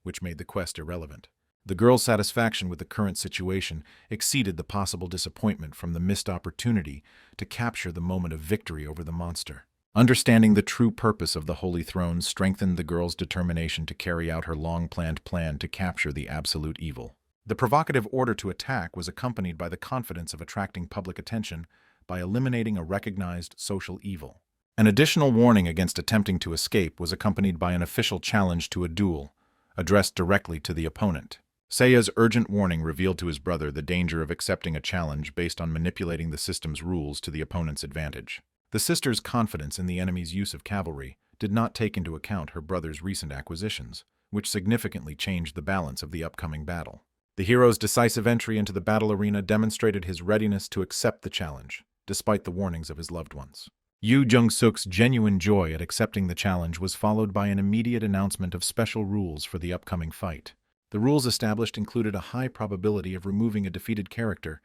which made the quest irrelevant. The girl's satisfaction with the current situation exceeded the possible disappointment from the missed opportunity to capture the moment of victory over the monster. Understanding the true purpose of the Holy Throne strengthened the girl's determination to carry out her long-planned plan to capture the absolute evil. The provocative order to attack was accompanied by the confidence of attracting public attention by eliminating a recognized social evil. An additional warning against attempting to escape was accompanied by an official challenge to a duel, addressed directly to the opponent. Seiya's urgent warning revealed to his brother the danger of accepting a challenge based on manipulating the system's rules to the opponent's advantage. The sister's confidence in the enemy's use of cavalry did not take into account her brother's recent acquisitions, which significantly changed the balance of the upcoming battle. The hero's decisive entry into the battle arena demonstrated his readiness to accept the challenge, despite the warnings of his loved ones. Yu Jung-suk's genuine joy at accepting the challenge was followed by an immediate announcement of special rules for the upcoming fight. The rules established included a high probability of removing a defeated character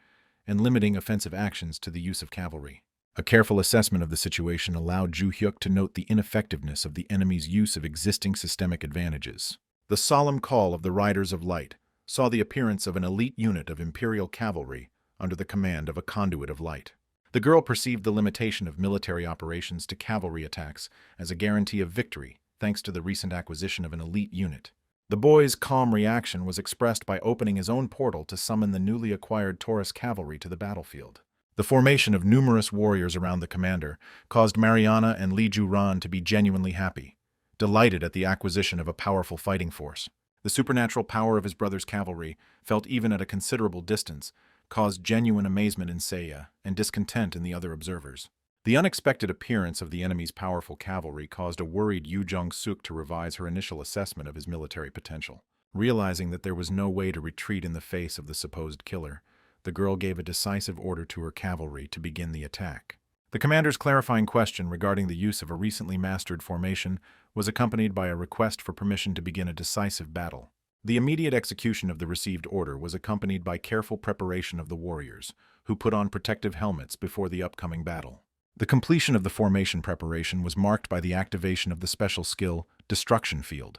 and limiting offensive actions to the use of cavalry. A careful assessment of the situation allowed Ju Hyuk to note the ineffectiveness of the enemy's use of existing systemic advantages. The solemn call of the Riders of Light saw the appearance of an elite unit of Imperial cavalry under the command of a Conduit of Light. The girl perceived the limitation of military operations to cavalry attacks as a guarantee of victory, thanks to the recent acquisition of an elite unit. The boy's calm reaction was expressed by opening his own portal to summon the newly acquired Taurus cavalry to the battlefield. The formation of numerous warriors around the commander caused Mariana and Li Juran to be genuinely happy, delighted at the acquisition of a powerful fighting force. The supernatural power of his brother's cavalry, felt even at a considerable distance, caused genuine amazement in Seiya and discontent in the other observers. The unexpected appearance of the enemy's powerful cavalry caused a worried Yu Jung-suk to revise her initial assessment of his military potential. Realizing that there was no way to retreat in the face of the supposed killer, the girl gave a decisive order to her cavalry to begin the attack. The commander's clarifying question regarding the use of a recently mastered formation was accompanied by a request for permission to begin a decisive battle. The immediate execution of the received order was accompanied by careful preparation of the warriors, who put on protective helmets before the upcoming battle. The completion of the formation preparation was marked by the activation of the special skill, Destruction Field,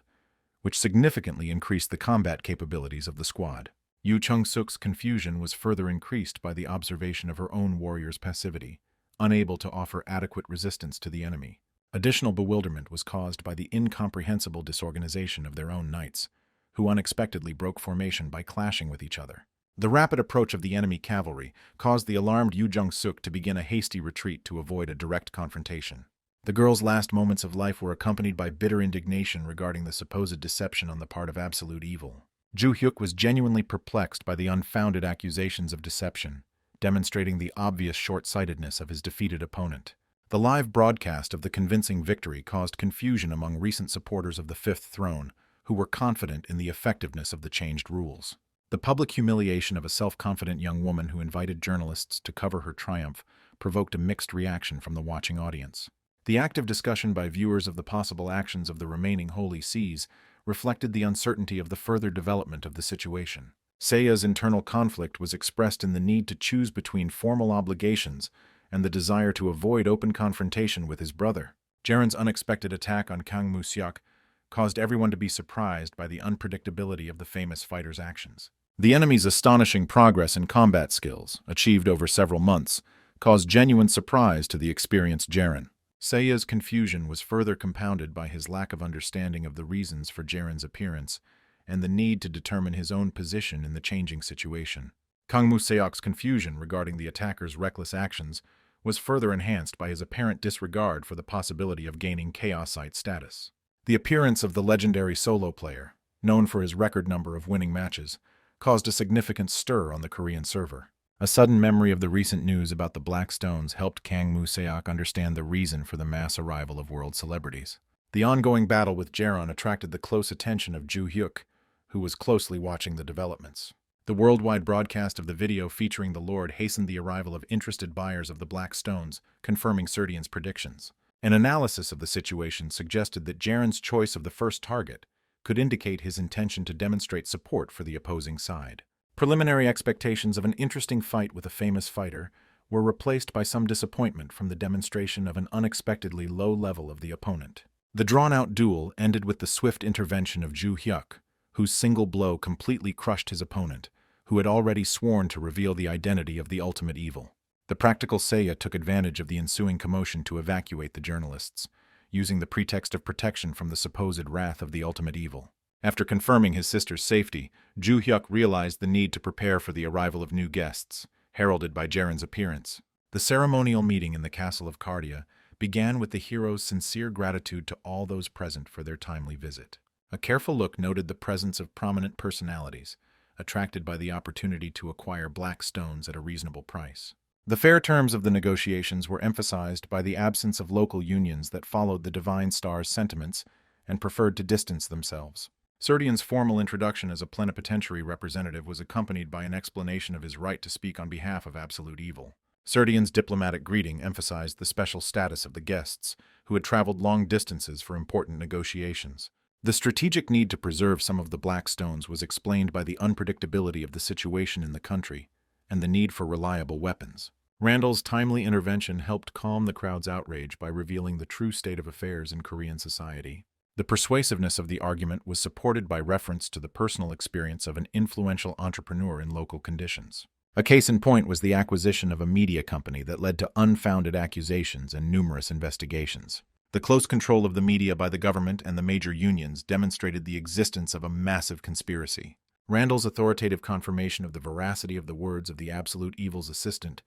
which significantly increased the combat capabilities of the squad. Yu Chung-suk's confusion was further increased by the observation of her own warrior's passivity, unable to offer adequate resistance to the enemy. Additional bewilderment was caused by the incomprehensible disorganization of their own knights, who unexpectedly broke formation by clashing with each other. The rapid approach of the enemy cavalry caused the alarmed Yu Jung-suk to begin a hasty retreat to avoid a direct confrontation. The girl's last moments of life were accompanied by bitter indignation regarding the supposed deception on the part of absolute evil. Ju Hyuk was genuinely perplexed by the unfounded accusations of deception, demonstrating the obvious short-sightedness of his defeated opponent. The live broadcast of the convincing victory caused confusion among recent supporters of the Fifth Throne, who were confident in the effectiveness of the changed rules. The public humiliation of a self-confident young woman who invited journalists to cover her triumph provoked a mixed reaction from the watching audience. The active discussion by viewers of the possible actions of the remaining Holy Seas reflected the uncertainty of the further development of the situation. Seiya's internal conflict was expressed in the need to choose between formal obligations and the desire to avoid open confrontation with his brother. Jaren's unexpected attack on Kang Mu-seok caused everyone to be surprised by the unpredictability of the famous fighter's actions. The enemy's astonishing progress in combat skills, achieved over several months, caused genuine surprise to the experienced Jaren. Seiya's confusion was further compounded by his lack of understanding of the reasons for Jaren's appearance and the need to determine his own position in the changing situation. Kang Mu-seok's confusion regarding the attacker's reckless actions was further enhanced by his apparent disregard for the possibility of gaining Chaosite status. The appearance of the legendary solo player, known for his record number of winning matches, caused a significant stir on the Korean server. A sudden memory of the recent news about the Black Stones helped Kang Mu-seok understand the reason for the mass arrival of world celebrities. The ongoing battle with Jaren attracted the close attention of Ju Hyuk, who was closely watching the developments. The worldwide broadcast of the video featuring the Lord hastened the arrival of interested buyers of the Black Stones, confirming Serdian's predictions. An analysis of the situation suggested that Jaren's choice of the first target could indicate his intention to demonstrate support for the opposing side. Preliminary expectations of an interesting fight with a famous fighter were replaced by some disappointment from the demonstration of an unexpectedly low level of the opponent. The drawn-out duel ended with the swift intervention of Ju Hyuk, whose single blow completely crushed his opponent, who had already sworn to reveal the identity of the ultimate evil. The practical Seiya took advantage of the ensuing commotion to evacuate the journalists, using the pretext of protection from the supposed wrath of the ultimate evil. After confirming his sister's safety, Ju Hyuk realized the need to prepare for the arrival of new guests, heralded by Jaren's appearance. The ceremonial meeting in the castle of Cardia began with the hero's sincere gratitude to all those present for their timely visit. A careful look noted the presence of prominent personalities, attracted by the opportunity to acquire black stones at a reasonable price. The fair terms of the negotiations were emphasized by the absence of local unions that followed the Divine Star's sentiments and preferred to distance themselves. Serdian's formal introduction as a plenipotentiary representative was accompanied by an explanation of his right to speak on behalf of absolute evil. Serdian's diplomatic greeting emphasized the special status of the guests, who had traveled long distances for important negotiations. The strategic need to preserve some of the black stones was explained by the unpredictability of the situation in the country and the need for reliable weapons. Randall's timely intervention helped calm the crowd's outrage by revealing the true state of affairs in Korean society. The persuasiveness of the argument was supported by reference to the personal experience of an influential entrepreneur in local conditions. A case in point was the acquisition of a media company that led to unfounded accusations and numerous investigations. The close control of the media by the government and the major unions demonstrated the existence of a massive conspiracy. Randall's authoritative confirmation of the veracity of the words of the absolute evil's assistant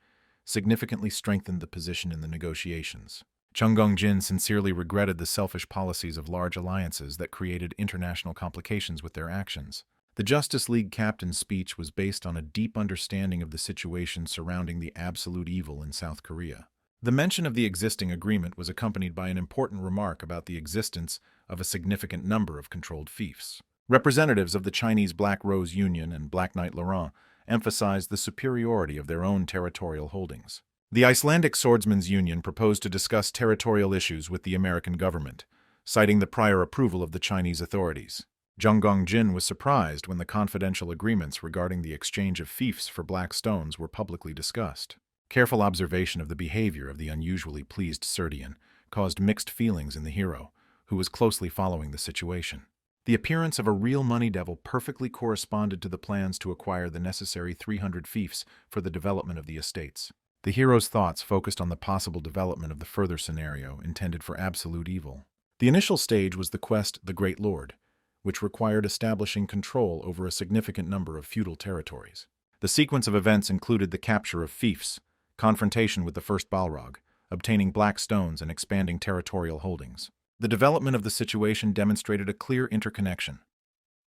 significantly strengthened the position in the negotiations. Chung Gong-jin sincerely regretted the selfish policies of large alliances that created international complications with their actions. The Justice League captain's speech was based on a deep understanding of the situation surrounding the absolute evil in South Korea. The mention of the existing agreement was accompanied by an important remark about the existence of a significant number of controlled fiefs. Representatives of the Chinese Black Rose Union and Black Knight Laurent emphasized the superiority of their own territorial holdings. The Icelandic Swordsmen's Union proposed to discuss territorial issues with the American government, citing the prior approval of the Chinese authorities. Jung Gong-jin was surprised when the confidential agreements regarding the exchange of fiefs for black stones were publicly discussed. Careful observation of the behavior of the unusually pleased Serdian caused mixed feelings in the hero, who was closely following the situation. The appearance of a real money devil perfectly corresponded to the plans to acquire the necessary 300 fiefs for the development of the estates. The hero's thoughts focused on the possible development of the further scenario intended for absolute evil. The initial stage was the quest, the Great Lord, which required establishing control over a significant number of feudal territories. The sequence of events included the capture of fiefs, confrontation with the first Balrog, obtaining black stones and expanding territorial holdings. The development of the situation demonstrated a clear interconnection.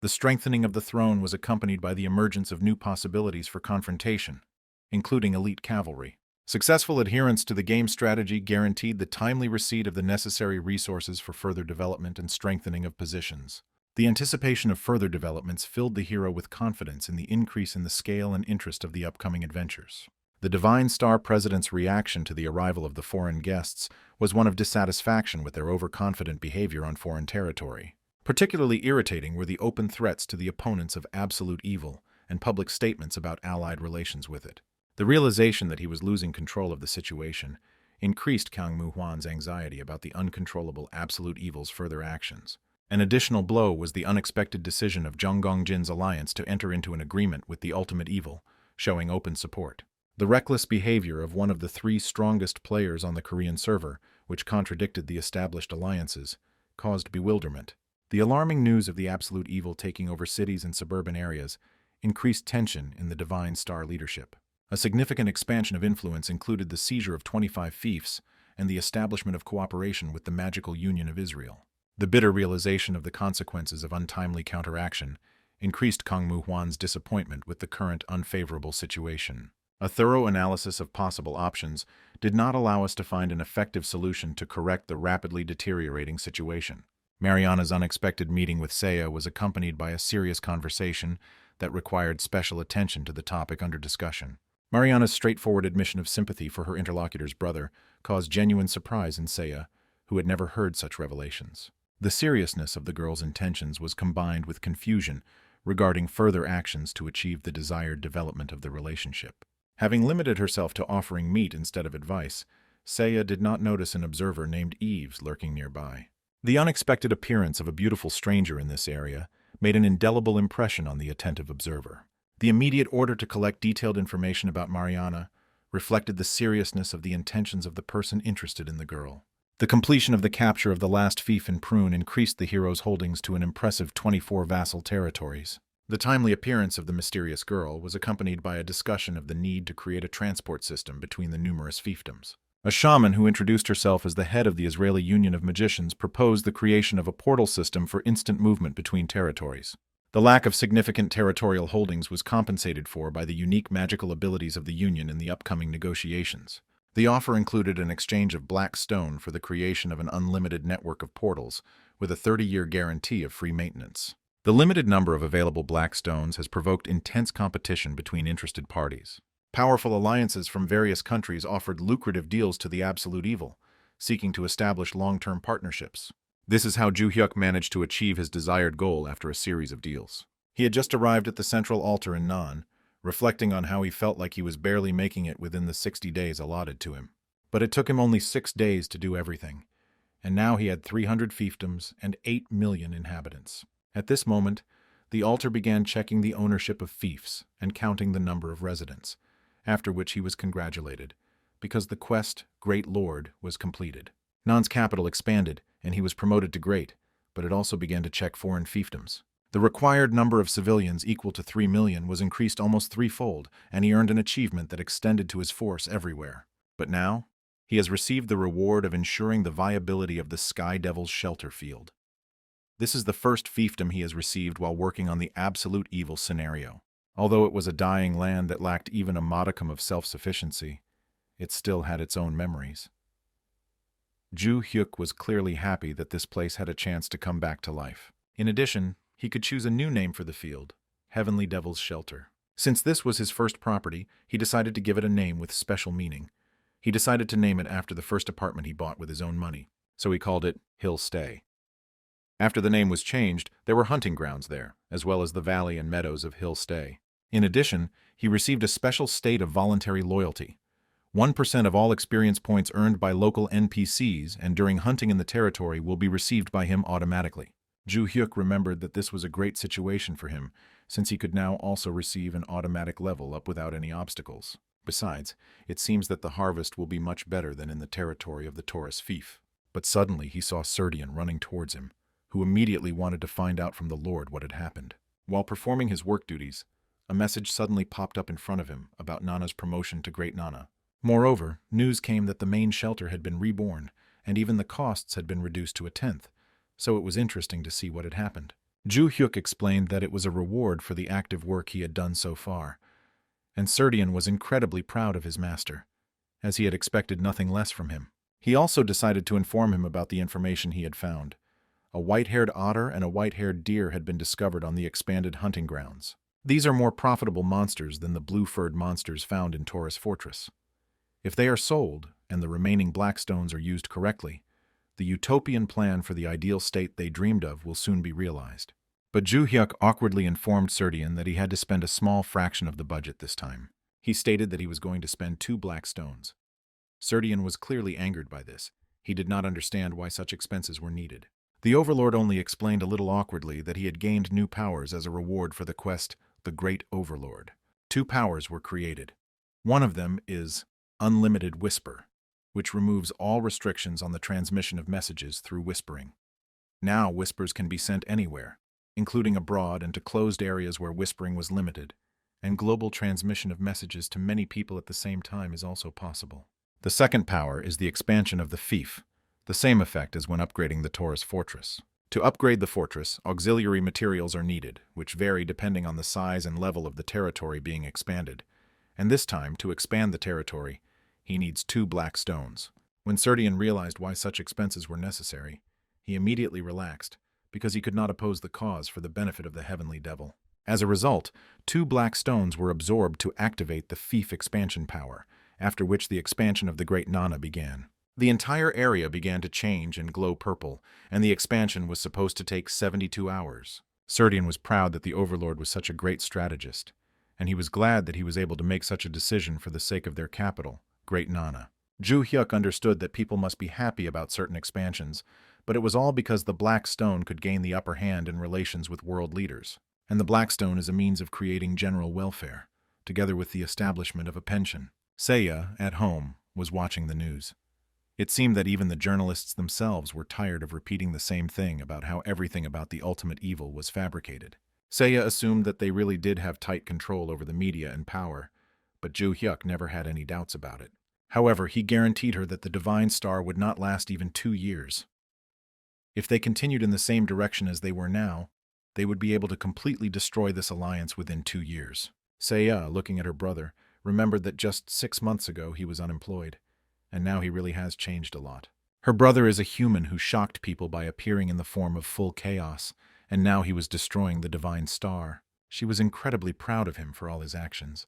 The strengthening of the throne was accompanied by the emergence of new possibilities for confrontation, including elite cavalry. Successful adherence to the game strategy guaranteed the timely receipt of the necessary resources for further development and strengthening of positions. The anticipation of further developments filled the hero with confidence in the increase in the scale and interest of the upcoming adventures. The Divine Star President's reaction to the arrival of the foreign guests was one of dissatisfaction with their overconfident behavior on foreign territory. Particularly irritating were the open threats to the opponents of absolute evil and public statements about allied relations with it. The realization that he was losing control of the situation increased Kang Mu-hwan's anxiety about the uncontrollable absolute evil's further actions. An additional blow was the unexpected decision of Jung Gong-jin's alliance to enter into an agreement with the ultimate evil, showing open support. The reckless behavior of one of the three strongest players on the Korean server, which contradicted the established alliances, caused bewilderment. The alarming news of the absolute evil taking over cities and suburban areas increased tension in the Divine Star leadership. A significant expansion of influence included the seizure of 25 fiefs and the establishment of cooperation with the Magical Union of Israel. The bitter realization of the consequences of untimely counteraction increased Kang Mu-hwan's disappointment with the current unfavorable situation. A thorough analysis of possible options did not allow us to find an effective solution to correct the rapidly deteriorating situation. Mariana's unexpected meeting with Seiya was accompanied by a serious conversation that required special attention to the topic under discussion. Mariana's straightforward admission of sympathy for her interlocutor's brother caused genuine surprise in Seiya, who had never heard such revelations. The seriousness of the girl's intentions was combined with confusion regarding further actions to achieve the desired development of the relationship. Having limited herself to offering meat instead of advice, Seiya did not notice an observer named Eves lurking nearby. The unexpected appearance of a beautiful stranger in this area made an indelible impression on the attentive observer. The immediate order to collect detailed information about Mariana reflected the seriousness of the intentions of the person interested in the girl. The completion of the capture of the last fief in Prune increased the hero's holdings to an impressive 24 vassal territories. The timely appearance of the mysterious girl was accompanied by a discussion of the need to create a transport system between the numerous fiefdoms. A shaman who introduced herself as the head of the Israeli Union of Magicians proposed the creation of a portal system for instant movement between territories. The lack of significant territorial holdings was compensated for by the unique magical abilities of the Union in the upcoming negotiations. The offer included an exchange of black stone for the creation of an unlimited network of portals, with a 30-year guarantee of free maintenance. The limited number of available black stones has provoked intense competition between interested parties. Powerful alliances from various countries offered lucrative deals to the absolute evil, seeking to establish long-term partnerships. This is how Ju Hyuk managed to achieve his desired goal after a series of deals. He had just arrived at the central altar in Nan, reflecting on how he felt like he was barely making it within the 60 days allotted to him. But it took him only 6 days to do everything, and now he had 300 fiefdoms and 8 million inhabitants. At this moment, the altar began checking the ownership of fiefs and counting the number of residents, after which he was congratulated, because the quest, Great Lord, was completed. Nan's capital expanded, and he was promoted to Great, but it also began to check foreign fiefdoms. The required number of civilians equal to 3 million was increased almost threefold, and he earned an achievement that extended to his force everywhere. But now, he has received the reward of ensuring the viability of the Sky Devil's shelter field. This is the first fiefdom he has received while working on the absolute evil scenario. Although it was a dying land that lacked even a modicum of self-sufficiency, it still had its own memories. Ju Hyuk was clearly happy that this place had a chance to come back to life. In addition, he could choose a new name for the field, Heavenly Devil's Shelter. Since this was his first property, he decided to give it a name with special meaning. He decided to name it after the first apartment he bought with his own money, so he called it Hill Stay. After the name was changed, there were hunting grounds there, as well as the valley and meadows of Hill Stay. In addition, he received a special state of voluntary loyalty. 1% of all experience points earned by local NPCs and during hunting in the territory will be received by him automatically. Ju Hyuk remembered that this was a great situation for him, since he could now also receive an automatic level up without any obstacles. Besides, it seems that the harvest will be much better than in the territory of the Taurus fief. But suddenly he saw Serdian running towards him, who immediately wanted to find out from the Lord what had happened. While performing his work duties, a message suddenly popped up in front of him about Nana's promotion to Great Nana. Moreover, news came that the main shelter had been reborn, and even the costs had been reduced to 1/10, so it was interesting to see what had happened. Ju Hyuk explained that it was a reward for the active work he had done so far, and Serdian was incredibly proud of his master, as he had expected nothing less from him. He also decided to inform him about the information he had found. A white-haired otter and a white-haired deer had been discovered on the expanded hunting grounds. These are more profitable monsters than the blue-furred monsters found in Taurus Fortress. If they are sold, and the remaining black stones are used correctly, the utopian plan for the ideal state they dreamed of will soon be realized. But Ju Hyuk awkwardly informed Serdian that he had to spend a small fraction of the budget this time. He stated that he was going to spend 2 black stones. Serdian was clearly angered by this. He did not understand why such expenses were needed. The Overlord only explained a little awkwardly that he had gained new powers as a reward for the quest, the Great Overlord. 2 powers were created. One of them is Unlimited Whisper, which removes all restrictions on the transmission of messages through whispering. Now whispers can be sent anywhere, including abroad and to closed areas where whispering was limited, and global transmission of messages to many people at the same time is also possible. The second power is the expansion of the fief, the same effect as when upgrading the Taurus Fortress. To upgrade the fortress, auxiliary materials are needed, which vary depending on the size and level of the territory being expanded. And this time, to expand the territory, he needs 2 black stones. When Serdian realized why such expenses were necessary, he immediately relaxed, because he could not oppose the cause for the benefit of the Heavenly Devil. As a result, 2 black stones were absorbed to activate the fief expansion power, after which the expansion of the Great Nana began. The entire area began to change and glow purple, and the expansion was supposed to take 72 hours. Serdian was proud that the Overlord was such a great strategist, and he was glad that he was able to make such a decision for the sake of their capital, Great Nana. Ju Hyuk understood that people must be happy about certain expansions, but it was all because the Black Stone could gain the upper hand in relations with world leaders. And the Black Stone is a means of creating general welfare, together with the establishment of a pension. Seiya, at home, was watching the news. It seemed that even the journalists themselves were tired of repeating the same thing about how everything about the ultimate evil was fabricated. Seiya assumed that they really did have tight control over the media and power, but Ju Hyuk never had any doubts about it. However, he guaranteed her that the Divine Star would not last even 2 years. If they continued in the same direction as they were now, they would be able to completely destroy this alliance within 2 years. Seiya, looking at her brother, remembered that just 6 months ago he was unemployed, and now he really has changed a lot. Her brother is a human who shocked people by appearing in the form of full chaos, and now he was destroying the Divine Star. She was incredibly proud of him for all his actions,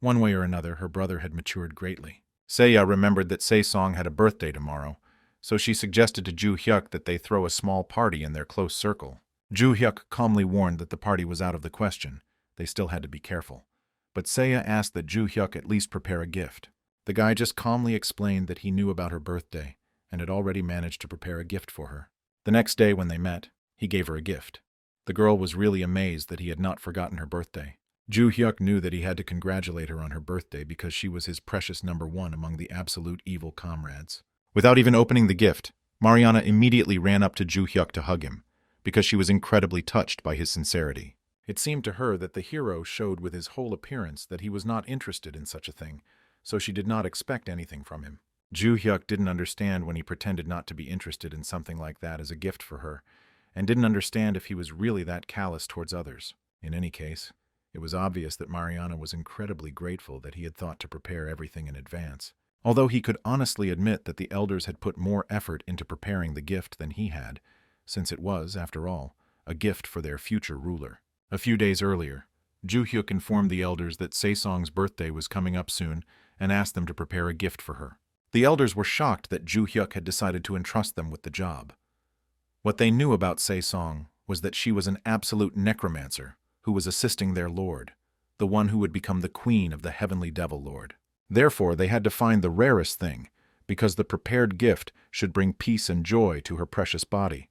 One way or another, her brother had matured greatly. Seiya remembered that Se-song had a birthday tomorrow, so she suggested to Ju-hyuk that they throw a small party in their close circle. Ju-hyuk calmly warned that the party was out of the question. They still had to be careful. But Seiya asked that Ju-hyuk at least prepare a gift. The guy just calmly explained that he knew about her birthday and had already managed to prepare a gift for her. The next day when they met, he gave her a gift. The girl was really amazed that he had not forgotten her birthday. Ju-hyuk knew that he had to congratulate her on her birthday because she was his precious number one among the absolute evil comrades. Without even opening the gift, Mariana immediately ran up to Ju-hyuk to hug him, because she was incredibly touched by his sincerity. It seemed to her that the hero showed with his whole appearance that he was not interested in such a thing, so she did not expect anything from him. Ju-hyuk didn't understand when he pretended not to be interested in something like that as a gift for her, and didn't understand if he was really that callous towards others. In any case, it was obvious that Mariana was incredibly grateful that he had thought to prepare everything in advance, although he could honestly admit that the elders had put more effort into preparing the gift than he had, since it was, after all, a gift for their future ruler. A few days earlier, Ju-hyuk informed the elders that Se-song's birthday was coming up soon and asked them to prepare a gift for her. The elders were shocked that Ju-hyuk had decided to entrust them with the job. What they knew about Se-song was that she was an absolute necromancer who was assisting their lord, the one who would become the queen of the heavenly devil lord. Therefore, they had to find the rarest thing, because the prepared gift should bring peace and joy to her precious body.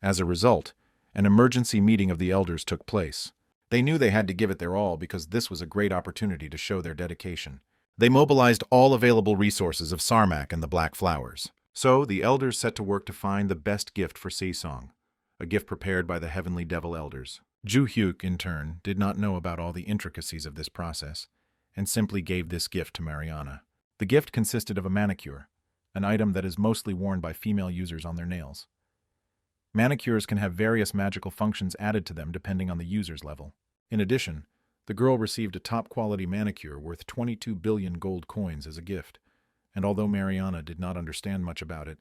As a result, an emergency meeting of the elders took place. They knew they had to give it their all because this was a great opportunity to show their dedication. They mobilized all available resources of Sarmac and the Black Flowers. So, the elders set to work to find the best gift for Se-song, a gift prepared by the heavenly devil elders. Ju-hyuk, in turn, did not know about all the intricacies of this process, and simply gave this gift to Mariana. The gift consisted of a manicure, an item that is mostly worn by female users on their nails. Manicures can have various magical functions added to them depending on the user's level. In addition, the girl received a top-quality manicure worth 22 billion gold coins as a gift, and although Mariana did not understand much about it,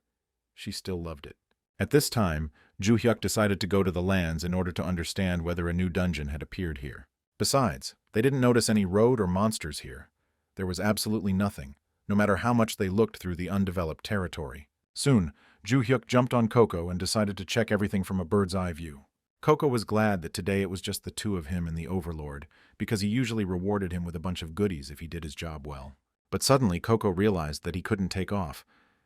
she still loved it. At this time, Ju-hyuk decided to go to the lands in order to understand whether a new dungeon had appeared here. Besides, they didn't notice any road or monsters here. There was absolutely nothing, no matter how much they looked through the undeveloped territory. Soon, Ju-hyuk jumped on Coco and decided to check everything from a bird's-eye view. Coco was glad that today it was just the two of him and the Overlord, because he usually rewarded him with a bunch of goodies if he did his job well. But suddenly Coco realized that he couldn't take off,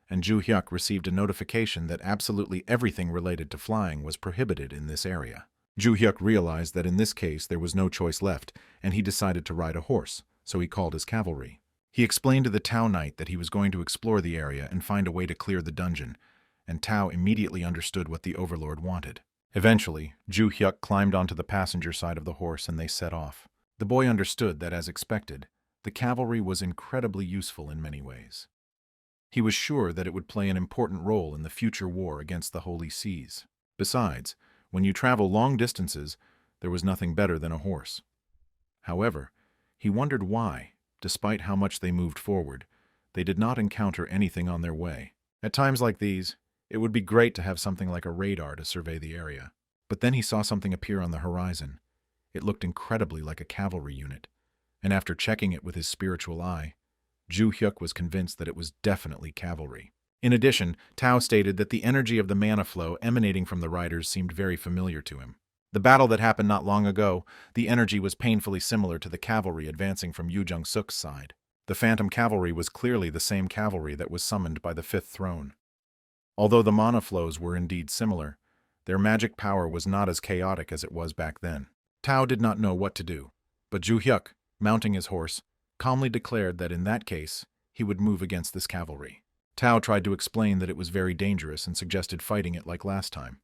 and Ju-hyuk received a notification that absolutely everything related to flying was prohibited in this area. Ju-hyuk realized that in this case there was no choice left, and he decided to ride a horse, so he called his cavalry. He explained to the Tao Knight that he was going to explore the area and find a way to clear the dungeon, and Tao immediately understood what the Overlord wanted. Eventually, Ju-hyuk climbed onto the passenger side of the horse and they set off. The boy understood that, as expected, the cavalry was incredibly useful in many ways. He was sure that it would play an important role in the future war against the Holy Seas. Besides, when you travel long distances, there was nothing better than a horse. However, he wondered why, despite how much they moved forward, they did not encounter anything on their way. At times like these, it would be great to have something like a radar to survey the area. But then he saw something appear on the horizon. It looked incredibly like a cavalry unit, and after checking it with his spiritual eye, Ju-hyuk was convinced that it was definitely cavalry. In addition, Tao stated that the energy of the mana flow emanating from the riders seemed very familiar to him. The battle that happened not long ago, the energy was painfully similar to the cavalry advancing from Yu Jung-suk's side. The Phantom Cavalry was clearly the same cavalry that was summoned by the Fifth Throne. Although the mana flows were indeed similar, their magic power was not as chaotic as it was back then. Tao did not know what to do, but Ju-hyuk, mounting his horse, calmly declared that in that case, he would move against this cavalry. Tao tried to explain that it was very dangerous and suggested fighting it like last time.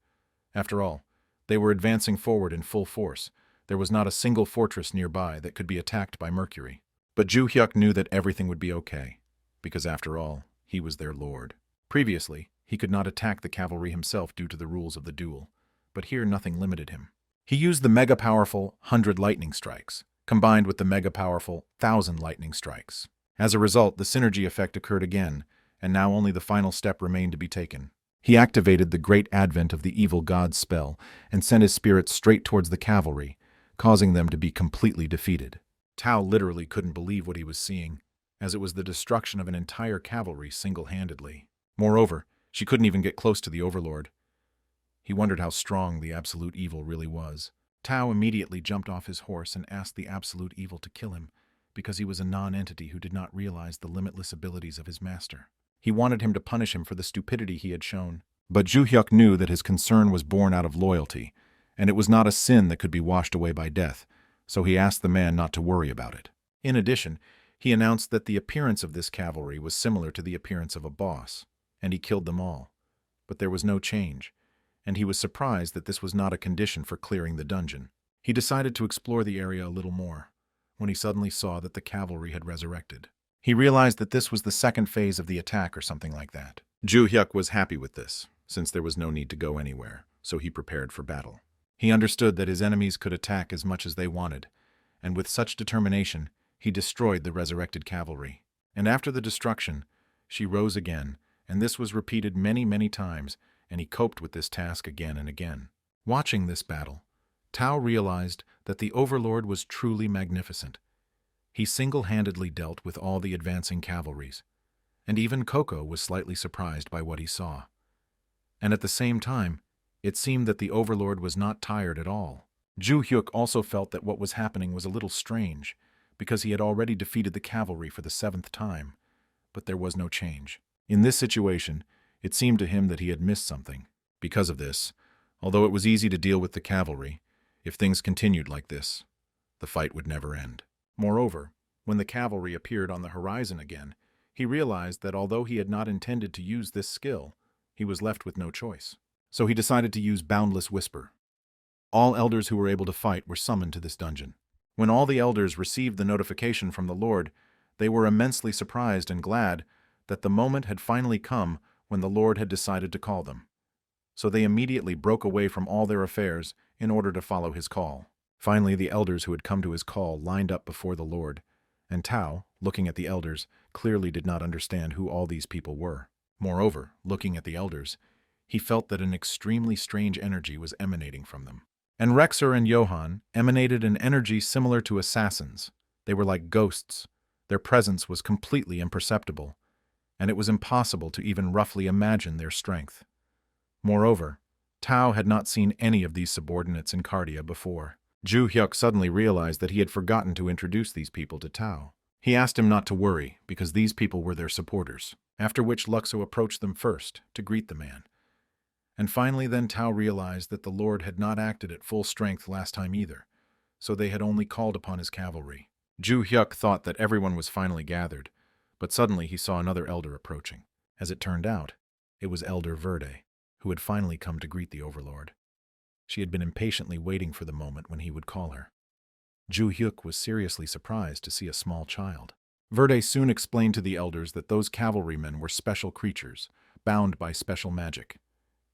After all, they were advancing forward in full force. There was not a single fortress nearby that could be attacked by Mercury. But Ju-hyuk knew that everything would be okay, because after all, he was their lord. Previously, he could not attack the cavalry himself due to the rules of the duel, but here nothing limited him. He used the mega-powerful 100 lightning strikes, combined with the mega-powerful 1,000 lightning strikes. As a result, the synergy effect occurred again, and now only the final step remained to be taken. He activated the Great Advent of the Evil God's spell and sent his spirits straight towards the cavalry, causing them to be completely defeated. Tao literally couldn't believe what he was seeing, as it was the destruction of an entire cavalry single-handedly. Moreover, she couldn't even get close to the Overlord. He wondered how strong the Absolute Evil really was. Tao immediately jumped off his horse and asked the Absolute Evil to kill him, because he was a non-entity who did not realize the limitless abilities of his master. He wanted him to punish him for the stupidity he had shown. But Ju Hyuk knew that his concern was born out of loyalty, and it was not a sin that could be washed away by death, so he asked the man not to worry about it. In addition, he announced that the appearance of this cavalry was similar to the appearance of a boss, and he killed them all. But there was no change, and he was surprised that this was not a condition for clearing the dungeon. He decided to explore the area a little more, when he suddenly saw that the cavalry had resurrected. He realized that this was the second phase of the attack or something like that. Ju Hyuk was happy with this, since there was no need to go anywhere, so he prepared for battle. He understood that his enemies could attack as much as they wanted, and with such determination, he destroyed the resurrected cavalry. And after the destruction, she rose again, and this was repeated many, many times, and he coped with this task again and again. Watching this battle, Tao realized that the Overlord was truly magnificent. He single-handedly dealt with all the advancing cavalries, and even Coco was slightly surprised by what he saw. And at the same time, it seemed that the Overlord was not tired at all. Ju Hyuk also felt that what was happening was a little strange, because he had already defeated the cavalry for the 7th time, but there was no change. In this situation, it seemed to him that he had missed something. Because of this, although it was easy to deal with the cavalry, if things continued like this, the fight would never end. Moreover, when the cavalry appeared on the horizon again, he realized that although he had not intended to use this skill, he was left with no choice. So he decided to use Boundless Whisper. All elders who were able to fight were summoned to this dungeon. When all the elders received the notification from the Lord, they were immensely surprised and glad that the moment had finally come when the Lord had decided to call them. So they immediately broke away from all their affairs in order to follow his call. Finally, the elders who had come to his call lined up before the Lord, and Tao, looking at the elders, clearly did not understand who all these people were. Moreover, looking at the elders, he felt that an extremely strange energy was emanating from them. And Rexer and Johann emanated an energy similar to assassins. They were like ghosts. Their presence was completely imperceptible, and it was impossible to even roughly imagine their strength. Moreover, Tao had not seen any of these subordinates in Cardia before. Ju Hyuk suddenly realized that he had forgotten to introduce these people to Tao. He asked him not to worry, because these people were their supporters, after which Luxo approached them first to greet the man. And finally then Tao realized that the Lord had not acted at full strength last time either, so they had only called upon his cavalry. Ju Hyuk thought that everyone was finally gathered, but suddenly he saw another elder approaching. As it turned out, it was Elder Verde, who had finally come to greet the Overlord. She had been impatiently waiting for the moment when he would call her. Ju Hyuk was seriously surprised to see a small child. Verde soon explained to the elders that those cavalrymen were special creatures, bound by special magic.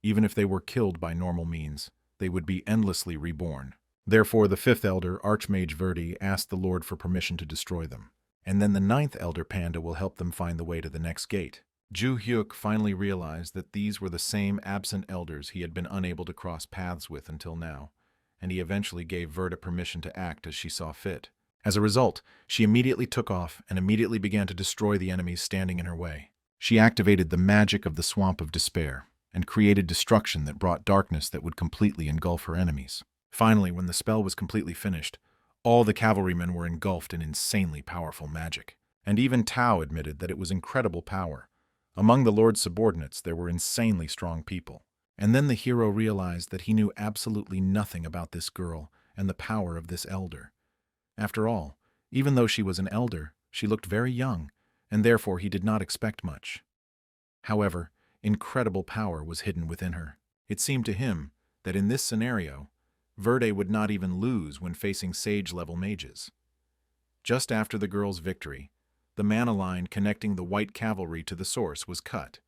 Even if they were killed by normal means, they would be endlessly reborn. Therefore, the 5th elder, Archmage Verde, asked the Lord for permission to destroy them. And then the 9th elder Panda will help them find the way to the next gate. Ju Hyuk finally realized that these were the same absent elders he had been unable to cross paths with until now, and he eventually gave Verda permission to act as she saw fit. As a result, she immediately took off and immediately began to destroy the enemies standing in her way. She activated the magic of the Swamp of Despair, and created destruction that brought darkness that would completely engulf her enemies. Finally, when the spell was completely finished, all the cavalrymen were engulfed in insanely powerful magic. And even Tao admitted that it was incredible power. Among the Lord's subordinates, there were insanely strong people. And then the hero realized that he knew absolutely nothing about this girl and the power of this elder. After all, even though she was an elder, she looked very young, and therefore he did not expect much. However, incredible power was hidden within her. It seemed to him that in this scenario, Verde would not even lose when facing sage-level mages. Just after the girl's victory, the mana line connecting the white cavalry to the source was cut,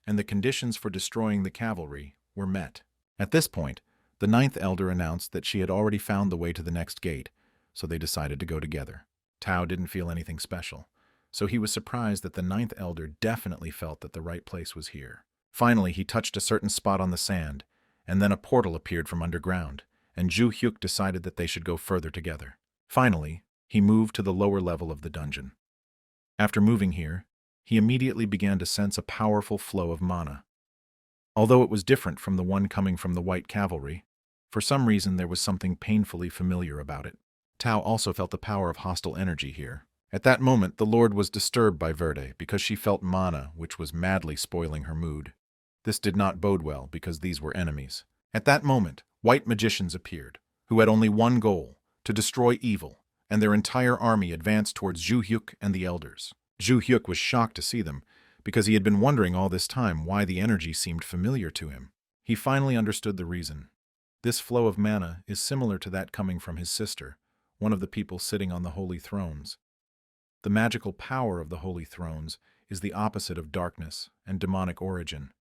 and the conditions for destroying the cavalry were met. At this point, the 9th elder announced that she had already found the way to the next gate, so they decided to go together. Tao didn't feel anything special, so he was surprised that the 9th elder definitely felt that the right place was here. Finally, he touched a certain spot on the sand, and then a portal appeared from underground, and Ju Hyuk decided that they should go further together. Finally, He moved to the lower level of the dungeon. After moving here, he immediately began to sense a powerful flow of mana. Although it was different from the one coming from the White Cavalry, for some reason there was something painfully familiar about it. Tao also felt the power of hostile energy here. At that moment, the Lord was disturbed by Verde because she felt mana which was madly spoiling her mood. This did not bode well because these were enemies. At that moment, white magicians appeared, who had only one goal, to destroy evil, and their entire army advanced towards Zhu Hyuk and the elders. Zhu Hyuk was shocked to see them, because he had been wondering all this time why the energy seemed familiar to him. He finally understood the reason. This flow of mana is similar to that coming from his sister, one of the people sitting on the holy thrones. The magical power of the holy thrones is the opposite of darkness and demonic origin,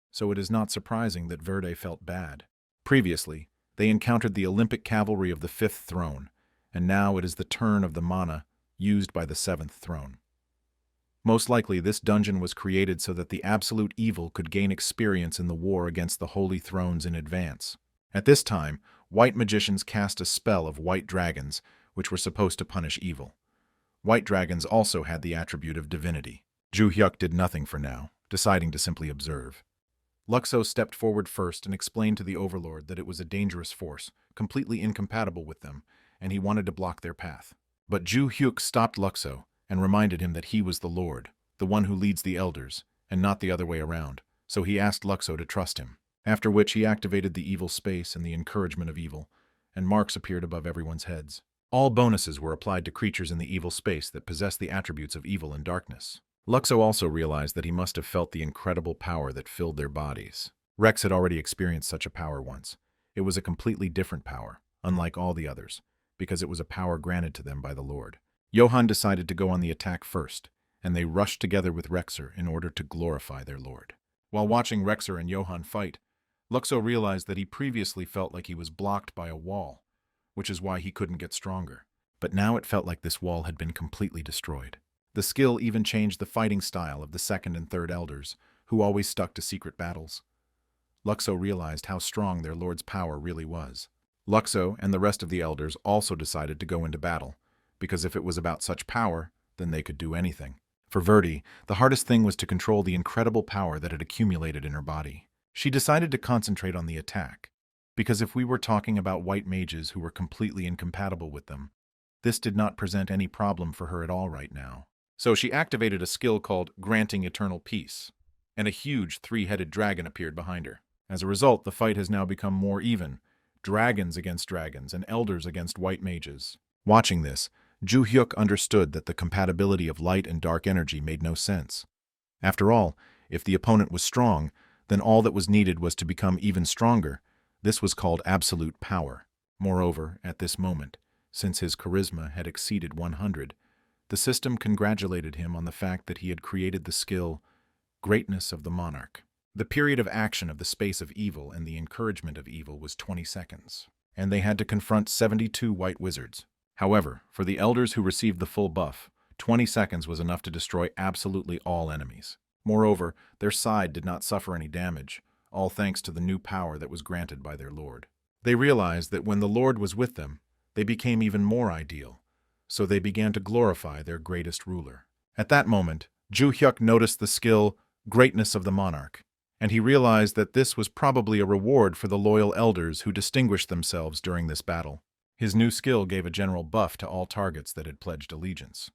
so it is not surprising that Verde felt bad. Previously, they encountered the Olympic cavalry of the fifth throne, and now it is the turn of the mana used by the seventh throne. Most likely, this dungeon was created so that the absolute evil could gain experience in the war against the holy thrones in advance. At this time, white magicians cast a spell of white dragons, which were supposed to punish evil. White dragons also had the attribute of divinity. Zhu Hyuk did nothing for now, deciding to simply observe. Luxo stepped forward first and explained to the Overlord that it was a dangerous force, completely incompatible with them, and he wanted to block their path. But Zhu Hyuk stopped Luxo and reminded him that he was the Lord, the one who leads the elders, and not the other way around, so he asked Luxo to trust him. After which he activated the evil space and the encouragement of evil, and marks appeared above everyone's heads. All bonuses were applied to creatures in the evil space that possessed the attributes of evil and darkness. Luxo also realized that he must have felt the incredible power that filled their bodies. Rex had already experienced such a power once. It was a completely different power, unlike all the others, because it was a power granted to them by the Lord. Johann decided to go on the attack first, and they rushed together with Rexer in order to glorify their Lord. While watching Rexer and Johann fight, Luxo realized that he previously felt like he was blocked by a wall, which is why he couldn't get stronger. But now it felt like this wall had been completely destroyed. The skill even changed the fighting style of the second and third elders, who always stuck to secret battles. Luxo realized how strong their lord's power really was. Luxo and the rest of the elders also decided to go into battle, because if it was about such power, then they could do anything. For Verdi, the hardest thing was to control the incredible power that had accumulated in her body. She decided to concentrate on the attack, because if we were talking about white mages who were completely incompatible with them, this did not present any problem for her at all right now. So she activated a skill called Granting Eternal Peace, and a huge three-headed dragon appeared behind her. As a result, the fight has now become more even, dragons against dragons and elders against white mages. Watching this, Zhu Hyuk understood that the compatibility of light and dark energy made no sense. After all, if the opponent was strong, then all that was needed was to become even stronger. This was called absolute power. Moreover, at this moment, since his charisma had exceeded 100, the system congratulated him on the fact that he had created the skill Greatness of the Monarch. The period of action of the space of evil and the encouragement of evil was 20 seconds, and they had to confront 72 white wizards. However, for the elders who received the full buff, 20 seconds was enough to destroy absolutely all enemies. Moreover, their side did not suffer any damage, all thanks to the new power that was granted by their lord. They realized that when the Lord was with them, they became even more ideal, so they began to glorify their greatest ruler. At that moment, Zhu Hyuk noticed the skill Greatness of the Monarch, and he realized that this was probably a reward for the loyal elders who distinguished themselves during this battle. His new skill gave a general buff to all targets that had pledged allegiance.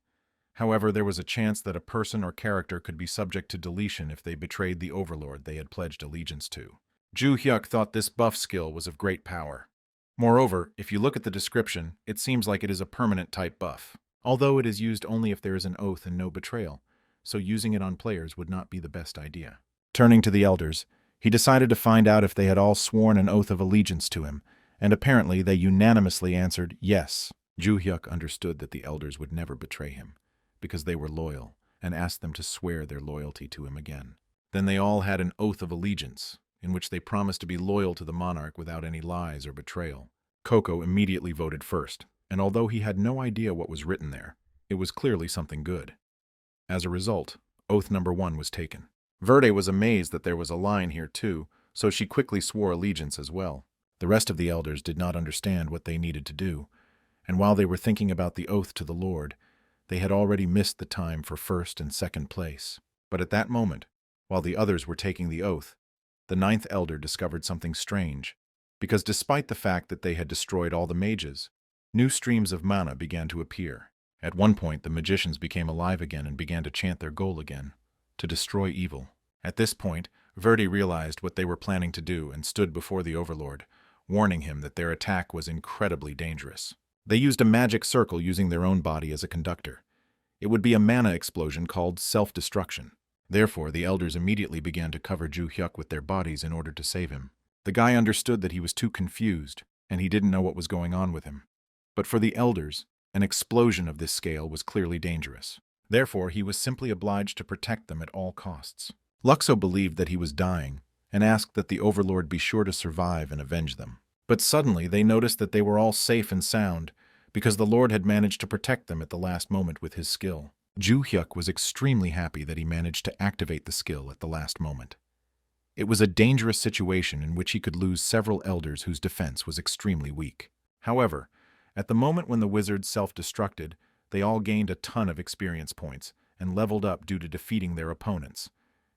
However, there was a chance that a person or character could be subject to deletion if they betrayed the overlord they had pledged allegiance to. Zhu Hyuk thought this buff skill was of great power. Moreover, if you look at the description, it seems like it is a permanent type buff, although it is used only if there is an oath and no betrayal, so using it on players would not be the best idea. Turning to the elders, he decided to find out if they had all sworn an oath of allegiance to him, and apparently they unanimously answered yes. Zhu Hyuk understood that the elders would never betray him, because they were loyal, and asked them to swear their loyalty to him again. Then they all had an oath of allegiance, in which they promised to be loyal to the monarch without any lies or betrayal. Coco immediately voted first, and although he had no idea what was written there, it was clearly something good. As a result, oath number 1 was taken. Verde was amazed that there was a line here too, so she quickly swore allegiance as well. The rest of the elders did not understand what they needed to do, And while they were thinking about the oath to the Lord, they had already missed the time for first and second place. But at that moment, while the others were taking the oath, the ninth elder discovered something strange, because despite the fact that they had destroyed all the mages, new streams of mana began to appear. At one point, the magicians became alive again and began to chant their goal again, to destroy evil. At this point, Verdi realized what they were planning to do and stood before the Overlord, warning him that their attack was incredibly dangerous. They used a magic circle using their own body as a conductor. It would be a mana explosion called self-destruction. Therefore, the elders immediately began to cover Ju Hyuk with their bodies in order to save him. The guy understood that he was too confused, and he didn't know what was going on with him. But for the elders, an explosion of this scale was clearly dangerous. Therefore, he was simply obliged to protect them at all costs. Luxo believed that he was dying, and asked that the Overlord be sure to survive and avenge them. But suddenly they noticed that they were all safe and sound, because the Lord had managed to protect them at the last moment with his skill. Ju Hyuk was extremely happy that he managed to activate the skill at the last moment. It was a dangerous situation in which he could lose several elders whose defense was extremely weak. However, at the moment when the wizards self-destructed, they all gained a ton of experience points and leveled up due to defeating their opponents.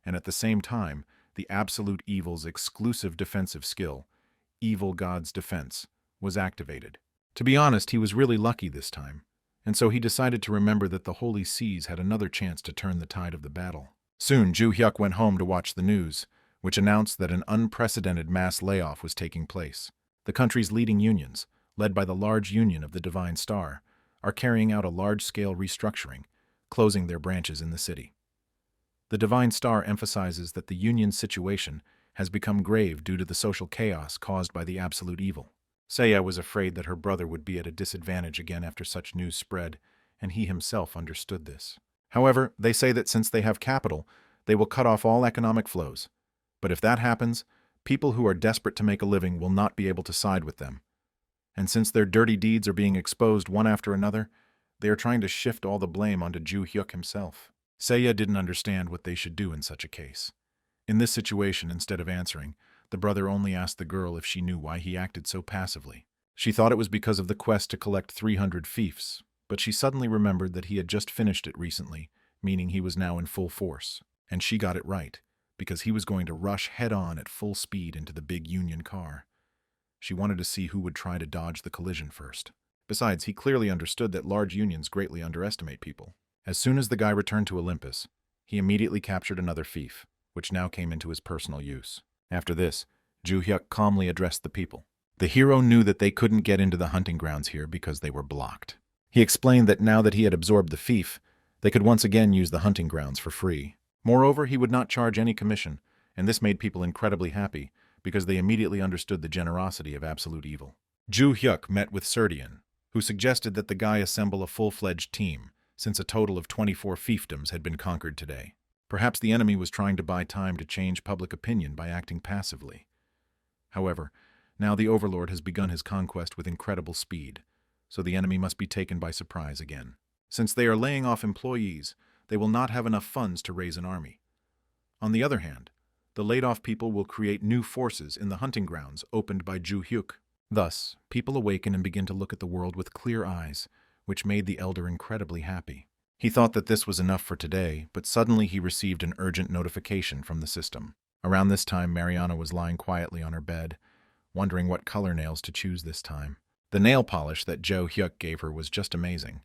And at the same time, the Absolute Evil's exclusive defensive skill, Evil God's Defense, was activated. To be honest, he was really lucky this time, and so he decided to remember that the Holy Seas had another chance to turn the tide of the battle. Soon, Ju Hyuk went home to watch the news, which announced that an unprecedented mass layoff was taking place. The country's leading unions, led by the large union of the Divine Star, are carrying out a large-scale restructuring, closing their branches in the city. The Divine Star emphasizes that the union's situation has become grave due to the social chaos caused by the Absolute Evil. Seiya was afraid that her brother would be at a disadvantage again after such news spread, and he himself understood this. However, they say that since they have capital, they will cut off all economic flows. But if that happens, people who are desperate to make a living will not be able to side with them. And since their dirty deeds are being exposed one after another, they are trying to shift all the blame onto Ju Hyuk himself. Seiya didn't understand what they should do in such a case. In this situation, instead of answering, the brother only asked the girl if she knew why he acted so passively. She thought it was because of the quest to collect 300 fiefs, but she suddenly remembered that he had just finished it recently, meaning he was now in full force. And she got it right, because he was going to rush head-on at full speed into the big Union car. She wanted to see who would try to dodge the collision first. Besides, he clearly understood that large unions greatly underestimate people. As soon as the guy returned to Olympus, he immediately captured another fief, which now came into his personal use. After this, Ju Hyuk calmly addressed the people. The hero knew that they couldn't get into the hunting grounds here because they were blocked. He explained that now that he had absorbed the fief, they could once again use the hunting grounds for free. Moreover, he would not charge any commission, and this made people incredibly happy, because they immediately understood the generosity of Absolute Evil. Ju Hyuk met with Serdian, who suggested that the guy assemble a full-fledged team, since a total of 24 fiefdoms had been conquered today. Perhaps the enemy was trying to buy time to change public opinion by acting passively. However, now the Overlord has begun his conquest with incredible speed, so the enemy must be taken by surprise again. Since they are laying off employees, they will not have enough funds to raise an army. On the other hand, the laid-off people will create new forces in the hunting grounds opened by Ju Hyuk. Thus, people awaken and begin to look at the world with clear eyes, which made the elder incredibly happy. He thought that this was enough for today, but suddenly he received an urgent notification from the system. Around this time, Mariana was lying quietly on her bed, wondering what color nails to choose this time. The nail polish that Ju Hyuk gave her was just amazing.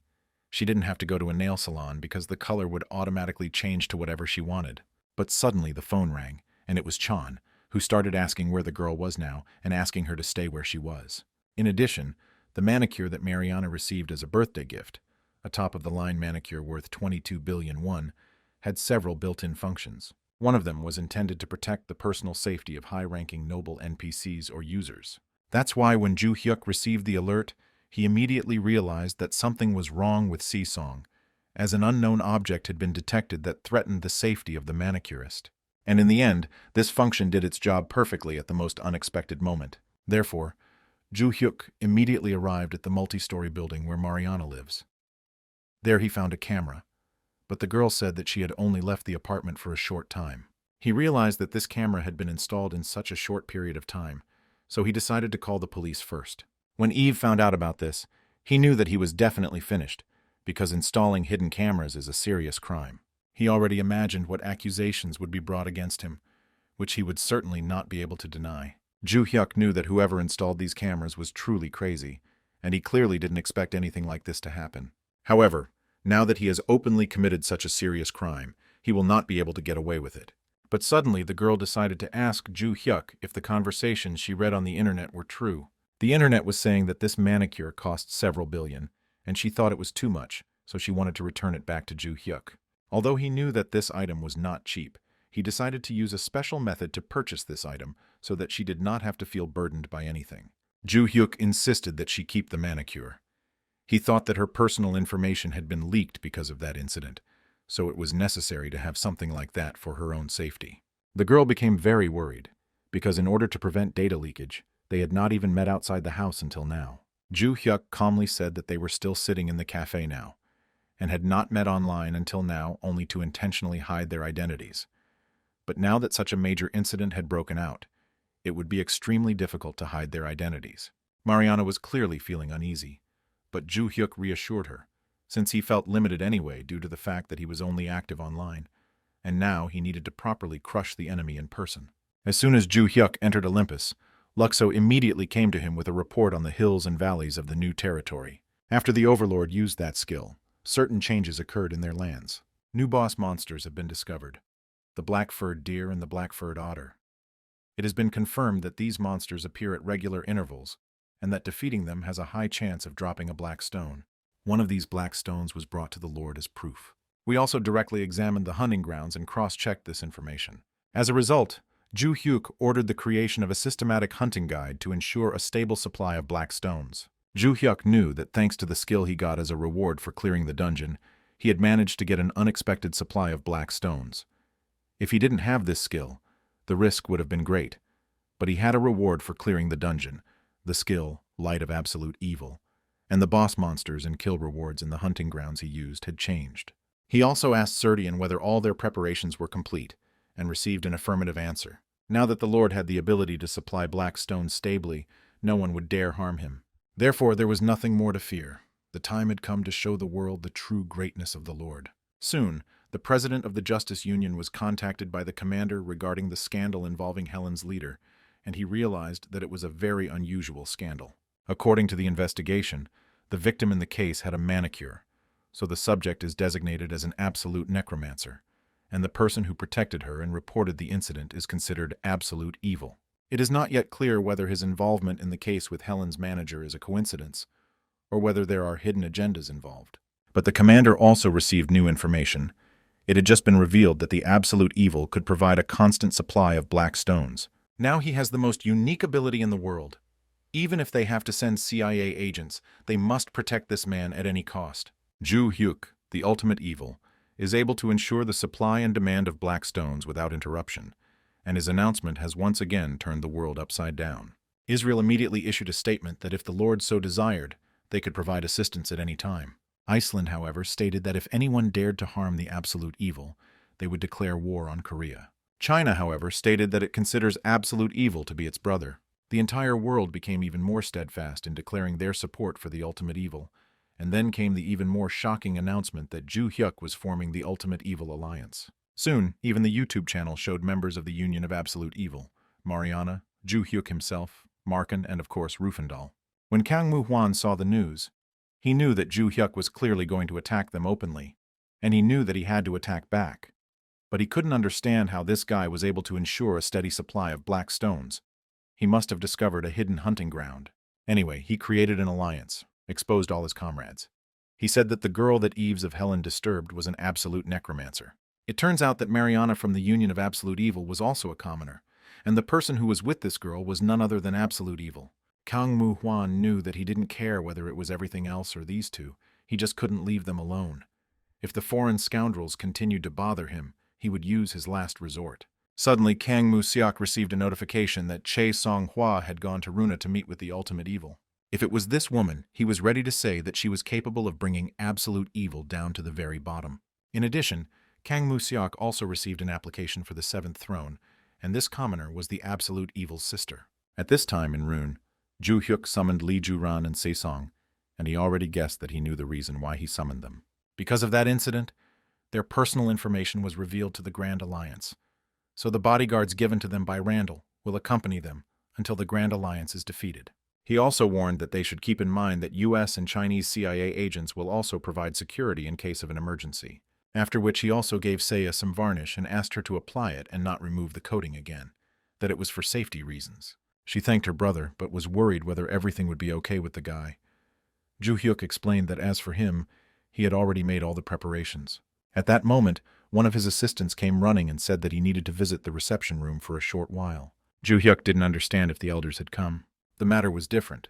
She didn't have to go to a nail salon because the color would automatically change to whatever she wanted. But suddenly the phone rang, and it was Chan, who started asking where the girl was now and asking her to stay where she was. In addition, the manicure that Mariana received as a birthday gift, a top-of-the-line manicure worth 22 billion won, had several built-in functions. One of them was intended to protect the personal safety of high-ranking noble NPCs or users. That's why when Ju Hyuk received the alert, he immediately realized that something was wrong with Sisong, as an unknown object had been detected that threatened the safety of the manicurist. And in the end, this function did its job perfectly at the most unexpected moment. Therefore, Ju Hyuk immediately arrived at the multi-story building where Mariana lives. There he found a camera, but the girl said that she had only left the apartment for a short time. He realized that this camera had been installed in such a short period of time, so he decided to call the police first. When Eve found out about this, He knew that he was definitely finished, because installing hidden cameras is a serious crime. He already imagined what accusations would be brought against him, which he would certainly not be able to deny. Ju Hyuk knew that whoever installed these cameras was truly crazy, and he clearly didn't expect anything like this to happen. However, now that he has openly committed such a serious crime, he will not be able to get away with it. But suddenly the girl decided to ask Ju Hyuk if the conversations she read on the internet were true. The internet was saying that this manicure cost several billion, and she thought it was too much, so she wanted to return it back to Ju Hyuk. Although he knew that this item was not cheap, he decided to use a special method to purchase this item so that she did not have to feel burdened by anything. Ju Hyuk insisted that she keep the manicure. He thought that her personal information had been leaked because of that incident, so it was necessary to have something like that for her own safety. The girl became very worried, because in order to prevent data leakage, they had not even met outside the house until now. Ju Hyuk calmly said that they were still sitting in the cafe now, and had not met online until now only to intentionally hide their identities. But now that such a major incident had broken out, it would be extremely difficult to hide their identities. Mariana was clearly feeling uneasy, but Ju Hyuk reassured her, since he felt limited anyway due to the fact that he was only active online, and now he needed to properly crush the enemy in person. As soon as Ju Hyuk entered Olympus, Luxo immediately came to him with a report on the hills and valleys of the new territory. After the Overlord used that skill, certain changes occurred in their lands. New boss monsters have been discovered: the black-furred deer and the black-furred otter. It has been confirmed that these monsters appear at regular intervals, and that defeating them has a high chance of dropping a black stone. One of these black stones was brought to the Lord as proof. We also directly examined the hunting grounds and cross-checked this information. As a result, Ju Hyuk ordered the creation of a systematic hunting guide to ensure a stable supply of black stones. Ju Hyuk knew that thanks to the skill he got as a reward for clearing the dungeon, he had managed to get an unexpected supply of black stones. If he didn't have this skill, the risk would have been great, but he had a reward for clearing the dungeon: the skill, Light of Absolute Evil, and the boss monsters and kill rewards in the hunting grounds he used had changed. He also asked Serdian whether all their preparations were complete, and received an affirmative answer. Now that the Lord had the ability to supply black stones stably, no one would dare harm him. Therefore, there was nothing more to fear. The time had come to show the world the true greatness of the Lord. Soon, the president of the Justice Union was contacted by the commander regarding the scandal involving Helen's leader, and he realized that it was a very unusual scandal. According to the investigation, the victim in the case had a manicure, so the subject is designated as an absolute necromancer, and the person who protected her and reported the incident is considered absolute evil. It is not yet clear whether his involvement in the case with Helen's manager is a coincidence, or whether there are hidden agendas involved. But the commander also received new information. It had just been revealed that the absolute evil could provide a constant supply of black stones. Now he has the most unique ability in the world. Even if they have to send CIA agents, they must protect this man at any cost. Ju Hyuk, the ultimate evil, is able to ensure the supply and demand of black stones without interruption, and his announcement has once again turned the world upside down. Israel immediately issued a statement that if the Lord so desired, they could provide assistance at any time. Iceland, however, stated that if anyone dared to harm the absolute evil, they would declare war on Korea. China, however, stated that it considers absolute evil to be its brother. The entire world became even more steadfast in declaring their support for the ultimate evil, and then came the even more shocking announcement that Ju Hyuk was forming the Ultimate Evil Alliance. Soon, even the YouTube channel showed members of the Union of Absolute Evil: Mariana, Ju Hyuk himself, Markin, and of course Rufandal. When Kang Moo-hwan saw the news, he knew that Ju Hyuk was clearly going to attack them openly, and he knew that he had to attack back. But he couldn't understand how this guy was able to ensure a steady supply of black stones. He must have discovered a hidden hunting ground. Anyway, he created an alliance, exposed all his comrades. He said that the girl that Eves of Helen disturbed was an absolute necromancer. It turns out that Mariana from the Union of Absolute Evil was also a commoner, and the person who was with this girl was none other than Absolute Evil. Kang Moo-hwan knew that he didn't care whether it was everything else or these two. He just couldn't leave them alone. If the foreign scoundrels continued to bother him, he would use his last resort. Suddenly, Kang Moo-seok received a notification that Chae Song-hwa had gone to Runa to meet with the Ultimate Evil. If it was this woman, he was ready to say that she was capable of bringing absolute evil down to the very bottom. In addition, Kang Moo-seok also received an application for the Seventh Throne, and this commoner was the Absolute Evil's sister. At this time in Rune, Ju Hyuk summoned Lee Ju-ran and Se-song, and he already guessed that he knew the reason why he summoned them. Because of that incident, their personal information was revealed to the Grand Alliance, so the bodyguards given to them by Randall will accompany them until the Grand Alliance is defeated. He also warned that they should keep in mind that US and Chinese CIA agents will also provide security in case of an emergency, after which he also gave Seiya some varnish and asked her to apply it and not remove the coating again, that it was for safety reasons. She thanked her brother, but was worried whether everything would be okay with the guy. Ju-hyuk explained that as for him, he had already made all the preparations. At that moment, one of his assistants came running and said that he needed to visit the reception room for a short while. Ju-hyuk didn't understand if the elders had come. The matter was different.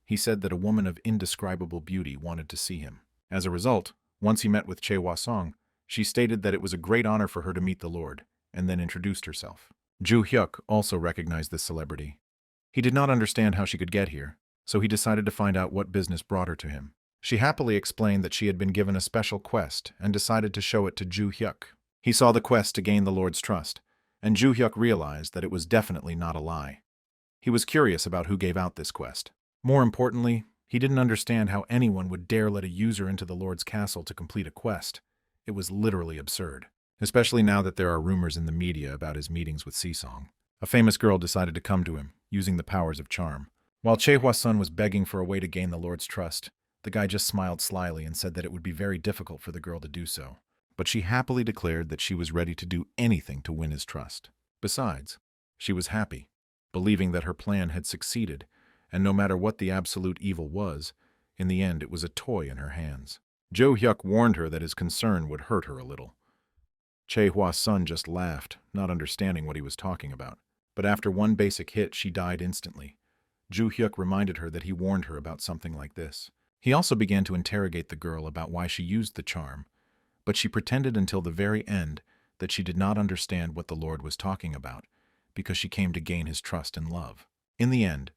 He said that a woman of indescribable beauty wanted to see him. As a result, once he met with Che Hwa-song, she stated that it was a great honor for her to meet the Lord, and then introduced herself. Ju-hyuk also recognized this celebrity. He did not understand how she could get here, so he decided to find out what business brought her to him. She happily explained that she had been given a special quest and decided to show it to Ju-hyuk. He saw the quest to gain the Lord's trust, and Ju-hyuk realized that it was definitely not a lie. He was curious about who gave out this quest. More importantly, he didn't understand how anyone would dare let a user into the Lord's castle to complete a quest. It was literally absurd, especially now that there are rumors in the media about his meetings with Sesong. A famous girl decided to come to him, using the powers of charm. While Che Hwa-sun was begging for a way to gain the Lord's trust, the guy just smiled slyly and said that it would be very difficult for the girl to do so. But she happily declared that she was ready to do anything to win his trust. Besides, she was happy, believing that her plan had succeeded, and no matter what the absolute evil was, in the end it was a toy in her hands. Jo-hyuk warned her that his concern would hurt her a little. Che Hwa-sun just laughed, not understanding what he was talking about. But after one basic hit, she died instantly. Ju-hyuk reminded her that he warned her about something like this. He also began to interrogate the girl about why she used the charm, but she pretended until the very end that she did not understand what the Lord was talking about, because she came to gain his trust and love. In the end,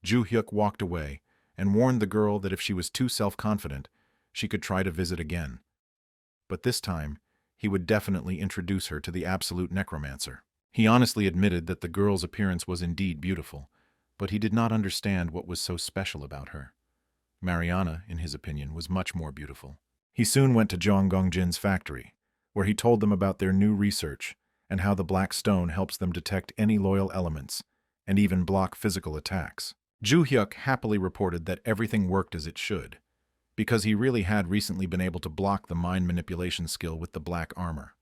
Ju-hyuk walked away and warned the girl that if she was too self-confident, she could try to visit again. But this time, he would definitely introduce her to the absolute necromancer. He honestly admitted that the girl's appearance was indeed beautiful, but he did not understand what was so special about her. Mariana, in his opinion, was much more beautiful. He soon went to Jong Gongjin's factory, where he told them about their new research and how the black stone helps them detect any loyal elements and even block physical attacks. Ju-hyuk happily reported that everything worked as it should, because he really had recently been able to block the mind manipulation skill with the black armor.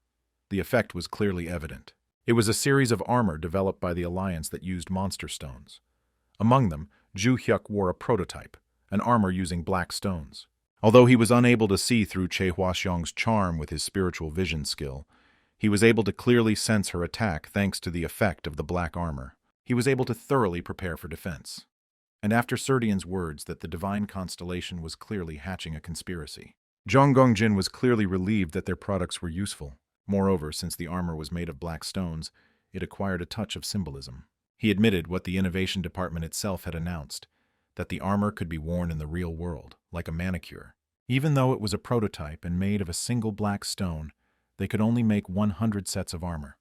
The effect was clearly evident. It was a series of armor developed by the Alliance that used monster stones. Among them, Ju-hyuk wore a prototype, an armor using black stones. Although he was unable to see through Che Hwa-song's charm with his spiritual vision skill, he was able to clearly sense her attack thanks to the effect of the black armor. He was able to thoroughly prepare for defense. And after Serdian's words that the divine constellation was clearly hatching a conspiracy, Jong Gongjin was clearly relieved that their products were useful. Moreover, since the armor was made of black stones, it acquired a touch of symbolism. He admitted what the innovation department itself had announced, that the armor could be worn in the real world, like a manicure. Even though it was a prototype and made of a single black stone, they could only make 100 sets of armor.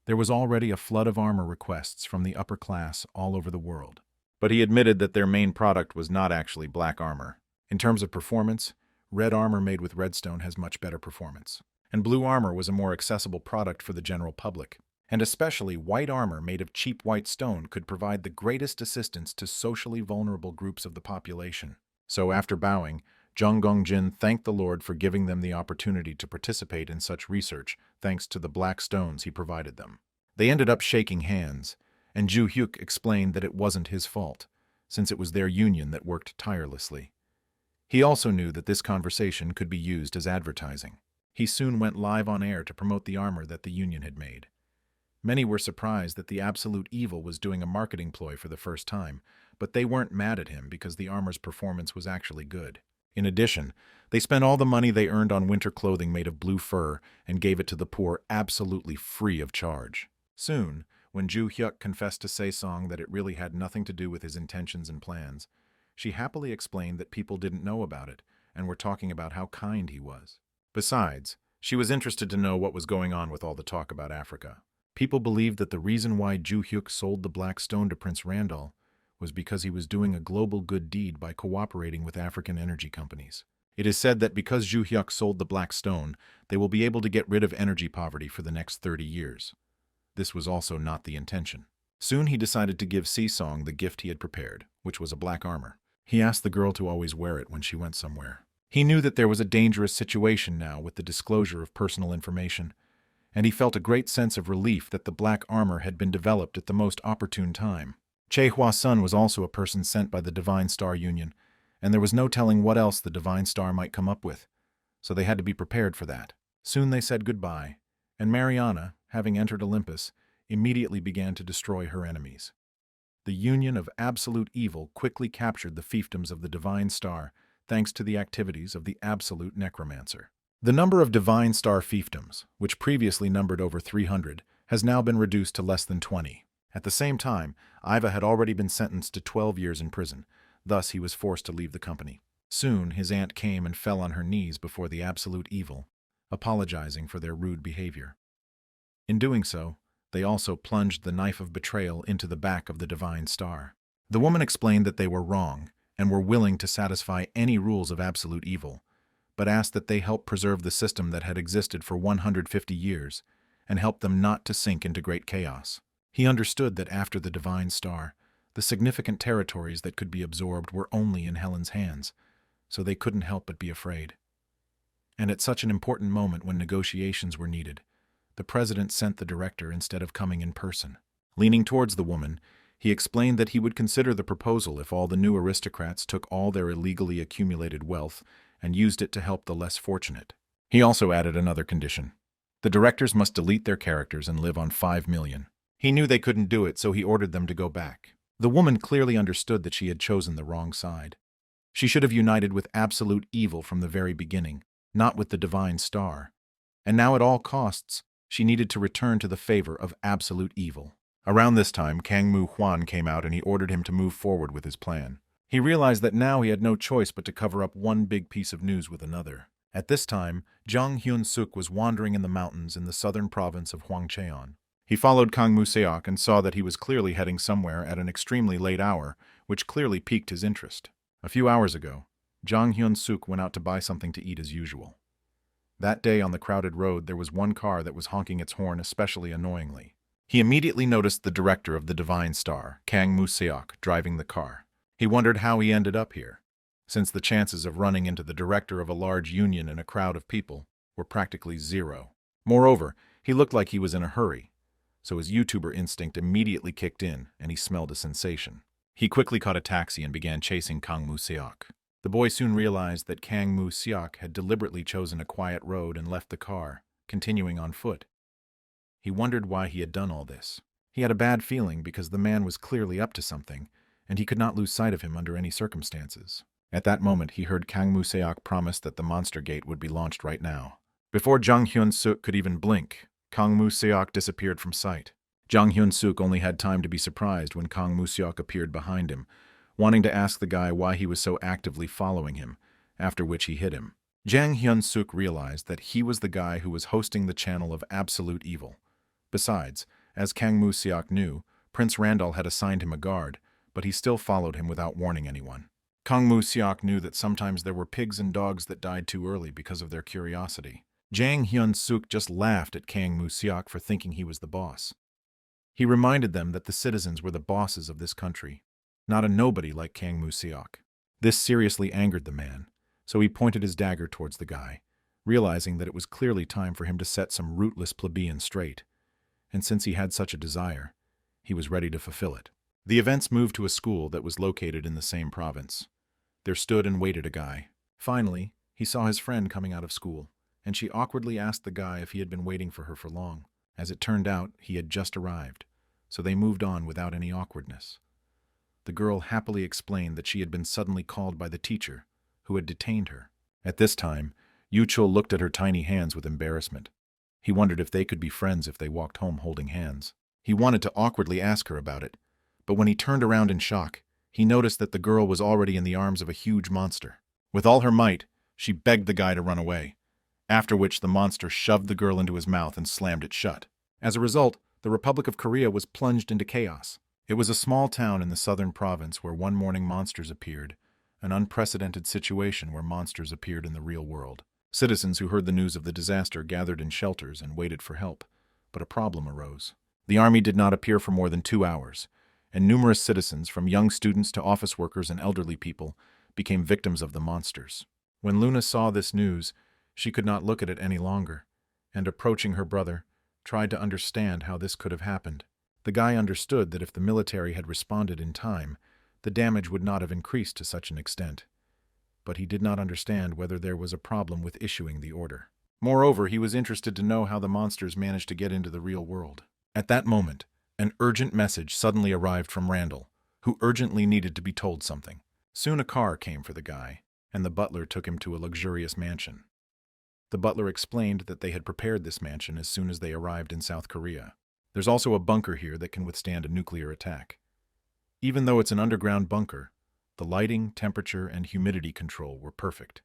There was already a flood of armor requests from the upper class all over the world. But he admitted that their main product was not actually black armor. In terms of performance, red armor made with redstone has much better performance. And blue armor was a more accessible product for the general public. And especially white armor made of cheap white stone could provide the greatest assistance to socially vulnerable groups of the population. So after bowing, Jong Gongjin thanked the Lord for giving them the opportunity to participate in such research thanks to the black stones he provided them. They ended up shaking hands, and Ju-hyuk explained that it wasn't his fault, since it was their union that worked tirelessly. He also knew that this conversation could be used as advertising. He soon went live on air to promote the armor that the union had made. Many were surprised that the absolute evil was doing a marketing ploy for the first time, but they weren't mad at him because the armor's performance was actually good. In addition, they spent all the money they earned on winter clothing made of blue fur and gave it to the poor absolutely free of charge. Soon, when Ju-hyuk confessed to Sesong that it really had nothing to do with his intentions and plans, she happily explained that people didn't know about it and were talking about how kind he was. Besides, she was interested to know what was going on with all the talk about Africa. People believed that the reason why Ju-hyuk sold the black stone to Prince Randall was because he was doing a global good deed by cooperating with African energy companies. It is said that because Zhu Hyuk sold the Black Stone, they will be able to get rid of energy poverty for the next 30 years. This was also not the intention. Soon he decided to give Si-Song the gift he had prepared, which was a black armor. He asked the girl to always wear it when she went somewhere. He knew that there was a dangerous situation now with the disclosure of personal information, and he felt a great sense of relief that the black armor had been developed at the most opportune time. Che Hua-sun was also a person sent by the Divine Star Union, and there was no telling what else the Divine Star might come up with, so they had to be prepared for that. Soon they said goodbye, and Mariana, having entered Olympus, immediately began to destroy her enemies. The Union of Absolute Evil quickly captured the fiefdoms of the Divine Star thanks to the activities of the Absolute Necromancer. The number of Divine Star fiefdoms, which previously numbered over 300, has now been reduced to less than 20. At the same time, Iva had already been sentenced to 12 years in prison, thus he was forced to leave the company. Soon his aunt came and fell on her knees before the Absolute Evil, apologizing for their rude behavior. In doing so, they also plunged the knife of betrayal into the back of the Divine Star. The woman explained that they were wrong and were willing to satisfy any rules of Absolute Evil, but asked that they help preserve the system that had existed for 150 years and help them not to sink into great chaos. He understood that after the Divine Star, the significant territories that could be absorbed were only in Helen's hands, so they couldn't help but be afraid. And at such an important moment when negotiations were needed, the president sent the director instead of coming in person. Leaning towards the woman, he explained that he would consider the proposal if all the new aristocrats took all their illegally accumulated wealth and used it to help the less fortunate. He also added another condition. The directors must delete their characters and live on 5 million. He knew they couldn't do it, so he ordered them to go back. The woman clearly understood that she had chosen the wrong side. She should have united with Absolute Evil from the very beginning, not with the Divine Star. And now at all costs, she needed to return to the favor of Absolute Evil. Around this time, Kang Mu Huan came out and he ordered him to move forward with his plan. He realized that now he had no choice but to cover up one big piece of news with another. At this time, Jang Hyun-suk was wandering in the mountains in the southern province of Hwangcheon. He followed Kang Mu-seok and saw that he was clearly heading somewhere at an extremely late hour, which clearly piqued his interest. A few hours ago, Jang Hyun-suk went out to buy something to eat as usual. That day on the crowded road there was one car that was honking its horn especially annoyingly. He immediately noticed the director of the Divine Star, Kang Mu-seok, driving the car. He wondered how he ended up here, since the chances of running into the director of a large union in a crowd of people were practically zero. Moreover, he looked like he was in a hurry, so his YouTuber instinct immediately kicked in and he smelled a sensation. He quickly caught a taxi and began chasing Kang Mu-seok. The boy soon realized that Kang Mu-seok had deliberately chosen a quiet road and left the car, continuing on foot. He wondered why he had done all this. He had a bad feeling because the man was clearly up to something, and he could not lose sight of him under any circumstances. At that moment, he heard Kang Mu-seok promise that the monster gate would be launched right now. Before Jang Hyun-suk could even blink, Kang Mu-seok disappeared from sight. Jang Hyun-suk only had time to be surprised when Kang Mu-seok appeared behind him, wanting to ask the guy why he was so actively following him, after which he hit him. Jang Hyun-suk realized that he was the guy who was hosting the channel of Absolute Evil. Besides, as Kang Mu-seok knew, Prince Randall had assigned him a guard, but he still followed him without warning anyone. Kang Mu-seok knew that sometimes there were pigs and dogs that died too early because of their curiosity. Jang Hyun-suk just laughed at Kang Mu-seok for thinking he was the boss. He reminded them that the citizens were the bosses of this country, not a nobody like Kang Mu-seok. This seriously angered the man, so he pointed his dagger towards the guy, realizing that it was clearly time for him to set some rootless plebeian straight. And since he had such a desire, he was ready to fulfill it. The events moved to a school that was located in the same province. There stood and waited a guy. Finally, he saw his friend coming out of school, and she awkwardly asked the guy if he had been waiting for her for long. As it turned out, he had just arrived, so they moved on without any awkwardness. The girl happily explained that she had been suddenly called by the teacher, who had detained her. At this time, Yuchul looked at her tiny hands with embarrassment. He wondered if they could be friends if they walked home holding hands. He wanted to awkwardly ask her about it, but when he turned around in shock, he noticed that the girl was already in the arms of a huge monster. With all her might, she begged the guy to run away, after which the monster shoved the girl into his mouth and slammed it shut. As a result, the Republic of Korea was plunged into chaos. It was a small town in the southern province where one morning monsters appeared, an unprecedented situation where monsters appeared in the real world. Citizens who heard the news of the disaster gathered in shelters and waited for help, but a problem arose. The army did not appear for more than 2 hours, and numerous citizens, from young students to office workers and elderly people, became victims of the monsters. When Luna saw this news, she could not look at it any longer, and approaching her brother, tried to understand how this could have happened. The guy understood that if the military had responded in time, the damage would not have increased to such an extent. But he did not understand whether there was a problem with issuing the order. Moreover, he was interested to know how the monsters managed to get into the real world. At that moment, an urgent message suddenly arrived from Randall, who urgently needed to be told something. Soon a car came for the guy, and the butler took him to a luxurious mansion. The butler explained that they had prepared this mansion as soon as they arrived in South Korea. There's also a bunker here that can withstand a nuclear attack. Even though it's an underground bunker, the lighting, temperature, and humidity control were perfect.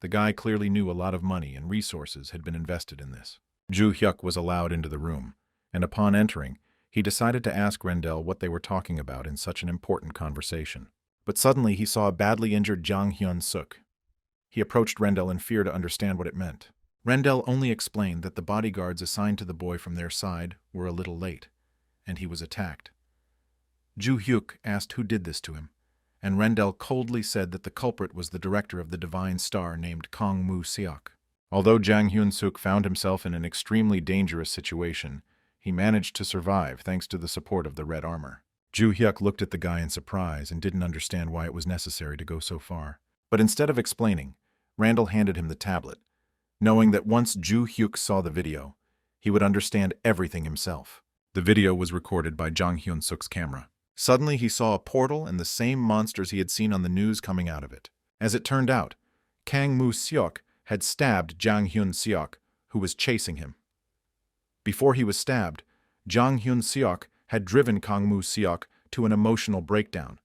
The guy clearly knew a lot of money and resources had been invested in this. Ju Hyuk was allowed into the room, and upon entering, he decided to ask Rendell what they were talking about in such an important conversation. But suddenly he saw a badly injured Jang Hyun-suk. He approached Rendell in fear to understand what it meant. Rendell only explained that the bodyguards assigned to the boy from their side were a little late, and he was attacked. Ju Hyuk asked who did this to him, and Rendell coldly said that the culprit was the director of the Divine Star named Kang Moo-seok. Although Jang Hyun-suk found himself in an extremely dangerous situation, he managed to survive thanks to the support of the red armor. Ju Hyuk looked at the guy in surprise and didn't understand why it was necessary to go so far. But instead of explaining, Randall handed him the tablet, knowing that once Ju Hyuk saw the video, he would understand everything himself. The video was recorded by Jang Hyun-suk's camera. Suddenly he saw a portal and the same monsters he had seen on the news coming out of it. As it turned out, Kang Moo-seok had stabbed Jang Hyun-seok, who was chasing him. Before he was stabbed, Jang Hyun-seok had driven Kang Moo-seok to an emotional breakdown,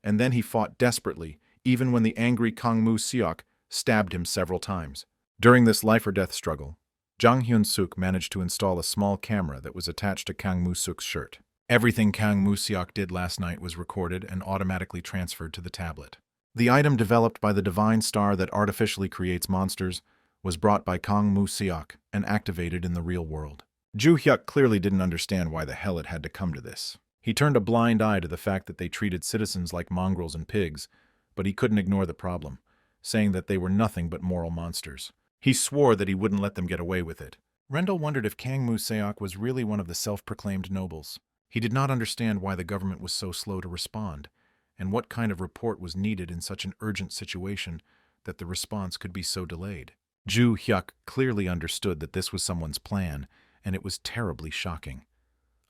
and then he fought desperately, even when the angry Kang Moo-seok stabbed him several times. During this life-or-death struggle, Jang Hyun-suk managed to install a small camera that was attached to Kang Moo-suk's shirt. Everything Kang Moo-seok did last night was recorded and automatically transferred to the tablet. The item developed by the Divine Star that artificially creates monsters was brought by Kang Moo-seok and activated in the real world. Ju Hyuk clearly didn't understand why the hell it had to come to this. He turned a blind eye to the fact that they treated citizens like mongrels and pigs, but he couldn't ignore the problem, saying that they were nothing but moral monsters. He swore that he wouldn't let them get away with it. Rendell wondered if Kang Moo-seok was really one of the self-proclaimed nobles. He did not understand why the government was so slow to respond, and what kind of report was needed in such an urgent situation that the response could be so delayed. Ju Hyuk clearly understood that this was someone's plan, and it was terribly shocking.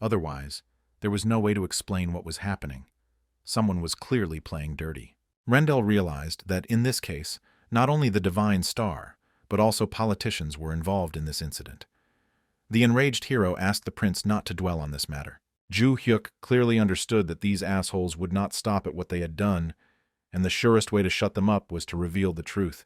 Otherwise, there was no way to explain what was happening. Someone was clearly playing dirty. Rendell realized that, in this case, not only the Divine Star, but also politicians were involved in this incident. The enraged hero asked the prince not to dwell on this matter. Ju Hyuk clearly understood that these assholes would not stop at what they had done, and the surest way to shut them up was to reveal the truth,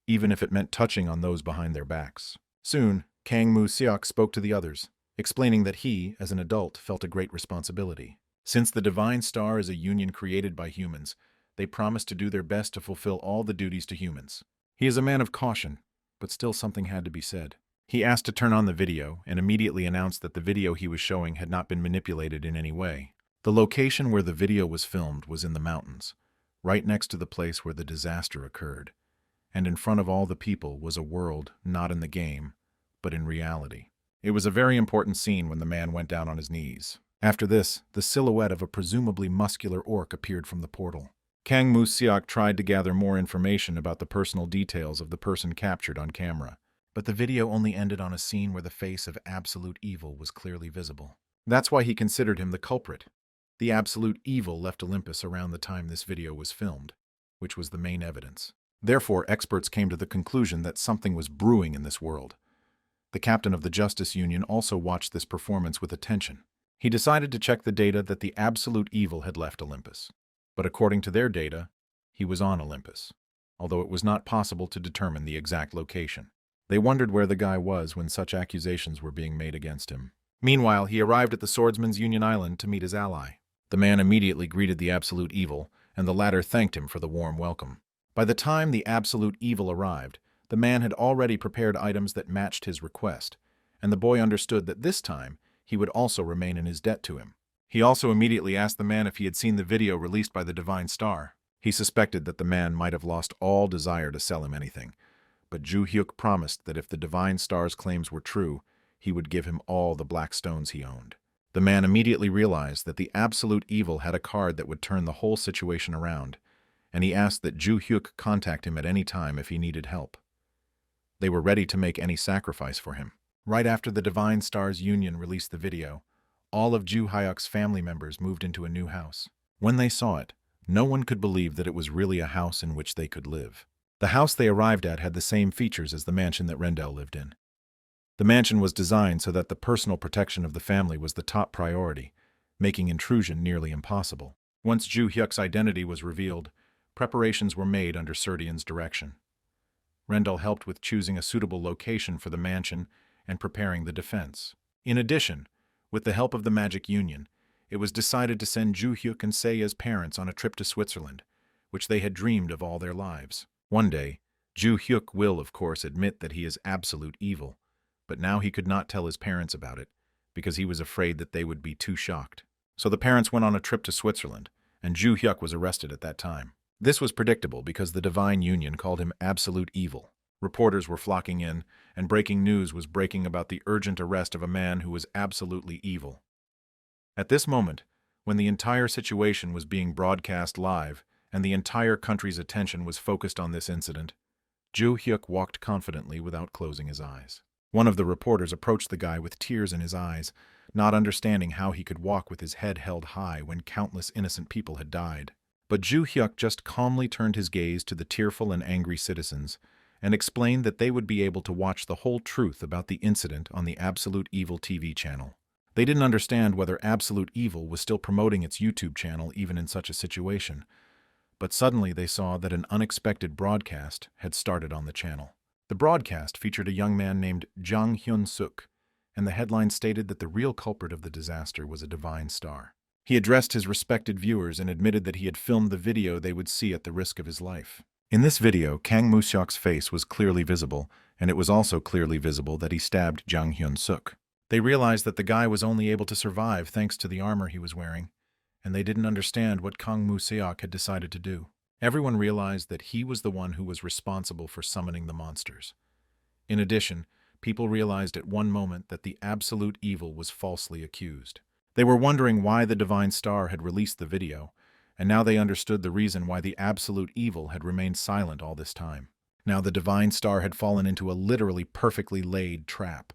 even if it meant touching on those behind their backs. Soon, Kang Moo-seok spoke to the others, explaining that he, as an adult, felt a great responsibility. Since the Divine Star is a union created by humans, they promised to do their best to fulfill all the duties to humans. He is a man of caution, but still something had to be said. He asked to turn on the video and immediately announced that the video he was showing had not been manipulated in any way. The location where the video was filmed was in the mountains, right next to the place where the disaster occurred, and in front of all the people was a world not in the game, but in reality. It was a very important scene when the man went down on his knees. After this, the silhouette of a presumably muscular orc appeared from the portal. Kang Moo-seok tried to gather more information about the personal details of the person captured on camera, but the video only ended on a scene where the face of absolute evil was clearly visible. That's why he considered him the culprit. The absolute evil left Olympus around the time this video was filmed, which was the main evidence. Therefore, experts came to the conclusion that something was brewing in this world. The captain of the Justice Union also watched this performance with attention. He decided to check the data that the absolute evil had left Olympus. But according to their data, he was on Olympus, although it was not possible to determine the exact location. They wondered where the guy was when such accusations were being made against him. Meanwhile, he arrived at the Swordsman's Union Island to meet his ally. The man immediately greeted the Absolute Evil, and the latter thanked him for the warm welcome. By the time the Absolute Evil arrived, the man had already prepared items that matched his request, and the boy understood that this time he would also remain in his debt to him. He also immediately asked the man if he had seen the video released by the Divine Star. He suspected that the man might have lost all desire to sell him anything, but Ju Hyuk promised that if the Divine Star's claims were true, he would give him all the black stones he owned. The man immediately realized that the Absolute Evil had a card that would turn the whole situation around, and he asked that Ju Hyuk contact him at any time if he needed help. They were ready to make any sacrifice for him. Right after the Divine Star's union released the video, all of Ju Hyuk's family members moved into a new house. When they saw it, no one could believe that it was really a house in which they could live. The house they arrived at had the same features as the mansion that Rendell lived in. The mansion was designed so that the personal protection of the family was the top priority, making intrusion nearly impossible. Once Ju Hyuk's identity was revealed, preparations were made under Serdian's direction. Rendell helped with choosing a suitable location for the mansion and preparing the defense. In addition, with the help of the Magic Union, it was decided to send Ju Hyuk and Seiya's parents on a trip to Switzerland, which they had dreamed of all their lives. One day, Ju Hyuk will, of course, admit that he is absolute evil, but now he could not tell his parents about it, because he was afraid that they would be too shocked. So the parents went on a trip to Switzerland, and Ju Hyuk was arrested at that time. This was predictable because the Divine Union called him absolute evil. Reporters were flocking in, and breaking news was breaking about the urgent arrest of a man who was absolutely evil. At this moment, when the entire situation was being broadcast live, and the entire country's attention was focused on this incident, Ju Hyuk walked confidently without closing his eyes. One of the reporters approached the guy with tears in his eyes, not understanding how he could walk with his head held high when countless innocent people had died. But Ju Hyuk just calmly turned his gaze to the tearful and angry citizens and explained that they would be able to watch the whole truth about the incident on the Absolute Evil TV channel. They didn't understand whether Absolute Evil was still promoting its YouTube channel even in such a situation, but suddenly they saw that an unexpected broadcast had started on the channel. The broadcast featured a young man named Jang Hyun-suk, and the headline stated that the real culprit of the disaster was a Divine Star. He addressed his respected viewers and admitted that he had filmed the video they would see at the risk of his life. In this video, Kang Moo-seok's face was clearly visible, and it was also clearly visible that he stabbed Jang Hyun-suk. They realized that the guy was only able to survive thanks to the armor he was wearing, and they didn't understand what Kang Moo-seok had decided to do. Everyone realized that he was the one who was responsible for summoning the monsters. In addition, people realized at one moment that the absolute evil was falsely accused. They were wondering why the Divine Star had released the video, and now they understood the reason why the absolute evil had remained silent all this time. Now the Divine Star had fallen into a literally perfectly laid trap.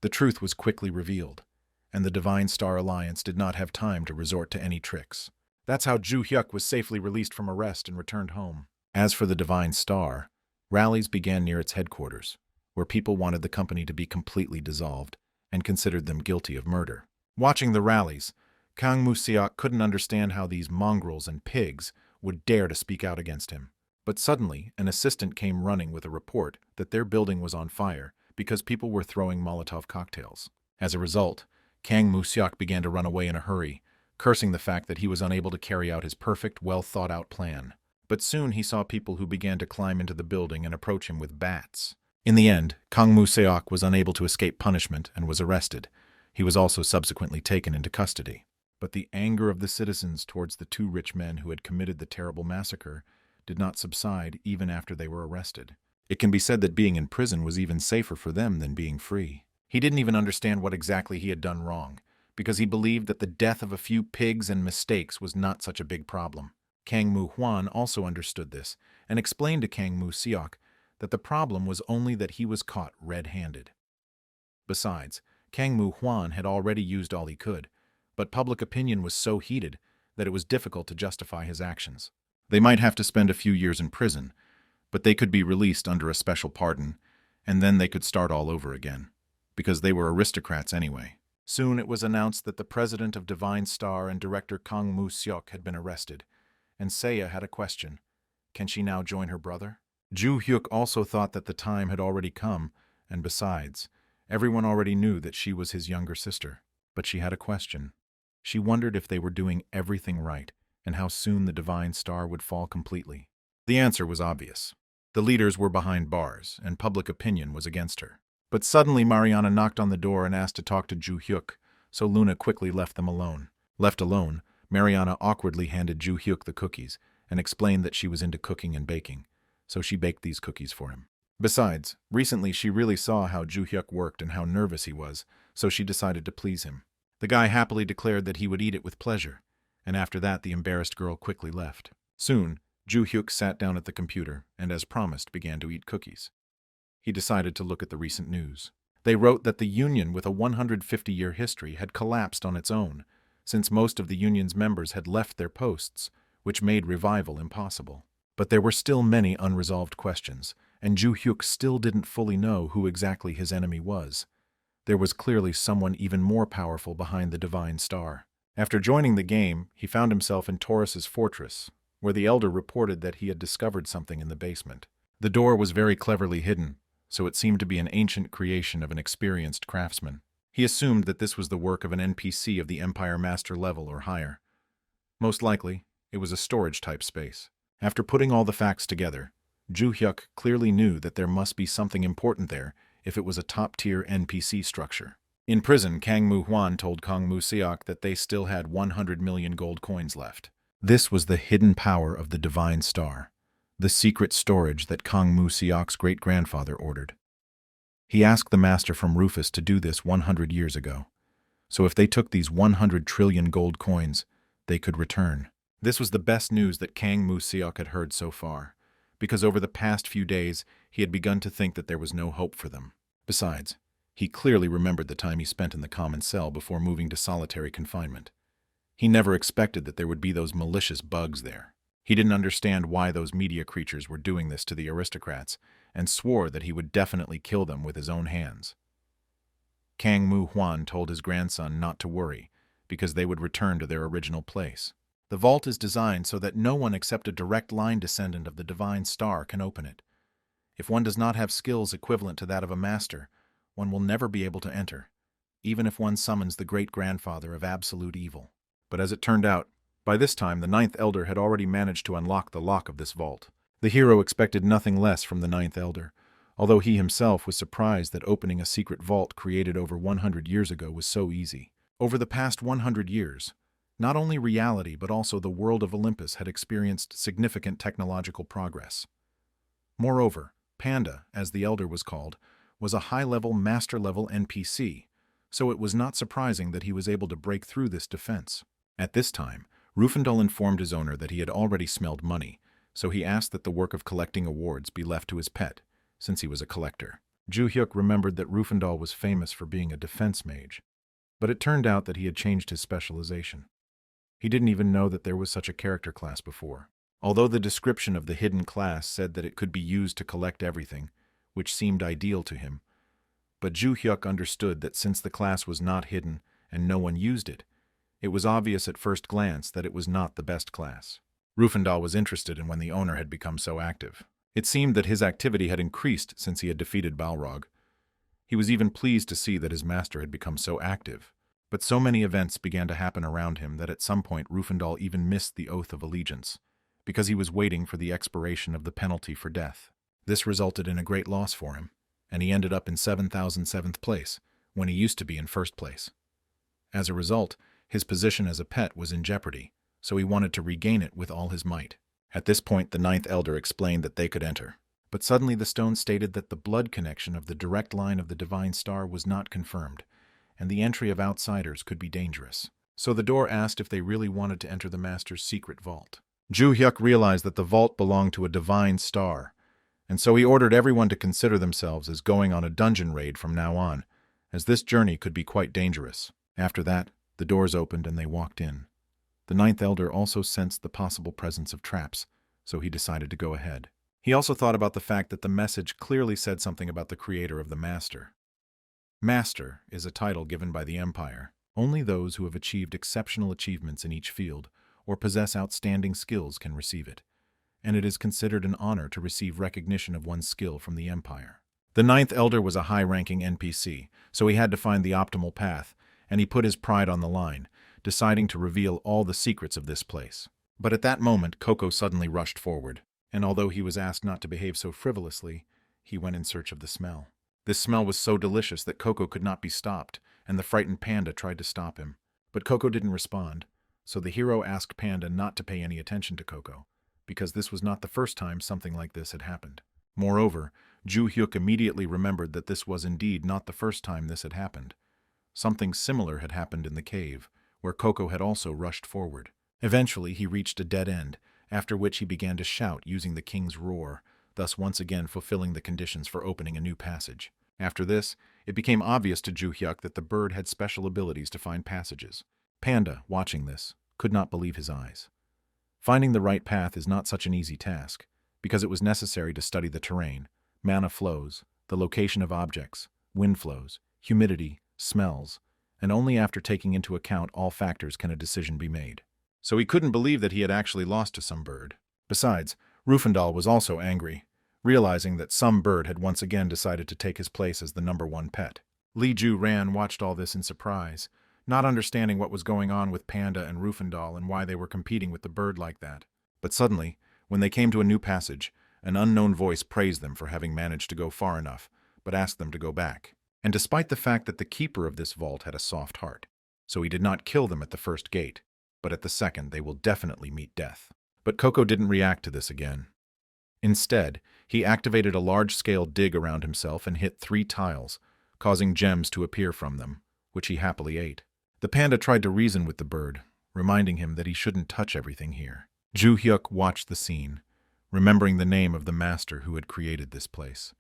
The truth was quickly revealed, and the Divine Star Alliance did not have time to resort to any tricks. That's how Ju Hyuk was safely released from arrest and returned home. As for the Divine Star, rallies began near its headquarters, where people wanted the company to be completely dissolved and considered them guilty of murder. Watching the rallies, Kang Moo-seok couldn't understand how these mongrels and pigs would dare to speak out against him. But suddenly, an assistant came running with a report that their building was on fire because people were throwing Molotov cocktails. As a result, Kang Moo-seok began to run away in a hurry, cursing the fact that he was unable to carry out his perfect, well-thought-out plan. But soon he saw people who began to climb into the building and approach him with bats. In the end, Kang Moo-seok was unable to escape punishment and was arrested. He was also subsequently taken into custody. But the anger of the citizens towards the two rich men who had committed the terrible massacre did not subside even after they were arrested. It can be said that being in prison was even safer for them than being free. He didn't even understand what exactly he had done wrong, because he believed that the death of a few pigs and mistakes was not such a big problem. Kang Moo-hwan also understood this, and explained to Kang Moo-seok that the problem was only that he was caught red-handed. Besides, Kang Moo-hwan had already used all he could, but public opinion was so heated that it was difficult to justify his actions. They might have to spend a few years in prison, but they could be released under a special pardon, and then they could start all over again, because they were aristocrats anyway. Soon it was announced that the president of Divine Star and director Kang Moo-seok had been arrested, and Seiya had a question. Can she now join her brother? Ju Hyuk also thought that the time had already come, and besides, everyone already knew that she was his younger sister. But she had a question. She wondered if they were doing everything right and how soon the divine star would fall completely. The answer was obvious. The leaders were behind bars, and public opinion was against her. But suddenly Mariana knocked on the door and asked to talk to Ju Hyuk, so Luna quickly left them alone. Left alone, Mariana awkwardly handed Ju Hyuk the cookies and explained that she was into cooking and baking, so she baked these cookies for him. Besides, recently she really saw how Ju Hyuk worked and how nervous he was, so she decided to please him. The guy happily declared that he would eat it with pleasure, and after that the embarrassed girl quickly left. Soon, Ju Hyuk sat down at the computer and, as promised, began to eat cookies. He decided to look at the recent news. They wrote that the union with a 150-year history had collapsed on its own, since most of the union's members had left their posts, which made revival impossible. But there were still many unresolved questions, and Ju Hyuk still didn't fully know who exactly his enemy was. There was clearly someone even more powerful behind the divine star. After joining the game, he found himself in Taurus's fortress, where the elder reported that he had discovered something in the basement. The door was very cleverly hidden, so it seemed to be an ancient creation of an experienced craftsman. He assumed that this was the work of an NPC of the Empire Master level or higher. Most likely, it was a storage-type space. After putting all the facts together, Ju Hyuk clearly knew that there must be something important there if it was a top-tier NPC structure. In prison, Kang Mu Hwan told Kang Mu Seok that they still had 100 million gold coins left. This was the hidden power of the Divine Star, the secret storage that Kang Mu Seok's great-grandfather ordered. He asked the master from Rufus to do this 100 years ago, so if they took these 100 trillion gold coins, they could return. This was the best news that Kang Mu Seok had heard so far, because over the past few days he had begun to think that there was no hope for them. Besides, he clearly remembered the time he spent in the common cell before moving to solitary confinement. He never expected that there would be those malicious bugs there. He didn't understand why those media creatures were doing this to the aristocrats, and swore that he would definitely kill them with his own hands. Kang Mu Hwan told his grandson not to worry, because they would return to their original place. The vault is designed so that no one except a direct line descendant of the Divine Star can open it. If one does not have skills equivalent to that of a master, one will never be able to enter, even if one summons the great-grandfather of absolute evil. But as it turned out, by this time the Ninth Elder had already managed to unlock the lock of this vault. The hero expected nothing less from the Ninth Elder, although he himself was surprised that opening a secret vault created over 100 years ago was so easy. Over the past 100 years, not only reality but also the world of Olympus had experienced significant technological progress. Moreover, Panda, as the Elder was called, was a high-level, master-level NPC, so it was not surprising that he was able to break through this defense. At this time, Rufandal informed his owner that he had already smelled money, so he asked that the work of collecting awards be left to his pet, since he was a collector. Ju Hyuk remembered that Rufandal was famous for being a defense mage, but it turned out that he had changed his specialization. He didn't even know that there was such a character class before. Although the description of the hidden class said that it could be used to collect everything, which seemed ideal to him, but Ju Hyuk understood that since the class was not hidden and no one used it, it was obvious at first glance that it was not the best class. Rufandal was interested in when the owner had become so active. It seemed that his activity had increased since he had defeated Balrog. He was even pleased to see that his master had become so active. But so many events began to happen around him that at some point Rufandal even missed the oath of allegiance, because he was waiting for the expiration of the penalty for death. This resulted in a great loss for him, and he ended up in 7,007th place, when he used to be in first place. As a result, his position as a pet was in jeopardy, so he wanted to regain it with all his might. At this point, the Ninth Elder explained that they could enter. But suddenly the stone stated that the blood connection of the direct line of the Divine Star was not confirmed, and the entry of outsiders could be dangerous. So the door asked if they really wanted to enter the Master's secret vault. Ju Hyuk realized that the vault belonged to a Divine Star, and so he ordered everyone to consider themselves as going on a dungeon raid from now on, as this journey could be quite dangerous. After that, the doors opened and they walked in. The Ninth Elder also sensed the possible presence of traps, so he decided to go ahead. He also thought about the fact that the message clearly said something about the creator of the Master. Master is a title given by the Empire. Only those who have achieved exceptional achievements in each field or possess outstanding skills can receive it, and it is considered an honor to receive recognition of one's skill from the Empire. The Ninth Elder was a high-ranking NPC, so he had to find the optimal path, and he put his pride on the line, deciding to reveal all the secrets of this place. But at that moment, Coco suddenly rushed forward, and although he was asked not to behave so frivolously, he went in search of the smell. This smell was so delicious that Coco could not be stopped, and the frightened panda tried to stop him. But Coco didn't respond, so the hero asked Panda not to pay any attention to Coco, because this was not the first time something like this had happened. Moreover, Ju Hyuk immediately remembered that this was indeed not the first time this had happened. Something similar had happened in the cave, where Coco had also rushed forward. Eventually, he reached a dead end, after which he began to shout using the king's roar, thus once again fulfilling the conditions for opening a new passage. After this, it became obvious to Ju Hyuk that the bird had special abilities to find passages. Panda, watching this, could not believe his eyes. Finding the right path is not such an easy task, because it was necessary to study the terrain, mana flows, the location of objects, wind flows, humidity, smells, and only after taking into account all factors can a decision be made. So he couldn't believe that he had actually lost to some bird. Besides, Rufandal was also angry, realizing that some bird had once again decided to take his place as the #1 pet. Li Ju Ran watched all this in surprise, not understanding what was going on with Panda and Rufandal and why they were competing with the bird like that. But suddenly, when they came to a new passage, an unknown voice praised them for having managed to go far enough, but asked them to go back. And despite the fact that the keeper of this vault had a soft heart, so he did not kill them at the first gate, but at the second they will definitely meet death. But Coco didn't react to this again. Instead, he activated a large-scale dig around himself and hit 3 tiles, causing gems to appear from them, which he happily ate. The panda tried to reason with the bird, reminding him that he shouldn't touch everything here. Ju Hyuk watched the scene, remembering the name of the master who had created this place.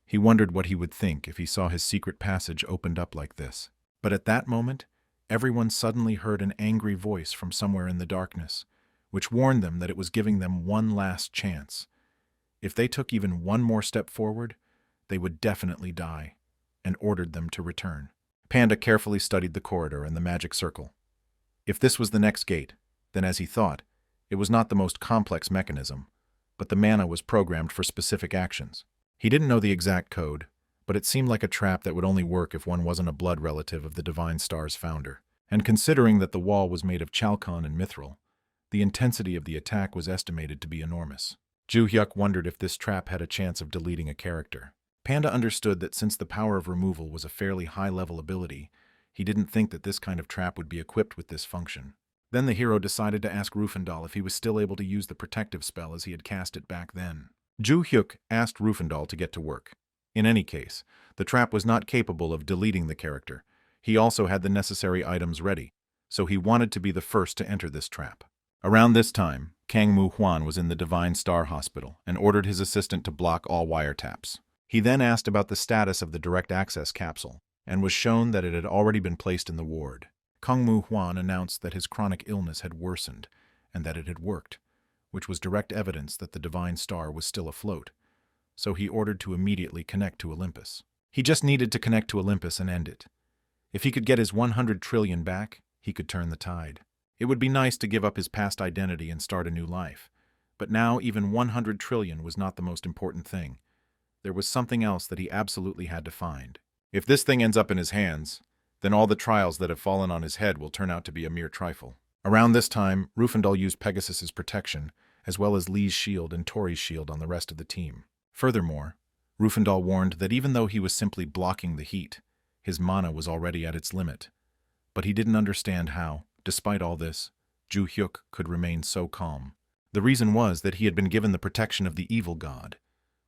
He wondered what he would think if he saw his secret passage opened up like this. But at that moment, everyone suddenly heard an angry voice from somewhere in the darkness, which warned them that it was giving them one last chance. If they took even one more step forward, they would definitely die, and ordered them to return. Panda carefully studied the corridor and the magic circle. If this was the next gate, then as he thought, it was not the most complex mechanism, but the mana was programmed for specific actions. He didn't know the exact code, but it seemed like a trap that would only work if one wasn't a blood relative of the Divine Star's founder. And considering that the wall was made of chalcon and mithril, the intensity of the attack was estimated to be enormous. Ju Hyuk wondered if this trap had a chance of deleting a character. Panda understood that since the power of removal was a fairly high-level ability, he didn't think that this kind of trap would be equipped with this function. Then the hero decided to ask Rufandal if he was still able to use the protective spell as he had cast it back then. Ju Hyuk asked Rufandal to get to work. In any case, the trap was not capable of deleting the character. He also had the necessary items ready, so he wanted to be the first to enter this trap. Around this time, Kang Mu Huan was in the Divine Star Hospital and ordered his assistant to block all wiretaps. He then asked about the status of the direct access capsule, and was shown that it had already been placed in the ward. Kang Mu Huan announced that his chronic illness had worsened, and that it had worked, which was direct evidence that the Divine Star was still afloat, so he ordered to immediately connect to Olympus. He just needed to connect to Olympus and end it. If he could get his 100 trillion back, he could turn the tide. It would be nice to give up his past identity and start a new life, but now even 100 trillion was not the most important thing. There was something else that he absolutely had to find. If this thing ends up in his hands, then all the trials that have fallen on his head will turn out to be a mere trifle. Around this time, Rufandal used Pegasus's protection, as well as Lee's shield and Tori's shield on the rest of the team. Furthermore, Rufandal warned that even though he was simply blocking the heat, his mana was already at its limit. But he didn't understand how, despite all this, Ju Hyuk could remain so calm. The reason was that he had been given the protection of the evil god,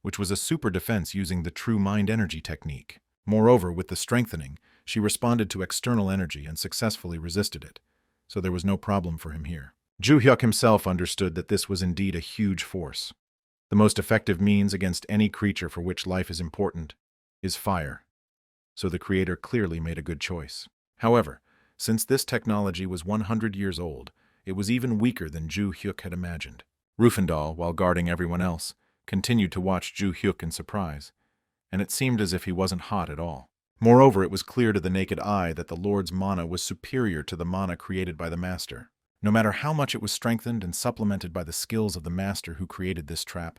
which was a super defense using the true mind energy technique. Moreover, with the strengthening, she responded to external energy and successfully resisted it, so there was no problem for him here. Ju Hyuk himself understood that this was indeed a huge force. The most effective means against any creature for which life is important is fire, so the creator clearly made a good choice. However, since this technology was 100 years old, it was even weaker than Ju Hyuk had imagined. Rufandal, while guarding everyone else, continued to watch Ju Hyuk in surprise, and it seemed as if he wasn't hot at all. Moreover, it was clear to the naked eye that the Lord's mana was superior to the mana created by the Master. No matter how much it was strengthened and supplemented by the skills of the Master who created this trap,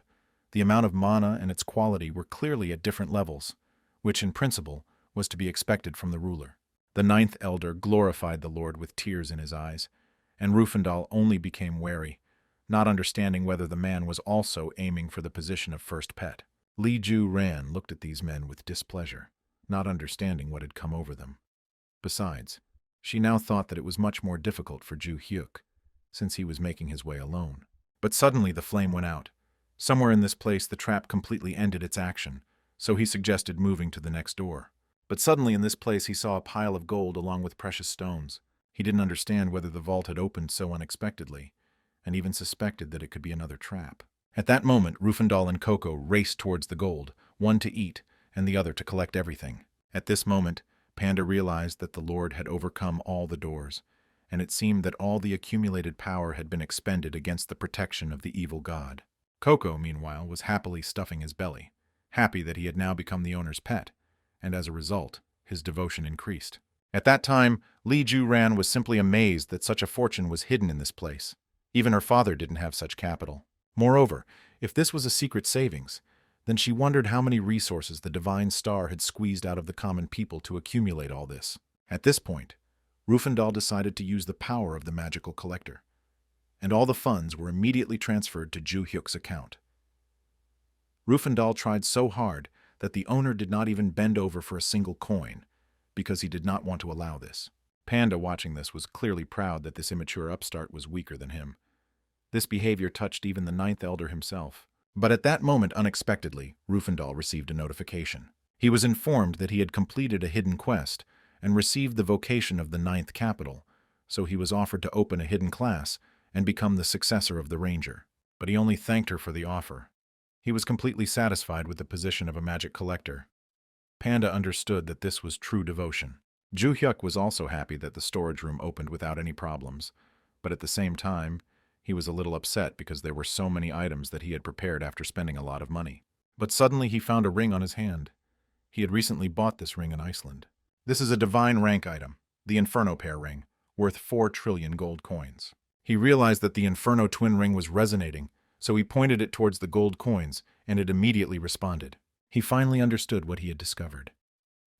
the amount of mana and its quality were clearly at different levels, which in principle was to be expected from the ruler. The ninth elder glorified the Lord with tears in his eyes, and Rufandal only became wary, not understanding whether the man was also aiming for the position of first pet. Li Ju Ran looked at these men with displeasure, not understanding what had come over them. Besides, she now thought that it was much more difficult for Ju Hyuk, since he was making his way alone. But suddenly the flame went out. Somewhere in this place the trap completely ended its action, so he suggested moving to the next door. But suddenly in this place he saw a pile of gold along with precious stones. He didn't understand whether the vault had opened so unexpectedly, and even suspected that it could be another trap. At that moment, Rufandal and Coco raced towards the gold, one to eat and the other to collect everything. At this moment, Panda realized that the Lord had overcome all the doors, and it seemed that all the accumulated power had been expended against the protection of the evil god. Coco, meanwhile, was happily stuffing his belly, happy that he had now become the owner's pet, and as a result, his devotion increased. At that time, Li Ju Ran was simply amazed that such a fortune was hidden in this place. Even her father didn't have such capital. Moreover, if this was a secret savings, then she wondered how many resources the divine star had squeezed out of the common people to accumulate all this. At this point, Rufandal decided to use the power of the magical collector, and all the funds were immediately transferred to Ju Hyuk's account. Rufandal tried so hard that the owner did not even bend over for a single coin, because he did not want to allow this. Panda, watching this, was clearly proud that this immature upstart was weaker than him. This behavior touched even the ninth elder himself. But at that moment, unexpectedly, Rufandal received a notification. He was informed that he had completed a hidden quest and received the vocation of the ninth capital, so he was offered to open a hidden class and become the successor of the ranger. But he only thanked her for the offer. He was completely satisfied with the position of a magic collector. Panda understood that this was true devotion. Ju Hyuk was also happy that the storage room opened without any problems, but at the same time, he was a little upset because there were so many items that he had prepared after spending a lot of money. But suddenly he found a ring on his hand. He had recently bought this ring in Iceland. This is a divine rank item, the Inferno Pair Ring, worth 4 trillion gold coins. He realized that the Inferno Twin Ring was resonating, so he pointed it towards the gold coins, and it immediately responded. He finally understood what he had discovered.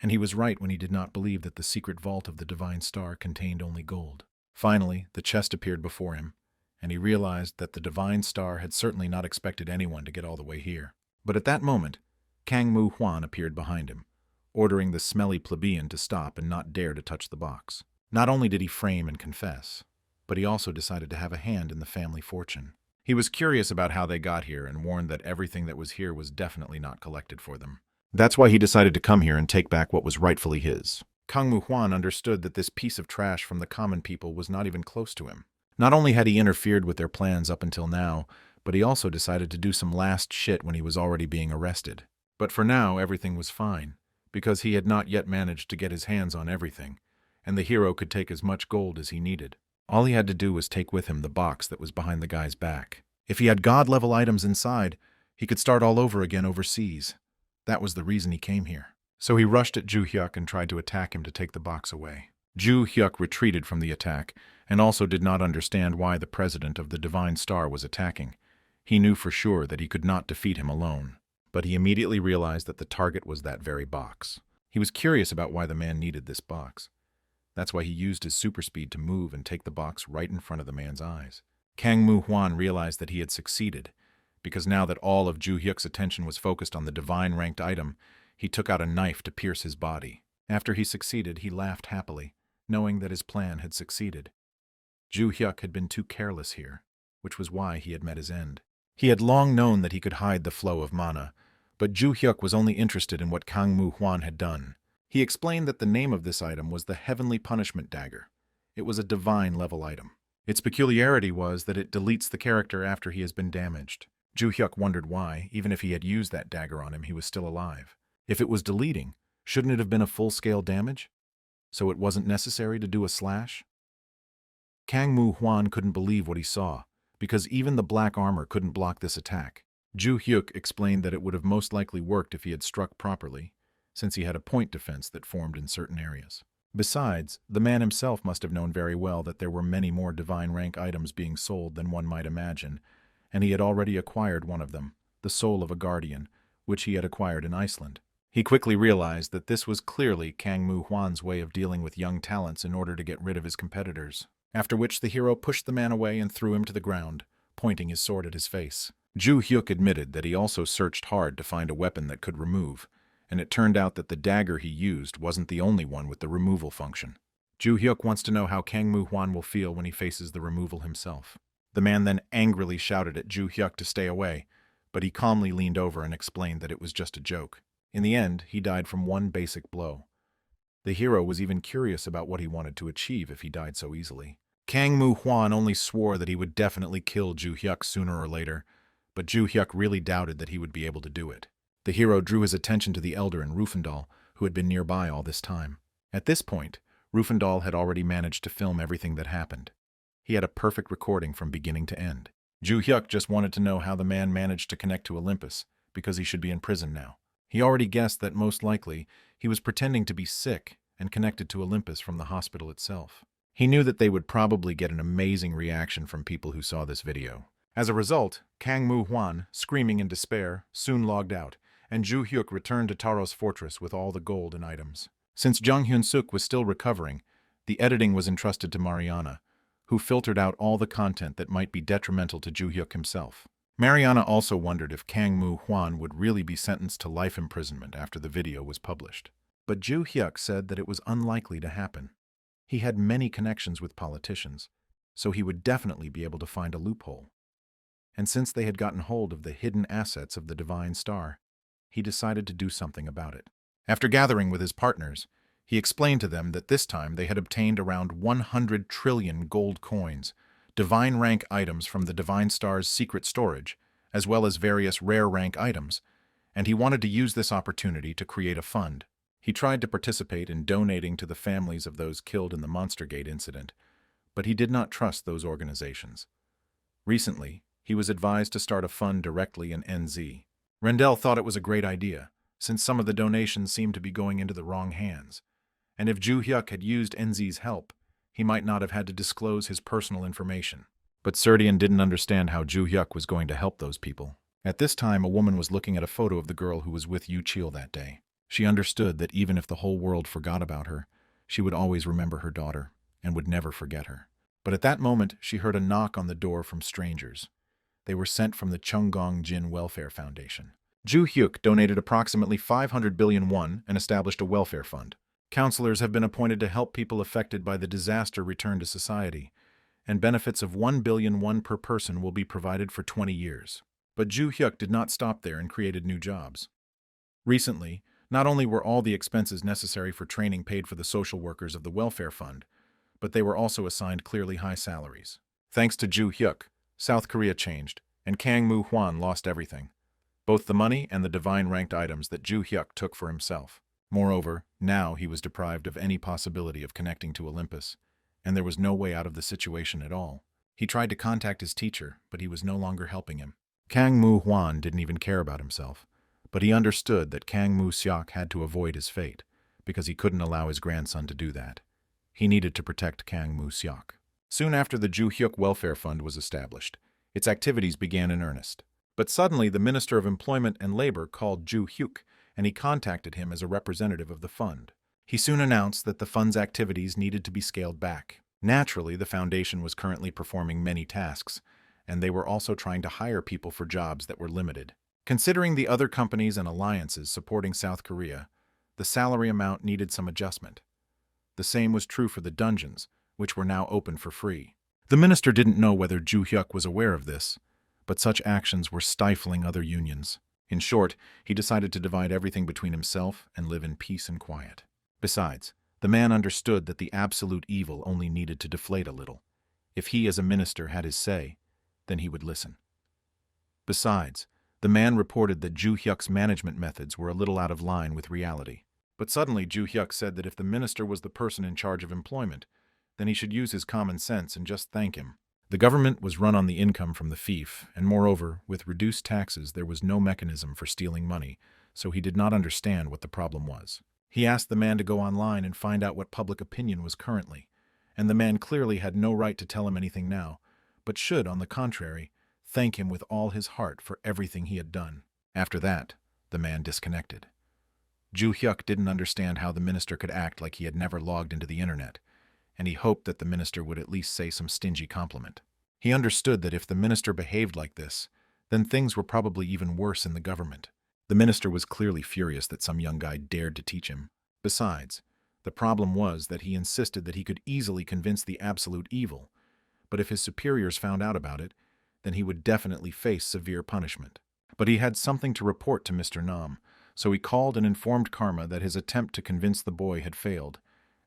And he was right when he did not believe that the secret vault of the Divine Star contained only gold. Finally, the chest appeared before him, and he realized that the Divine Star had certainly not expected anyone to get all the way here. But at that moment, Kang Mu Huan appeared behind him, ordering the smelly plebeian to stop and not dare to touch the box. Not only did he frame and confess, but he also decided to have a hand in the family fortune. He was curious about how they got here and warned that everything that was here was definitely not collected for them. That's why he decided to come here and take back what was rightfully his. Kang Mu Huan understood that this piece of trash from the common people was not even close to him. Not only had he interfered with their plans up until now, but he also decided to do some last shit when he was already being arrested. But for now, everything was fine, because he had not yet managed to get his hands on everything, and the hero could take as much gold as he needed. All he had to do was take with him the box that was behind the guy's back. If he had god-level items inside, he could start all over again overseas. That was the reason he came here. So he rushed at Ju Hyuk and tried to attack him to take the box away. Ju Hyuk retreated from the attack, and also did not understand why the president of the Divine Star was attacking. He knew for sure that he could not defeat him alone. But he immediately realized that the target was that very box. He was curious about why the man needed this box. That's why he used his super speed to move and take the box right in front of the man's eyes. Kang Mu Huan realized that he had succeeded, because now that all of Ju Hyuk's attention was focused on the divine ranked item, he took out a knife to pierce his body. After he succeeded, he laughed happily, knowing that his plan had succeeded. Ju Hyuk had been too careless here, which was why he had met his end. He had long known that he could hide the flow of mana, but Ju Hyuk was only interested in what Kang Mu Huan had done. He explained that the name of this item was the Heavenly Punishment Dagger. It was a divine level item. Its peculiarity was that it deletes the character after he has been damaged. Ju Hyuk wondered why, even if he had used that dagger on him, he was still alive. If it was deleting, shouldn't it have been a full-scale damage? So it wasn't necessary to do a slash? Kang Mu Huan couldn't believe what he saw, because even the black armor couldn't block this attack. Ju Hyuk explained that it would have most likely worked if he had struck properly, since he had a point defense that formed in certain areas. Besides, the man himself must have known very well that there were many more divine rank items being sold than one might imagine, and he had already acquired one of them, the soul of a guardian, which he had acquired in Iceland. He quickly realized that this was clearly Kang Mu Huan's way of dealing with young talents in order to get rid of his competitors. After which the hero pushed the man away and threw him to the ground, pointing his sword at his face. Ju Hyuk admitted that he also searched hard to find a weapon that could remove, and it turned out that the dagger he used wasn't the only one with the removal function. Ju Hyuk wants to know how Kang Mu Huan will feel when he faces the removal himself. The man then angrily shouted at Ju Hyuk to stay away, but he calmly leaned over and explained that it was just a joke. In the end, he died from one basic blow. The hero was even curious about what he wanted to achieve if he died so easily. Kang Mu Huan only swore that he would definitely kill Ju Hyuk sooner or later, but Ju Hyuk really doubted that he would be able to do it. The hero drew his attention to the elder in Rufandal, who had been nearby all this time. At this point, Rufandal had already managed to film everything that happened. He had a perfect recording from beginning to end. Ju Hyuk just wanted to know how the man managed to connect to Olympus, because he should be in prison now. He already guessed that most likely he was pretending to be sick and connected to Olympus from the hospital itself. He knew that they would probably get an amazing reaction from people who saw this video. As a result, Kang Mu Huan, screaming in despair, soon logged out, and Ju Hyuk returned to Taro's fortress with all the gold and items. Since Jung Hyun-suk was still recovering, the editing was entrusted to Mariana, who filtered out all the content that might be detrimental to Ju Hyuk himself. Mariana also wondered if Kang Mu Huan would really be sentenced to life imprisonment after the video was published. But Ju Hyuk said that it was unlikely to happen. He had many connections with politicians, so he would definitely be able to find a loophole. And since they had gotten hold of the hidden assets of the Divine Star, he decided to do something about it. After gathering with his partners, he explained to them that this time they had obtained around 100 trillion gold coins, divine rank items from the Divine Star's secret storage, as well as various rare rank items, and he wanted to use this opportunity to create a fund. He tried to participate in donating to the families of those killed in the Monstergate incident, but he did not trust those organizations. Recently, he was advised to start a fund directly in NZ. Rendell thought it was a great idea, since some of the donations seemed to be going into the wrong hands, and if Ju Hyuk had used NZ's help, he might not have had to disclose his personal information. But Serdian didn't understand how Ju Hyuk was going to help those people. At this time, a woman was looking at a photo of the girl who was with Yu Chil that day. She understood that even if the whole world forgot about her, she would always remember her daughter and would never forget her. But at that moment, she heard a knock on the door from strangers. They were sent from the Chunggong Jin Welfare Foundation. Ju Hyuk donated approximately 500 billion won and established a welfare fund. Counselors have been appointed to help people affected by the disaster return to society, and benefits of 1 billion won per person will be provided for 20 years. But Ju Hyuk did not stop there and created new jobs. Recently, not only were all the expenses necessary for training paid for the social workers of the welfare fund, but they were also assigned clearly high salaries. Thanks to Ju Hyuk, South Korea changed, and Kang Mu Huan lost everything, both the money and the divine-ranked items that Ju Hyuk took for himself. Moreover, now he was deprived of any possibility of connecting to Olympus, and there was no way out of the situation at all. He tried to contact his teacher, but he was no longer helping him. Kang Mu Huan didn't even care about himself, but he understood that Kang Mu Seok had to avoid his fate, because he couldn't allow his grandson to do that. He needed to protect Kang Mu Seok. Soon after the Ju Hyuk Welfare Fund was established, its activities began in earnest. But suddenly the Minister of Employment and Labor called Ju Hyuk, and he contacted him as a representative of the fund. He soon announced that the fund's activities needed to be scaled back. Naturally, the foundation was currently performing many tasks, and they were also trying to hire people for jobs that were limited. Considering the other companies and alliances supporting South Korea, the salary amount needed some adjustment. The same was true for the dungeons, which were now open for free. The minister didn't know whether Ju Hyuk was aware of this, but such actions were stifling other unions. In short, he decided to divide everything between himself and live in peace and quiet. Besides, the man understood that the absolute evil only needed to deflate a little. If he as a minister had his say, then he would listen. Besides, the man reported that Ju Hyuk's management methods were a little out of line with reality. But suddenly Ju Hyuk said that if the minister was the person in charge of employment, then he should use his common sense and just thank him. The government was run on the income from the fief, and moreover, with reduced taxes there was no mechanism for stealing money, so he did not understand what the problem was. He asked the man to go online and find out what public opinion was currently, and the man clearly had no right to tell him anything now, but should, on the contrary, thank him with all his heart for everything he had done. After that, the man disconnected. Ju Hyuk didn't understand how the minister could act like he had never logged into the internet, and he hoped that the minister would at least say some stingy compliment. He understood that if the minister behaved like this, then things were probably even worse in the government. The minister was clearly furious that some young guy dared to teach him. Besides, the problem was that he insisted that he could easily convince the absolute evil, but if his superiors found out about it, then he would definitely face severe punishment. But he had something to report to Mr. Nam, so he called and informed Karma that his attempt to convince the boy had failed,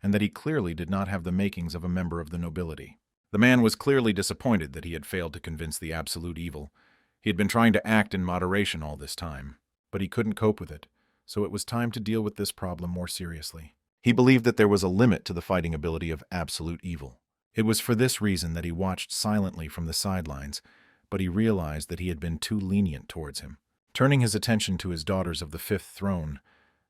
and that he clearly did not have the makings of a member of the nobility. The man was clearly disappointed that he had failed to convince the absolute evil. He had been trying to act in moderation all this time, but he couldn't cope with it, so it was time to deal with this problem more seriously. He believed that there was a limit to the fighting ability of absolute evil. It was for this reason that he watched silently from the sidelines, but he realized that he had been too lenient towards him. Turning his attention to his daughters of the fifth throne,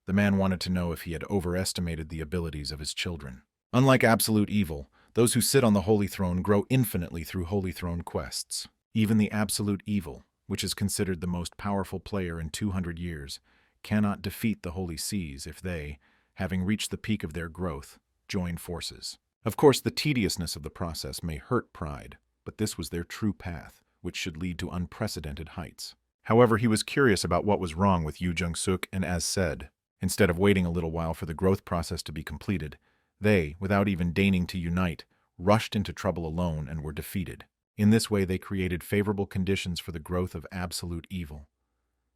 the man wanted to know if he had overestimated the abilities of his children. Unlike absolute evil, those who sit on the Holy Throne grow infinitely through Holy Throne quests. Even the absolute evil, which is considered the most powerful player in 200 years, cannot defeat the Holy Seas if they, having reached the peak of their growth, join forces. Of course, the tediousness of the process may hurt pride, but this was their true path, which should lead to unprecedented heights. However, he was curious about what was wrong with Yu Jung-suk, and as said, instead of waiting a little while for the growth process to be completed, they, without even deigning to unite, rushed into trouble alone and were defeated. In this way, they created favorable conditions for the growth of absolute evil.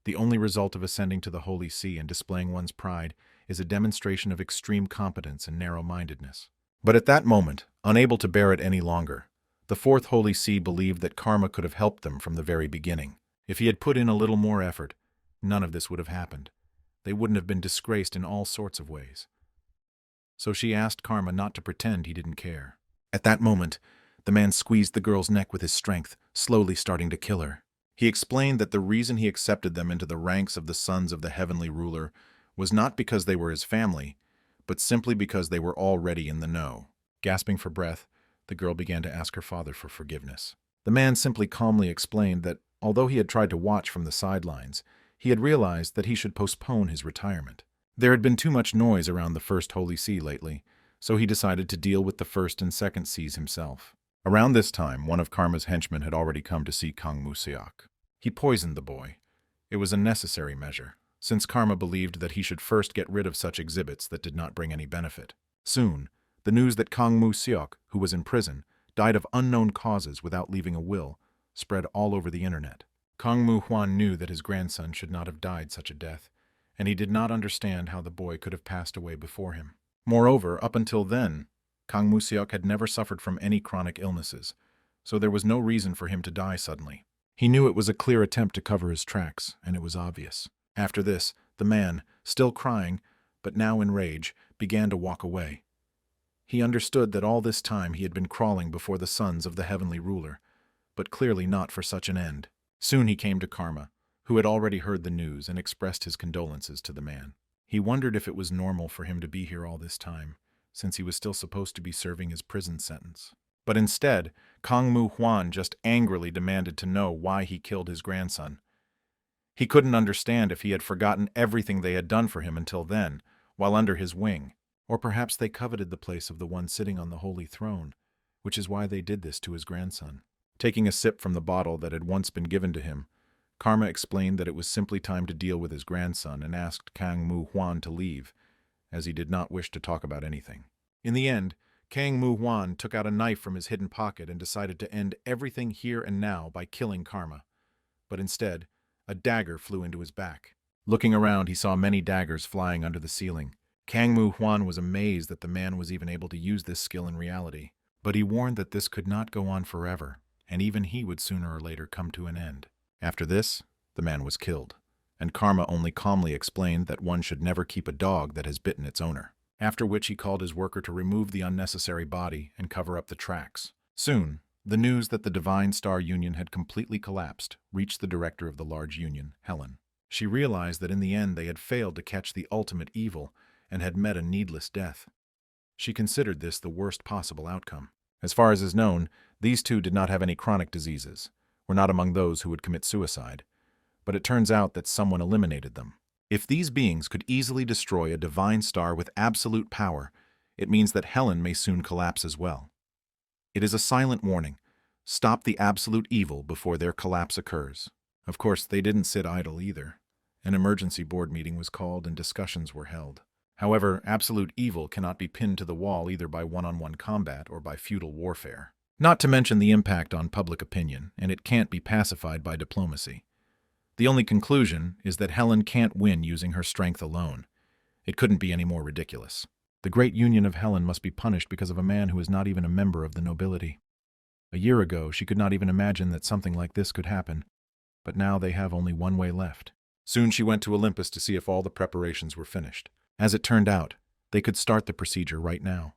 The only result of ascending to the Holy See and displaying one's pride is a demonstration of extreme competence and narrow-mindedness. But at that moment, unable to bear it any longer, the Fourth Holy See believed that Karma could have helped them from the very beginning. If he had put in a little more effort, none of this would have happened. They wouldn't have been disgraced in all sorts of ways. So she asked Karma not to pretend he didn't care. At that moment, the man squeezed the girl's neck with his strength, slowly starting to kill her. He explained that the reason he accepted them into the ranks of the sons of the heavenly ruler was not because they were his family, but simply because they were already in the know. Gasping for breath, the girl began to ask her father for forgiveness. The man simply calmly explained that, although he had tried to watch from the sidelines, he had realized that he should postpone his retirement. There had been too much noise around the First Holy See lately, so he decided to deal with the First and Second Seas himself. Around this time, one of Karma's henchmen had already come to see Kang Moo-seok. He poisoned the boy. It was a necessary measure, since Karma believed that he should first get rid of such exhibits that did not bring any benefit. Soon, the news that Kang Moo-seok, who was in prison, died of unknown causes without leaving a will, spread all over the internet. Kang Moo-hwan knew that his grandson should not have died such a death, and he did not understand how the boy could have passed away before him. Moreover, up until then, Kang Moo-seok had never suffered from any chronic illnesses, so there was no reason for him to die suddenly. He knew it was a clear attempt to cover his tracks, and it was obvious. After this, the man, still crying, but now in rage, began to walk away. He understood that all this time he had been crawling before the sons of the heavenly ruler, but clearly not for such an end. Soon he came to Karma, who had already heard the news and expressed his condolences to the man. He wondered if it was normal for him to be here all this time, since he was still supposed to be serving his prison sentence. But instead, Kang Moo-hwan just angrily demanded to know why he killed his grandson. He couldn't understand if he had forgotten everything they had done for him until then, while under his wing. Or perhaps they coveted the place of the one sitting on the holy throne, which is why they did this to his grandson. Taking a sip from the bottle that had once been given to him, Karma explained that it was simply time to deal with his grandson and asked Kang Moo-hwan to leave, as he did not wish to talk about anything. In the end, Kang Moo-hwan took out a knife from his hidden pocket and decided to end everything here and now by killing Karma. But instead, a dagger flew into his back. Looking around, he saw many daggers flying under the ceiling. Kang Moo-hwan was amazed that the man was even able to use this skill in reality, but he warned that this could not go on forever, and even he would sooner or later come to an end. After this, the man was killed, and Karma only calmly explained that one should never keep a dog that has bitten its owner, after which he called his worker to remove the unnecessary body and cover up the tracks. Soon, the news that the Divine Star Union had completely collapsed reached the director of the large union, Helen. She realized that in the end they had failed to catch the ultimate evil and had met a needless death. She considered this the worst possible outcome. As far as is known, these two did not have any chronic diseases, were not among those who would commit suicide, but it turns out that someone eliminated them. If these beings could easily destroy a divine star with absolute power, it means that Helen may soon collapse as well. It is a silent warning. Stop the absolute evil before their collapse occurs. Of course, they didn't sit idle either. An emergency board meeting was called and discussions were held. However, absolute evil cannot be pinned to the wall either by one-on-one combat or by feudal warfare. Not to mention the impact on public opinion, and it can't be pacified by diplomacy. The only conclusion is that Helen can't win using her strength alone. It couldn't be any more ridiculous. The great union of Helen must be punished because of a man who is not even a member of the nobility. A year ago, she could not even imagine that something like this could happen, but now they have only one way left. Soon she went to Olympus to see if all the preparations were finished. As it turned out, they could start the procedure right now.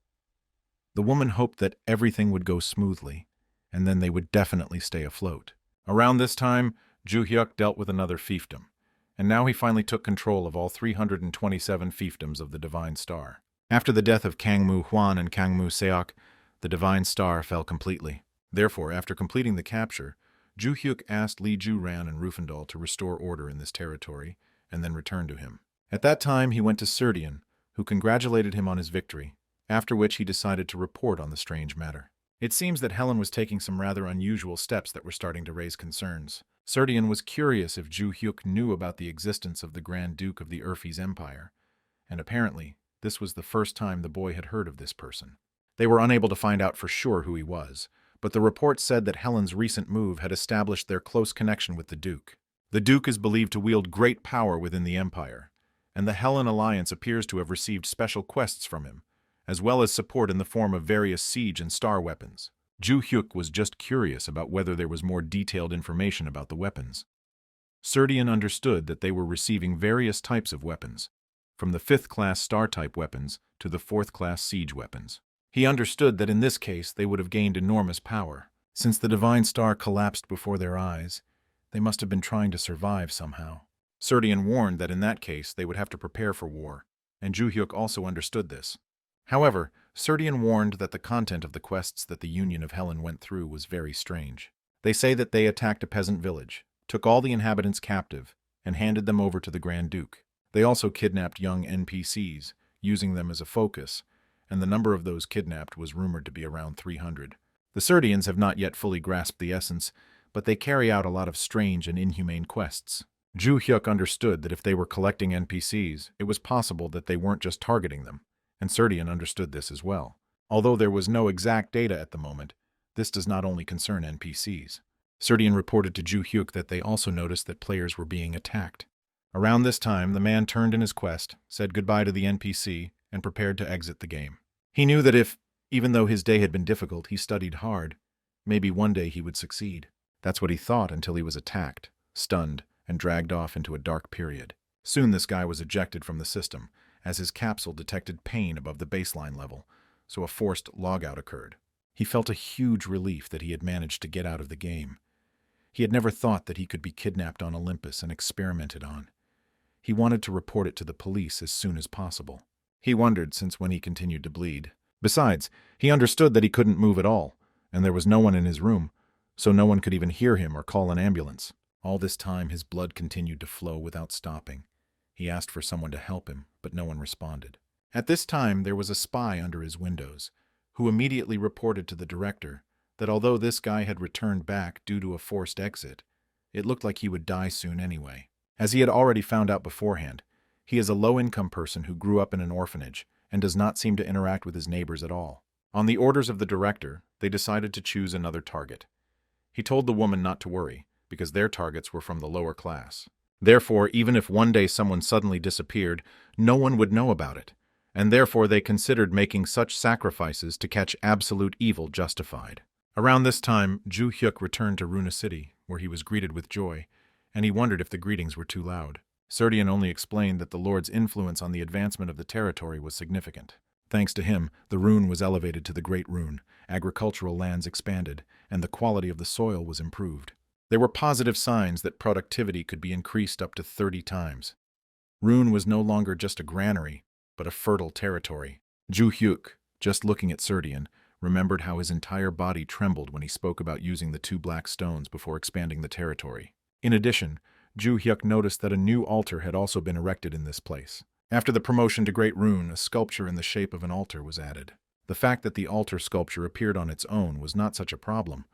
The woman hoped that everything would go smoothly, and then they would definitely stay afloat. Around this time, Ju-hyuk dealt with another fiefdom, and now he finally took control of all 327 fiefdoms of the Divine Star. After the death of Kangmu Hwan and Kangmu Seok, the Divine Star fell completely. Therefore, after completing the capture, Ju-hyuk asked Lee Ju-ran and Rufandal to restore order in this territory, and then return to him. At that time, he went to Serdian, who congratulated him on his victory, after which he decided to report on the strange matter. It seems that Helen was taking some rather unusual steps that were starting to raise concerns. Serdian was curious if Ju-hyuk knew about the existence of the Grand Duke of the Urfi's Empire, and apparently, this was the first time the boy had heard of this person. They were unable to find out for sure who he was, but the report said that Helen's recent move had established their close connection with the Duke. The Duke is believed to wield great power within the Empire, and the Helen Alliance appears to have received special quests from him, as well as support in the form of various siege and star weapons. Ju-hyuk was just curious about whether there was more detailed information about the weapons. Serdian understood that they were receiving various types of weapons, from the 5th-class star-type weapons to the 4th-class siege weapons. He understood that in this case they would have gained enormous power. Since the Divine Star collapsed before their eyes, they must have been trying to survive somehow. Serdian warned that in that case they would have to prepare for war, and Ju-hyuk also understood this. However, Serdian warned that the content of the quests that the Union of Helen went through was very strange. They say that they attacked a peasant village, took all the inhabitants captive, and handed them over to the Grand Duke. They also kidnapped young NPCs, using them as a focus, and the number of those kidnapped was rumored to be around 300. The Serdians have not yet fully grasped the essence, but they carry out a lot of strange and inhumane quests. Ju-hyuk understood that if they were collecting NPCs, it was possible that they weren't just targeting them, and Serdian understood this as well. Although there was no exact data at the moment, this does not only concern NPCs. Serdian reported to Ju-hyuk that they also noticed that players were being attacked. Around this time, the man turned in his quest, said goodbye to the NPC, and prepared to exit the game. He knew that if, even though his day had been difficult, he studied hard, maybe one day he would succeed. That's what he thought until he was attacked, stunned, and dragged off into a dark period. Soon this guy was ejected from the system, as his capsule detected pain above the baseline level, so a forced logout occurred. He felt a huge relief that he had managed to get out of the game. He had never thought that he could be kidnapped on Olympus and experimented on. He wanted to report it to the police as soon as possible. He wondered since when he continued to bleed. Besides, he understood that he couldn't move at all, and there was no one in his room, so no one could even hear him or call an ambulance. All this time his blood continued to flow without stopping. He asked for someone to help him, but no one responded. At this time there was a spy under his windows, who immediately reported to the director that although this guy had returned back due to a forced exit, it looked like he would die soon anyway. As he had already found out beforehand, he is a low-income person who grew up in an orphanage and does not seem to interact with his neighbors at all. On the orders of the director, they decided to choose another target. He told the woman not to worry, because their targets were from the lower class. Therefore, even if one day someone suddenly disappeared, no one would know about it, and therefore they considered making such sacrifices to catch absolute evil justified. Around this time, Ju-hyuk returned to Runa City, where he was greeted with joy, and he wondered if the greetings were too loud. Serdian only explained that the Lord's influence on the advancement of the territory was significant. Thanks to him, the rune was elevated to the Great Rune, agricultural lands expanded, and the quality of the soil was improved. There were positive signs that productivity could be increased up to 30 times. Rune was no longer just a granary, but a fertile territory. Ju-hyuk, just looking at Serdian, remembered how his entire body trembled when he spoke about using the 2 black stones before expanding the territory. In addition, Ju Hyuk noticed that a new altar had also been erected in this place. After the promotion to Great Rune, a sculpture in the shape of an altar was added. The fact that the altar sculpture appeared on its own was not such a problem,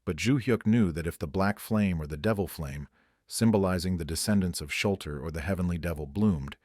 but Ju Hyuk knew that if the Black Flame or the Devil Flame, symbolizing the descendants of Shulter or the Heavenly Devil, bloomed,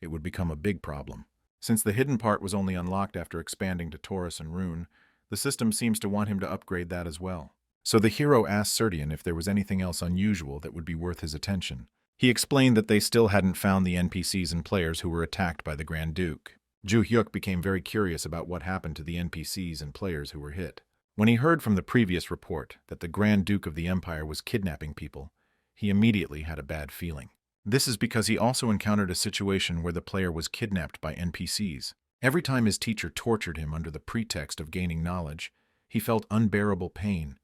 it would become a big problem. Since the hidden part was only unlocked after expanding to Taurus and Rune, the system seems to want him to upgrade that as well. So the hero asked Serdian if there was anything else unusual that would be worth his attention. He explained that they still hadn't found the NPCs and players who were attacked by the Grand Duke. Ju Hyuk became very curious about what happened to the NPCs and players who were hit. When he heard from the previous report that the Grand Duke of the Empire was kidnapping people, he immediately had a bad feeling. This is because he also encountered a situation where the player was kidnapped by NPCs. Every time his teacher tortured him under the pretext of gaining knowledge, he felt unbearable pain,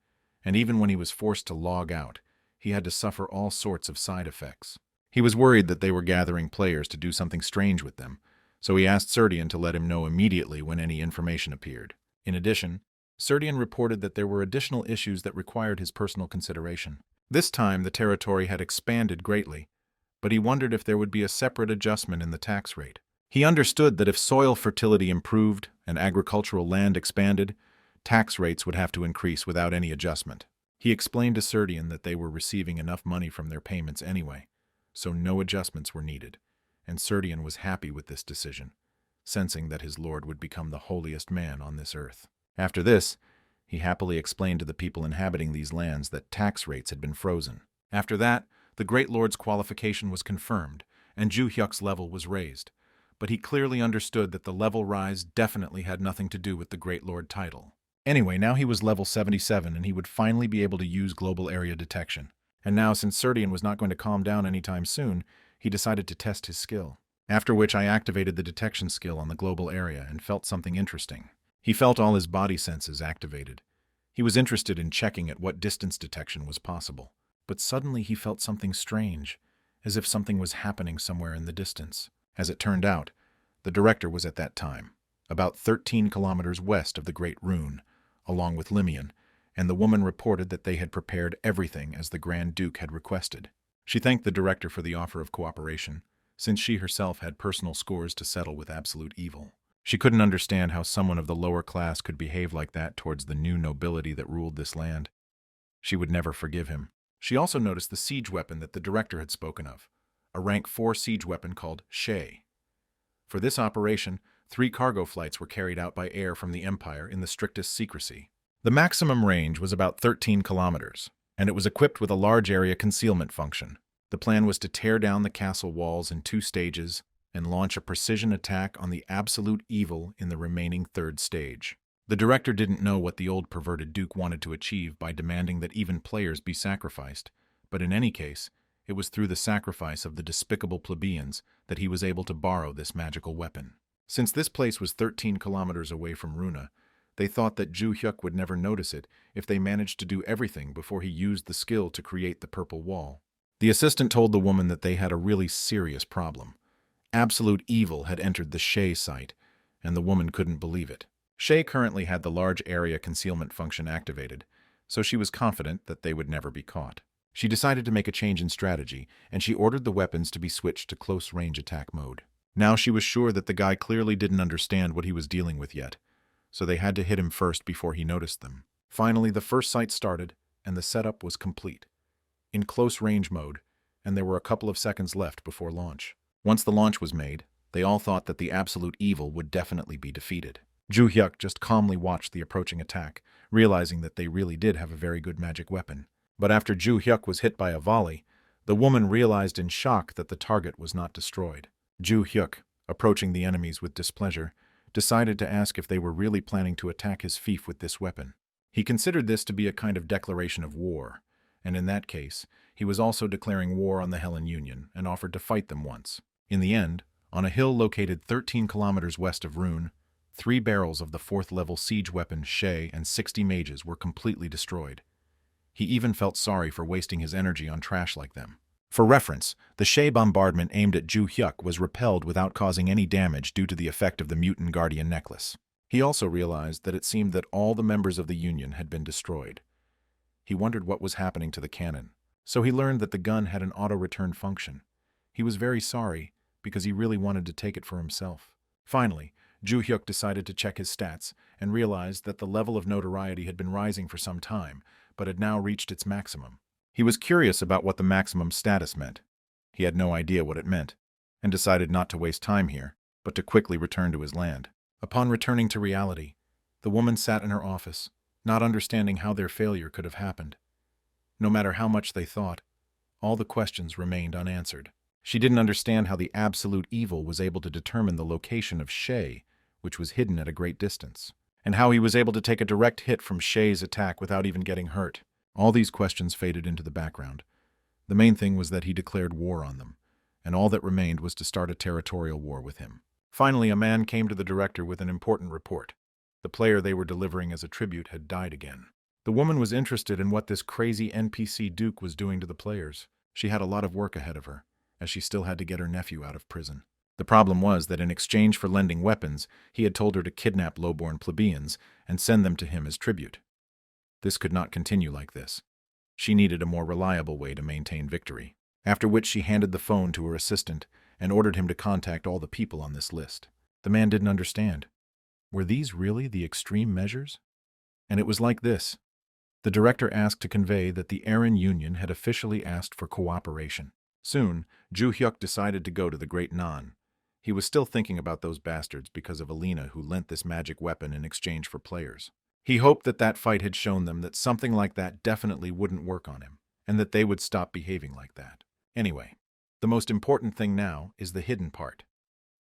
and even when he was forced to log out, he had to suffer all sorts of side effects. He was worried that they were gathering players to do something strange with them, so he asked Serdian to let him know immediately when any information appeared. In addition, Serdian reported that there were additional issues that required his personal consideration. This time, the territory had expanded greatly, but he wondered if there would be a separate adjustment in the tax rate. He understood that if soil fertility improved and agricultural land expanded, tax rates would have to increase without any adjustment. He explained to Serdian that they were receiving enough money from their payments anyway, so no adjustments were needed, and Serdian was happy with this decision, sensing that his lord would become the holiest man on this earth. After this, he happily explained to the people inhabiting these lands that tax rates had been frozen. After that, the Great Lord's qualification was confirmed, and Ju Hyuk's level was raised, but he clearly understood that the level rise definitely had nothing to do with the Great Lord title. Anyway, now he was level 77 and he would finally be able to use global area detection. And now, since Serdian was not going to calm down anytime soon, he decided to test his skill. After which I activated the detection skill on the global area and felt something interesting. He felt all his body senses activated. He was interested in checking at what distance detection was possible. But suddenly he felt something strange, as if something was happening somewhere in the distance. As it turned out, the director was at that time about 13 kilometers west of the Great Rune, along with Limian, and the woman reported that they had prepared everything as the Grand Duke had requested. She thanked the director for the offer of cooperation, since she herself had personal scores to settle with absolute evil. She couldn't understand how someone of the lower class could behave like that towards the new nobility that ruled this land. She would never forgive him. She also noticed the siege weapon that the director had spoken of, a rank 4 siege weapon called Shay. For this operation, 3 cargo flights were carried out by air from the Empire in the strictest secrecy. The maximum range was about 13 kilometers, and it was equipped with a large area concealment function. The plan was to tear down the castle walls in 2 stages and launch a precision attack on the absolute evil in the remaining 3rd stage. The director didn't know what the old perverted duke wanted to achieve by demanding that even players be sacrificed, but in any case, it was through the sacrifice of the despicable plebeians that he was able to borrow this magical weapon. Since this place was 13 kilometers away from Runa, they thought that Ju Hyuk would never notice it if they managed to do everything before he used the skill to create the purple wall. The assistant told the woman that they had a really serious problem. Absolute evil had entered the Shay site, and the woman couldn't believe it. Shay currently had the large area concealment function activated, so she was confident that they would never be caught. She decided to make a change in strategy, and she ordered the weapons to be switched to close-range attack mode. Now she was sure that the guy clearly didn't understand what he was dealing with yet, so they had to hit him first before he noticed them. Finally, the first sight started, and the setup was complete. In close-range mode, and there were a couple of seconds left before launch. Once the launch was made, they all thought that the absolute evil would definitely be defeated. Ju Hyuk just calmly watched the approaching attack, realizing that they really did have a very good magic weapon. But after Ju Hyuk was hit by a volley, the woman realized in shock that the target was not destroyed. Ju Hyuk, approaching the enemies with displeasure, decided to ask if they were really planning to attack his fief with this weapon. He considered this to be a kind of declaration of war, and in that case, he was also declaring war on the Hellen Union and offered to fight them once. In the end, on a hill located 13 kilometers west of Rune, 3 barrels of the 4th-level siege weapon Shay and 60 mages were completely destroyed. He even felt sorry for wasting his energy on trash like them. For reference, the Shay bombardment aimed at Ju Hyuk was repelled without causing any damage due to the effect of the Mutant Guardian necklace. He also realized that it seemed that all the members of the Union had been destroyed. He wondered what was happening to the cannon, So he learned that the gun had an auto-return function. He was very sorry, because he really wanted to take it for himself. Finally, Ju Hyuk decided to check his stats and realized that the level of notoriety had been rising for some time, but had now reached its maximum. He was curious about what the maximum status meant. He had no idea what it meant, and decided not to waste time here, but to quickly return to his land. Upon returning to reality, the woman sat in her office, not understanding how their failure could have happened. No matter how much they thought, all the questions remained unanswered. She didn't understand how the absolute evil was able to determine the location of Shay, which was hidden at a great distance, and how he was able to take a direct hit from Shay's attack without even getting hurt. All these questions faded into the background. The main thing was that he declared war on them, and all that remained was to start a territorial war with him. Finally, a man came to the director with an important report. The player they were delivering as a tribute had died again. The woman was interested in what this crazy NPC Duke was doing to the players. She had a lot of work ahead of her, as she still had to get her nephew out of prison. The problem was that in exchange for lending weapons, he had told her to kidnap lowborn plebeians and send them to him as tribute. This could not continue like this. She needed a more reliable way to maintain victory. After which she handed the phone to her assistant and ordered him to contact all the people on this list. The man didn't understand. Were these really the extreme measures? And it was like this. The director asked to convey that the Aaron Union had officially asked for cooperation. Soon, Ju Hyuk decided to go to the Great Nan. He was still thinking about those bastards because of Alina, who lent this magic weapon in exchange for players. He hoped that that fight had shown them that something like that definitely wouldn't work on him, and that they would stop behaving like that. Anyway, the most important thing now is the hidden part.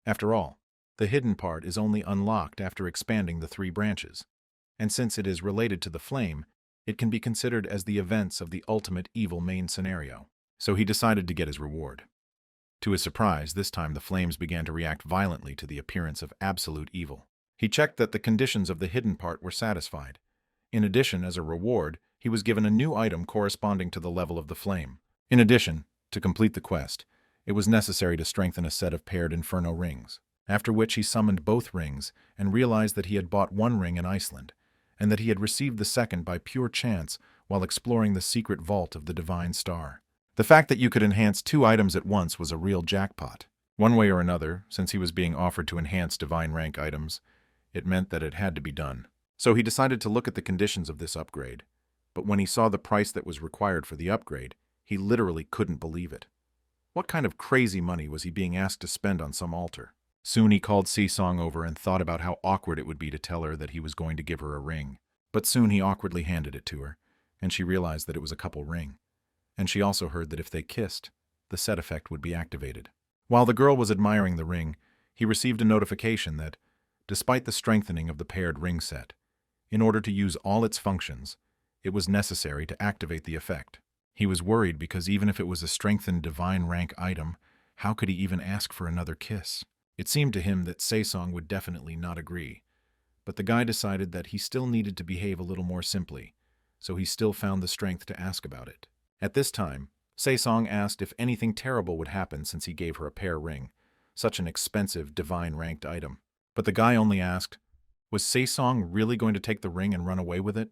After all, the hidden part is only unlocked after expanding the 3 branches, and since it is related to the flame, it can be considered as the events of the ultimate evil main scenario. So he decided to get his reward. To his surprise, this time the flames began to react violently to the appearance of absolute evil. He checked that the conditions of the hidden part were satisfied. In addition, as a reward, he was given a new item corresponding to the level of the flame. In addition, to complete the quest, it was necessary to strengthen a set of paired Inferno rings, after which he summoned both rings and realized that he had bought 1 ring in Iceland, and that he had received the second by pure chance while exploring the secret vault of the Divine Star. The fact that you could enhance 2 items at once was a real jackpot. One way or another, since he was being offered to enhance divine rank items, it meant that it had to be done. So he decided to look at the conditions of this upgrade. But when he saw the price that was required for the upgrade, he literally couldn't believe it. What kind of crazy money was he being asked to spend on some altar? Soon he called Si-Song over and thought about how awkward it would be to tell her that he was going to give her a ring. But soon he awkwardly handed it to her, and she realized that it was a couple ring. And she also heard that if they kissed, the set effect would be activated. While the girl was admiring the ring, he received a notification that, despite the strengthening of the paired ring set, in order to use all its functions, it was necessary to activate the effect. He was worried because even if it was a strengthened divine rank item, how could he even ask for another kiss? It seemed to him that Se-Song would definitely not agree, but the guy decided that he still needed to behave a little more simply, so he still found the strength to ask about it. At this time, Se-Song asked if anything terrible would happen since he gave her a pair ring, such an expensive divine-ranked item. But the guy only asked, was Se-Song really going to take the ring and run away with it?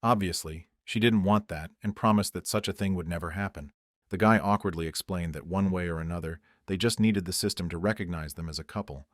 Obviously, she didn't want that and promised that such a thing would never happen. The guy awkwardly explained that one way or another, they just needed the system to recognize them as a couple,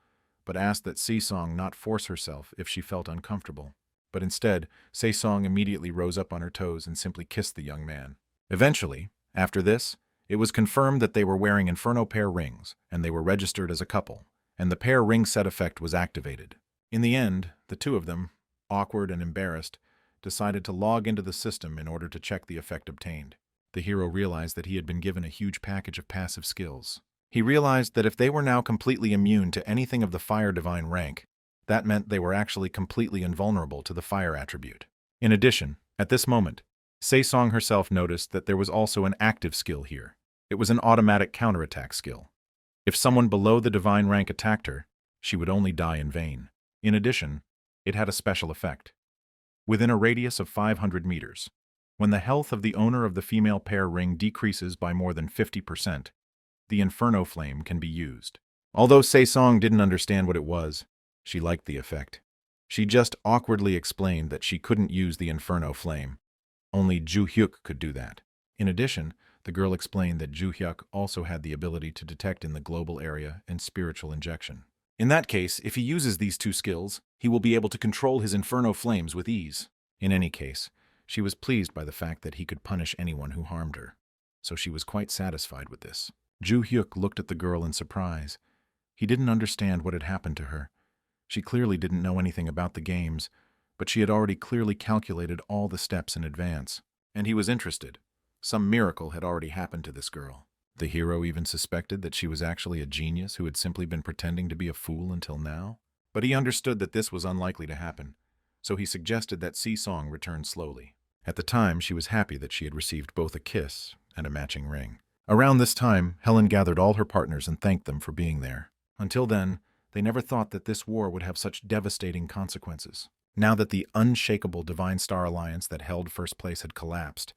but asked that Se-Song not force herself if she felt uncomfortable. But instead, Se-Song immediately rose up on her toes and simply kissed the young man. Eventually, after this, it was confirmed that they were wearing Inferno pair rings, and they were registered as a couple, and the pair ring set effect was activated. In the end, the two of them, awkward and embarrassed, decided to log into the system in order to check the effect obtained. The hero realized that he had been given a huge package of passive skills. He realized that if they were now completely immune to anything of the fire divine rank, that meant they were actually completely invulnerable to the fire attribute. In addition, at this moment, Se-Song herself noticed that there was also an active skill here. It was an automatic counterattack skill. If someone below the divine rank attacked her, she would only die in vain. In addition, it had a special effect. Within a radius of 500 meters, when the health of the owner of the female pair ring decreases by more than 50%, the Inferno Flame can be used. Although Se-Song didn't understand what it was, she liked the effect. She just awkwardly explained that she couldn't use the Inferno Flame. Only Ju Hyuk could do that. In addition, the girl explained that Ju Hyuk also had the ability to detect in the global area and spiritual injection. In that case, if he uses these two skills, he will be able to control his inferno flames with ease. In any case, she was pleased by the fact that he could punish anyone who harmed her, so she was quite satisfied with this. Ju Hyuk looked at the girl in surprise. He didn't understand what had happened to her. She clearly didn't know anything about the games, but she had already clearly calculated all the steps in advance. And he was interested. Some miracle had already happened to this girl. The hero even suspected that she was actually a genius who had simply been pretending to be a fool until now. But he understood that this was unlikely to happen, so he suggested that Si-Song return slowly. At the time, she was happy that she had received both a kiss and a matching ring. Around this time, Helen gathered all her partners and thanked them for being there. Until then, they never thought that this war would have such devastating consequences. Now that the unshakable Divine Star Alliance that held first place had collapsed,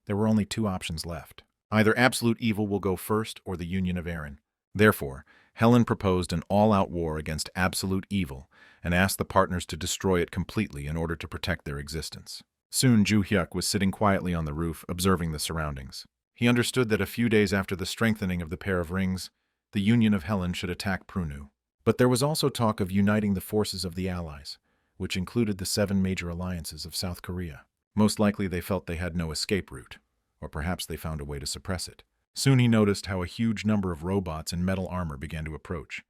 there were only two options left. Either absolute evil will go first or the Union of Eren. Therefore, Helen proposed an all-out war against absolute evil and asked the partners to destroy it completely in order to protect their existence. Soon Ju Hyuk was sitting quietly on the roof, observing the surroundings. He understood that a few days after the strengthening of the pair of rings, the Union of Helen should attack Prunu. But there was also talk of uniting the forces of the Allies, which included the 7 major alliances of South Korea. Most likely they felt they had no escape route, or perhaps they found a way to suppress it. Soon he noticed how a huge number of robots in metal armor began to approach.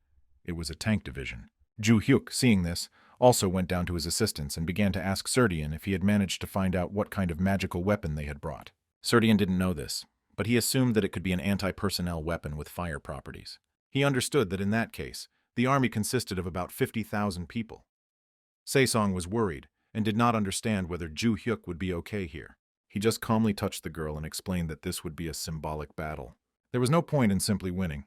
It was a tank division. Ju Hyuk, seeing this, also went down to his assistants and began to ask Serdian if he had managed to find out what kind of magical weapon they had brought. Serdian didn't know this, but he assumed that it could be an anti-personnel weapon with fire properties. He understood that in that case, the army consisted of about 50,000 people. Se-Song was worried and did not understand whether Ju Hyuk would be okay here. He just calmly touched the girl and explained that this would be a symbolic battle. There was no point in simply winning.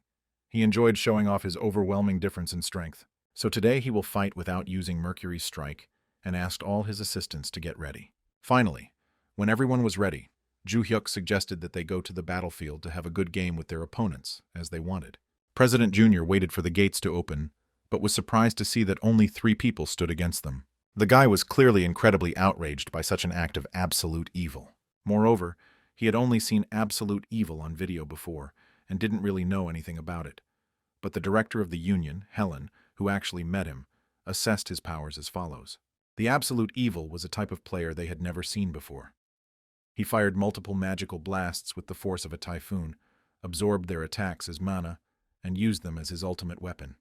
He enjoyed showing off his overwhelming difference in strength. So today he will fight without using Mercury's strike and asked all his assistants to get ready. Finally, when everyone was ready, Ju Hyuk suggested that they go to the battlefield to have a good game with their opponents, as they wanted. President Jr. waited for the gates to open, but was surprised to see that only 3 people stood against them. The guy was clearly incredibly outraged by such an act of absolute evil. Moreover, he had only seen absolute evil on video before and didn't really know anything about it. But the director of the Union, Helen, who actually met him, assessed his powers as follows. The absolute evil was a type of player they had never seen before. He fired multiple magical blasts with the force of a typhoon, absorbed their attacks as mana, and used them as his ultimate weapon.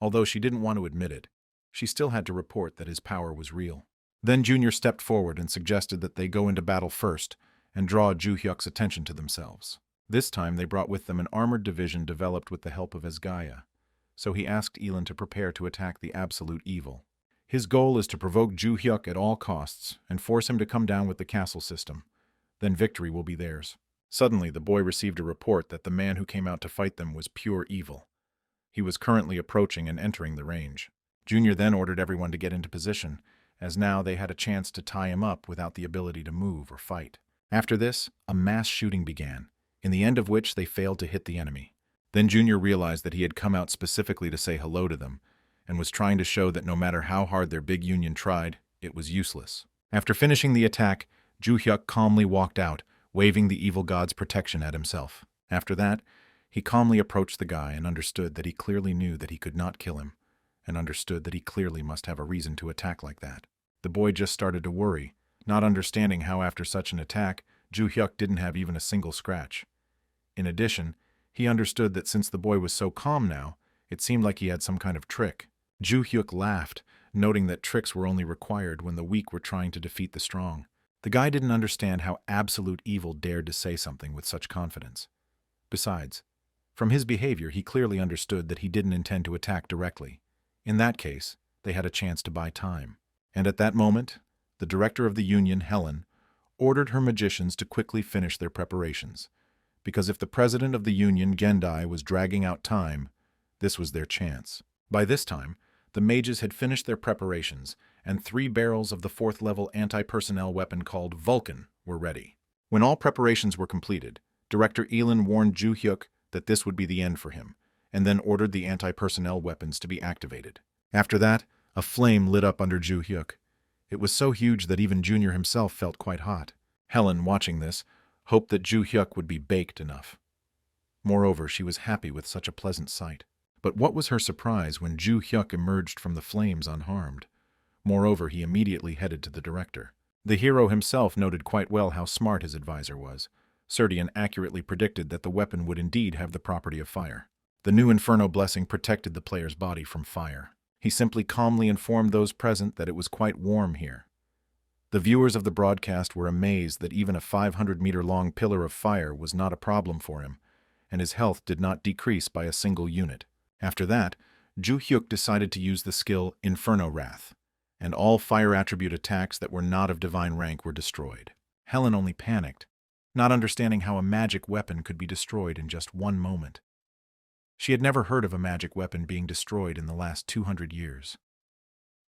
Although she didn't want to admit it, she still had to report that his power was real. Then Junior stepped forward and suggested that they go into battle first and draw Ju Hyuk's attention to themselves. This time they brought with them an armored division developed with the help of Esgaya, so he asked Elin to prepare to attack the absolute evil. His goal is to provoke Ju Hyuk at all costs and force him to come down with the castle system. Then victory will be theirs. Suddenly the boy received a report that the man who came out to fight them was pure evil. He was currently approaching and entering the range. Junior then ordered everyone to get into position, as now they had a chance to tie him up without the ability to move or fight. After this, a mass shooting began, in the end of which they failed to hit the enemy. Then Junior realized that he had come out specifically to say hello to them, and was trying to show that no matter how hard their big union tried, it was useless. After finishing the attack, Ju Hyuk calmly walked out, waving the evil god's protection at himself. After that, he calmly approached the guy and understood that he clearly knew that he could not kill him, and understood that he clearly must have a reason to attack like that. The boy just started to worry, not understanding how after such an attack, Ju Hyuk didn't have even a single scratch. In addition, he understood that since the boy was so calm now, it seemed like he had some kind of trick. Ju Hyuk laughed, noting that tricks were only required when the weak were trying to defeat the strong. The guy didn't understand how absolute evil dared to say something with such confidence. Besides, from his behavior he clearly understood that he didn't intend to attack directly. In that case, they had a chance to buy time. And at that moment, the director of the Union, Helen, ordered her magicians to quickly finish their preparations, because if the president of the Union, Gendai, was dragging out time, this was their chance. By this time, the mages had finished their preparations, and 3 barrels of the 4th-level anti-personnel weapon called Vulcan were ready. When all preparations were completed, Director Elin warned Ju Hyuk that this would be the end for him, and then ordered the anti-personnel weapons to be activated. After that, a flame lit up under Ju Hyuk. It was so huge that even Junior himself felt quite hot. Helen, watching this, hoped that Ju Hyuk would be baked enough. Moreover, she was happy with such a pleasant sight. But what was her surprise when Ju Hyuk emerged from the flames unharmed? Moreover, he immediately headed to the director. The hero himself noted quite well how smart his advisor was. Serdian accurately predicted that the weapon would indeed have the property of fire. The new Inferno blessing protected the player's body from fire. He simply calmly informed those present that it was quite warm here. The viewers of the broadcast were amazed that even a 500-meter-long pillar of fire was not a problem for him, and his health did not decrease by a single unit. After that, Ju Hyuk decided to use the skill Inferno Wrath, and all fire attribute attacks that were not of divine rank were destroyed. Helen only panicked, not understanding how a magic weapon could be destroyed in just one moment. She had never heard of a magic weapon being destroyed in the last 200 years.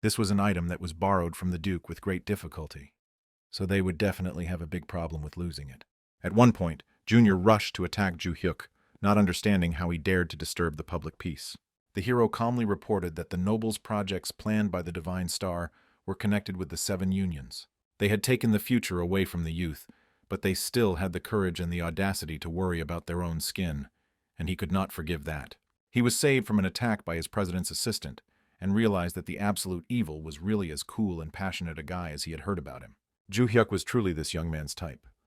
This was an item that was borrowed from the Duke with great difficulty, so they would definitely have a big problem with losing it. At one point, Junior rushed to attack Ju Hyuk, not understanding how he dared to disturb the public peace. The hero calmly reported that the nobles' projects planned by the Divine Star were connected with the Seven Unions. They had taken the future away from the youth, but they still had the courage and the audacity to worry about their own skin, and he could not forgive that. He was saved from an attack by his president's assistant, and realized that the absolute evil was really as cool and passionate a guy as he had heard about him. Ju Hyuk was truly this young man's type.